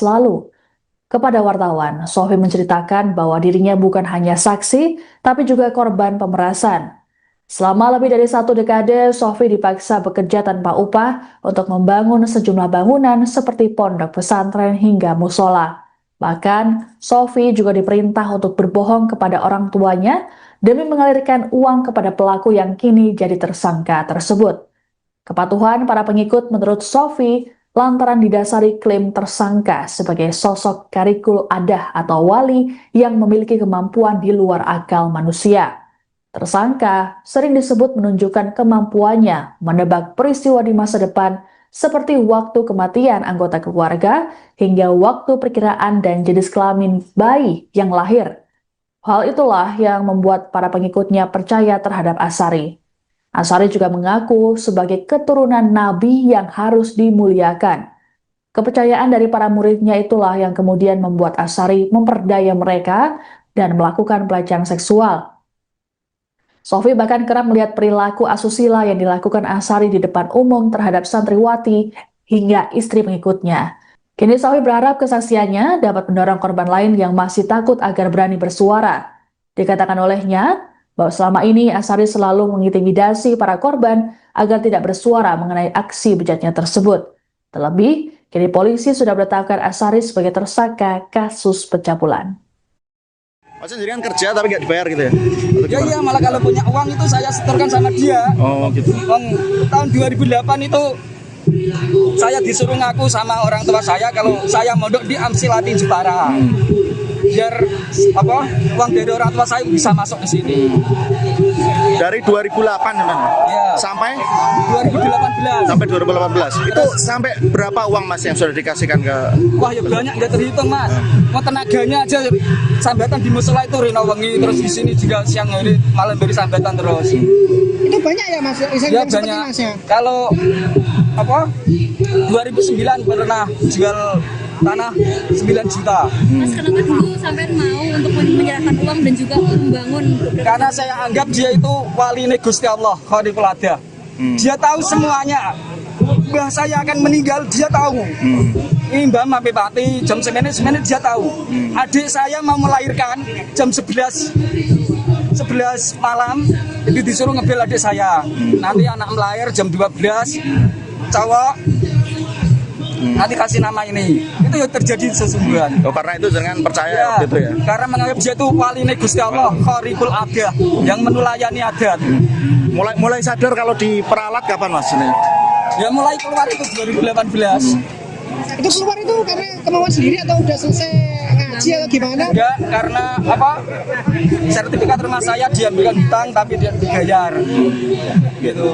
lalu. Kepada wartawan, Sofi menceritakan bahwa dirinya bukan hanya saksi, tapi juga korban pemerasan. Selama lebih dari 1 dekade, Sofi dipaksa bekerja tanpa upah untuk membangun sejumlah bangunan seperti pondok pesantren hingga musola. Bahkan, Sofi juga diperintah untuk berbohong kepada orang tuanya demi mengalirkan uang kepada pelaku yang kini jadi tersangka tersebut. Kepatuhan para pengikut menurut Sofi lantaran didasari klaim tersangka sebagai sosok karikul adah atau wali yang memiliki kemampuan di luar akal manusia. Tersangka sering disebut menunjukkan kemampuannya menebak peristiwa di masa depan seperti waktu kematian anggota keluarga hingga waktu perkiraan dan jenis kelamin bayi yang lahir. Hal itulah yang membuat para pengikutnya percaya terhadap Asyari. Asyari juga mengaku sebagai keturunan Nabi yang harus dimuliakan. Kepercayaan dari para muridnya itulah yang kemudian membuat Asyari memperdaya mereka dan melakukan pelecehan seksual. Sofi bahkan kerap melihat perilaku asusila yang dilakukan Asyari di depan umum terhadap santriwati hingga istri pengikutnya. Kini Sofi berharap kesaksiannya dapat mendorong korban lain yang masih takut agar berani bersuara. Dikatakan olehnya bahwa selama ini Asyari selalu mengintimidasi para korban agar tidak bersuara mengenai aksi bejatnya tersebut. Terlebih, kini polisi sudah menetapkan Asyari sebagai tersangka kasus pencabulan. Maksudnya jadi kan kerja tapi nggak dibayar gitu ya? Ya iya, malah kalau punya uang itu saya setorkan sama dia. Oh gitu. Tahun 2008 itu saya disuruh ngaku sama orang tua saya kalau saya mondok di Amsilati Jepara. biar apa uang dari orang tua saya bisa masuk ke sini. Dari 2008 teman. Ya. Sampai 2018. sampai 2018. Itu sampai berapa uang Mas yang sudah dikasihkan ke? Wah ya banyak nggak terhitung Mas. Mau tenaganya aja sambatan di musola itu rino wengi, terus di sini juga siang hari malam beri sambatan terus. Itu banyak ya Mas? Ya Yang seperti banyak. Mas ya? Kalau apa 2009 pernah jual tanah 9 juta. Mas kenapa dulu sampai mau untuk menyerahkan uang dan juga membangun beberapa Karena saya anggap dia itu wali Gusti Allah, Khaliqul Adah. Dia tahu semuanya. Mbah saya akan meninggal, dia tahu. Ini Mbah Mapepati jam 9 dia tahu. Adik saya mau melahirkan jam 11 malam, itu disuruh ngebel adik saya. Nanti anak melahir jam 12, cowok nanti kasih nama ini. Itu yang terjadi sesungguhnya. Oh, karena itu jangan percaya Ya, waktu itu ya. karena menganggap dia itu wali Gusti Allah, Khaliqul Adah, yang menulayani adat. Mulai sadar kalau diperalat kapan Mas ini? Ya mulai keluar itu 2018. Itu keluar itu karena kemauan sendiri atau udah selesai ngaji atau gimana? Enggak, karena apa? Sertifikat rumah saya diambilkan hutang tapi dia dibayar. Gitu.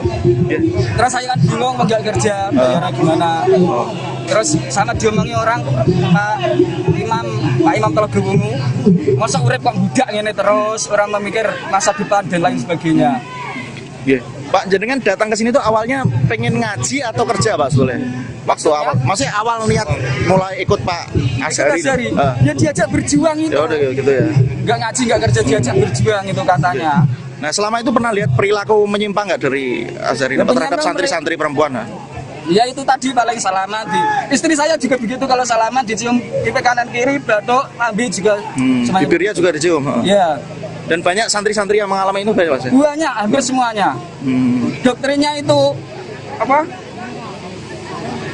Terus saya kan bingung enggak kerja, bayarnya gimana. Terus sama diomongi orang Pak Imam Telogo Wungu, masa urip kok budak ngene terus, orang memikir masa depan dan lain sebagainya. Iya. Pak, jenengan datang ke sini tuh awalnya pengen ngaji atau kerja Pak Soleh? Waktu awal, maksudnya awal niat mulai ikut Pak Asyari. Ya diajak berjuang itu. Ya udah gitu ya. Enggak ngaji, enggak kerja, diajak berjuang itu katanya. Nah selama itu pernah lihat perilaku menyimpang nggak dari Asyari terhadap Menyimpang, santri-santri perempuan? Ya itu tadi paling salaman di istri saya juga begitu, kalau salaman dicium pipi kanan kiri, batuk, ambil juga semuanya. Bibirnya juga dicium. Ya. Dan banyak santri-santri yang mengalami itu banyak Mas ya? Banyak, hampir semuanya. Doktrinnya itu apa?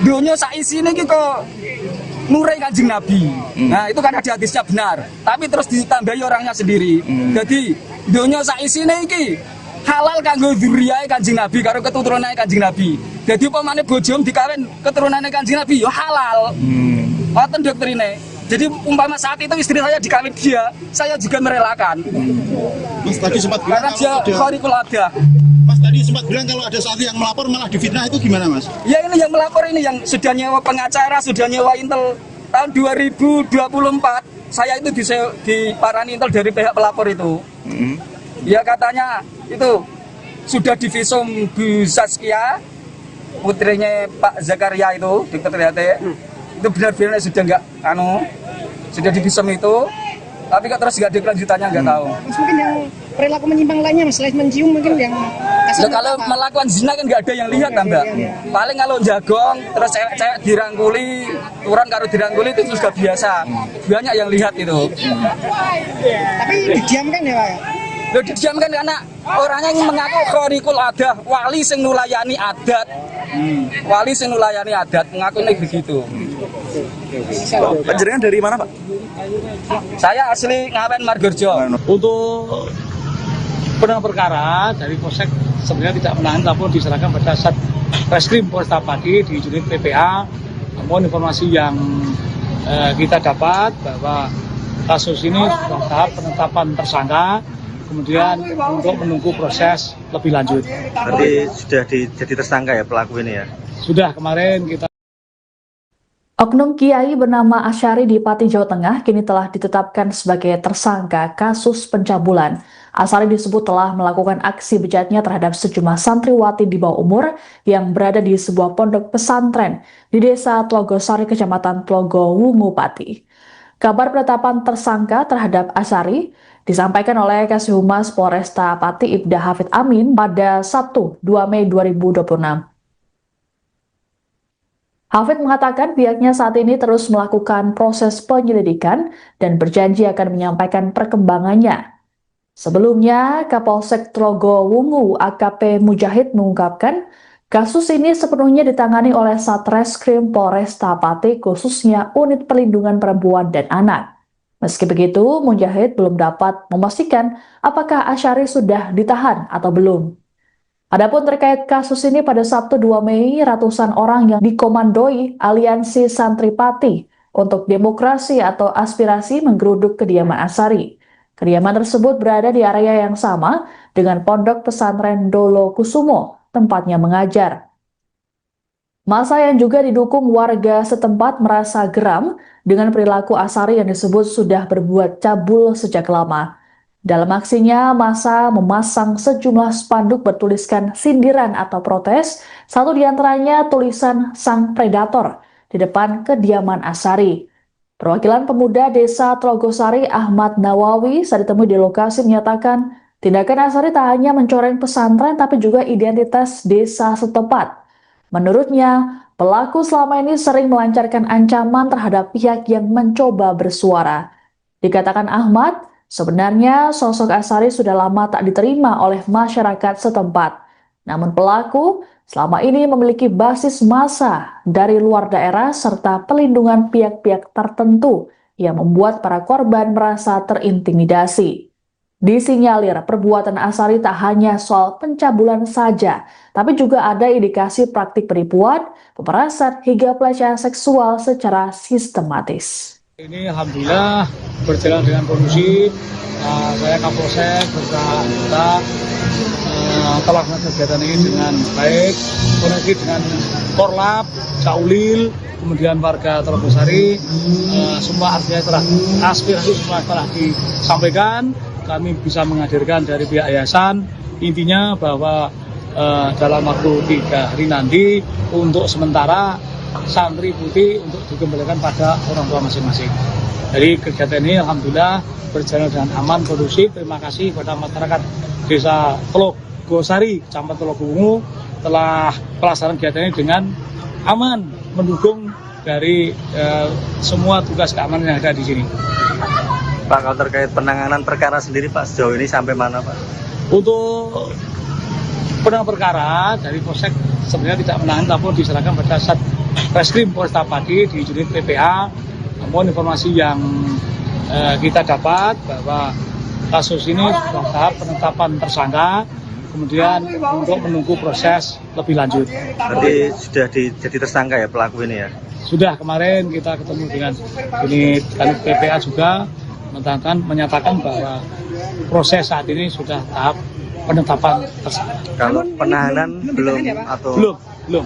Dunia saisi ini kok nurai Kanjeng Nabi. Nah itu kan ada hadisnya benar. Tapi terus ditambahi orangnya sendiri. Jadi dunia saisi ini halal kanggo dzurriyahe Kanjeng Nabi karo keturunane Kanjeng Nabi. Jadi pemane bojom dikawin keturunane Kanjeng Nabi ya halal. Ngoten doktrine. Jadi umpama saat itu istri saya dikawin dia, saya juga merelakan. Mas tadi sempat bilang Karena kalau dia ada, Khaliqul Adah. Mas tadi sempat bilang kalau ada santri yang melapor malah difitnah, itu gimana Mas? Ya ini yang melapor ini yang sudah nyewa pengacara, sudah nyewa intel tahun 2024. Saya itu diparani intel dari pihak pelapor itu. Ya katanya itu sudah divisum Bu Saskia, putrinya Pak Zakaria itu, Dr. Triate. Itu benar-benar sudah enggak sudah divisum itu, tapi kok terus enggak ada kelanjutannya, enggak tahu. Mas mungkin yang perilaku menyimpang lainnya Mas, selain mencium mungkin yang Nah, kalau melakukan zina kan nggak ada yang lihat kan Mbak. Paling kalau jagong terus cewek-cewek dirangkuli, turun karo dirangkuli itu sudah biasa. Banyak yang lihat itu. tapi didiamkan ya Pak? Loh didiamkan karena orangnya yang mengaku Khaliqul Adah, wali sing nulayani adat. Wali sing nulayani adat mengaku ini begitu. Panjenengan dari mana Pak? Saya asli Ngawen Margorjo. Untuk penanganan perkara dari Polsek sebenarnya tidak menahan, namun diserahkan pada Satreskrim Polresta Pati di unit PPA. Namun informasi yang kita dapat bahwa kasus ini sudah tahap penetapan tersangka, kemudian untuk menunggu proses lebih lanjut. Berarti sudah jadi tersangka ya pelaku ini ya? Sudah kemarin kita Oknum Kiai bernama Asyari di Pati, Jawa Tengah kini telah ditetapkan sebagai tersangka kasus pencabulan. Asyari disebut telah melakukan aksi bejatnya terhadap sejumlah santriwati di bawah umur yang berada di sebuah pondok pesantren di Desa Tlogosari, Kecamatan Tlogo Wungu, Pati. Kabar penetapan tersangka terhadap Asyari disampaikan oleh Kasih Humas Polresta Pati Ibda Hafid Amin pada Sabtu 2 Mei 2026. Hafid mengatakan pihaknya saat ini terus melakukan proses penyelidikan dan berjanji akan menyampaikan perkembangannya. Sebelumnya, Kapolsek Tlogo Wungu AKP Mujahid mengungkapkan kasus ini sepenuhnya ditangani oleh Satreskrim Polresta Pati, khususnya Unit Perlindungan Perempuan dan Anak. Meski begitu, Mujahid belum dapat memastikan apakah Asyari sudah ditahan atau belum. Adapun terkait kasus ini pada Sabtu 2 Mei, ratusan orang yang dikomandoi Aliansi Santri Pati untuk demokrasi atau aspirasi menggeruduk kediaman Asari. Kediaman tersebut berada di area yang sama dengan Pondok Pesantren Dolo Kusumo, tempatnya mengajar. Massa yang juga didukung warga setempat merasa geram dengan perilaku Asari yang disebut sudah berbuat cabul sejak lama. Dalam aksinya, massa memasang sejumlah spanduk bertuliskan sindiran atau protes, satu diantaranya tulisan Sang Predator di depan kediaman Asari. Perwakilan pemuda desa Trogosari Ahmad Nawawi saat ditemui di lokasi menyatakan, tindakan Asari tak hanya mencoreng pesantren tapi juga identitas desa setempat. Menurutnya, pelaku selama ini sering melancarkan ancaman terhadap pihak yang mencoba bersuara. Dikatakan Ahmad, sebenarnya sosok Asari sudah lama tak diterima oleh masyarakat setempat. Namun pelaku selama ini memiliki basis massa dari luar daerah serta pelindungan pihak-pihak tertentu yang membuat para korban merasa terintimidasi. Disinyalir perbuatan Asari tak hanya soal pencabulan saja, tapi juga ada indikasi praktik penipuan, pemerasan, hingga pelecehan seksual secara sistematis. Ini alhamdulillah berjalan dengan kondusif. Saya Kapolsek beserta telah melakukan kegiatan ini dengan baik, koordinasi dengan Korlap, Caulil, kemudian warga Trogosari. Semua aspirasi semua telah disampaikan. Kami bisa menghadirkan dari pihak yayasan. Intinya bahwa dalam waktu 3 hari nanti untuk sementara santri putih untuk dikembalikan pada orang tua masing-masing. Jadi kegiatan ini alhamdulillah berjalan dengan aman, kondusif. Terima kasih kepada masyarakat desa Trogosari, Kecamatan Telogowungu telah pelaksanaan kegiatan ini dengan aman, mendukung dari semua tugas keamanan yang ada di sini. Pak, kalau terkait penanganan perkara sendiri Pak, sejauh ini sampai mana Pak? Untuk penanganan perkara dari Polsek sebenarnya tidak menangani, tapi diserahkan pada Satreskrim Polresta Pati di unit PPA. Namun informasi yang kita dapat bahwa kasus ini sudah tahap penetapan tersangka, kemudian untuk menunggu proses lebih lanjut. Berarti sudah jadi tersangka ya pelaku ini ya? Sudah, kemarin kita ketemu dengan unit PPA juga menyatakan bahwa proses saat ini sudah tahap penetapan tersangka. Kalau penahanan belum atau belum.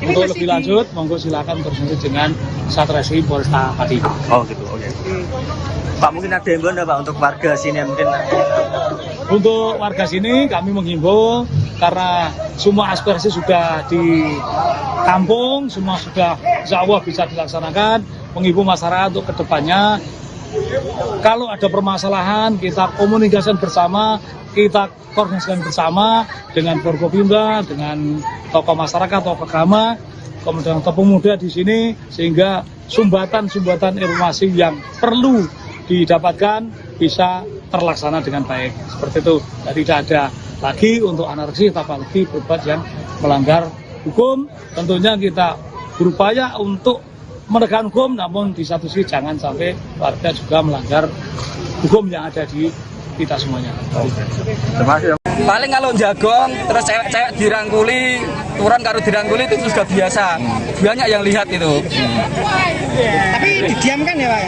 Untuk lebih lanjut, monggo silakan berkoordinasi dengan Satreskrim Polresta Pati. Oh gitu, oke. Pak, mungkin ada himbauan Pak untuk warga sini mungkin? Untuk warga sini kami menghimbau karena semua aspirasi sudah ditampung, semua sudah insya Allah bisa dilaksanakan. Menghimbau masyarakat untuk kedepannya, kalau ada permasalahan kita komunikasikan bersama, kita koordinasikan bersama dengan Forkopimda, dengan tokoh masyarakat, tokoh agama, kemudian tokoh pemuda di sini, sehingga sumbatan-sumbatan informasi yang perlu didapatkan bisa terlaksana dengan baik. Seperti itu, jadi tidak ada lagi untuk anarkis, apalagi berbuat yang melanggar hukum. Tentunya kita berupaya untuk menegakkan hukum, namun di satu sisi jangan sampai warga juga melanggar hukum yang ada di kita semuanya. Terima kasih. Paling kalau jagong, terus cewek-cewek dirangkuli, turun karo dirangkuli itu sudah biasa. Banyak yang lihat itu. Tapi didiamkan ya Pak?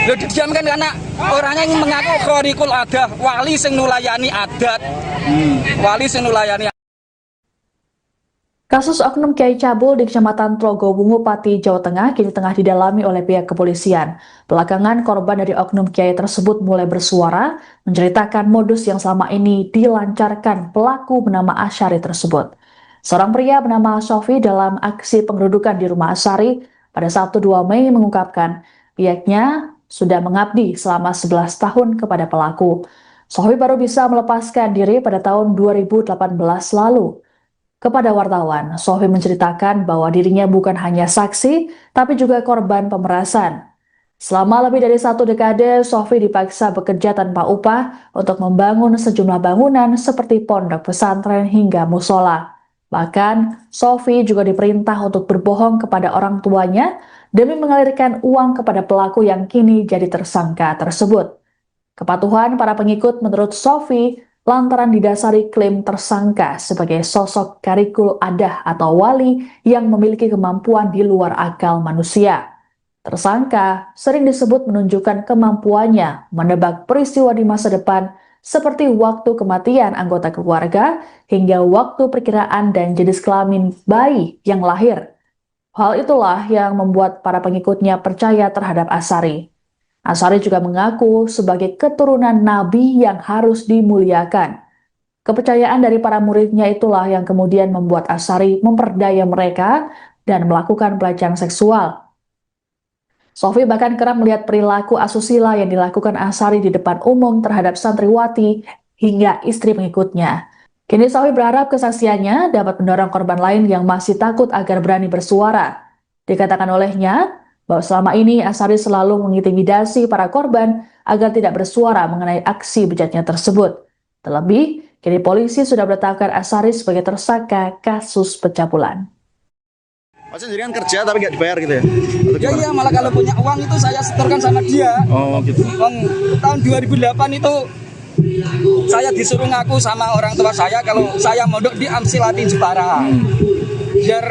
Lo didiamkan karena orangnya yang mengaku khorikul adah, wali sing nulayani adat. Wali sing nulayani. Kasus oknum Kiai Cabul di Kecamatan Trogowungu, Pati, Jawa Tengah kini tengah didalami oleh pihak kepolisian. Belakangan korban dari oknum Kiai tersebut mulai bersuara, menceritakan modus yang selama ini dilancarkan pelaku bernama Asyari tersebut. Seorang pria bernama Sofi dalam aksi pengerudukan di rumah Asyari pada Sabtu 2 Mei mengungkapkan pihaknya sudah mengabdi selama 11 tahun kepada pelaku. Sofi baru bisa melepaskan diri pada tahun 2018 lalu. Kepada wartawan, Sofi menceritakan bahwa dirinya bukan hanya saksi, tapi juga korban pemerasan. Selama lebih dari 1 dekade, Sofi dipaksa bekerja tanpa upah untuk membangun sejumlah bangunan seperti pondok pesantren hingga musola. Bahkan, Sofi juga diperintah untuk berbohong kepada orang tuanya demi mengalirkan uang kepada pelaku yang kini jadi tersangka tersebut. Kepatuhan para pengikut menurut Sofi lantaran didasari klaim tersangka sebagai sosok karikul adah atau wali yang memiliki kemampuan di luar akal manusia. Tersangka sering disebut menunjukkan kemampuannya menebak peristiwa di masa depan seperti waktu kematian anggota keluarga hingga waktu perkiraan dan jenis kelamin bayi yang lahir. Hal itulah yang membuat para pengikutnya percaya terhadap Asy'ari. Asy'ari juga mengaku sebagai keturunan nabi yang harus dimuliakan. Kepercayaan dari para muridnya itulah yang kemudian membuat Asy'ari memperdaya mereka dan melakukan pelecehan seksual. Sofi bahkan kerap melihat perilaku asusila yang dilakukan Asy'ari di depan umum terhadap santriwati hingga istri pengikutnya. Kini Sofi berharap kesaksiannya dapat mendorong korban lain yang masih takut agar berani bersuara. Dikatakan olehnya bahwa selama ini Asy'ari selalu mengintimidasi para korban agar tidak bersuara mengenai aksi bejatnya tersebut. Terlebih, kini polisi sudah menetapkan Asy'ari sebagai tersangka kasus pencabulan. Maksudnya jadi kan kerja tapi nggak dibayar gitu ya? Ya iya, malah kalau punya uang itu saya setorkan sama dia. Oh gitu. Tahun 2008 itu saya disuruh ngaku sama orang tua saya kalau saya mondok di Amsilati Jepara. Biar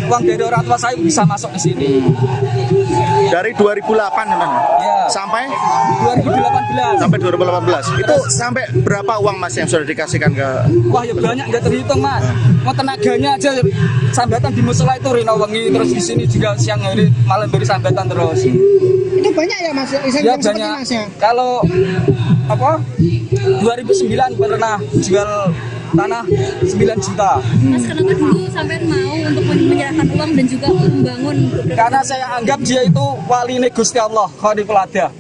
uang dari orang tua saya bisa masuk ke sini. Dari 2008 teman. Ya. Sampai 2018. Sampai 2018. Itu sampai berapa uang Mas yang sudah dikasihkan ke? Wah ya banyak, nggak terhitung Mas. Mau tenaganya aja sambatan di musola itu rino wengi, terus di sini juga siang hari malam beri sambatan terus. Itu banyak ya Mas? Ya banyak. Kalau 2009 pernah jual tanah 9 juta. Mas kenapa dulu sampai mau untuk menyerahkan uang dan juga membangun? Karena saya anggap dia itu wali Gusti Allah, Khaliqul Adah.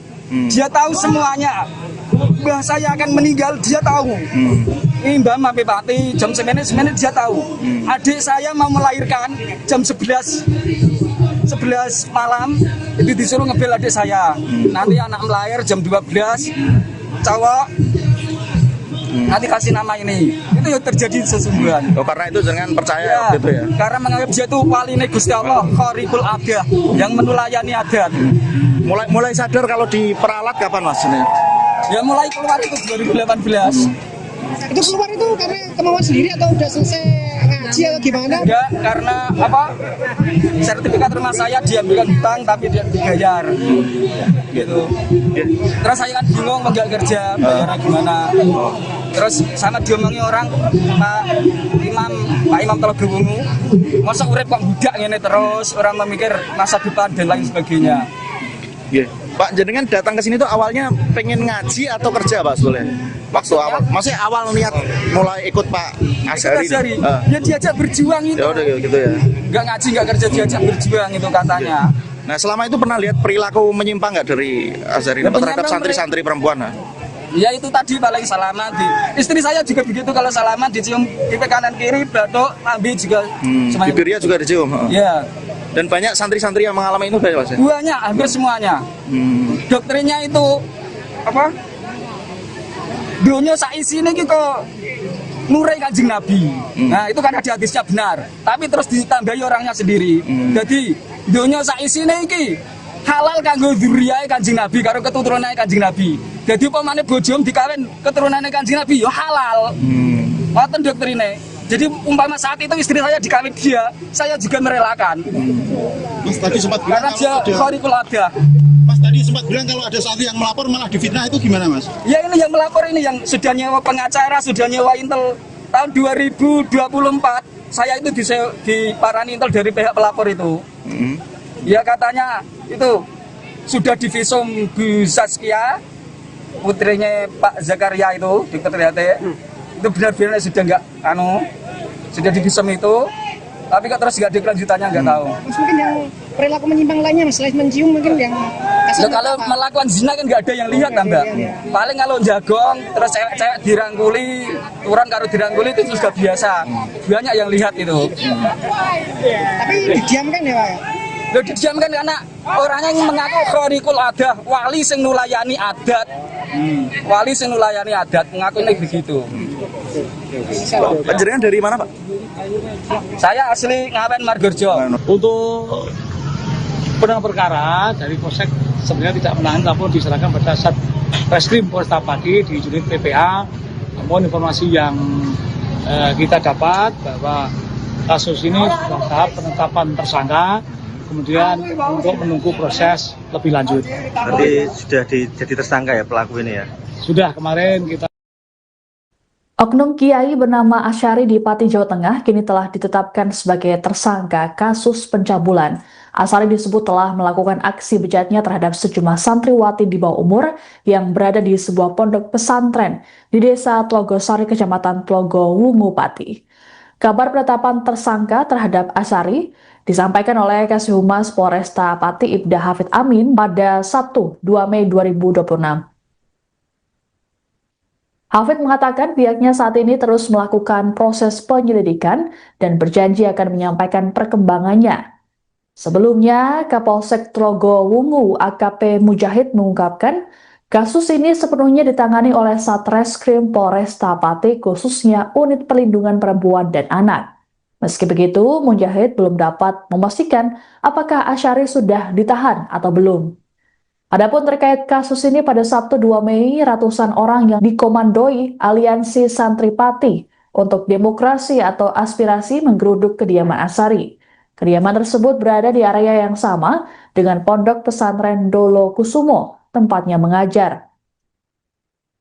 Dia tahu semuanya. Mbah saya akan meninggal, dia tahu. Ini Mbah Mapepati jam 9 dia tahu. Adik saya mau melahirkan jam 11 malam itu disuruh ngebel adik saya. Nanti anak melahir jam 12 cowok. Nanti kasih nama ini. Itu yang terjadi sesungguhnya. Oh, karena itu jangan percaya gitu ya. Karena menganggap dia itu wali Gusti Allah, Khaliqul Adah yang menulayani adat. Mulai sadar kalau diperalat kapan Mas ini? Ya mulai keluar itu 2018. Itu keluar itu karena kemauan sendiri atau udah selesai ngaji atau gimana? Enggak, karena sertifikat rumah saya diambilkan hutang tapi dia dibayar. Gitu. Terus saya kan bingung mau nggak kerja, bayarnya gimana. Terus sama diomongi orang Pak Imam Telogo Wungu, masa urip kok budak ngene terus, orang memikir masa depan dan lain sebagainya. Pak, jenengan datang ke sini tuh awalnya pengen ngaji atau kerja Pak Soleh? Waktu awal, maksudnya awal niat mulai ikut Pak Asy'ari. Ya diajak berjuang itu. Ya udah gitu ya. Nggak ngaji, nggak kerja, diajak berjuang itu katanya. Nah selama itu pernah lihat perilaku menyimpang nggak dari Asy'ari terhadap santri-santri perempuan? Ya itu tadi paling salaman istri saya juga begitu, kalau salaman dicium pipi kanan kiri, batuk, ambil juga. Bibirnya juga dicium. Ya. Dan banyak santri-santri yang mengalami itu Mas? Banyak, hampir semuanya. Doktrinnya itu dunia saisi ini gitu nurai Kanjeng Nabi. Nah itu kan ada hadisnya benar, tapi terus ditambahi orangnya sendiri. Jadi dunia saisi ini halal kanggo dzurriyahe Kanjeng Nabi karo keturunane Kanjeng Nabi. Jadi pemane bojom dikawin keturunane Kanjeng Nabi ya halal. Ngoten doktrine. Jadi umpama saat itu istri saya dikawin dia, saya juga merelakan. Mas tadi sempat bilang karena dia Khaliqul Adah. Mas tadi sempat bilang kalau ada santri yang melapor malah difitnah, itu gimana Mas? Ya ini yang melapor ini yang sudah nyewa pengacara, sudah nyewa intel. Tahun 2024 saya itu diparani intel dari pihak pelapor itu. Ya katanya itu sudah divisum Bu Saskia, putrinya Pak Zakaria itu, Dr. Yate. Itu benar-benar sudah sudah divisum itu, tapi kok terus nggak ada kelanjutannya, nggak tahu. Mas mungkin yang perilaku menyimpang lainnya Mas, selain mencium mungkin yang kalau melakukan zina kan nggak ada yang lihat Mbak. Paling kalau jagong terus cewek-cewek dirangkuli, turun karo dirangkuli itu juga biasa. Banyak yang lihat itu. Tapi didiamkan ya Pak? Loh, didiamkan karena orangnya yang mengaku Khaliqul Adah, wali sing nulayani adat. Wali sing nulayani adat, mengaku ini begitu. Panjenengan dari mana Pak? Saya asli Ngawen Margorjo. Untuk penanganan perkara dari Polsek sebenarnya tidak menahan, namun diserahkan pada Satreskrim Polresta Pati di unit PPA. Namun informasi yang kita dapat bahwa kasus ini tahap penetapan tersangka kemudian untuk menunggu proses lebih lanjut. Berarti sudah jadi tersangka ya pelaku ini ya? Sudah kemarin kita. Oknum Kiai bernama Asyari di Pati, Jawa Tengah kini telah ditetapkan sebagai tersangka kasus pencabulan. Asyari disebut telah melakukan aksi bejatnya terhadap sejumlah santriwati di bawah umur yang berada di sebuah pondok pesantren di Desa Tlogosari, Kecamatan Tlogo Wungu, Pati. Kabar penetapan tersangka terhadap Asyari disampaikan oleh Kasih Humas Polresta Pati Ibda Hafid Amin pada Sabtu 2 Mei 2026. Hafid mengatakan pihaknya saat ini terus melakukan proses penyelidikan dan berjanji akan menyampaikan perkembangannya. Sebelumnya, Kapolsek Tlogo Wungu AKP Mujahid mengungkapkan kasus ini sepenuhnya ditangani oleh Satreskrim Polresta Pati, khususnya Unit Perlindungan Perempuan dan Anak. Meski begitu, Mujahid belum dapat memastikan apakah Asyari sudah ditahan atau belum. Adapun terkait kasus ini, pada Sabtu 2 Mei, ratusan orang yang dikomandoi Aliansi Santri Pati untuk Demokrasi atau Aspirasi menggeruduk kediaman Asyari. Kediaman tersebut berada di area yang sama dengan Pondok Pesantren Dolo Kusumo, tempatnya mengajar.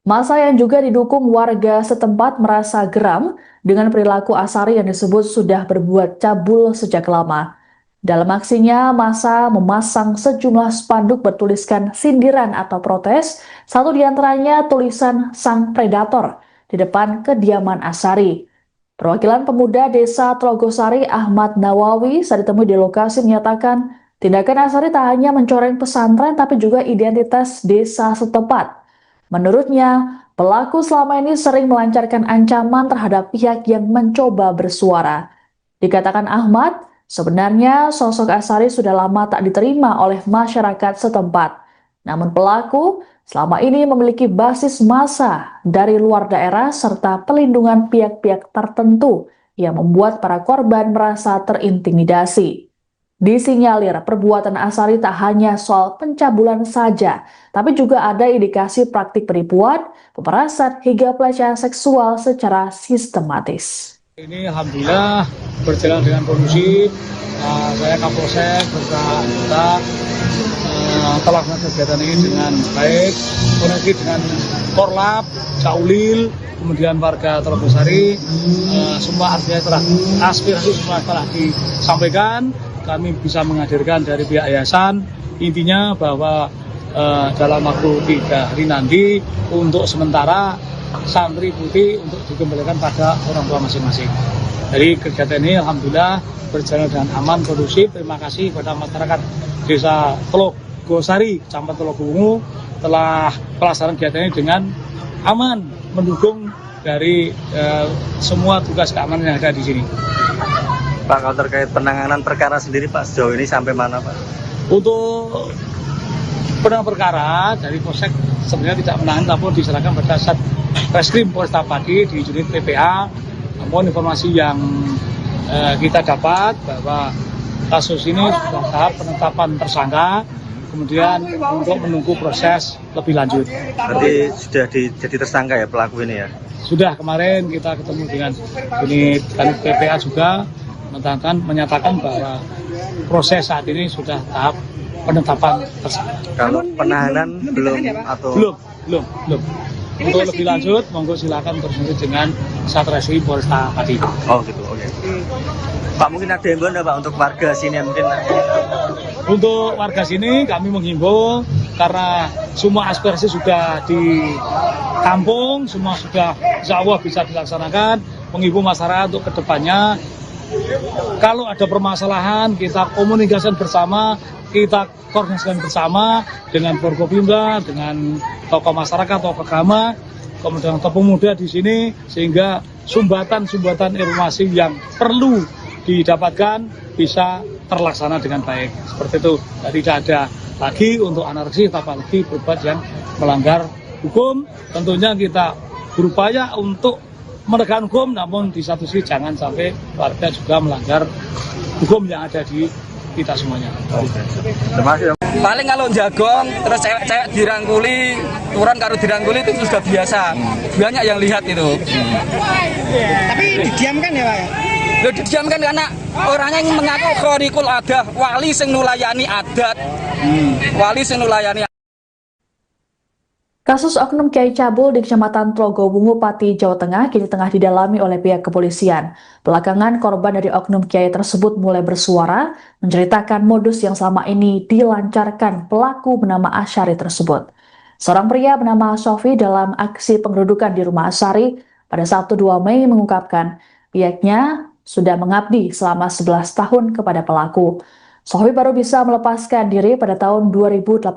Massa yang juga didukung warga setempat merasa geram dengan perilaku Asyari yang disebut sudah berbuat cabul sejak lama. Dalam aksinya, massa memasang sejumlah spanduk bertuliskan sindiran atau protes, satu diantaranya tulisan Sang Predator di depan kediaman Asyari. Perwakilan pemuda Desa Tlogosari Ahmad Nawawi saat ditemui di lokasi menyatakan tindakan Asyari tak hanya mencoreng pesantren tapi juga identitas desa setempat. Menurutnya, pelaku selama ini sering melancarkan ancaman terhadap pihak yang mencoba bersuara. Dikatakan Ahmad, sebenarnya sosok Asyari sudah lama tak diterima oleh masyarakat setempat. Namun pelaku selama ini memiliki basis massa dari luar daerah serta pelindungan pihak-pihak tertentu yang membuat para korban merasa terintimidasi. Disinyalir perbuatan Asyari tak hanya soal pencabulan saja, tapi juga ada indikasi praktik penipuan, pemerasan hingga pelecehan seksual secara sistematis. Ini alhamdulillah berjalan dengan kondusif. Saya Kapolsek beserta telah melakukan kegiatan ini dengan baik, koneksi dengan Korlap, Caulil, kemudian warga Tlogosari. Semua artinya telah aspirasi semua telah disampaikan. Kami bisa menghadirkan dari pihak yayasan. Intinya bahwa dalam waktu 3 hari nanti untuk sementara santri putih untuk dikembalikan pada orang tua masing-masing. Jadi kegiatan ini alhamdulillah berjalan dengan aman, kondusif. Terima kasih kepada masyarakat Desa Tlogosari, Kecamatan Tlogo Wungu telah pelaksanaan kegiatan ini dengan aman, mendukung dari semua tugas keamanan yang ada di sini. Pak, kalau terkait penanganan perkara sendiri Pak, sejauh ini sampai mana Pak? Untuk penanganan perkara dari Polsek sebenarnya tidak menangani, namun diserahkan pada Satreskrim Polresta Pati di unit PPA. Namun informasi yang kita dapat bahwa kasus ini sudah tahap penetapan tersangka, kemudian untuk menunggu proses lebih lanjut. Berarti sudah jadi tersangka ya pelaku ini ya? Sudah, kemarin kita ketemu dengan unit PPA juga menyatakan bahwa proses saat ini sudah tahap penetapan tersangka. Kalau penahanan belum atau belum. Untuk lebih lanjut, monggo silakan berlanjut dengan Satreskrim Polresta Pati. Oh gitu, oke. Pak, mungkin ada himbauan Pak untuk warga sini yang mungkin? Untuk warga sini kami menghimbau karena semua aspirasi sudah ditampung, semua sudah insya Allah bisa dilaksanakan. Menghimbau masyarakat untuk kedepannya, kalau ada permasalahan kita komunikasikan bersama, kita koordinasikan bersama dengan Forkopimda, dengan tokoh masyarakat, tokoh agama, kemudian tokoh pemuda di sini, sehingga sumbatan-sumbatan informasi yang perlu didapatkan bisa terlaksana dengan baik. Seperti itu, jadi tidak ada lagi untuk anarkis, apalagi berbuat yang melanggar hukum. Tentunya kita berupaya untuk menegakkan hukum, namun di satu sisi jangan sampai warga juga melanggar hukum yang ada di kita semuanya. Terima kasih. Paling kalau jagong, terus cewek-cewek dirangkuli, turun karo dirangkuli itu sudah biasa. Banyak yang lihat itu. Tapi didiamkan ya Pak ya? Lo didiamkan karena orangnya yang mengaku khariqul adah, wali sing nulayani adat. Wali sing nulayani. Kasus oknum Kiai Cabul di Kecamatan Trogowungu, Pati, Jawa Tengah kini tengah didalami oleh pihak kepolisian. Belakangan korban dari oknum Kiai tersebut mulai bersuara, menceritakan modus yang selama ini dilancarkan pelaku bernama Asyari tersebut. Seorang pria bernama Sofi dalam aksi pengerudukan di rumah Asyari pada Sabtu 2 Mei mengungkapkan pihaknya sudah mengabdi selama 11 tahun kepada pelaku. Sofi baru bisa melepaskan diri pada tahun 2018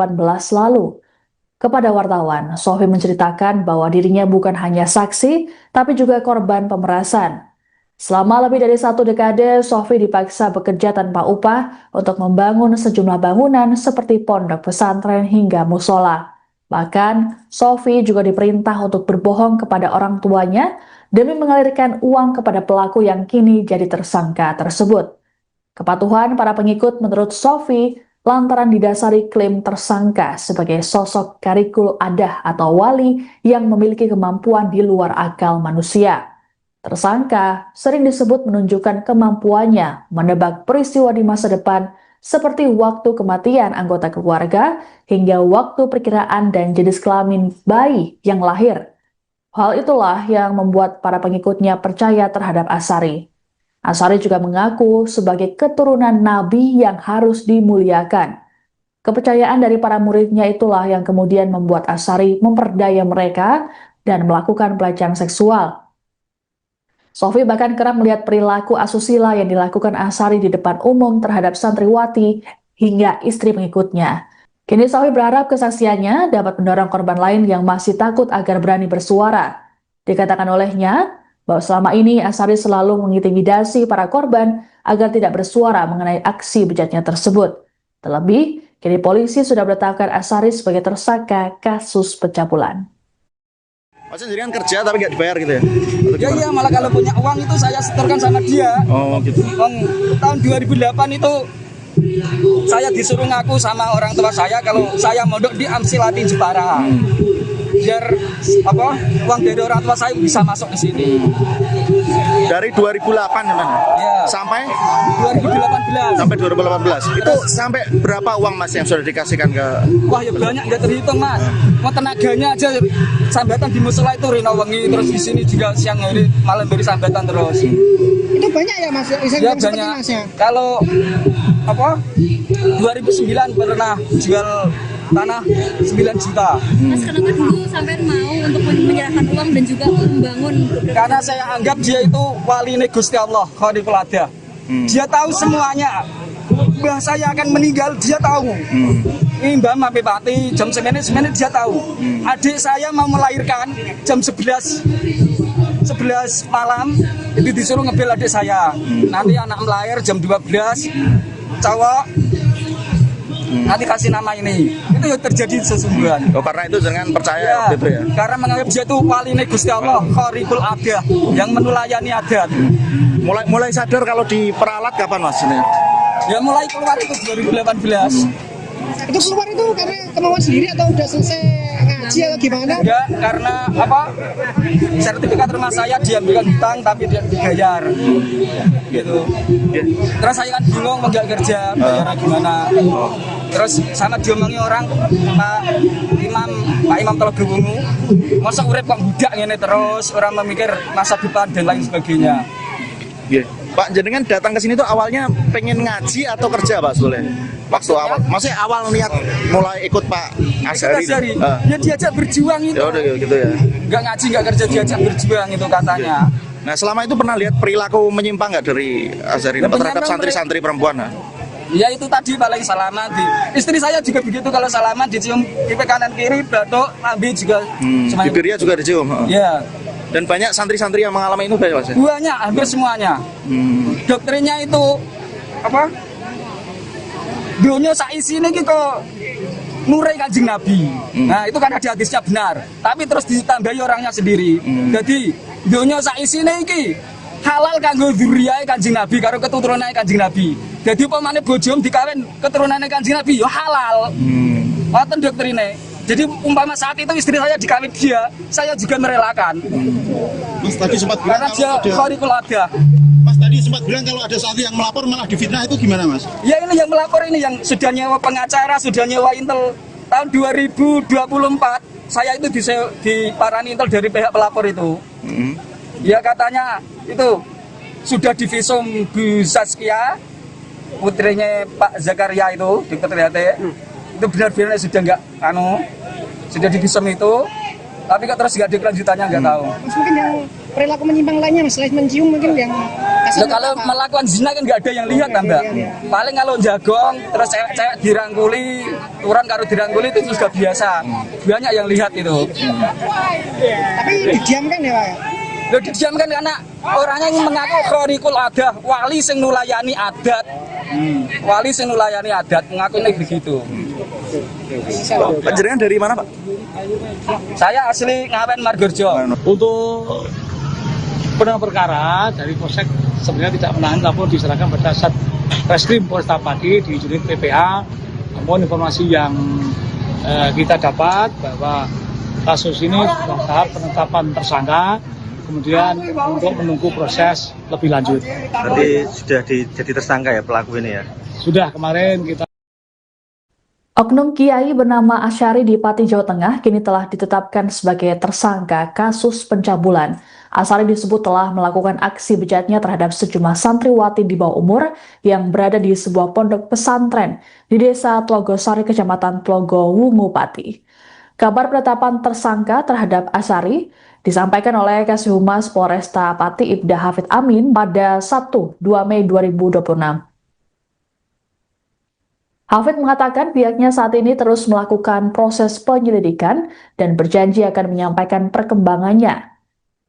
lalu. Kepada wartawan, Sofi menceritakan bahwa dirinya bukan hanya saksi, tapi juga korban pemerasan. Selama lebih dari 1 dekade, Sofi dipaksa bekerja tanpa upah untuk membangun sejumlah bangunan seperti pondok pesantren hingga musola. Bahkan, Sofi juga diperintah untuk berbohong kepada orang tuanya demi mengalirkan uang kepada pelaku yang kini jadi tersangka tersebut. Kepatuhan para pengikut menurut Sofi lantaran didasari klaim tersangka sebagai sosok karikul adah atau wali yang memiliki kemampuan di luar akal manusia. Tersangka sering disebut menunjukkan kemampuannya menebak peristiwa di masa depan seperti waktu kematian anggota keluarga hingga waktu perkiraan dan jenis kelamin bayi yang lahir. Hal itulah yang membuat para pengikutnya percaya terhadap Asyari. Asyari juga mengaku sebagai keturunan Nabi yang harus dimuliakan. Kepercayaan dari para muridnya itulah yang kemudian membuat Asyari memperdaya mereka dan melakukan pelecehan seksual. Sofi bahkan kerap melihat perilaku asusila yang dilakukan Asyari di depan umum terhadap santriwati hingga istri pengikutnya. Kini Sofi berharap kesaksiannya dapat mendorong korban lain yang masih takut agar berani bersuara. Dikatakan olehnya bahwa selama ini Asyari selalu mengintimidasi para korban agar tidak bersuara mengenai aksi bejatnya tersebut. Terlebih, kini polisi sudah menetapkan Asyari sebagai tersangka kasus pencabulan. Maksudnya jadi kan kerja tapi nggak dibayar gitu ya? Ya iya, malah kalau punya uang itu saya setorkan sama dia. Oh gitu. Tahun 2008 itu saya disuruh ngaku sama orang tua saya kalau saya mondok di Amsilati Jepara. Biar uang dari orang tua saya bisa masuk ke sini. Dari 2008 teman. Ya. Sampai 2018. Sampai 2018. Itu sampai berapa uang Mas yang sudah dikasihkan ke? Wah ya banyak, nggak terhitung Mas. Mau tenaganya aja sambatan di musola itu rino wengi, terus di sini juga siang hari malam beri sambatan terus. Itu banyak ya Mas? Ya banyak. Masnya. Kalau 2009 pernah jual tanah 9 juta. Mas, kenapa dulu sampai mau untuk menyerahkan uang dan juga membangun? Karena saya anggap dia itu wali Gusti Allah, khariqul adah. Dia tahu semuanya. Mbah saya akan meninggal, dia tahu. Ini Mbah Mape Pati, jam 9 dia tahu. Adik saya mau melahirkan jam 11 malam, itu disuruh ngebel adik saya. Nanti anak melahir jam 12, cowok, nanti kasih nama ini. Itu yang terjadi sesungguhnya. Oh, karena itu jangan percaya gitu ya. Karena menganggap dia itu wali Gusti Allah, khariqul adah, yang menulayani adat. Mulai sadar kalau diperalat kapan Mas ini? Ya mulai keluar itu 2018. Itu keluar itu karena kemauan sendiri atau udah selesai ngaji atau gimana? Ya karena sertifikat rumah saya diambilkan hutang tapi dia dibayar gitu. Terus saya kan bingung mau nggak kerja bayarnya gimana. Terus sama diomongi orang Pak Imam Trogowungu, masa urip kok budak ngene terus, orang memikir masa depan dan lain sebagainya. Pak, jenengan datang ke sini tuh awalnya pengen ngaji atau kerja Pak sebetulnya? Waktu awal, maksudnya awal niat mulai ikut Pak Asyari. Ya diajak berjuang itu. Ya udah gitu ya. Nggak ngaji nggak kerja, diajak berjuang itu katanya. Nah selama itu pernah lihat perilaku menyimpang nggak dari Asyari terhadap santri-santri perempuan? Ya itu tadi paling salaman. Istri saya juga begitu, kalau salaman dicium pipi kanan kiri, batuk, lambe juga. Bibirnya juga dicium. Ya. Dan banyak santri-santri yang mengalami itu Mas? Banyak, hampir semuanya. Doktrinnya itu dunia saisi ini gitu nurai Kanjeng Nabi. Nah itu kan ada hadisnya benar, tapi terus ditambahi orangnya sendiri. Jadi dunia saisi ini halal kanggo dzurriyahe Kanjeng Nabi karo keturunane Kanjeng Nabi. Jadi pemane bojom dikawin keturunane Kanjeng Nabi ya halal. Ngoten doktrine. Jadi umpama saat itu istri saya dikawin dia, saya juga merelakan. Mas tadi sempat bilang karena dia khariqul adah. Mas tadi sempat bilang kalau ada saksi yang melapor malah difitnah, itu gimana Mas? Ya ini yang melapor ini yang sudah nyewa pengacara, sudah nyewa intel tahun 2024. Saya itu diparani intel dari pihak pelapor itu. Ya katanya itu sudah divisum Bu Saskia, putrinya Pak Zakaria itu, Dr. Yate. Itu benar-benar sudah nggak sudah divisum itu. Tapi kok terus nggak ada kelanjutannya, nggak tahu. Terus mungkin yang perilaku menyimpang lainnya, Mas, selain mencium mungkin yang Kalau melakukan zina kan nggak ada yang lihat, Mbak. Paling kalau jagong, terus cewek-cewek dirangkuli, turun karo dirangkuli itu sudah biasa. Banyak yang lihat itu. Tapi didiamkan ya, Pak? Lo didiamkan karena orangnya yang mengaku khorikul adah, wali sing nulayani adat. Wali sing nulayani adat, mengaku ini begitu. Panjenengan dari mana, Pak? Saya asli Ngawen Margorjo. Untuk penanganan perkara dari Polsek sebenarnya tidak menangani, tapi diserahkan pada Satreskrim Polresta Pati di unit PPA. Namun informasi yang kita dapat bahwa kasus ini dalam tahap penetapan tersangka, kemudian untuk menunggu proses lebih lanjut. Berarti sudah jadi tersangka ya pelaku ini ya? Sudah, kemarin kita Oknum Kiai bernama Asyari di Pati, Jawa Tengah kini telah ditetapkan sebagai tersangka kasus pencabulan. Asyari disebut telah melakukan aksi bejatnya terhadap sejumlah santriwati di bawah umur yang berada di sebuah pondok pesantren di Desa Tlogosari, Kecamatan Tlogo Wungu, Pati. Kabar penetapan tersangka terhadap Asyari disampaikan oleh Kasih Humas Polresta Pati Ibda Hafid Amin pada Sabtu 2 Mei 2026. Hafid mengatakan pihaknya saat ini terus melakukan proses penyelidikan dan berjanji akan menyampaikan perkembangannya.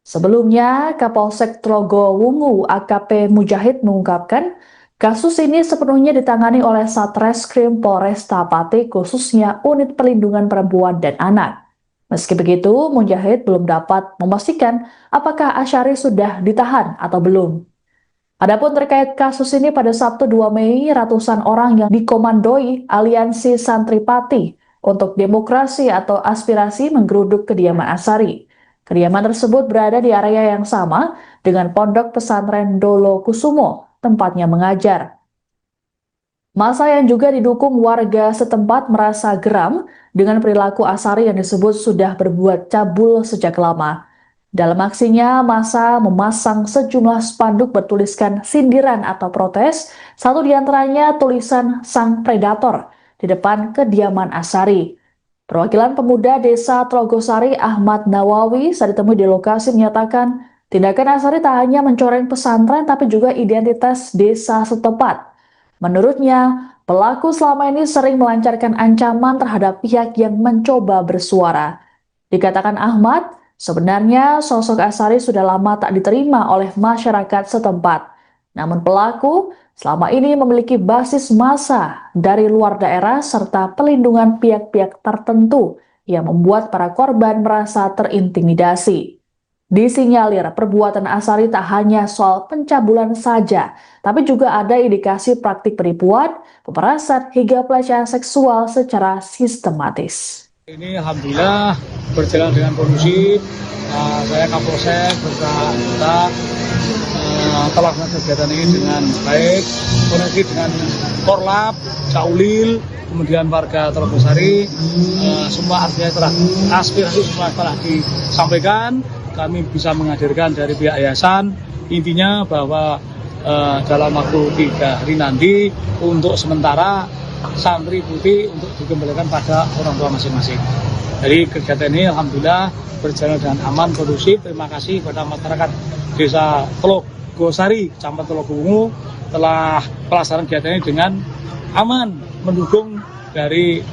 Sebelumnya, Kapolsek Tlogo Wungu AKP Mujahid mengungkapkan kasus ini sepenuhnya ditangani oleh Satreskrim Polresta Pati, khususnya Unit Perlindungan Perempuan dan Anak. Meski begitu, Mujahid belum dapat memastikan apakah Asyari sudah ditahan atau belum. Adapun terkait kasus ini, pada Sabtu 2 Mei, ratusan orang yang dikomandoi Aliansi Santri Pati untuk Demokrasi atau Aspirasi menggeruduk kediaman Asyari. Kediaman tersebut berada di area yang sama dengan Pondok Pesantren Dolo Kusumo, tempatnya mengajar. Massa yang juga didukung warga setempat merasa geram dengan perilaku Asyari yang disebut sudah berbuat cabul sejak lama. Dalam aksinya, massa memasang sejumlah spanduk bertuliskan sindiran atau protes, satu diantaranya tulisan Sang Predator di depan kediaman Asyari. Perwakilan pemuda Desa Tlogosari Ahmad Nawawi saat ditemui di lokasi menyatakan tindakan Asyari tak hanya mencoreng pesantren tapi juga identitas desa setempat. Menurutnya, pelaku selama ini sering melancarkan ancaman terhadap pihak yang mencoba bersuara. Dikatakan Ahmad, sebenarnya sosok Asyari sudah lama tak diterima oleh masyarakat setempat. Namun pelaku selama ini memiliki basis massa dari luar daerah serta pelindungan pihak-pihak tertentu yang membuat para korban merasa terintimidasi. Disinyalir perbuatan Asyari tak hanya soal pencabulan saja, tapi juga ada indikasi praktik penipuan, pemerasan hingga pelecehan seksual secara sistematis. ini alhamdulillah berjalan dengan kondusif. Saya Kapolsek beserta telah melakukan kegiatan ini dengan baik, koneksi dengan Korlap, Caulil, kemudian warga Tlogosari, semua artinya telah aspirasi semua telah disampaikan. Kami bisa menghadirkan dari pihak yayasan, intinya bahwa dalam waktu 3 hari nanti untuk sementara santri putih untuk dikembalikan pada orang tua masing-masing. Jadi kegiatan ini alhamdulillah berjalan dengan aman, kondusif. Terima kasih kepada masyarakat Desa Tlogosari, Kecamatan Tlogo Wungu telah pelaksanaan kegiatan ini dengan aman, mendukung dari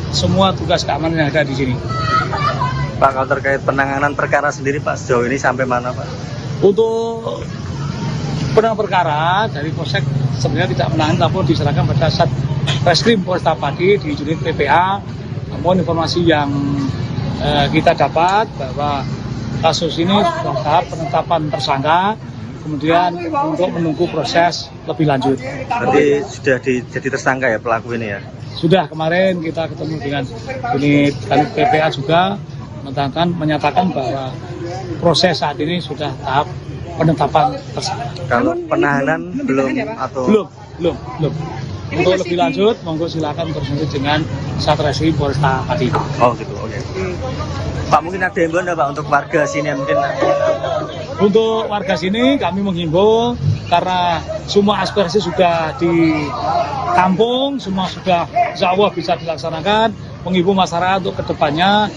semua tugas keamanan yang ada di sini. Pak, kalau terkait penanganan perkara sendiri Pak, sejauh ini sampai mana Pak? Untuk penanganan perkara dari Polsek sebenarnya tidak menangani, tapi diserahkan pada Satreskrim Polresta Pati di unit PPA. Namun informasi yang kita dapat bahwa kasus ini dalam tahap penetapan tersangka, kemudian untuk menunggu proses lebih lanjut. Berarti sudah jadi tersangka ya pelaku ini ya? Sudah, kemarin kita ketemu dengan unit PPA juga menyatakan bahwa proses saat ini sudah tahap penetapan tersangka. Kalau penahanan belum atau Belum. Untuk lebih lanjut, monggo silakan berkoordinasi dengan Satreskrim Polresta Pati. oh gitu, oke. Pak, mungkin ada himbauan nggak Pak untuk warga sini mungkin? Untuk warga sini kami menghimbau karena semua aspirasi sudah ditampung, semua sudah insya Allah bisa dilaksanakan. Menghimbau masyarakat untuk kedepannya,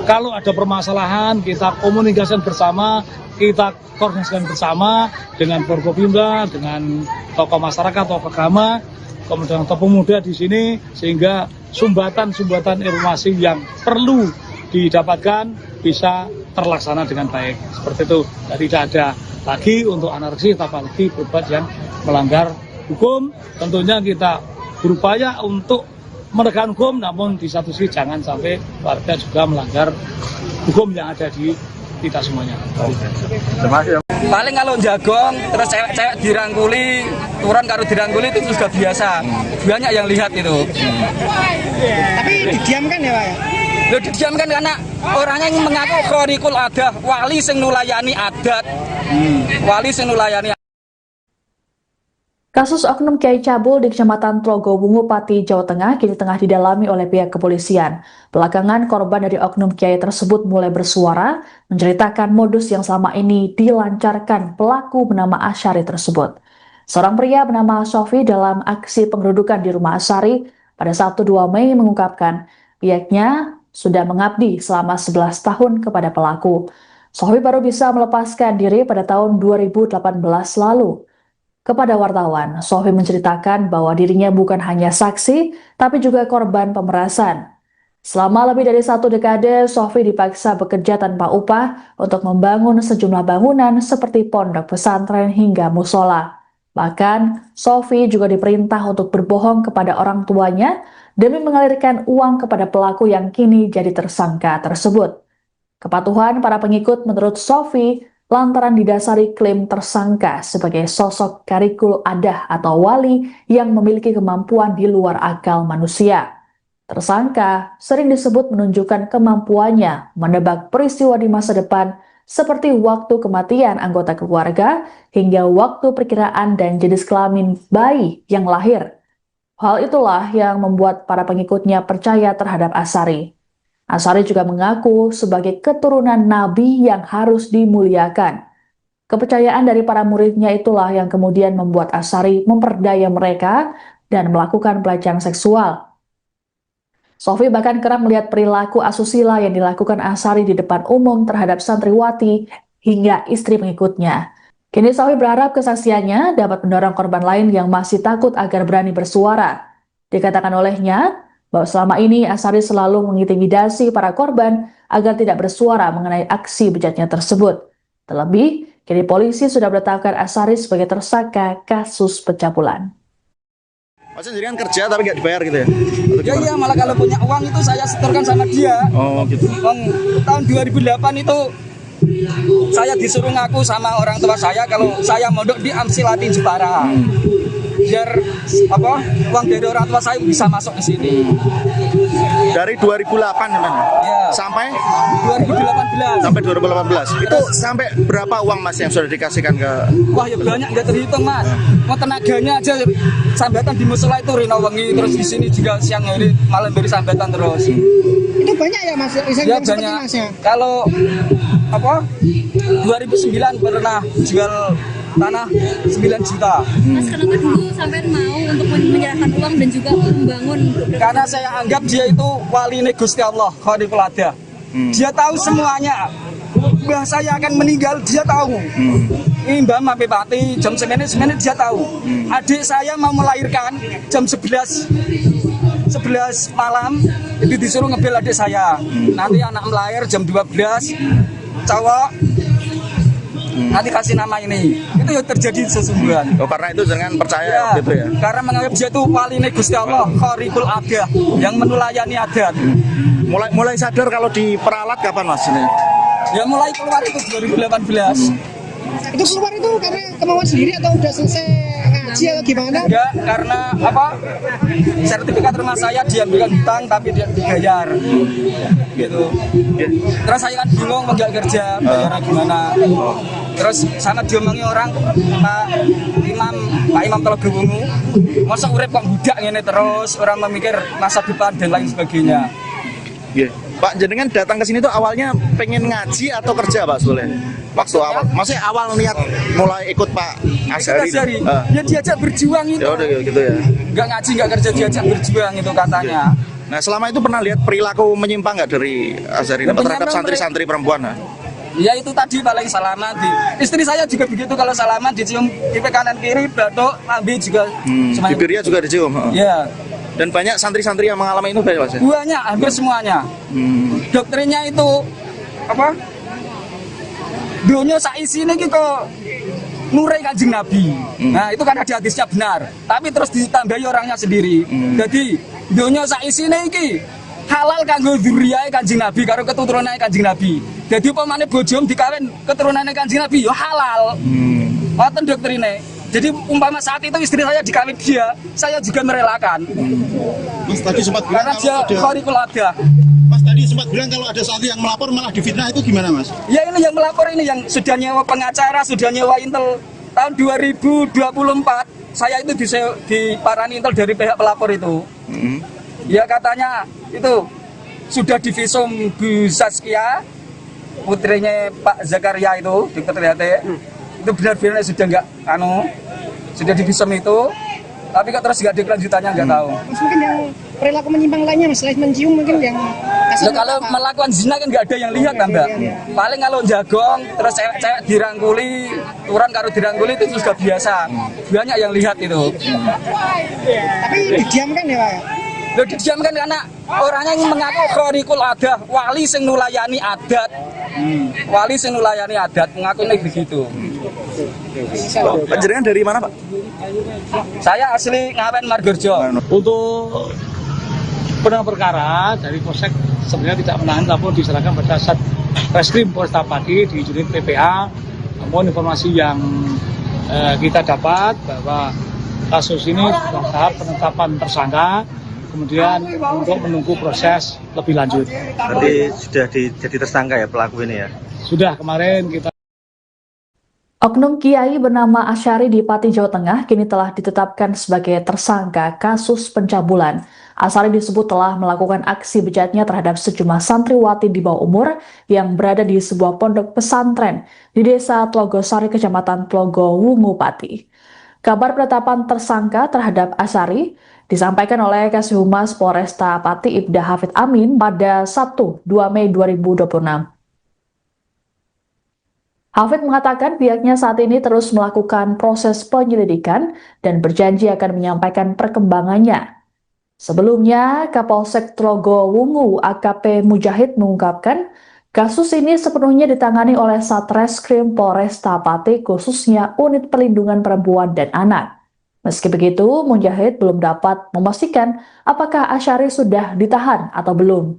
kalau ada permasalahan kita komunikasikan bersama, kita koordinasikan bersama dengan Forkopimda, dengan tokoh masyarakat, tokoh agama, kemudian tokoh pemuda di sini, sehingga sumbatan-sumbatan informasi yang perlu didapatkan bisa terlaksana dengan baik. Seperti itu, jadi tidak ada lagi untuk anarki, apalagi berbuat yang melanggar hukum. Tentunya kita berupaya untuk menegakkan hukum, namun di satu sisi jangan sampai warga juga melanggar hukum yang ada di kita semuanya. Terima kasih. Paling kalau jagong terus cewek-cewek dirangkuli, turun karo dirangkuli itu sudah biasa. Banyak yang lihat itu. Tapi didiamkan ya Pak ya? Lo didiamkan karena orangnya yang mengaku khorikul adah, wali sing nulayani adat. Wali sing nulayani. Kasus oknum Kiai Cabul di Kecamatan Tlogowungu, Pati, Jawa Tengah kini tengah didalami oleh pihak kepolisian. Belakangan korban dari oknum Kiai tersebut mulai bersuara, menceritakan modus yang selama ini dilancarkan pelaku bernama Asyari tersebut. Seorang pria bernama Sofi dalam aksi pengerudukan di rumah Asyari pada Sabtu 2 Mei mengungkapkan pihaknya sudah mengabdi selama 11 tahun kepada pelaku. Sofi baru bisa melepaskan diri pada tahun 2018 lalu. Kepada wartawan, Sofi menceritakan bahwa dirinya bukan hanya saksi, tapi juga korban pemerasan. Selama lebih dari 1 dekade, Sofi dipaksa bekerja tanpa upah untuk membangun sejumlah bangunan seperti pondok pesantren hingga musola. Bahkan, Sofi juga diperintah untuk berbohong kepada orang tuanya demi mengalirkan uang kepada pelaku yang kini jadi tersangka tersebut. Kepatuhan para pengikut menurut Sofi lantaran didasari klaim tersangka sebagai sosok karikul adah atau wali yang memiliki kemampuan di luar akal manusia. Tersangka sering disebut menunjukkan kemampuannya menebak peristiwa di masa depan seperti waktu kematian anggota keluarga hingga waktu perkiraan dan jenis kelamin bayi yang lahir. Hal itulah yang membuat para pengikutnya percaya terhadap Asyari. Asyari juga mengaku sebagai keturunan Nabi yang harus dimuliakan. Kepercayaan dari para muridnya itulah yang kemudian membuat Asyari memperdaya mereka dan melakukan pelecehan seksual. Sofi bahkan kerap melihat perilaku asusila yang dilakukan Asyari di depan umum terhadap santriwati hingga istri pengikutnya. Kini Sofi berharap kesaksiannya dapat mendorong korban lain yang masih takut agar berani bersuara. Dikatakan olehnya bahwa selama ini Asyari selalu mengintimidasi para korban agar tidak bersuara mengenai aksi bejatnya tersebut. Terlebih, kini polisi sudah menetapkan Asyari sebagai tersangka kasus pencabulan. Mas jadi kan kerja tapi nggak dibayar gitu ya? Iya, malah kalau punya uang itu saya setorkan sama dia. Oh gitu. Tahun 2008 itu saya disuruh ngaku sama orang tua saya kalau saya mondok di Amsilati Jepara. Biar uang dari orang tua saya bisa masuk ke sini. Dari 2008 namanya? Ya. Sampai 2018. Sampai 2018. Itu sampai berapa uang Mas yang sudah dikasihkan ke? Wah ya banyak, nggak terhitung Mas. Mau tenaganya aja sambatan di musola itu Rina Wengi, terus di sini juga siang hari malam beri sambatan terus. Itu banyak ya Mas? Ya banyak. Kalau 2009 pernah jual tanah 9 juta. Mas kenapa dulu sampai mau untuk menyerahkan uang dan juga membangun? Karena saya anggap dia itu wali Gusti Allah, Khorikul Adah. Dia tahu semuanya. Mbah saya akan meninggal, dia tahu. Ini Mbah Mampe Pati, jam 9 dia tahu. Adik saya mau melahirkan jam 11 malam, itu disuruh ngebel adik saya. Nanti anak melahir jam 12, cowok. Nanti kasih nama ini, itu yang terjadi sesungguhnya. Oh, karena itu jangan percaya ya, gitu ya? Karena menganggap dia itu wali Gusti Allah, Khorikul Adah, yang menulayani adat. Mulai sadar kalau diperalat kapan Mas ini? Ya mulai keluar itu 2018. Itu keluar itu karena kemauan sendiri atau udah selesai ngaji atau gimana? Enggak, karena apa? Sertifikat rumah saya diambilkan hutang tapi dia dibayar. Gitu. Terus saya kan bingung mau nggak kerja, bayarnya gimana. Terus sama diomongi orang Pak Imam Telaga Wungu, masa urip kok budak ngene terus, orang memikir masa depan dan lain sebagainya. Pak, jenengan datang ke sini tuh awalnya pengen ngaji atau kerja, Pak Soleh? Waktu awal, maksudnya awal niat mulai ikut Pak Azhari. Ya diajak berjuang itu. Ya udah gitu ya. Nggak ngaji, nggak kerja, diajak berjuang itu katanya. Nah, selama itu pernah lihat perilaku menyimpang nggak dari Azhari terhadap santri-santri perempuan? Ya itu tadi paling salaman istri saya juga begitu, kalau salaman dicium pipi kanan kiri, batuk, lambe juga. Bibirnya juga dicium. Ya. Dan banyak santri-santri yang mengalami itu banyak, Mas? Banyak, hampir semuanya. Doktrinnya itu apa? Dunia saisi ini gitu nurai Kanjeng Nabi. Nah itu kan ada hadisnya benar, tapi terus ditambahi orangnya sendiri. Jadi dunia saisi ini halal kanggo dzurriyahe Kanjeng Nabi karo keturunane Kanjeng Nabi. Jadi pemane bojom dikawin keturunane Kanjeng Nabi ya halal. Ngoten doktrine. Jadi umpama saat itu istri saya dikawin dia, saya juga merelakan. Mas tadi sempat bilang karena dia khariqul ada. Mas tadi sempat bilang kalau ada santri yang melapor malah difitnah, itu gimana, Mas? Ya ini yang melapor ini yang sudah nyewa pengacara, sudah nyewa intel tahun 2024. Saya itu diparani intel dari pihak pelapor itu. Ya katanya itu sudah divisum Bu Saskia, putrinya Pak Zakaria itu, Dr. Triate. Itu benar-benar sudah nggak sudah divisum itu, tapi kok terus nggak ada kelanjutannya, nggak tahu. Mas, mungkin yang perilaku menyimpang lainnya, Mas, selain mencium mungkin yang kalau melakukan zina kan nggak ada yang lihat kan, Mbak. Paling kalau jagong terus cewek-cewek dirangkuli, turun karo dirangkuli itu sudah biasa. Banyak yang lihat itu. Tapi didiamkan ya, Pak? Loh, didiamkan karena orangnya yang mengaku khariqul adah, wali sing nulayani adat. Wali sing nulayani adat mengaku ini begitu. Panjenengan dari mana, Pak? Saya asli Ngawen Margorjo. Untuk penanganan perkara dari Polsek sebenarnya tidak menahan, tapi diserahkan pada Satreskrim Polresta Pati di unit PPA. Namun informasi yang kita dapat bahwa kasus ini sudah tahap penetapan tersangka, kemudian untuk menunggu proses lebih lanjut. Berarti sudah jadi tersangka ya pelaku ini ya? Sudah, kemarin kita. Oknum Kiai bernama Asyari di Pati, Jawa Tengah kini telah ditetapkan sebagai tersangka kasus pencabulan. Asyari disebut telah melakukan aksi bejatnya terhadap sejumlah santriwati di bawah umur yang berada di sebuah pondok pesantren di Desa Tlogosari, Kecamatan Tlogo Wungu, Pati. Kabar penetapan tersangka terhadap Asyari disampaikan oleh Kasih Humas Polresta Pati Ibda Hafid Amin pada Sabtu 2 Mei 2026. Hafid mengatakan pihaknya saat ini terus melakukan proses penyelidikan dan berjanji akan menyampaikan perkembangannya. Sebelumnya, Kapolsek Tlogo Wungu AKP Mujahid mengungkapkan kasus ini sepenuhnya ditangani oleh Satreskrim Polresta Pati, khususnya Unit Perlindungan Perempuan dan Anak. Meski begitu, Mujahid belum dapat memastikan apakah Asyari sudah ditahan atau belum.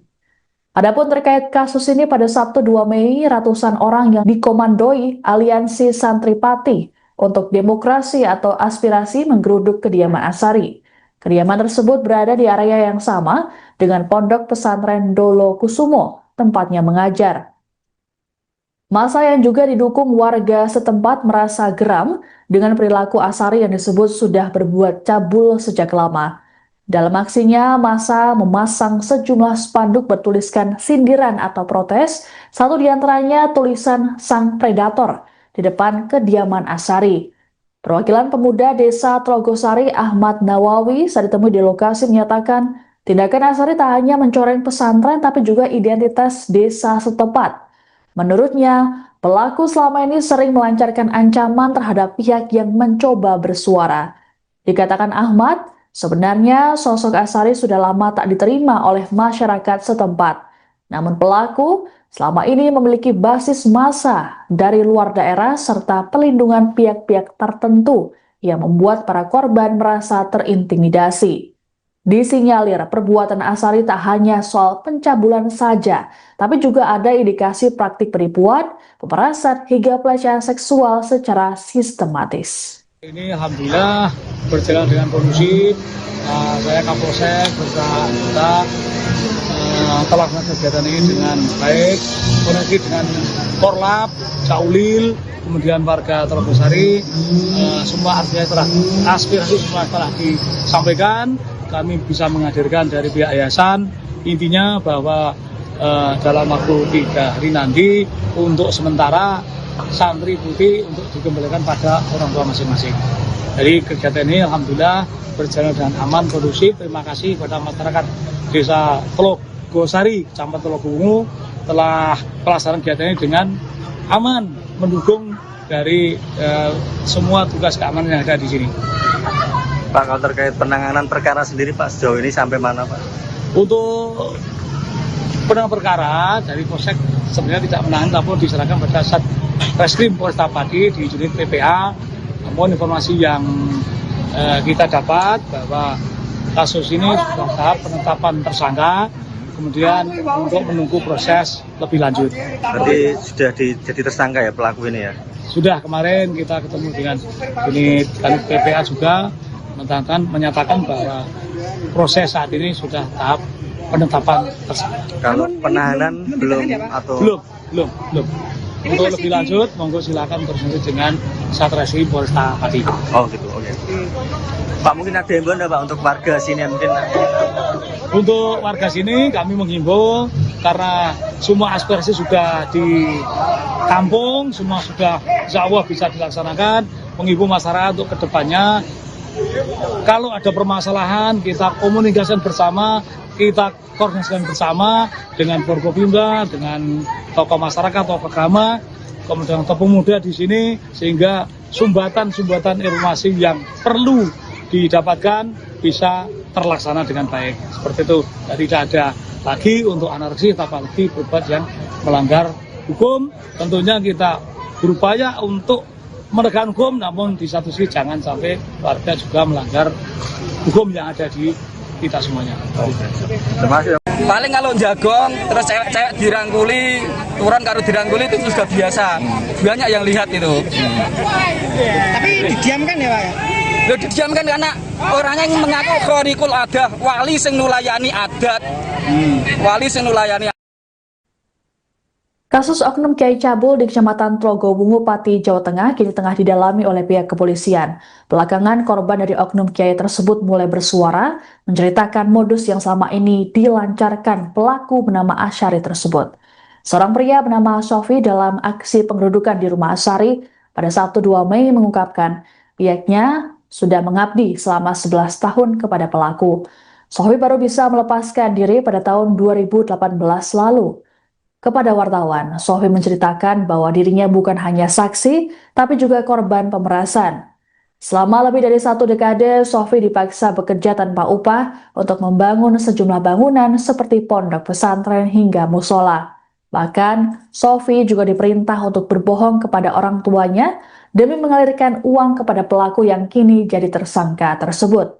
Adapun terkait kasus ini, pada Sabtu 2 Mei, ratusan orang yang dikomandoi Aliansi Santri Pati untuk Demokrasi atau Aspirasi menggeruduk kediaman Asyari. Kediaman tersebut berada di area yang sama dengan Pondok Pesantren Dolo Kusumo, tempatnya mengajar. Massa yang juga didukung warga setempat merasa geram dengan perilaku Asyari yang disebut sudah berbuat cabul sejak lama. Dalam aksinya, massa memasang sejumlah spanduk bertuliskan sindiran atau protes, satu diantaranya tulisan "Sang Predator" di depan kediaman Asyari. Perwakilan pemuda Desa Tlogosari Ahmad Nawawi saat ditemui di lokasi menyatakan, tindakan Asyari tak hanya mencoreng pesantren tapi juga identitas desa setempat. Menurutnya, pelaku selama ini sering melancarkan ancaman terhadap pihak yang mencoba bersuara. Dikatakan Ahmad, sebenarnya sosok Asyari sudah lama tak diterima oleh masyarakat setempat. Namun pelaku selama ini memiliki basis massa dari luar daerah serta pelindungan pihak-pihak tertentu yang membuat para korban merasa terintimidasi. Disinyalir perbuatan Asyari tak hanya soal pencabulan saja, tapi juga ada indikasi praktik penipuan, pemerasan hingga pelecehan seksual secara sistematis. Ini alhamdulillah berjalan dengan kondusif. Saya Kapolsek bersama kita telah melakukan kegiatan ini dengan baik, koneksi dengan Korlap, Caulil, kemudian warga Trogosari. Semua artinya telah aspirasi semua telah disampaikan. Kami bisa menghadirkan dari pihak yayasan. Intinya bahwa dalam waktu 3 hari nanti untuk sementara santri putih untuk dikembalikan pada orang tua masing-masing. Jadi kegiatan ini alhamdulillah berjalan dengan aman, kondusif. Terima kasih kepada masyarakat Desa Trogosari, Kecamatan Telogowungu telah pelaksanaan kegiatan ini dengan aman, mendukung dari semua tugas keamanan yang ada di sini. Pak, kalau terkait penanganan perkara sendiri Pak, sejauh ini sampai mana Pak? Untuk penanganan perkara dari Polsek sebenarnya tidak menangani, tapi diserahkan pada Satreskrim Polresta Pati di unit PPA. Namun informasi yang kita dapat bahwa kasus ini sudah tahap penetapan tersangka, kemudian untuk menunggu proses lebih lanjut. Berarti sudah jadi tersangka ya pelaku ini ya? Sudah, kemarin kita ketemu dengan unit PPA juga menyatakan bahwa proses saat ini sudah tahap penetapan tersangka. Kalau penahanan belum atau belum. Untuk lebih lanjut, monggo silakan berkoordinasi dengan Satreskrim Polresta Pati. Oh gitu, oke. Pak, mungkin ada himbauan Pak untuk warga sini mungkin? Untuk warga sini kami menghimbau karena semua aspirasi sudah ditampung, semua sudah insya Allah bisa dilaksanakan. Menghimbau masyarakat untuk kedepannya, kalau ada permasalahan kita komunikasikan bersama, kita koordinasikan bersama dengan Forkopimda, dengan tokoh masyarakat, tokoh agama, kemudian tokoh muda di sini, sehingga sumbatan-sumbatan informasi yang perlu didapatkan bisa terlaksana dengan baik. Seperti itu, jadi tidak ada lagi untuk anarki, apalagi berbuat yang melanggar hukum. Tentunya kita berupaya untuk menegakkan hukum, namun di satu sisi jangan sampai warga juga melanggar hukum yang ada di kita semuanya. Terima kasih. Paling kalau jagong terus cewek-cewek dirangkuli, turun karo dirangkuli itu sudah biasa. Banyak yang lihat itu. Tapi didiamkan ya Pak ya? Loh, didiamkan karena orangnya yang mengaku khorikul adah, wali sing nulayani adat. Wali sing nulayani. Kasus oknum Kiai Cabul di Kecamatan Trogowungu, Pati, Jawa Tengah kini tengah didalami oleh pihak kepolisian. Belakangan korban dari oknum Kiai tersebut mulai bersuara, menceritakan modus yang selama ini dilancarkan pelaku bernama Asyari tersebut. Seorang pria bernama Sofi dalam aksi pengerudukan di rumah Asyari pada Sabtu 2 Mei mengungkapkan pihaknya sudah mengabdi selama 11 tahun kepada pelaku. Sofi baru bisa melepaskan diri pada tahun 2018 lalu. Kepada wartawan, Sofi menceritakan bahwa dirinya bukan hanya saksi, tapi juga korban pemerasan. Selama lebih dari 1 dekade, Sofi dipaksa bekerja tanpa upah untuk membangun sejumlah bangunan seperti pondok pesantren hingga musola. Bahkan, Sofi juga diperintah untuk berbohong kepada orang tuanya demi mengalirkan uang kepada pelaku yang kini jadi tersangka tersebut.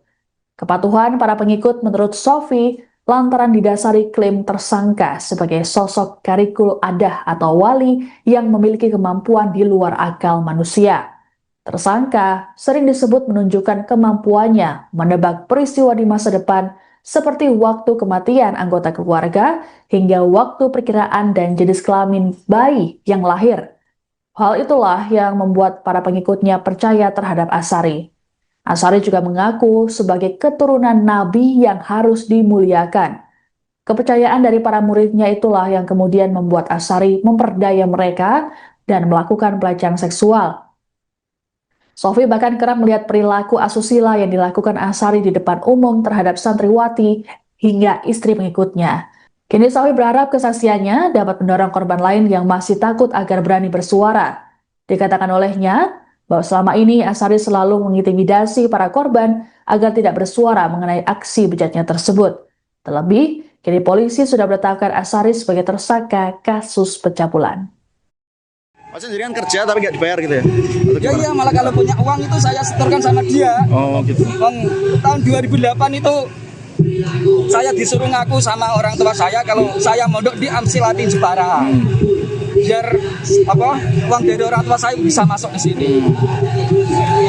Kepatuhan para pengikut menurut Sofi lantaran didasari klaim tersangka sebagai sosok karikul adah atau wali yang memiliki kemampuan di luar akal manusia. Tersangka sering disebut menunjukkan kemampuannya menebak peristiwa di masa depan seperti waktu kematian anggota keluarga hingga waktu perkiraan dan jenis kelamin bayi yang lahir. Hal itulah yang membuat para pengikutnya percaya terhadap Asyari. Asyari juga mengaku sebagai keturunan Nabi yang harus dimuliakan. Kepercayaan dari para muridnya itulah yang kemudian membuat Asyari memperdaya mereka dan melakukan pelecehan seksual. Sofi bahkan kerap melihat perilaku asusila yang dilakukan Asyari di depan umum terhadap santriwati hingga istri pengikutnya. Kini Sofi berharap kesaksiannya dapat mendorong korban lain yang masih takut agar berani bersuara. Dikatakan olehnya bahwa selama ini Asyari selalu mengintimidasi para korban agar tidak bersuara mengenai aksi bejatnya tersebut. Terlebih, kini polisi sudah menetapkan Asyari sebagai tersangka kasus pencabulan. Maksudnya jadi kan kerja tapi nggak dibayar gitu ya? Ya iya, malah kalau punya uang itu saya setorkan sama dia. Oh gitu. Tahun 2008 itu saya disuruh ngaku sama orang tua saya kalau saya mondok di Amsilati Jepara. biar apa uang dari orang tua saya bisa masuk ke sini.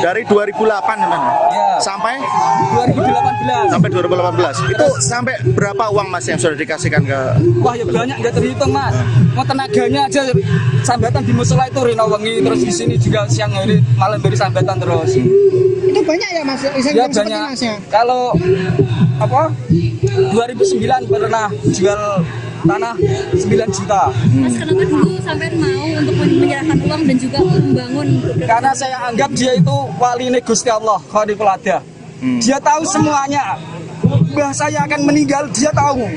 Dari 2008 gimana? Ya. Sampai 2018. sampai 2018. Itu sampai berapa uang Mas yang sudah dikasihkan ke? Wah ya banyak nggak terhitung Mas. Mau tenaganya aja sambatan di musola itu rino wengi, terus di sini juga siang hari malam dari sambatan terus. Itu banyak ya Mas? Ya banyak. Kalau apa 2009 pernah jual tanah 9 juta. Mas kenapa dulu sampai mau untuk menyerahkan uang dan juga membangun? Karena saya anggap dia itu wali Gusti Allah, Khaliqul Adah. Dia tahu semuanya. Mbah saya akan meninggal, dia tahu.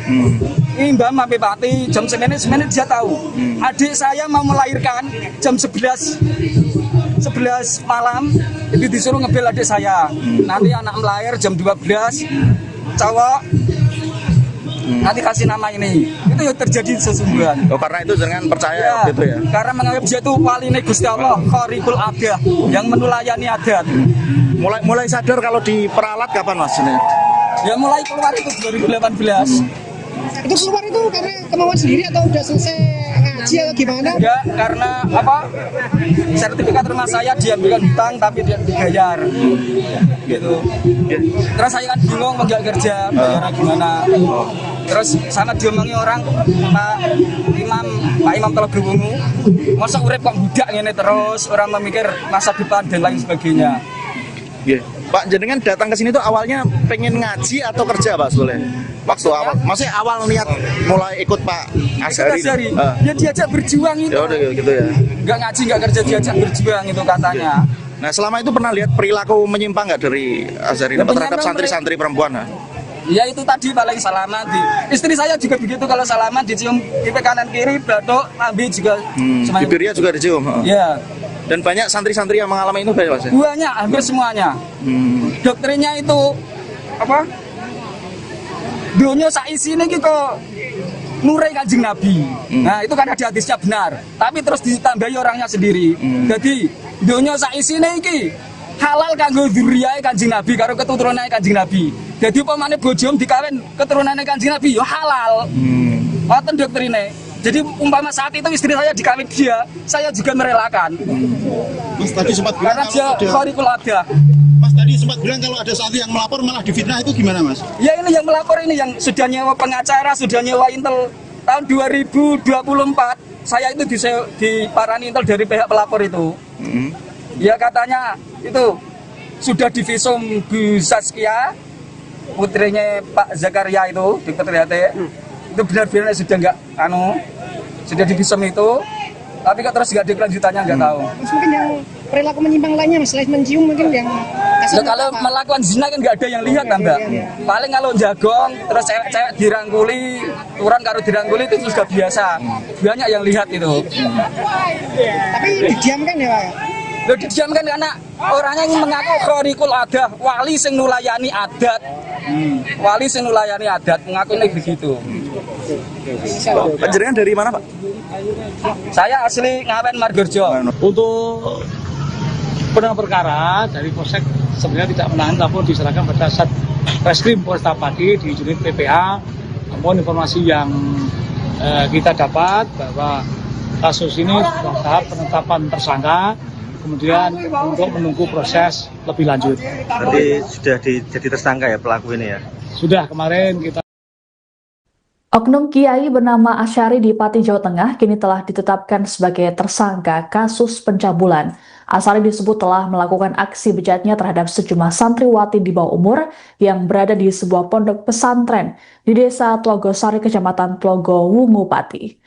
Ini Mbah Mape Pati, jam 9 dia tahu. Adik saya mau melahirkan jam 11 malam, itu disuruh ngebel adik saya. Nanti anak melahir jam 12, cowok, nanti kasih nama ini. Itu yang terjadi sesungguhnya. Oh, karena itu jangan percaya Ya, gitu ya. karena menganggap dia itu wali Gusti Allah, Khaliqul Adah, yang menulayani adat. Mulai sadar kalau diperalat kapan Mas ini? Ya mulai keluar itu 2018. Itu keluar itu karena kemauan sendiri atau udah selesai ngaji atau gimana? Ya karena apa? Sertifikat rumah saya diambilkan hutang tapi tidak dibayar. Gitu. Terus saya kan bingung mau nggak kerja, bayarnya gimana. Terus sama diomongi orang Pak Imam Telogo Wungu, masa urip kok budak ngene terus, orang memikir masa depan dan lain sebagainya. Pak, jenengan datang ke sini tuh awalnya pengen ngaji atau kerja Pak Soleh? Waktu awal, maksudnya awal niat mulai ikut Pak Asyari. Ya diajak berjuang itu. Ya udah gitu ya. Nggak ngaji, nggak kerja, diajak berjuang itu katanya. Nah selama itu pernah lihat perilaku menyimpang nggak dari Asyari Ya, terhadap santri-santri perempuan? Ya itu tadi paling salaman di istri saya juga begitu, kalau salaman dicium pipi kanan kiri, batuk, ambil juga. Bibirnya juga dicium. Ya. Dan banyak santri-santri yang mengalami itu banyak Mas ya? Banyak, hampir semuanya. Doktrinnya itu apa? Dunia saisi ini gitu nurai Kanjeng Nabi. Nah itu kan ada hadisnya benar, tapi terus ditambahi orangnya sendiri. Jadi dunia saisi ini iki halal kanggo dzurriyahe Kanjeng Nabi karo keturunannya Kanjeng Nabi. Jadi pemane bojom dikawin keturunannya Kanjeng Nabi ya halal. Ngoten doktrine. Jadi umpama saat itu istri saya dikawin dia, saya juga merelakan. Mas tadi sempat bilang Karena dia Khaliqul Adah. Mas tadi sempat bilang kalau ada santri yang melapor malah difitnah, itu gimana Mas? Ya ini yang melapor ini yang sudah nyewa pengacara, sudah nyewa Intel tahun 2024. Saya itu diparani Intel dari pihak pelapor itu. Ya katanya itu sudah divisum Bu Saskia, putrinya Pak Zakaria itu, Dr. Yate. Itu benar-benar sudah sudah divisum itu, tapi kok terus nggak ada kelanjutannya, nggak tahu. Mas mungkin yang perilaku menyimpang lainnya Mas, selain mencium mungkin yang Ya, kalau melakukan zina kan nggak ada yang lihat kan Mbak. Paling kalau jagong terus cewek-cewek dirangkuli, turun karo dirangkuli itu sudah biasa. Banyak yang lihat itu. Tapi didiamkan ya Pak? Loh, didiamkan karena orangnya yang mengaku Khaliqul Adah, wali sing nulayani adat. Wali sing nulayani adat mengaku ini begitu. Jenengan dari mana Pak? Saya asli Ngawen Margorjo. Untuk penanganan perkara dari Polsek sebenarnya tidak menahan, namun diserahkan pada Satreskrim Polresta Pati di unit PPA. Namun informasi yang kita dapat bahwa kasus ini sudah tahap penetapan tersangka, kemudian untuk menunggu proses lebih lanjut. Berarti sudah jadi tersangka ya pelaku ini ya? Sudah kemarin kita. Oknum Kiai bernama Asyari di Pati, Jawa Tengah kini telah ditetapkan sebagai tersangka kasus pencabulan. Asyari disebut telah melakukan aksi bejatnya terhadap sejumlah santriwati di bawah umur yang berada di sebuah pondok pesantren di Desa Tlogosari, Kecamatan Tlogo Wungu, Pati.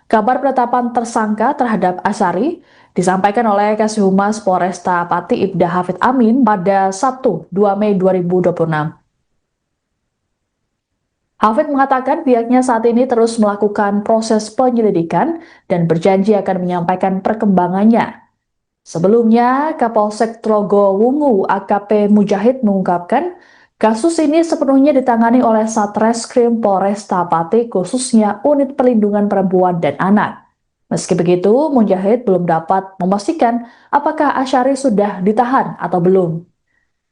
Kabar penetapan tersangka terhadap Asyari disampaikan oleh Kasih Humas Polresta Pati Ibda Hafid Amin pada Sabtu 2 Mei 2026. Hafid mengatakan pihaknya saat ini terus melakukan proses penyelidikan dan berjanji akan menyampaikan perkembangannya. Sebelumnya, Kapolsek Tlogo Wungu AKP Mujahid mengungkapkan kasus ini sepenuhnya ditangani oleh Satreskrim Polresta Pati, khususnya Unit Perlindungan Perempuan dan Anak. Meski begitu, Mujahid belum dapat memastikan apakah Asyari sudah ditahan atau belum.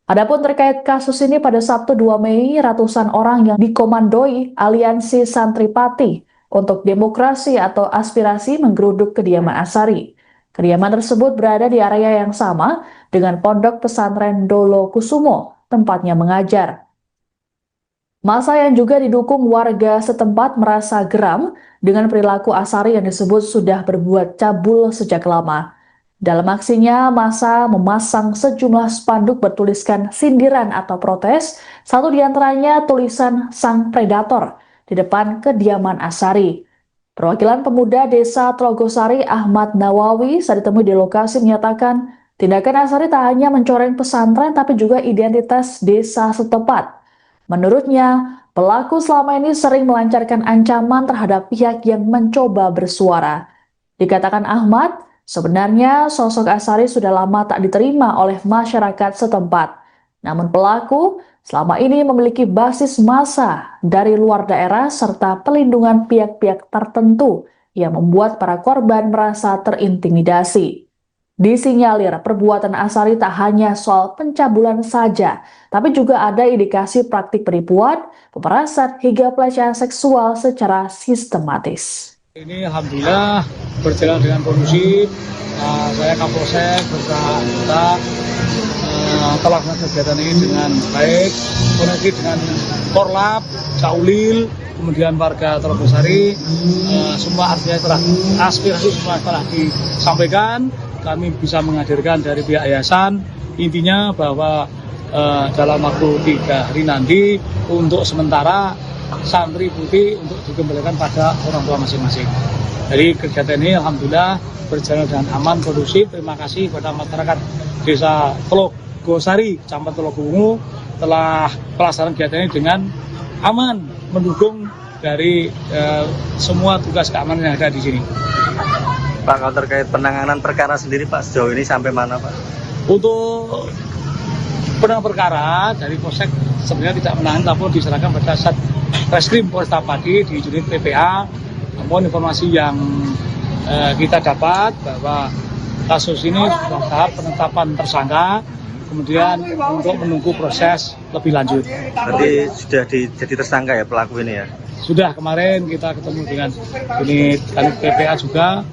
Adapun terkait kasus ini pada Sabtu 2 Mei, ratusan orang yang dikomandoi Aliansi Santri Pati untuk demokrasi atau aspirasi menggeruduk kediaman Asari. Kediaman tersebut berada di area yang sama dengan Pondok Pesantren Dolo Kusumo, tempatnya mengajar. Massa yang juga didukung warga setempat merasa geram dengan perilaku Asari yang disebut sudah berbuat cabul sejak lama. Dalam aksinya, massa memasang sejumlah spanduk bertuliskan sindiran atau protes, satu diantaranya tulisan Sang Predator di depan kediaman Asari. Perwakilan pemuda desa Trogosari Ahmad Nawawi saat ditemui di lokasi menyatakan tindakan Asari tak hanya mencoreng pesantren tapi juga identitas desa setempat. Menurutnya, pelaku selama ini sering melancarkan ancaman terhadap pihak yang mencoba bersuara. Dikatakan Ahmad, sebenarnya sosok Asari sudah lama tak diterima oleh masyarakat setempat. Namun pelaku selama ini memiliki basis massa dari luar daerah serta pelindungan pihak-pihak tertentu yang membuat para korban merasa terintimidasi. Disinyalir perbuatan Asari tak hanya soal pencabulan saja, tapi juga ada indikasi praktik penipuan, pemerasan hingga pelecehan seksual secara sistematis. Ini alhamdulillah berjalan dengan kondusif. Saya Kapolsek bersama kita telah melakukan kegiatan ini dengan baik, koneksi dengan Korlap, Caulil, kemudian warga Trogosari, semua artinya telah aspirasi semua telah disampaikan. Kami bisa menghadirkan dari pihak yayasan, intinya bahwa dalam waktu 3 hari nanti untuk sementara santri putih untuk dikembalikan pada orang tua masing-masing. Jadi kegiatan ini alhamdulillah berjalan dengan aman, kondusif. Terima kasih kepada masyarakat desa Trogosari, Kecamatan Telogowungu telah pelaksanaan kegiatan ini dengan aman, mendukung dari semua tugas keamanan yang ada di sini. Pak, kalau terkait penanganan perkara sendiri Pak, sejauh ini sampai mana Pak? Untuk penanganan perkara dari Polsek sebenarnya tidak menangani, tapi diserahkan pada Satreskrim Polresta Pati di unit PPA. Namun informasi yang kita dapat bahwa kasus ini sudah tahap penetapan tersangka, kemudian untuk menunggu proses lebih lanjut. Berarti sudah jadi tersangka ya pelaku ini ya? Sudah, kemarin kita ketemu dengan unit PPA juga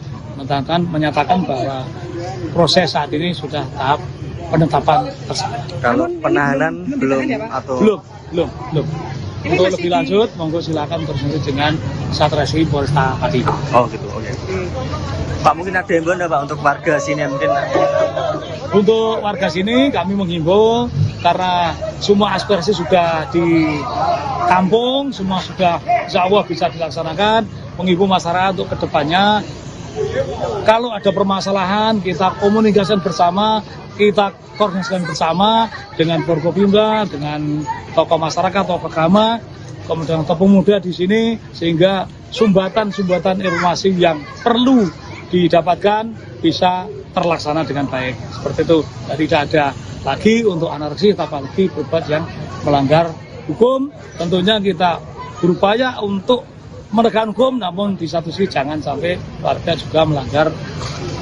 menyatakan bahwa proses saat ini sudah tahap penetapan tersangka. Kalau penahanan belum atau belum. Untuk lebih lanjut, monggo silakan berlanjut dengan Satreskrim Polresta Pati. Oh gitu, oke. Pak, mungkin ada himbauan Pak untuk warga sini mungkin? Untuk warga sini kami menghimbau karena semua aspirasi sudah ditampung, semua sudah insya Allah bisa dilaksanakan. Menghimbau masyarakat untuk kedepannya, kalau ada permasalahan kita komunikasikan bersama, kita koordinasikan bersama dengan Forkopimda, dengan tokoh masyarakat, tokoh agama, kemudian tokoh pemuda di sini, sehingga sumbatan-sumbatan informasi yang perlu didapatkan bisa terlaksana dengan baik. Seperti itu, jadi tidak ada lagi untuk anarkis, apalagi berbuat yang melanggar hukum. Tentunya kita berupaya untuk menegakkan hukum, namun di satu sisi jangan sampai warga juga melanggar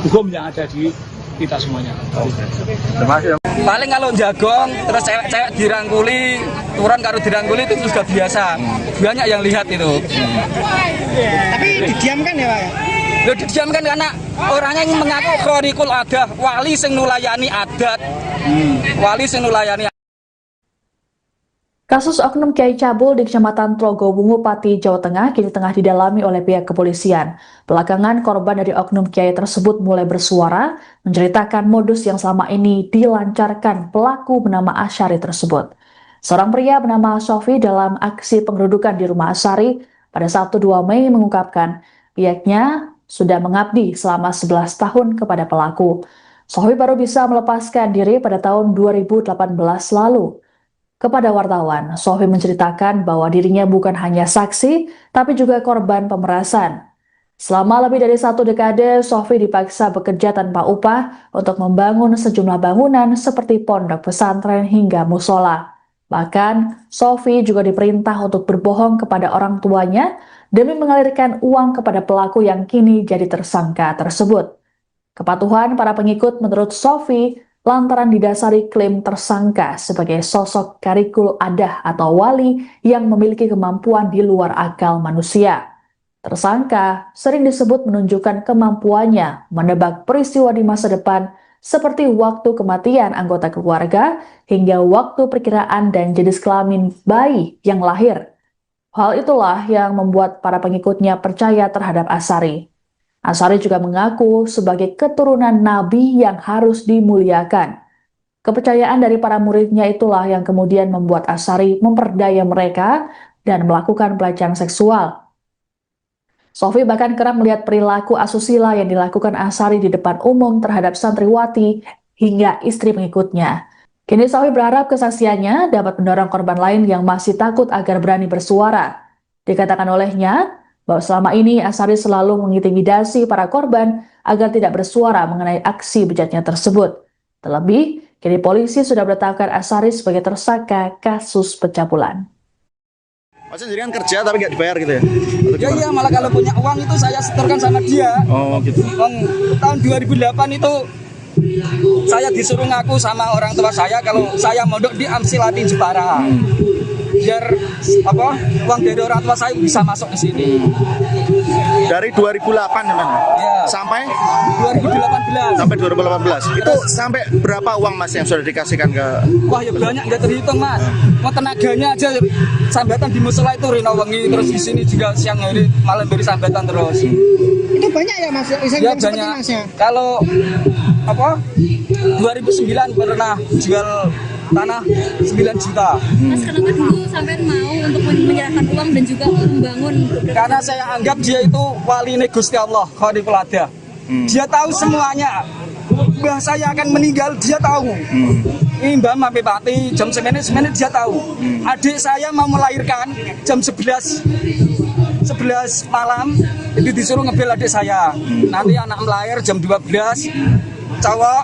hukum yang ada di kita semuanya. Terima kasih. Paling kalau jagong, terus cewek-cewek dirangkuli, turun karo dirangkuli itu sudah biasa. Banyak yang lihat itu. Tapi didiamkan ya Pak? Loh, didiamkan karena orangnya yang mengaku khorikul adah, wali sing nulayani adat. Wali sing nulayani. Kasus oknum Kiai Cabul di Kecamatan Trogowungu, Pati, Jawa Tengah kini tengah didalami oleh pihak kepolisian. Belakangan korban dari oknum Kiai tersebut mulai bersuara, menceritakan modus yang selama ini dilancarkan pelaku bernama Asyari tersebut. Seorang pria bernama Sofi dalam aksi pengerudukan di rumah Asyari pada Sabtu 2 Mei mengungkapkan pihaknya sudah mengabdi selama 11 tahun kepada pelaku. Sofi baru bisa melepaskan diri pada tahun 2018 lalu. Kepada wartawan, Sofi menceritakan bahwa dirinya bukan hanya saksi, tapi juga korban pemerasan. Selama lebih dari 1 dekade, Sofi dipaksa bekerja tanpa upah untuk membangun sejumlah bangunan seperti pondok pesantren hingga musola. Bahkan, Sofi juga diperintah untuk berbohong kepada orang tuanya demi mengalirkan uang kepada pelaku yang kini jadi tersangka tersebut. Kepatuhan para pengikut menurut Sofi lantaran didasari klaim tersangka sebagai sosok karikul adah atau wali yang memiliki kemampuan di luar akal manusia. Tersangka sering disebut menunjukkan kemampuannya menebak peristiwa di masa depan seperti waktu kematian anggota keluarga hingga waktu perkiraan dan jenis kelamin bayi yang lahir. Hal itulah yang membuat para pengikutnya percaya terhadap Asari. Asari juga mengaku sebagai keturunan nabi yang harus dimuliakan. Kepercayaan dari para muridnya itulah yang kemudian membuat Asari memperdaya mereka dan melakukan pelecehan seksual. Sofi bahkan kerap melihat perilaku asusila yang dilakukan Asari di depan umum terhadap santriwati hingga istri pengikutnya. Kini Sofi berharap kesaksiannya dapat mendorong korban lain yang masih takut agar berani bersuara. Dikatakan olehnya bahwa selama ini Asari selalu mengintimidasi para korban agar tidak bersuara mengenai aksi bejatnya tersebut. Terlebih, kini polisi sudah menetapkan Asari sebagai tersangka kasus pencabulan. Maksudnya jadi kan kerja tapi nggak dibayar gitu ya? Ya iya, malah kalau punya uang itu saya setorkan sama dia. Oh gitu. Tahun 2008 itu saya disuruh ngaku sama orang tua saya kalau saya mondok di Amsilati Jepara. Biar uang dari orang tua saya bisa masuk ke sini. Dari 2008 teman. Ya. Sampai 2018. Sampai 2018. Itu sampai berapa uang Mas yang sudah dikasihkan ke? Wah ya banyak, nggak terhitung Mas. Mau tenaganya aja sambatan di musola itu Rina Wengi, terus di sini juga siang hari malam beri sambatan terus. Itu banyak ya Mas? Ya banyak. Masnya? Kalau 2009 pernah jual tanah 9 juta. Mas, kenapa dulu sampai mau untuk menyerahkan uang dan juga membangun? Karena saya anggap dia itu wali Gusti Allah, Khaliqul Adah. Dia tahu semuanya. Mbah saya akan meninggal, dia tahu. Ini Mbah sampai mati jam 9 dia tahu. Adik saya mau melahirkan jam 11 malam itu disuruh ngebel adik saya. Nanti anak melahir jam 12 cowok.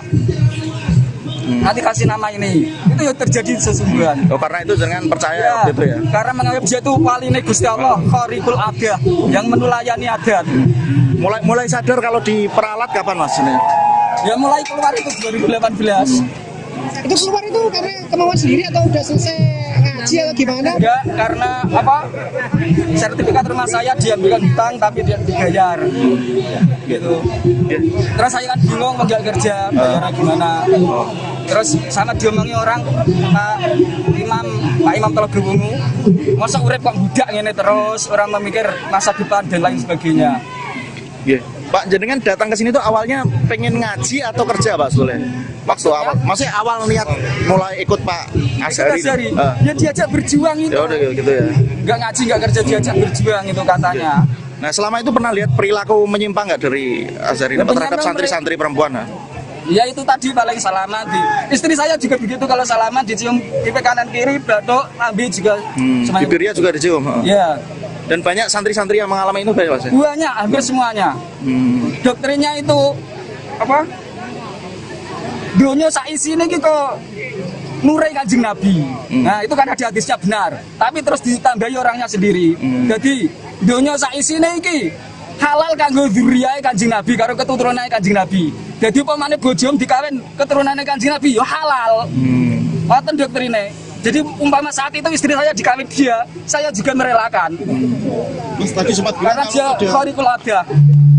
Nanti kasih nama ini. Itu yang terjadi sesungguhnya. Oh, karena itu jangan percaya Ya, gitu ya. karena menganggap dia itu wali Gusti Allah, Khaliqul Adah yang menulayani adat. Mulai sadar kalau diperalat kapan Mas ini? Ya mulai keluar itu 2018. Itu keluar itu karena kemauan sendiri atau udah selesai ngaji atau gimana? Enggak, karena sertifikat rumah saya diambilkan hutang tapi dia dibayar. Gitu. Terus saya kan bingung mau nggak kerja, bayarnya gimana. Terus sama diomongi orang Pak Imam Telogowono, masa urip kok budak ngene terus, orang memikir masa depan dan lain sebagainya. Pak, jenengan datang ke sini tuh awalnya pengen ngaji atau kerja Pak Soleh? Maksudnya awal niat mulai ikut Pak Asari. Ya diajak berjuang itu. Ya udah gitu ya. Nggak ngaji, nggak kerja, diajak berjuang itu katanya. Nah selama itu pernah lihat perilaku menyimpang nggak dari Asari terhadap santri-santri perempuan? Ya itu tadi paling salaman. Istri saya juga begitu, kalau salaman dicium pipi kanan kiri, batuk, lambe juga. Bibirnya juga dicium? Ya. Dan banyak santri-santri yang mengalami itu banyak Mas? Banyak, hampir semuanya. Doktrinnya itu dunia saisi ini gitu nurai Kanjeng Nabi. Nah itu kan ada hadisnya benar, tapi terus ditambahi orangnya sendiri. Jadi dunia saisi ini halal kanggo dzurriyahe Kanjeng Nabi karo keturunane Kanjeng Nabi. Jadi pemane bojom dikawin keturunane Kanjeng Nabi ya halal. Ngoten doktrine. Jadi umpama saat itu istri saya dikawin dia, saya juga merelakan. Mas tadi sempat bilang Karena dia Khaliqul Adah.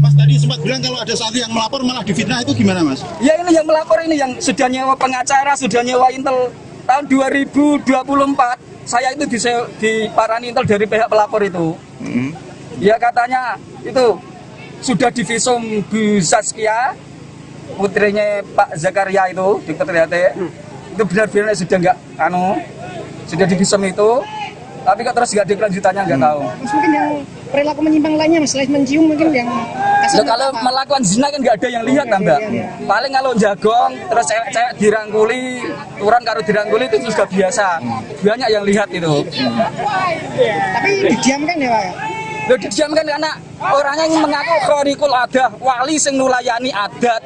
Mas tadi sempat bilang kalau ada santri yang melapor malah difitnah, itu gimana Mas? Ya ini yang melapor ini yang sudah nyewa pengacara, sudah nyewa intel tahun 2024. Saya itu diparani intel dari pihak pelapor itu. Ya katanya itu sudah divisum Bu Saskia, putrinya Pak Zakaria itu, Dr. Yate. Itu benar-benar sudah nggak sudah divisum itu, tapi kok terus nggak ada kelanjutannya, nggak tahu. Mas, mungkin yang perilaku menyimpang lainnya Mas, selain mencium mungkin yang Kalau melakukan zina kan nggak ada yang lihat kan Mbak. Paling kalau jagong terus cewek-cewek dirangkuli, turun karo dirangkuli itu sudah biasa. Banyak yang lihat itu. Tapi didiamkan ya Pak? Loh, didiamkan karena orangnya yang mengaku Khaliqul Adah, wali sing nulayani adat.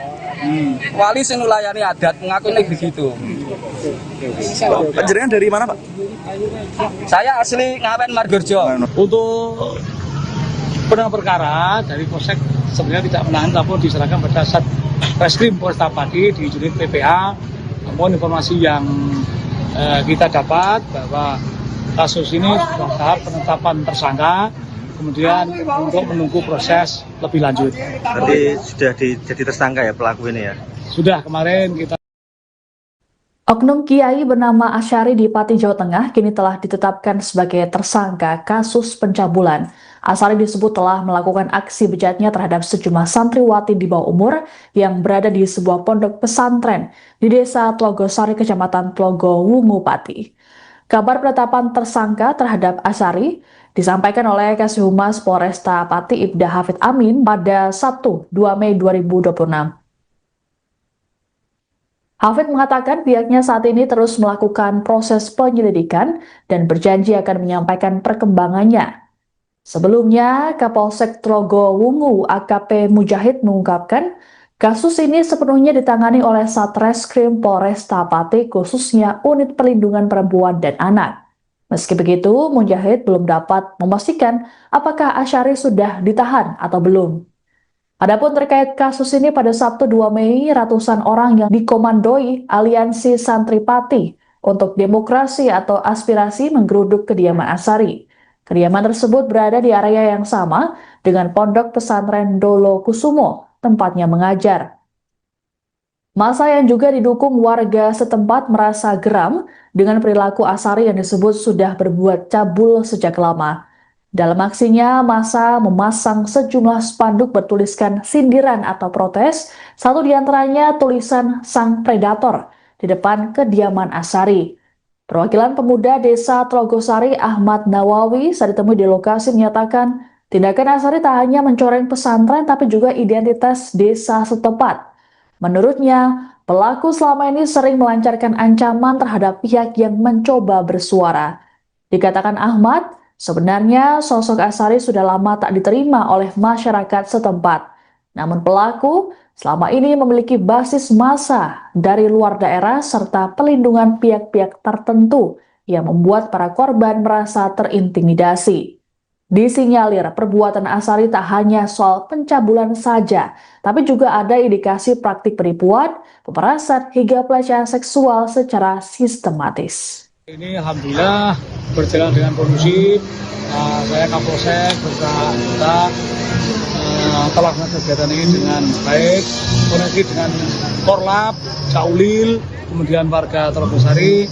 Wali sing nulayani adat, mengaku ini begitu. Panjenengan dari mana Pak? Saya asli Ngawen Margorjo. Untuk penanganan perkara dari Polsek sebenarnya tidak menahan, tapi diserahkan pada Satreskrim Polresta Pati di unit PPA. Namun informasi yang kita dapat bahwa kasus ini sudah tahap penetapan tersangka kemudian untuk menunggu proses lebih lanjut. Berarti sudah jadi tersangka ya pelaku ini ya? Sudah kemarin kita. Oknum Kiai bernama Asyari di Pati, Jawa Tengah kini telah ditetapkan sebagai tersangka kasus pencabulan. Asyari disebut telah melakukan aksi bejatnya terhadap sejumlah santriwati di bawah umur yang berada di sebuah pondok pesantren di Desa Tlogosari, Kecamatan Tlogo Wungu, Pati. Kabar penetapan tersangka terhadap Asyari disampaikan oleh Kasih Humas Polresta Pati Ibda Hafid Amin pada Sabtu 2 Mei 2026. Hafid mengatakan pihaknya saat ini terus melakukan proses penyelidikan dan berjanji akan menyampaikan perkembangannya. Sebelumnya, Kapolsek Tlogo Wungu AKP Mujahid mengungkapkan kasus ini sepenuhnya ditangani oleh Satreskrim Polresta Pati, khususnya Unit Perlindungan Perempuan dan Anak. Meski begitu, Mujahid belum dapat memastikan apakah Asyari sudah ditahan atau belum. Adapun terkait kasus ini, pada Sabtu 2 Mei, ratusan orang yang dikomandoi Aliansi Santri Pati untuk Demokrasi atau Aspirasi menggeruduk kediaman Asyari. Kediaman tersebut berada di area yang sama dengan Pondok Pesantren Dolo Kusumo, tempatnya mengajar. Massa yang juga didukung warga setempat merasa geram dengan perilaku Asyari yang disebut sudah berbuat cabul sejak lama. Dalam aksinya, massa memasang sejumlah spanduk bertuliskan sindiran atau protes, satu diantaranya tulisan Sang Predator di depan kediaman Asyari. Perwakilan pemuda Desa Tlogosari Ahmad Nawawi saat ditemui di lokasi menyatakan tindakan Asyari tak hanya mencoreng pesantren tapi juga identitas desa setempat. Menurutnya, pelaku selama ini sering melancarkan ancaman terhadap pihak yang mencoba bersuara. Dikatakan Ahmad, sebenarnya sosok Asyari sudah lama tak diterima oleh masyarakat setempat. Namun pelaku selama ini memiliki basis massa dari luar daerah serta pelindungan pihak-pihak tertentu yang membuat para korban merasa terintimidasi. Disinyalir perbuatan Asyari tak hanya soal pencabulan saja, tapi juga ada indikasi praktik penipuan, pemerasan hingga pelecehan seksual secara sistematis. Ini alhamdulillah berjalan dengan kondusif. Saya Kapolsek beserta kita telah melakukan kegiatan ini dengan baik, koneksi dengan Korlap, Caulil, kemudian warga Tlogosari.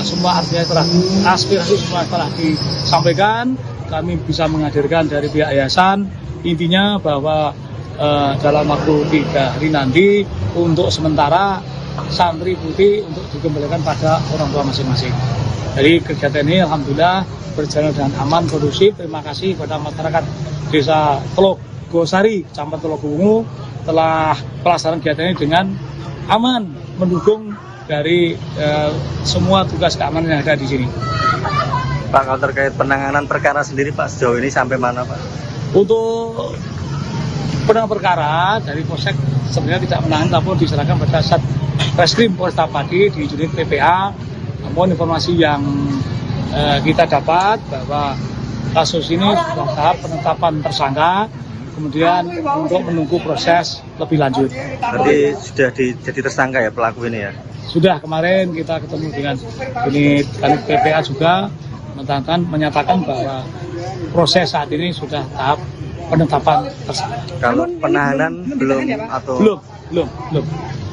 Semua artinya telah aspirasi semua telah disampaikan. Kami bisa menghadirkan dari pihak yayasan. Intinya bahwa dalam waktu 3 hari nanti untuk sementara santri putih untuk dikembalikan pada orang tua masing-masing. Jadi kegiatan ini alhamdulillah berjalan dengan aman, kondusif. Terima kasih kepada masyarakat Desa Tlogosari, Kecamatan Tlogo Wungu telah pelaksanaan kegiatan ini dengan aman, mendukung dari semua tugas keamanan yang ada di sini. Pak, kalau terkait penanganan perkara sendiri Pak sejauh ini sampai mana Pak? Untuk penanganan perkara dari Polsek sebenarnya tidak menangani, namun diserahkan pada Satreskrim Polresta Pati di unit PPA. Namun informasi yang kita dapat bahwa kasus ini sudah tahap penetapan tersangka, kemudian untuk menunggu proses lebih lanjut. Berarti sudah jadi tersangka ya pelaku ini ya? Sudah, kemarin kita ketemu dengan unit PPA juga menyatakan bahwa proses saat ini sudah tahap penetapan tersangka. Kalau penahanan belum atau belum.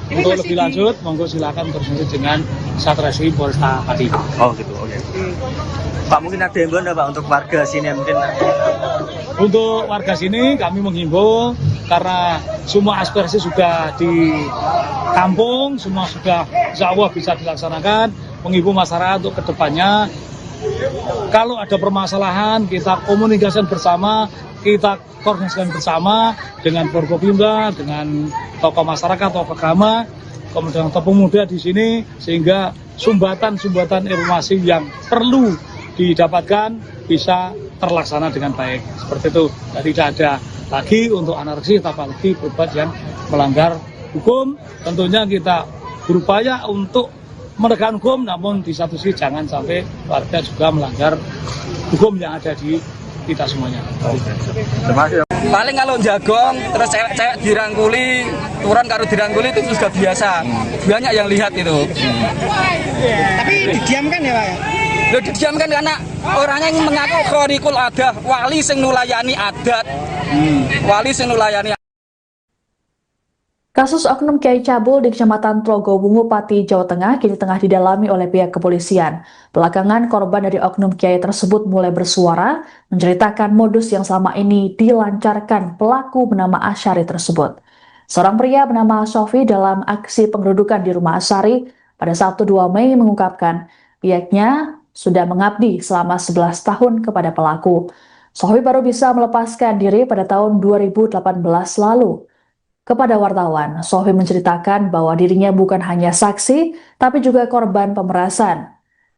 Untuk lebih lanjut, monggo silakan berkoordinasi dengan Satreskrim Polresta Pati. Oh gitu, oke. Pak, mungkin ada himbauan Pak untuk warga sini mungkin? Untuk warga sini kami menghimbau karena semua aspirasi sudah ditampung, semua sudah insya Allah bisa dilaksanakan. Menghimbau masyarakat untuk kedepannya, kalau ada permasalahan kita komunikasikan bersama, kita koordinasikan bersama dengan Forkopimda, dengan tokoh masyarakat, tokoh agama, kemudian tokoh pemuda di sini, sehingga sumbatan-sumbatan informasi yang perlu didapatkan bisa terlaksana dengan baik. Seperti itu, jadi tidak ada lagi untuk anarki, apalagi berbuat yang melanggar hukum. Tentunya kita berupaya untuk menegakkan hukum, namun di satu sisi jangan sampai warga juga melanggar hukum yang ada di kita semuanya. Terima kasih. Paling kalau jagong, terus cewek-cewek dirangkuli, turun karo dirangkuli itu sudah biasa. Banyak yang lihat itu. Tapi didiamkan ya Pak? Lo didiamkan karena orangnya yang mengaku khariqul adah, wali sing nulayani adat. Wali sing nulayani. Kasus oknum Kiai Cabul di Kecamatan Trogowungu, Pati, Jawa Tengah kini tengah didalami oleh pihak kepolisian. Belakangan korban dari oknum Kiai tersebut mulai bersuara, menceritakan modus yang selama ini dilancarkan pelaku bernama Asyari tersebut. Seorang pria bernama Sofi dalam aksi pengerudukan di rumah Asyari pada Sabtu 2 Mei mengungkapkan pihaknya sudah mengabdi selama 11 tahun kepada pelaku. Sofi baru bisa melepaskan diri pada tahun 2018 lalu. Kepada wartawan, Sofi menceritakan bahwa dirinya bukan hanya saksi, tapi juga korban pemerasan.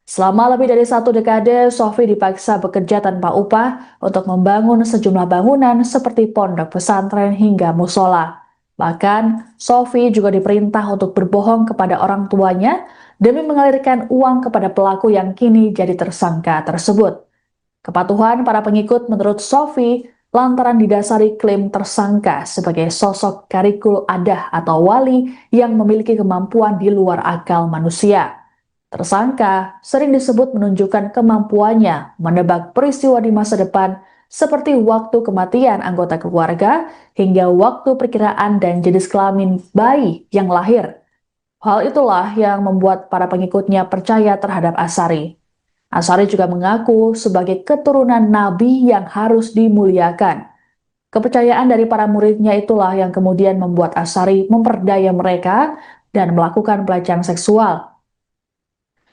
Selama lebih dari 1 dekade, Sofi dipaksa bekerja tanpa upah untuk membangun sejumlah bangunan seperti pondok pesantren hingga musola. Bahkan, Sofi juga diperintah untuk berbohong kepada orang tuanya demi mengalirkan uang kepada pelaku yang kini jadi tersangka tersebut. Kepatuhan para pengikut menurut Sofi lantaran didasari klaim tersangka sebagai sosok karikul adah atau wali yang memiliki kemampuan di luar akal manusia. Tersangka sering disebut menunjukkan kemampuannya menebak peristiwa di masa depan seperti waktu kematian anggota keluarga hingga waktu perkiraan dan jenis kelamin bayi yang lahir. Hal itulah yang membuat para pengikutnya percaya terhadap Asyari. Asyari juga mengaku sebagai keturunan Nabi yang harus dimuliakan. Kepercayaan dari para muridnya itulah yang kemudian membuat Asyari memperdaya mereka dan melakukan pelecehan seksual.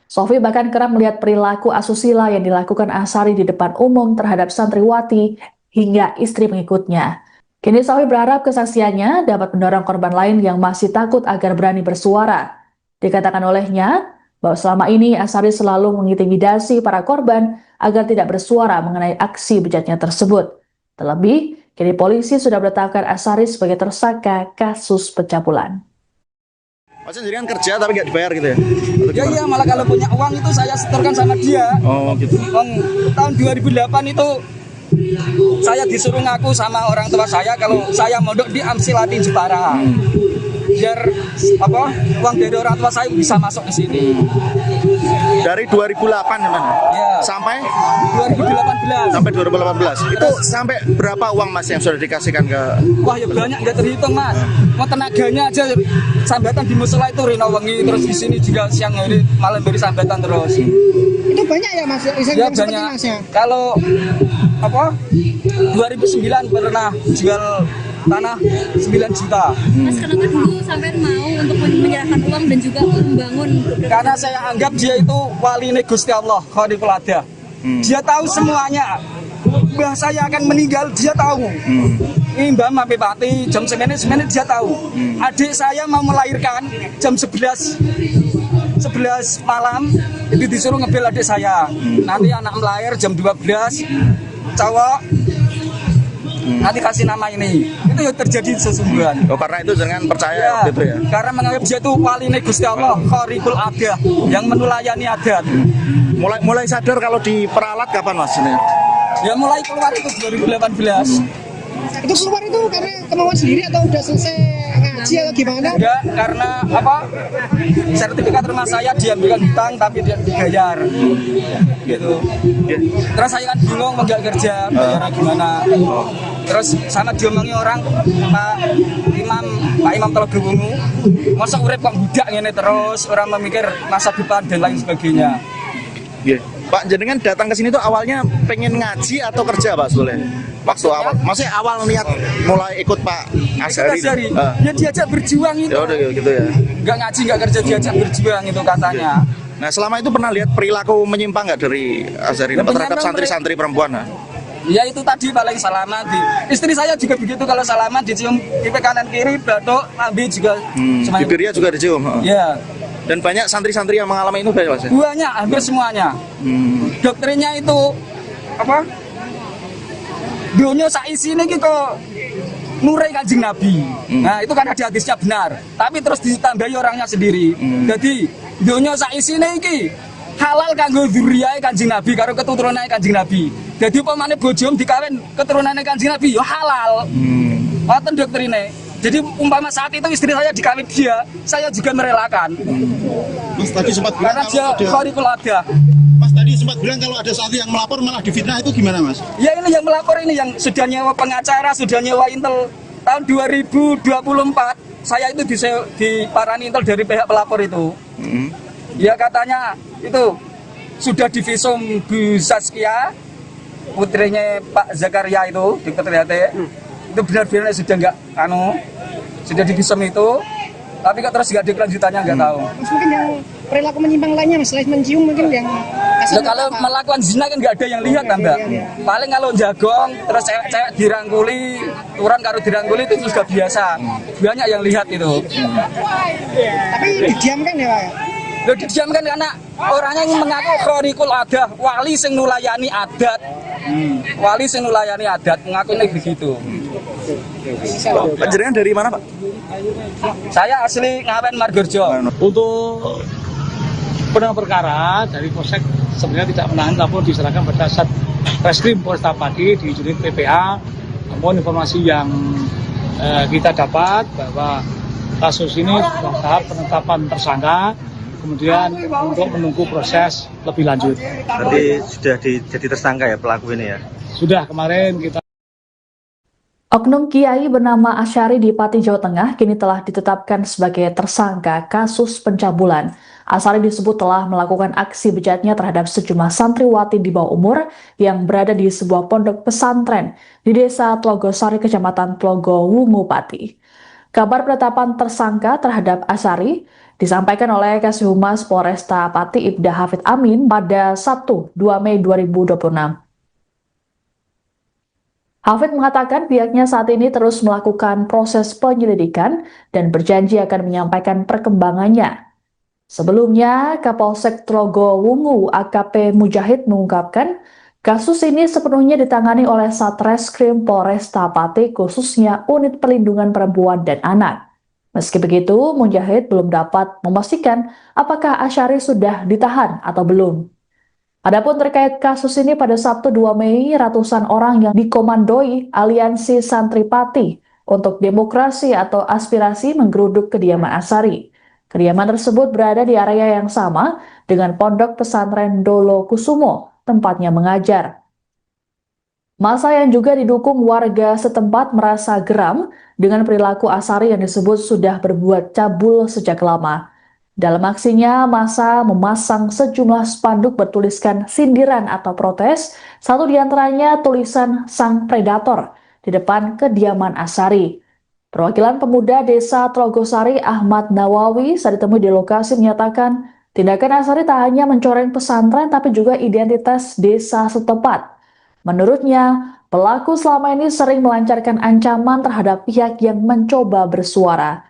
Sofi bahkan kerap melihat perilaku asusila yang dilakukan Asyari di depan umum terhadap santriwati hingga istri pengikutnya. Kini Sofi berharap kesaksiannya dapat mendorong korban lain yang masih takut agar berani bersuara. Dikatakan olehnya, bahwa selama ini Asyari selalu mengintimidasi para korban agar tidak bersuara mengenai aksi bejatnya tersebut. Terlebih, kini polisi sudah menetapkan Asyari sebagai tersangka kasus pencabulan. Maksudnya jadi kan kerja tapi nggak dibayar gitu ya? Ya iya, malah kalau punya uang itu saya setorkan sama dia. Oh gitu. Tahun 2008 itu saya disuruh ngaku sama orang tua saya kalau saya mondok di Amsilati Jepara. Biar uang dari orang tua saya bisa masuk ke sini. Dari 2008 gimana? Ya. Sampai 2018. Sampai 2018. Itu sampai berapa uang Mas yang sudah dikasihkan ke? Wah ya banyak, nggak terhitung Mas. Mau tenaganya aja sambatan di musola itu rina wengi, terus di sini juga siang hari malam beri sambatan terus. Itu banyak ya Mas? Ya banyak. Kalau 2009 pernah jual tanah 9 juta. Mas kenapa dulu sampai mau untuk menyerahkan uang dan juga membangun? Karena saya anggap dia itu wali Gusti Allah, khariqul adah. Dia tahu semuanya. Mbah saya akan meninggal, dia tahu. Ini Mbah Mapepati jam 9 dia tahu. Adik saya mau melahirkan jam 11 malam itu disuruh ngebel adik saya. Nanti anak melahir jam 12 cowok. Nanti kasih nama ini. Itu yang terjadi sesungguhnya. Oh karena itu jangan percaya gitu ya. Karena menganggap dia itu wali Gusti Allah, khariqul adah yang menulayani adat. Mulai sadar kalau diperalat kapan Mas ini? Ya mulai keluar itu 2018. Itu keluar itu karena kemauan sendiri atau udah selesai ngaji atau gimana? Enggak, karena sertifikat rumah saya diambilkan hutang tapi tidak dibayar. Gitu. Terus saya kan bingung mau nggak kerja, bayarnya gimana. Terus sama diomongi orang Pak Imam Trogowungu, masa urip kok budak ngene terus, orang memikir masa depan dan lain sebagainya. Pak, jenengan datang ke sini tuh awalnya pengen ngaji atau kerja Pak Soleh? Waktu awal, maksudnya awal niat mulai ikut Pak Asyari. Ya diajak berjuang itu. Ya udah gitu ya. Nggak ngaji, nggak kerja, diajak berjuang itu katanya. Nah selama itu pernah lihat perilaku menyimpang nggak dari Asyari terhadap santri-santri perempuan? Ya itu tadi paling salaman istri saya juga begitu, kalau salaman dicium pipi kanan kiri, batuk, lambe juga. Bibirnya juga dicium. Ya. Dan banyak santri-santri yang mengalami itu Mas? Banyak, hampir semuanya. Doktrinnya itu dunia saisi ini gitu nurai Kanjeng Nabi. Nah itu kan ada hadisnya benar, tapi terus ditambahi orangnya sendiri. Jadi dunia saisi ini halal kanggo dzurriyahe Kanjeng Nabi karo keturunane Kanjeng Nabi. Jadi pemane bojom dikawin keturunane Kanjeng Nabi ya halal. Ngoten doktrine. Jadi umpama saat itu istri saya dikawin dia, saya juga merelakan. Mas tadi sempat bilang karena dia khariqul adah. Mas tadi sempat sempat bilang kalau ada satu yang melapor malah difitnah, itu gimana Mas? Ya ini yang melapor ini yang sudah nyewa pengacara, sudah nyewa Intel tahun 2024. Saya itu diparani Intel dari pihak pelapor itu. Ya katanya itu sudah divisum Bu Saskia, putrinya Pak Zakaria itu di Ketriate. Itu benar-benar sudah nggak sudah divisum itu. Tapi kok terus nggak ada kelanjutannya, nggak tahu. Mas, mungkin yang perilaku menyimpang lainnya Mas, selain mencium mungkin yang Ya, kalau melakukan zina kan nggak ada yang lihat kan Mbak. Paling kalau jagong terus cewek-cewek dirangkuli, turun karo dirangkuli itu juga biasa. Banyak yang lihat itu. Tapi didiamkan ya Pak? Loh, didiamkan karena orangnya yang mengaku khorikul adah, wali sing nulayani adat. Wali sing nulayani adat mengakunya begitu. Panjenengan dari mana Pak? Saya asli Ngawen Margorjo. Untuk penanganan perkara dari Polsek sebenarnya tidak menahan, namun diserahkan pada Satreskrim Polresta Pati di unit PPA. Namun informasi yang kita dapat bahwa kasus ini sudah tahap penetapan tersangka, kemudian untuk menunggu proses lebih lanjut. Berarti sudah jadi tersangka ya pelaku ini ya? Sudah kemarin kita. Oknum Kiai bernama Asyari di Pati, Jawa Tengah kini telah ditetapkan sebagai tersangka kasus pencabulan. Asyari disebut telah melakukan aksi bejatnya terhadap sejumlah santriwati di bawah umur yang berada di sebuah pondok pesantren di Desa Tlogosari, Kecamatan Tlogo Wungu, Pati. Kabar penetapan tersangka terhadap Asyari disampaikan oleh Kasih Humas Polresta Pati Ibda Hafid Amin pada Sabtu 2 Mei 2026. Hafid mengatakan pihaknya saat ini terus melakukan proses penyelidikan dan berjanji akan menyampaikan perkembangannya. Sebelumnya, Kapolsek Tlogo Wungu AKP Mujahid mengungkapkan kasus ini sepenuhnya ditangani oleh Satreskrim Polresta Pati, khususnya Unit Perlindungan Perempuan dan Anak. Meski begitu, Mujahid belum dapat memastikan apakah Asyari sudah ditahan atau belum. Adapun terkait kasus ini, pada Sabtu 2 Mei, ratusan orang yang dikomandoi Aliansi Santri Pati untuk Demokrasi atau Aspirasi menggeruduk kediaman Asyari. Kediaman tersebut berada di area yang sama dengan Pondok Pesantren Dolo Kusumo, tempatnya mengajar. Massa yang juga didukung warga setempat merasa geram dengan perilaku Asyari yang disebut sudah berbuat cabul sejak lama. Dalam aksinya, massa memasang sejumlah spanduk bertuliskan sindiran atau protes, satu diantaranya tulisan Sang Predator di depan kediaman Asyari. Perwakilan pemuda Desa Tlogosari Ahmad Nawawi saat ditemui di lokasi menyatakan tindakan Asyari tak hanya mencoreng pesantren tapi juga identitas desa setempat. Menurutnya, pelaku selama ini sering melancarkan ancaman terhadap pihak yang mencoba bersuara.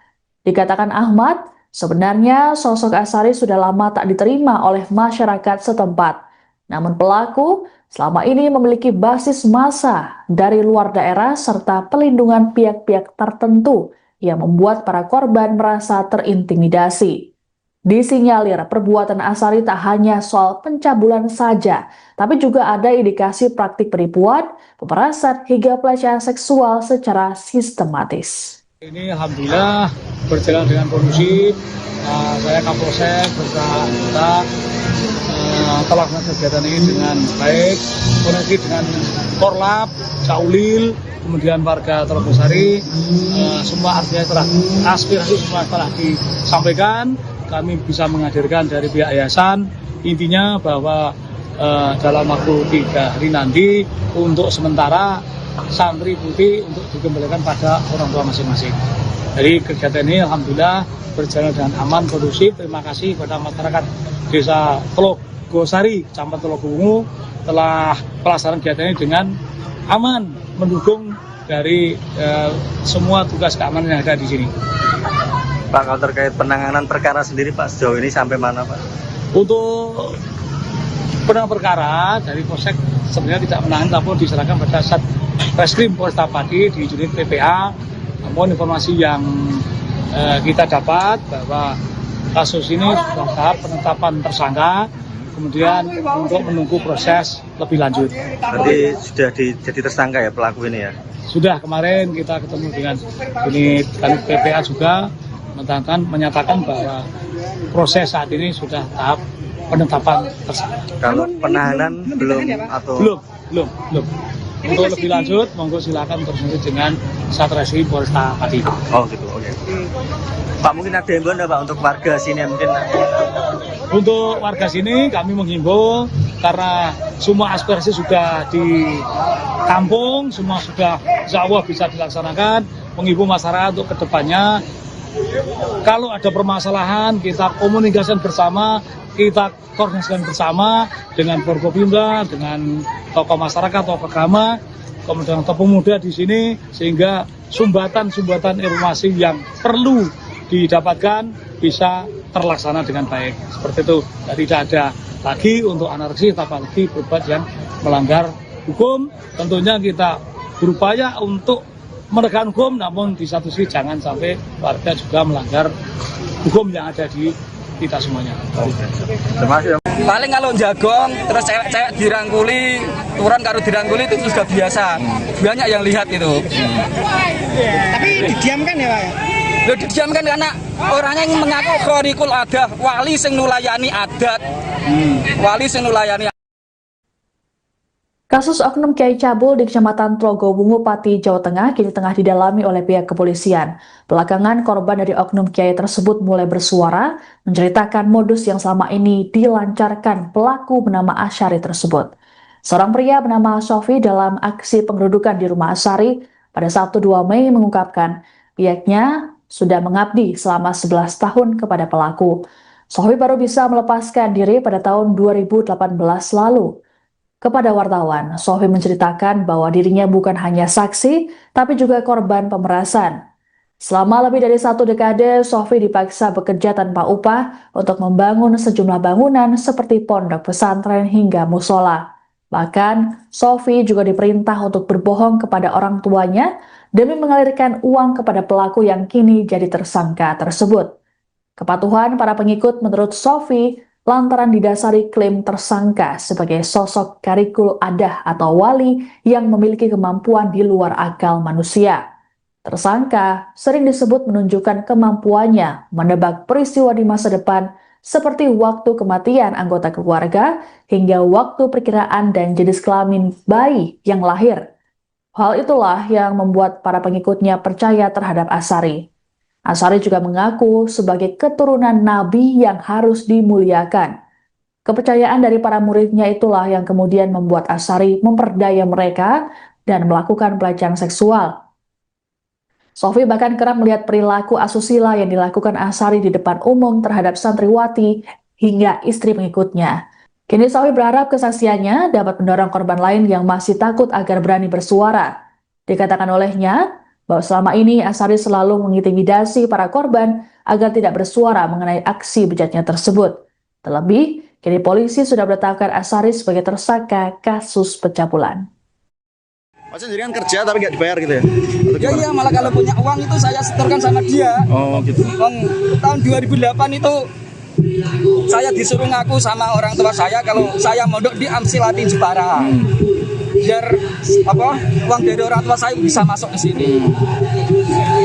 Dikatakan Ahmad, sebenarnya sosok Asyari sudah lama tak diterima oleh masyarakat setempat. Namun pelaku selama ini memiliki basis massa dari luar daerah serta pelindungan pihak-pihak tertentu yang membuat para korban merasa terintimidasi. Disinyalir perbuatan Asyari tak hanya soal pencabulan saja, tapi juga ada indikasi praktik penipuan, pemerasan hingga pelecehan seksual secara sistematis. Ini alhamdulillah berjalan dengan kondusif. Saya Kapolsek bersama kita telah melakukan kegiatan ini dengan baik, koneksi dengan Korlap, Caulil, kemudian warga Tlogosari. Semua artinya telah aspirasi semua telah disampaikan. Kami bisa menghadirkan dari pihak yayasan. Intinya bahwa dalam waktu 3 hari nanti untuk sementara santri putih untuk dikembalikan pada orang tua masing-masing. Jadi kegiatan ini alhamdulillah berjalan dengan aman, kondusif. Terima kasih kepada masyarakat Desa Tlogosari, Kecamatan Tlogo Wungu telah pelaksanaan kegiatan ini dengan aman, mendukung dari semua tugas keamanan yang ada di sini. Pak, kalau terkait penanganan perkara sendiri Pak, sejauh ini sampai mana Pak? Untuk penanganan perkara dari Polsek sebenarnya tidak menahan, namun diserahkan pada Satreskrim Polresta Pati di unit PPA. Namun informasi yang kita dapat bahwa kasus ini sudah tahap penetapan tersangka, kemudian untuk menunggu proses lebih lanjut. Berarti sudah jadi tersangka ya pelaku ini ya? Sudah, kemarin kita ketemu dengan unit PPA juga menyatakan bahwa proses saat ini sudah tahap penetapan tersangka. Kalau penahanan belum atau Belum. Untuk lebih lanjut, monggo silakan berlanjut dengan Satreskrim Polresta Pati. oh gitu, oke. Pak, mungkin ada yang enggak Pak untuk warga sini mungkin? Untuk warga sini kami menghimbau karena semua aspirasi sudah ditampung, semua sudah insya Allah bisa dilaksanakan. Menghimbau masyarakat untuk kedepannya, kalau ada permasalahan kita komunikasikan bersama, kita koordinasikan bersama dengan Forkopimda, dengan tokoh masyarakat, tokoh agama, kemudian tokoh pemuda di sini, sehingga sumbatan-sumbatan informasi yang perlu didapatkan bisa terlaksana dengan baik. Seperti itu, jadi tidak ada lagi untuk anarkis, apalagi berbuat yang melanggar hukum. Tentunya kita berupaya untuk menegakkan hukum, namun di satu sisi jangan sampai warga juga melanggar hukum yang ada di kita semuanya. Terima kasih. Paling kalau jagong terus cewek-cewek dirangkuli, turun karo dirangkuli itu sudah biasa. Banyak yang lihat itu. Tapi didiamkan ya Pak? Loh, didiamkan karena orangnya yang mengaku khorikul adah, wali sing nulayani adat. Wali sing nulayani. Kasus oknum Kiai Cabul di Kecamatan Trogowungu, Pati, Jawa Tengah kini tengah didalami oleh pihak kepolisian. Belakangan korban dari oknum Kiai tersebut mulai bersuara, menceritakan modus yang selama ini dilancarkan pelaku bernama Asyari tersebut. Seorang pria bernama Sofi dalam aksi pengerudukan di rumah Asyari pada Sabtu 2 Mei mengungkapkan pihaknya sudah mengabdi selama 11 tahun kepada pelaku. Sofi baru bisa melepaskan diri pada tahun 2018 lalu. Kepada wartawan, Sofi menceritakan bahwa dirinya bukan hanya saksi, tapi juga korban pemerasan. Selama lebih dari 1 dekade, Sofi dipaksa bekerja tanpa upah untuk membangun sejumlah bangunan seperti pondok pesantren hingga musola. Bahkan, Sofi juga diperintah untuk berbohong kepada orang tuanya demi mengalirkan uang kepada pelaku yang kini jadi tersangka tersebut. Kepatuhan para pengikut menurut Sofi lantaran didasari klaim tersangka sebagai sosok karikul adah atau wali yang memiliki kemampuan di luar akal manusia. Tersangka sering disebut menunjukkan kemampuannya menebak peristiwa di masa depan seperti waktu kematian anggota keluarga hingga waktu perkiraan dan jenis kelamin bayi yang lahir. Hal itulah yang membuat para pengikutnya percaya terhadap Asyari. Asyari juga mengaku sebagai keturunan nabi yang harus dimuliakan. Kepercayaan dari para muridnya itulah yang kemudian membuat Asyari memperdaya mereka dan melakukan pelecehan seksual. Sofi bahkan kerap melihat perilaku asusila yang dilakukan Asyari di depan umum terhadap santriwati hingga istri pengikutnya. Kini Sofi berharap kesaksiannya dapat mendorong korban lain yang masih takut agar berani bersuara. Dikatakan olehnya bahwa selama ini Asyari selalu mengintimidasi para korban agar tidak bersuara mengenai aksi bejatnya tersebut. Terlebih, kini polisi sudah menetapkan Asyari sebagai tersangka kasus pencabulan. Maksudnya jadi kan kerja tapi nggak dibayar gitu ya? Ya iya, malah kalau punya uang itu saya setorkan sama dia. Oh gitu. Tahun 2008 itu saya disuruh ngaku sama orang tua saya kalau saya mondok di Amsilati Jepara. Biar uang dari orang tua saya bisa masuk ke sini.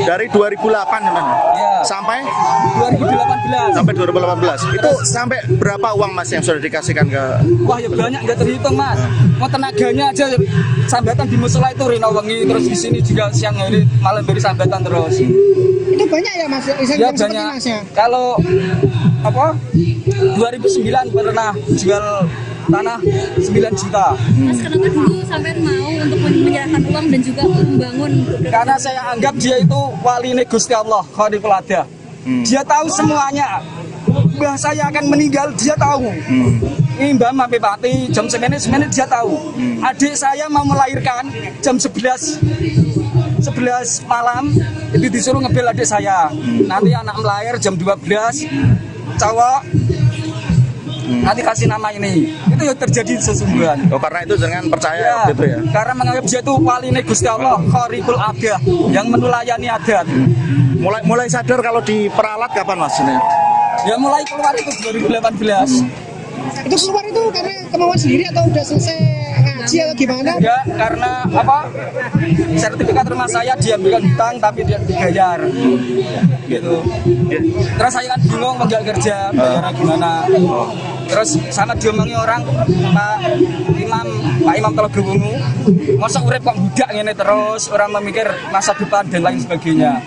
Dari 2008 teman. Ya. Sampai 2018. Sampai 2018. Itu sampai berapa uang Mas yang sudah dikasihkan ke? Wah ya banyak, nggak terhitung Mas. Mau tenaganya aja sambatan di musola itu rino wengi, terus di sini juga siang hari malam beri sambatan terus. Itu banyak ya Mas? Ya banyak. Masnya? Kalau 2009 pernah jual tanah 9 juta. Mas, kenapa dulu sampai mau untuk menyerahkan uang dan juga membangun? Karena saya anggap dia itu wali Gusti Allah, Khorikul Adah. Dia tahu semuanya. Mbah saya akan meninggal, dia tahu. Ini Mbah sampai mati jam 9 dia tahu. Adik saya mau melahirkan jam 11 malam itu disuruh ngebel adik saya. Nanti anak melahir jam 12 cowok. Nanti kasih nama ini. Itu yang terjadi sesungguhnya. Oh, karena itu jangan percaya gitu ya. Karena menganggap dia itu wali Gusti Allah, Khorikul Adah yang menulayani adat. Mulai sadar kalau diperalat kapan Mas ini? Ya mulai keluar itu 2018. Itu keluar itu karena kemauan sendiri atau udah selesai ngaji atau gimana? Ya karena sertifikat rumah saya diambilkan hutang tapi dia dibayar. Gitu. Terus saya kan bingung mau kerja, bayarnya gimana. Terus sama diomongi orang Pak Imam Telaga Wungu, masa urip kok budak ngene terus, orang memikir masa depan dan lain sebagainya.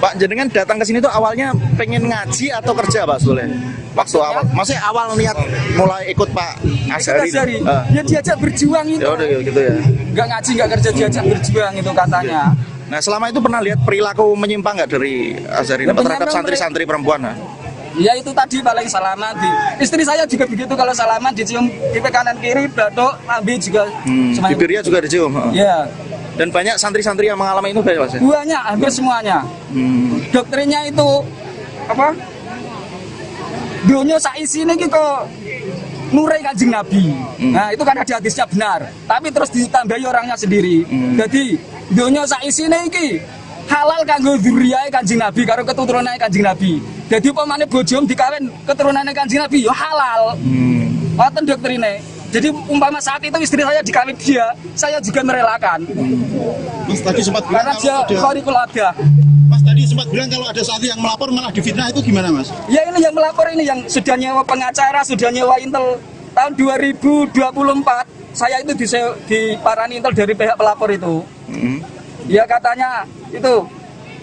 Pak, jenengan datang ke sini tuh awalnya pengen ngaji atau kerja Pak Soleh? Waktu awal, maksudnya awal niat mulai ikut Pak Azhari. Ya diajak berjuang itu. Ya udah gitu ya. Nggak ngaji, nggak kerja, diajak berjuang itu katanya. Nah selama itu pernah lihat perilaku menyimpang nggak dari Azhari terhadap santri-santri perempuan? Ya itu tadi paling salaman. Istri saya juga begitu, kalau salaman dicium pipi kanan kiri, batuk, lambe juga. Bibirnya juga dicium. Ya. Dan banyak santri-santri yang mengalami itu Mas? Banyak, hampir semuanya. Doktrinnya itu apa? Dunia saisi ini gitu nurai Kanjeng Nabi. Nah itu kan ada hadisnya benar, tapi terus ditambahi orangnya sendiri. Jadi dunia saisi ini halal kanggo dzurriyahe Kanjeng Nabi karo keturunane Kanjeng Nabi. Jadi pemane bojom dikawin keturunane Kanjeng Nabi ya halal. Ngoten doktrine. Jadi umpama saat itu istri saya dikawin dia, saya juga merelakan. Mas tadi sempat bilang karena dia khariqul adah. Mas tadi sempat bilang kalau ada santri yang melapor malah difitnah, itu gimana Mas? Ya ini yang melapor ini yang sudah nyewa pengacara, sudah nyewa intel tahun 2024. Saya itu diparani intel dari pihak pelapor itu. Ya katanya itu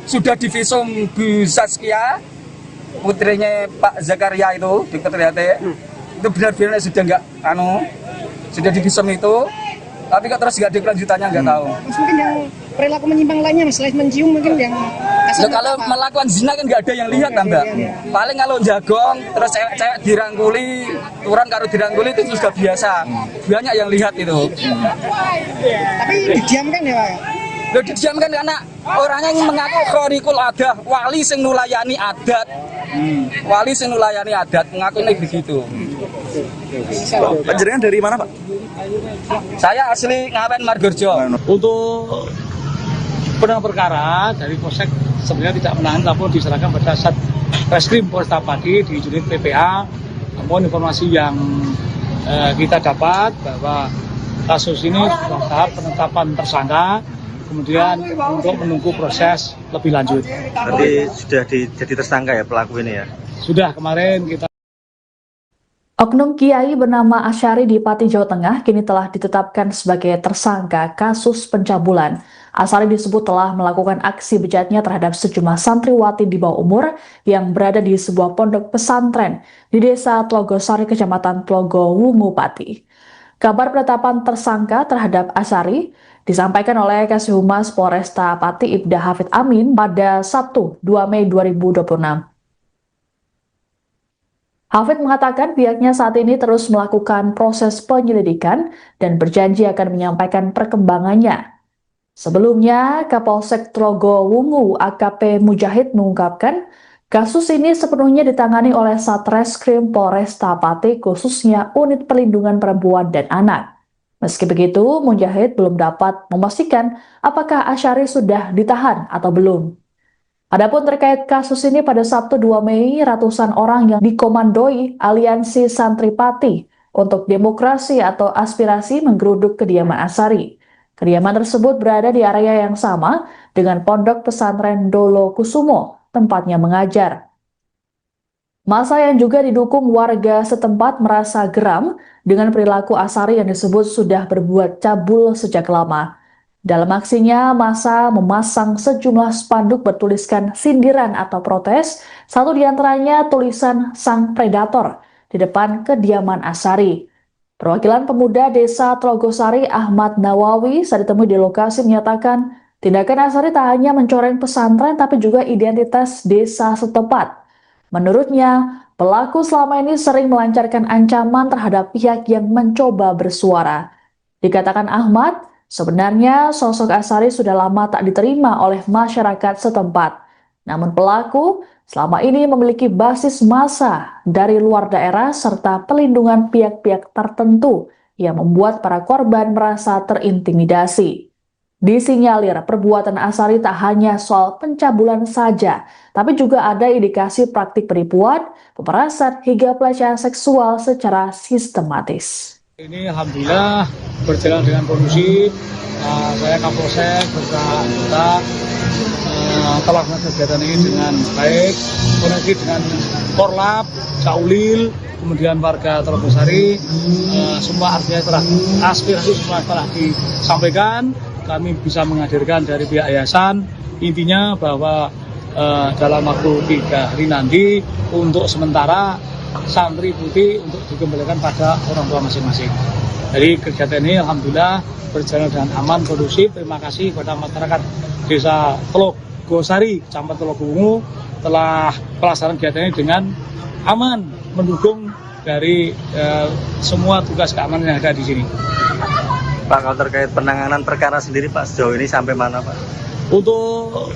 sudah divisum Bu Saskia, putrinya Pak Zakaria itu, Dr. Yate. Itu benar-benar sudah nggak sudah divisum itu, tapi kok terus nggak ada kelanjutannya, nggak tahu. Mas, mungkin yang perilaku menyimpang lainnya Mas, selain mencium mungkin yang kalau melakukan zina kan nggak ada yang lihat kan Mbak. Paling kalau jagong terus cewek dirangkuli, turun karo dirangkuli itu sudah biasa, banyak yang lihat itu. Tapi didiamkan ya Pak? Loh, didiamkan karena orangnya yang mengaku khariqul adah, wali sing nulayani adat. Wali sing nulayani adat mengaku ini begitu. Panjenengan dari mana Pak? Saya asli Ngawen Margorjo. Untuk penanganan perkara dari Polsek sebenarnya tidak menangani, tapi diserahkan pada Satreskrim Polresta Pati di unit PPA. Namun informasi yang kita dapat bahwa kasus ini dalam tahap penetapan tersangka, kemudian untuk menunggu proses lebih lanjut. Berarti sudah jadi tersangka ya pelaku ini ya? Sudah, kemarin kita. Oknum Kiai bernama Asyari di Pati, Jawa Tengah kini telah ditetapkan sebagai tersangka kasus pencabulan. Asyari disebut telah melakukan aksi bejatnya terhadap sejumlah santriwati di bawah umur yang berada di sebuah pondok pesantren di Desa Tlogosari, Kecamatan Tlogo Wungu, Pati. Kabar penetapan tersangka terhadap Asyari disampaikan oleh Kasih Humas Polresta Pati Ibda Hafid Amin pada Sabtu 2 Mei 2026. Hafid mengatakan pihaknya saat ini terus melakukan proses penyelidikan dan berjanji akan menyampaikan perkembangannya. Sebelumnya, Kapolsek Tlogo Wungu AKP Mujahid mengungkapkan kasus ini sepenuhnya ditangani oleh Satreskrim Polresta Pati, khususnya Unit Perlindungan Perempuan dan Anak. Meski begitu, Mujahid belum dapat memastikan apakah Asyari sudah ditahan atau belum. Adapun terkait kasus ini, pada Sabtu 2 Mei, ratusan orang yang dikomandoi Aliansi Santri Pati untuk Demokrasi atau Aspirasi menggeruduk kediaman Asyari. Kediaman tersebut berada di area yang sama dengan Pondok Pesantren Dolo Kusumo, tempatnya mengajar. Massa yang juga didukung warga setempat merasa geram dengan perilaku Asyari yang disebut sudah berbuat cabul sejak lama. Dalam aksinya, massa memasang sejumlah spanduk bertuliskan sindiran atau protes, satu diantaranya tulisan Sang Predator di depan kediaman Asyari. Perwakilan pemuda Desa Tlogosari Ahmad Nawawi saat ditemui di lokasi menyatakan tindakan Asyari tak hanya mencoreng pesantren tapi juga identitas desa setempat. Menurutnya, pelaku selama ini sering melancarkan ancaman terhadap pihak yang mencoba bersuara. Dikatakan Ahmad, sebenarnya sosok Asyari sudah lama tak diterima oleh masyarakat setempat. Namun pelaku selama ini memiliki basis massa dari luar daerah serta pelindungan pihak-pihak tertentu yang membuat para korban merasa terintimidasi. Disinyalir perbuatan Asyari tak hanya soal pencabulan saja, tapi juga ada indikasi praktik penipuan, pemerasan hingga pelecehan seksual secara sistematis. Ini alhamdulillah berjalan dengan kondusif. Saya Kapolsek bersama kita telah melakukan kegiatan ini dengan baik, koneksi dengan Korlap, Caulil, kemudian warga Telogosari, semua artinya telah aspirasi semua telah disampaikan. Kami bisa menghadirkan dari pihak yayasan, intinya bahwa dalam waktu 3 hari nanti untuk sementara santri putih untuk dikembalikan pada orang tua masing-masing. Jadi kegiatan ini alhamdulillah berjalan dengan aman, kondusif. Terima kasih kepada masyarakat Desa Telogosari, Kecamatan Telogowungu telah pelaksanaan kegiatan ini dengan aman, mendukung dari semua tugas keamanan yang ada di sini. Pak, kalau terkait penanganan perkara sendiri Pak, sejauh ini sampai mana Pak? Untuk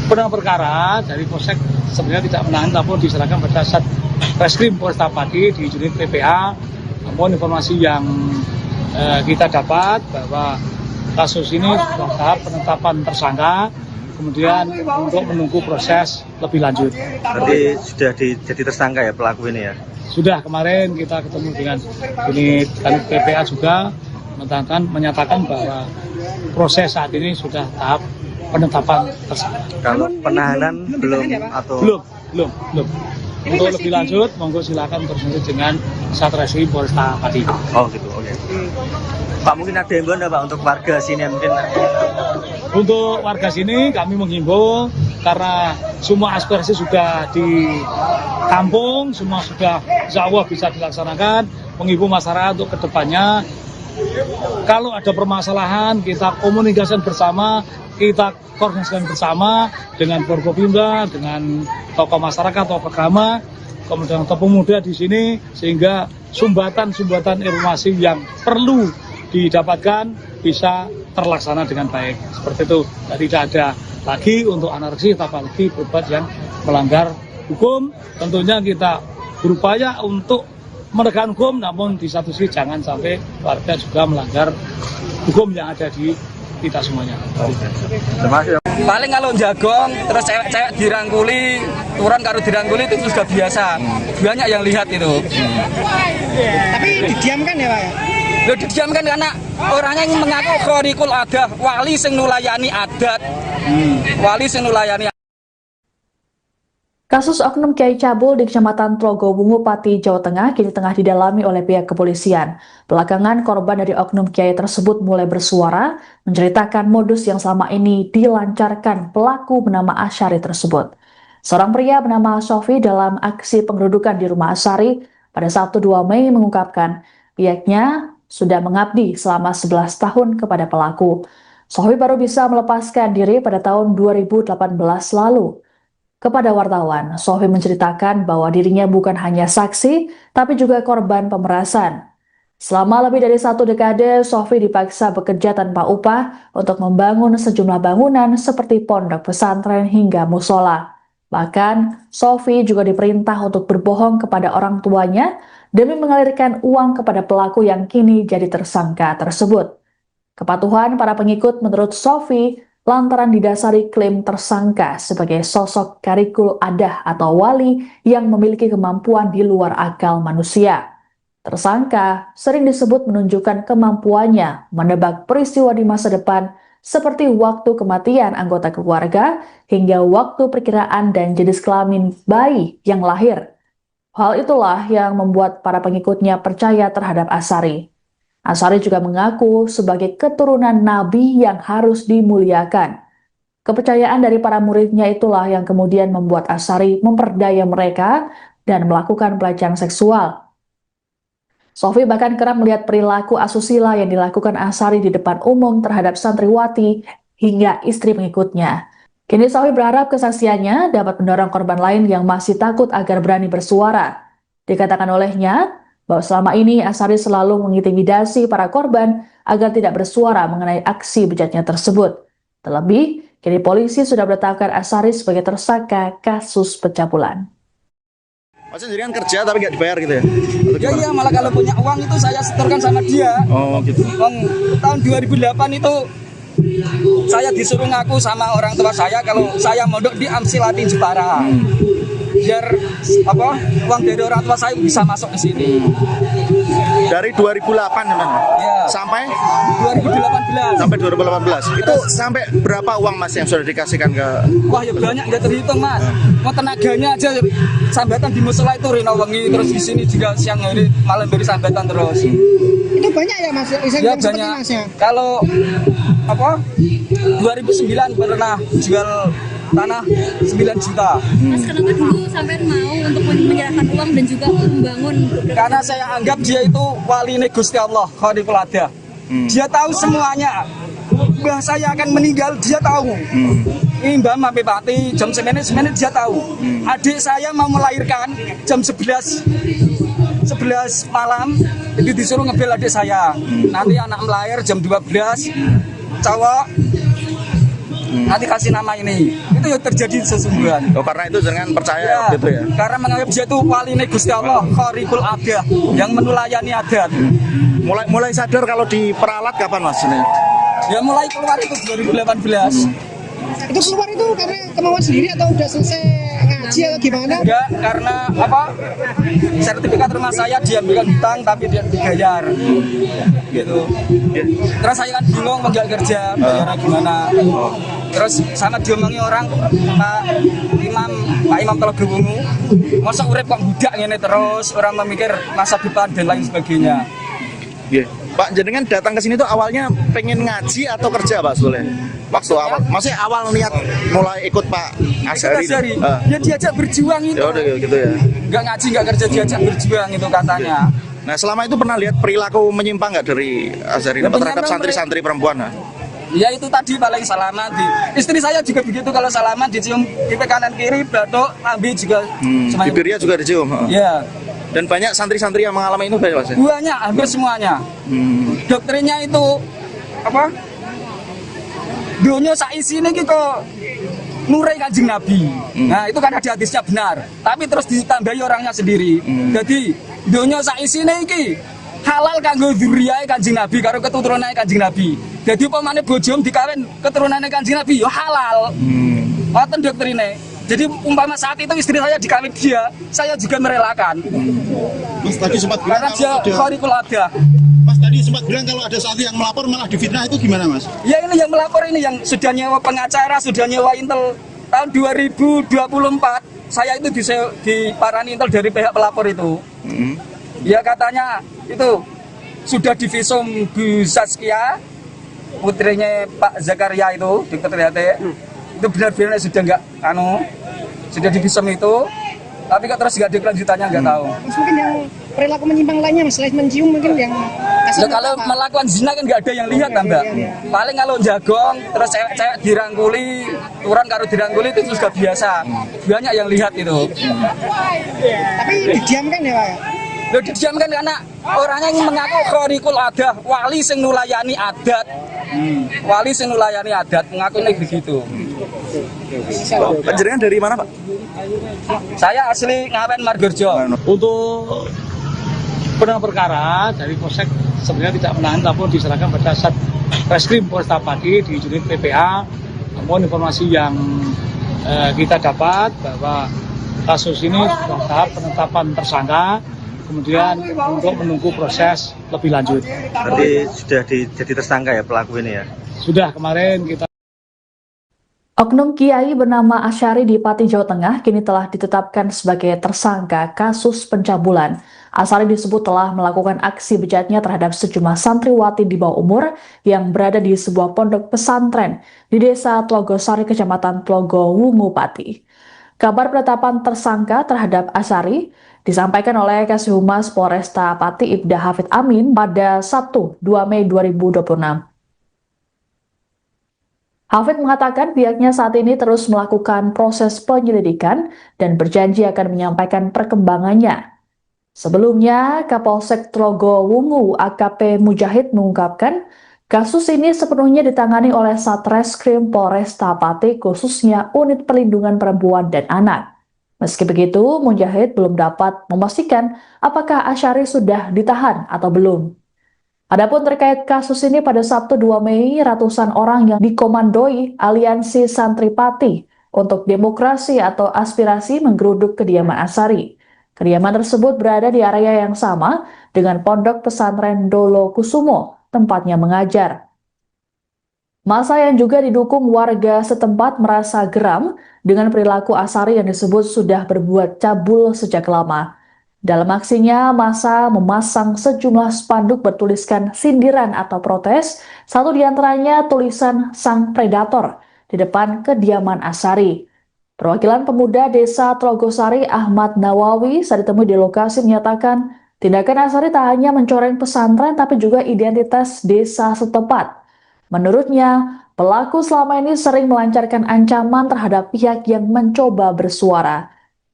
penanganan perkara dari Polsek sebenarnya tidak menahan, namun diserahkan pada Satreskrim Polresta Pati di unit PPA. Namun informasi yang kita dapat bahwa kasus ini sudah tahap penetapan tersangka, kemudian untuk menunggu proses lebih lanjut. Berarti sudah jadi tersangka ya pelaku ini ya? Sudah, kemarin kita ketemu dengan unit PPA juga menyatakan bahwa proses saat ini sudah tahap penetapan tersangka. Kalau penahanan belum atau belum. Untuk lebih lanjut, monggo silakan berkoordinasi dengan Satreskrim Polresta Pati. Oh gitu, oke. Pak, mungkin ada himbauan Pak untuk warga sini mungkin? Untuk warga sini kami menghimbau karena semua aspirasi sudah ditampung, semua sudah insya Allah bisa dilaksanakan. Menghimbau masyarakat untuk kedepannya, kalau ada permasalahan kita komunikasikan bersama, kita koordinasikan bersama dengan Forkopimda, dengan tokoh masyarakat, tokoh agama, kemudian tokoh pemuda di sini, sehingga sumbatan-sumbatan informasi yang perlu didapatkan bisa terlaksana dengan baik. Seperti itu, tidak ada lagi untuk anarkis, apalagi berbuat yang melanggar hukum. Tentunya kita berupaya untuk menegakkan hukum, namun di satu sisi jangan sampai warga juga melanggar hukum yang ada di kita semuanya. Terima kasih. Paling kalau jagong terus cewek-cewek dirangkuli, turun karo dirangkuli itu sudah biasa. Banyak yang lihat itu. Tapi didiamkan ya Pak ya? Loh, didiamkan karena orangnya yang mengaku khorikul adah, wali sing nulayani adat. Wali sing nulayani. Kasus oknum Kiai Cabul di Kecamatan Telogowungu, Pati, Jawa Tengah kini tengah didalami oleh pihak kepolisian. Belakangan korban dari oknum Kiai tersebut mulai bersuara, menceritakan modus yang selama ini dilancarkan pelaku bernama Asyari tersebut. Seorang pria bernama Sofi dalam aksi pengerudukan di rumah Asyari pada Sabtu 2 Mei mengungkapkan pihaknya sudah mengabdi selama 11 tahun kepada pelaku. Sofi baru bisa melepaskan diri pada tahun 2018 lalu. Kepada wartawan, Sofi menceritakan bahwa dirinya bukan hanya saksi, tapi juga korban pemerasan. Selama lebih dari 1 dekade, Sofi dipaksa bekerja tanpa upah untuk membangun sejumlah bangunan seperti pondok pesantren hingga musola. Bahkan, Sofi juga diperintah untuk berbohong kepada orang tuanya demi mengalirkan uang kepada pelaku yang kini jadi tersangka tersebut. Kepatuhan para pengikut menurut Sofi lantaran didasari klaim tersangka sebagai sosok karikul adah atau wali yang memiliki kemampuan di luar akal manusia. Tersangka sering disebut menunjukkan kemampuannya menebak peristiwa di masa depan seperti waktu kematian anggota keluarga hingga waktu perkiraan dan jenis kelamin bayi yang lahir. Hal itulah yang membuat para pengikutnya percaya terhadap Asyari. Asyari juga mengaku sebagai keturunan Nabi yang harus dimuliakan. Kepercayaan dari para muridnya itulah yang kemudian membuat Asyari memperdaya mereka dan melakukan pelecehan seksual. Sofi bahkan kerap melihat perilaku asusila yang dilakukan Asyari di depan umum terhadap santriwati hingga istri pengikutnya. Kini Sofi berharap kesaksiannya dapat mendorong korban lain yang masih takut agar berani bersuara. Dikatakan olehnya bahwa selama ini Asyari selalu mengintimidasi para korban agar tidak bersuara mengenai aksi bejatnya tersebut. Terlebih, kini polisi sudah menetapkan Asyari sebagai tersangka kasus pencabulan. Maksudnya jadi kan kerja tapi nggak dibayar gitu ya? Ya iya, malah kalau punya uang itu saya setorkan sama dia. Oh gitu. Tahun 2008 itu saya disuruh ngaku sama orang tua saya kalau saya mondok di Amsilati Jepara. biar apa uang dari orang tua saya bisa masuk ke sini. Dari 2008 teman. Ya. Sampai 2018. sampai 2018. Itu sampai berapa uang Mas yang sudah dikasihkan ke? Wah ya banyak nggak terhitung Mas. Mau tenaganya aja sambatan di musola itu rina wengi, terus di sini juga siang hari malam dari sambatan terus. Itu banyak ya Mas? Ya banyak. Kalau apa 2009 pernah jual tanah 9 juta. Mas kenapa dulu sampai mau untuk menyerahkan uang dan juga membangun beberapa Karena saya anggap dia itu wali Gusti Allah, Khaliqul Adah. Dia tahu semuanya. Mbah saya akan meninggal, dia tahu. Ini Mbah Mape Pati, jam 9 dia tahu. Adik saya mau melahirkan jam 11 malam, itu disuruh ngebel adik saya. Nanti anak melahir jam 12, cowok, nanti kasih nama ini. Itu yang terjadi sesungguhnya. Oh, karena itu jangan percaya Ya, gitu ya. karena menganggap dia itu wali Gusti Allah, Khaliqul Adah, yang menulayani adat. Mulai sadar kalau diperalat kapan Mas ini? Ya mulai keluar itu 2018. Itu keluar itu karena kemauan sendiri atau udah selesai ngaji atau gimana? Enggak, karena apa? Sertifikat rumah saya diambilkan hutang tapi dia dibayar. Gitu. Terus saya kan bingung mau nggak kerja, bayarnya gimana. Terus sama diomongi orang Pak Imam Telogo Wungu, masa urip kok budak ngene terus, orang memikir masa depan dan lain sebagainya. Iya. Pak, jenengan datang ke sini tuh awalnya pengen ngaji atau kerja Pak Soleh? Waktu awal, maksudnya awal niat mulai ikut Pak Asyari. Ya diajak berjuang itu. Ya udah gitu ya. Nggak ngaji, nggak kerja, diajak berjuang itu katanya. Nah selama itu pernah lihat perilaku menyimpang nggak dari Asyari Ya, terhadap santri-santri perempuan? Nah? Ya itu tadi paling salaman di istri saya juga begitu, kalau salaman dicium pipi kanan kiri, batuk, ambil juga. Bibirnya juga dicium. Ya. Dan banyak santri-santri yang mengalami itu banyak Mas. Banyak, hampir semuanya. Doktrinnya itu apa? Dunia saisi ini kok nurai Kanjeng Nabi. Nah itu kan ada hadisnya benar, tapi terus ditambahi orangnya sendiri. Jadi dunia saisi ini halal kanggo dzurriyahe Kanjeng Nabi karo keturunane Kanjeng Nabi. Jadi pemane bojom dikawin keturunane Kanjeng Nabi ya halal. Ngoten doktrine. Jadi umpama saat itu istri saya dikawin dia, saya juga merelakan. Mas tadi sempat bilang Karena dia kalau ada, Khaliqul Adah. Mas tadi sempat bilang kalau ada santri yang melapor malah difitnah, itu gimana Mas? Ya ini yang melapor ini yang sudah nyewa pengacara, sudah nyewa Intel tahun 2024. Saya itu diparani Intel dari pihak pelapor itu. Ya katanya itu sudah divisum Bu Saskia, putrinya Pak Zakaria itu, Dr. Triate. Itu benar-benar sudah sudah divisum itu, tapi kok terus nggak ada kelanjutannya, nggak tahu. Mas mungkin yang perilaku menyimpang lainnya Mas, selain mencium mungkin yang Nah, kalau melakukan zina kan nggak ada yang lihat Mbak. Paling kalau jagong terus cewek-cewek dirangkuli, turun karo dirangkuli itu juga biasa. Banyak yang lihat itu. Tapi didiamkan ya Pak? Loh, didiamkan karena orangnya yang mengaku Khaliqul Adah, wali sing nulayani adat. Wali sing nulayani adat mengaku ini begitu. Jenengan dari mana Pak? Saya asli Ngawen Margorjo. Untuk penanganan perkara dari Polsek sebenarnya tidak menahan, namun diserahkan pada Satreskrim Polresta Pati di unit PPA. Namun informasi yang kita dapat bahwa kasus ini sudah tahap penetapan tersangka, kemudian untuk menunggu proses lebih lanjut. Berarti sudah jadi tersangka ya pelaku ini ya? Sudah kemarin kita. Oknum Kiai bernama Asyari di Pati, Jawa Tengah kini telah ditetapkan sebagai tersangka kasus pencabulan. Asyari disebut telah melakukan aksi bejatnya terhadap sejumlah santriwati di bawah umur yang berada di sebuah pondok pesantren di Desa Tlogosari, Kecamatan Tlogo Wungu, Pati. Kabar penetapan tersangka terhadap Asyari disampaikan oleh Kasih Humas Polresta Pati Ibda Hafid Amin pada Sabtu 2 Mei 2026. Hafid mengatakan pihaknya saat ini terus melakukan proses penyelidikan dan berjanji akan menyampaikan perkembangannya. Sebelumnya, Kapolsek Tlogo Wungu AKP Mujahid mengungkapkan kasus ini sepenuhnya ditangani oleh Satreskrim Polresta Pati, khususnya Unit Perlindungan Perempuan dan Anak. Meski begitu, Mujahid belum dapat memastikan apakah Asyari sudah ditahan atau belum. Adapun terkait kasus ini pada Sabtu 2 Mei, ratusan orang yang dikomandoi Aliansi Santri Pati untuk demokrasi atau aspirasi menggeruduk kediaman Asari. Kediaman tersebut berada di area yang sama dengan Pondok Pesantren Dolo Kusumo, tempatnya mengajar. Massa yang juga didukung warga setempat merasa geram dengan perilaku Asari yang disebut sudah berbuat cabul sejak lama. Dalam aksinya, massa memasang sejumlah spanduk bertuliskan sindiran atau protes, satu diantaranya tulisan Sang Predator di depan kediaman Asari. Perwakilan pemuda desa Trogosari Ahmad Nawawi saat ditemui di lokasi menyatakan tindakan Asari tak hanya mencoreng pesantren tapi juga identitas desa setempat. Menurutnya, pelaku selama ini sering melancarkan ancaman terhadap pihak yang mencoba bersuara.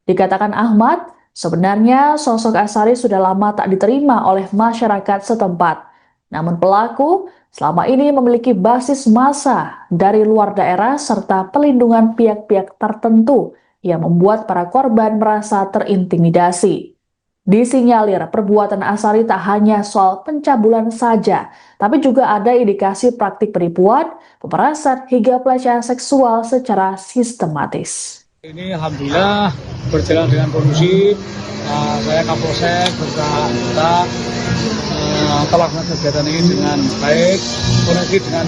Dikatakan Ahmad, sebenarnya sosok Asari sudah lama tak diterima oleh masyarakat setempat. Namun pelaku selama ini memiliki basis massa dari luar daerah serta pelindungan pihak-pihak tertentu yang membuat para korban merasa terintimidasi. Disinyalir perbuatan Asari tak hanya soal pencabulan saja, tapi juga ada indikasi praktik penipuan, pemerasan hingga pelecehan seksual secara sistematis. Ini alhamdulillah berjalan dengan kondusif. Saya Kapolsek bersama kita telah melakukan kegiatan ini dengan baik, koneksi dengan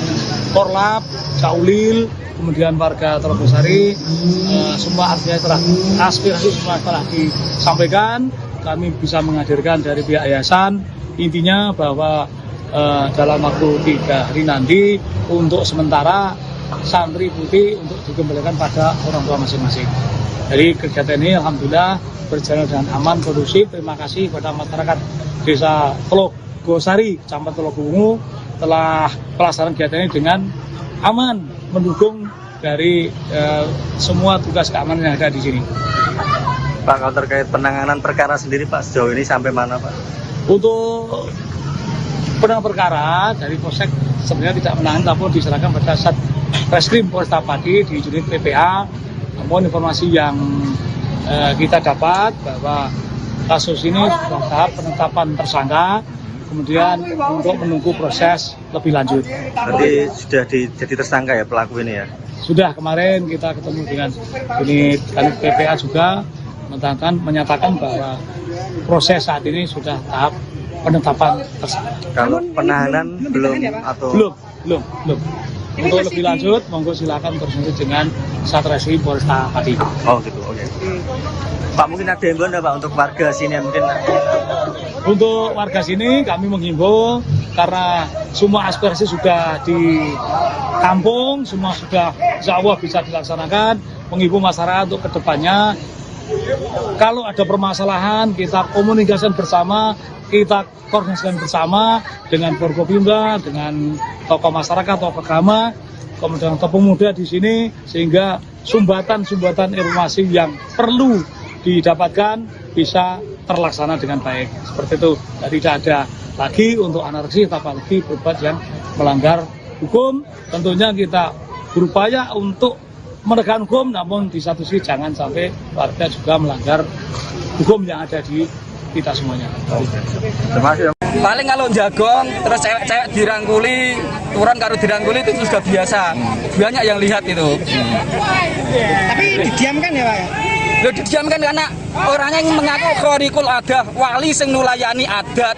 Korlap, Caulil, kemudian warga Trogosari. Semua artinya telah aspirasi semua telah disampaikan. Kami bisa menghadirkan dari pihak yayasan. Intinya bahwa dalam waktu 3 hari nanti untuk sementara santri putih untuk dikembalikan pada orang tua masing-masing. Jadi kegiatan ini alhamdulillah berjalan dengan aman, kondusif. Terima kasih kepada masyarakat desa Trogosari, Kecamatan Telogowungu telah pelaksanaan kegiatan ini dengan aman, mendukung dari semua tugas keamanan yang ada di sini. Pak, kalau terkait penanganan perkara sendiri Pak, sejauh ini sampai mana Pak? Untuk penanganan perkara dari Polsek sebenarnya tidak menangani, namun diserahkan pada Satreskrim Polresta Pati di unit PPA. Namun informasi yang kita dapat bahwa kasus ini sudah tahap penetapan tersangka, kemudian untuk menunggu proses lebih lanjut. Berarti sudah jadi tersangka ya pelaku ini ya? Sudah, kemarin kita ketemu dengan unit PPA juga menyatakan bahwa proses saat ini sudah tahap penetapan tersangka. Kalau penahanan belum atau belum. Untuk lebih lanjut, monggo silakan berlanjut dengan Satreskrim Polresta Pati. Oh gitu, oke. Pak, mungkin ada himbauan Pak untuk warga sini mungkin? Untuk warga sini kami menghimbau karena semua aspirasi sudah ditampung, semua sudah insya Allah bisa dilaksanakan. Menghimbau masyarakat untuk kedepannya kalau ada permasalahan kita komunikasikan bersama, kita koordinasikan bersama dengan Forkopimda, dengan tokoh masyarakat, tokoh agama, kemudian tokoh pemuda di sini, sehingga sumbatan-sumbatan informasi yang perlu didapatkan bisa terlaksana dengan baik. Seperti itu, jadi tidak ada lagi untuk anarki, apalagi berbuat yang melanggar hukum. Tentunya kita berupaya untuk menegakkan hukum, namun di satu sisi jangan sampai warga juga melanggar hukum yang ada di kita semuanya. Terima kasih. Paling kalau jagong, terus cewek-cewek dirangkuli, turun karo dirangkuli itu sudah biasa. Banyak yang lihat itu. Tapi didiamkan ya Pak ya? Lo didiamkan karena orangnya yang mengaku khorikul adah, wali sing nulayani adat.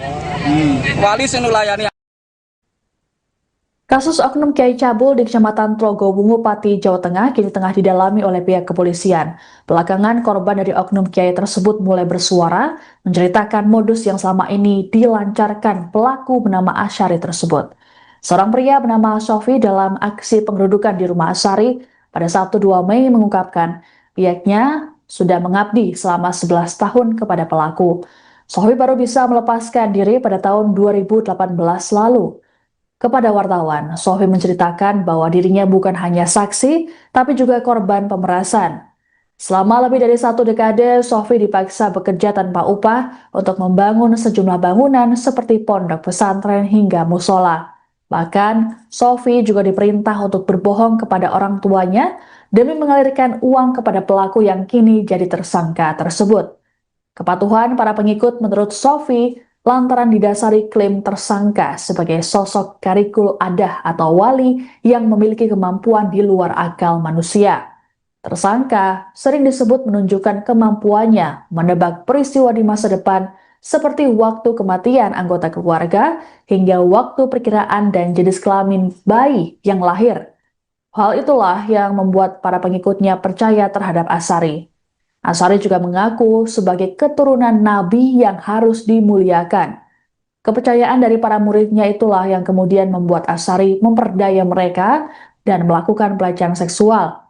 Wali sing nulayani. Kasus oknum Kiai Cabul di Kecamatan Trogowungu, Pati, Jawa Tengah kini tengah didalami oleh pihak kepolisian. Belakangan korban dari oknum Kiai tersebut mulai bersuara, menceritakan modus yang selama ini dilancarkan pelaku bernama Asyari tersebut. Seorang pria bernama Sofi dalam aksi pengerudukan di rumah Asyari pada Sabtu 2 Mei mengungkapkan pihaknya sudah mengabdi selama 11 tahun kepada pelaku. Sofi baru bisa melepaskan diri pada tahun 2018 lalu. Kepada wartawan, Sofi menceritakan bahwa dirinya bukan hanya saksi, tapi juga korban pemerasan. Selama lebih dari 1 dekade, Sofi dipaksa bekerja tanpa upah untuk membangun sejumlah bangunan seperti pondok pesantren hingga musola. Bahkan, Sofi juga diperintah untuk berbohong kepada orang tuanya demi mengalirkan uang kepada pelaku yang kini jadi tersangka tersebut. Kepatuhan para pengikut menurut Sofi lantaran didasari klaim tersangka sebagai sosok karikul adah atau wali yang memiliki kemampuan di luar akal manusia. Tersangka sering disebut menunjukkan kemampuannya menebak peristiwa di masa depan seperti waktu kematian anggota keluarga hingga waktu perkiraan dan jenis kelamin bayi yang lahir. Hal itulah yang membuat para pengikutnya percaya terhadap Asari. Asari juga mengaku sebagai keturunan nabi yang harus dimuliakan. Kepercayaan dari para muridnya itulah yang kemudian membuat Asari memperdaya mereka dan melakukan pelecehan seksual.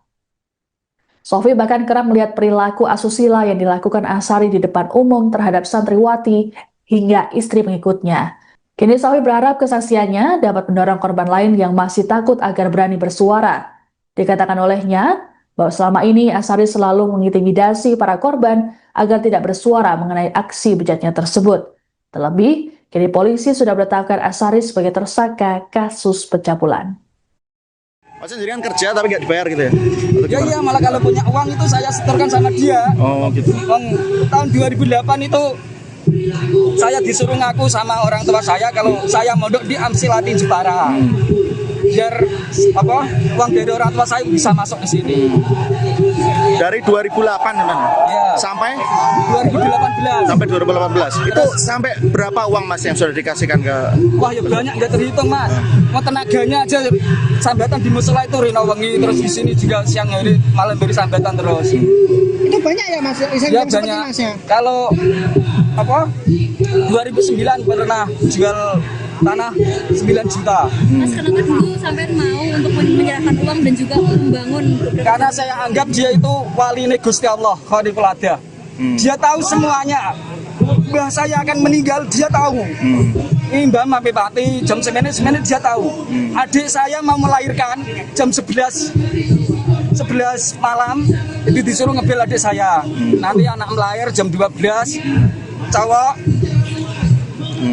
Sofi bahkan kerap melihat perilaku asusila yang dilakukan Asari di depan umum terhadap santriwati hingga istri pengikutnya. Kini Sofi berharap kesaksiannya dapat mendorong korban lain yang masih takut agar berani bersuara. Dikatakan olehnya bahwa selama ini Asari selalu mengintimidasi para korban agar tidak bersuara mengenai aksi bejatnya tersebut. Terlebih, kini polisi sudah menetapkan Asari sebagai tersangka kasus pencabulan. Mas sendiri kan kerja tapi nggak dibayar gitu ya? Ya iya, malah kalau punya uang itu saya setorkan sama dia. Oh gitu. Tahun 2008 itu saya disuruh ngaku sama orang tua saya kalau saya mondok di Amsilati Jepara. Biar uang dari orang tua saya bisa masuk ke sini. Dari 2008 teman. Ya. Sampai 2018. sampai 2018. Itu sampai berapa uang Mas yang sudah dikasihkan ke? Wah ya banyak, nggak terhitung Mas. Mau tenaganya aja sambatan di musola itu Rina Wengi, terus di sini juga siang hari malam beri sambatan terus. Itu banyak ya Mas? Ya banyak. Masnya? Kalau 2009 pernah jual tanah 9 juta. Mas kenapa dulu sampai mau untuk menyerahkan uang dan juga membangun? Karena saya anggap dia itu wali Gusti Allah, Khaliqul Adah. Dia tahu semuanya. Mbah saya akan meninggal, dia tahu. Ini Mbah Mape Pati, jam 9 dia tahu. Adik saya mau melahirkan jam 11 malam, itu disuruh ngebel adik saya. Nanti anak melahir jam 12, cowok,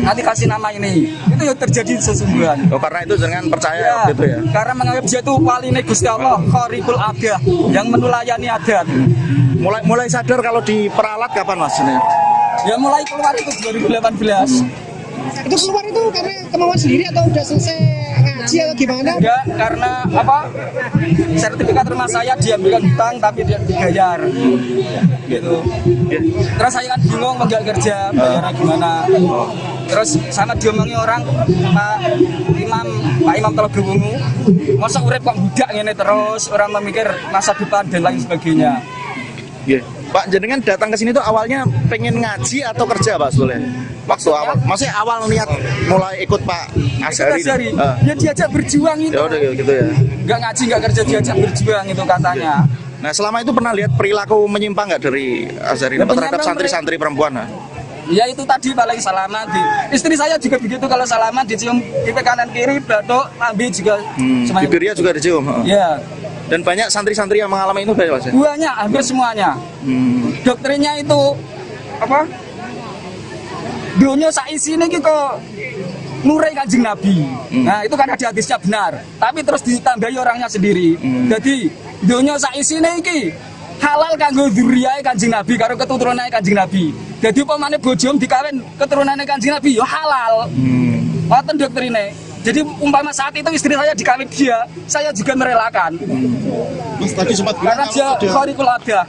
nanti kasih nama ini. Itu yang terjadi sesungguhnya. Oh, karena itu jangan percaya gitu ya? Karena menganggap dia itu wali Gusti Allah, Khaliqul Adah, yang menulayani adat. Mulai sadar kalau diperalat kapan Mas ini? Ya mulai keluar itu 2018. Itu keluar itu karena kemauan sendiri atau udah selesai ngaji atau gimana? Enggak, karena sertifikat rumah saya diambilkan hutang tapi dia dibayar. Gitu. Terus saya kan bingung mau nggak kerja, bayarnya gimana. Terus sama diomongi orang Pak Imam Teluk Wungu, masa urip kok budak ngene terus, orang memikir masa depan dan lain sebagainya. Pak, jenengan datang ke sini tuh awalnya pengen ngaji atau kerja Pak Soleh? Waktu awal, maksudnya awal niat mulai ikut Pak Asari. Ya diajak berjuang itu. Ya udah gitu ya. Nggak ngaji, nggak kerja, diajak berjuang itu katanya. Nah selama itu pernah lihat perilaku menyimpang nggak dari Asari terhadap santri-santri perempuan? Ya itu tadi paling salaman. Istri saya juga begitu, kalau salaman dicium pipi kanan kiri, batuk, lambe juga. Bibirnya juga dicium. Ya. Dan banyak santri-santri yang mengalami itu banyak Mas? Banyak, hampir semuanya. Doktrinnya itu dunia saisi ini kok nurai Kanjeng Nabi. Nah itu kan ada hadisnya benar, tapi terus ditambahi orangnya sendiri. Jadi dunia saisi ini halal kanggo dzurriyahe Kanjeng Nabi karo keturunane Kanjeng Nabi. Jadi upamane bojom dikawin keturunane Kanjeng Nabi ya halal. Ngoten doktrine. Jadi umpama saat itu istri saya dikawin dia, saya juga merelakan. Mas tadi sempat bilang karena dia Khaliqul Adah.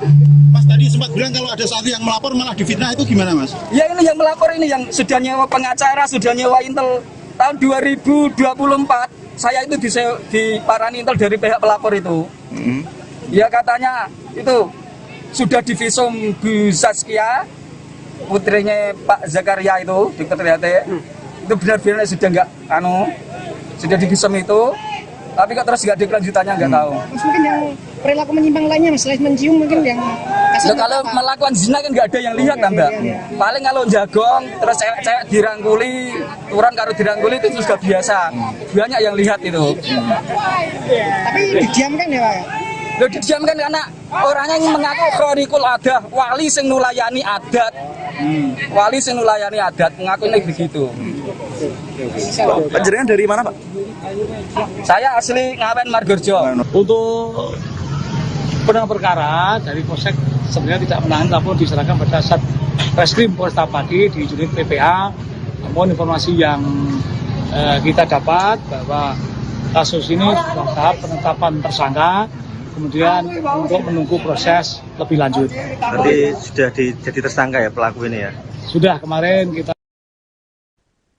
Mas tadi sempat bilang kalau ada santri yang melapor malah difitnah, itu gimana Mas? Ya ini yang melapor ini yang sudah nyewa pengacara, sudah nyewa Intel tahun 2024. Saya itu diparani Intel dari pihak pelapor itu. Ya katanya itu sudah divisum Bu Zaskia, putrinya Pak Zakaria itu, Dr. Yate. Itu benar-benar sudah sudah divisum itu, tapi kok terus nggak ada kelanjutannya, nggak tahu. Mas mungkin yang perilaku menyimpang lainnya Mas, selain mencium mungkin yang kalau melakukan zina kan nggak ada yang lihat kan Mbak. Paling kalau jagong terus cewek dirangkuli, turun karo dirangkuli itu juga biasa. Banyak yang lihat itu. Tapi didiamkan ya Pak? Loh didiamkan karena orangnya yang mengaku Khaliqul Adah, wali sing nulayani adat. Wali sing nulayani adat, mengakunya begitu. Panjenengan dari mana Pak? Saya asli Ngawen Margorjo. Untuk penanganan perkara dari Polsek sebenarnya tidak menahan, namun diserahkan pada Satreskrim Polresta Pati di unit PPA. Namun informasi yang kita dapat bahwa kasus ini dalam tahap penetapan tersangka kemudian untuk menunggu proses lebih lanjut. Berarti sudah jadi tersangka ya pelaku ini ya? Sudah kemarin kita.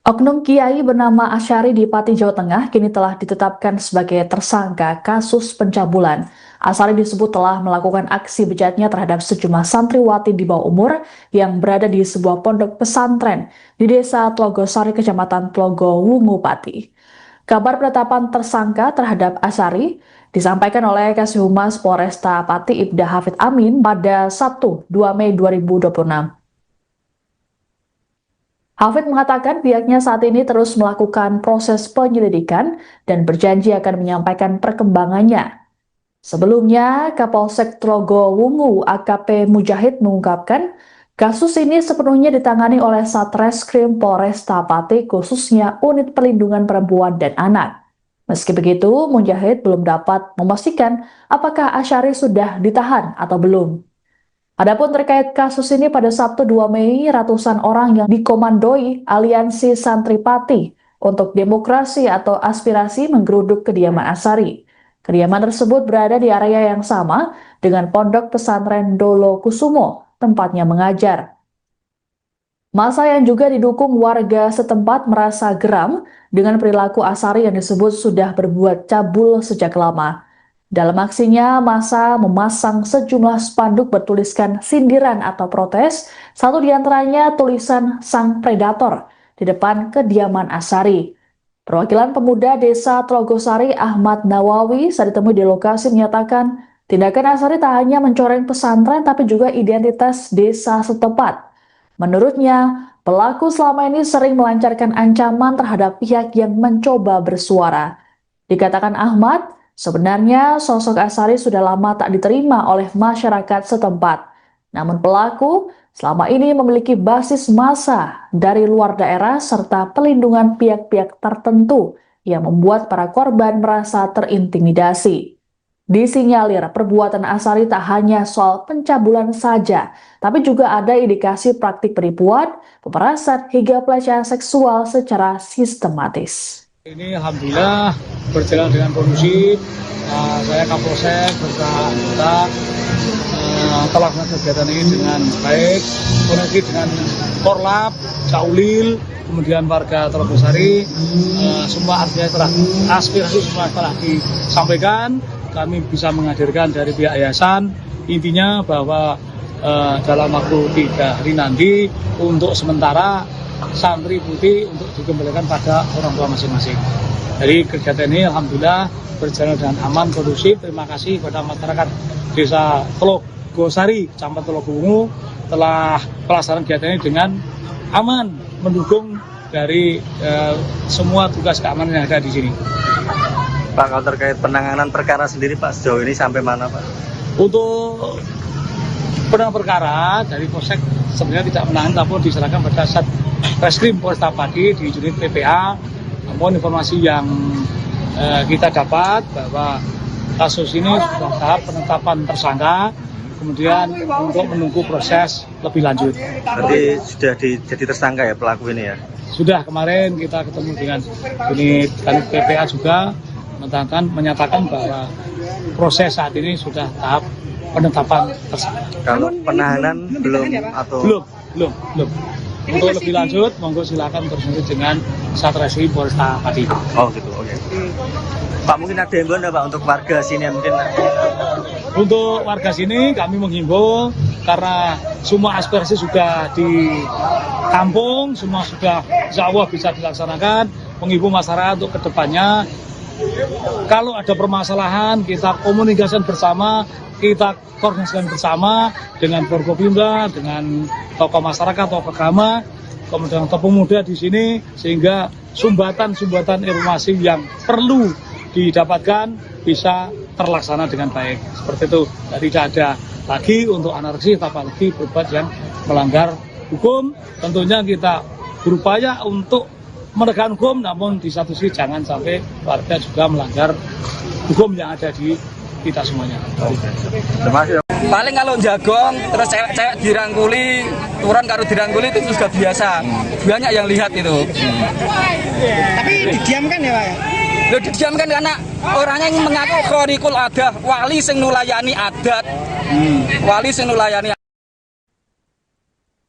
Oknum Kiai bernama Asyari di Pati, Jawa Tengah kini telah ditetapkan sebagai tersangka kasus pencabulan. Asyari disebut telah melakukan aksi bejatnya terhadap sejumlah santriwati di bawah umur yang berada di sebuah pondok pesantren di Desa Tlogosari, Kecamatan Tlogo Wungu, Pati. Kabar penetapan tersangka terhadap Asyari disampaikan oleh Kasih Humas Polresta Pati Ibda Hafid Amin pada Sabtu 2 Mei 2026. Hafid mengatakan pihaknya saat ini terus melakukan proses penyelidikan dan berjanji akan menyampaikan perkembangannya. Sebelumnya, Kapolsek Tlogo Wungu AKP Mujahid mengungkapkan kasus ini sepenuhnya ditangani oleh Satreskrim Polresta Pati, khususnya Unit Perlindungan Perempuan dan Anak. Meski begitu, Mujahid belum dapat memastikan apakah Asyari sudah ditahan atau belum. Adapun terkait kasus ini, pada Sabtu 2 Mei, ratusan orang yang dikomandoi Aliansi Santri Pati untuk Demokrasi atau Aspirasi menggeruduk kediaman Asyari. Kediaman tersebut berada di area yang sama dengan Pondok Pesantren Dolo Kusumo, tempatnya mengajar. Massa yang juga didukung warga setempat merasa geram dengan perilaku Asyari yang disebut sudah berbuat cabul sejak lama. Dalam aksinya, massa memasang sejumlah spanduk bertuliskan sindiran atau protes, satu diantaranya tulisan Sang Predator di depan kediaman Asyari. Perwakilan pemuda Desa Tlogosari Ahmad Nawawi saat ditemui di lokasi menyatakan tindakan Asyari tak hanya mencoreng pesantren tapi juga identitas desa setempat. Menurutnya, pelaku selama ini sering melancarkan ancaman terhadap pihak yang mencoba bersuara. Dikatakan Ahmad, sebenarnya sosok Asyari sudah lama tak diterima oleh masyarakat setempat. Namun pelaku selama ini memiliki basis massa dari luar daerah serta pelindungan pihak-pihak tertentu yang membuat para korban merasa terintimidasi. Disinyalir perbuatan Asyari tak hanya soal pencabulan saja, tapi juga ada indikasi praktik penipuan, pemerasan hingga pelecehan seksual secara sistematis. Ini alhamdulillah berjalan dengan kondusif. Saya Kapolsek bersama kita telah melakukan kegiatan ini dengan baik, koneksi dengan Korlap, Caulil, kemudian warga Tlogosari. Semua artinya telah aspirasi semua telah disampaikan. Kami bisa menghadirkan dari pihak yayasan. Intinya bahwa dalam waktu 3 hari nanti untuk sementara santri putih untuk dikembalikan pada orang tua masing-masing. Jadi kegiatan ini alhamdulillah berjalan dengan aman, kondusif. Terima kasih kepada masyarakat Desa Tlogosari, Kecamatan Tlogo Wungu telah pelaksanaan kegiatan ini dengan aman, mendukung dari semua tugas keamanan yang ada di sini. Pak, kalau terkait penanganan perkara sendiri Pak sejauh ini sampai mana Pak? Untuk penanganan perkara dari Polsek sebenarnya tidak menangani, namun diserahkan pada Satreskrim Polresta Pati di unit PPA. Namun informasi yang kita dapat bahwa kasus ini sudah tahap penetapan tersangka, kemudian untuk menunggu proses lebih lanjut. Berarti sudah jadi tersangka ya pelaku ini ya? Sudah, kemarin kita ketemu dengan unit PPA juga menyatakan bahwa proses saat ini sudah tahap penetapan tersangka. Kalau penahanan belum atau belum. Untuk lebih lanjut, monggo silakan berkoordinasi dengan Satreskrim Polresta Pati. Oh gitu, oke. Pak, mungkin ada himbauan Pak untuk warga sini mungkin? Untuk warga sini kami menghimbau karena semua aspirasi sudah ditampung, semua sudah insya Allah bisa dilaksanakan. Menghimbau masyarakat untuk kedepannya, kalau ada permasalahan kita komunikasikan bersama, kita koordinasikan bersama dengan Forkopimda, dengan tokoh masyarakat, tokoh agama, kemudian tokoh pemuda di sini, sehingga sumbatan-sumbatan informasi yang perlu didapatkan bisa terlaksana dengan baik. Seperti itu, jadi tidak ada lagi untuk anarkis, apalagi berbuat yang melanggar hukum. Tentunya kita berupaya untuk menegakkan hukum, namun di satu sisi jangan sampai warga juga melanggar hukum yang ada di kita semuanya. Terima kasih. Paling kalau jagong, terus cewek-cewek dirangkuli, turun karo dirangkuli itu sudah biasa. Banyak yang lihat itu. Tapi didiamkan ya Pak ya? Lo didiamkan karena orangnya yang mengaku khorikul adah, wali sing nulayani adat. Wali sing nulayani.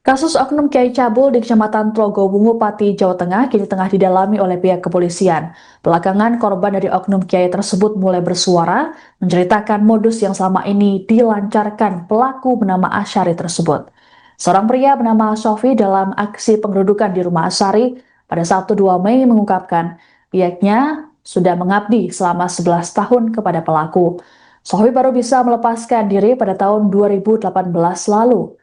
Kasus oknum Kiai Cabul di Kecamatan Tlogowungu, Pati, Jawa Tengah kini tengah didalami oleh pihak kepolisian. Belakangan korban dari oknum Kiai tersebut mulai bersuara menceritakan modus yang selama ini dilancarkan pelaku bernama Asyari tersebut. Seorang pria bernama Sofi dalam aksi pengerudukan di rumah Asyari pada Sabtu 2 Mei mengungkapkan pihaknya sudah mengabdi selama 11 tahun kepada pelaku. Sofi baru bisa melepaskan diri pada tahun 2018 lalu.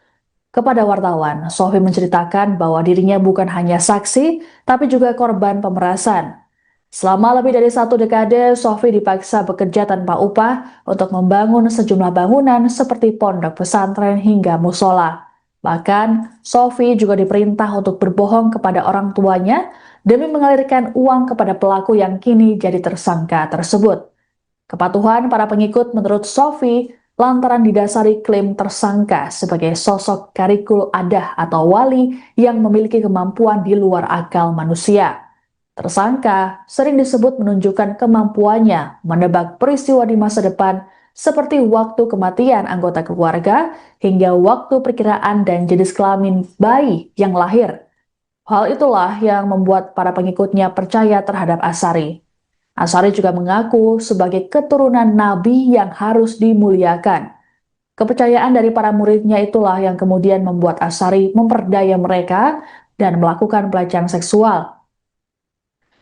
Kepada wartawan, Sofi menceritakan bahwa dirinya bukan hanya saksi, tapi juga korban pemerasan. Selama lebih dari 1 dekade, Sofi dipaksa bekerja tanpa upah untuk membangun sejumlah bangunan seperti pondok pesantren hingga musola. Bahkan, Sofi juga diperintah untuk berbohong kepada orang tuanya demi mengalirkan uang kepada pelaku yang kini jadi tersangka tersebut. Kepatuhan para pengikut menurut Sofi lantaran didasari klaim tersangka sebagai sosok karikul adah atau wali yang memiliki kemampuan di luar akal manusia. Tersangka sering disebut menunjukkan kemampuannya menebak peristiwa di masa depan seperti waktu kematian anggota keluarga hingga waktu perkiraan dan jenis kelamin bayi yang lahir. Hal itulah yang membuat para pengikutnya percaya terhadap Asyari. Asyari juga mengaku sebagai keturunan Nabi yang harus dimuliakan. Kepercayaan dari para muridnya itulah yang kemudian membuat Asyari memperdaya mereka dan melakukan pelecehan seksual.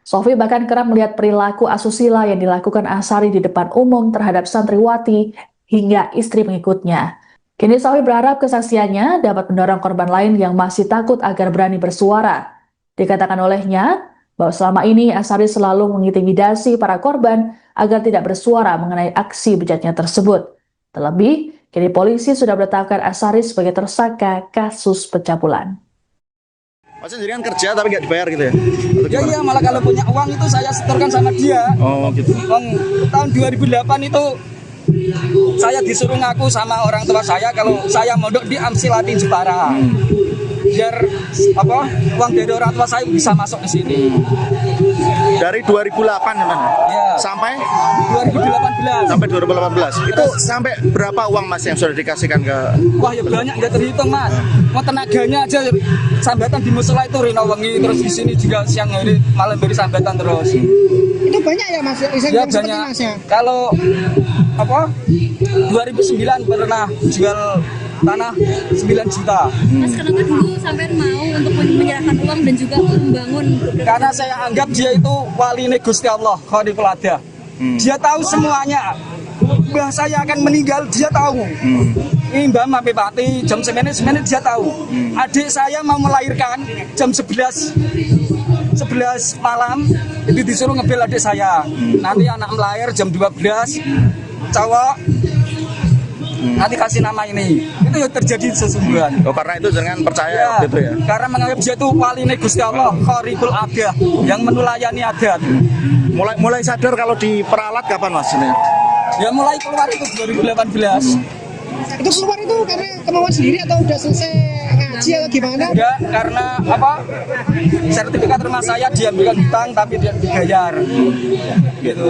Sofi bahkan kerap melihat perilaku asusila yang dilakukan Asyari di depan umum terhadap santriwati hingga istri pengikutnya. Kini Sofi berharap kesaksiannya dapat mendorong korban lain yang masih takut agar berani bersuara. Dikatakan olehnya bahwa selama ini Asyari selalu mengintimidasi para korban agar tidak bersuara mengenai aksi bejatnya tersebut. Terlebih, kini polisi sudah menetapkan Asyari sebagai tersangka kasus pencabulan. Maksudnya jadi kan kerja tapi nggak dibayar gitu ya? Iya, malah kalau punya uang itu saya setorkan sama dia. Oh gitu. Tahun 2008 itu saya disuruh ngaku sama orang tua saya kalau saya mondok di Amsilati Jepara. Biar uang dari orang tua saya bisa masuk ke sini. Dari 2008 teman. Ya. Sampai 2018. Sampai 2018. Itu sampai berapa uang Mas yang sudah dikasihkan ke? Wah ya banyak nggak terhitung Mas. Mau tenaganya aja sambatan di musola itu rino wengi, terus di sini juga siang hari malam beri sambatan terus. Itu banyak ya Mas? Ya banyak. Kalau 2009 pernah jual tanah 9 juta. Mas kenapa dulu sampai mau untuk menyerahkan uang dan juga membangun? Karena saya anggap dia itu wali Gusti Allah, khorikul adah. Dia tahu semuanya. Bahwa saya akan meninggal, dia tahu. Ini Mbak Mampi Pati, jam 9 dia tahu. Adik saya mau melahirkan jam 11 malam, itu disuruh ngebel adik saya. Nanti anak melahir jam 12, cowok, nanti kasih nama ini. Itu yang terjadi sesungguhnya. Oh, karena itu jangan percaya gitu ya. Karena menganggap dia itu wali Gusti Allah, khorikul adah, yang menulayani adat. Mulai sadar kalau diperalat kapan Mas ini? Ya mulai keluar itu 2018. Itu keluar itu karena kemauan sendiri atau udah selesai ngaji atau gimana? Enggak, karena sertifikat rumah saya diambilkan hutang tapi dia dibayar. Gitu.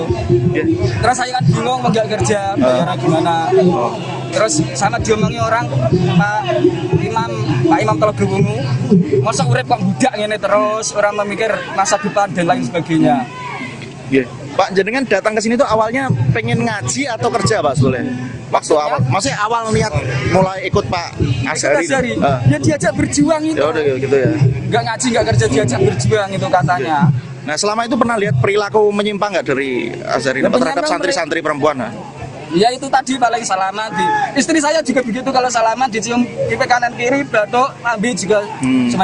Terus saya kan bingung mau nggak kerja, bayarnya gimana. Terus sama diomongi orang Pak Imam Tlogowungu, masa urip kok budak ngene terus, orang memikir masa depan dan lain sebagainya. Pak, jenengan datang ke sini tuh awalnya pengen ngaji atau kerja Pak sebetulnya? Waktu awal, maksudnya awal niat mulai ikut Pak Asyari. Ya diajak berjuang itu. Ya udah gitu ya. Nggak ngaji, nggak kerja, diajak berjuang itu katanya. Nah selama itu pernah lihat perilaku menyimpang nggak dari Asyari terhadap santri-santri perempuan? Ya itu tadi paling salaman. Istri saya juga begitu, kalau salaman dicium pipi kanan kiri, batuk, lambe juga.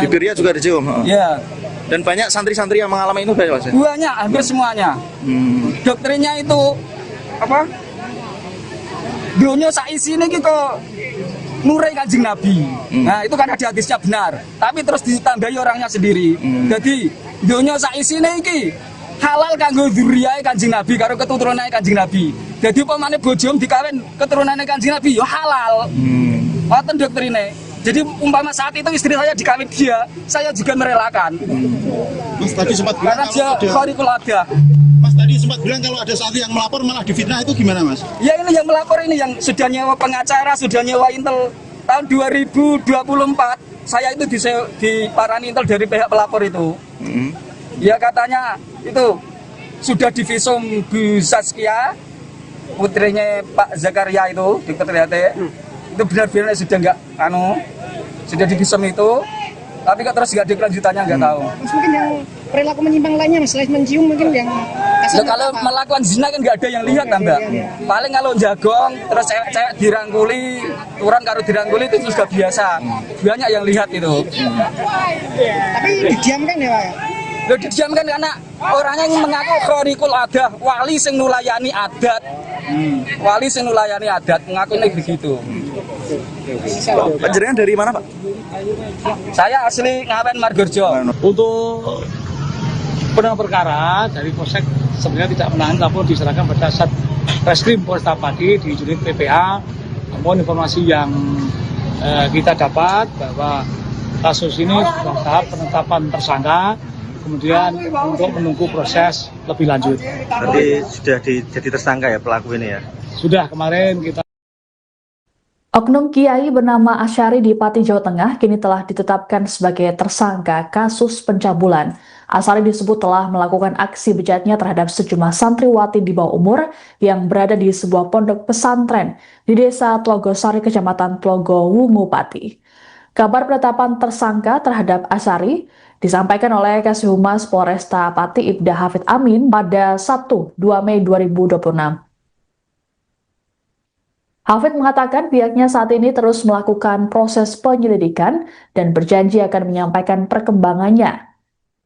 Bibirnya juga dicium. Ya. Dan banyak santri-santri yang mengalami itu banyak Mas? Banyak, hampir semuanya. Doktrinnya itu dunia saisi ini gitu nurai Kanjeng Nabi. Nah itu kan ada hadisnya benar, tapi terus ditambahi orangnya sendiri. Jadi dunia saisi ini halal kanggo dzurriyahe Kanjeng Nabi karo keturunane Kanjeng Nabi. Jadi pemane bojom dikawin keturunane Kanjeng Nabi ya halal. Ngoten doktrine. Jadi umpama saat itu istri saya dikawin dia, saya juga merelakan. Mas tadi sempat bilang karena dia khorikul adah. Mas tadi sempat bilang kalau ada satu yang melapor malah difitnah, itu gimana Mas? Ya ini yang melapor ini yang sudah nyewa pengacara, sudah nyewa intel tahun 2024. Saya itu diparani intel dari pihak pelapor itu. Ya katanya itu sudah divisum Bu Saskia, putrinya Pak Zakaria itu, di Ketriate. Itu benar-benar sudah nggak sudah divisum itu. Tapi kok terus nggak ada kelanjutannya, nggak tahu. Mas, mungkin yang perilaku menyimpang lainnya, Mas, selain mencium mungkin yang Ya, kalau melakukan zina kan nggak ada yang lihat kan Mbak. Paling kalau jagong terus cewek-cewek dirangkuli, turun karo dirangkuli itu sudah biasa. Banyak yang lihat itu. Tapi didiamkan ya Pak? Lo didiamkan karena orangnya yang mengaku khorikul adah, wali sing nulayani adat. Wali sing nulayani adat mengaku ini begitu. Panjenengan dari mana Pak? Saya asli Ngawen Margorjo. Untuk penanganan perkara dari Polsek sebenarnya tidak menahan, tapi diserahkan pada Satreskrim Polresta Pati di unit PPA. Namun informasi yang kita dapat bahwa kasus ini sudah tahap penetapan tersangka, kemudian untuk menunggu proses lebih lanjut. Berarti sudah jadi tersangka ya pelaku ini ya? Sudah kemarin kita. Oknum Kiai bernama Asyari di Pati, Jawa Tengah kini telah ditetapkan sebagai tersangka kasus pencabulan. Asyari disebut telah melakukan aksi bejatnya terhadap sejumlah santriwati di bawah umur yang berada di sebuah pondok pesantren di Desa Tlogosari, Kecamatan Tlogo Wungu, Pati. Kabar penetapan tersangka terhadap Asyari disampaikan oleh Kasih Humas Polresta Pati Ibda Hafid Amin pada Sabtu 2 Mei 2026. Hafid mengatakan pihaknya saat ini terus melakukan proses penyelidikan dan berjanji akan menyampaikan perkembangannya.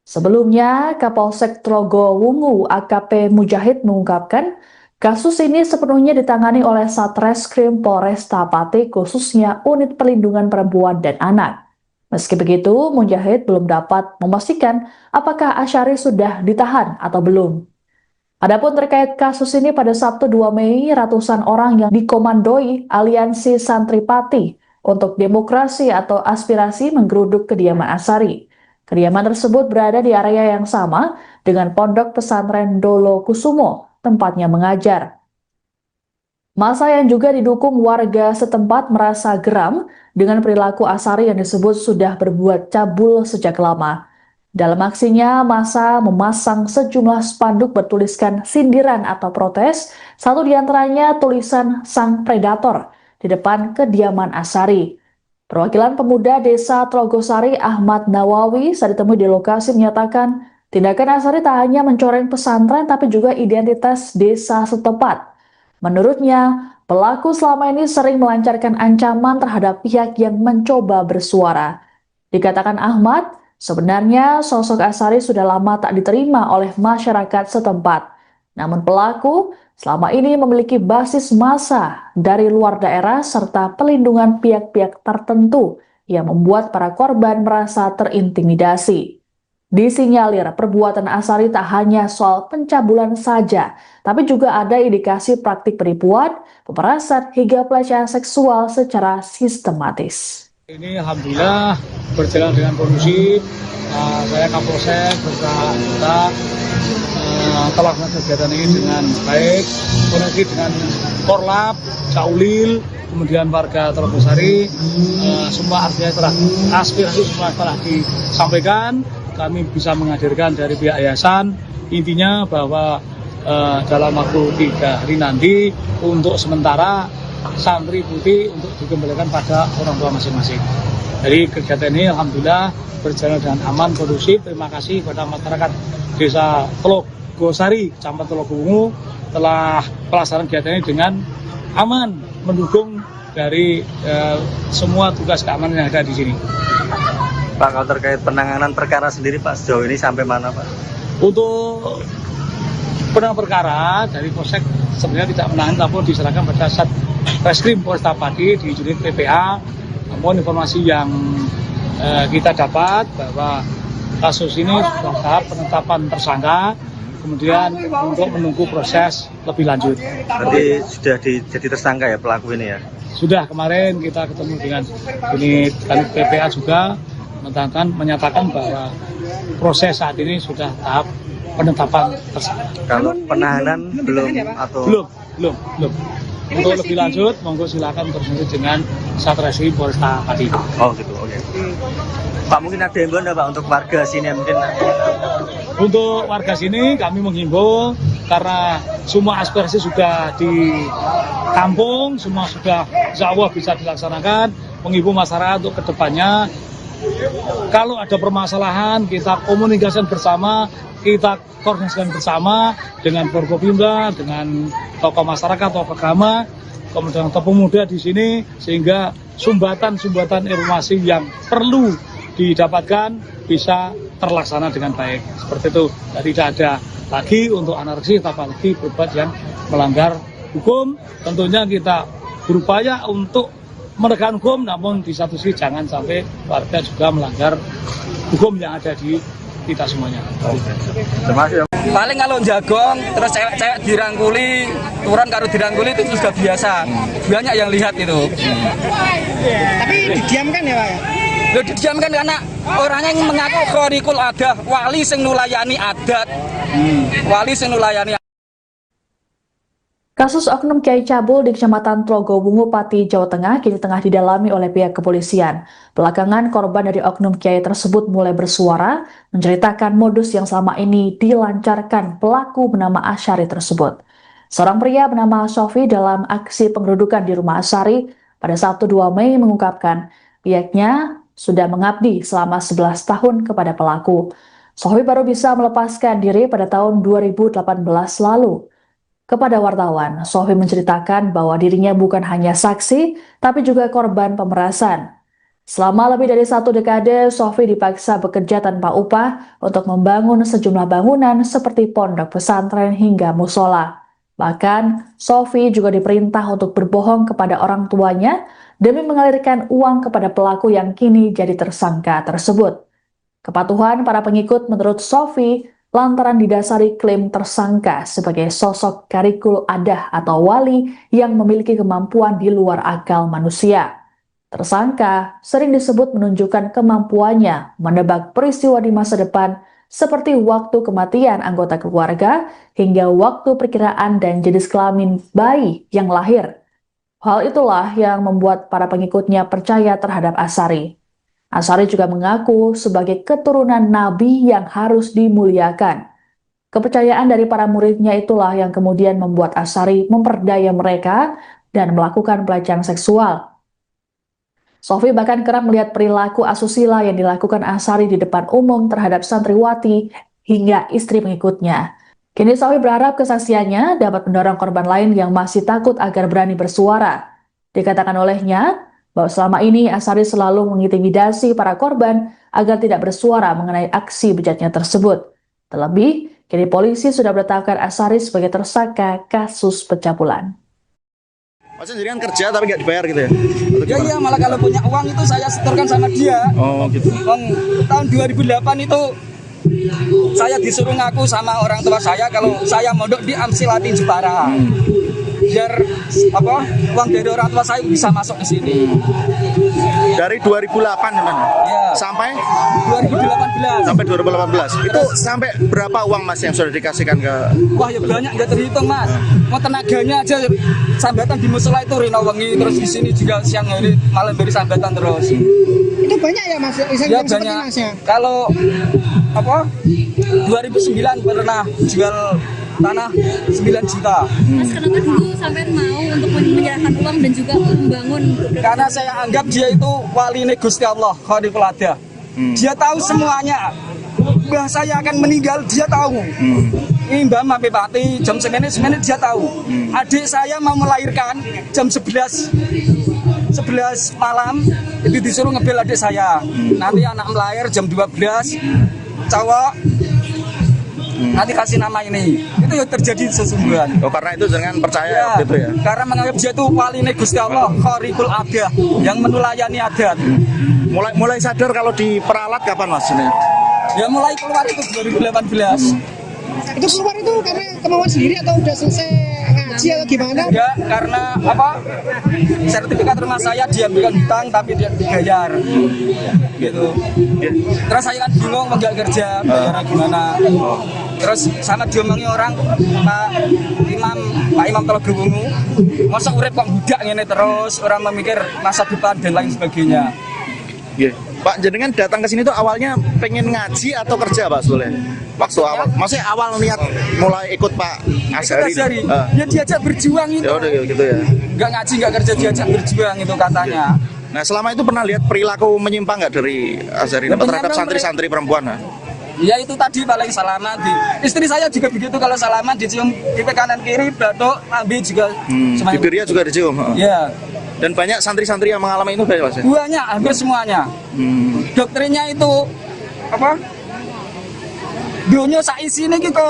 Sebelumnya, Kapolsek Tlogo Wungu AKP Mujahid mengungkapkan kasus ini sepenuhnya ditangani oleh Satreskrim Polresta Pati, khususnya Unit Perlindungan Perempuan dan Anak. Meski begitu, Mujahid belum dapat memastikan apakah Asyari sudah ditahan atau belum. Adapun terkait kasus ini, pada Sabtu 2 Mei, ratusan orang yang dikomandoi Aliansi Santri Pati untuk Demokrasi atau Aspirasi menggeruduk kediaman Asyari. Kediaman tersebut berada di area yang sama dengan Pondok Pesantren Dolo Kusumo, tempatnya mengajar. Massa yang juga didukung warga setempat merasa geram dengan perilaku Asyari yang disebut sudah berbuat cabul sejak lama. Dalam aksinya, massa memasang sejumlah spanduk bertuliskan sindiran atau protes, satu diantaranya tulisan "Sang Predator" di depan kediaman Asyari. Perwakilan pemuda Desa Tlogosari Ahmad Nawawi saat ditemui di lokasi menyatakan, tindakan Asyari tak hanya mencoreng pesantren tapi juga identitas desa setempat. Menurutnya, pelaku selama ini sering melancarkan ancaman terhadap pihak yang mencoba bersuara. Dikatakan Ahmad, sebenarnya sosok Asyari sudah lama tak diterima oleh masyarakat setempat. Namun pelaku selama ini memiliki basis massa dari luar daerah serta pelindungan pihak-pihak tertentu yang membuat para korban merasa terintimidasi. Disinyalir perbuatan Asyari tak hanya soal pencabulan saja, tapi juga ada indikasi praktik penipuan, pemerasan hingga pelecehan seksual secara sistematis. Ini alhamdulillah berjalan dengan kondusif. Saya Kapolsek beserta telah melakukan kegiatan ini dengan baik, koneksi dengan Korlap, Caulil, kemudian warga Tlogosari. Semua artinya telah aspirasi semua telah disampaikan. Kami bisa menghadirkan dari pihak yayasan. Intinya bahwa dalam waktu 3 hari nanti untuk sementara santri putih untuk dikembalikan pada orang tua masing-masing. Jadi kegiatan ini alhamdulillah berjalan dengan aman, kondusif. Terima kasih kepada masyarakat Desa Tlogosari, Kecamatan Tlogo Wungu telah pelaksanaan kegiatan ini dengan aman, mendukung dari semua tugas keamanan yang ada di sini. Pak, kalau terkait penanganan perkara sendiri Pak, sejauh ini sampai mana Pak? Untuk penanganan perkara dari Polsek sebenarnya tidak menahan, tapi diserahkan pada Satreskrim Polresta Pati di unit PPA. Namun informasi yang kita dapat bahwa kasus ini sudah tahap penetapan tersangka, kemudian untuk menunggu proses lebih lanjut. Berarti sudah jadi tersangka ya pelaku ini ya? Sudah, kemarin kita ketemu dengan unit PPA juga menyatakan bahwa proses saat ini sudah tahap penetapan tersangka. Kalau penahanan belum atau Belum. Untuk lebih lanjut, monggo silakan berkoordinasi dengan Satreskrim Polresta Pati. oh gitu, oke. Pak, mungkin ada himbauan nggak Pak untuk warga sini yang mungkin Untuk warga sini kami menghimbau karena semua aspirasi sudah ditampung, semua sudah insya Allah bisa dilaksanakan. Menghimbau masyarakat untuk kedepannya, kalau ada permasalahan kita komunikasikan bersama, kita koordinasikan bersama dengan Forkopimda, dengan tokoh masyarakat, tokoh agama, kemudian tokoh pemuda di sini, sehingga sumbatan-sumbatan informasi yang perlu didapatkan bisa terlaksana dengan baik. Seperti itu, jadi tidak ada lagi untuk anarkis, apalagi berbuat yang melanggar hukum. Tentunya kita berupaya untuk menegakkan hukum, namun di satu sisi jangan sampai warga juga melanggar hukum yang ada di kita semuanya. Terima kasih. Paling kalau jagong terus cewek-cewek dirangkuli, turun karo dirangkuli itu sudah biasa. Banyak yang lihat itu. Tapi didiamkan ya Pak ya? Loh, didiamkan karena orangnya yang mengaku khorikul adah, wali sing nulayani adat. Wali sing nulayani. Kasus oknum Kiai Cabul di Kecamatan Trogowungu, Pati, Jawa Tengah kini tengah didalami oleh pihak kepolisian. Belakangan korban dari oknum Kiai tersebut mulai bersuara, menceritakan modus yang selama ini dilancarkan pelaku bernama Asyari tersebut. Seorang pria bernama Sofi dalam aksi pengerudukan di rumah Asyari pada Sabtu 2 Mei mengungkapkan pihaknya sudah mengabdi selama 11 tahun kepada pelaku. Sofi baru bisa melepaskan diri pada tahun 2018 lalu. Kepada wartawan, Sofi menceritakan bahwa dirinya bukan hanya saksi, tapi juga korban pemerasan. Selama lebih dari 1 dekade, Sofi dipaksa bekerja tanpa upah untuk membangun sejumlah bangunan seperti pondok pesantren hingga musola. Bahkan, Sofi juga diperintah untuk berbohong kepada orang tuanya demi mengalirkan uang kepada pelaku yang kini jadi tersangka tersebut. Kepatuhan para pengikut menurut Sofi lantaran didasari klaim tersangka sebagai sosok karikul adah atau wali yang memiliki kemampuan di luar akal manusia. Tersangka sering disebut menunjukkan kemampuannya menebak peristiwa di masa depan seperti waktu kematian anggota keluarga hingga waktu perkiraan dan jenis kelamin bayi yang lahir. Hal itulah yang membuat para pengikutnya percaya terhadap Asyari. Asyari juga mengaku sebagai keturunan Nabi yang harus dimuliakan. Kepercayaan dari para muridnya itulah yang kemudian membuat Asyari memperdaya mereka dan melakukan pelecehan seksual. Sofi bahkan kerap melihat perilaku asusila yang dilakukan Asyari di depan umum terhadap santriwati hingga istri pengikutnya. Kini Sofi berharap kesaksiannya dapat mendorong korban lain yang masih takut agar berani bersuara. Dikatakan olehnya bahwa selama ini Asyari selalu mengintimidasi para korban agar tidak bersuara mengenai aksi bejatnya tersebut. Terlebih, kini polisi sudah menetapkan Asyari sebagai tersangka kasus pencabulan. Maksudnya jadi kan kerja tapi nggak dibayar gitu ya? Ya iya, malah kalau punya uang itu saya setorkan sama dia. Oh gitu. Tahun 2008 itu saya disuruh ngaku sama orang tua saya kalau saya mondok di Amsilati Jepara. Biar uang dari orang tua saya bisa masuk ke sini. Dari 2008 gimana? Ya. Sampai 2018. sampai 2018. Itu sampai berapa uang Mas yang sudah dikasihkan ke? Wah ya banyak nggak terhitung Mas. Mau tenaganya aja sambatan di musola itu Rina Wengi, terus di sini juga siang hari malam beri sambatan terus. Itu banyak ya Mas? Ya banyak. Kalau 2009 pernah jual tanah 9 juta. Mas kenapa dulu sampai mau untuk menyerahkan uang dan juga membangun? Karena saya anggap dia itu wali Gusti Allah, Khorikul Adah. Dia tahu semuanya. Mbah saya akan meninggal, dia tahu. Ini Mbah Mapepati jam 9 dia tahu. Adik saya mau melahirkan jam 11 malam itu disuruh ngebel adik saya. Nanti anak melahir jam 12 cowok. Nanti kasih nama ini. Itu yang terjadi sesungguhnya. Oh karena itu jangan percaya gitu ya. Karena menganggap dia itu wali Gusti Allah, Khorikul Adah yang menulayani adat. Mulai sadar kalau diperalat kapan Mas ini? Ya mulai keluar itu 2018. Itu keluar itu karena kemauan sendiri atau udah selesai ngaji ngaji atau gimana? Enggak, karena apa? Sertifikat rumah saya diambilkan hutang tapi dia dibayar. Gitu. Terus saya kan bingung mau nggak kerja, bayarnya gimana. Terus sama diomongi orang Pak Imam Telaga Wungu, masa urip kok budak ngene terus, orang memikir masa depan dan lain sebagainya. Pak, jenengan datang ke sini tuh awalnya pengen ngaji atau kerja, Pak Soleh? Waktu awal, maksudnya awal niat mulai ikut Pak Asyari. Ya diajak berjuang itu. Ya udah gitu ya. Nggak ngaji, nggak kerja, diajak berjuang itu katanya. Nah, selama itu pernah lihat perilaku menyimpang nggak dari Asyari terhadap santri-santri perempuan? Ya itu tadi paling salaman istri saya juga begitu, kalau salaman dicium pipi kanan kiri, batuk, ambil juga. Bibirnya juga dicium. Ya. Dan banyak santri-santri yang mengalami itu Mas? Banyak, hampir semuanya. Doktrinnya itu apa? Dunia saisi ini gitu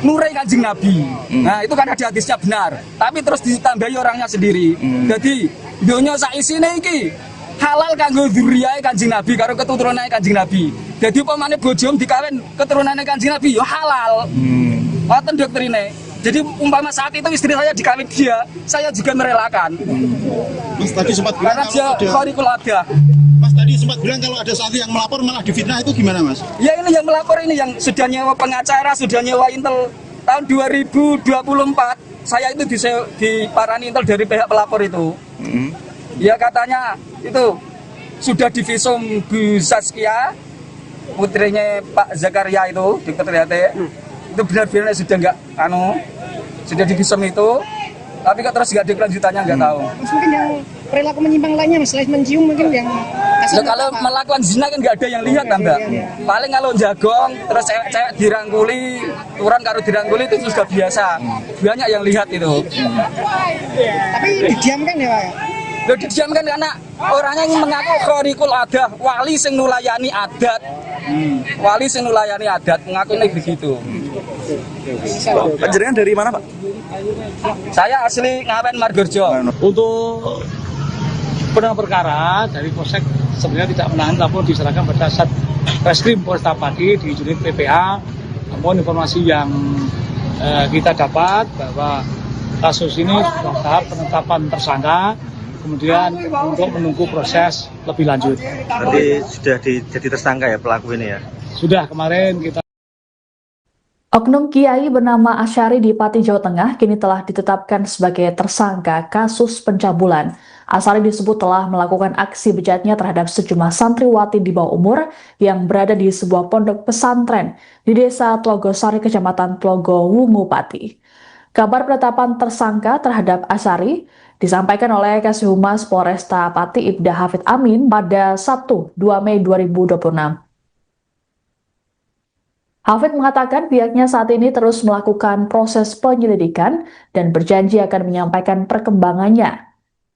nurai Kanjeng Nabi. Nah itu kan ada hadisnya benar, tapi terus ditambahi orangnya sendiri. Jadi dunia saisi ini iki halal kanggo dzurriyahe Kanjeng Nabi karo keturunane Kanjeng Nabi. Jadi pemane bojom dikawin keturunane Kanjeng Nabi ya halal. Ngoten doktrine. Jadi umpama saat itu istri saya dikawin dia, saya juga merelakan. Mas tadi sempat bilang karena dia khariqul adah. Mas tadi sempat bilang kalau ada santri yang melapor malah difitnah, itu gimana Mas? Ya ini yang melapor ini yang sudah nyewa pengacara, sudah nyewa intel tahun 2024. Saya itu diparani intel dari pihak pelapor itu. Ya katanya itu sudah divisum Bu Saskia, putrinya Pak Zakaria itu, Dr. Yate. Itu benar-benar sudah sudah divisum itu, tapi kok terus nggak ada kelanjutannya, nggak tahu. Mas, mungkin yang perilaku menyimpang lainnya Mas, selain mencium mungkin yang kalau melakukan zina kan nggak ada yang lihat kan Mbak. Paling kalau jagong terus cewek-cewek dirangkuli, turun karo dirangkuli itu sudah biasa. Banyak yang lihat itu. Tapi didiamkan ya Pak? Loh, didiamkan karena orangnya yang mengaku khariqul adah, wali sing nulayani adat. Wali sing nulayani adat mengaku ini begitu. Jenengan dari mana, Pak? Saya asli Ngawen Margorjo. Untuk penanganan perkara dari Polsek sebenarnya tidak menahan, namun diserahkan pada Satreskrim Polresta Pati di unit PPA. Namun informasi yang kita dapat bahwa kasus ini sudah tahap penetapan tersangka, kemudian untuk menunggu proses lebih lanjut. Berarti sudah jadi tersangka ya pelaku ini ya? Sudah, kemarin kita. Oknum Kiai bernama Asyari di Pati, Jawa Tengah kini telah ditetapkan sebagai tersangka kasus pencabulan. Asyari disebut telah melakukan aksi bejatnya terhadap sejumlah santriwati di bawah umur yang berada di sebuah pondok pesantren di Desa Tlogosari, Kecamatan Tlogo Wungu, Pati. Kabar penetapan tersangka terhadap Asyari disampaikan oleh Kasih Humas Polresta Pati Ibda Hafid Amin pada Sabtu 2 Mei 2026. Hafid mengatakan pihaknya saat ini terus melakukan proses penyelidikan dan berjanji akan menyampaikan perkembangannya.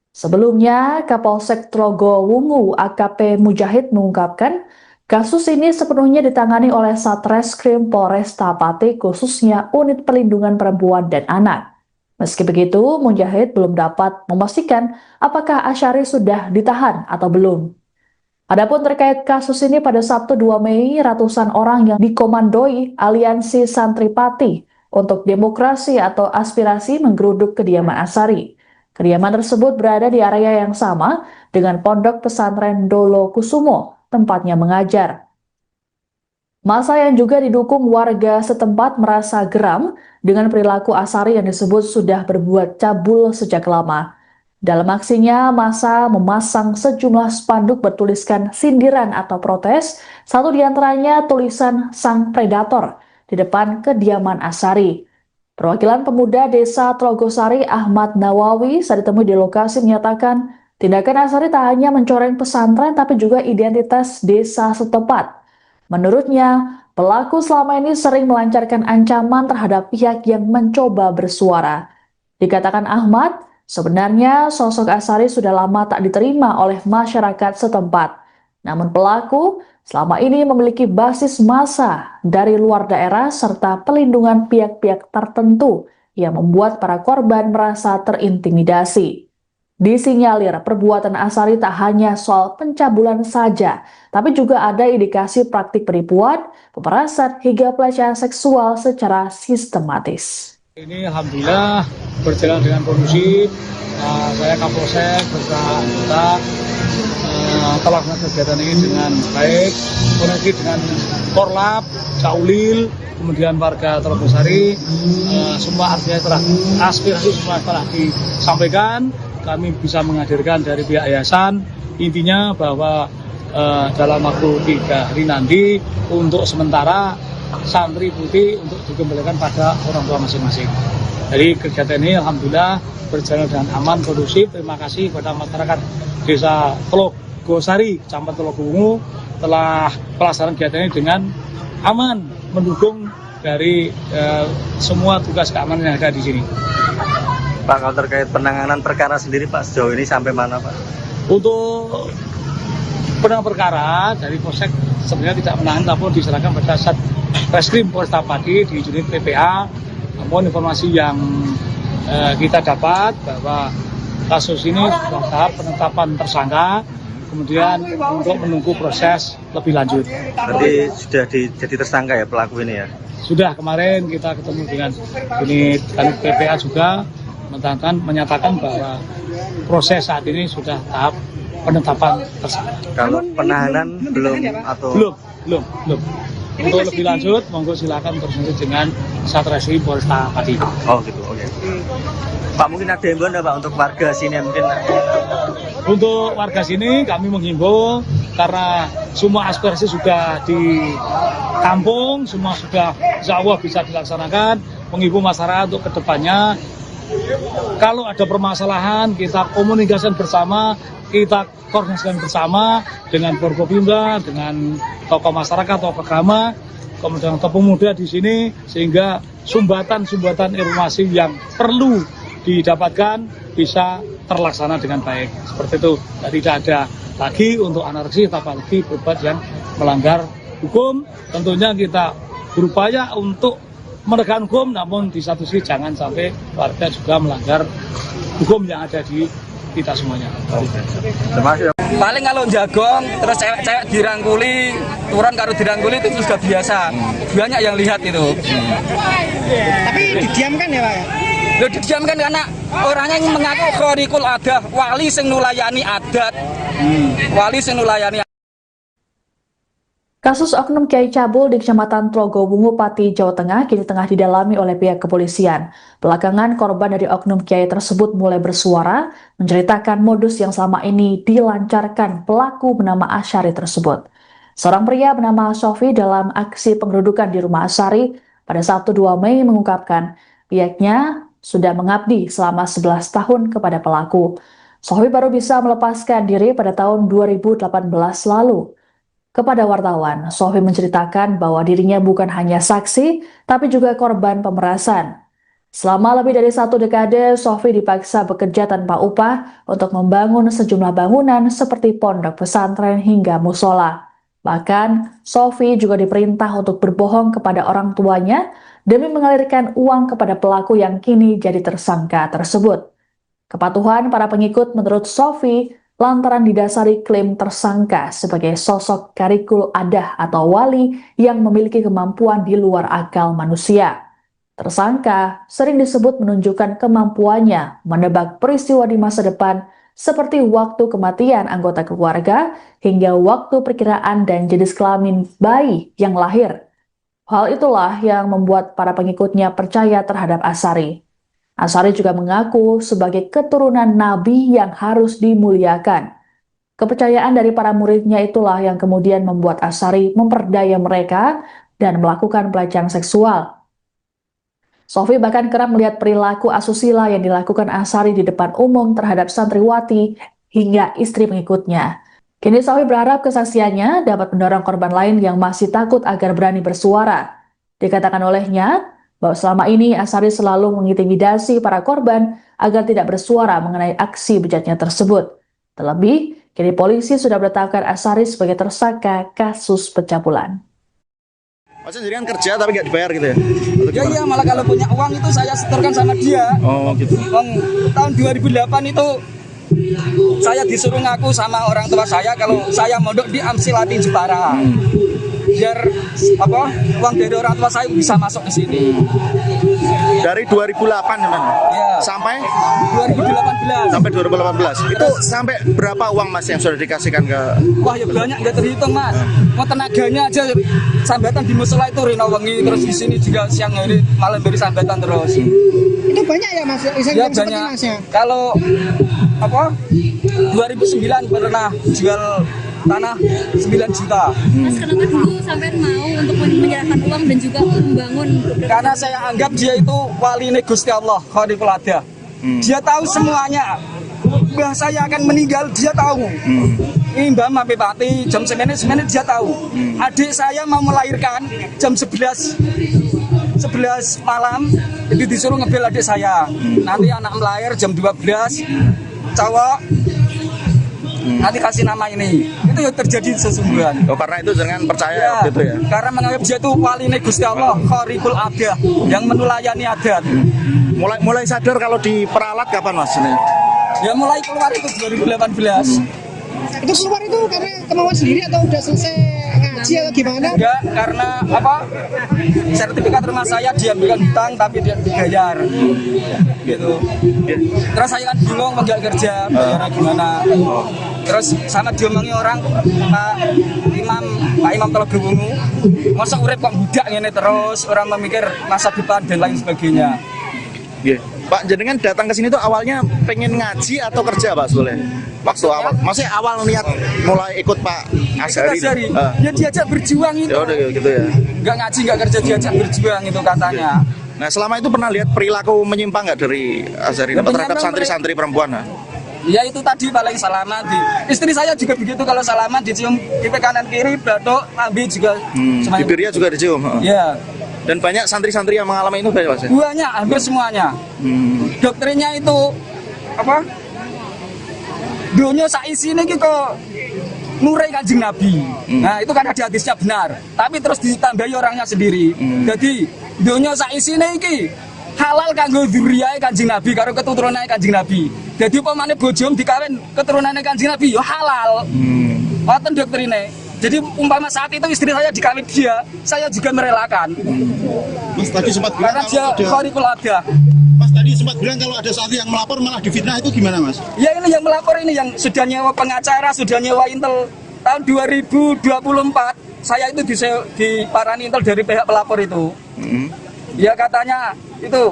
Sebelumnya, Kapolsek Tlogo Wungu AKP Mujahid mengungkapkan kasus ini sepenuhnya ditangani oleh Satreskrim Polresta Pati, khususnya Unit Perlindungan Perempuan dan Anak. Meski begitu, Mujahid belum dapat memastikan apakah Asyari sudah ditahan atau belum. Adapun terkait kasus ini, pada Sabtu 2 Mei, ratusan orang yang dikomandoi Aliansi Santri Pati untuk Demokrasi atau Aspirasi menggeruduk kediaman Asyari. Kediaman tersebut berada di area yang sama dengan Pondok Pesantren Dolo Kusumo, tempatnya mengajar. Massa yang juga didukung warga setempat merasa geram dengan perilaku Asyari yang disebut sudah berbuat cabul sejak lama. Dalam aksinya, massa memasang sejumlah spanduk bertuliskan sindiran atau protes, satu diantaranya tulisan Sang Predator di depan kediaman Asyari. Perwakilan pemuda Desa Tlogosari Ahmad Nawawi saat ditemui di lokasi menyatakan tindakan Asyari tak hanya mencoreng pesantren tapi juga identitas desa setempat. Menurutnya, pelaku selama ini sering melancarkan ancaman terhadap pihak yang mencoba bersuara. Dikatakan Ahmad, sebenarnya sosok Asyari sudah lama tak diterima oleh masyarakat setempat. Namun pelaku selama ini memiliki basis massa dari luar daerah serta pelindungan pihak-pihak tertentu yang membuat para korban merasa terintimidasi. Disinyalir perbuatan Asyari tak hanya soal pencabulan saja, tapi juga ada indikasi praktik penipuan, pemerasan hingga pelecehan seksual secara sistematis. Ini alhamdulillah berjalan dengan kondusif. Saya Kapolsek bersama kita telah melakukan kegiatan ini dengan baik, koordinasi dengan Korlap, Caulil, kemudian warga Telogosari. Semua artinya telah aspirasi semua telah disampaikan. Kami bisa menghadirkan dari pihak yayasan. Intinya bahwa dalam waktu 3 hari nanti untuk sementara santri putih untuk dikembalikan pada orang tua masing-masing. Jadi kegiatan ini alhamdulillah berjalan dengan aman, kondusif. Terima kasih kepada masyarakat Desa Telogosari, Kecamatan Telogowungu telah pelaksanaan kegiatan ini dengan aman, mendukung dari semua tugas keamanan yang ada di sini. Pak, kalau terkait penanganan perkara sendiri Pak, sejauh ini sampai mana Pak? Untuk penanganan perkara dari Polsek sebenarnya tidak menangan, namun diserahkan pada Satreskrim Polresta Pati di unit PPA. Namun informasi yang kita dapat bahwa kasus ini sudah tahap penetapan tersangka, kemudian untuk menunggu proses lebih lanjut. Berarti sudah jadi tersangka ya pelaku ini ya? Sudah, kemarin kita ketemu dengan unit PPA juga menyatakan bahwa proses saat ini sudah tahap penetapan tersangka. Kalau penahanan belum atau belum. Untuk lebih lanjut, monggo silakan berlanjut dengan Satreskrim Polresta Pati. Oh gitu, oke. Pak, mungkin ada himbauan Pak untuk warga sini mungkin? Untuk warga sini kami menghimbau karena semua aspirasi sudah ditampung, semua sudah insya Allah bisa dilaksanakan. Menghimbau masyarakat untuk kedepannya, kalau ada permasalahan kita komunikasikan bersama, kita koordinasikan bersama dengan Forkopimda, dengan tokoh masyarakat, tokoh agama, kemudian tokoh pemuda di sini, sehingga sumbatan-sumbatan informasi yang perlu didapatkan bisa terlaksana dengan baik. Seperti itu, jadi tidak ada lagi untuk anarki, apalagi berbuat yang melanggar hukum. Tentunya kita berupaya untuk menegakkan hukum, namun di satu sisi jangan sampai warga juga melanggar hukum yang ada di kita semuanya. Terima kasih. Paling kalau jagong terus cewek-cewek dirangkuli, turun karo dirangkuli itu sudah biasa. Banyak yang lihat itu. Tapi didiamkan ya Pak? Loh, didiamkan karena orangnya yang mengaku khorikul adah, wali sing nulayani adat. Wali sing nulayani. Kasus oknum Kiai Cabul di Kecamatan Telogowungu, Pati, Jawa Tengah kini tengah didalami oleh pihak kepolisian. Belakangan korban dari oknum Kiai tersebut mulai bersuara, menceritakan modus yang selama ini dilancarkan pelaku bernama Asyari tersebut. Seorang pria bernama Sofi dalam aksi pengerudukan di rumah Asyari pada Sabtu 2 Mei mengungkapkan pihaknya sudah mengabdi selama 11 tahun kepada pelaku. Sofi baru bisa melepaskan diri pada tahun 2018 lalu. Kepada wartawan, Sofi menceritakan bahwa dirinya bukan hanya saksi, tapi juga korban pemerasan. Selama lebih dari 1 dekade, Sofi dipaksa bekerja tanpa upah untuk membangun sejumlah bangunan seperti pondok pesantren hingga musola. Bahkan, Sofi juga diperintah untuk berbohong kepada orang tuanya demi mengalirkan uang kepada pelaku yang kini jadi tersangka tersebut. Kepatuhan para pengikut menurut Sofi lantaran didasari klaim tersangka sebagai sosok karikul adah atau wali yang memiliki kemampuan di luar akal manusia. Tersangka sering disebut menunjukkan kemampuannya menebak peristiwa di masa depan seperti waktu kematian anggota keluarga hingga waktu perkiraan dan jenis kelamin bayi yang lahir. Hal itulah yang membuat para pengikutnya percaya terhadap Asyari. Asyari juga mengaku sebagai keturunan Nabi yang harus dimuliakan. Kepercayaan dari para muridnya itulah yang kemudian membuat Asyari memperdaya mereka dan melakukan pelecehan seksual. Sofi bahkan kerap melihat perilaku asusila yang dilakukan Asyari di depan umum terhadap santriwati hingga istri pengikutnya. Kini Sofi berharap kesaksiannya dapat mendorong korban lain yang masih takut agar berani bersuara. Dikatakan olehnya bahwa selama ini Asyari selalu mengintimidasi para korban agar tidak bersuara mengenai aksi bejatnya tersebut. Terlebih, kini polisi sudah menetapkan Asyari sebagai tersangka kasus pencabulan. Mas jadi kan kerja tapi nggak dibayar gitu ya? Iya, malah kalau punya uang itu saya setorkan sama dia. Oh gitu. Tahun 2008 itu saya disuruh ngaku sama orang tua saya kalau saya mondok di Amsilati Jepara. biar apa uang dari orang tua saya bisa masuk ke sini. Dari 2008 teman. Ya. Sampai 2018. sampai 2018. Itu sampai berapa uang Mas yang sudah dikasihkan ke? Wah ya banyak nggak terhitung Mas. Mau tenaganya aja sambatan di musola itu rino wengi, terus di sini juga siang hari malam beri sambatan terus. Itu banyak ya Mas? Ya Yang seperti banyak. Masnya? Kalau apa 2009 pernah jual tanah 9 juta. Mas kenapa dulu sampai mau untuk menyerahkan uang dan juga membangun Karena saya anggap dia itu wali Gusti Allah, Khaliful Ada. Dia tahu semuanya. Mbah saya akan meninggal, dia tahu. Ini Mbah sampai pati jam 9 dia tahu. Adik saya mau melahirkan jam 11 malam itu disuruh ngebel adik saya. Nanti anak melahir jam 12 cowok nanti kasih nama ini. Itu yang terjadi sesungguhnya. Oh, karena itu jangan percaya Ya, waktu itu ya. karena menganggap dia itu wali Gusti Allah, Khaliful Ada yang menulayani adat. Mulai sadar kalau diperalat kapan Mas ini? Ya mulai keluar itu 2018. Itu keluar itu karena kemauan sendiri atau udah selesai ngaji atau gimana? Enggak, karena apa? Sertifikat rumah saya diambilkan hutang tapi dia dibayar. Gitu. Terus saya kan bingung mau nggak kerja, bayarnya gimana. Terus sama diomongi orang Pak Imam Telaga Wungu, masa urip kok budak ngene terus, orang memikir masa depan dan lain sebagainya. Iya. Pak, jenengan datang ke sini tuh awalnya pengen ngaji atau kerja Pak Soleh? Waktu awal, maksudnya awal niat mulai ikut Pak Azhari. Ya diajak berjuang itu. Ya udah gitu ya. Nggak ngaji, nggak kerja, diajak berjuang itu katanya. Nah selama itu pernah lihat perilaku menyimpang nggak dari Azhari Ya, terhadap menyimpang santri-santri perempuan? Nah? Ya itu tadi paling salaman di istri saya juga begitu, kalau salaman dicium pipi kanan kiri, batuk, lambe juga. Bibirnya juga dicium. Ya. Dan banyak santri-santri yang mengalami itu banyak Mas. Banyak, hampir semuanya. Doktrinnya itu apa? Dunia saisi ini gitu nurai Kanjeng Nabi. Nah itu kan ada hadisnya benar. Tapi terus ditambahi orangnya sendiri. Jadi dunia saisi ini iki halal kanggo dzurriyahe Kanjeng Nabi karo keturunane Kanjeng Nabi. Jadi pemane bojom dikawin keturunane Kanjeng Nabi ya halal. Ngoten doktrine. Jadi umpama saat itu istri saya dikawin dia, saya juga merelakan. Mas tadi sempat bilang Karena dia kalau ada, Khaliful Ada. Mas tadi sempat bilang kalau ada santri yang melapor malah difitnah, itu gimana Mas? Ya ini yang melapor ini yang sudah nyewa pengacara, sudah nyewa intel tahun 2024. Saya itu diparani intel dari pihak pelapor itu. Ya katanya itu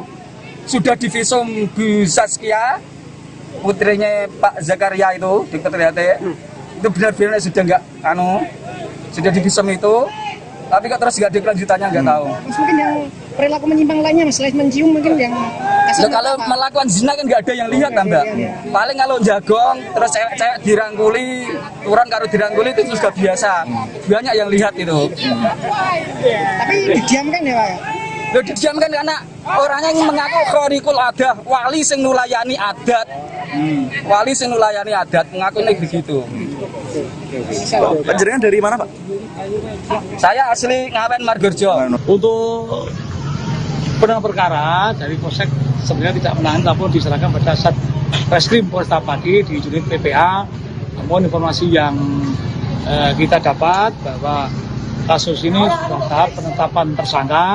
sudah divisum Bu Saskia, putrinya Pak Zakaria itu, Dr. Yate. Itu benar-benar sudah nggak sudah divisum itu, tapi kok terus nggak ada kelanjutannya, nggak tahu. Mas mungkin yang perilaku menyimpang lainnya Mas, selain mencium mungkin yang Ya, kalau melakukan zina kan nggak ada yang lihat kan Mbak. Paling kalau jagong terus cewek-cewek dirangkuli, turun karo dirangkuli itu sudah biasa. Banyak yang lihat itu. tapi didiamkan ya Pak? Lo didiamkan karena orangnya yang mengaku Khaliful Ada, wali sing nulayani adat. Wali sing nulayani adat mengaku ini begitu. Jenengan dari mana Pak? Saya asli Ngawen Margorjo. Untuk penanganan perkara dari Polsek sebenarnya tidak menahan, tapi diserahkan pada Satreskrim Polresta Pati di unit PPA. Namun informasi yang kita dapat bahwa kasus ini sudah tahap penetapan tersangka,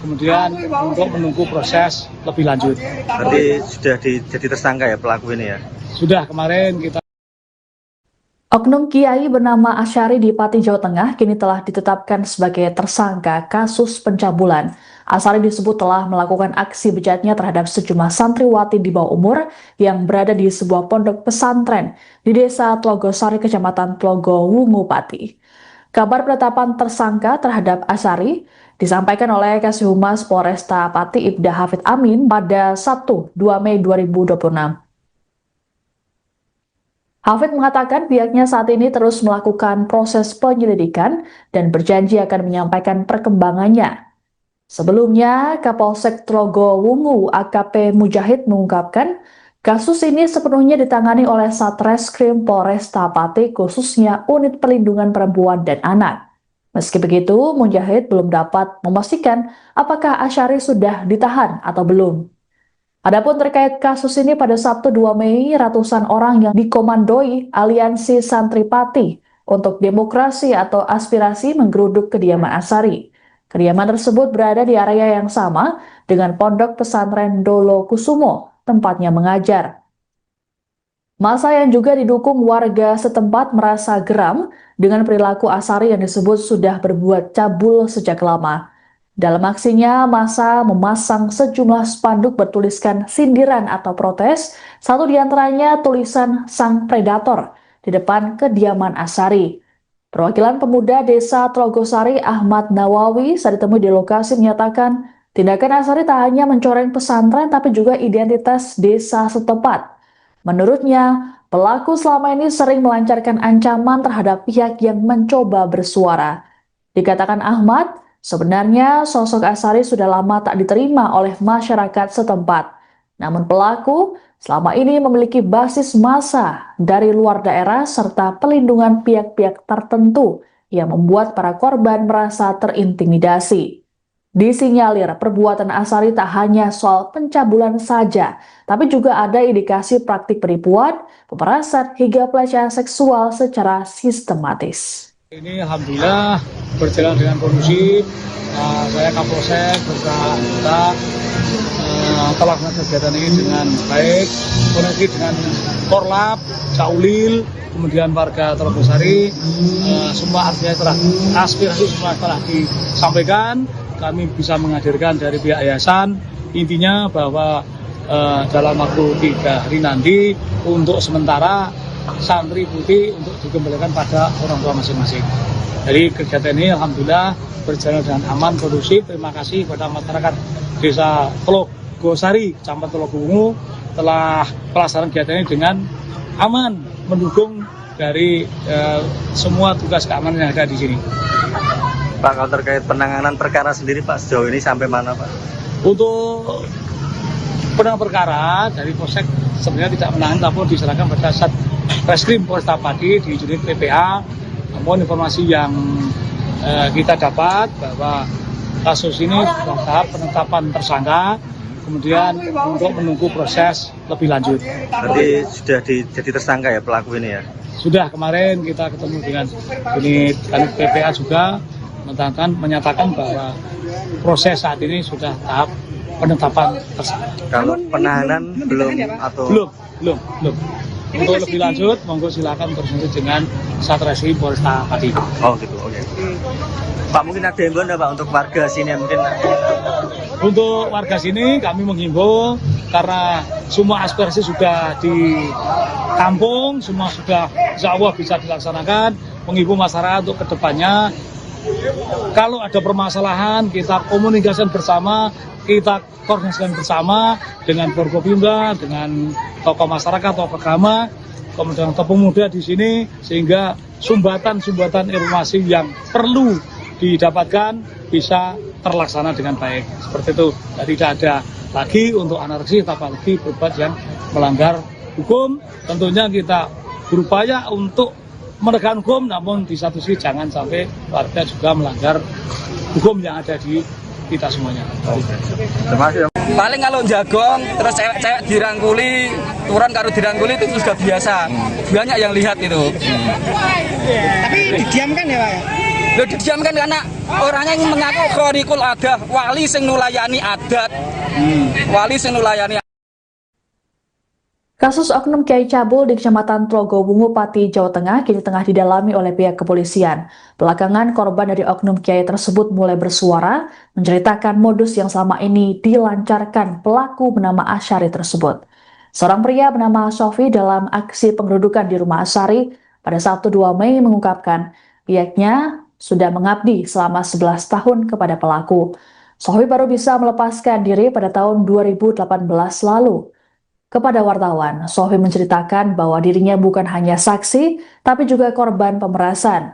kemudian untuk menunggu proses lebih lanjut. Berarti sudah jadi tersangka ya pelaku ini ya? Sudah kemarin kita Oknum Kiai bernama Asyari di Pati, Jawa Tengah kini telah ditetapkan sebagai tersangka kasus pencabulan. Asyari disebut telah melakukan aksi bejatnya terhadap sejumlah santriwati di bawah umur yang berada di sebuah pondok pesantren di Desa Tlogosari, Kecamatan Tlogo Wungu, Pati. Kabar penetapan tersangka terhadap Asyari disampaikan oleh Kasih Humas Polresta Pati Ibda Hafid Amin pada Sabtu 2 Mei 2026. Hafid mengatakan pihaknya saat ini terus melakukan proses penyelidikan dan berjanji akan menyampaikan perkembangannya. Sebelumnya, Kapolsek Tlogo Wungu AKP Mujahid mengungkapkan kasus ini sepenuhnya ditangani oleh Satreskrim Polresta Pati, khususnya Unit Perlindungan Perempuan dan Anak. Meski begitu, Mujahid belum dapat memastikan apakah Asyari sudah ditahan atau belum. Adapun terkait kasus ini pada Sabtu 2 Mei, ratusan orang yang dikomandoi Aliansi Santri Pati untuk demokrasi atau aspirasi menggeruduk kediaman Asari. Kediaman tersebut berada di area yang sama dengan Pondok Pesantren Dolo Kusumo, tempatnya mengajar. Massa yang juga didukung warga setempat merasa geram dengan perilaku Asari yang disebut sudah berbuat cabul sejak lama. Dalam aksinya, massa memasang sejumlah spanduk bertuliskan sindiran atau protes, satu diantaranya tulisan Sang Predator di depan kediaman Asari. Perwakilan pemuda desa Trogosari Ahmad Nawawi saat ditemui di lokasi menyatakan, tindakan Asari tak hanya mencoreng pesantren tapi juga identitas desa setempat. Menurutnya, pelaku selama ini sering melancarkan ancaman terhadap pihak yang mencoba bersuara. Dikatakan Ahmad, sebenarnya sosok Asari sudah lama tak diterima oleh masyarakat setempat. Namun pelaku selama ini memiliki basis massa dari luar daerah serta pelindungan pihak-pihak tertentu yang membuat para korban merasa terintimidasi. Disinyalir perbuatan Asari tak hanya soal pencabulan saja, tapi juga ada indikasi praktik penipuan, pemerasan, hingga pelecehan seksual secara sistematis. Ini alhamdulillah berjalan dengan kondusif. Saya Kapolsek beserta telah melakukan kegiatan ini dengan baik, koneksi dengan Korlap, Caulil, kemudian warga Trogosari, semua artinya telah aspirasi semua telah disampaikan. Kami bisa menghadirkan dari pihak yayasan, intinya bahwa dalam waktu 3 hari nanti untuk sementara santri putih untuk dikembalikan pada orang tua masing-masing. Jadi kegiatan ini alhamdulillah berjalan dengan aman, kondusif. Terima kasih kepada masyarakat desa Trogosari, Kecamatan Telogowungu telah pelaksanaan kegiatan ini dengan aman, mendukung dari semua tugas keamanan yang ada di sini. Pak, kalau terkait penanganan perkara sendiri Pak, sejauh ini sampai mana Pak? Untuk penanganan perkara dari Polsek sebenarnya tidak menangani, tapi diserahkan pada Satreskrim Polresta Pati di unit PPA. Namun informasi yang kita dapat bahwa kasus ini dalam tahap penetapan tersangka, kemudian untuk menunggu proses lebih lanjut. Berarti sudah jadi tersangka ya pelaku ini ya? Sudah, kemarin kita ketemu dengan unit PPA juga menyatakan bahwa proses saat ini sudah tahap penetapan tersangka. Kalau penahanan belum atau belum. Untuk lebih lanjut, monggo silakan berlanjut dengan Satreskrim Polresta Pati. Oh gitu, oke. Pak, mungkin ada himbauan Pak untuk warga sini mungkin? Untuk warga sini kami menghimbau karena semua aspirasi sudah ditampung, semua sudah insya Allah bisa dilaksanakan. Menghimbau masyarakat untuk kedepannya, kalau ada permasalahan kita komunikasikan bersama, kita koordinasikan bersama dengan Forkopimda, dengan tokoh masyarakat, tokoh agama, kemudian tokoh pemuda di sini, sehingga sumbatan-sumbatan informasi yang perlu didapatkan bisa terlaksana dengan baik. Seperti itu, jadi tidak ada lagi untuk anarkis, apalagi berbuat yang melanggar hukum. Tentunya kita berupaya untuk menegakkan hukum, namun di satu sisi jangan sampai warga juga melanggar hukum yang ada di kita semuanya. Terima kasih. Paling kalau jagong, terus cewek-cewek dirangkuli, turun karo dirangkuli itu sudah biasa. Banyak yang lihat itu. Tapi didiamkan ya Pak ya? Loh, didiamkan karena orangnya yang mengaku khorikul adah, wali sing nulayani adat. Wali sing nulayani. Kasus oknum Kiai Cabul di Kecamatan Trogowungu, Pati, Jawa Tengah kini tengah didalami oleh pihak kepolisian. Belakangan korban dari oknum Kiai tersebut mulai bersuara, menceritakan modus yang selama ini dilancarkan pelaku bernama Asyari tersebut. Seorang pria bernama Sofi dalam aksi pengerudukan di rumah Asyari pada Sabtu 2 Mei mengungkapkan pihaknya sudah mengabdi selama 11 tahun kepada pelaku. Sofi baru bisa melepaskan diri pada tahun 2018 lalu. Kepada wartawan, Sofi menceritakan bahwa dirinya bukan hanya saksi, tapi juga korban pemerasan.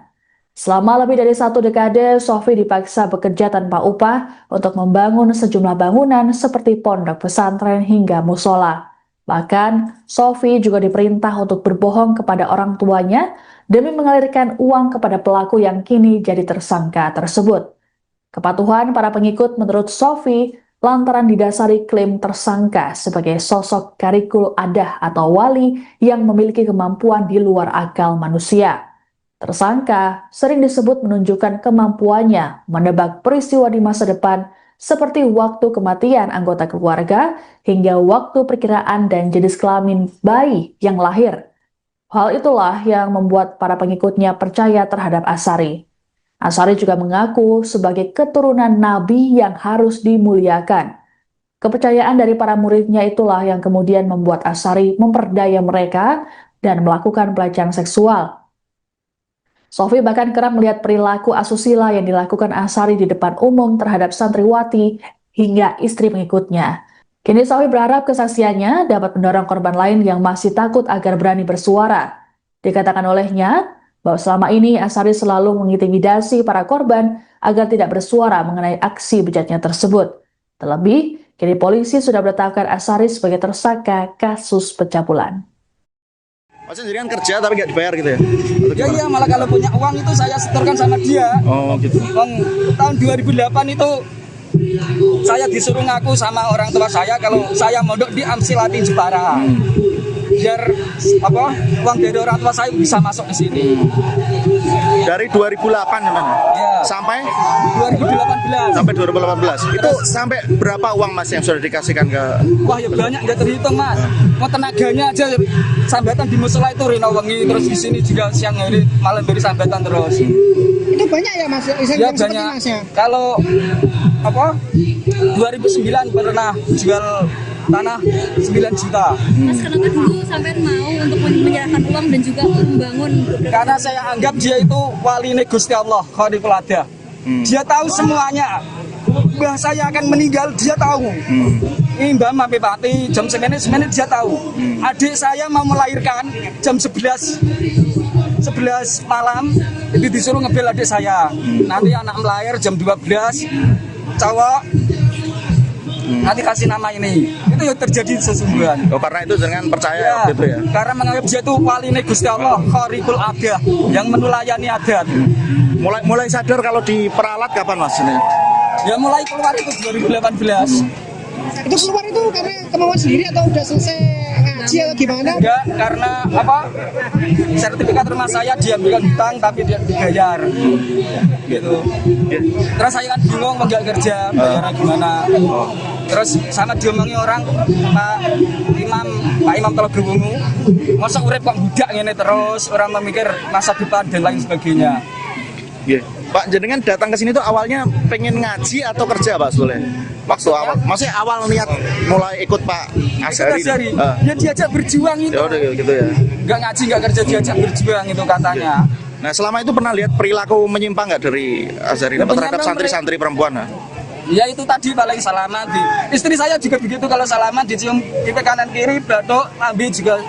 Selama lebih dari 1 dekade, Sofi dipaksa bekerja tanpa upah untuk membangun sejumlah bangunan seperti pondok pesantren hingga musola. Bahkan, Sofi juga diperintah untuk berbohong kepada orang tuanya demi mengalirkan uang kepada pelaku yang kini jadi tersangka tersebut. Kepatuhan para pengikut menurut Sofi lantaran didasari klaim tersangka sebagai sosok karikul adah atau wali yang memiliki kemampuan di luar akal manusia. Tersangka sering disebut menunjukkan kemampuannya menebak peristiwa di masa depan seperti waktu kematian anggota keluarga hingga waktu perkiraan dan jenis kelamin bayi yang lahir. Hal itulah yang membuat para pengikutnya percaya terhadap Asy'ari. Asy'ari juga mengaku sebagai keturunan nabi yang harus dimuliakan. Kepercayaan dari para muridnya itulah yang kemudian membuat Asy'ari memperdaya mereka dan melakukan pelecehan seksual. Sofi bahkan kerap melihat perilaku asusila yang dilakukan Asy'ari di depan umum terhadap santriwati hingga istri pengikutnya. Kini Sofi berharap kesaksiannya dapat mendorong korban lain yang masih takut agar berani bersuara. Dikatakan olehnya bahwa selama ini Asy'ari selalu mengintimidasi para korban agar tidak bersuara mengenai aksi bejatnya tersebut. Terlebih, kini polisi sudah menetapkan Asy'ari sebagai tersangka kasus pencabulan. Maksudnya jadi kan kerja tapi nggak dibayar gitu ya? Ya iya, malah kalau punya uang itu saya setorkan sama dia. Oh gitu. Tahun 2008 itu saya disuruh ngaku sama orang tua saya kalau saya mondok di Amsilati Jepara. Biar uang dari orang tua saya bisa masuk ke sini. Dari 2008 gimana? Ya. Sampai 2018. sampai 2018. Itu sampai berapa uang Mas yang sudah dikasihkan ke? Wah ya banyak, nggak terhitung Mas. Mau tenaganya aja sambatan di musola itu rina wengi, terus di sini juga siang hari malam beri sambatan terus. Itu banyak ya Mas? Ya banyak. Kalau 2009 pernah jual tanah 9 juta. Mas kenapa dulu sampai mau untuk menyerahkan uang dan juga membangun? Karena saya anggap dia itu wali Gusti Allah, Khaliqul Adah. Dia tahu semuanya. Mbah saya akan meninggal, dia tahu. Ini Mbah Mapepati jam 9 dia tahu. Adik saya mau melahirkan jam 11 malam itu disuruh ngebel adik saya. Nanti anak melahir jam 12 cowok. Nanti kasih nama ini. Itu yang terjadi sesungguhnya. Oh, karena itu dengan percaya gitu ya. Karena menganggap dia itu wali Gusti Allah, Khaliqul Adah yang menulayani adat. Mulai sadar kalau diperalat kapan Mas ini? Ya mulai keluar itu 2018. Itu keluar itu karena kemauan sendiri atau udah selesai ngaji atau gimana? Enggak, karena sertifikat rumah saya diambilkan hutang tapi dia dibayar. Gitu. Terus saya kan bingung mau nggak kerja, bayarnya gimana. Terus sama diomongi orang Pak Imam Telogo Wungu, masa urip kok budak ngene terus, orang memikir masa depan dan lain sebagainya. Pak, jenengan datang ke sini tuh awalnya pengen ngaji atau kerja Pak Soleh? Waktu awal, maksudnya awal niat mulai ikut Pak Asy'ari. Ya diajak berjuang itu. Ya udah gitu ya. Nggak ngaji, nggak kerja, diajak berjuang itu katanya. Nah selama itu pernah lihat perilaku menyimpang nggak dari Asy'ari terhadap santri-santri perempuan? Ya itu tadi paling salaman istri saya juga begitu, kalau salaman dicium pipi kanan kiri, batuk, lambe juga.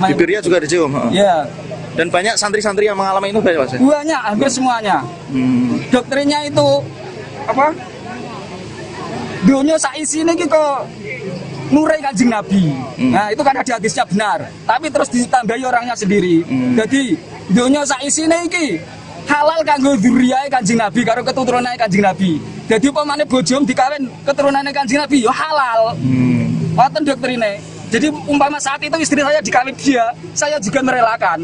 Bibirnya juga dicium. Ya. Dan banyak santri-santri yang mengalami itu banyak Mas? Banyak, hampir semuanya. Doktrinnya itu dunia saisi ini gitu nurai Kanjeng Nabi. Nah itu kan ada hadisnya benar, tapi terus ditambahi orangnya sendiri. Jadi dunia saisi ini halal kanggo dzurriyahe Kanjeng Nabi karo keturunane Kanjeng Nabi. Jadi upamane bojom dikawin keturunane Kanjeng Nabi ya halal. Ngoten doktrine. Jadi umpama saat itu istri saya dikawin dia, saya juga merelakan.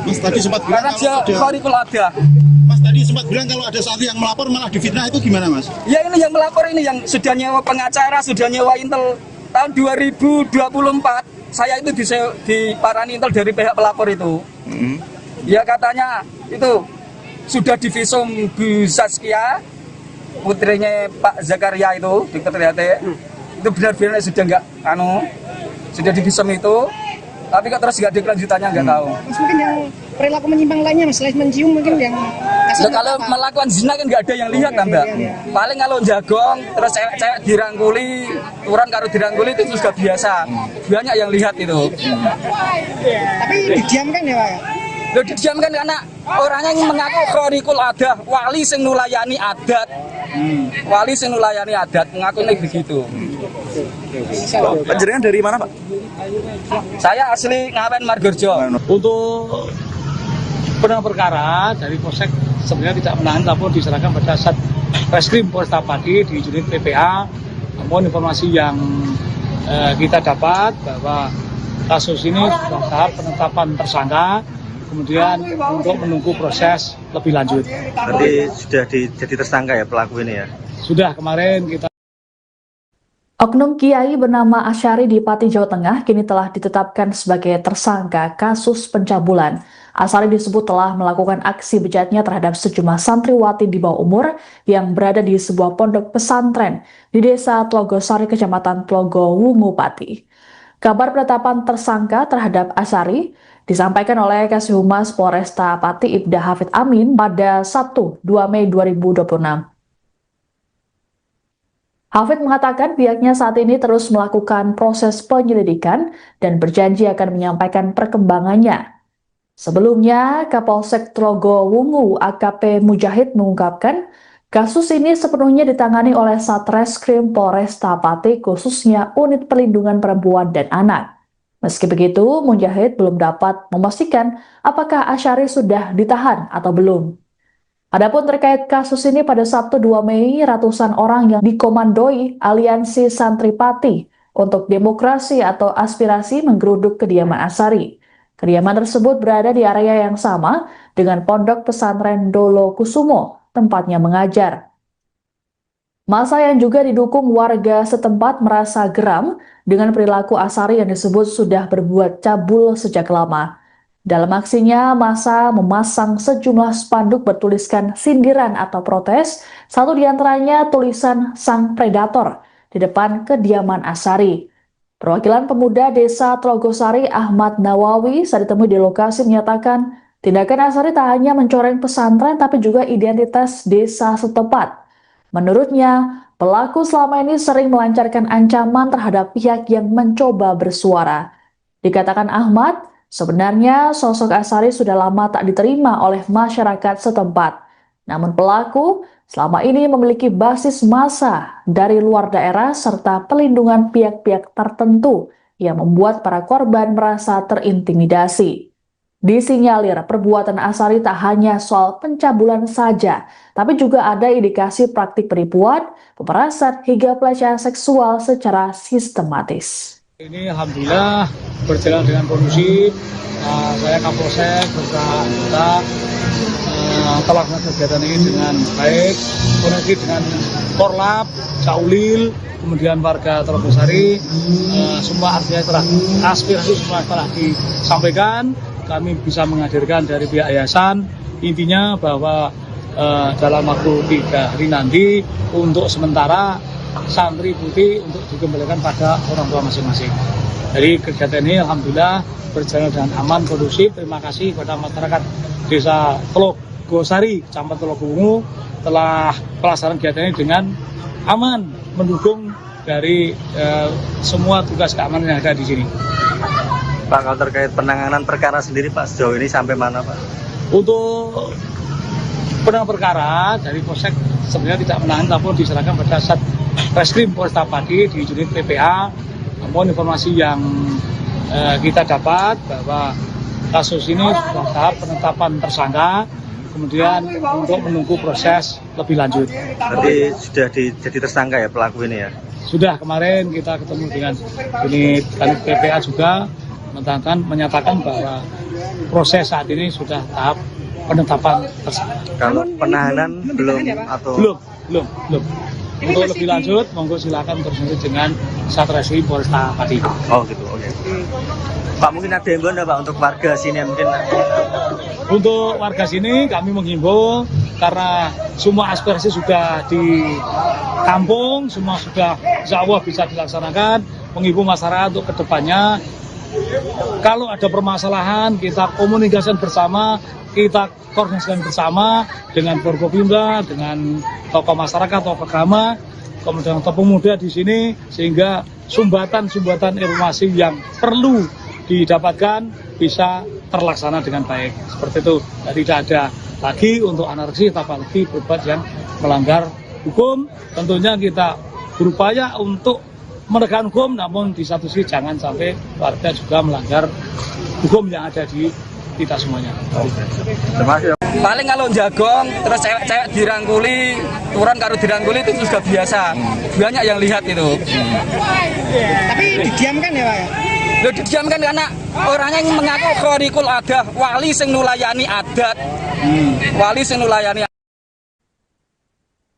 Mas tadi sempat bilang karena dia Khaliqul Adah. Mas tadi sempat bilang kalau ada santri yang melapor malah difitnah, itu gimana Mas? Ya ini yang melapor ini yang sudah nyewa pengacara, sudah nyewa intel. Tahun 2024 saya itu diparani intel dari pihak pelapor itu. Ya katanya itu sudah divisum Bu Saskia, putrinya Pak Zakaria itu, Dr. Triate. Itu benar-benar sudah sudah divisum itu, tapi kok terus nggak ada kelanjutannya, nggak tahu. Mas mungkin yang perilaku menyimpang lainnya Mas, selain mencium mungkin yang kalau melakukan zina kan nggak ada yang lihat kan Mbak. Paling kalau jagong terus cewek-cewek dirangkuli, turun karo dirangkuli itu juga biasa. Banyak yang lihat itu. Tapi didiamkan ya Pak? Loh, didiamkan karena orangnya yang mengaku Khaliqul Adah, wali sing nulayani adat. Wali sing nulayani adat mengaku begitu. Panjenengan dari mana Pak? Saya asli Ngawen Margorjo. Untuk penanganan perkara dari Polsek sebenarnya tidak menahan, namun diserahkan pada Satreskrim Polresta Pati di unit PPA. Namun informasi yang kita dapat bahwa kasus ini sudah tahap penetapan tersangka kemudian untuk menunggu proses lebih lanjut. Berarti sudah jadi tersangka ya pelaku ini ya? Sudah kemarin kita. Oknum Kiai bernama Asyari di Pati, Jawa Tengah kini telah ditetapkan sebagai tersangka kasus pencabulan. Asyari disebut telah melakukan aksi bejatnya terhadap sejumlah santriwati di bawah umur yang berada di sebuah pondok pesantren di Desa Tlogosari, Kecamatan Tlogo Wungu, Pati. Kabar penetapan tersangka terhadap Asyari disampaikan oleh Kasih Humas Polresta Pati Ibda Hafid Amin pada Sabtu 2 Mei 2026. Hafid mengatakan pihaknya saat ini terus melakukan proses penyelidikan dan berjanji akan menyampaikan perkembangannya. Sebelumnya, Kapolsek Tlogo Wungu AKP Mujahid mengungkapkan kasus ini sepenuhnya ditangani oleh Satreskrim Polresta Pati, khususnya Unit Perlindungan Perempuan dan Anak. Meski begitu, Mujahid belum dapat memastikan apakah Asyari sudah ditahan atau belum. Adapun terkait kasus ini, pada Sabtu 2 Mei, ratusan orang yang dikomandoi Aliansi Santri Pati untuk Demokrasi atau Aspirasi menggeruduk kediaman Asyari. Kediaman tersebut berada di area yang sama dengan Pondok Pesantren Dolo Kusumo, tempatnya mengajar. Massa yang juga didukung warga setempat merasa geram dengan perilaku Asyari yang disebut sudah berbuat cabul sejak lama. Dalam aksinya, massa memasang sejumlah spanduk bertuliskan sindiran atau protes, satu diantaranya tulisan Sang Predator di depan kediaman Asyari. Perwakilan pemuda Desa Tlogosari Ahmad Nawawi saat ditemui di lokasi menyatakan tindakan Asyari tak hanya mencoreng pesantren tapi juga identitas desa setempat. Menurutnya, pelaku selama ini sering melancarkan ancaman terhadap pihak yang mencoba bersuara. Dikatakan Ahmad, sebenarnya sosok Asyari sudah lama tak diterima oleh masyarakat setempat. Namun pelaku selama ini memiliki basis massa dari luar daerah serta pelindungan pihak-pihak tertentu yang membuat para korban merasa terintimidasi. Disinyalir perbuatan Asyari tak hanya soal pencabulan saja, tapi juga ada indikasi praktik penipuan, pemerasan hingga pelecehan seksual secara sistematis. Ini alhamdulillah berjalan dengan kondusif. Saya Kapolsek bersama kita telah melakukan kegiatan ini dengan baik, koordinasi dengan Korlap, Caulil, kemudian warga Tlogosari. Semua artinya telah aspirasi semua telah disampaikan. Kami bisa menghadirkan dari pihak yayasan. Intinya bahwa dalam waktu 3 hari nanti untuk sementara santri putih untuk dikembalikan pada orang tua masing-masing. Jadi kegiatan ini alhamdulillah berjalan dengan aman, kondusif. Terima kasih kepada masyarakat Desa Tlogosari, Kecamatan Tlogo Wungu telah pelaksanaan kegiatan ini dengan aman, mendukung dari semua tugas keamanan yang ada di sini. Pak, kalau terkait penanganan perkara sendiri Pak, sejauh ini sampai mana Pak? Untuk penanganan perkara dari Polsek sebenarnya tidak menangani, tapi diserahkan pada Satreskrim Polresta Pati di unit PPA. Namun informasi yang kita dapat bahwa kasus ini sudah tahap penetapan tersangka, kemudian untuk menunggu proses lebih lanjut. Berarti sudah jadi tersangka ya pelaku ini ya? Sudah, kemarin kita ketemu dengan unit PPA juga menyatakan bahwa proses saat ini sudah tahap penetapan tersangka. Kalau penahanan belum atau belum. Untuk lebih lanjut, monggo silakan berlanjut dengan Satreskrim Polresta Pati. Oh gitu, oke. Pak, mungkin ada yang enggak Pak untuk warga sini mungkin? Untuk warga sini kami menghimbau karena semua aspirasi sudah ditampung, semua sudah insya Allah bisa dilaksanakan. Menghimbau masyarakat untuk kedepannya kalau ada permasalahan kita komunikasikan bersama, kita koordinasikan bersama dengan Forkopimda, dengan tokoh masyarakat, tokoh agama, kemudian tokoh pemuda di sini, sehingga sumbatan-sumbatan informasi yang perlu didapatkan bisa terlaksana dengan baik. Seperti itu, jadi tidak ada lagi untuk anarki, apalagi berbuat yang melanggar hukum. Tentunya kita berupaya untuk menegakkan hukum, namun di satu sisi jangan sampai warga juga melanggar hukum yang ada di kita semuanya. Terima kasih. Paling kalau jagong, terus cewek-cewek dirangkuli, turun karo dirangkuli itu sudah biasa. Banyak yang lihat itu. Tapi didiamkan ya Pak ya? Lo didiamkan karena orangnya yang mengaku khariqul adah, wali sing nulayani adat. Wali sing nulayani.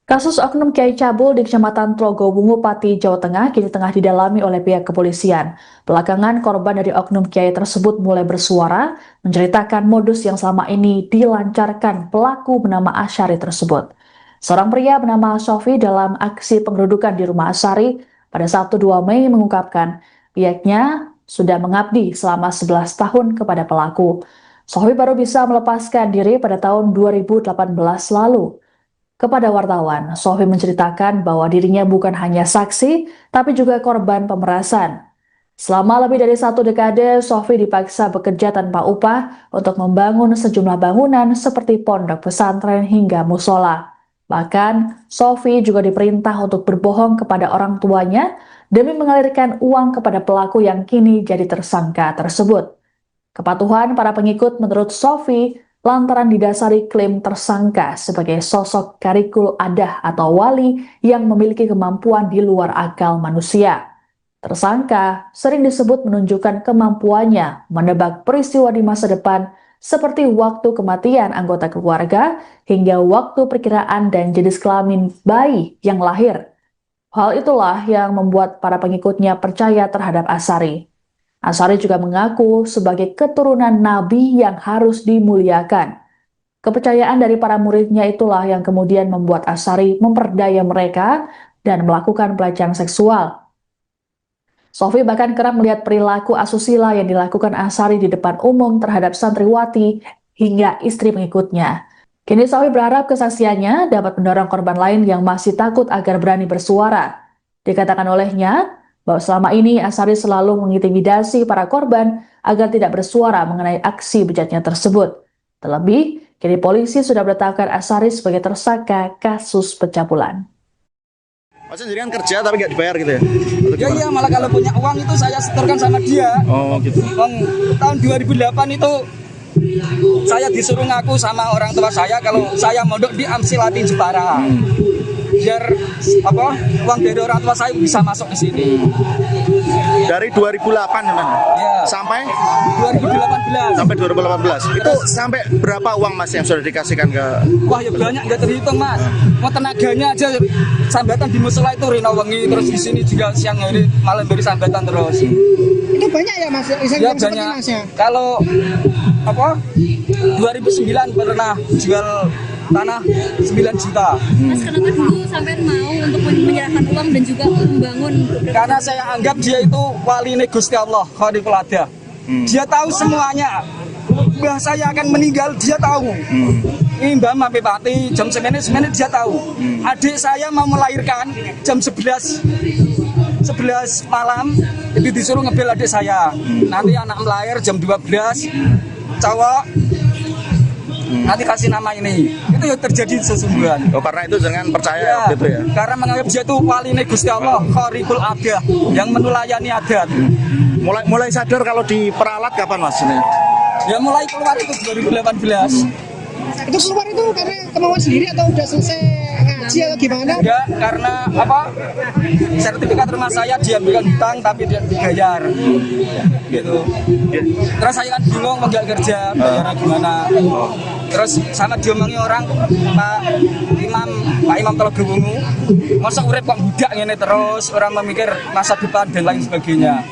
Kasus oknum Kiai Cabul di Kecamatan Trogowungu, Pati, Jawa Tengah kini tengah didalami oleh pihak kepolisian. Belakangan korban dari oknum Kiai tersebut mulai bersuara, menceritakan modus yang selama ini dilancarkan pelaku bernama Asyari tersebut. Seorang pria bernama Sofi dalam aksi pengerudukan di rumah Asyari pada Sabtu 2 Mei mengungkapkan pihaknya sudah mengabdi selama 11 tahun kepada pelaku. Sofi baru bisa melepaskan diri pada tahun 2018 lalu. Kepada wartawan, Sofi menceritakan bahwa dirinya bukan hanya saksi, tapi juga korban pemerasan. Selama lebih dari 1 dekade, Sofi dipaksa bekerja tanpa upah untuk membangun sejumlah bangunan seperti pondok pesantren hingga musola. Bahkan, Sofi juga diperintah untuk berbohong kepada orang tuanya demi mengalirkan uang kepada pelaku yang kini jadi tersangka tersebut. Kepatuhan para pengikut menurut Sofi lantaran didasari klaim tersangka sebagai sosok karikul adah atau wali yang memiliki kemampuan di luar akal manusia. Tersangka sering disebut menunjukkan kemampuannya menebak peristiwa di masa depan seperti waktu kematian anggota keluarga hingga waktu perkiraan dan jenis kelamin bayi yang lahir. Hal itulah yang membuat para pengikutnya percaya terhadap Asyari. Asyari juga mengaku sebagai keturunan Nabi yang harus dimuliakan. Kepercayaan dari para muridnya itulah yang kemudian membuat Asyari memperdaya mereka dan melakukan pelecehan seksual. Sofi bahkan kerap melihat perilaku asusila yang dilakukan Asyari di depan umum terhadap santriwati hingga istri pengikutnya. Kini Sofi berharap kesaksiannya dapat mendorong korban lain yang masih takut agar berani bersuara. Dikatakan olehnya bahwa selama ini Asyari selalu mengintimidasi para korban agar tidak bersuara mengenai aksi bejatnya tersebut. Terlebih, kini polisi sudah menetapkan Asyari sebagai tersangka kasus pencabulan. Mas sendiri kan kerja tapi nggak dibayar gitu ya? Iya, malah kalau punya uang itu saya setorkan sama dia. Oh gitu. Tahun 2008 itu saya disuruh ngaku sama orang tua saya kalau saya mondok di Amsilati Jepara. Biar uang dari orang tua saya bisa masuk ke sini. Dari 2008 teman. Ya. Sampai 2018. Sampai 2018. Itu sampai berapa uang Mas yang sudah dikasihkan ke? Wah ya banyak nggak terhitung Mas. Mau tenaganya aja sambatan di musola itu rina wengi, terus di sini juga siang hari malam beri sambatan terus. Itu banyak ya Mas? Ya banyak. Kalau 2009 pernah jual tanah 9 juta. Mas, kenapa dulu sampai mau untuk menyerahkan uang dan juga membangun? Karena saya anggap dia itu wali Gusti Allah, khariqul adah. Dia tahu semuanya. Mbah saya akan meninggal, dia tahu. Ini Mbah sampai Pati, jam 9 dia tahu. Adik saya mau melahirkan jam 11 malam, itu disuruh ngebel adik saya. Nanti anak melahir jam 12, cowok. Nanti kasih nama ini, itu yang terjadi sesungguhnya. Oh karena itu jangan percaya ya, gitu ya? Karena menganggap dia itu wali Gusti Allah, khariqul adah, yang menulayani adat. Mulai sadar kalau diperalat kapan Mas ini? Ya mulai keluar itu 2018. Itu keluar itu karena kemauan sendiri atau udah selesai ngaji atau gimana? Enggak, karena sertifikat rumah saya diambilkan hutang tapi dia dibayar. Gitu. Terus saya kan bingung mau nggak kerja, bayarnya gimana. Terus sama diomongi orang Pak Imam Trogowungu, masa urip kok budak ngene terus, orang memikir masa depan dan lain sebagainya.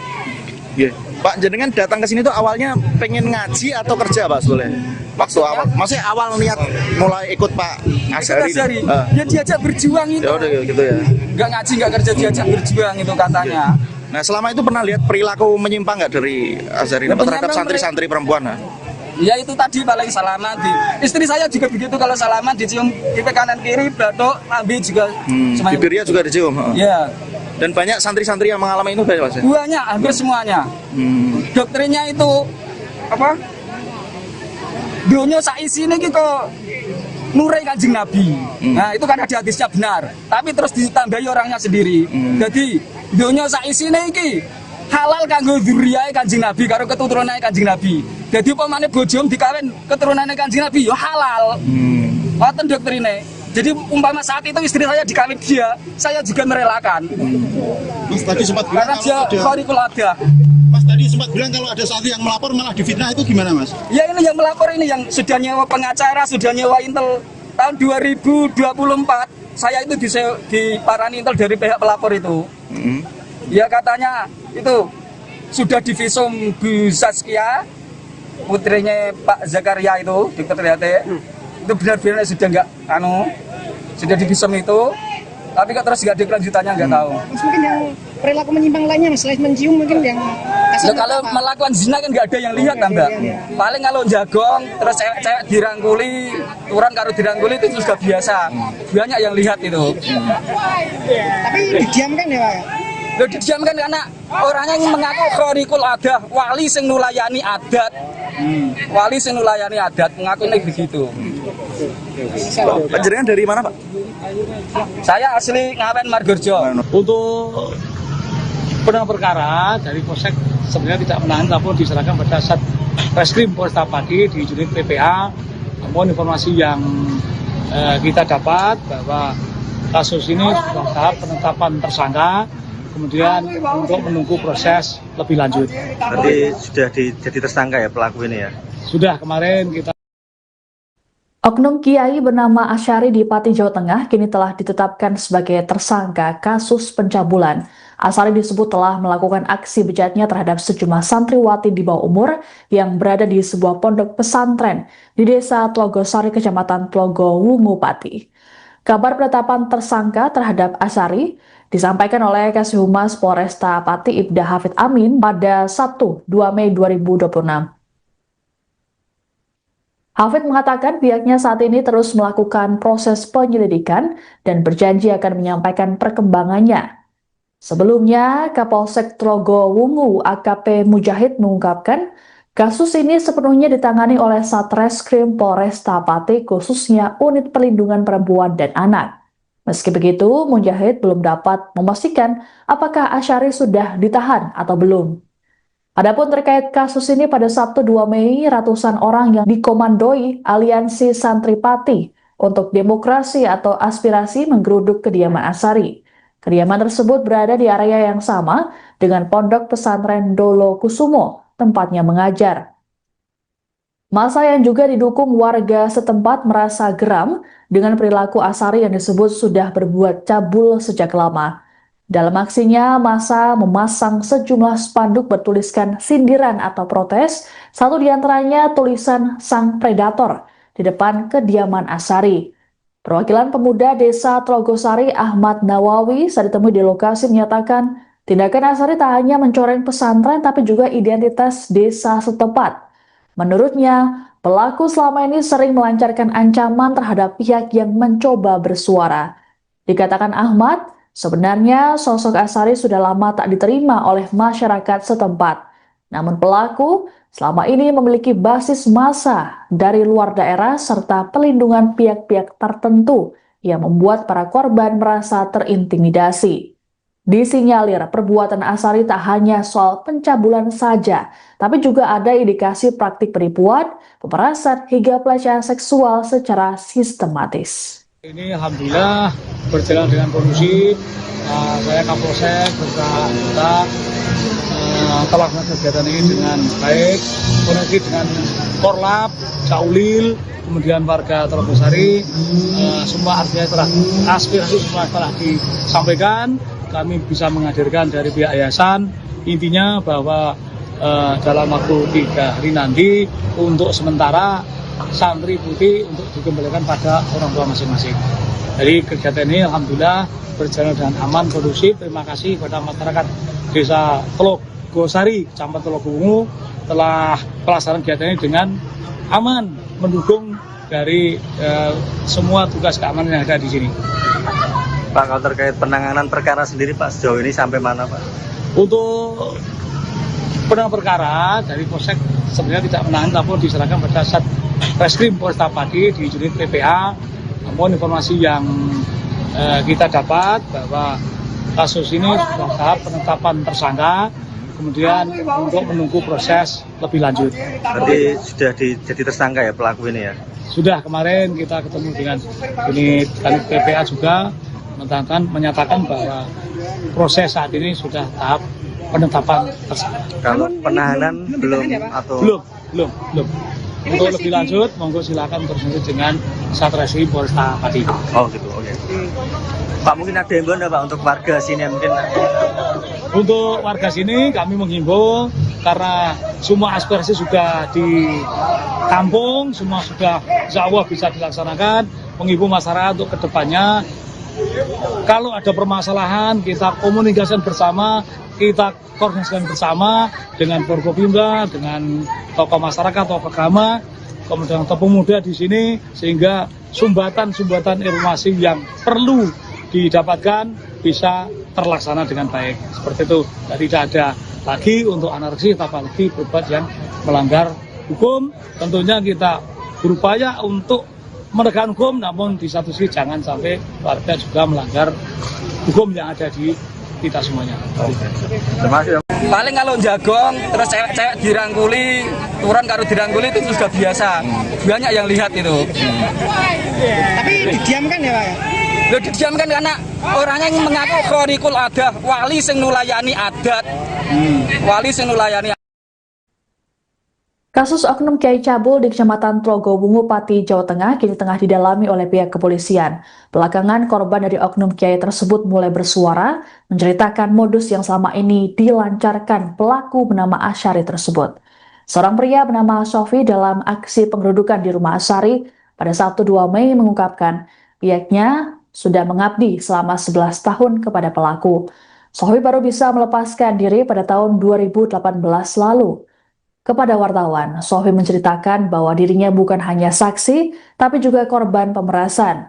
Yeah. Pak, jenengan datang ke sini tuh awalnya pengen ngaji atau kerja Pak Soleh? Waktu awal, maksudnya awal niat mulai ikut Pak Asyari. Ya diajak berjuang itu. Ya udah gitu ya. Nggak ngaji, nggak kerja, diajak berjuang itu katanya. Nah selama itu pernah lihat perilaku menyimpang nggak dari Asyari terhadap santri-santri perempuan? Ya itu tadi paling salaman. Istri saya juga begitu, kalau salaman dicium pipi kanan kiri, batuk, lambe juga. Bibirnya juga dicium? Ya. Dan banyak santri-santri yang mengalami itu banyak Mas? Banyak, hampir semuanya. Doktrinnya itu dunia saisi ini gitu nurai Kanjeng Nabi. Nah itu kan ada hadisnya benar, tapi terus ditambahi orangnya sendiri. Jadi dunia saisi ini halal kanggo dzurriyahe Kanjeng Nabi karo keturunane Kanjeng Nabi. Jadi pemane bojom dikawin keturunane Kanjeng Nabi ya halal. Ngoten doktrine. Jadi umpama saat itu istri saya dikawin dia, saya juga merelakan. Mas tadi sempat bilang karena dia khariqul adah. Mas tadi tadi sempat bilang kalau ada satu yang melapor malah difitnah, itu gimana Mas? Ya ini yang melapor ini yang sudah nyewa pengacara, sudah nyewa intel tahun 2024. Saya itu diparani intel dari pihak pelapor itu. Ya katanya itu sudah divisum Bu Saskia, putrinya Pak Zakaria itu, Dr. Triate. Itu benar-benar sudah nggak sudah divisum itu. Tapi kok terus nggak ada kelanjutannya, nggak tahu. Mas, mungkin yang perilaku menyimpang lainnya, Mas, selain mencium mungkin yang Kalau melakukan zina kan nggak ada yang lihat, Mbak. Paling kalau jagong, terus cewek-cewek dirangkuli, turun karo dirangkuli itu sudah biasa. Banyak yang lihat itu. Tapi didiamkan ya, Pak? Lo didiamkan karena orangnya yang mengaku khorikul adah, wali sing nulayani adat. Wali sing nulayani adat, mengaku ini begitu. Panjenengan dari mana, Pak? Saya asli Ngawen Margorjo. Untuk penanganan perkara dari Polsek sebenarnya tidak menahan, tapi diserahkan pada Satreskrim Polresta Pati di unit PPA. Namun informasi yang kita dapat bahwa kasus ini sudah tahap penetapan tersangka, kemudian untuk menunggu proses lebih lanjut. Berarti sudah jadi tersangka ya pelaku ini ya? Sudah kemarin kita. Oknum Kiai bernama Asyari di Pati, Jawa Tengah kini telah ditetapkan sebagai tersangka kasus pencabulan. Asyari disebut telah melakukan aksi bejatnya terhadap sejumlah santriwati di bawah umur yang berada di sebuah pondok pesantren di Desa Tlogosari, Kecamatan Tlogo Wungu, Pati. Kabar penetapan tersangka terhadap Asyari disampaikan oleh Kasih Humas Polresta Pati Ibda Hafid Amin pada Sabtu 2 Mei 2026. Hafid mengatakan pihaknya saat ini terus melakukan proses penyelidikan dan berjanji akan menyampaikan perkembangannya. Sebelumnya, Kapolsek Tlogo Wungu AKP Mujahid mengungkapkan kasus ini sepenuhnya ditangani oleh Satreskrim Polresta Pati, khususnya Unit Perlindungan Perempuan dan Anak. Meski begitu, Mujahid belum dapat memastikan apakah Asyari sudah ditahan atau belum. Adapun terkait kasus ini, pada Sabtu 2 Mei, ratusan orang yang dikomandoi Aliansi Santri Pati untuk Demokrasi atau Aspirasi menggeruduk kediaman Asyari. Kediaman tersebut berada di area yang sama dengan Pondok Pesantren Dolo Kusumo, tempatnya mengajar. Massa yang juga didukung warga setempat merasa geram dengan perilaku Asyari yang disebut sudah berbuat cabul sejak lama. Dalam aksinya, massa memasang sejumlah spanduk bertuliskan sindiran atau protes, satu diantaranya tulisan "Sang Predator" di depan kediaman Asyari. Perwakilan pemuda Desa Tlogosari Ahmad Nawawi saat ditemui di lokasi menyatakan tindakan Asyari tak hanya mencoreng pesantren tapi juga identitas desa setempat. Menurutnya, pelaku selama ini sering melancarkan ancaman terhadap pihak yang mencoba bersuara. Dikatakan Ahmad, sebenarnya sosok Asyari sudah lama tak diterima oleh masyarakat setempat. Namun pelaku selama ini memiliki basis massa dari luar daerah serta pelindungan pihak-pihak tertentu yang membuat para korban merasa terintimidasi. Disinyalir perbuatan Asyari tak hanya soal pencabulan saja, tapi juga ada indikasi praktik penipuan, pemerasan hingga pelecehan seksual secara sistematis. Ini alhamdulillah berjalan dengan kondusif. Saya Kapolsek beserta telah melakukan kegiatan ini dengan baik, koneksi dengan Korlap, Caulil, kemudian warga Tlogosari. Semua artinya telah aspirasi semua telah disampaikan. Kami bisa menghadirkan dari pihak yayasan. Intinya bahwa dalam waktu 3 hari nanti untuk sementara santri putih untuk dikembalikan pada orang tua masing-masing. Jadi kegiatan ini alhamdulillah berjalan dengan aman, kondusif. Terima kasih kepada masyarakat Desa Tlogosari, Kecamatan Tlogo Wungu telah pelaksanaan kegiatan ini dengan aman, mendukung dari semua tugas keamanan yang ada di sini. Pak, kalau terkait penanganan perkara sendiri Pak, sejauh ini sampai mana Pak? Untuk penanganan perkara dari Polsek sebenarnya tidak menahan, tapi diserahkan pada Satreskrim Polresta Pati di unit PPA. Namun informasi yang kita dapat bahwa kasus ini sudah tahap penetapan tersangka, kemudian untuk menunggu proses lebih lanjut. Berarti sudah jadi tersangka ya pelaku ini ya? Sudah, kemarin kita ketemu dengan unit PPA juga menyatakan bahwa proses saat ini sudah tahap penetapan tersangka. Kalau penahanan belum atau Belum. Untuk lebih lanjut, monggo silakan berkoordinasi dengan Satreskrim Polresta Pati. oh gitu, oke. Pak, mungkin ada himbauan nggak Pak untuk warga sini yang mungkin Untuk warga sini kami menghimbau karena semua aspirasi sudah ditampung, semua sudah insya Allah bisa dilaksanakan. Menghimbau masyarakat untuk kedepannya, kalau ada permasalahan kita komunikasikan bersama, kita koordinasikan bersama dengan Forkopimda, dengan tokoh masyarakat, tokoh agama, kemudian tokoh pemuda di sini, sehingga sumbatan-sumbatan informasi yang perlu didapatkan bisa terlaksana dengan baik. Seperti itu, jadi tidak ada lagi untuk anarki, apalagi berbuat yang melanggar hukum. Tentunya kita berupaya untuk menegakkan hukum, namun di satu sisi jangan sampai warga juga melanggar hukum yang ada di kita semuanya. Terima kasih. Paling kalau jagong terus cewek-cewek dirangkuli, turun karo dirangkuli itu sudah biasa. Banyak yang lihat itu. Tapi didiamkan ya Pak ya? Lo didiamkan karena orangnya yang mengaku khorikul adah, wali sing nulayani adat. Wali sing nulayani. Kasus oknum Kiai Cabul di Kecamatan Tlogowungu, Pati, Jawa Tengah kini tengah didalami oleh pihak kepolisian. Belakangan korban dari oknum Kiai tersebut mulai bersuara, menceritakan modus yang selama ini dilancarkan pelaku bernama Asyari tersebut. Seorang pria bernama Sofi dalam aksi penggerudukan di rumah Asyari pada Sabtu 2 Mei mengungkapkan pihaknya sudah mengabdi selama 11 tahun kepada pelaku. Sofi baru bisa melepaskan diri pada tahun 2018 lalu. Kepada wartawan, Sofi menceritakan bahwa dirinya bukan hanya saksi, tapi juga korban pemerasan.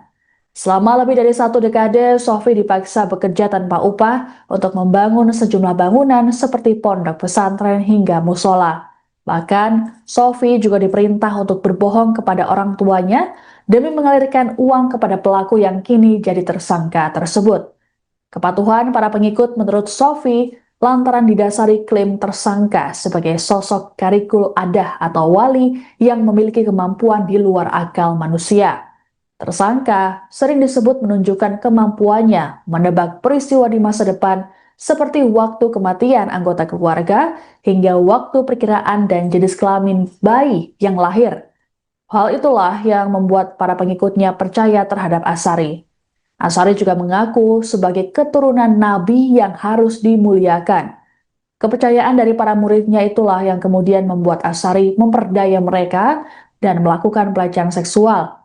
Selama lebih dari 1 dekade, Sofi dipaksa bekerja tanpa upah untuk membangun sejumlah bangunan seperti pondok pesantren hingga musola. Bahkan, Sofi juga diperintah untuk berbohong kepada orang tuanya demi mengalirkan uang kepada pelaku yang kini jadi tersangka tersebut. Kepatuhan para pengikut menurut Sofi lantaran didasari klaim tersangka sebagai sosok karikul adah atau wali yang memiliki kemampuan di luar akal manusia. Tersangka sering disebut menunjukkan kemampuannya menebak peristiwa di masa depan seperti waktu kematian anggota keluarga hingga waktu perkiraan dan jenis kelamin bayi yang lahir. Hal itulah yang membuat para pengikutnya percaya terhadap Asyari. Asyari juga mengaku sebagai keturunan Nabi yang harus dimuliakan. Kepercayaan dari para muridnya itulah yang kemudian membuat Asyari memperdaya mereka dan melakukan pelecehan seksual.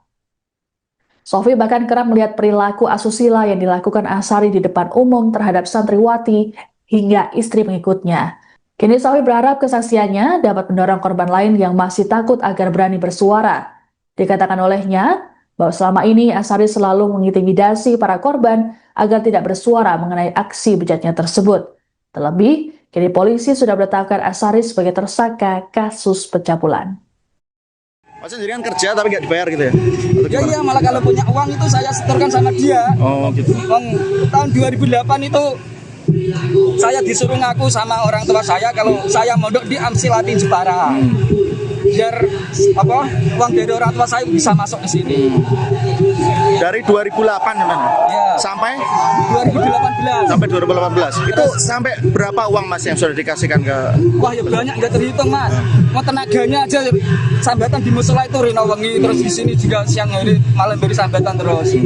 Sofi bahkan kerap melihat perilaku asusila yang dilakukan Asyari di depan umum terhadap santriwati hingga istri pengikutnya. Kini Sofi berharap kesaksiannya dapat mendorong korban lain yang masih takut agar berani bersuara. Dikatakan olehnya, bahwa selama ini Asyari selalu mengintimidasi para korban agar tidak bersuara mengenai aksi bejatnya tersebut. Terlebih, kini polisi sudah menetapkan Asyari sebagai tersangka kasus pencabulan. Maksudnya jadi kan kerja tapi nggak dibayar gitu ya? Ya iya, malah kalau punya uang itu saya setorkan sama dia. Oh gitu. Tahun 2008 itu saya disuruh ngaku sama orang tua saya kalau saya mondok di Amsilati Jepara. Biar uang dari orang tua saya bisa masuk ke sini. Dari 2008 teman. Ya. Sampai 2018. Sampai 2018. Itu sampai berapa uang Mas yang sudah dikasihkan ke? Wah ya banyak nggak terhitung Mas. Mau tenaganya aja sambatan di musola itu rina wengi, terus di sini juga siang hari malam beri sambatan terus.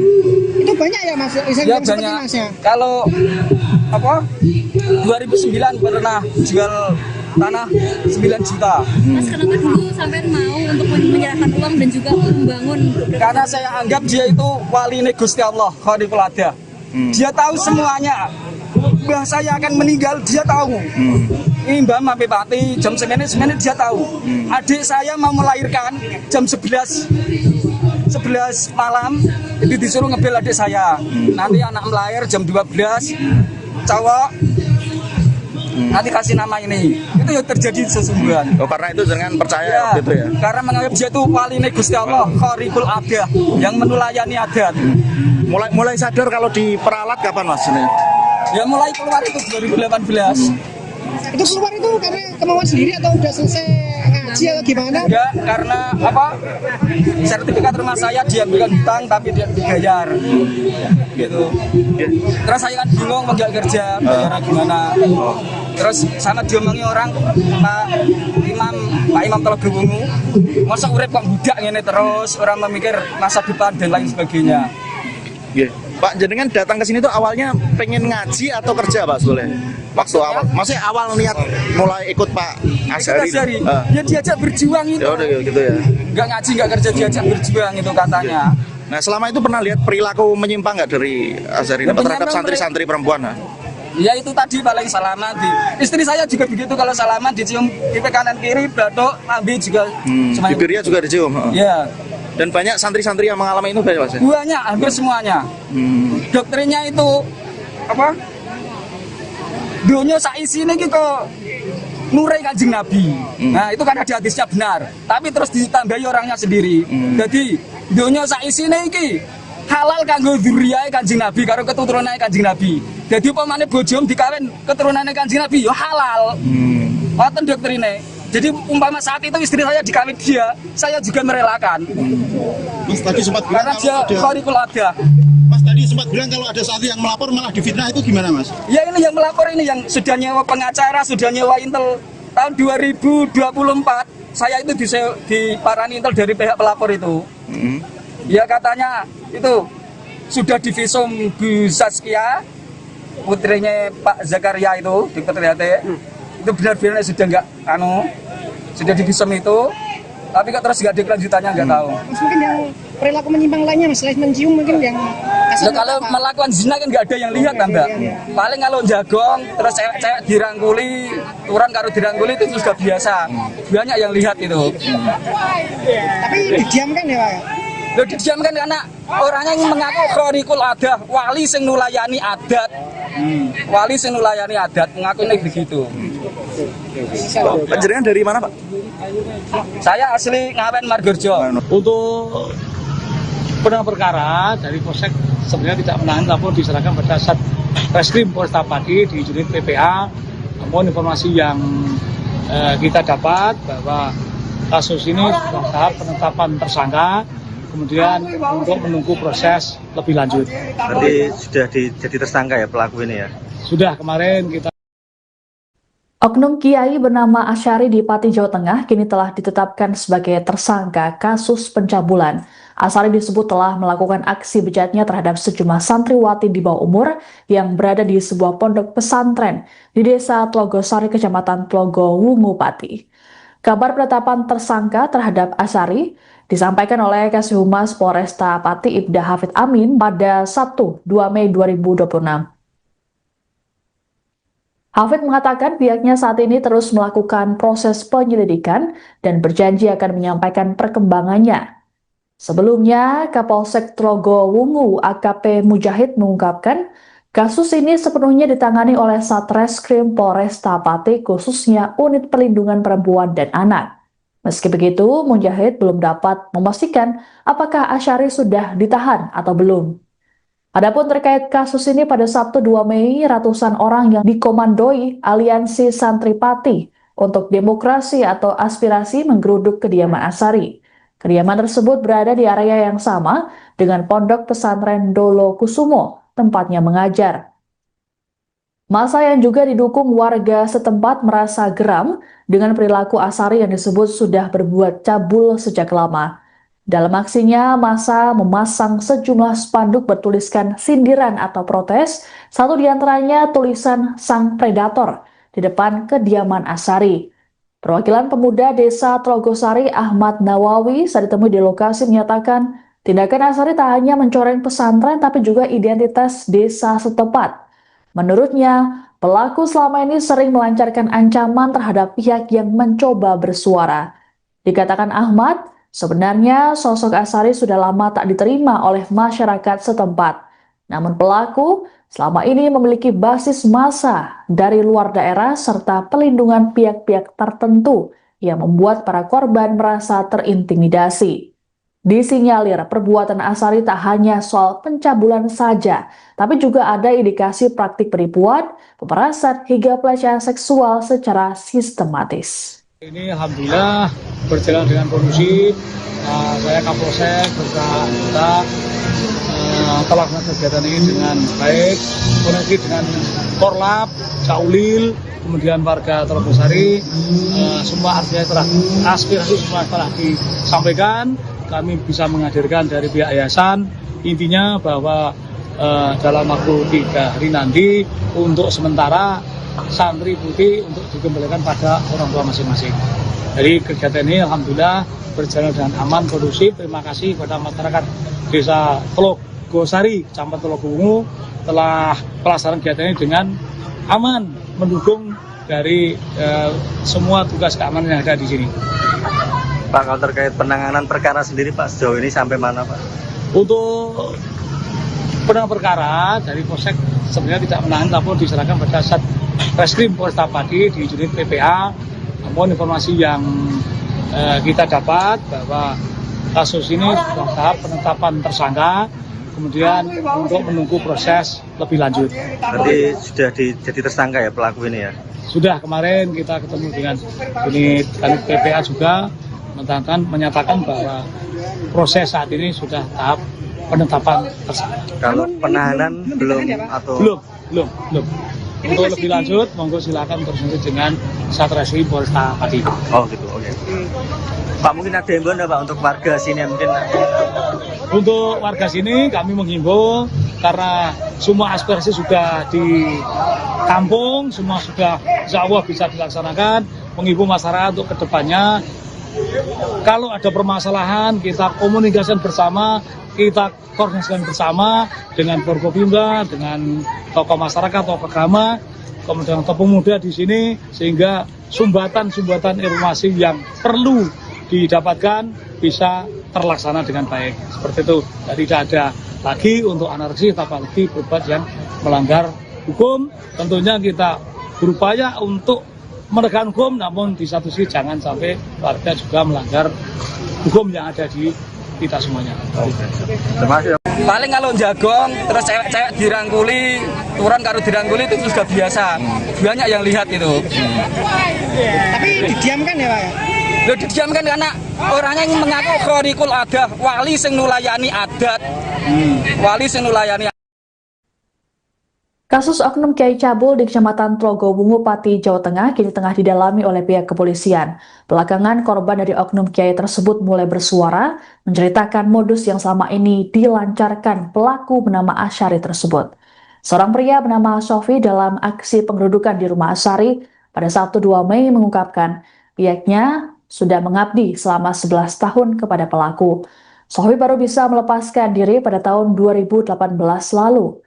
Itu banyak ya Mas? Ya banyak. Masnya? Kalau 2009 pernah jual tanah 9 juta. Mas, kenapa dulu sampai mau untuk menyerahkan uang dan juga membangun? Karena saya anggap dia itu wali Gusti Allah, Khorikul Adah. Dia tahu semuanya. Mbah saya akan meninggal, dia tahu. Ini Mbah Mampe Pati, jam 9 dia tahu. Adik saya mau melahirkan jam 11 malam, itu disuruh ngebel adik saya. Nanti anak melahir jam 12, cowok. Nanti kasih nama ini. Itu yang terjadi sesungguhnya. Oh, karena itu dengan percaya waktu itu ya? Karena menganggap dia itu wali Gusti Allah, Khorikul Adah, yang menulayani adat. Mulai sadar kalau diperalat kapan Mas ini? Ya mulai keluar itu 2018. Itu keluar itu karena kemauan sendiri atau udah selesai ngaji ngaji atau gimana? Enggak, karena apa? Sertifikat rumah saya diambilkan hutang tapi dia dibayar. Gitu. Terus saya kan bingung mau nggak kerja, bayarnya gimana. Terus sama diomongi orang Pak Imam Telaga Wungu, masa urip kok budak ngene terus, orang memikir masa depan dan lain sebagainya. Pak, jenengan datang ke sini tuh awalnya pengen ngaji atau kerja, Pak Soleh? Waktu awal, maksudnya awal niat mulai ikut Pak Asyari. Ya diajak berjuang itu. Ya udah gitu ya. Nggak ngaji, nggak kerja, diajak berjuang itu katanya. Nah, selama itu pernah lihat perilaku menyimpang nggak dari Asyari terhadap santri-santri perempuan? Ya itu tadi paling salaman istri saya juga begitu, kalau salaman dicium pipi kanan kiri, batuk, lambe juga. Bibirnya juga dicium. Ya. Dan banyak santri-santri yang mengalami itu banyak, Mas? Banyak, hampir semuanya. Doktrinnya itu apa? Dunia saisi ini kok nurai Kanjeng Nabi. Nah itu kan ada hadisnya benar, tapi terus ditambahi orangnya sendiri. Jadi dunia saisi ini halal kanggo dzurriyahe Kanjeng Nabi karo keturunane Kanjeng Nabi. Jadi upamane bojom dikawin keturunane Kanjeng Nabi ya halal. Ngoten doktrine. Jadi umpama saat itu istri saya dikawin dia, saya juga merelakan. Mas tadi sempat bilang karena dia khariqul adah. Mas tadi sempat bilang kalau ada santri yang melapor malah difitnah, itu gimana, Mas? Ya ini yang melapor ini yang sudah nyewa pengacara, sudah nyewa intel tahun 2024. Saya itu diparani intel dari pihak pelapor itu. Ya katanya itu sudah divisum Bu Saskia, putrinya Pak Zakaria itu, Dr. Triate. Itu benar-benar sudah divisum itu, tapi kok terus nggak ada kelanjutannya, nggak tahu. Mas, mungkin yang perilaku menyimpang lainnya, Mas, selain mencium mungkin yang kalau melakukan zina kan nggak ada yang lihat kan, Mbak. Paling kalau jagong terus cewek-cewek dirangkuli, turun karo dirangkuli itu sudah biasa. Banyak yang lihat itu. Tapi didiamkan ya, Pak? Loh, didiamkan karena orangnya yang mengaku khariqul adah, wali sing nulayani adat. Wali sing nulayani adat mengaku ini begitu. Panjenengan dari mana, Pak? Saya asli Ngawen Margorjo. Untuk penanganan perkara dari Polsek sebenarnya tidak menangani, namun diserahkan pada Satreskrim Polresta Pati di unit PPA. Namun informasi yang kita dapat bahwa kasus ini sudah tahap penetapan tersangka, kemudian untuk menunggu proses lebih lanjut. Berarti sudah jadi tersangka ya pelaku ini ya? Sudah, kemarin kita. Oknum Kiai bernama Asyari di Pati, Jawa Tengah kini telah ditetapkan sebagai tersangka kasus pencabulan. Asyari disebut telah melakukan aksi bejatnya terhadap sejumlah santriwati di bawah umur yang berada di sebuah pondok pesantren di Desa Tlogosari, Kecamatan Tlogo Wungu, Pati. Kabar penetapan tersangka terhadap Asyari disampaikan oleh Kasih Humas Polresta Pati Ibda Hafid Amin pada Sabtu 2 Mei 2026. Hafid mengatakan pihaknya saat ini terus melakukan proses penyelidikan dan berjanji akan menyampaikan perkembangannya. Sebelumnya, Kapolsek Tlogo Wungu AKP Mujahid mengungkapkan kasus ini sepenuhnya ditangani oleh Satreskrim Polresta Pati, khususnya Unit Perlindungan Perempuan dan Anak. Meski begitu, Mujahid belum dapat memastikan apakah Asyari sudah ditahan atau belum. Adapun terkait kasus ini, pada Sabtu 2 Mei, ratusan orang yang dikomandoi Aliansi Santri Pati untuk Demokrasi atau Aspirasi menggeruduk kediaman Asyari. Kediaman tersebut berada di area yang sama dengan Pondok Pesantren Dolo Kusumo, tempatnya mengajar. Massa yang juga didukung warga setempat merasa geram dengan perilaku Asyari yang disebut sudah berbuat cabul sejak lama. Dalam aksinya, massa memasang sejumlah spanduk bertuliskan sindiran atau protes, satu diantaranya tulisan "Sang Predator" di depan kediaman Asyari. Perwakilan pemuda Desa Tlogosari Ahmad Nawawi saat ditemui di lokasi menyatakan tindakan Asyari tak hanya mencoreng pesantren tapi juga identitas desa setempat. Menurutnya, pelaku selama ini sering melancarkan ancaman terhadap pihak yang mencoba bersuara. Dikatakan Ahmad, sebenarnya sosok Asyari sudah lama tak diterima oleh masyarakat setempat. Namun pelaku selama ini memiliki basis massa dari luar daerah serta pelindungan pihak-pihak tertentu yang membuat para korban merasa terintimidasi. Disinyalir perbuatan Asyari tak hanya soal pencabulan saja, tapi juga ada indikasi praktik penipuan, pemerasan hingga pelecehan seksual secara sistematis. Ini alhamdulillah berjalan dengan kondusif. Saya Kapolsek beserta kita telah melakukan kegiatan ini dengan baik, koordinasi dengan Korlap, Caulil, kemudian warga Telogosari, semua aspirasi semua telah disampaikan. Kami bisa menghadirkan dari pihak yayasan, intinya bahwa dalam waktu 3 hari nanti untuk sementara santri putih untuk dikembalikan pada orang tua masing-masing. Jadi kegiatan ini alhamdulillah berjalan dengan aman, kondusif. Terima kasih kepada masyarakat Desa Telogosari, Kecamatan Telogowungu telah pelaksanaan kegiatan ini dengan aman, mendukung dari semua tugas keamanan yang ada di sini. Pak, kalau terkait penanganan perkara sendiri Pak, sejauh ini sampai mana Pak? Untuk penanganan perkara dari Polsek sebenarnya tidak menangani, tapi diserahkan pada Satreskrim Polresta Pati di unit PPA. Namun informasi yang kita dapat bahwa kasus ini sudah tahap penetapan tersangka, kemudian untuk menunggu proses lebih lanjut. Berarti sudah jadi tersangka ya pelaku ini ya? Sudah, kemarin kita ketemu dengan unit PPA juga menyatakan bahwa proses saat ini sudah tahap penetapan tersangka. Kalau penahanan belum atau belum. Untuk lebih lanjut, monggo silakan berkoordinasi dengan Satreskrim Polresta Pati. Oh gitu, oke. Pak, mungkin ada himbauan Pak untuk warga sini mungkin? Untuk warga sini kami menghimbau karena semua aspirasi sudah ditampung, semua sudah insya Allah bisa dilaksanakan. Menghimbau masyarakat untuk kedepannya, kalau ada permasalahan kita komunikasikan bersama, kita koordinasikan bersama dengan Forkopimda, dengan tokoh masyarakat, tokoh agama, kemudian tokoh pemuda di sini, sehingga sumbatan-sumbatan informasi yang perlu didapatkan bisa terlaksana dengan baik. Seperti itu. Jadi tidak ada lagi untuk anarkis, apalagi berbuat yang melanggar hukum. Tentunya kita berupaya untuk menegakkan hukum, namun di satu sisi jangan sampai warga juga melanggar hukum yang ada di kita semuanya. Terima kasih. Paling kalau jagong terus cewek-cewek dirangkuli, turun karo dirangkuli itu sudah biasa. Banyak yang lihat itu. Tapi didiamkan ya Pak ya? Lo didiamkan karena orangnya yang mengaku khorikul adah, wali sing nulayani adat. Wali sing nulayani. Kasus oknum Kiai Cabul di Kecamatan Telogowungu, Pati, Jawa Tengah kini tengah didalami oleh pihak kepolisian. Belakangan korban dari oknum Kiai tersebut mulai bersuara, menceritakan modus yang selama ini dilancarkan pelaku bernama Asyari tersebut. Seorang pria bernama Sofi dalam aksi pengerudukan di rumah Asyari pada Sabtu 2 Mei mengungkapkan pihaknya sudah mengabdi selama 11 tahun kepada pelaku. Sofi baru bisa melepaskan diri pada tahun 2018 lalu.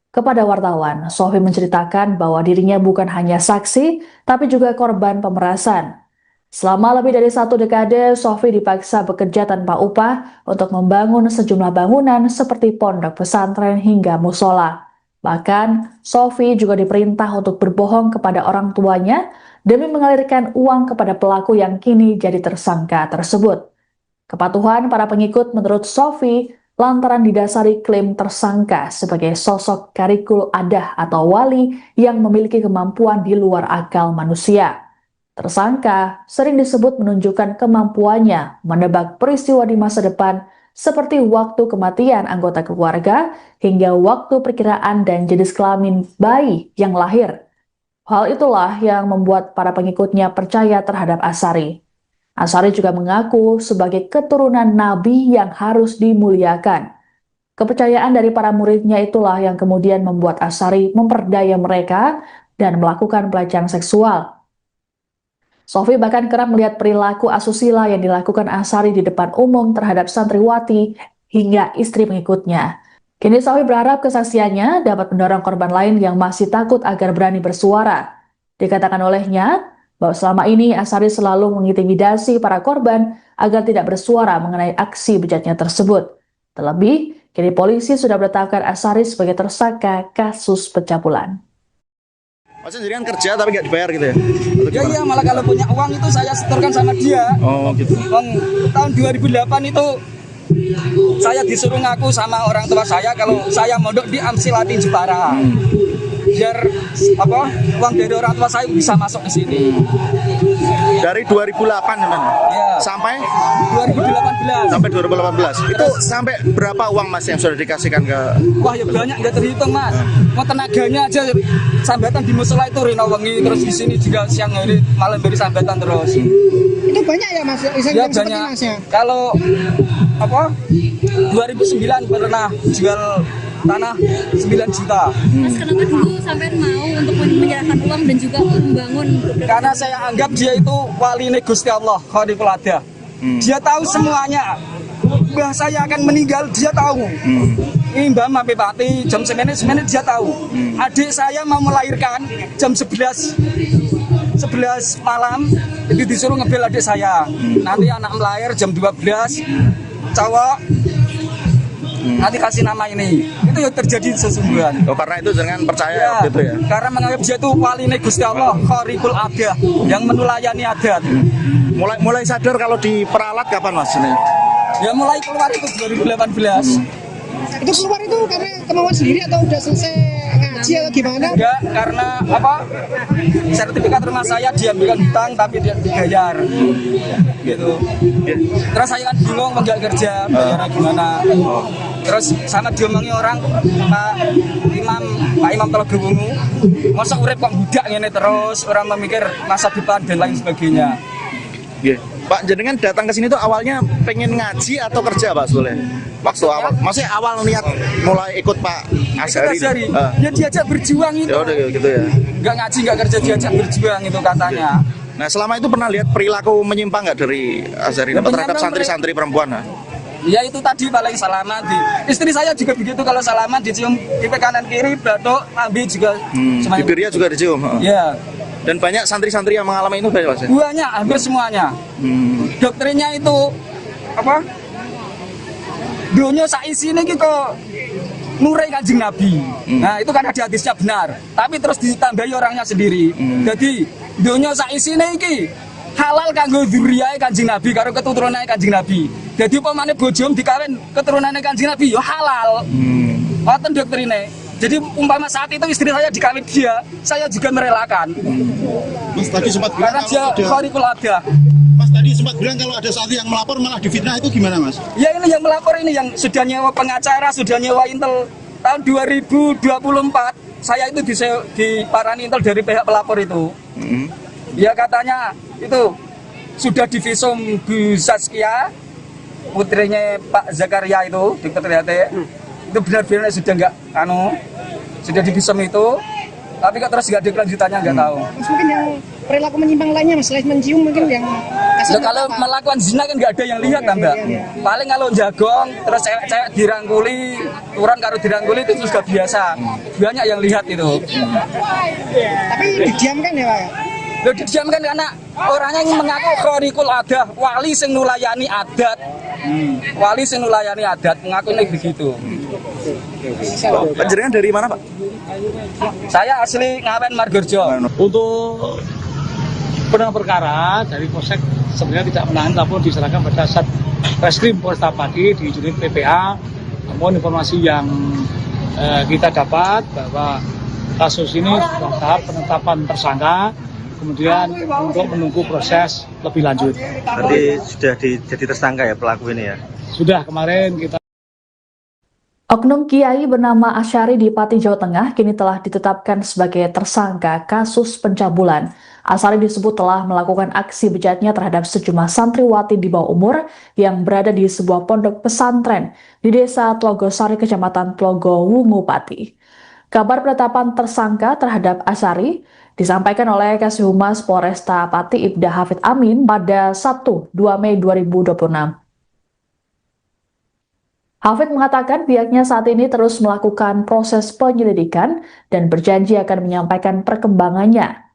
Kepada wartawan, Sofi menceritakan bahwa dirinya bukan hanya saksi, tapi juga korban pemerasan. Selama lebih dari 1 dekade, Sofi dipaksa bekerja tanpa upah untuk membangun sejumlah bangunan seperti pondok pesantren hingga musola. Bahkan, Sofi juga diperintah untuk berbohong kepada orang tuanya demi mengalirkan uang kepada pelaku yang kini jadi tersangka tersebut. Kepatuhan para pengikut menurut Sofi lantaran didasari klaim tersangka sebagai sosok karikul adah atau wali yang memiliki kemampuan di luar akal manusia. Tersangka sering disebut menunjukkan kemampuannya menebak peristiwa di masa depan seperti waktu kematian anggota keluarga hingga waktu perkiraan dan jenis kelamin bayi yang lahir. Hal itulah yang membuat para pengikutnya percaya terhadap Asyari. Asyari juga mengaku sebagai keturunan Nabi yang harus dimuliakan. Kepercayaan dari para muridnya itulah yang kemudian membuat Asyari memperdaya mereka dan melakukan pelecehan seksual. Sofi bahkan kerap melihat perilaku asusila yang dilakukan Asyari di depan umum terhadap santriwati hingga istri pengikutnya. Kini Sofi berharap kesaksiannya dapat mendorong korban lain yang masih takut agar berani bersuara. Dikatakan olehnya bahwa selama ini Asyari selalu mengintimidasi para korban agar tidak bersuara mengenai aksi bejatnya tersebut. Terlebih, kini polisi sudah menetapkan Asyari sebagai tersangka kasus pencabulan. Maksudnya jadi kan kerja tapi nggak dibayar gitu ya? Iya, malah kalau punya uang itu saya setorkan sama dia. Oh gitu. Tahun 2008 itu saya disuruh ngaku sama orang tua saya kalau saya mondok di Amsilati Jepara. Biar uang dari orang tua saya bisa masuk ke sini. Dari 2008 teman. Ya. Sampai 2018. sampai 2018. Itu sampai berapa uang Mas yang sudah dikasihkan ke? Wah ya banyak nggak terhitung Mas. Mau tenaganya aja sambatan di musola itu rino wengi, terus di sini juga siang hari malam beri sambatan terus. Itu banyak ya Mas, Ya yang seperti banyak. Mas ya? Kalau 2009 pernah jual tanah 9 juta. Mas kenapa dulu sampai mau untuk menyerahkan uang dan juga membangun Karena saya anggap dia itu wali Gusti Allah, Khaliqul Adah. Dia tahu semuanya. Mbah saya akan meninggal, dia tahu. Ini Mbah Mape Pati, jam 9 dia tahu. Adik saya mau melahirkan jam 11 malam, itu disuruh ngebel adik saya. Nanti anak melahir jam 12, cowok, nanti kasih nama ini. Itu yang terjadi sesungguhnya. Oh, karena itu jangan percaya Ya, gitu ya. karena menganggap dia itu wali Gusti Allah, Khaliqul Adah, yang menulayani adat. Mulai sadar kalau diperalat kapan Mas ini? Ya mulai keluar itu 2018. Itu keluar itu karena kemauan sendiri atau udah selesai ngaji atau gimana? Enggak, karena sertifikat rumah saya diambilkan hutang tapi dia dibayar. Gitu. Terus saya kan bingung mau nggak kerja, bayarnya gimana. Terus sama diomongi orang Pak Imam Telaga Wungu, masa urip kok budak ngene terus, orang memikir masa depan dan lain sebagainya. Pak, jenengan datang ke sini tuh awalnya pengen ngaji atau kerja Pak Soleh? Waktu awal, maksudnya awal niat mulai ikut Pak Asyari. Ya diajak berjuang itu. Ya udah gitu ya. Nggak ngaji, nggak kerja, diajak berjuang itu katanya. Nah selama itu pernah lihat perilaku menyimpang nggak dari Asyari Ya, terhadap penyimpang santri-santri perempuan? Nah? Ya itu tadi paling salaman istri saya juga begitu, kalau salaman dicium pipi kanan kiri, batuk, ambil juga. Bibirnya juga dicium. Ya. Dan banyak santri-santri yang mengalami itu banyak Mas. Banyak, hampir semuanya. Doktrinnya itu dunia saisi ini kok nurai Kanjeng Nabi. Nah itu kan ada hadisnya benar, tapi terus ditambahi orangnya sendiri. Jadi dunia saisi ini halal kanggo dzurriyahe Kanjeng Nabi karo keturunane Kanjeng Nabi. Jadi pemane bojom dikawin keturunane Kanjeng Nabi ya halal. Ngoten doktrine. Jadi umpama saat itu istri saya dikawin dia, saya juga merelakan. Mas tadi sempat bilang Karena dia kalau ada, Khaliqul Adah. Mas tadi sempat bilang kalau ada santri yang melapor malah difitnah, itu gimana Mas? Ya ini yang melapor ini yang sudah nyewa pengacara, sudah nyewa Intel tahun 2024. Saya itu diparani Intel dari pihak pelapor itu. Ya katanya itu sudah divisum Bu Saskia, putrinya Pak Zakaria itu, Dr. Triate. Itu benar-benar sudah nggak sudah divisum itu, tapi kok terus nggak ada kelanjutannya, nggak tahu. Terus mungkin yang perilaku menyimpang lainnya Mas, selain mencium mungkin yang Loh, kalau melakukan zina kan nggak ada yang lihat kan Mbak. Paling kalau jagong terus cewek-cewek dirangkuli, turun karo dirangkuli itu juga biasa. Banyak yang lihat itu. tapi didiamkan ya Pak? Loh, didiamkan karena orangnya yang mengaku Khaliqul Adah, wali sing nulayani adat. Wali sing nulayani adat mengaku ini begitu. Panjenengan dari mana Pak? Saya asli Ngawen Margorjo. Untuk penanganan perkara dari Polsek sebenarnya tidak menahan, namun diserahkan pada Satreskrim Polresta Pati di unit PPA. Namun informasi yang kita dapat bahwa kasus ini dalam tahap penetapan tersangka, kemudian untuk menunggu proses lebih lanjut. Berarti sudah jadi tersangka ya pelaku ini ya? Sudah kemarin kita Oknum Kiai bernama Asyari di Pati, Jawa Tengah kini telah ditetapkan sebagai tersangka kasus pencabulan. Asyari disebut telah melakukan aksi bejatnya terhadap sejumlah santriwati di bawah umur yang berada di sebuah pondok pesantren di Desa Tlogosari, Kecamatan Tlogo Wungu, Pati. Kabar penetapan tersangka terhadap Asyari disampaikan oleh Kasih Humas Polresta Pati Ibda Hafid Amin pada Sabtu 2 Mei 2026. Hafid mengatakan pihaknya saat ini terus melakukan proses penyelidikan dan berjanji akan menyampaikan perkembangannya.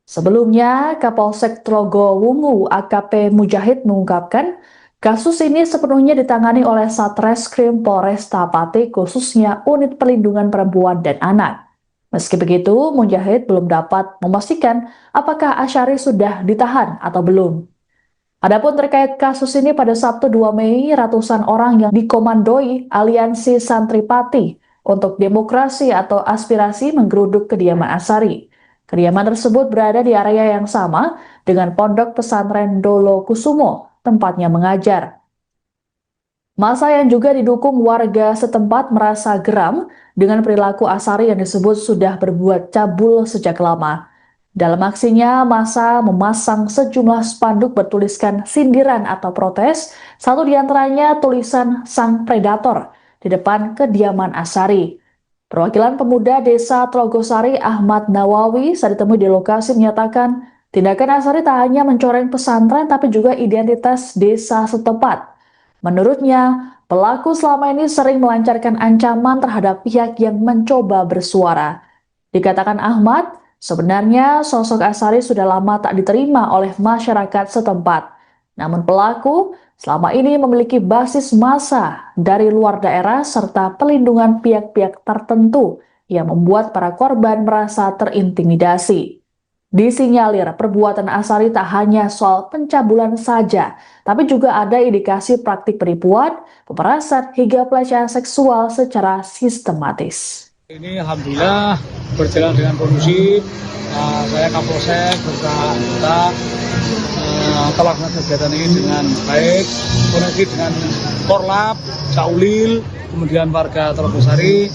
Sebelumnya, Kapolsek Tlogo Wungu AKP Mujahid mengungkapkan kasus ini sepenuhnya ditangani oleh Satreskrim Polresta Pati, khususnya Unit Perlindungan Perempuan dan Anak. Meski begitu, Mujahid belum dapat memastikan apakah Asyari sudah ditahan atau belum. Adapun terkait kasus ini, pada Sabtu 2 Mei, ratusan orang yang dikomandoi Aliansi Santripati untuk Demokrasi atau Aspirasi menggeruduk kediaman Asari. Kediaman tersebut berada di area yang sama dengan Pondok Pesantren Dolo Kusumo, tempatnya mengajar. Massa yang juga didukung warga setempat merasa geram dengan perilaku Asari yang disebut sudah berbuat cabul sejak lama. Dalam aksinya, massa memasang sejumlah spanduk bertuliskan sindiran atau protes, satu diantaranya tulisan Sang Predator di depan kediaman Asari. Perwakilan pemuda desa Trogosari Ahmad Nawawi saat ditemui di lokasi menyatakan, tindakan Asari tak hanya mencoreng pesantren tapi juga identitas desa setempat. Menurutnya, pelaku selama ini sering melancarkan ancaman terhadap pihak yang mencoba bersuara. Dikatakan Ahmad, sebenarnya sosok Asari sudah lama tak diterima oleh masyarakat setempat. Namun pelaku selama ini memiliki basis massa dari luar daerah serta pelindungan pihak-pihak tertentu yang membuat para korban merasa terintimidasi. Disinyalir perbuatan Asari tak hanya soal pencabulan saja, tapi juga ada indikasi praktik penipuan, pemerasan hingga pelecehan seksual secara sistematis. Ini alhamdulillah berjalan dengan kondusif. Saya Kapolsek bersama kita telah melakukan kegiatan ini dengan baik, koneksi dengan Korlap, Caulil, kemudian warga Trogosari.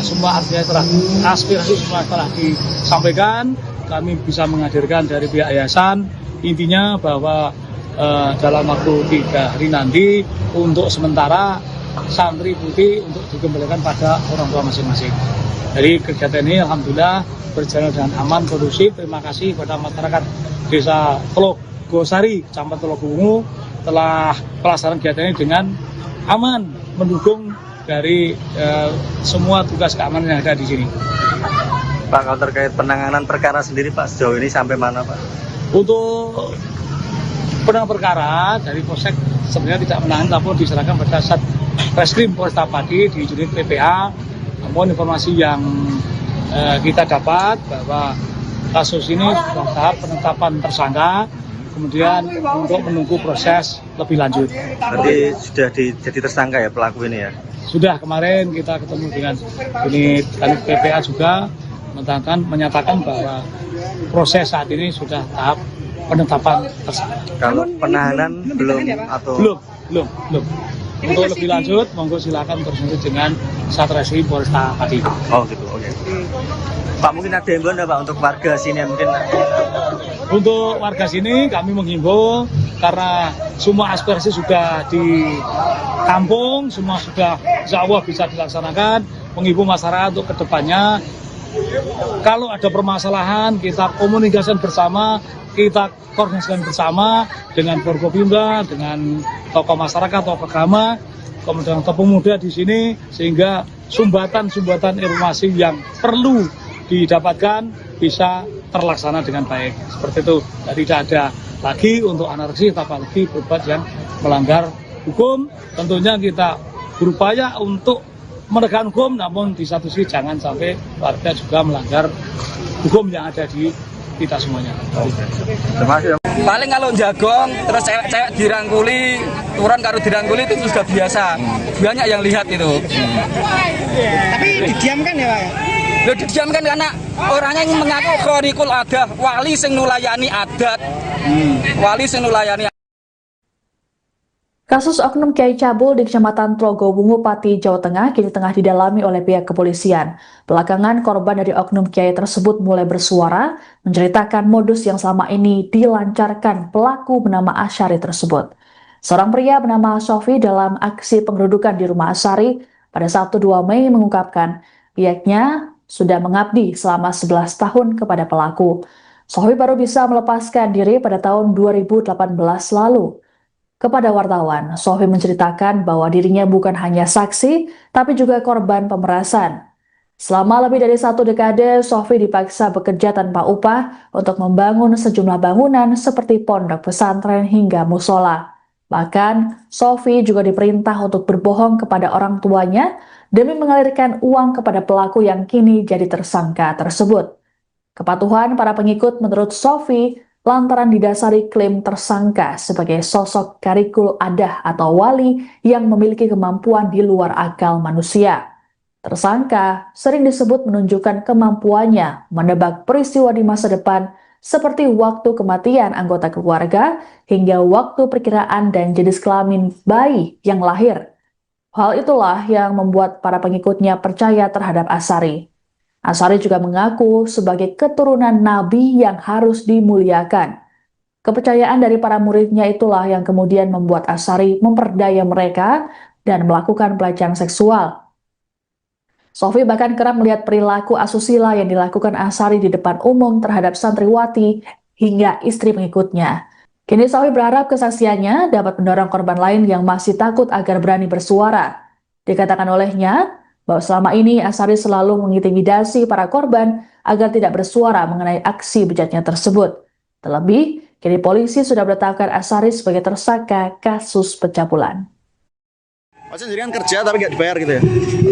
Semua aspirasi semua telah disampaikan. Kami bisa menghadirkan dari pihak yayasan. Intinya bahwa dalam waktu 3 hari nanti untuk sementara santri putih untuk dikembalikan pada orang tua masing-masing. Jadi kegiatan ini alhamdulillah berjalan dengan aman, kondusif. Terima kasih kepada masyarakat desa Trogosari, Kecamatan Telogowungu telah pelaksanaan kegiatan ini dengan aman, mendukung dari semua tugas keamanan yang ada di sini. Pak, kalau terkait penanganan perkara sendiri Pak, sejauh ini sampai mana Pak? Untuk penanganan perkara dari Polsek sebenarnya tidak menangani, namun diserahkan pada Satreskrim Polresta Pati di unit PPA. Namun informasi yang kita dapat bahwa kasus ini sudah tahap penetapan tersangka, kemudian untuk menunggu proses lebih lanjut. Berarti sudah jadi tersangka ya pelaku ini ya? Sudah, kemarin kita ketemu dengan unit PPA juga menyatakan bahwa proses saat ini sudah tahap penetapan tersangka. Kalau penahanan belum atau belum. Untuk lebih lanjut, monggo silakan berlanjut dengan Satreskrim Polresta Pati. Oh gitu, oke. Pak, mungkin ada himbauan nggak Pak untuk warga sini mungkin? Untuk warga sini kami menghimbau karena semua aspirasi sudah ditampung, semua sudah insya Allah bisa dilaksanakan. Menghimbau masyarakat untuk kedepannya, kalau ada permasalahan kita komunikasikan bersama, kita koordinasikan bersama dengan Forkopimda, dengan tokoh masyarakat, tokoh agama, kemudian tokoh pemuda di sini, sehingga sumbatan-sumbatan informasi yang perlu didapatkan bisa terlaksana dengan baik. Seperti itu, jadi tidak ada lagi untuk anarkis, apalagi berbuat yang melanggar hukum. Tentunya kita berupaya untuk menegakkan hukum, namun di satu sisi jangan sampai warga juga melanggar hukum yang ada di kita semuanya. Terima kasih. Paling kalau jagong, terus cewek-cewek dirangkuli, turun karo dirangkuli itu sudah biasa. Banyak yang lihat itu. Tapi didiamkan ya Pak? Loh, didiamkan karena orangnya yang mengaku khorikul adah, wali sing nulayani adat. Wali sing nulayani. Kasus oknum Kiai Cabul di Kecamatan Trogowungu, Pati, Jawa Tengah kini tengah didalami oleh pihak kepolisian. Belakangan korban dari oknum Kiai tersebut mulai bersuara, menceritakan modus yang selama ini dilancarkan pelaku bernama Asyari tersebut. Seorang pria bernama Sofi dalam aksi penggerudukan di rumah Asyari pada Sabtu 2 Mei mengungkapkan pihaknya sudah mengabdi selama 11 tahun kepada pelaku. Sofi baru bisa melepaskan diri pada tahun 2018 lalu. Kepada wartawan, Sofi menceritakan bahwa dirinya bukan hanya saksi, tapi juga korban pemerasan. Selama lebih dari 1 dekade, Sofi dipaksa bekerja tanpa upah untuk membangun sejumlah bangunan seperti pondok pesantren hingga musola. Bahkan, Sofi juga diperintah untuk berbohong kepada orang tuanya demi mengalirkan uang kepada pelaku yang kini jadi tersangka tersebut. Kepatuhan para pengikut menurut Sofi lantaran didasari klaim tersangka sebagai sosok karikul adah atau wali yang memiliki kemampuan di luar akal manusia. Tersangka sering disebut menunjukkan kemampuannya menebak peristiwa di masa depan seperti waktu kematian anggota keluarga hingga waktu perkiraan dan jenis kelamin bayi yang lahir. Hal itulah yang membuat para pengikutnya percaya terhadap Asy'ari. Asy'ari juga mengaku sebagai keturunan nabi yang harus dimuliakan. Kepercayaan dari para muridnya itulah yang kemudian membuat Asy'ari memperdaya mereka dan melakukan pelecehan seksual. Sofi bahkan kerap melihat perilaku asusila yang dilakukan Asy'ari di depan umum terhadap santriwati hingga istri pengikutnya. Kini Sofi berharap kesaksiannya dapat mendorong korban lain yang masih takut agar berani bersuara. Dikatakan olehnya bahwa selama ini Asy'ari selalu mengintimidasi para korban agar tidak bersuara mengenai aksi bejatnya tersebut. Terlebih, kini polisi sudah menetapkan Asy'ari sebagai tersangka kasus pencabulan. Mas sendirian kerja tapi nggak dibayar gitu ya?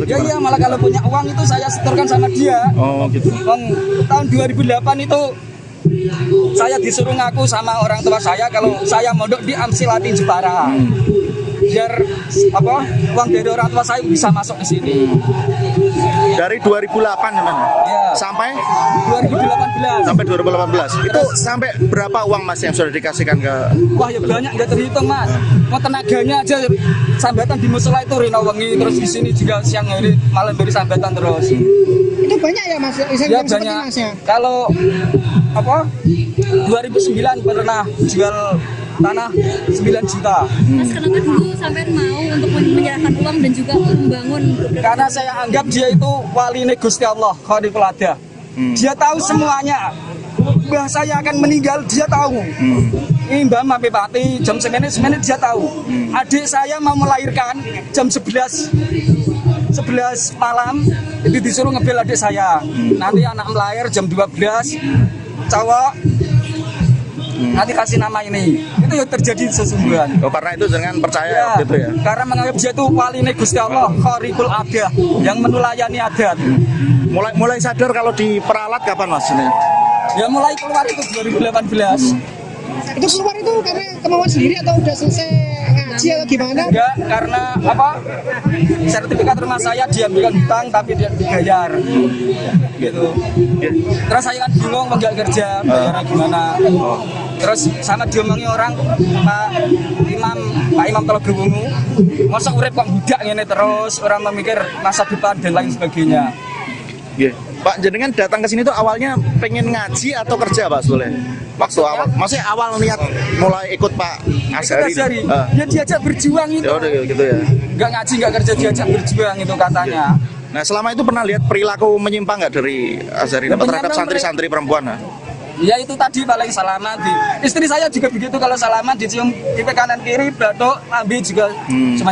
Ya iya, malah kalau punya uang itu saya setorkan sama dia. Oh gitu. Tahun 2008 itu saya disuruh ngaku sama orang tua saya kalau saya mondok di Amsilati Jepara. Biar uang dari orang tua saya bisa masuk ke sini. Dari 2008 namanya? Ya. Sampai 2018. Sampai 2018. Itu sampai berapa uang Mas yang sudah dikasihkan ke? Wah ya banyak, nggak terhitung Mas. Mau tenaganya aja sambatan di musola itu rino wengi, terus di sini juga siang hari malam beri sambatan terus. Itu banyak ya Mas? Ya banyak. Kalau 2009 pernah jual tanah 9 juta. Mas kenapa dulu sampai mau untuk menyerahkan uang dan juga membangun? Karena saya anggap dia itu wali Gusti Allah, Khaliful Adah. Dia tahu semuanya. Mbah saya akan meninggal, dia tahu. Ini Mbah Mampi Pati, jam 9 dia tahu. Adik saya mau melahirkan jam 11 malam, itu disuruh ngebel adik saya. Nanti anak melahir jam 12, cowok, nanti kasih nama ini. Itu yang terjadi sesungguhnya. Oh, karena itu dengan percaya Ya, gitu ya? karena menganggap dia itu wali Gusti Allah, Khaliful Adah, yang menulayani adat. Mulai sadar kalau diperalat kapan Mas ini? Ya mulai keluar itu 2018. Itu keluar itu karena kemauan sendiri atau udah selesai ngaji atau gimana? Enggak, karena sertifikat rumah saya diambilkan hutang tapi dia dibayar. Gitu. Terus saya kan bingung enggak kerja, bayarnya gimana. Terus sama diomongi orang Pak Imam Telaga Wungu, masa urip kok budak ngene terus, orang memikir masa depan dan lain sebagainya. Yeah. Pak, jenengan datang ke sini tuh awalnya pengen ngaji atau kerja Pak Soleh? Waktu awal, maksudnya awal niat mulai ikut Pak Asy'ari. Ya diajak berjuang itu. Ya udah gitu ya. Enggak ngaji, enggak kerja, diajak berjuang itu katanya. Nah selama itu pernah lihat perilaku menyimpang nggak dari Asy'ari terhadap santri-santri perempuan? Ya itu tadi paling salaman. Istri saya juga begitu, kalau salaman dicium pipi kanan kiri, batuk, lambe juga.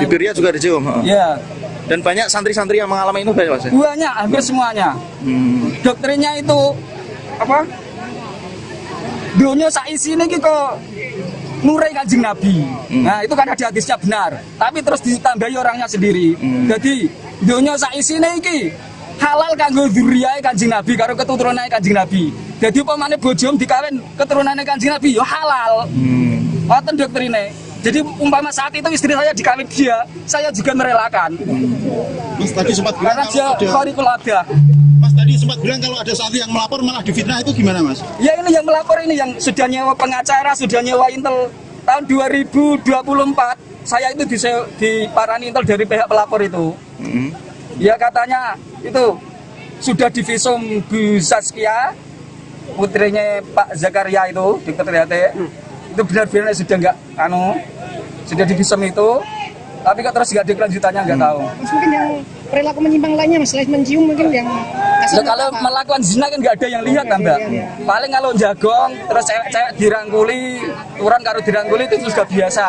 Bibirnya juga dicium. Ya. Dan banyak santri-santri yang mengalami itu banyak Mas? Banyak, hampir semuanya. Doktrinnya itu dunia saisi ini kita nurai Kanjeng Nabi. Nah itu kan ada hadisnya benar. Tapi terus ditambahi orangnya sendiri. Jadi dunia saisi ini halal kanggo dzurriyahe Kanjeng Nabi karo keturunane Kanjeng Nabi. Jadi upamane bojom dikawin keturunane Kanjeng Nabi ya halal. Ngoten doktrine. Jadi umpama saat itu istri saya dikawin dia, saya juga merelakan. Mas tadi sempat bilang karena dia Khaliful Adah. Mas tadi sempat bilang kalau ada santri yang melapor malah difitnah, itu gimana Mas? Ya ini yang melapor ini yang sudah nyewa pengacara, sudah nyewa intel. Tahun 2024 saya itu diparani intel dari pihak pelapor itu. Ya katanya itu sudah divisum Bu Saskia, putrinya Pak Zakaria itu, Dr. Yate. Itu benar-benar sudah enggak sudah divisum itu, tapi kok terus enggak ada kelanjutannya, enggak tahu. Mas mungkin yang perilaku menyimpang lainnya Mas, selain mencium mungkin yang kalau melakukan zina kan nggak ada yang lihat kan Mbak. Paling kalau jagong terus cewek-cewek dirangkuli, turun karo dirangkuli itu sudah biasa.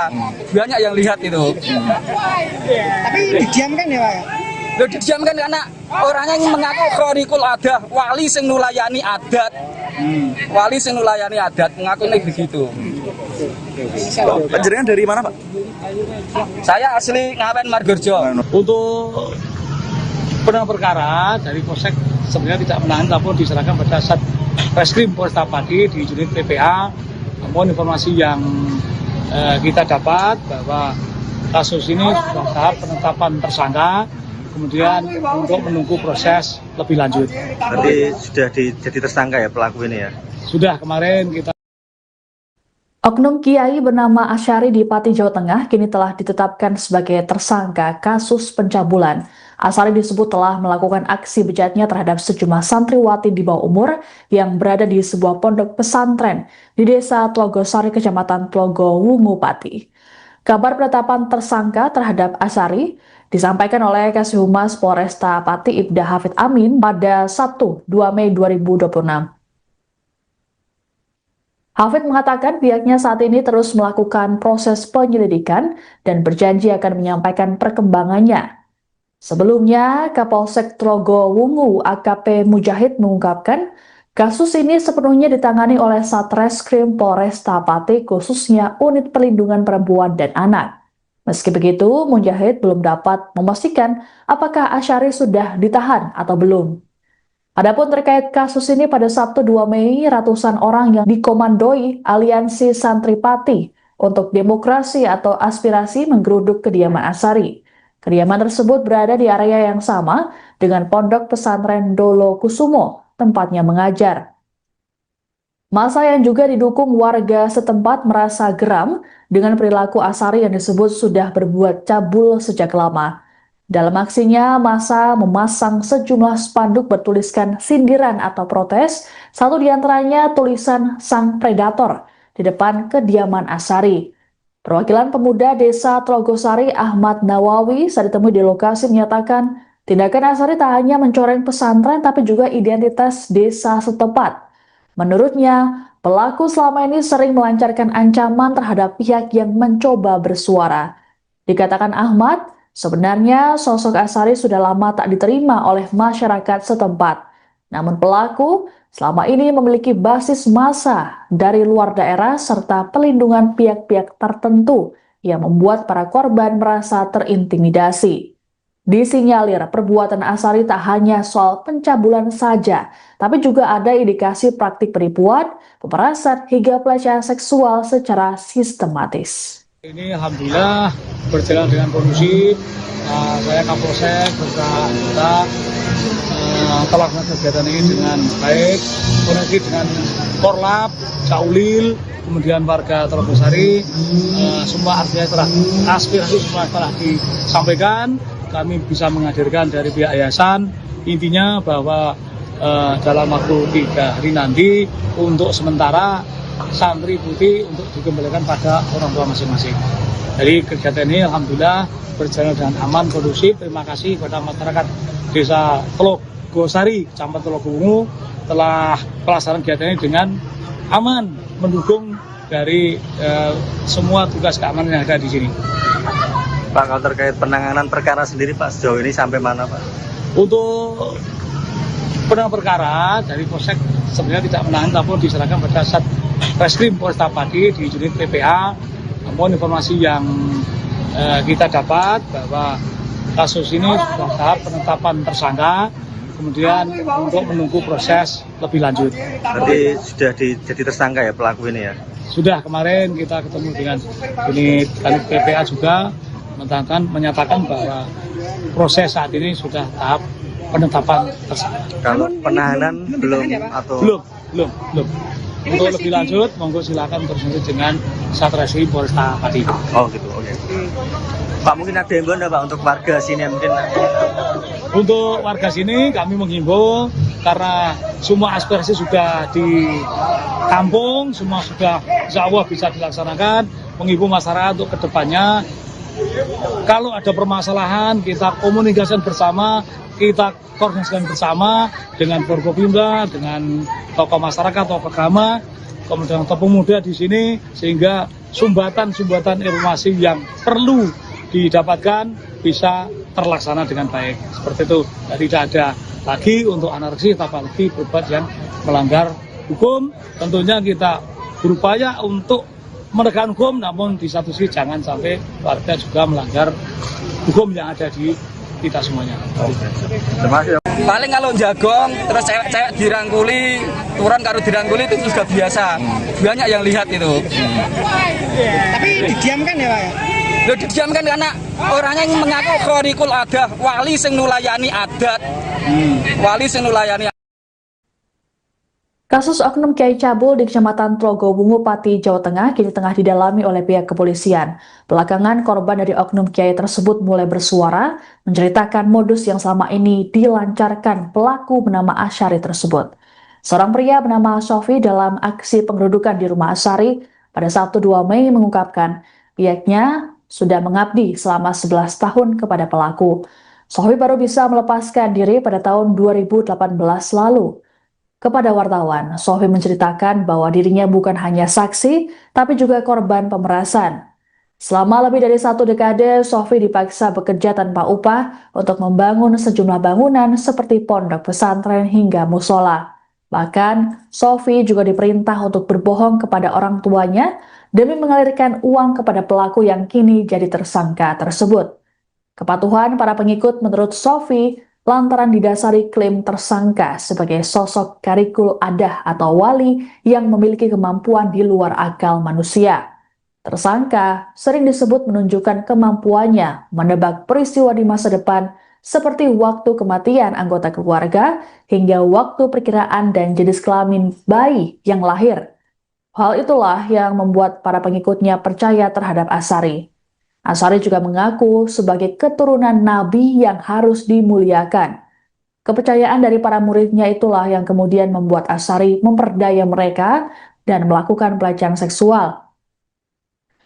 Banyak yang lihat itu. Tapi didiamkan ya Pak? Loh didiamkan karena orangnya yang mengaku Khaliful Adah, wali sing nulayani adat. Wali sing nulayani adat mengaku ini begitu. Jenengan dari mana Pak? Saya asli Ngawen Margorjo. Untuk penanganan perkara dari Polsek sebenarnya tidak menahan, tapi diserahkan pada Satreskrim Polresta Pati di unit PPA. namun informasi yang kita dapat bahwa kasus ini sudah tahap penetapan tersangka, kemudian untuk menunggu proses lebih lanjut. Berarti sudah jadi tersangka ya pelaku ini ya? Sudah kemarin kita. Oknum Kiai bernama Asyari di Pati, Jawa Tengah kini telah ditetapkan sebagai tersangka kasus pencabulan. Asyari disebut telah melakukan aksi bejatnya terhadap sejumlah santriwati di bawah umur yang berada di sebuah pondok pesantren di Desa Tlogosari, Kecamatan Tlogo Wungu, Pati. Kabar penetapan tersangka terhadap Asyari disampaikan oleh Kasih Humas Polresta Pati Ibda Hafid Amin pada Sabtu 2 Mei 2026. Hafid mengatakan pihaknya saat ini terus melakukan proses penyelidikan dan berjanji akan menyampaikan perkembangannya. Sebelumnya, Kapolsek Tlogo Wungu AKP Mujahid mengungkapkan kasus ini sepenuhnya ditangani oleh Satreskrim Polresta Pati, khususnya Unit Perlindungan Perempuan dan Anak. Meski begitu, Mujahid belum dapat memastikan apakah Asyari sudah ditahan atau belum. Adapun terkait kasus ini, pada Sabtu 2 Mei, ratusan orang yang dikomandoi Aliansi Santri Pati untuk Demokrasi atau Aspirasi menggeruduk kediaman Asyari. Kediaman tersebut berada di area yang sama dengan Pondok Pesantren Dolo Kusumo, tempatnya mengajar. Massa yang juga didukung warga setempat merasa geram dengan perilaku Asyari yang disebut sudah berbuat cabul sejak lama. Dalam aksinya, massa memasang sejumlah spanduk bertuliskan sindiran atau protes, satu diantaranya tulisan "Sang Predator" di depan kediaman Asyari. Perwakilan pemuda Desa Tlogosari Ahmad Nawawi saat ditemui di lokasi menyatakan, tindakan Asyari tak hanya mencoreng pesantren tapi juga identitas desa setempat. Menurutnya, pelaku selama ini sering melancarkan ancaman terhadap pihak yang mencoba bersuara. Dikatakan Ahmad, sebenarnya sosok Asyari sudah lama tak diterima oleh masyarakat setempat. Namun pelaku selama ini memiliki basis massa dari luar daerah serta pelindungan pihak-pihak tertentu yang membuat para korban merasa terintimidasi. Disinyalir perbuatan Asyari tak hanya soal pencabulan saja, tapi juga ada indikasi praktik penipuan, pemerasan hingga pelecehan seksual secara sistematis. Ini alhamdulillah berjalan dengan kondusif. Saya Kapolsek beserta telah melakukan kegiatan ini dengan baik, koordinasi dengan Korlap, Caulil, kemudian warga Tlogosari. Semua artinya telah aspirasi semua telah disampaikan. Kami bisa menghadirkan dari pihak yayasan. Intinya bahwa dalam waktu 3 hari nanti untuk sementara santri putih untuk dikembalikan pada orang tua masing-masing. Jadi kegiatan ini alhamdulillah berjalan dengan aman, kondusif. Terima kasih kepada masyarakat Desa Tlogosari, Kecamatan Tlogo Wungu telah pelaksanaan kegiatan ini dengan aman, mendukung dari semua tugas keamanan yang ada di sini. Pak, kalau terkait penanganan perkara sendiri Pak, sejauh ini sampai mana Pak? Untuk penanganan perkara dari Polsek sebenarnya tidak menangani, tapi diserahkan pada Satreskrim Polresta Pati di unit PPA. Namun informasi yang kita dapat bahwa kasus ini sudah tahap penetapan tersangka, kemudian untuk menunggu proses lebih lanjut. Berarti sudah jadi tersangka ya pelaku ini ya? Sudah, kemarin kita ketemu dengan unit PPA juga menyatakan bahwa proses saat ini sudah tahap penetapan tersangka. Kalau penahanan belum atau belum. Untuk lebih lanjut, monggo silakan berkoordinasi dengan Satreskrim Polresta Pati. Oh gitu, oke. Pak, mungkin ada himbauan Pak untuk warga sini mungkin? Untuk warga sini kami menghimbau karena semua aspirasi sudah ditampung, semua sudah insya Allah bisa dilaksanakan. Menghimbau masyarakat untuk kedepannya, kalau ada permasalahan kita komunikasikan bersama, kita koordinasikan bersama dengan Forkopimda, dengan tokoh masyarakat, tokoh agama, kemudian tokoh pemuda di sini, sehingga sumbatan-sumbatan informasi yang perlu didapatkan bisa terlaksana dengan baik. Seperti itu, tidak ada lagi untuk anarkis, apalagi berbuat yang melanggar hukum. Tentunya kita berupaya untuk menegakkan hukum, namun di satu sisi jangan sampai warga juga melanggar hukum yang ada di kita semuanya. Terima kasih. Paling kalau jagong terus cewek-cewek dirangkuli, turun karo dirangkuli itu sudah biasa. Banyak yang lihat itu. Tapi didiamkan ya Pak ya? Lo didiamkan karena orangnya yang mengaku khorikul adah, wali sing nulayani adat. Wali sing nulayani. Kasus oknum Kiai Cabul di Kecamatan Trogowungu, Pati, Jawa Tengah kini tengah didalami oleh pihak kepolisian. Belakangan korban dari oknum Kiai tersebut mulai bersuara, menceritakan modus yang selama ini dilancarkan pelaku bernama Asyari tersebut. Seorang pria bernama Sofi dalam aksi pengerudukan di rumah Asyari pada Sabtu 2 Mei mengungkapkan pihaknya sudah mengabdi selama 11 tahun kepada pelaku. Sofi baru bisa melepaskan diri pada tahun 2018 lalu. Kepada wartawan, Sofi menceritakan bahwa dirinya bukan hanya saksi, tapi juga korban pemerasan. Selama lebih dari 1 dekade, Sofi dipaksa bekerja tanpa upah untuk membangun sejumlah bangunan seperti pondok pesantren hingga musola. Bahkan, Sofi juga diperintah untuk berbohong kepada orang tuanya demi mengalirkan uang kepada pelaku yang kini jadi tersangka tersebut. Kepatuhan para pengikut menurut Sofi lantaran didasari klaim tersangka sebagai sosok karikul adah atau wali yang memiliki kemampuan di luar akal manusia. Tersangka sering disebut menunjukkan kemampuannya menebak peristiwa di masa depan seperti waktu kematian anggota keluarga hingga waktu perkiraan dan jenis kelamin bayi yang lahir. Hal itulah yang membuat para pengikutnya percaya terhadap Asyari. Asyari juga mengaku sebagai keturunan Nabi yang harus dimuliakan. Kepercayaan dari para muridnya itulah yang kemudian membuat Asyari memperdaya mereka dan melakukan pelecehan seksual.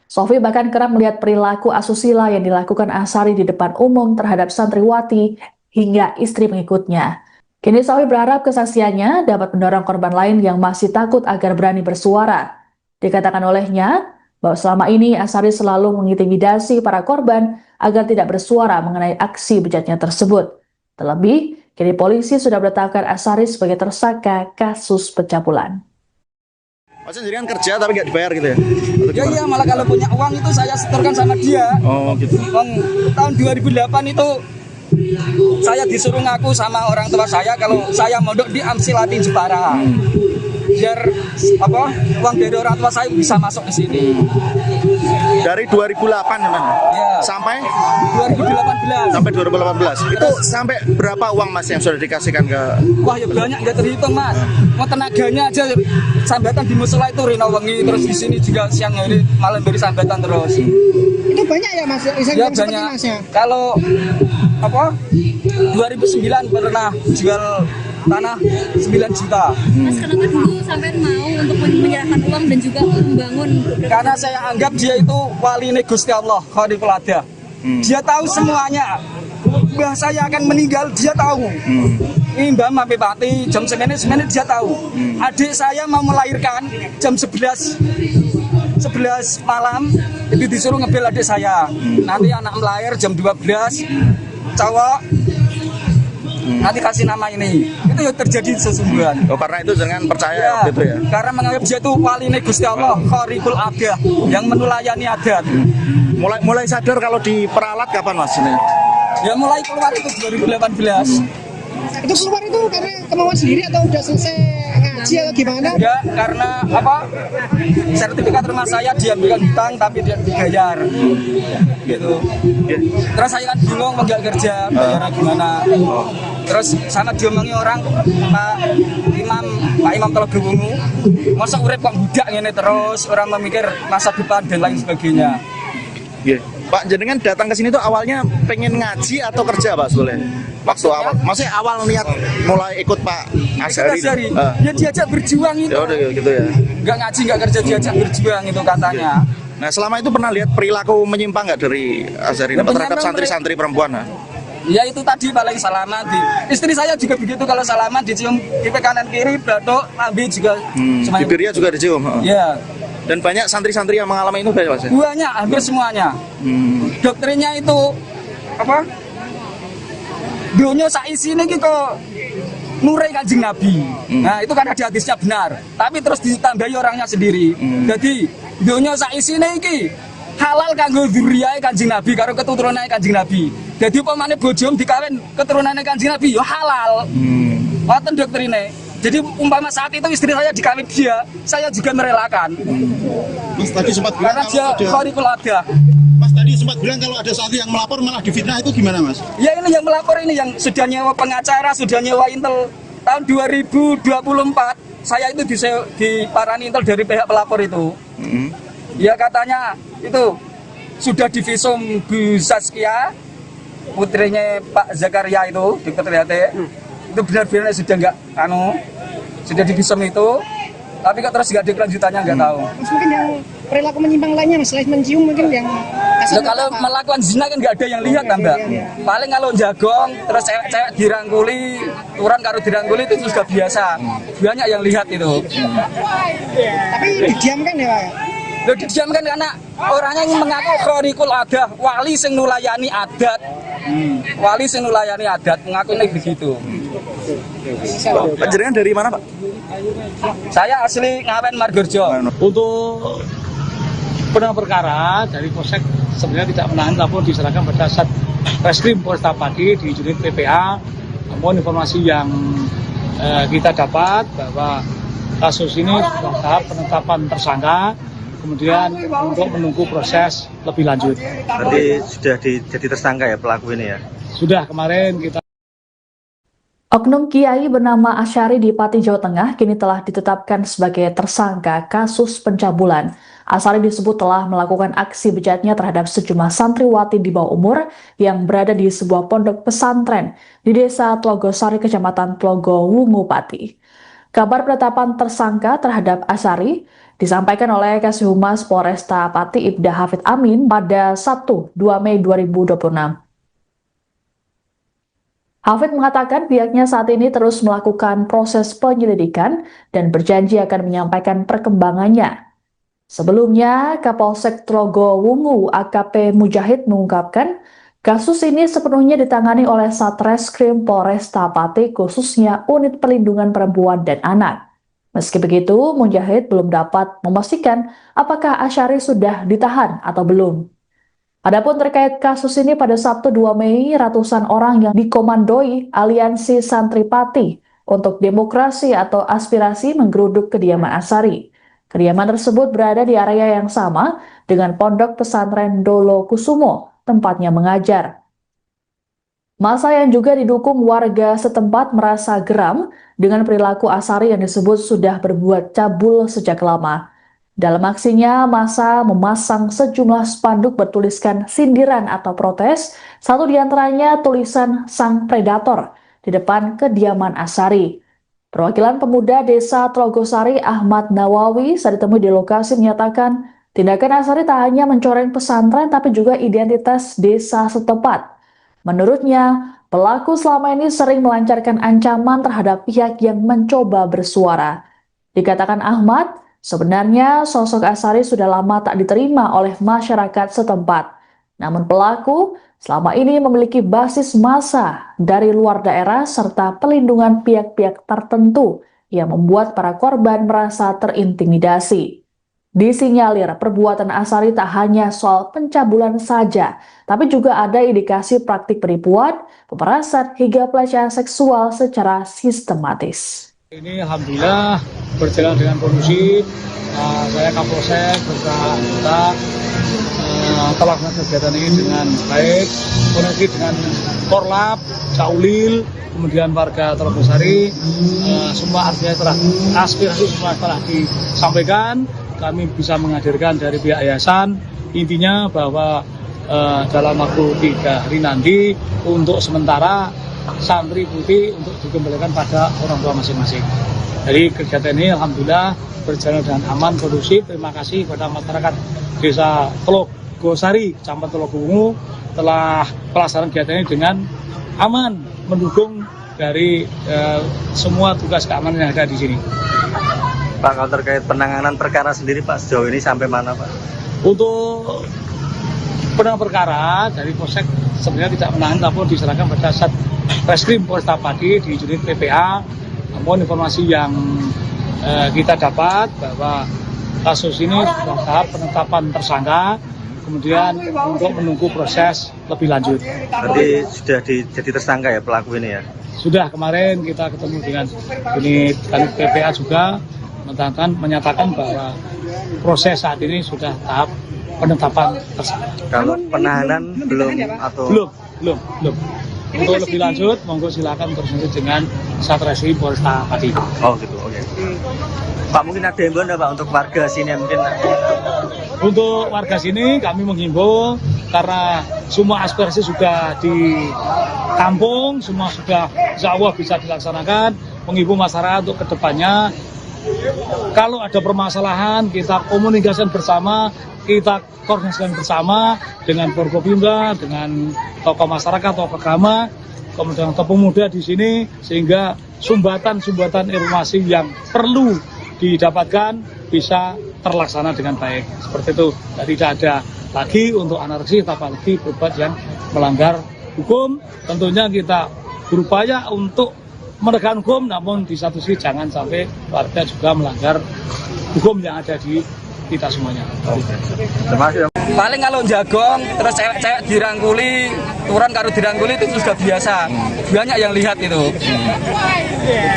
Sofi bahkan kerap melihat perilaku asusila yang dilakukan Asyari di depan umum terhadap santriwati hingga istri pengikutnya. Kini Sofi berharap kesaksiannya dapat mendorong korban lain yang masih takut agar berani bersuara. Dikatakan olehnya, bahwa selama ini Asyari selalu mengintimidasi para korban agar tidak bersuara mengenai aksi bejatnya tersebut. Terlebih, kini polisi sudah menetapkan Asyari sebagai tersangka kasus pencabulan. Mas jadi kan kerja tapi nggak dibayar gitu ya? Ya iya, malah kalau punya uang itu saya setorkan sama dia. Oh gitu. Tahun 2008 itu saya disuruh ngaku sama orang tua saya kalau saya mondok di Amsilati Jepara. Biar uang dari orang tua saya bisa masuk ke sini. Dari 2008 teman. Ya. Sampai 2018. Sampai 2018. Itu sampai berapa uang Mas yang sudah dikasihkan ke? Wah ya banyak, nggak terhitung Mas. Mau tenaganya aja sambatan di musola itu Rina Wengi, terus di sini juga siang hari malam beri sambatan terus. Itu banyak ya Mas? Ya banyak. Masnya? Kalau 2009 pernah jual tanah 9 juta. Mas kenapa dulu sampai mau untuk menyerahkan uang dan juga membangun? Karena saya anggap dia itu wali Gusti Allah, khorikul adah. Dia tahu semuanya. Mbah saya akan meninggal, dia tahu. Ini Mbah Mape Pati, jam 9 dia tahu. Adik saya mau melahirkan jam 11 malam, itu disuruh ngebel adik saya. Nanti anak melahir jam 12, cowok, nanti kasih nama ini. Itu yang terjadi sesungguhnya. Oh karena itu jangan percaya gitu ya? Karena menganggap dia itu wali Gusti Allah, khorikul adah, yang menulayani adat. Mulai sadar kalau diperalat kapan Mas ini? Ya mulai keluar itu 2018. Itu keluar itu karena kemauan sendiri atau udah selesai ngaji atau gimana? Ya karena sertifikat rumah saya diambilkan hutang tapi dia dibayar gitu. Terus saya kan bingung mau nggak kerja, bayarnya gimana. Terus sama diomongi orang Pak Imam Trogowungu, masa urip kok budak ngene terus, orang memikir masa depan dan lain sebagainya. Pak, jenengan datang ke sini tuh awalnya pengen ngaji atau kerja Pak Soleh? Waktu awal, maksudnya awal niat mulai ikut Pak Asyari. Ya diajak berjuang itu. Ya udah gitu ya. Nggak ngaji, nggak kerja, diajak berjuang itu katanya. Nah selama itu pernah lihat perilaku menyimpang nggak dari Asyari terhadap santri-santri perempuan? Ya itu tadi paling salaman. Istri saya juga begitu, kalau salaman dicium pipi kanan kiri, batuk, lambe juga. Bibirnya juga dicium? Ya. Dan banyak santri-santri yang mengalami itu banyak Mas? Banyak, hampir semuanya. Doktrinnya itu dunia saisi ini gitu nurai Kanjeng Nabi. Nah itu kan ada hadisnya benar, tapi terus ditambahi orangnya sendiri. Jadi dunia saisi ini halal kanggo dzurriyahe Kanjeng Nabi karo keturunane Kanjeng Nabi. Jadi umpamane bojom dikawin keturunane Kanjeng Nabi ya halal. Ngoten doktrine. Jadi umpama saat itu istri saya dikawin dia, saya juga merelakan. Mas tadi sempat bilang Karena dia khariqul adah. Mas tadi sempat bilang kalau ada satu yang melapor malah difitnah, itu gimana Mas? Ya ini yang melapor ini yang sudah nyewa pengacara, sudah nyewa intel tahun 2024. Saya itu diparani intel dari pihak pelapor itu. Ya katanya itu sudah divisum Bu Saskia, putrinya Pak Zakaria itu, Dr. Triate. Itu benar-benar sudah nggak sudah divisum itu, tapi kok terus nggak ada kelanjutannya, nggak tahu. Mas, mungkin yang perilaku menyimpang lainnya Mas, selain mencium mungkin yang Kalau melakukan zina kan nggak ada yang lihat kan Mbak. Paling kalau jagong terus cewek-cewek dirangkuli, turun karo dirangkuli itu sudah biasa. Banyak yang lihat itu. Tapi didiamkan ya Pak? Loh, didiamkan karena orangnya yang mengaku khariqul adah, wali sing nulayani adat. Wali sing nulayani adat mengaku ini begitu. Panjenengan dari mana Pak? Saya asli Ngawen Margorjo. Untuk penanganan perkara dari Polsek sebenarnya tidak menahan, namun diserahkan pada Satreskrim Polresta Pati di unit PPA. Namun informasi yang kita dapat bahwa kasus ini sudah tahap penetapan tersangka, kemudian untuk menunggu proses lebih lanjut. Berarti sudah jadi tersangka ya pelaku ini ya? Sudah kemarin kita. Oknum Kiai bernama Asyari di Pati, Jawa Tengah kini telah ditetapkan sebagai tersangka kasus pencabulan. Asyari disebut telah melakukan aksi bejatnya terhadap sejumlah santriwati di bawah umur yang berada di sebuah pondok pesantren di Desa Tlogosari, Kecamatan Tlogo Wungu, Pati. Kabar penetapan tersangka terhadap Asyari disampaikan oleh Kasih Humas Polresta Pati Ibda Hafid Amin pada Sabtu 2 Mei 2026. Hafid mengatakan pihaknya saat ini terus melakukan proses penyelidikan dan berjanji akan menyampaikan perkembangannya. Sebelumnya, Kapolsek Tlogo Wungu AKP Mujahid mengungkapkan kasus ini sepenuhnya ditangani oleh Satreskrim Polresta Pati, khususnya Unit Perlindungan Perempuan dan Anak. Meski begitu, Mujahid belum dapat memastikan apakah Asyari sudah ditahan atau belum. Adapun terkait kasus ini, pada Sabtu 2 Mei, ratusan orang yang dikomandoi Aliansi Santri Pati untuk Demokrasi atau Aspirasi menggeruduk kediaman Asyari. Kediaman tersebut berada di area yang sama dengan Pondok Pesantren Dolo Kusumo, tempatnya mengajar. Massa yang juga didukung warga setempat merasa geram dengan perilaku Asyari yang disebut sudah berbuat cabul sejak lama. Dalam aksinya, massa memasang sejumlah spanduk bertuliskan sindiran atau protes, satu diantaranya tulisan Sang Predator di depan kediaman Asyari. Perwakilan pemuda Desa Tlogosari Ahmad Nawawi saat ditemui di lokasi menyatakan tindakan Asyari tak hanya mencoreng pesantren tapi juga identitas desa setempat. Menurutnya, pelaku selama ini sering melancarkan ancaman terhadap pihak yang mencoba bersuara. Dikatakan Ahmad, sebenarnya sosok Asyari sudah lama tak diterima oleh masyarakat setempat. Namun pelaku selama ini memiliki basis massa dari luar daerah serta pelindungan pihak-pihak tertentu yang membuat para korban merasa terintimidasi. Disinyalir perbuatan Asyari tak hanya soal pencabulan saja, tapi juga ada indikasi praktik penipuan, pemerasan hingga pelecehan seksual secara sistematis. Ini alhamdulillah berjalan dengan kondusif. Saya Kapolsek beserta telah melakukan kegiatan ini dengan baik, koneksi dengan Korlap, Caulil, kemudian warga Tlogosari. Semua artinya telah aspirasi semua telah disampaikan. Kami bisa menghadirkan dari pihak yayasan. Intinya bahwa dalam waktu 3 hari nanti untuk sementara santri putih untuk dikembalikan pada orang tua masing-masing. Jadi kegiatan ini alhamdulillah berjalan dengan aman, kondusif. Terima kasih kepada masyarakat Desa Tlogosari, Kecamatan Tlogo Wungu telah pelaksanaan kegiatan ini dengan aman, mendukung dari semua tugas keamanan yang ada di sini. Pak, kalau terkait penanganan perkara sendiri Pak, sejauh ini sampai mana Pak? Untuk penanganan perkara dari Polsek sebenarnya tidak menahan, namun diserahkan pada Satreskrim Polresta Pati di unit PPA. Namun informasi yang kita dapat bahwa kasus ini sudah tahap penetapan tersangka, kemudian untuk menunggu proses lebih lanjut. Berarti sudah jadi tersangka ya pelaku ini ya? Sudah, kemarin kita ketemu dengan unit PPA juga menyatakan bahwa proses saat ini sudah tahap penetapan tersangka. Kalau penahanan belum atau Belum. Untuk lebih lanjut, monggo silakan berlanjut dengan Satreskrim Polresta Pati. Oh gitu, oke. Pak, mungkin ada himbauan nggak, Pak, untuk warga sini mungkin? Untuk warga sini kami menghimbau karena semua aspirasi sudah ditampung, semua sudah insya Allah bisa dilaksanakan. Menghimbau masyarakat untuk kedepannya, kalau ada permasalahan kita komunikasikan bersama, kita koordinasikan bersama dengan Forkopimda, dengan tokoh masyarakat, tokoh agama, kemudian tokoh pemuda di sini, sehingga sumbatan-sumbatan informasi yang perlu didapatkan bisa terlaksana dengan baik. Seperti itu, jadi tidak ada lagi untuk anarki, apalagi berbuat yang melanggar hukum. Tentunya kita berupaya untuk menegakkan hukum, namun di satu sisi jangan sampai warga juga melanggar hukum yang ada di kita semuanya. Terima kasih. Paling kalau jagong terus cewek-cewek dirangkuli, turun karo dirangkuli itu sudah biasa. Banyak yang lihat itu.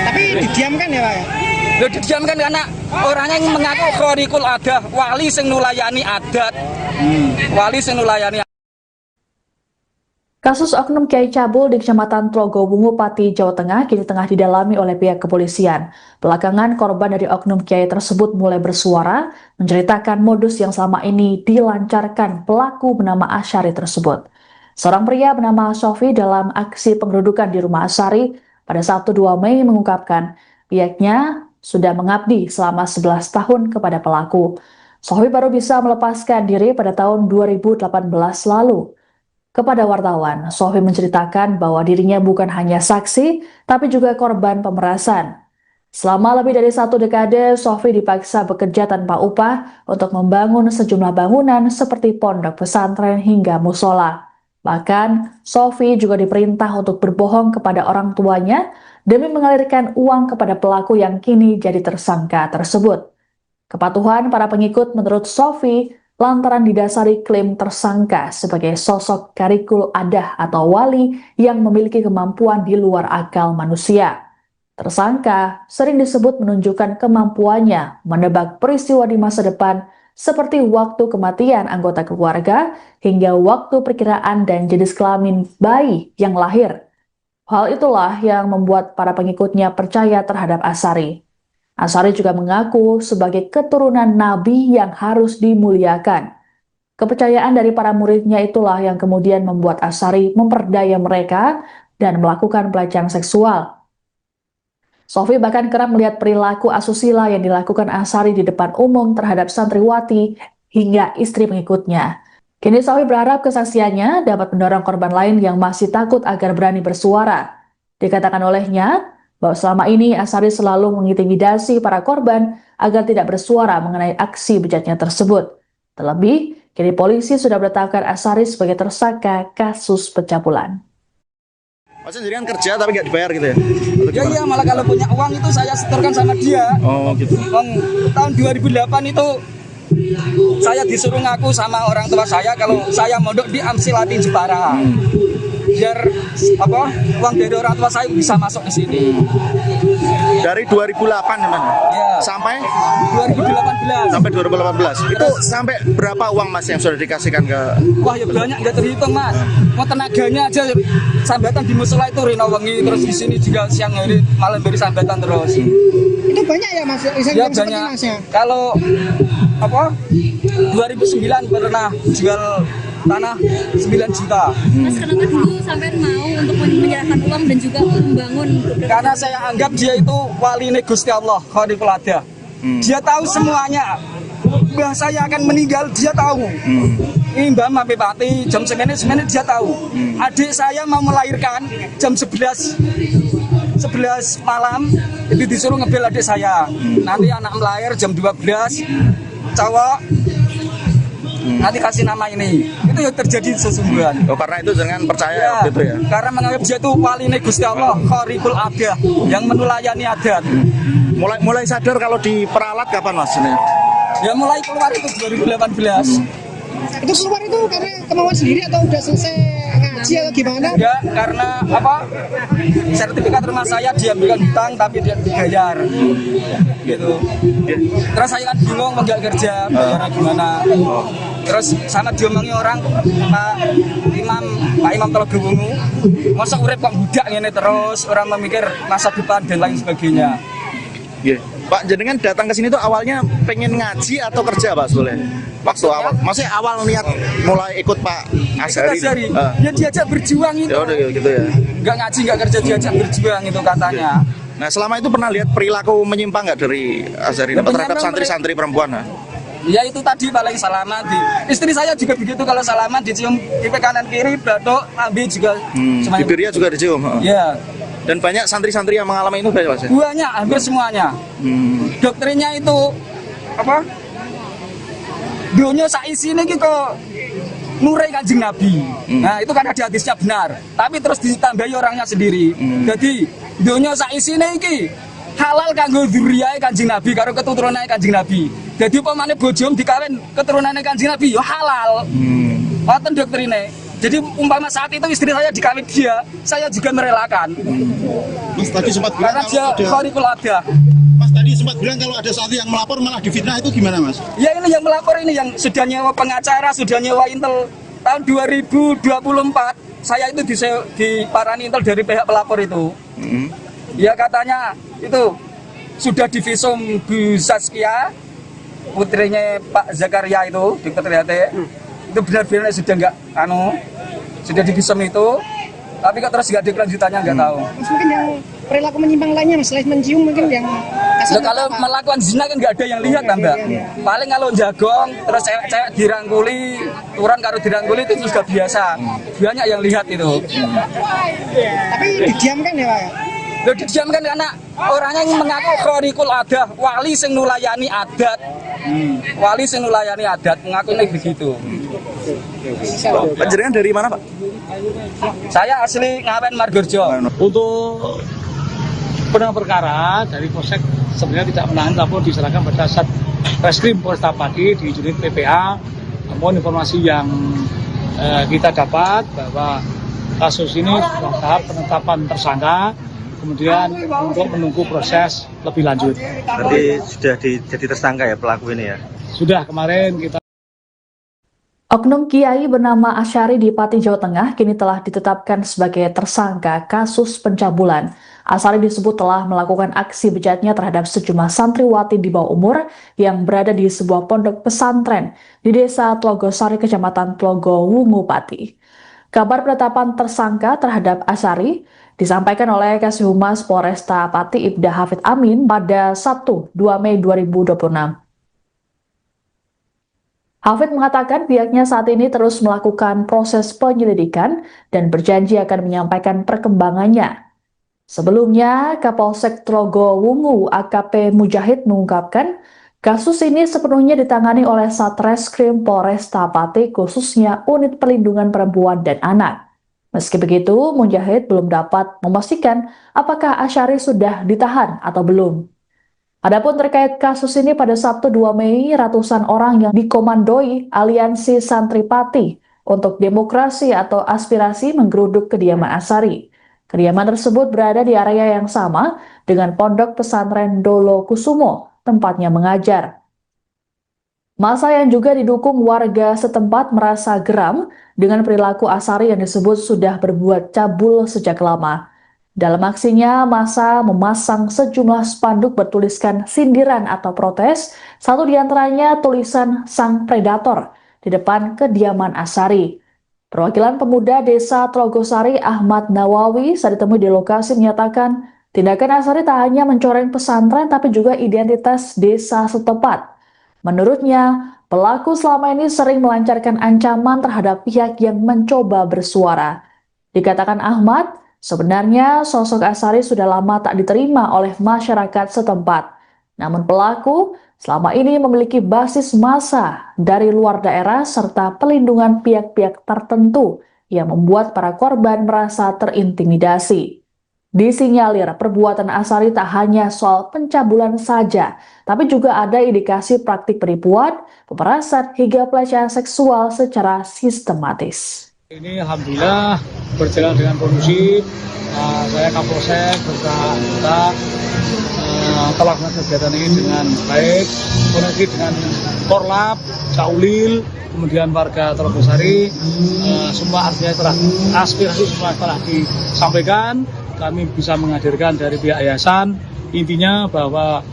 Tapi didiamkan ya Pak ya? Loh, didiamkan karena orangnya yang mengaku khorikul adah, wali sing nulayani adat. Wali sing nulayani. Kasus oknum Kiai Cabul di Kecamatan Tlogowungu, Pati, Jawa Tengah kini tengah didalami oleh pihak kepolisian. Belakangan korban dari oknum Kiai tersebut mulai bersuara, menceritakan modus yang selama ini dilancarkan pelaku bernama Asyari tersebut. Seorang pria bernama Sofi dalam aksi pengerudukan di rumah Asyari pada Sabtu 2 Mei mengungkapkan pihaknya sudah mengabdi selama 11 tahun kepada pelaku. Sofi baru bisa melepaskan diri pada tahun 2018 lalu. Kepada wartawan, Sofi menceritakan bahwa dirinya bukan hanya saksi, tapi juga korban pemerasan. Selama lebih dari 1 dekade, Sofi dipaksa bekerja tanpa upah untuk membangun sejumlah bangunan seperti pondok pesantren hingga musola. Bahkan, Sofi juga diperintah untuk berbohong kepada orang tuanya demi mengalirkan uang kepada pelaku yang kini jadi tersangka tersebut. Kepatuhan para pengikut menurut Sofi lantaran didasari klaim tersangka sebagai sosok karikul adah atau wali yang memiliki kemampuan di luar akal manusia. Tersangka sering disebut menunjukkan kemampuannya menebak peristiwa di masa depan seperti waktu kematian anggota keluarga hingga waktu perkiraan dan jenis kelamin bayi yang lahir. Hal itulah yang membuat para pengikutnya percaya terhadap Asyari. Asyari juga mengaku sebagai keturunan Nabi yang harus dimuliakan. Kepercayaan dari para muridnya itulah yang kemudian membuat Asyari memperdaya mereka dan melakukan pelecehan seksual. Sofi bahkan kerap melihat perilaku asusila yang dilakukan Asyari di depan umum terhadap santriwati hingga istri pengikutnya. Kini Sofi berharap kesaksiannya dapat mendorong korban lain yang masih takut agar berani bersuara. Dikatakan olehnya bahwa selama ini Asyari selalu mengintimidasi para korban agar tidak bersuara mengenai aksi bejatnya tersebut. Terlebih, kini polisi sudah menetapkan Asyari sebagai tersangka kasus pencabulan. Mas sendiri kan kerja tapi nggak dibayar gitu ya? Iya, malah kalau punya uang itu saya setorkan sama dia. Oh gitu. Tahun 2008 itu saya disuruh ngaku sama orang tua saya kalau saya mondok di Amsilati Jepara. Biar uang dari orang tua saya bisa masuk ke sini. Dari 2008 teman. Ya. Sampai 2018. Sampai 2018. Itu sampai berapa uang Mas yang sudah dikasihkan ke? Wah ya banyak nggak terhitung Mas. Mau tenaganya aja sambatan di musola itu rino wengi, terus di sini juga siang hari malam beri sambatan terus. Itu banyak ya Mas? Ya banyak. Kalau 2009 pernah jual tanah 9 juta. Mas kenapa dulu sampai mau untuk menyerahkan uang dan juga membangun? Karena saya anggap dia itu wali Gusti Allah, Khorikul Adah. Dia tahu semuanya. Mbah saya akan meninggal, dia tahu. Ini Mbah Mampi Pati, jam 9 dia tahu. Adik saya mau melahirkan jam 11 malam, itu disuruh ngebel adik saya. Nanti anak melahir jam 12, cowok. Nanti kasih nama ini. Itu yang terjadi sesungguhnya. Oh, karena itu jangan percaya waktu itu ya. Karena menganggap dia itu wali Gusti Allah, Khorikul Adah, yang menulayani adat. Mulai sadar kalau diperalat kapan Mas ini? Ya mulai keluar itu 2018. Itu keluar itu karena kemauan sendiri atau udah selesai ngaji atau gimana? Enggak, karena apa? Sertifikat rumah saya diambilkan hutang tapi dia dibayar. Gitu. Terus saya kan bingung mau nggak kerja, bayarnya gimana. Terus sama diomongi orang Pak Imam Telaga Wungu, masa urip kok budak ngene terus, orang memikir masa depan dan lain sebagainya. Iya. Pak, jenengan datang ke sini tuh awalnya pengen ngaji atau kerja, Pak Soleh? Waktu awal, maksudnya awal niat mulai ikut Pak Azhari. Ya diajak berjuang itu. Ya udah gitu ya. Nggak ngaji, nggak kerja, diajak berjuang itu katanya. Nah, selama itu pernah lihat perilaku menyimpang nggak dari Azhari Ya, terhadap santri-santri perempuan? Nah? Ya itu tadi paling salaman istri saya juga begitu, kalau salaman dicium pipi kanan kiri, batuk, lambe juga. Bibirnya juga dicium. Ya. Dan banyak santri-santri yang mengalami itu banyak, Mas. Banyak, hampir semuanya. Doktrinnya itu apa? Dunia saisi ini gitu nurai Kanjeng Nabi. Nah itu kan ada hadisnya benar, tapi terus ditambahi orangnya sendiri. Jadi dunia saisi ini halal kanggo dzurriyahe Kanjeng Nabi karo keturunane Kanjeng Nabi. Jadi pemane bojom dikawin keturunane Kanjeng Nabi ya halal. Ngoten doktrine. Jadi umpama saat itu istri saya dikawin dia, saya juga merelakan. Mas tadi sempat bilang Karena dia khariqul ada. Mas tadi sempat bilang kalau ada santri yang melapor malah difitnah, itu gimana, Mas? Ya ini yang melapor ini yang sudah nyewa pengacara, sudah nyewa intel tahun 2024. Saya itu diparani intel dari pihak pelapor itu. Ya katanya itu sudah divisum Bu Saskia, putrinya Pak Zakaria itu, Dr. Triate. Itu benar-benar sudah nggak sudah divisum itu, tapi kok terus nggak ada kelanjutannya, nggak tahu. Mas, mungkin yang perilaku menyimpang lainnya, Mas, selain mencium mungkin yang Kalau melakukan zina kan nggak ada yang lihat kan, Mbak. Paling kalau jagong terus cewek-cewek dirangkuli, turun karo dirangkuli itu sudah biasa. Banyak yang lihat itu. Tapi didiamkan ya, Pak? Loh, didiamkan karena orangnya yang mengaku khariqul adah, wali sing nulayani adat. Wali sing nulayani adat mengaku ini begitu. Panjenengan dari mana, Pak? Saya asli Ngawen Margorjo. Untuk penanganan perkara dari Polsek sebenarnya tidak menangani, tapi diserahkan pada Satreskrim Polresta Pati di unit PPA. Namun informasi yang kita dapat bahwa kasus ini sudah tahap penetapan tersangka, kemudian untuk menunggu proses lebih lanjut. Berarti sudah jadi tersangka ya pelaku ini ya? Sudah kemarin kita. Oknum Kiai bernama Asyari di Pati, Jawa Tengah kini telah ditetapkan sebagai tersangka kasus pencabulan. Asyari disebut telah melakukan aksi bejatnya terhadap sejumlah santriwati di bawah umur yang berada di sebuah pondok pesantren di Desa Tlogosari, Kecamatan Tlogo Wungu, Pati. Kabar penetapan tersangka terhadap Asyari disampaikan oleh Kasih Humas Polresta Pati Ibda Hafid Amin pada Sabtu 2 Mei 2026. Hafid mengatakan pihaknya saat ini terus melakukan proses penyelidikan dan berjanji akan menyampaikan perkembangannya. Sebelumnya, Kapolsek Tlogo Wungu AKP Mujahid mengungkapkan kasus ini sepenuhnya ditangani oleh Satreskrim Polresta Pati, khususnya Unit Perlindungan Perempuan dan Anak. Meski begitu, Mujahid belum dapat memastikan apakah Asyari sudah ditahan atau belum. Adapun terkait kasus ini, pada Sabtu 2 Mei, ratusan orang yang dikomandoi Aliansi Santri Pati untuk Demokrasi atau Aspirasi menggeruduk kediaman Asyari. Kediaman tersebut berada di area yang sama dengan Pondok Pesantren Dolo Kusumo, tempatnya mengajar. Massa yang juga didukung warga setempat merasa geram dengan perilaku Asyari yang disebut sudah berbuat cabul sejak lama. Dalam aksinya, massa memasang sejumlah spanduk bertuliskan sindiran atau protes, satu diantaranya tulisan "Sang Predator" di depan kediaman Asyari. Perwakilan pemuda Desa Tlogosari Ahmad Nawawi saat ditemui di lokasi menyatakan, tindakan Asyari tak hanya mencoreng pesantren tapi juga identitas desa setempat. Menurutnya, pelaku selama ini sering melancarkan ancaman terhadap pihak yang mencoba bersuara. Dikatakan Ahmad, sebenarnya sosok Asyari sudah lama tak diterima oleh masyarakat setempat. Namun pelaku selama ini memiliki basis massa dari luar daerah serta pelindungan pihak-pihak tertentu yang membuat para korban merasa terintimidasi. Disinyalir perbuatan Asari tak hanya soal pencabulan saja, tapi juga ada indikasi praktik penipuan, pemerasan, hingga pelecehan seksual secara sistematis. Ini alhamdulillah berjalan dengan kondusif. Saya Kapolsek beserta kita telah melakukan kegiatan ini dengan baik, koneksi dengan Korlap, Caulil, kemudian warga Trogosari. Semua artinya telah aspirasi semua telah disampaikan. Kami bisa menghadirkan dari pihak yayasan. Intinya bahwa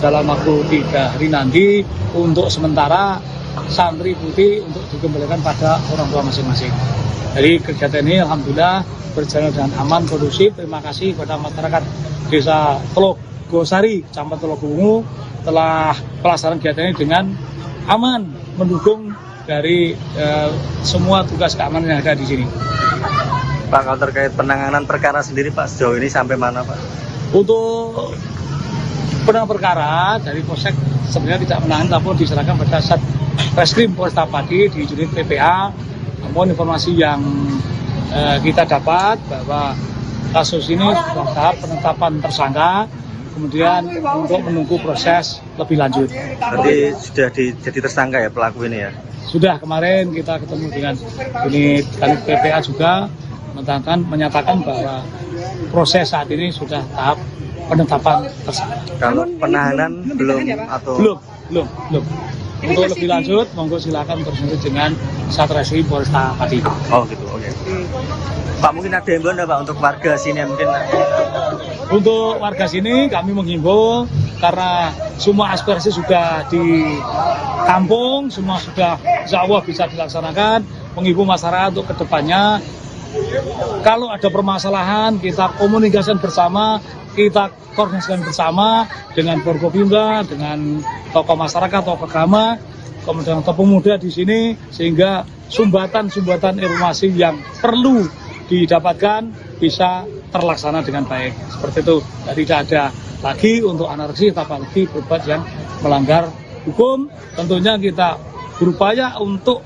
dalam waktu 3 hari nanti untuk sementara santri putih untuk dikembalikan pada orang tua masing-masing. Jadi kegiatan ini alhamdulillah berjalan dengan aman, kondusif. Terima kasih kepada masyarakat Desa Telogosari, Kecamatan Telogowungu telah pelaksanaan kegiatan ini dengan aman, mendukung dari semua tugas keamanan yang ada di sini. Pak, kalau terkait penanganan perkara sendiri Pak, sejauh ini sampai mana Pak? Untuk penanganan perkara dari Polsek sebenarnya tidak menangani, namun diserahkan pada Satreskrim Polresta Pati di unit PPA. Namun informasi yang kita dapat bahwa kasus ini sudah tahap penetapan tersangka, kemudian untuk menunggu proses lebih lanjut. Berarti sudah jadi tersangka ya pelaku ini ya? Sudah, kemarin kita ketemu dengan unit PPA juga menyatakan bahwa proses saat ini sudah tahap penetapan tersangka. Kalau penahanan belum atau belum. Untuk lebih lanjut, monggo silakan berlanjut dengan Satreskrim Polresta Pati. Oh gitu, oke. Pak, mungkin ada himbauan Pak untuk warga sini mungkin? Untuk warga sini kami menghimbau karena semua aspirasi sudah ditampung, semua sudah insya Allah bisa dilaksanakan. Menghimbau masyarakat untuk kedepannya, kalau ada permasalahan kita komunikasikan bersama, kita koordinasikan bersama dengan Forkopimda, dengan tokoh masyarakat, tokoh agama, kemudian tokoh pemuda di sini, sehingga sumbatan-sumbatan informasi yang perlu didapatkan bisa terlaksana dengan baik. Seperti itu, jadi tidak ada lagi untuk anarki, apalagi berbuat yang melanggar hukum. Tentunya kita berupaya untuk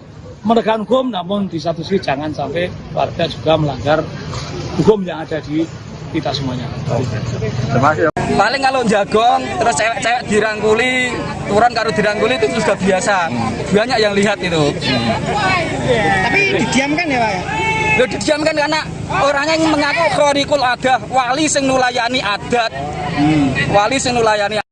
menegakkan hukum, namun di satu sisi jangan sampai warga juga melanggar hukum yang ada di kita semuanya. Terima kasih. Paling kalau jagong, terus cewek-cewek dirangkuli, turun karo dirangkuli itu sudah biasa. Banyak yang lihat itu. Tapi didiamkan ya Pak ya? Lo didiamkan karena orangnya yang mengaku khorikul adah, wali sing nulayani adat. Wali sing nulayani.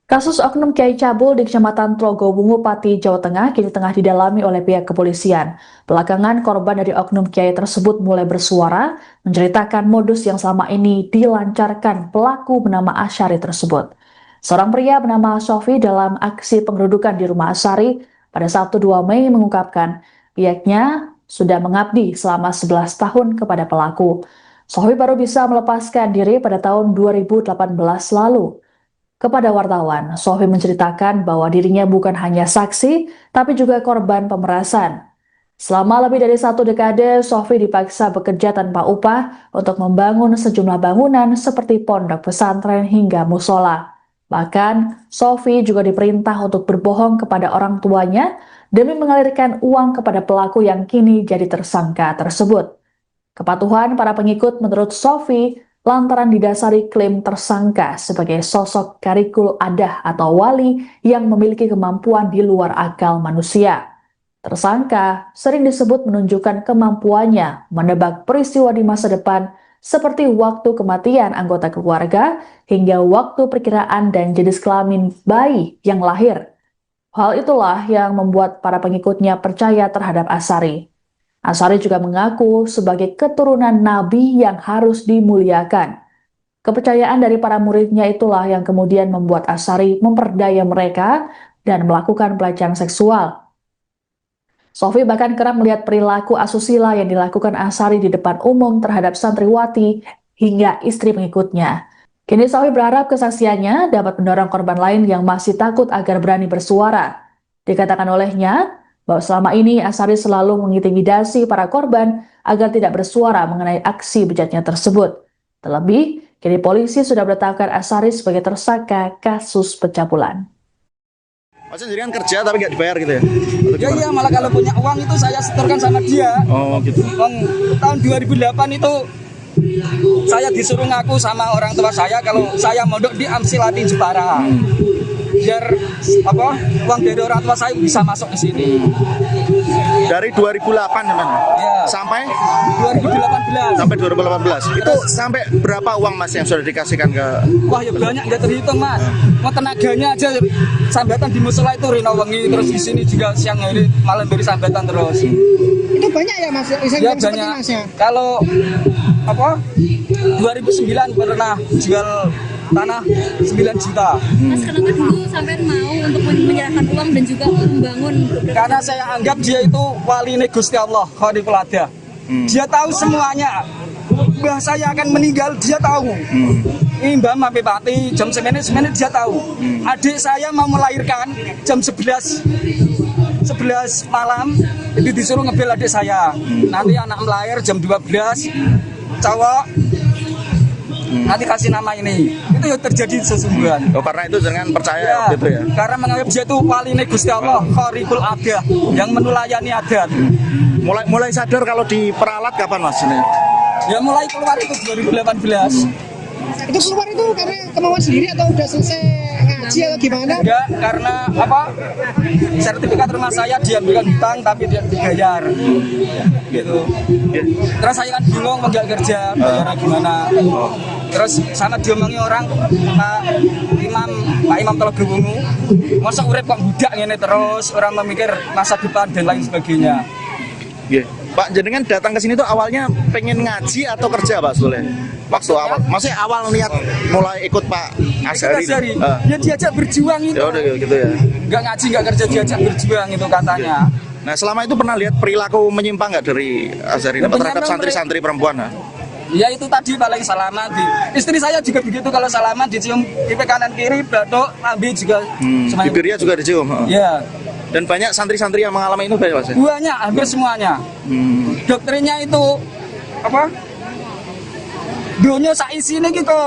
Kasus oknum Kiai Cabul di Kecamatan Tlogowungu, Pati, Jawa Tengah kini tengah didalami oleh pihak kepolisian. Belakangan korban dari oknum Kiai tersebut mulai bersuara, menceritakan modus yang selama ini dilancarkan pelaku bernama Asyari tersebut. Seorang pria bernama Sofi dalam aksi pengerudukan di rumah Asyari pada Sabtu 2 Mei mengungkapkan pihaknya sudah mengabdi selama 11 tahun kepada pelaku. Sofi baru bisa melepaskan diri pada tahun 2018 lalu. Kepada wartawan, Sofi menceritakan bahwa dirinya bukan hanya saksi, tapi juga korban pemerasan. Selama lebih dari 1 dekade, Sofi dipaksa bekerja tanpa upah untuk membangun sejumlah bangunan seperti pondok pesantren hingga musola. Bahkan, Sofi juga diperintah untuk berbohong kepada orang tuanya demi mengalirkan uang kepada pelaku yang kini jadi tersangka tersebut. Kepatuhan para pengikut menurut Sofi lantaran didasari klaim tersangka sebagai sosok karikul adah atau wali yang memiliki kemampuan di luar akal manusia. Tersangka sering disebut menunjukkan kemampuannya menebak peristiwa di masa depan seperti waktu kematian anggota keluarga hingga waktu perkiraan dan jenis kelamin bayi yang lahir. Hal itulah yang membuat para pengikutnya percaya terhadap Asyari. Asyari juga mengaku sebagai keturunan Nabi yang harus dimuliakan. Kepercayaan dari para muridnya itulah yang kemudian membuat Asyari memperdaya mereka dan melakukan pelecehan seksual. Sofi bahkan kerap melihat perilaku asusila yang dilakukan Asyari di depan umum terhadap santriwati hingga istri pengikutnya. Kini Sofi berharap kesaksiannya dapat mendorong korban lain yang masih takut agar berani bersuara. Dikatakan olehnya bahwa selama ini Asyari selalu mengintimidasi para korban agar tidak bersuara mengenai aksi bejatnya tersebut. Terlebih, kini polisi sudah menetapkan Asyari sebagai tersangka kasus pencabulan. Maksudnya jadi kan kerja tapi nggak dibayar gitu ya? Iya, malah kalau punya uang itu saya setorkan sama dia. Oh gitu. Tahun 2008 itu saya disuruh ngaku sama orang tua saya kalau saya mondok di Amsilati Jepara. Biar apa uang dari orang tua saya bisa masuk ke sini. Dari 2008 teman. Ya. Sampai 2018. sampai 2018. Itu sampai berapa uang Mas yang sudah dikasihkan ke? Wah ya banyak nggak terhitung Mas. Mau tenaganya aja sambatan di musola itu rino wengi, terus di sini juga siang hari malam dari sambatan terus. Itu banyak ya Mas, Ya yang seperti banyak. Mas ya? Kalau apa 2009 pernah jual tanah 9 juta. Mas, kenapa dulu sampai mau untuk menyerahkan uang dan juga membangun beberapa Karena saya anggap dia itu wali Gusti Allah, Khaliqul Adah. Dia tahu semuanya. Mbah saya akan meninggal, dia tahu. Ini Mbah Mape Pati, jam semene dia tahu. Adik saya mau melahirkan jam 11 malam, itu disuruh ngebel adik saya. Nanti anak melahir jam 12, cowok, nanti kasih nama ini. Itu yang terjadi sesungguhnya. Oh, karena itu jangan percaya Ya, gitu ya. karena menganggap dia itu wali Gusti Allah, Khaliqul Adah, yang menulayani adat. Mulai sadar kalau diperalat kapan Mas ini? Ya mulai keluar itu 2018. Itu keluar itu karena kemauan sendiri atau udah selesai ngaji atau gimana? Enggak, karena apa? Sertifikat rumah saya diambilkan hutang tapi dia dibayar. Gitu. Terus saya kan bingung mau nggak kerja, bayarnya gimana. Terus sama diomongi orang Pak Imam Telogo Wungu, masa urip kok budak ngene terus, orang memikir masa depan dan lain sebagainya. Pak, jenengan datang ke sini tuh awalnya pengen ngaji atau kerja Pak Soleh? Waktu awal, maksudnya awal niat mulai ikut Pak Asyari. Ya diajak berjuang itu. Ya udah gitu ya. Nggak ngaji, nggak kerja, diajak berjuang itu katanya. Nah selama itu pernah lihat perilaku menyimpang nggak dari Asyari Ya, terhadap benar, santri-santri perempuan? Nah? Ya itu tadi paling salaman istri saya juga begitu, kalau salaman dicium pipi kanan kiri, batuk, ambil juga. Bibirnya juga dicium. Ya. Dan banyak santri-santri yang mengalami itu banyak Mas. Banyak, hampir semuanya. Doktrinnya itu apa? Dunia saisi ini gitu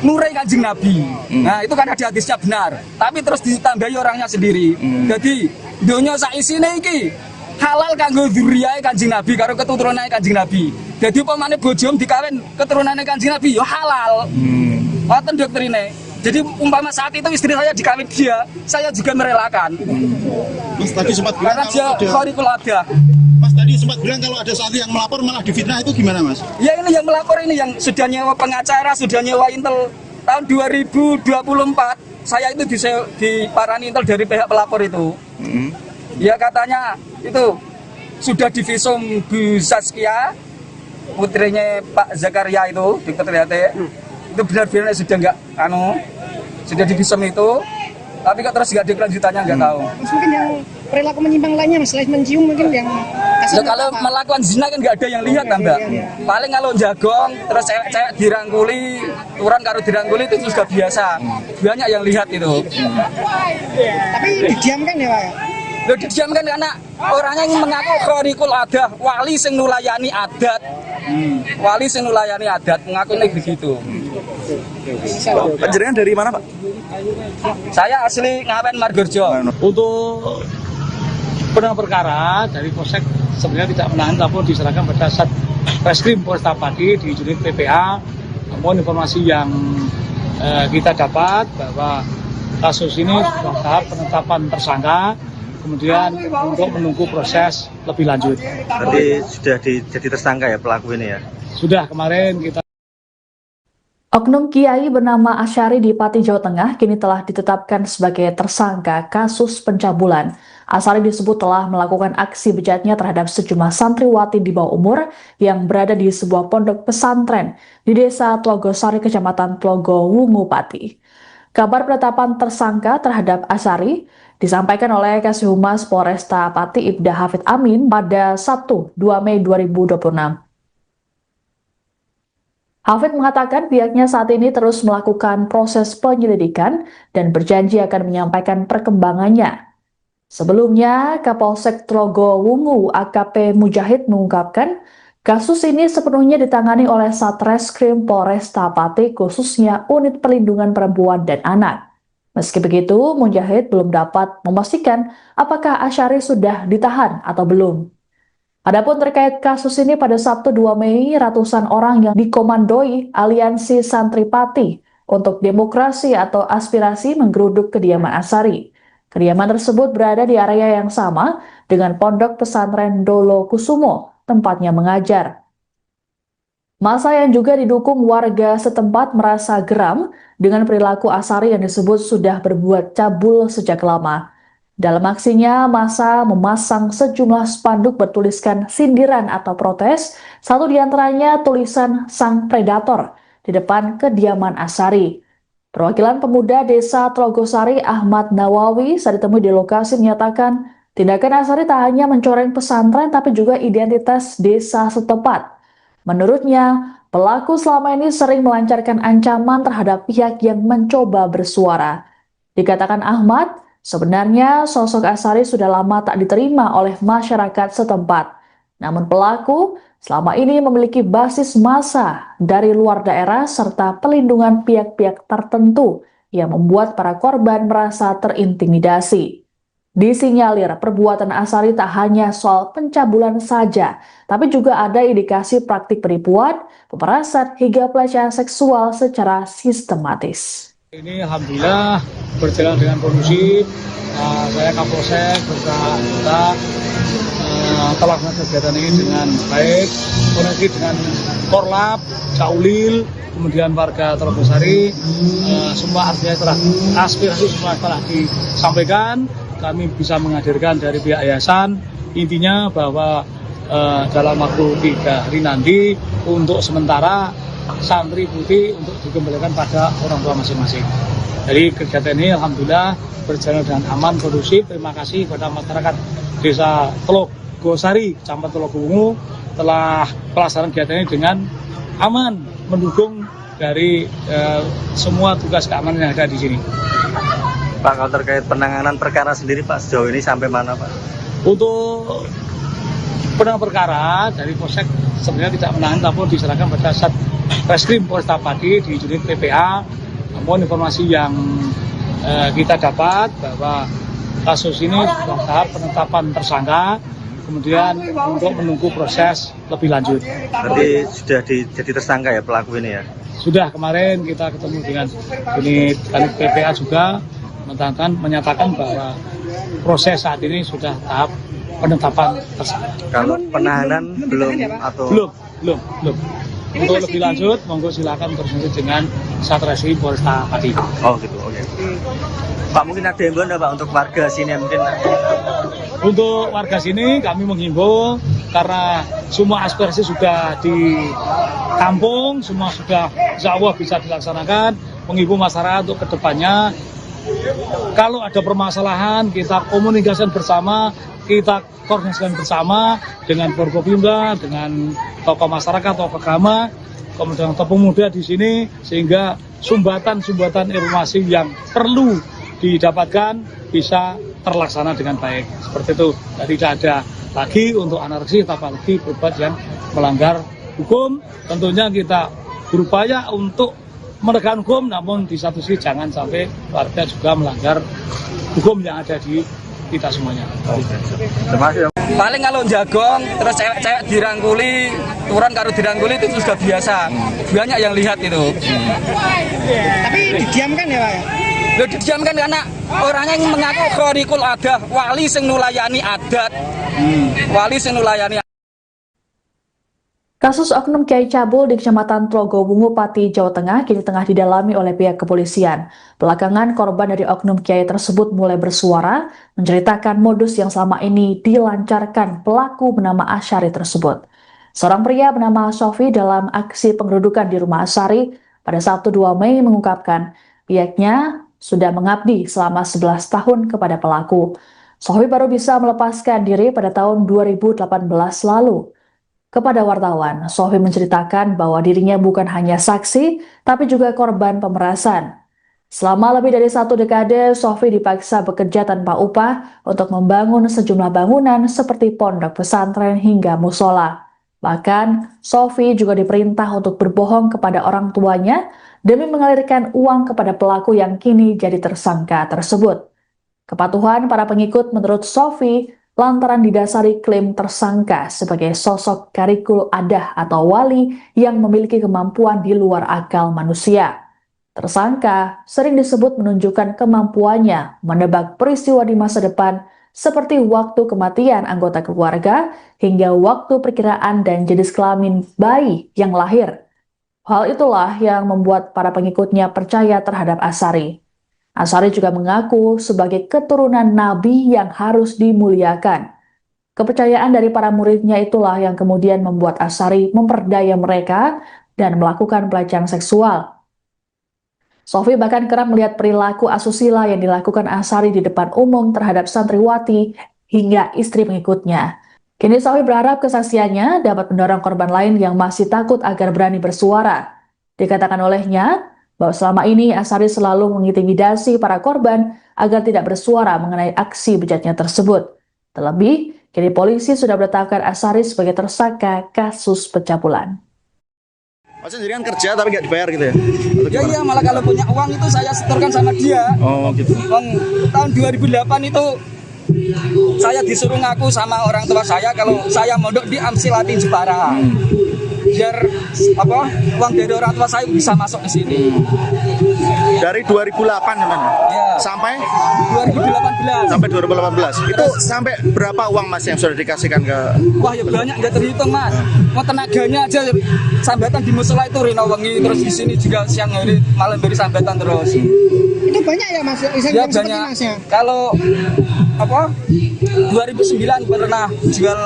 nurai Kanjeng Nabi. Nah itu kan ada hadisnya benar, tapi terus ditambahi orangnya sendiri. Jadi dunia saisi ini halal kanggo dzurriyahe Kanjeng Nabi karo keturunane Kanjeng Nabi. Jadi pemane bojom dikawin keturunane Kanjeng Nabi ya halal. Ngoten doktrine. Jadi umpama saat itu istri saya dikawin dia, saya juga merelakan. Mas tadi sempat bilang Karena dia kalau ada, Khaliqul Adah. Mas tadi sempat bilang kalau ada santri yang melapor malah difitnah, itu gimana Mas? Ya ini yang melapor ini yang sudah nyewa pengacara, sudah nyewa Intel tahun 2024. Saya itu diparani Intel dari pihak pelapor itu. Ya katanya itu sudah divisum Bu Saskia, putrinya Pak Zakaria itu, Dr. Triate. Itu benar-benar sudah nggak sudah divisum itu, tapi kok terus nggak ada kelanjutannya, nggak tahu. Terus mungkin yang perilaku menyimpang lainnya Mas, selain mencium mungkin yang Loh, kalau melakukan zina kan nggak ada yang lihat kan Mbak. Paling kalau jagong terus cewek dirangkuli, turun karo dirangkuli itu juga biasa. Banyak yang lihat itu. tapi didiamkan ya Pak? Loh didiamkan karena orangnya yang mengaku Khaliqul Adah, wali sing nulayani adat. Wali sing nulayani adat mengaku ini begitu. Jenengan dari mana Pak? Saya asli Ngawen Margorjo. Untuk penanganan perkara dari Polsek sebenarnya tidak menahan, namun diserahkan pada Satreskrim Polresta Pati di unit PPA. Namun informasi yang kita dapat bahwa kasus ini dalam tahap penetapan tersangka, kemudian untuk menunggu proses lebih lanjut. Berarti sudah jadi tersangka ya pelaku ini ya? Sudah kemarin kita Oknum Kiai bernama Asyari di Pati, Jawa Tengah kini telah ditetapkan sebagai tersangka kasus pencabulan. Asyari disebut telah melakukan aksi bejatnya terhadap sejumlah santriwati di bawah umur yang berada di sebuah pondok pesantren di Desa Tlogosari, Kecamatan Tlogo Wungu, Pati. Kabar penetapan tersangka terhadap Asyari disampaikan oleh Kasih Humas Polresta Pati Ibda Hafid Amin pada Sabtu 2 Mei 2026. Hafid mengatakan pihaknya saat ini terus melakukan proses penyelidikan dan berjanji akan menyampaikan perkembangannya. Sebelumnya, Kapolsek Tlogo Wungu AKP Mujahid mengungkapkan kasus ini sepenuhnya ditangani oleh Satreskrim Polresta Pati, khususnya Unit Perlindungan Perempuan dan Anak. Meski begitu, Mujahid belum dapat memastikan apakah Asyari sudah ditahan atau belum. Adapun terkait kasus ini, pada Sabtu 2 Mei, ratusan orang yang dikomandoi Aliansi Santripati untuk Demokrasi atau Aspirasi menggeruduk kediaman Asari. Kediaman tersebut berada di area yang sama dengan Pondok Pesantren Dolo Kusumo, tempatnya mengajar. Massa yang juga didukung warga setempat merasa geram dengan perilaku Asari yang disebut sudah berbuat cabul sejak lama. Dalam aksinya, massa memasang sejumlah spanduk bertuliskan sindiran atau protes, satu diantaranya tulisan Sang Predator di depan kediaman Asari. Perwakilan pemuda desa Trogosari Ahmad Nawawi saat ditemui di lokasi menyatakan, tindakan Asari tak hanya mencoreng pesantren tapi juga identitas desa setempat. Menurutnya, pelaku selama ini sering melancarkan ancaman terhadap pihak yang mencoba bersuara. Dikatakan Ahmad, sebenarnya sosok Asari sudah lama tak diterima oleh masyarakat setempat. Namun pelaku selama ini memiliki basis massa dari luar daerah serta pelindungan pihak-pihak tertentu yang membuat para korban merasa terintimidasi. Disinyalir perbuatan Asari tak hanya soal pencabulan saja, tapi juga ada indikasi praktik penipuan, pemerasan hingga pelecehan seksual secara sistematis. Ini alhamdulillah berjalan dengan kondusif. Saya Kapolsek beserta telah melakukan kegiatan ini dengan baik, koneksi dengan Korlap, Caulil, kemudian warga Trogosari, semua artinya telah aspirasi semua telah disampaikan. Kami bisa menghadirkan dari pihak yayasan, intinya bahwa dalam waktu 3 hari nanti untuk sementara santri putih untuk dikembalikan pada orang tua masing-masing. Jadi kegiatan ini alhamdulillah berjalan dengan aman, kondusif. Terima kasih kepada masyarakat desa Trogosari, Kecamatan Telogowungu telah pelaksanaan kegiatan ini dengan aman, mendukung dari semua tugas keamanan yang ada di sini. Pak, kalau terkait penanganan perkara sendiri Pak, sejauh ini sampai mana Pak? Untuk penanganan perkara dari Polsek sebenarnya tidak menangani, namun diserahkan pada Satreskrim Polresta Pati di unit PPA. Namun informasi yang kita dapat bahwa kasus ini sudah tahap penetapan tersangka, kemudian untuk menunggu proses lebih lanjut. Berarti sudah jadi tersangka ya pelaku ini ya? Sudah, kemarin kita ketemu dengan unit PPA juga menyatakan bahwa proses saat ini sudah tahap penetapan tersangka. Kalau penahanan belum atau belum. Untuk lebih lanjut, monggo silakan berkoordinasi dengan Satreskrim Polresta Pati. Oh gitu, oke. Pak, mungkin ada himbauan Pak untuk warga sini mungkin? Untuk warga sini kami menghimbau karena semua aspirasi sudah ditampung, semua sudah insya Allah bisa dilaksanakan. Menghimbau masyarakat untuk kedepannya, kalau ada permasalahan kita komunikasikan bersama, kita koordinasikan bersama dengan Forkopimda, dengan tokoh masyarakat, tokoh agama, kemudian tokoh pemuda di sini, sehingga sumbatan-sumbatan informasi yang perlu didapatkan bisa terlaksana dengan baik. Seperti itu, jadi tidak ada lagi untuk anarkis, apalagi berbuat yang melanggar hukum. Tentunya kita berupaya untuk menegakkan hukum, namun di satu sisi jangan sampai warga juga melanggar hukum yang ada di kita semuanya. Terima kasih. Paling kalau jagong, terus cewek-cewek dirangkuli, turun karo dirangkuli itu sudah biasa. Banyak yang lihat itu. Tapi didiamkan ya Pak? Loh, didiamkan karena orangnya yang mengaku khorikul adah, wali sing nulayani adat. Wali sing nulayani. Kasus oknum Kiai Cabul di Kecamatan Trogowungu, Pati, Jawa Tengah kini tengah didalami oleh pihak kepolisian. Belakangan korban dari oknum Kiai tersebut mulai bersuara, menceritakan modus yang selama ini dilancarkan pelaku bernama Asyari tersebut. Seorang pria bernama Sofi dalam aksi penggerudukan di rumah Asyari pada Sabtu 2 Mei mengungkapkan pihaknya sudah mengabdi selama 11 tahun kepada pelaku. Sofi baru bisa melepaskan diri pada tahun 2018 lalu. Kepada wartawan, Sofi menceritakan bahwa dirinya bukan hanya saksi, tapi juga korban pemerasan. Selama lebih dari 1 dekade, Sofi dipaksa bekerja tanpa upah untuk membangun sejumlah bangunan seperti pondok pesantren hingga musola. Bahkan, Sofi juga diperintah untuk berbohong kepada orang tuanya demi mengalirkan uang kepada pelaku yang kini jadi tersangka tersebut. Kepatuhan para pengikut menurut Sofi lantaran didasari klaim tersangka sebagai sosok Karikul Adah atau wali yang memiliki kemampuan di luar akal manusia. Tersangka sering disebut menunjukkan kemampuannya menebak peristiwa di masa depan seperti waktu kematian anggota keluarga hingga waktu perkiraan dan jenis kelamin bayi yang lahir. Hal itulah yang membuat para pengikutnya percaya terhadap Asy'ari. Asy'ari juga mengaku sebagai keturunan nabi yang harus dimuliakan. Kepercayaan dari para muridnya itulah yang kemudian membuat Asy'ari memperdaya mereka dan melakukan pelecehan seksual. Sofi bahkan kerap melihat perilaku asusila yang dilakukan Asy'ari di depan umum terhadap santriwati hingga istri pengikutnya. Kini Sofi berharap kesaksiannya dapat mendorong korban lain yang masih takut agar berani bersuara. Dikatakan olehnya bahwa selama ini Asy'ari selalu mengintimidasi para korban agar tidak bersuara mengenai aksi bejatnya tersebut. Terlebih, kini polisi sudah menetapkan Asy'ari sebagai tersangka kasus pencabulan. Mas jadi kan kerja tapi nggak dibayar gitu ya? Ya iya, malah kalau punya uang itu saya setorkan sama dia. Oh gitu. Tahun 2008 itu saya disuruh ngaku sama orang tua saya kalau saya mondok di Amsilati Jepara. Biar uang dari orang tua saya bisa masuk ke sini. Dari 2008 gimana? Ya. Sampai 2018. sampai 2018. Itu sampai berapa uang Mas yang sudah dikasihkan ke? Wah ya banyak, nggak terhitung Mas. Mau tenaganya aja sambatan di musola itu rino wengi, terus di sini juga siang hari malam beri sambatan terus. Itu banyak ya Mas? Ya banyak. Kalau 2009 pernah jual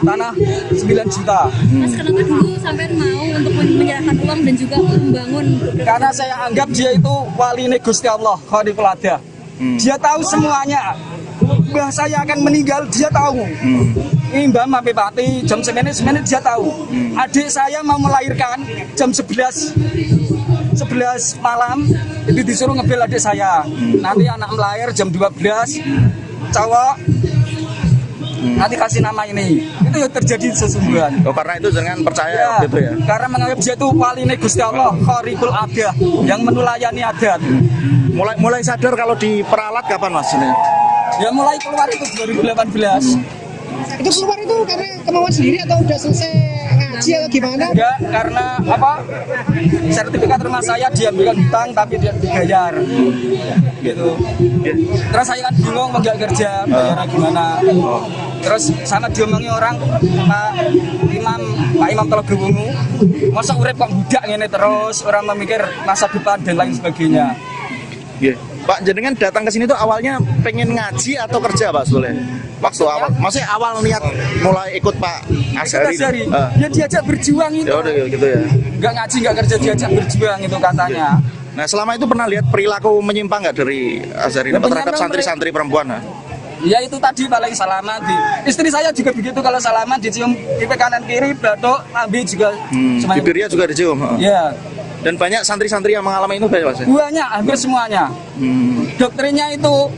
tanah 9 juta. Mas kenapa dulu sampai mau untuk menyerahkan uang dan juga membangun? Karena saya anggap dia itu wali Gusti Allah, Karikul Adah. Dia tahu semuanya. Mbah saya akan meninggal, dia tahu. Ini Mbah sampai mati jam 9 dia tahu. Adik saya mau melahirkan jam 11 malam itu disuruh ngebel adik saya. Nanti anak melahir jam 12 cowok. Nanti kasih nama ini. Itu terjadi sesungguhan. Oh, karena itu jangan percaya Ya, gitu ya. karena menganggap dia itu wali Gusti Allah, Karikul Adah yang menulayani adat. Mulai sadar kalau diperalat kapan Mas ini? Ya mulai keluar itu 2018. Itu keluar itu karena kemauan sendiri atau udah selesai ngaji atau gimana? Enggak, karena sertifikat rumah saya diambilkan hutang tapi dia dibayar. Gitu. Terus saya kan bingung mau nggak kerja, bayarnya gimana. Terus sama diomongi orang Pak Imam Telaga Wungu, masa urip kok budak ngene terus, orang memikir masa depan dan lain sebagainya. Yeah. Pak, jenengan datang ke sini tuh awalnya pengen ngaji atau kerja Pak Soleh? Waktu awal, maksudnya awal niat mulai ikut Pak Asy'ari. Ya diajak berjuang itu. Ya udah gitu ya. Nggak ngaji, nggak kerja, diajak berjuang itu katanya. Nah selama itu pernah lihat perilaku menyimpang nggak dari Asy'ari terhadap santri-santri perempuan? Ya itu tadi paling salaman. Istri saya juga begitu, kalau salaman dicium pipi kanan kiri, batuk, lambe juga. Bibirnya juga dicium. Ya. Dan banyak santri-santri yang mengalami itu banyak Mas? Banyak, hampir semuanya. Doktrinnya itu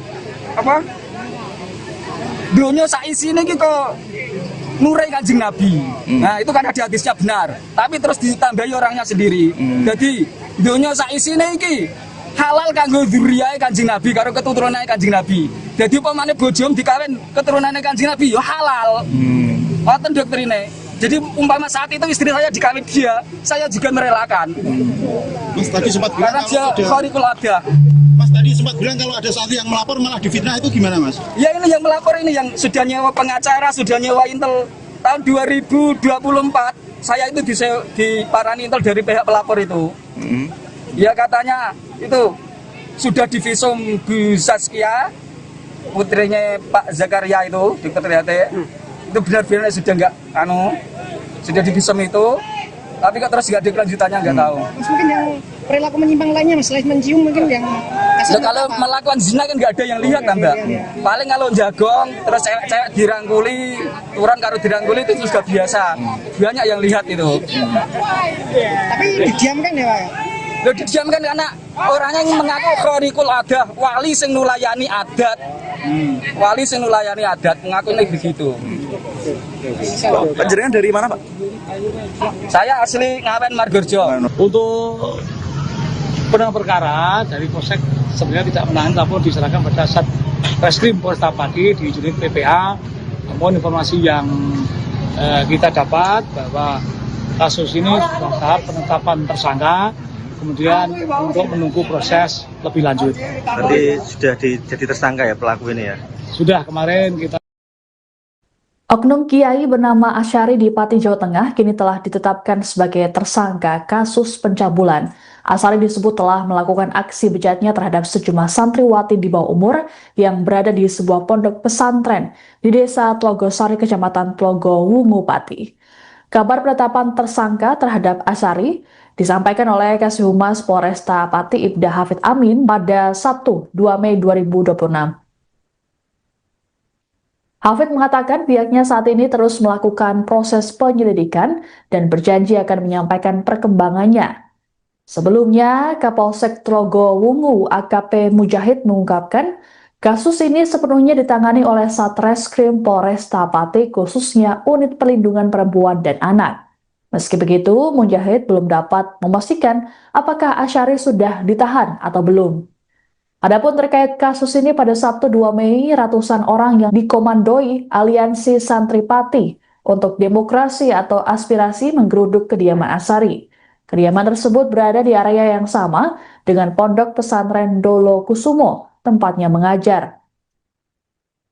dunia saisi ini kita nurai Kanjeng Nabi. Nah itu kan ada hadisnya benar. Tapi terus ditambahi orangnya sendiri. Jadi dunia saisi ini halal kanggo dzurriyahe Kanjeng Nabi karo keturunane Kanjeng Nabi. Jadi pemane bojom dikawin keturunane Kanjeng Nabi ya halal. Ngoten doktrine. Jadi umpama saat itu istri saya dikawin dia, saya juga merelakan. Mas tadi sempat bilang karena dia Karikul Adah. Mas tadi sempat bilang kalau ada santri yang melapor malah difitnah, itu gimana Mas? Ya ini yang melapor ini yang sudah nyewa pengacara, sudah nyewa intel. Tahun 2024 saya itu diparani intel dari pihak pelapor itu. Ya katanya itu sudah divisum Bu Saskia, putrinya Pak Zakaria itu, Dr. Yate. Itu benar-benar sudah nggak sudah divisum itu, tapi kok terus nggak ada kelanjutannya, nggak tahu. Mas mungkin yang perilaku menyimpang lainnya Mas, selain mencium mungkin yang kalau melakukan zina kan nggak ada yang lihat kan Mbak. Paling kalau jagong terus cewek-cewek dirangkuli, turun karo dirangkuli itu sudah biasa. Banyak yang lihat itu. Tapi didiamkan ya Pak? Loh didiamkan karena orangnya yang mengaku Karikul Adah, wali sing nulayani adat. Wali sing nulayani adat mengaku ini begitu. Panjenengan dari mana Pak? Saya asli Ngawen Margorjo. Untuk penanganan perkara dari Polsek sebenarnya tidak menahan, tapi diserahkan pada Satreskrim Polresta Pati di unit PPA. Namun informasi yang kita dapat bahwa kasus ini sudah tahap penetapan tersangka, kemudian untuk menunggu proses lebih lanjut. Berarti sudah jadi tersangka ya pelaku ini ya? Sudah kemarin kita. Oknum Kiai bernama Asyari di Pati, Jawa Tengah kini telah ditetapkan sebagai tersangka kasus pencabulan. Asyari disebut telah melakukan aksi bejatnya terhadap sejumlah santriwati di bawah umur yang berada di sebuah pondok pesantren di Desa Tlogosari, Kecamatan Tlogo Wungu, Pati. Kabar penetapan tersangka terhadap Asyari disampaikan oleh Kasih Humas Polresta Pati Ibda Hafid Amin pada Sabtu 2 Mei 2026. Hafid mengatakan pihaknya saat ini terus melakukan proses penyelidikan dan berjanji akan menyampaikan perkembangannya. Sebelumnya, Kapolsek Tlogo Wungu AKP Mujahid mengungkapkan kasus ini sepenuhnya ditangani oleh Satreskrim Polresta Pati, khususnya Unit Perlindungan Perempuan dan Anak. Meski begitu, Mujahid belum dapat memastikan apakah Asyari sudah ditahan atau belum. Adapun terkait kasus ini, pada Sabtu 2 Mei, ratusan orang yang dikomandoi Aliansi Santri Pati untuk Demokrasi atau Aspirasi menggeruduk kediaman Asyari. Kediaman tersebut berada di area yang sama dengan Pondok Pesantren Dolo Kusumo, tempatnya mengajar.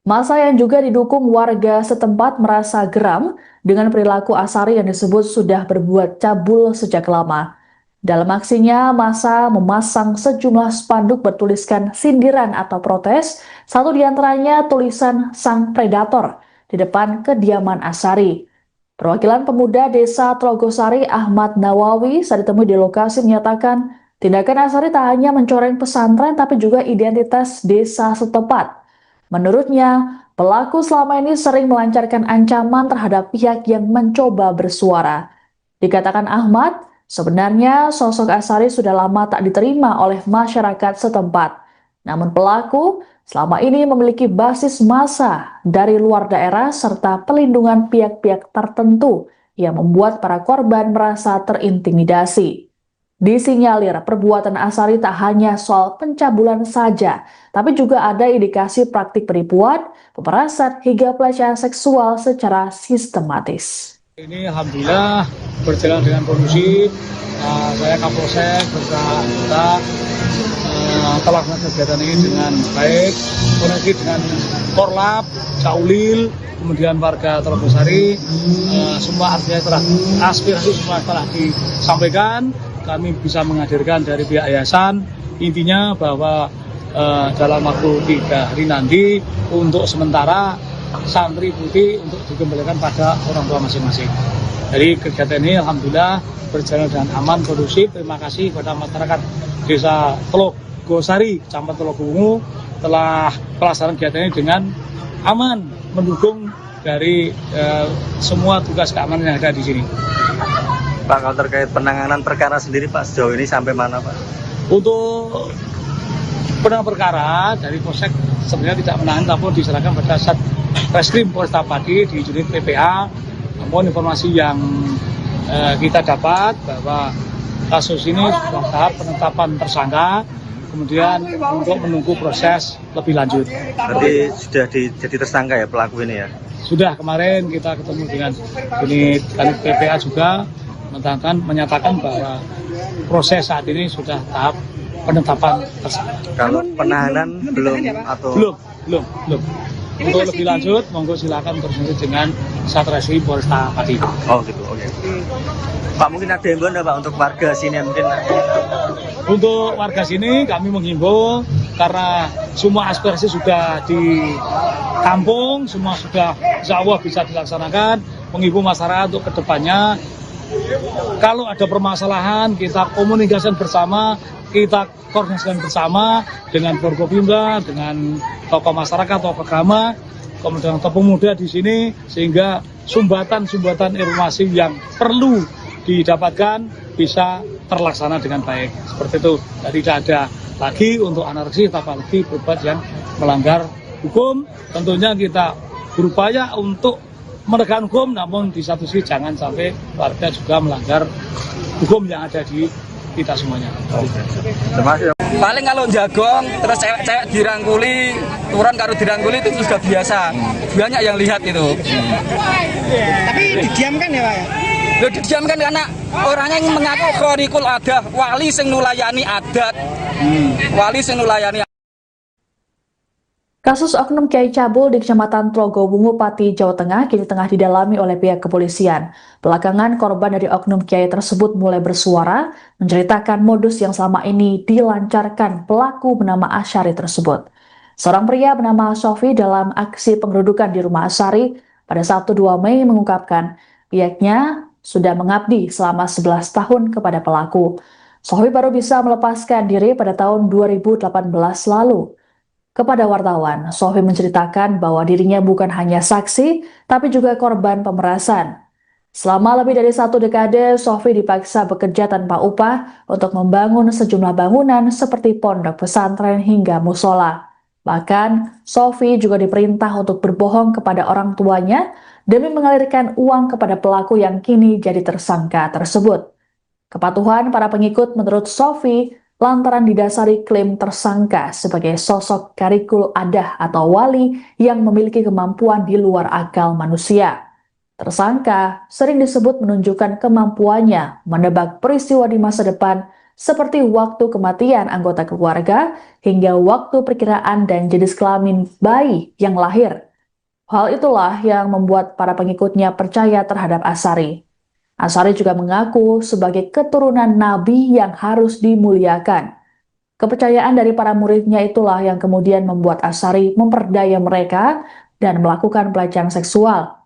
Massa yang juga didukung warga setempat merasa geram dengan perilaku Asyari yang disebut sudah berbuat cabul sejak lama. Dalam aksinya, massa memasang sejumlah spanduk bertuliskan sindiran atau protes, satu diantaranya tulisan "Sang Predator" di depan kediaman Asyari. Perwakilan pemuda Desa Tlogosari Ahmad Nawawi saat ditemui di lokasi menyatakan tindakan Asyari tak hanya mencoreng pesantren tapi juga identitas desa setempat. Menurutnya, pelaku selama ini sering melancarkan ancaman terhadap pihak yang mencoba bersuara. Dikatakan Ahmad, sebenarnya sosok Asyari sudah lama tak diterima oleh masyarakat setempat. Namun pelaku selama ini memiliki basis massa dari luar daerah serta pelindungan pihak-pihak tertentu yang membuat para korban merasa terintimidasi. Disinyalir perbuatan Asyari tak hanya soal pencabulan saja, tapi juga ada indikasi praktik penipuan, pemerasan hingga pelecehan seksual secara sistematis. Ini alhamdulillah berjalan dengan kondusif. Saya Kapolsek beserta telah melakukan kegiatan ini dengan baik, koneksi dengan Korlap, Caulil, kemudian warga Tlogosari. Semua artinya telah aspirasi semua telah disampaikan. Kami bisa menghadirkan dari pihak yayasan. Intinya bahwa dalam waktu 3 hari nanti untuk sementara santri putih untuk dikembalikan pada orang tua masing-masing. Jadi kegiatan ini alhamdulillah berjalan dengan aman, kondusif. Terima kasih kepada masyarakat Desa Tlogosari, Kecamatan Tlogo Wungu telah pelaksanaan kegiatan ini dengan aman, mendukung dari semua tugas keamanan yang ada di sini. Pak, kalau terkait penanganan perkara sendiri Pak sejauh ini sampai mana Pak? Untuk penanganan perkara dari Polsek sebenarnya tidak menangani, tapi diserahkan pada Satreskrim Polresta Pati di unit PPA. Namun informasi yang kita dapat bahwa kasus ini sudah tahap penetapan tersangka, kemudian untuk menunggu proses lebih lanjut. Berarti sudah jadi tersangka ya pelaku ini ya? Sudah, kemarin kita ketemu dengan unit PPA juga menyatakan bahwa proses saat ini sudah tahap penetapan tersangka. Kalau penahanan belum atau belum. Untuk lebih lanjut, monggo silakan berkoordinasi dengan Satreskrim Polresta Pati. Oh gitu, oke. Pak, mungkin ada himbauan Pak untuk warga sini mungkin? Untuk warga sini kami menghimbau karena semua aspirasi sudah ditampung, semua sudah insya Allah bisa dilaksanakan. Menghimbau masyarakat untuk kedepannya, kalau ada permasalahan kita komunikasikan bersama, kita koordinasikan bersama dengan Forkopimda, dengan tokoh masyarakat, tokoh agama, kemudian tokoh pemuda di sini, sehingga sumbatan-sumbatan informasi yang perlu didapatkan bisa terlaksana dengan baik. Seperti itu, jadi tidak ada lagi untuk anarkis, apalagi berbuat yang melanggar hukum. Tentunya kita berupaya untuk menegakkan hukum, namun di satu sisi jangan sampai warga juga melanggar hukum yang ada di kita semuanya. Terima kasih. Paling kalau jagong terus cewek-cewek dirangkuli, turun karo dirangkuli itu sudah biasa. Banyak yang lihat itu. Tapi didiamkan ya Pak ya? Lo didiamkan karena orangnya yang mengaku khorikul adah, wali sing nulayani adat. Wali sing nulayani. Kasus oknum Kiai Cabul di Kecamatan Tlogowungu, Pati, Jawa Tengah kini tengah didalami oleh pihak kepolisian. Belakangan korban dari oknum Kiai tersebut mulai bersuara, menceritakan modus yang selama ini dilancarkan pelaku bernama Asyari tersebut. Seorang pria bernama Sofi dalam aksi pengerudukan di rumah Asyari pada Sabtu 2 Mei mengungkapkan pihaknya sudah mengabdi selama 11 tahun kepada pelaku. Sofi baru bisa melepaskan diri pada tahun 2018 lalu. Kepada wartawan, Sofi menceritakan bahwa dirinya bukan hanya saksi, tapi juga korban pemerasan. Selama lebih dari 1 dekade, Sofi dipaksa bekerja tanpa upah untuk membangun sejumlah bangunan seperti pondok pesantren hingga musola. Bahkan, Sofi juga diperintah untuk berbohong kepada orang tuanya demi mengalirkan uang kepada pelaku yang kini jadi tersangka tersebut. Kepatuhan para pengikut menurut Sofi lantaran didasari klaim tersangka sebagai sosok karikul adah atau wali yang memiliki kemampuan di luar akal manusia. Tersangka sering disebut menunjukkan kemampuannya menebak peristiwa di masa depan seperti waktu kematian anggota keluarga hingga waktu perkiraan dan jenis kelamin bayi yang lahir. Hal itulah yang membuat para pengikutnya percaya terhadap Asyari. Asyari juga mengaku sebagai keturunan Nabi yang harus dimuliakan. Kepercayaan dari para muridnya itulah yang kemudian membuat Asyari memperdaya mereka dan melakukan pelecehan seksual.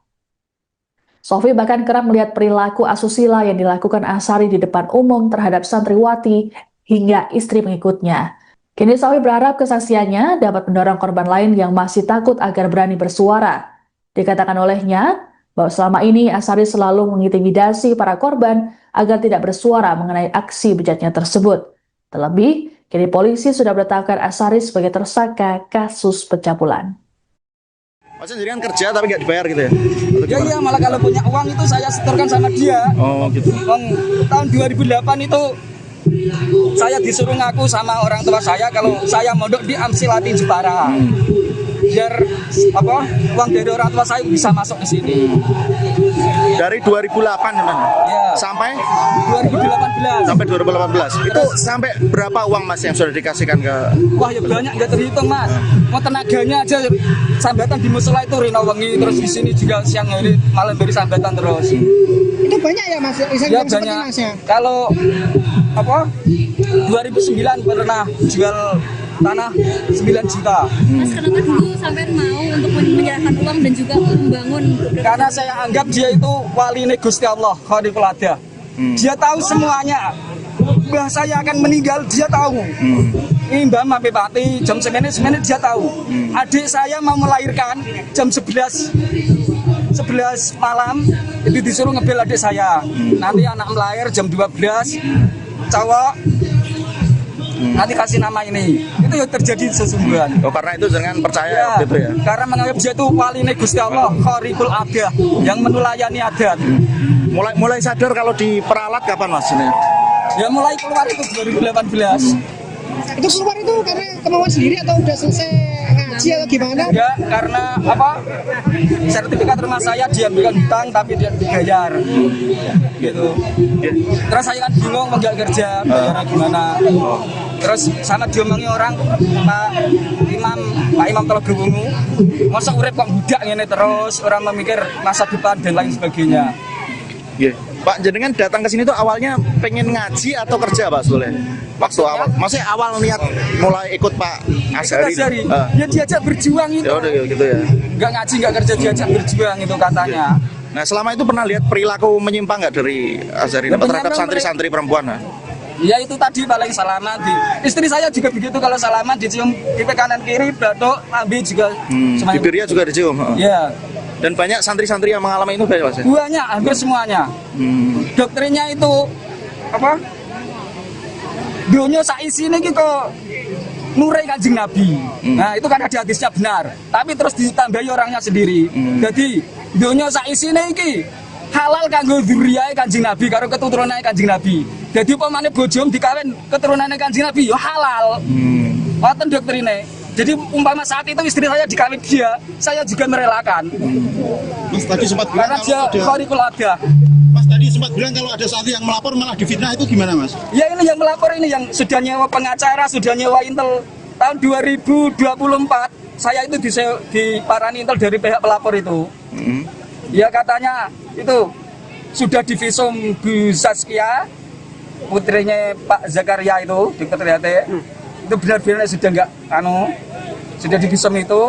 Sofi bahkan kerap melihat perilaku asusila yang dilakukan Asyari di depan umum terhadap santriwati hingga istri pengikutnya. Kini Sofi berharap kesaksiannya dapat mendorong korban lain yang masih takut agar berani bersuara. Dikatakan olehnya, bahwa selama ini Asyari selalu mengintimidasi para korban agar tidak bersuara mengenai aksi bejatnya tersebut. Terlebih, kini polisi sudah menetapkan Asyari sebagai tersangka kasus pencabulan. Maksudnya jadi kan kerja tapi nggak dibayar gitu ya? Iya, malah kalau punya uang itu saya setorkan sama dia. Oh gitu. Tahun 2008 itu saya disuruh ngaku sama orang tua saya kalau saya mondok di Amsilati Jepara. Biar uang dari orang tua saya bisa masuk ke sini. Dari 2008 teman. Ya. Sampai 2018. Sampai 2018. Itu sampai berapa uang Mas yang sudah dikasihkan ke? Wah ya banyak nggak terhitung Mas. Mau tenaganya aja sambatan di musola itu Rina Wengi, terus di sini juga siang hari malam beri sambatan terus. Itu banyak ya Mas? Ya banyak. Masnya? Kalau 2009 pernah jual tanah 9 juta. Mas kenapa dulu sampai mau untuk menyerahkan uang dan juga membangun? Karena saya anggap dia itu wali Gusti Allah, khorikul adah. Dia tahu semuanya. Mbah saya akan meninggal, dia tahu. Ini Mbah Mape Pati, jam 9 dia tahu. Adik saya mau melahirkan jam 11 malam, itu disuruh ngebel adik saya. Nanti anak melahir jam 12, cowok, nanti kasih nama ini. Itu yang terjadi sesungguhnya. Oh karena itu jangan percaya Ya, gitu ya? karena menganggap dia itu wali Gusti Allah, khorikul adah, yang menulayani adat. Mulai sadar kalau diperalat kapan Mas ini? Ya mulai keluar itu 2018. Itu keluar itu karena kemauan sendiri atau udah selesai ngaji atau gimana? Ya karena sertifikat rumah saya diambilkan hutang tapi dia dibayar gitu. Terus saya kan bingung mau nggak kerja bayarnya gimana. Terus sama diomongi orang Pak Imam Tlogowungu, masa urip kok budak ngene terus, orang memikir masa depan dan lain sebagainya. Pak, jenengan datang ke sini tuh awalnya pengen ngaji atau kerja Pak Soleh? Waktu awal, maksudnya awal niat mulai ikut Pak Asyari. Ya diajak berjuang itu. Ya udah gitu ya. Nggak ngaji nggak kerja, diajak berjuang itu katanya. Nah selama itu pernah lihat perilaku menyimpang nggak dari Asyari terhadap santri-santri perempuan? Ya itu tadi paling salaman istri saya juga begitu, kalau salaman dicium pipi kanan kiri, batuk, lambe juga. Bibirnya juga dicium. Ya. Dan banyak santri-santri yang mengalami itu kayak Mas? Banyak, hampir semuanya. Doktrinnya itu dunia saisi ini gitu nurai Kanjeng Nabi. Nah itu kan ada hadisnya benar, tapi terus ditambahi orangnya sendiri. Jadi dunia saisi ini halal kanggo dzurriyahe Kanjeng Nabi karo keturunane Kanjeng Nabi. Jadi upamane bojom dikawin keturunane Kanjeng Nabi ya halal. Ngoten doktrine. Jadi umpama saat itu istri saya dikawin dia, saya juga merelakan. Mas tadi sempat bilang Karena dia khariqul adah. Mas tadi sempat bilang kalau ada saksi yang melapor malah difitnah, itu gimana Mas? Ya ini yang melapor ini yang sudah nyewa pengacara, sudah nyewa intel tahun 2024. Saya itu diparani intel dari pihak pelapor itu. Ya katanya itu sudah divisum Bu Saskia, putrinya Pak Zakaria itu, Dr. Yate. Itu benar-benar sudah enggak sudah divisum itu.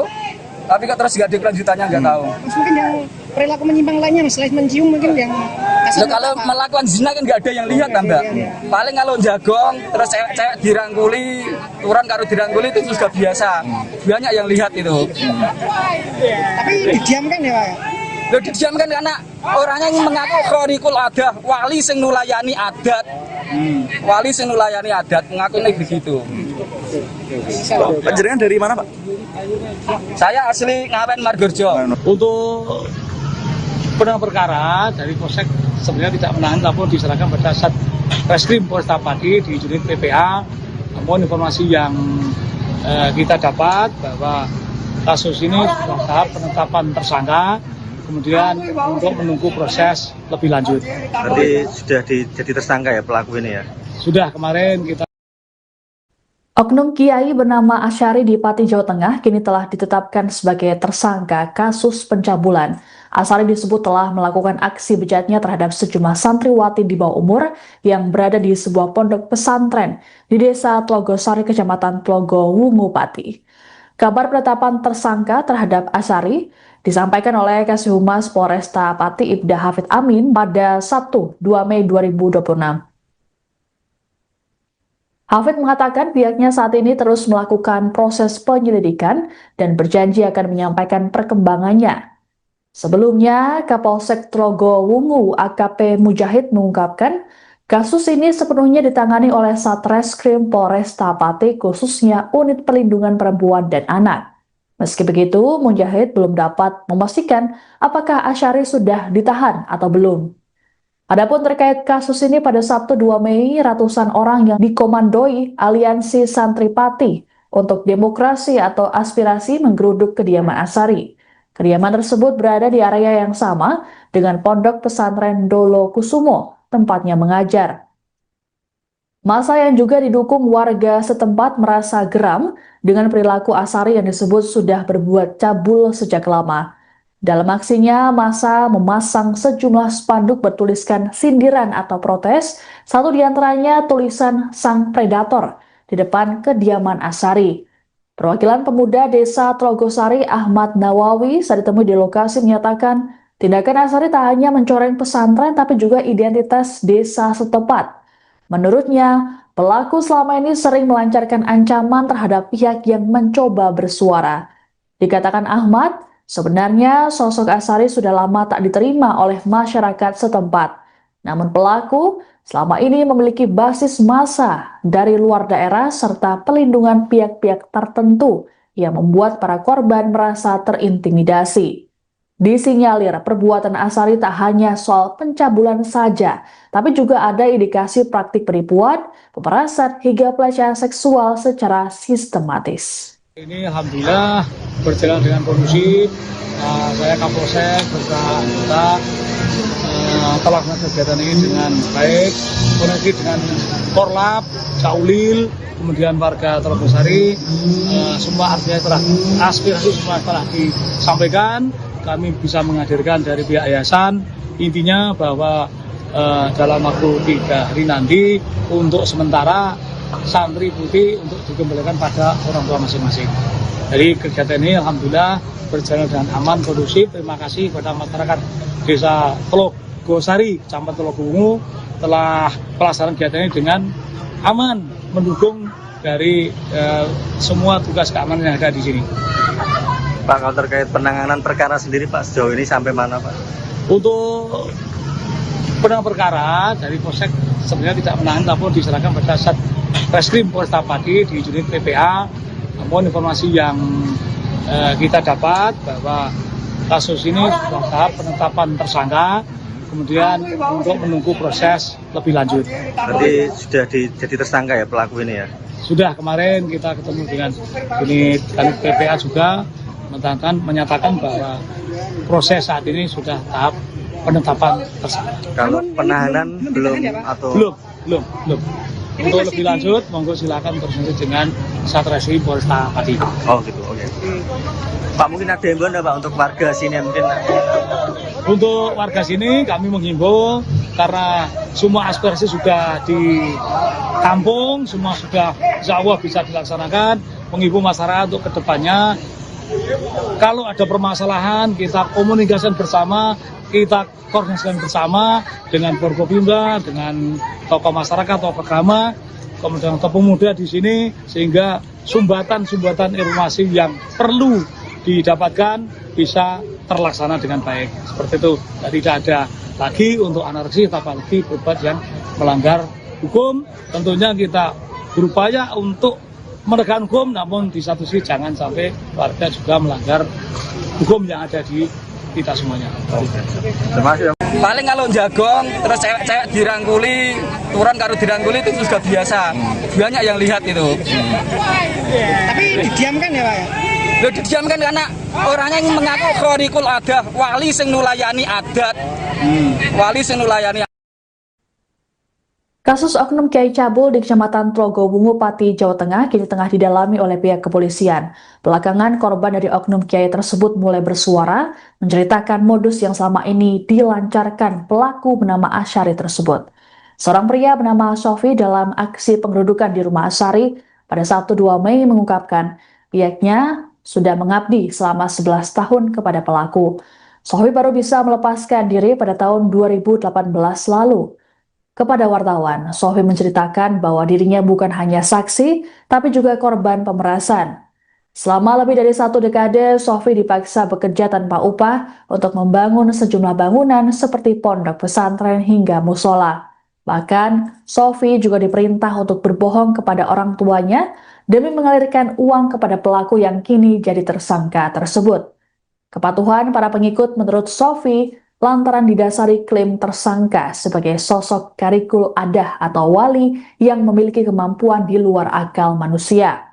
Tapi kok terus enggak ada kelanjutannya, enggak tahu. Mas, mungkin yang perilaku menyimpang lainnya Mas, selain mencium mungkin yang Kalau melakukan zina kan nggak ada yang lihat kan Mbak. Paling kalau jagong terus cewek dirangkuli, turun karo dirangkuli itu sudah biasa. Banyak yang lihat itu. Tapi didiamkan ya Pak? Loh, didiamkan karena orangnya yang mengaku khariqul adah, wali sing nulayani adat. Wali sing nulayani adat mengaku ini begitu. Panjenengan dari mana Pak? Saya asli Ngawen Margorjo. Untuk penanganan perkara dari Polsek sebenarnya tidak menahan, namun diserahkan pada Satreskrim Polresta Pati di unit PPA. Namun informasi yang kita dapat bahwa kasus ini dalam tahap penetapan tersangka, kemudian untuk menunggu proses lebih lanjut. Berarti sudah jadi tersangka ya pelaku ini ya? Sudah kemarin kita. Oknum Kiai bernama Asyari di Pati, Jawa Tengah kini telah ditetapkan sebagai tersangka kasus pencabulan. Asyari disebut telah melakukan aksi bejatnya terhadap sejumlah santriwati di bawah umur yang berada di sebuah pondok pesantren di Desa Tlogosari, Kecamatan Tlogo Wungu, Pati. Kabar penetapan tersangka terhadap Asyari disampaikan oleh Kasih Humas Polresta Pati Ibda Hafid Amin pada Sabtu 2 Mei 2026. Hafid mengatakan pihaknya saat ini terus melakukan proses penyelidikan dan berjanji akan menyampaikan perkembangannya. Sebelumnya, Kapolsek Tlogo Wungu AKP Mujahid mengungkapkan kasus ini sepenuhnya ditangani oleh Satreskrim Polresta Pati, khususnya Unit Perlindungan Perempuan dan Anak. Meski begitu, Mujahid belum dapat memastikan apakah Asyari sudah ditahan atau belum. Adapun terkait kasus ini, pada Sabtu 2 Mei, ratusan orang yang dikomandoi Aliansi Santri Pati untuk Demokrasi atau Aspirasi menggeruduk kediaman Asyari. Kediaman tersebut berada di area yang sama dengan Pondok Pesantren Dolo Kusumo, tempatnya mengajar. Massa yang juga didukung warga setempat merasa geram dengan perilaku Asyari yang disebut sudah berbuat cabul sejak lama. Dalam aksinya, massa memasang sejumlah spanduk bertuliskan sindiran atau protes, satu diantaranya tulisan Sang Predator di depan kediaman Asyari. Perwakilan pemuda Desa Tlogosari Ahmad Nawawi saat ditemui di lokasi menyatakan tindakan Asyari tak hanya mencoreng pesantren tapi juga identitas desa setempat. Menurutnya, pelaku selama ini sering melancarkan ancaman terhadap pihak yang mencoba bersuara. Dikatakan Ahmad, sebenarnya sosok Asyari sudah lama tak diterima oleh masyarakat setempat. Namun pelaku selama ini memiliki basis massa dari luar daerah serta pelindungan pihak-pihak tertentu yang membuat para korban merasa terintimidasi. Disinyalir perbuatan Asyari tak hanya soal pencabulan saja, tapi juga ada indikasi praktik penipuan, pemerasan hingga pelecehan seksual secara sistematis. Ini alhamdulillah berjalan dengan kondusif. Saya Kapolsek beserta telah melakukan kegiatan ini dengan baik, koneksi dengan Korlap, Caulil, kemudian warga Tlogosari. Semua artinya telah aspirasi semua telah disampaikan. Kami bisa menghadirkan dari pihak yayasan. Intinya bahwa dalam waktu 3 hari nanti untuk sementara santri putih untuk dikembalikan pada orang tua masing-masing. Jadi kegiatan ini alhamdulillah berjalan dengan aman, kondusif. Terima kasih kepada masyarakat Desa Tlogosari, Kecamatan Tlogo Wungu telah pelaksanaan kegiatan ini dengan aman, mendukung dari semua tugas keamanan yang ada di sini. Pak, kalau terkait penanganan perkara sendiri Pak, sejauh ini sampai mana Pak? Untuk penanganan perkara dari Polsek sebenarnya tidak menahan, namun diserahkan pada Satreskrim Polresta Pati di unit PPA. Namun informasi yang kita dapat bahwa kasus ini dalam tahap penetapan tersangka, kemudian untuk menunggu proses lebih lanjut. Berarti sudah jadi tersangka ya pelaku ini ya? Sudah, kemarin kita ketemu dengan unit PPA juga menyatakan bahwa proses saat ini sudah tahap penetapan tersangka. Kalau penahanan belum atau Belum. Untuk lebih lanjut, monggo silakan berkoordinasi dengan Satreskrim Polresta Pati. Oh gitu, oke. Pak, mungkin ada himbauan nggak, Pak, untuk warga sini mungkin? Untuk warga sini kami menghimbau karena semua aspirasi sudah ditampung, semua sudah insya Allah bisa dilaksanakan. Menghimbau masyarakat untuk kedepannya, kalau ada permasalahan kita komunikasikan bersama, kita koordinasikan bersama dengan Forkopimda, dengan tokoh masyarakat, tokoh agama, kemudian tokoh pemuda di sini, sehingga sumbatan-sumbatan informasi yang perlu didapatkan bisa terlaksana dengan baik. Seperti itu, jadi tidak ada lagi untuk anarkis, apalagi berbuat yang melanggar hukum. Tentunya kita berupaya untuk menegakkan hukum, namun di satu sisi jangan sampai warga juga melanggar hukum yang ada di kita semuanya. Paling kalau jagong terus cewek-cewek dirangkuli, turun karo dirangkuli itu sudah biasa. Banyak yang lihat itu. Tapi didiamkan ya Pak ya? Loh, didiamkan karena orangnya yang mengaku khorikul adah, wali sing nulayani adat. Wali sing nulayani. Kasus oknum Kiai Cabul di Kecamatan Trogowungu, Pati, Jawa Tengah kini tengah didalami oleh pihak kepolisian. Belakangan korban dari oknum Kiai tersebut mulai bersuara, menceritakan modus yang selama ini dilancarkan pelaku bernama Asyari tersebut. Seorang pria bernama Sofi dalam aksi pengerudukan di rumah Asyari pada Sabtu 2 Mei mengungkapkan pihaknya sudah mengabdi selama 11 tahun kepada pelaku. Sofi baru bisa melepaskan diri pada tahun 2018 lalu. Kepada wartawan, Sofi menceritakan bahwa dirinya bukan hanya saksi, tapi juga korban pemerasan. Selama lebih dari 1 dekade, Sofi dipaksa bekerja tanpa upah untuk membangun sejumlah bangunan seperti pondok pesantren hingga musola. Bahkan, Sofi juga diperintah untuk berbohong kepada orang tuanya demi mengalirkan uang kepada pelaku yang kini jadi tersangka tersebut. Kepatuhan para pengikut menurut Sofi lantaran didasari klaim tersangka sebagai sosok karikul adah atau wali yang memiliki kemampuan di luar akal manusia.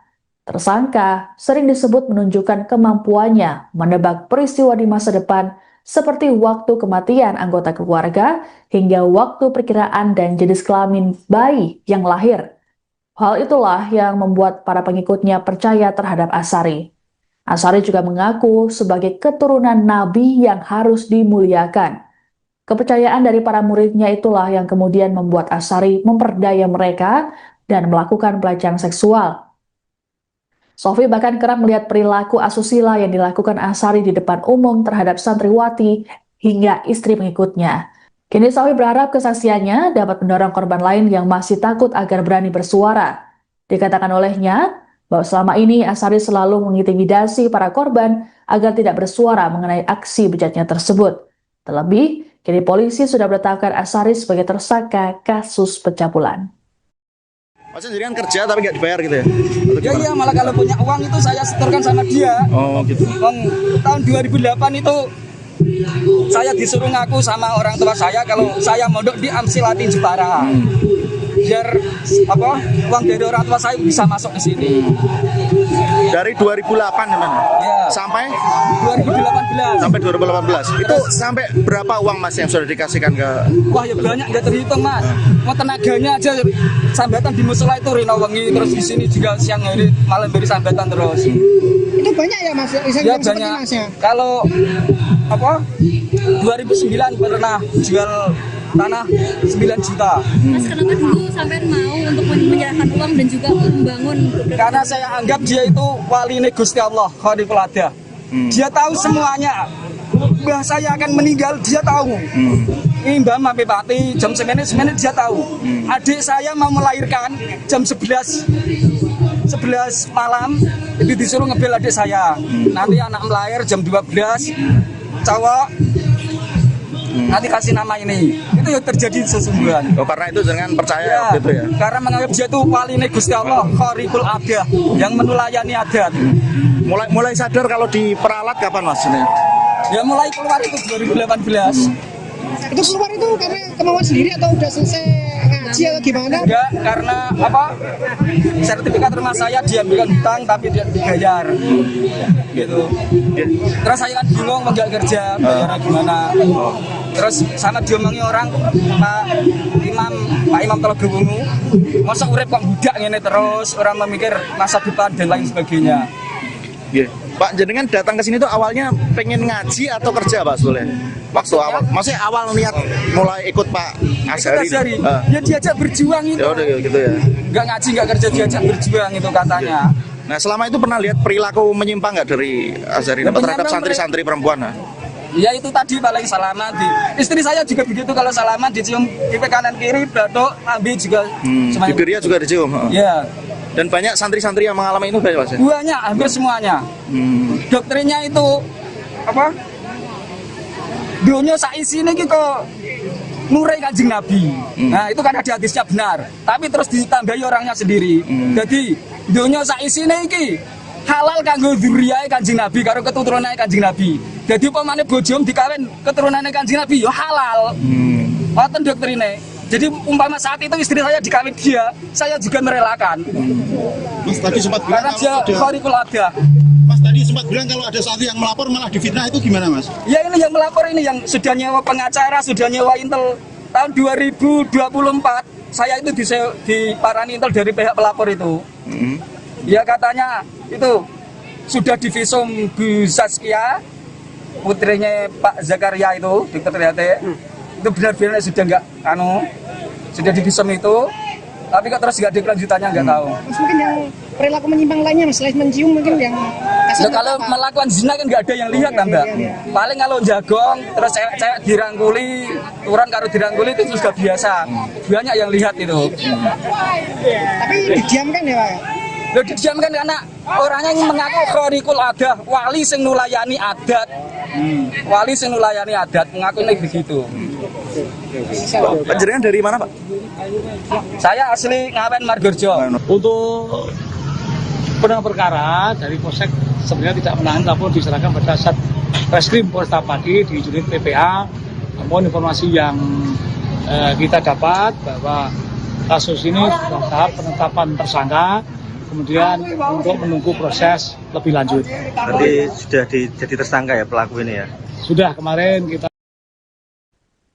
Tersangka sering disebut menunjukkan kemampuannya menebak peristiwa di masa depan seperti waktu kematian anggota keluarga hingga waktu perkiraan dan jenis kelamin bayi yang lahir. Hal itulah yang membuat para pengikutnya percaya terhadap Asyari. Asyari juga mengaku sebagai keturunan Nabi yang harus dimuliakan. Kepercayaan dari para muridnya itulah yang kemudian membuat Asyari memperdaya mereka dan melakukan pelecehan seksual. Sofi bahkan kerap melihat perilaku asusila yang dilakukan Asyari di depan umum terhadap santriwati hingga istri pengikutnya. Kini Sofi berharap kesaksiannya dapat mendorong korban lain yang masih takut agar berani bersuara. Dikatakan olehnya bahwa selama ini Asyari selalu mengintimidasi para korban agar tidak bersuara mengenai aksi bejatnya tersebut. Terlebih, kini polisi sudah menetapkan Asyari sebagai tersangka kasus pencabulan. Mas sendiri kan kerja tapi nggak dibayar gitu ya? Iya, malah kalau punya uang itu saya setorkan sama dia. Oh gitu. Tahun 2008 itu saya disuruh ngaku sama orang tua saya kalau saya mondok di Amsilati Jepara. Biar uang dari orang tua saya bisa masuk ke sini. Dari 2008 teman. Ya. Sampai 2018. Sampai 2018. Itu sampai berapa uang Mas yang sudah dikasihkan ke? Wah ya banyak nggak terhitung Mas. Mau tenaganya aja sambatan di musola itu Rino Wengi, terus di sini juga siang hari malam beri sambatan terus. Itu banyak ya Mas? Ya banyak. Masnya? Kalau 2009 pernah jual tanah 9 juta. Mas, kenapa dulu sampai mau untuk menyerahkan uang dan juga membangun? Karena saya anggap dia itu wali Gusti Allah, Khorikul Adah. Dia tahu semuanya. Mbah saya akan meninggal, dia tahu. Ini Mbah Mampi Pati, jam 9 dia tahu. Adik saya mau melahirkan jam 11 malam, itu disuruh ngebel adik saya. Nanti anak melahir jam 12, cowok. Nanti kasih nama ini. Itu yang terjadi sesungguhnya. Oh, karena itu jangan percaya gitu ya. Karena menganggap dia itu wali Gusti Allah, Khorikul Adah, yang menulayani adat. Mulai sadar kalau diperalat kapan Mas ini? Ya mulai keluar itu 2018. Itu keluar itu karena kemauan sendiri atau udah selesai ngaji atau gimana? Enggak, karena apa? Sertifikat rumah saya diambilkan hutang tapi dia dibayar. Gitu. Terus saya kan bingung mau nggak kerja, bayarnya gimana. Terus sama diomongi orang Pak Imam Telaga Wungu, masa urip kok budak ngene terus, orang memikir masa depan dan lain sebagainya. Iya. Pak, jenengan datang ke sini tuh awalnya pengen ngaji atau kerja, Pak Soleh? Waktu awal, maksudnya awal niat mulai ikut Pak Azhari. Ya diajak berjuang itu. Ya udah gitu ya. Nggak ngaji, nggak kerja, diajak berjuang itu katanya. Nah, selama itu pernah lihat perilaku menyimpang nggak dari Azhari Ya, terhadap santri-santri perempuan? Nah? Ya itu tadi paling salaman istri saya juga begitu, kalau salaman dicium pipi kanan kiri, batuk, ambil juga. Bibirnya juga dicium. Ya. Dan banyak santri-santri yang mengalami itu banyak, Mas? Banyak, hampir semuanya. Doktrinnya itu apa? Dunia saisi ini gitu nurai Kanjeng Nabi. Nah itu kan ada hadisnya benar, tapi terus ditambahi orangnya sendiri. Jadi dunia saisi ini halal kanggo dzurriyahe Kanjeng Nabi karo keturunane Kanjeng Nabi. Jadi pemane bojom dikawin keturunane Kanjeng Nabi ya halal. Ngoten doktrine. Jadi umpama saat itu istri saya dikawin dia, saya juga merelakan. Mas tadi sempat bilang Karena dia khariqul ada. Mas tadi sempat bilang kalau ada santri yang melapor malah difitnah, itu gimana, Mas? Ya ini yang melapor ini yang sudah nyewa pengacara, sudah nyewa intel tahun 2024. Saya itu diparani intel dari pihak pelapor itu. Ya katanya itu sudah divisum Bu Zaskia, putrinya Pak Zakaria itu, Dr. Triate. Itu benar-benar sudah nggak sudah divisum itu, tapi kok terus nggak ada kelanjutannya, nggak tahu. Mas, mungkin yang perilaku menyimpang lainnya, Mas, selain mencium mungkin yang Ya, kalau melakukan zina kan nggak ada yang lihat kan, Mbak. Paling kalau jagong terus cewek-cewek dirangkuli, turun karo dirangkuli itu sudah biasa. Banyak yang lihat itu. Tapi didiamkan ya, Pak? Loh, didiamkan karena orangnya yang mengaku khariqul adah, wali sing nulayani adat. Wali sing nulayani adat mengaku ini begitu. Jenengan dari mana, Pak? Saya asli Ngawen Margorjo. Untuk penanganan perkara dari Polsek sebenarnya tidak menahan, tapi diserahkan pada Satreskrim Polresta Pati di unit PPA. Namun informasi yang kita dapat bahwa kasus ini sudah tahap penetapan tersangka, kemudian untuk menunggu proses lebih lanjut. Berarti sudah jadi tersangka ya pelaku ini ya? Sudah kemarin kita.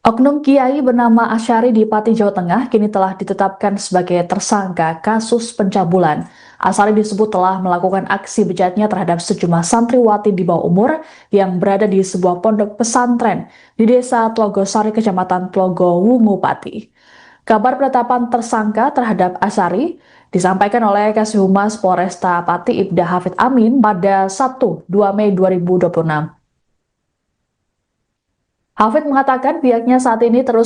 Oknum Kiai bernama Asyari di Pati, Jawa Tengah kini telah ditetapkan sebagai tersangka kasus pencabulan. Asyari disebut telah melakukan aksi bejatnya terhadap sejumlah santriwati di bawah umur yang berada di sebuah pondok pesantren di Desa Tlogosari, Kecamatan Tlogo Wungu, Pati. Kabar penetapan tersangka terhadap Asyari disampaikan oleh Kasih Humas Polresta Pati Ibda Hafid Amin pada Sabtu 2 Mei 2026. Hafid mengatakan pihaknya saat ini terus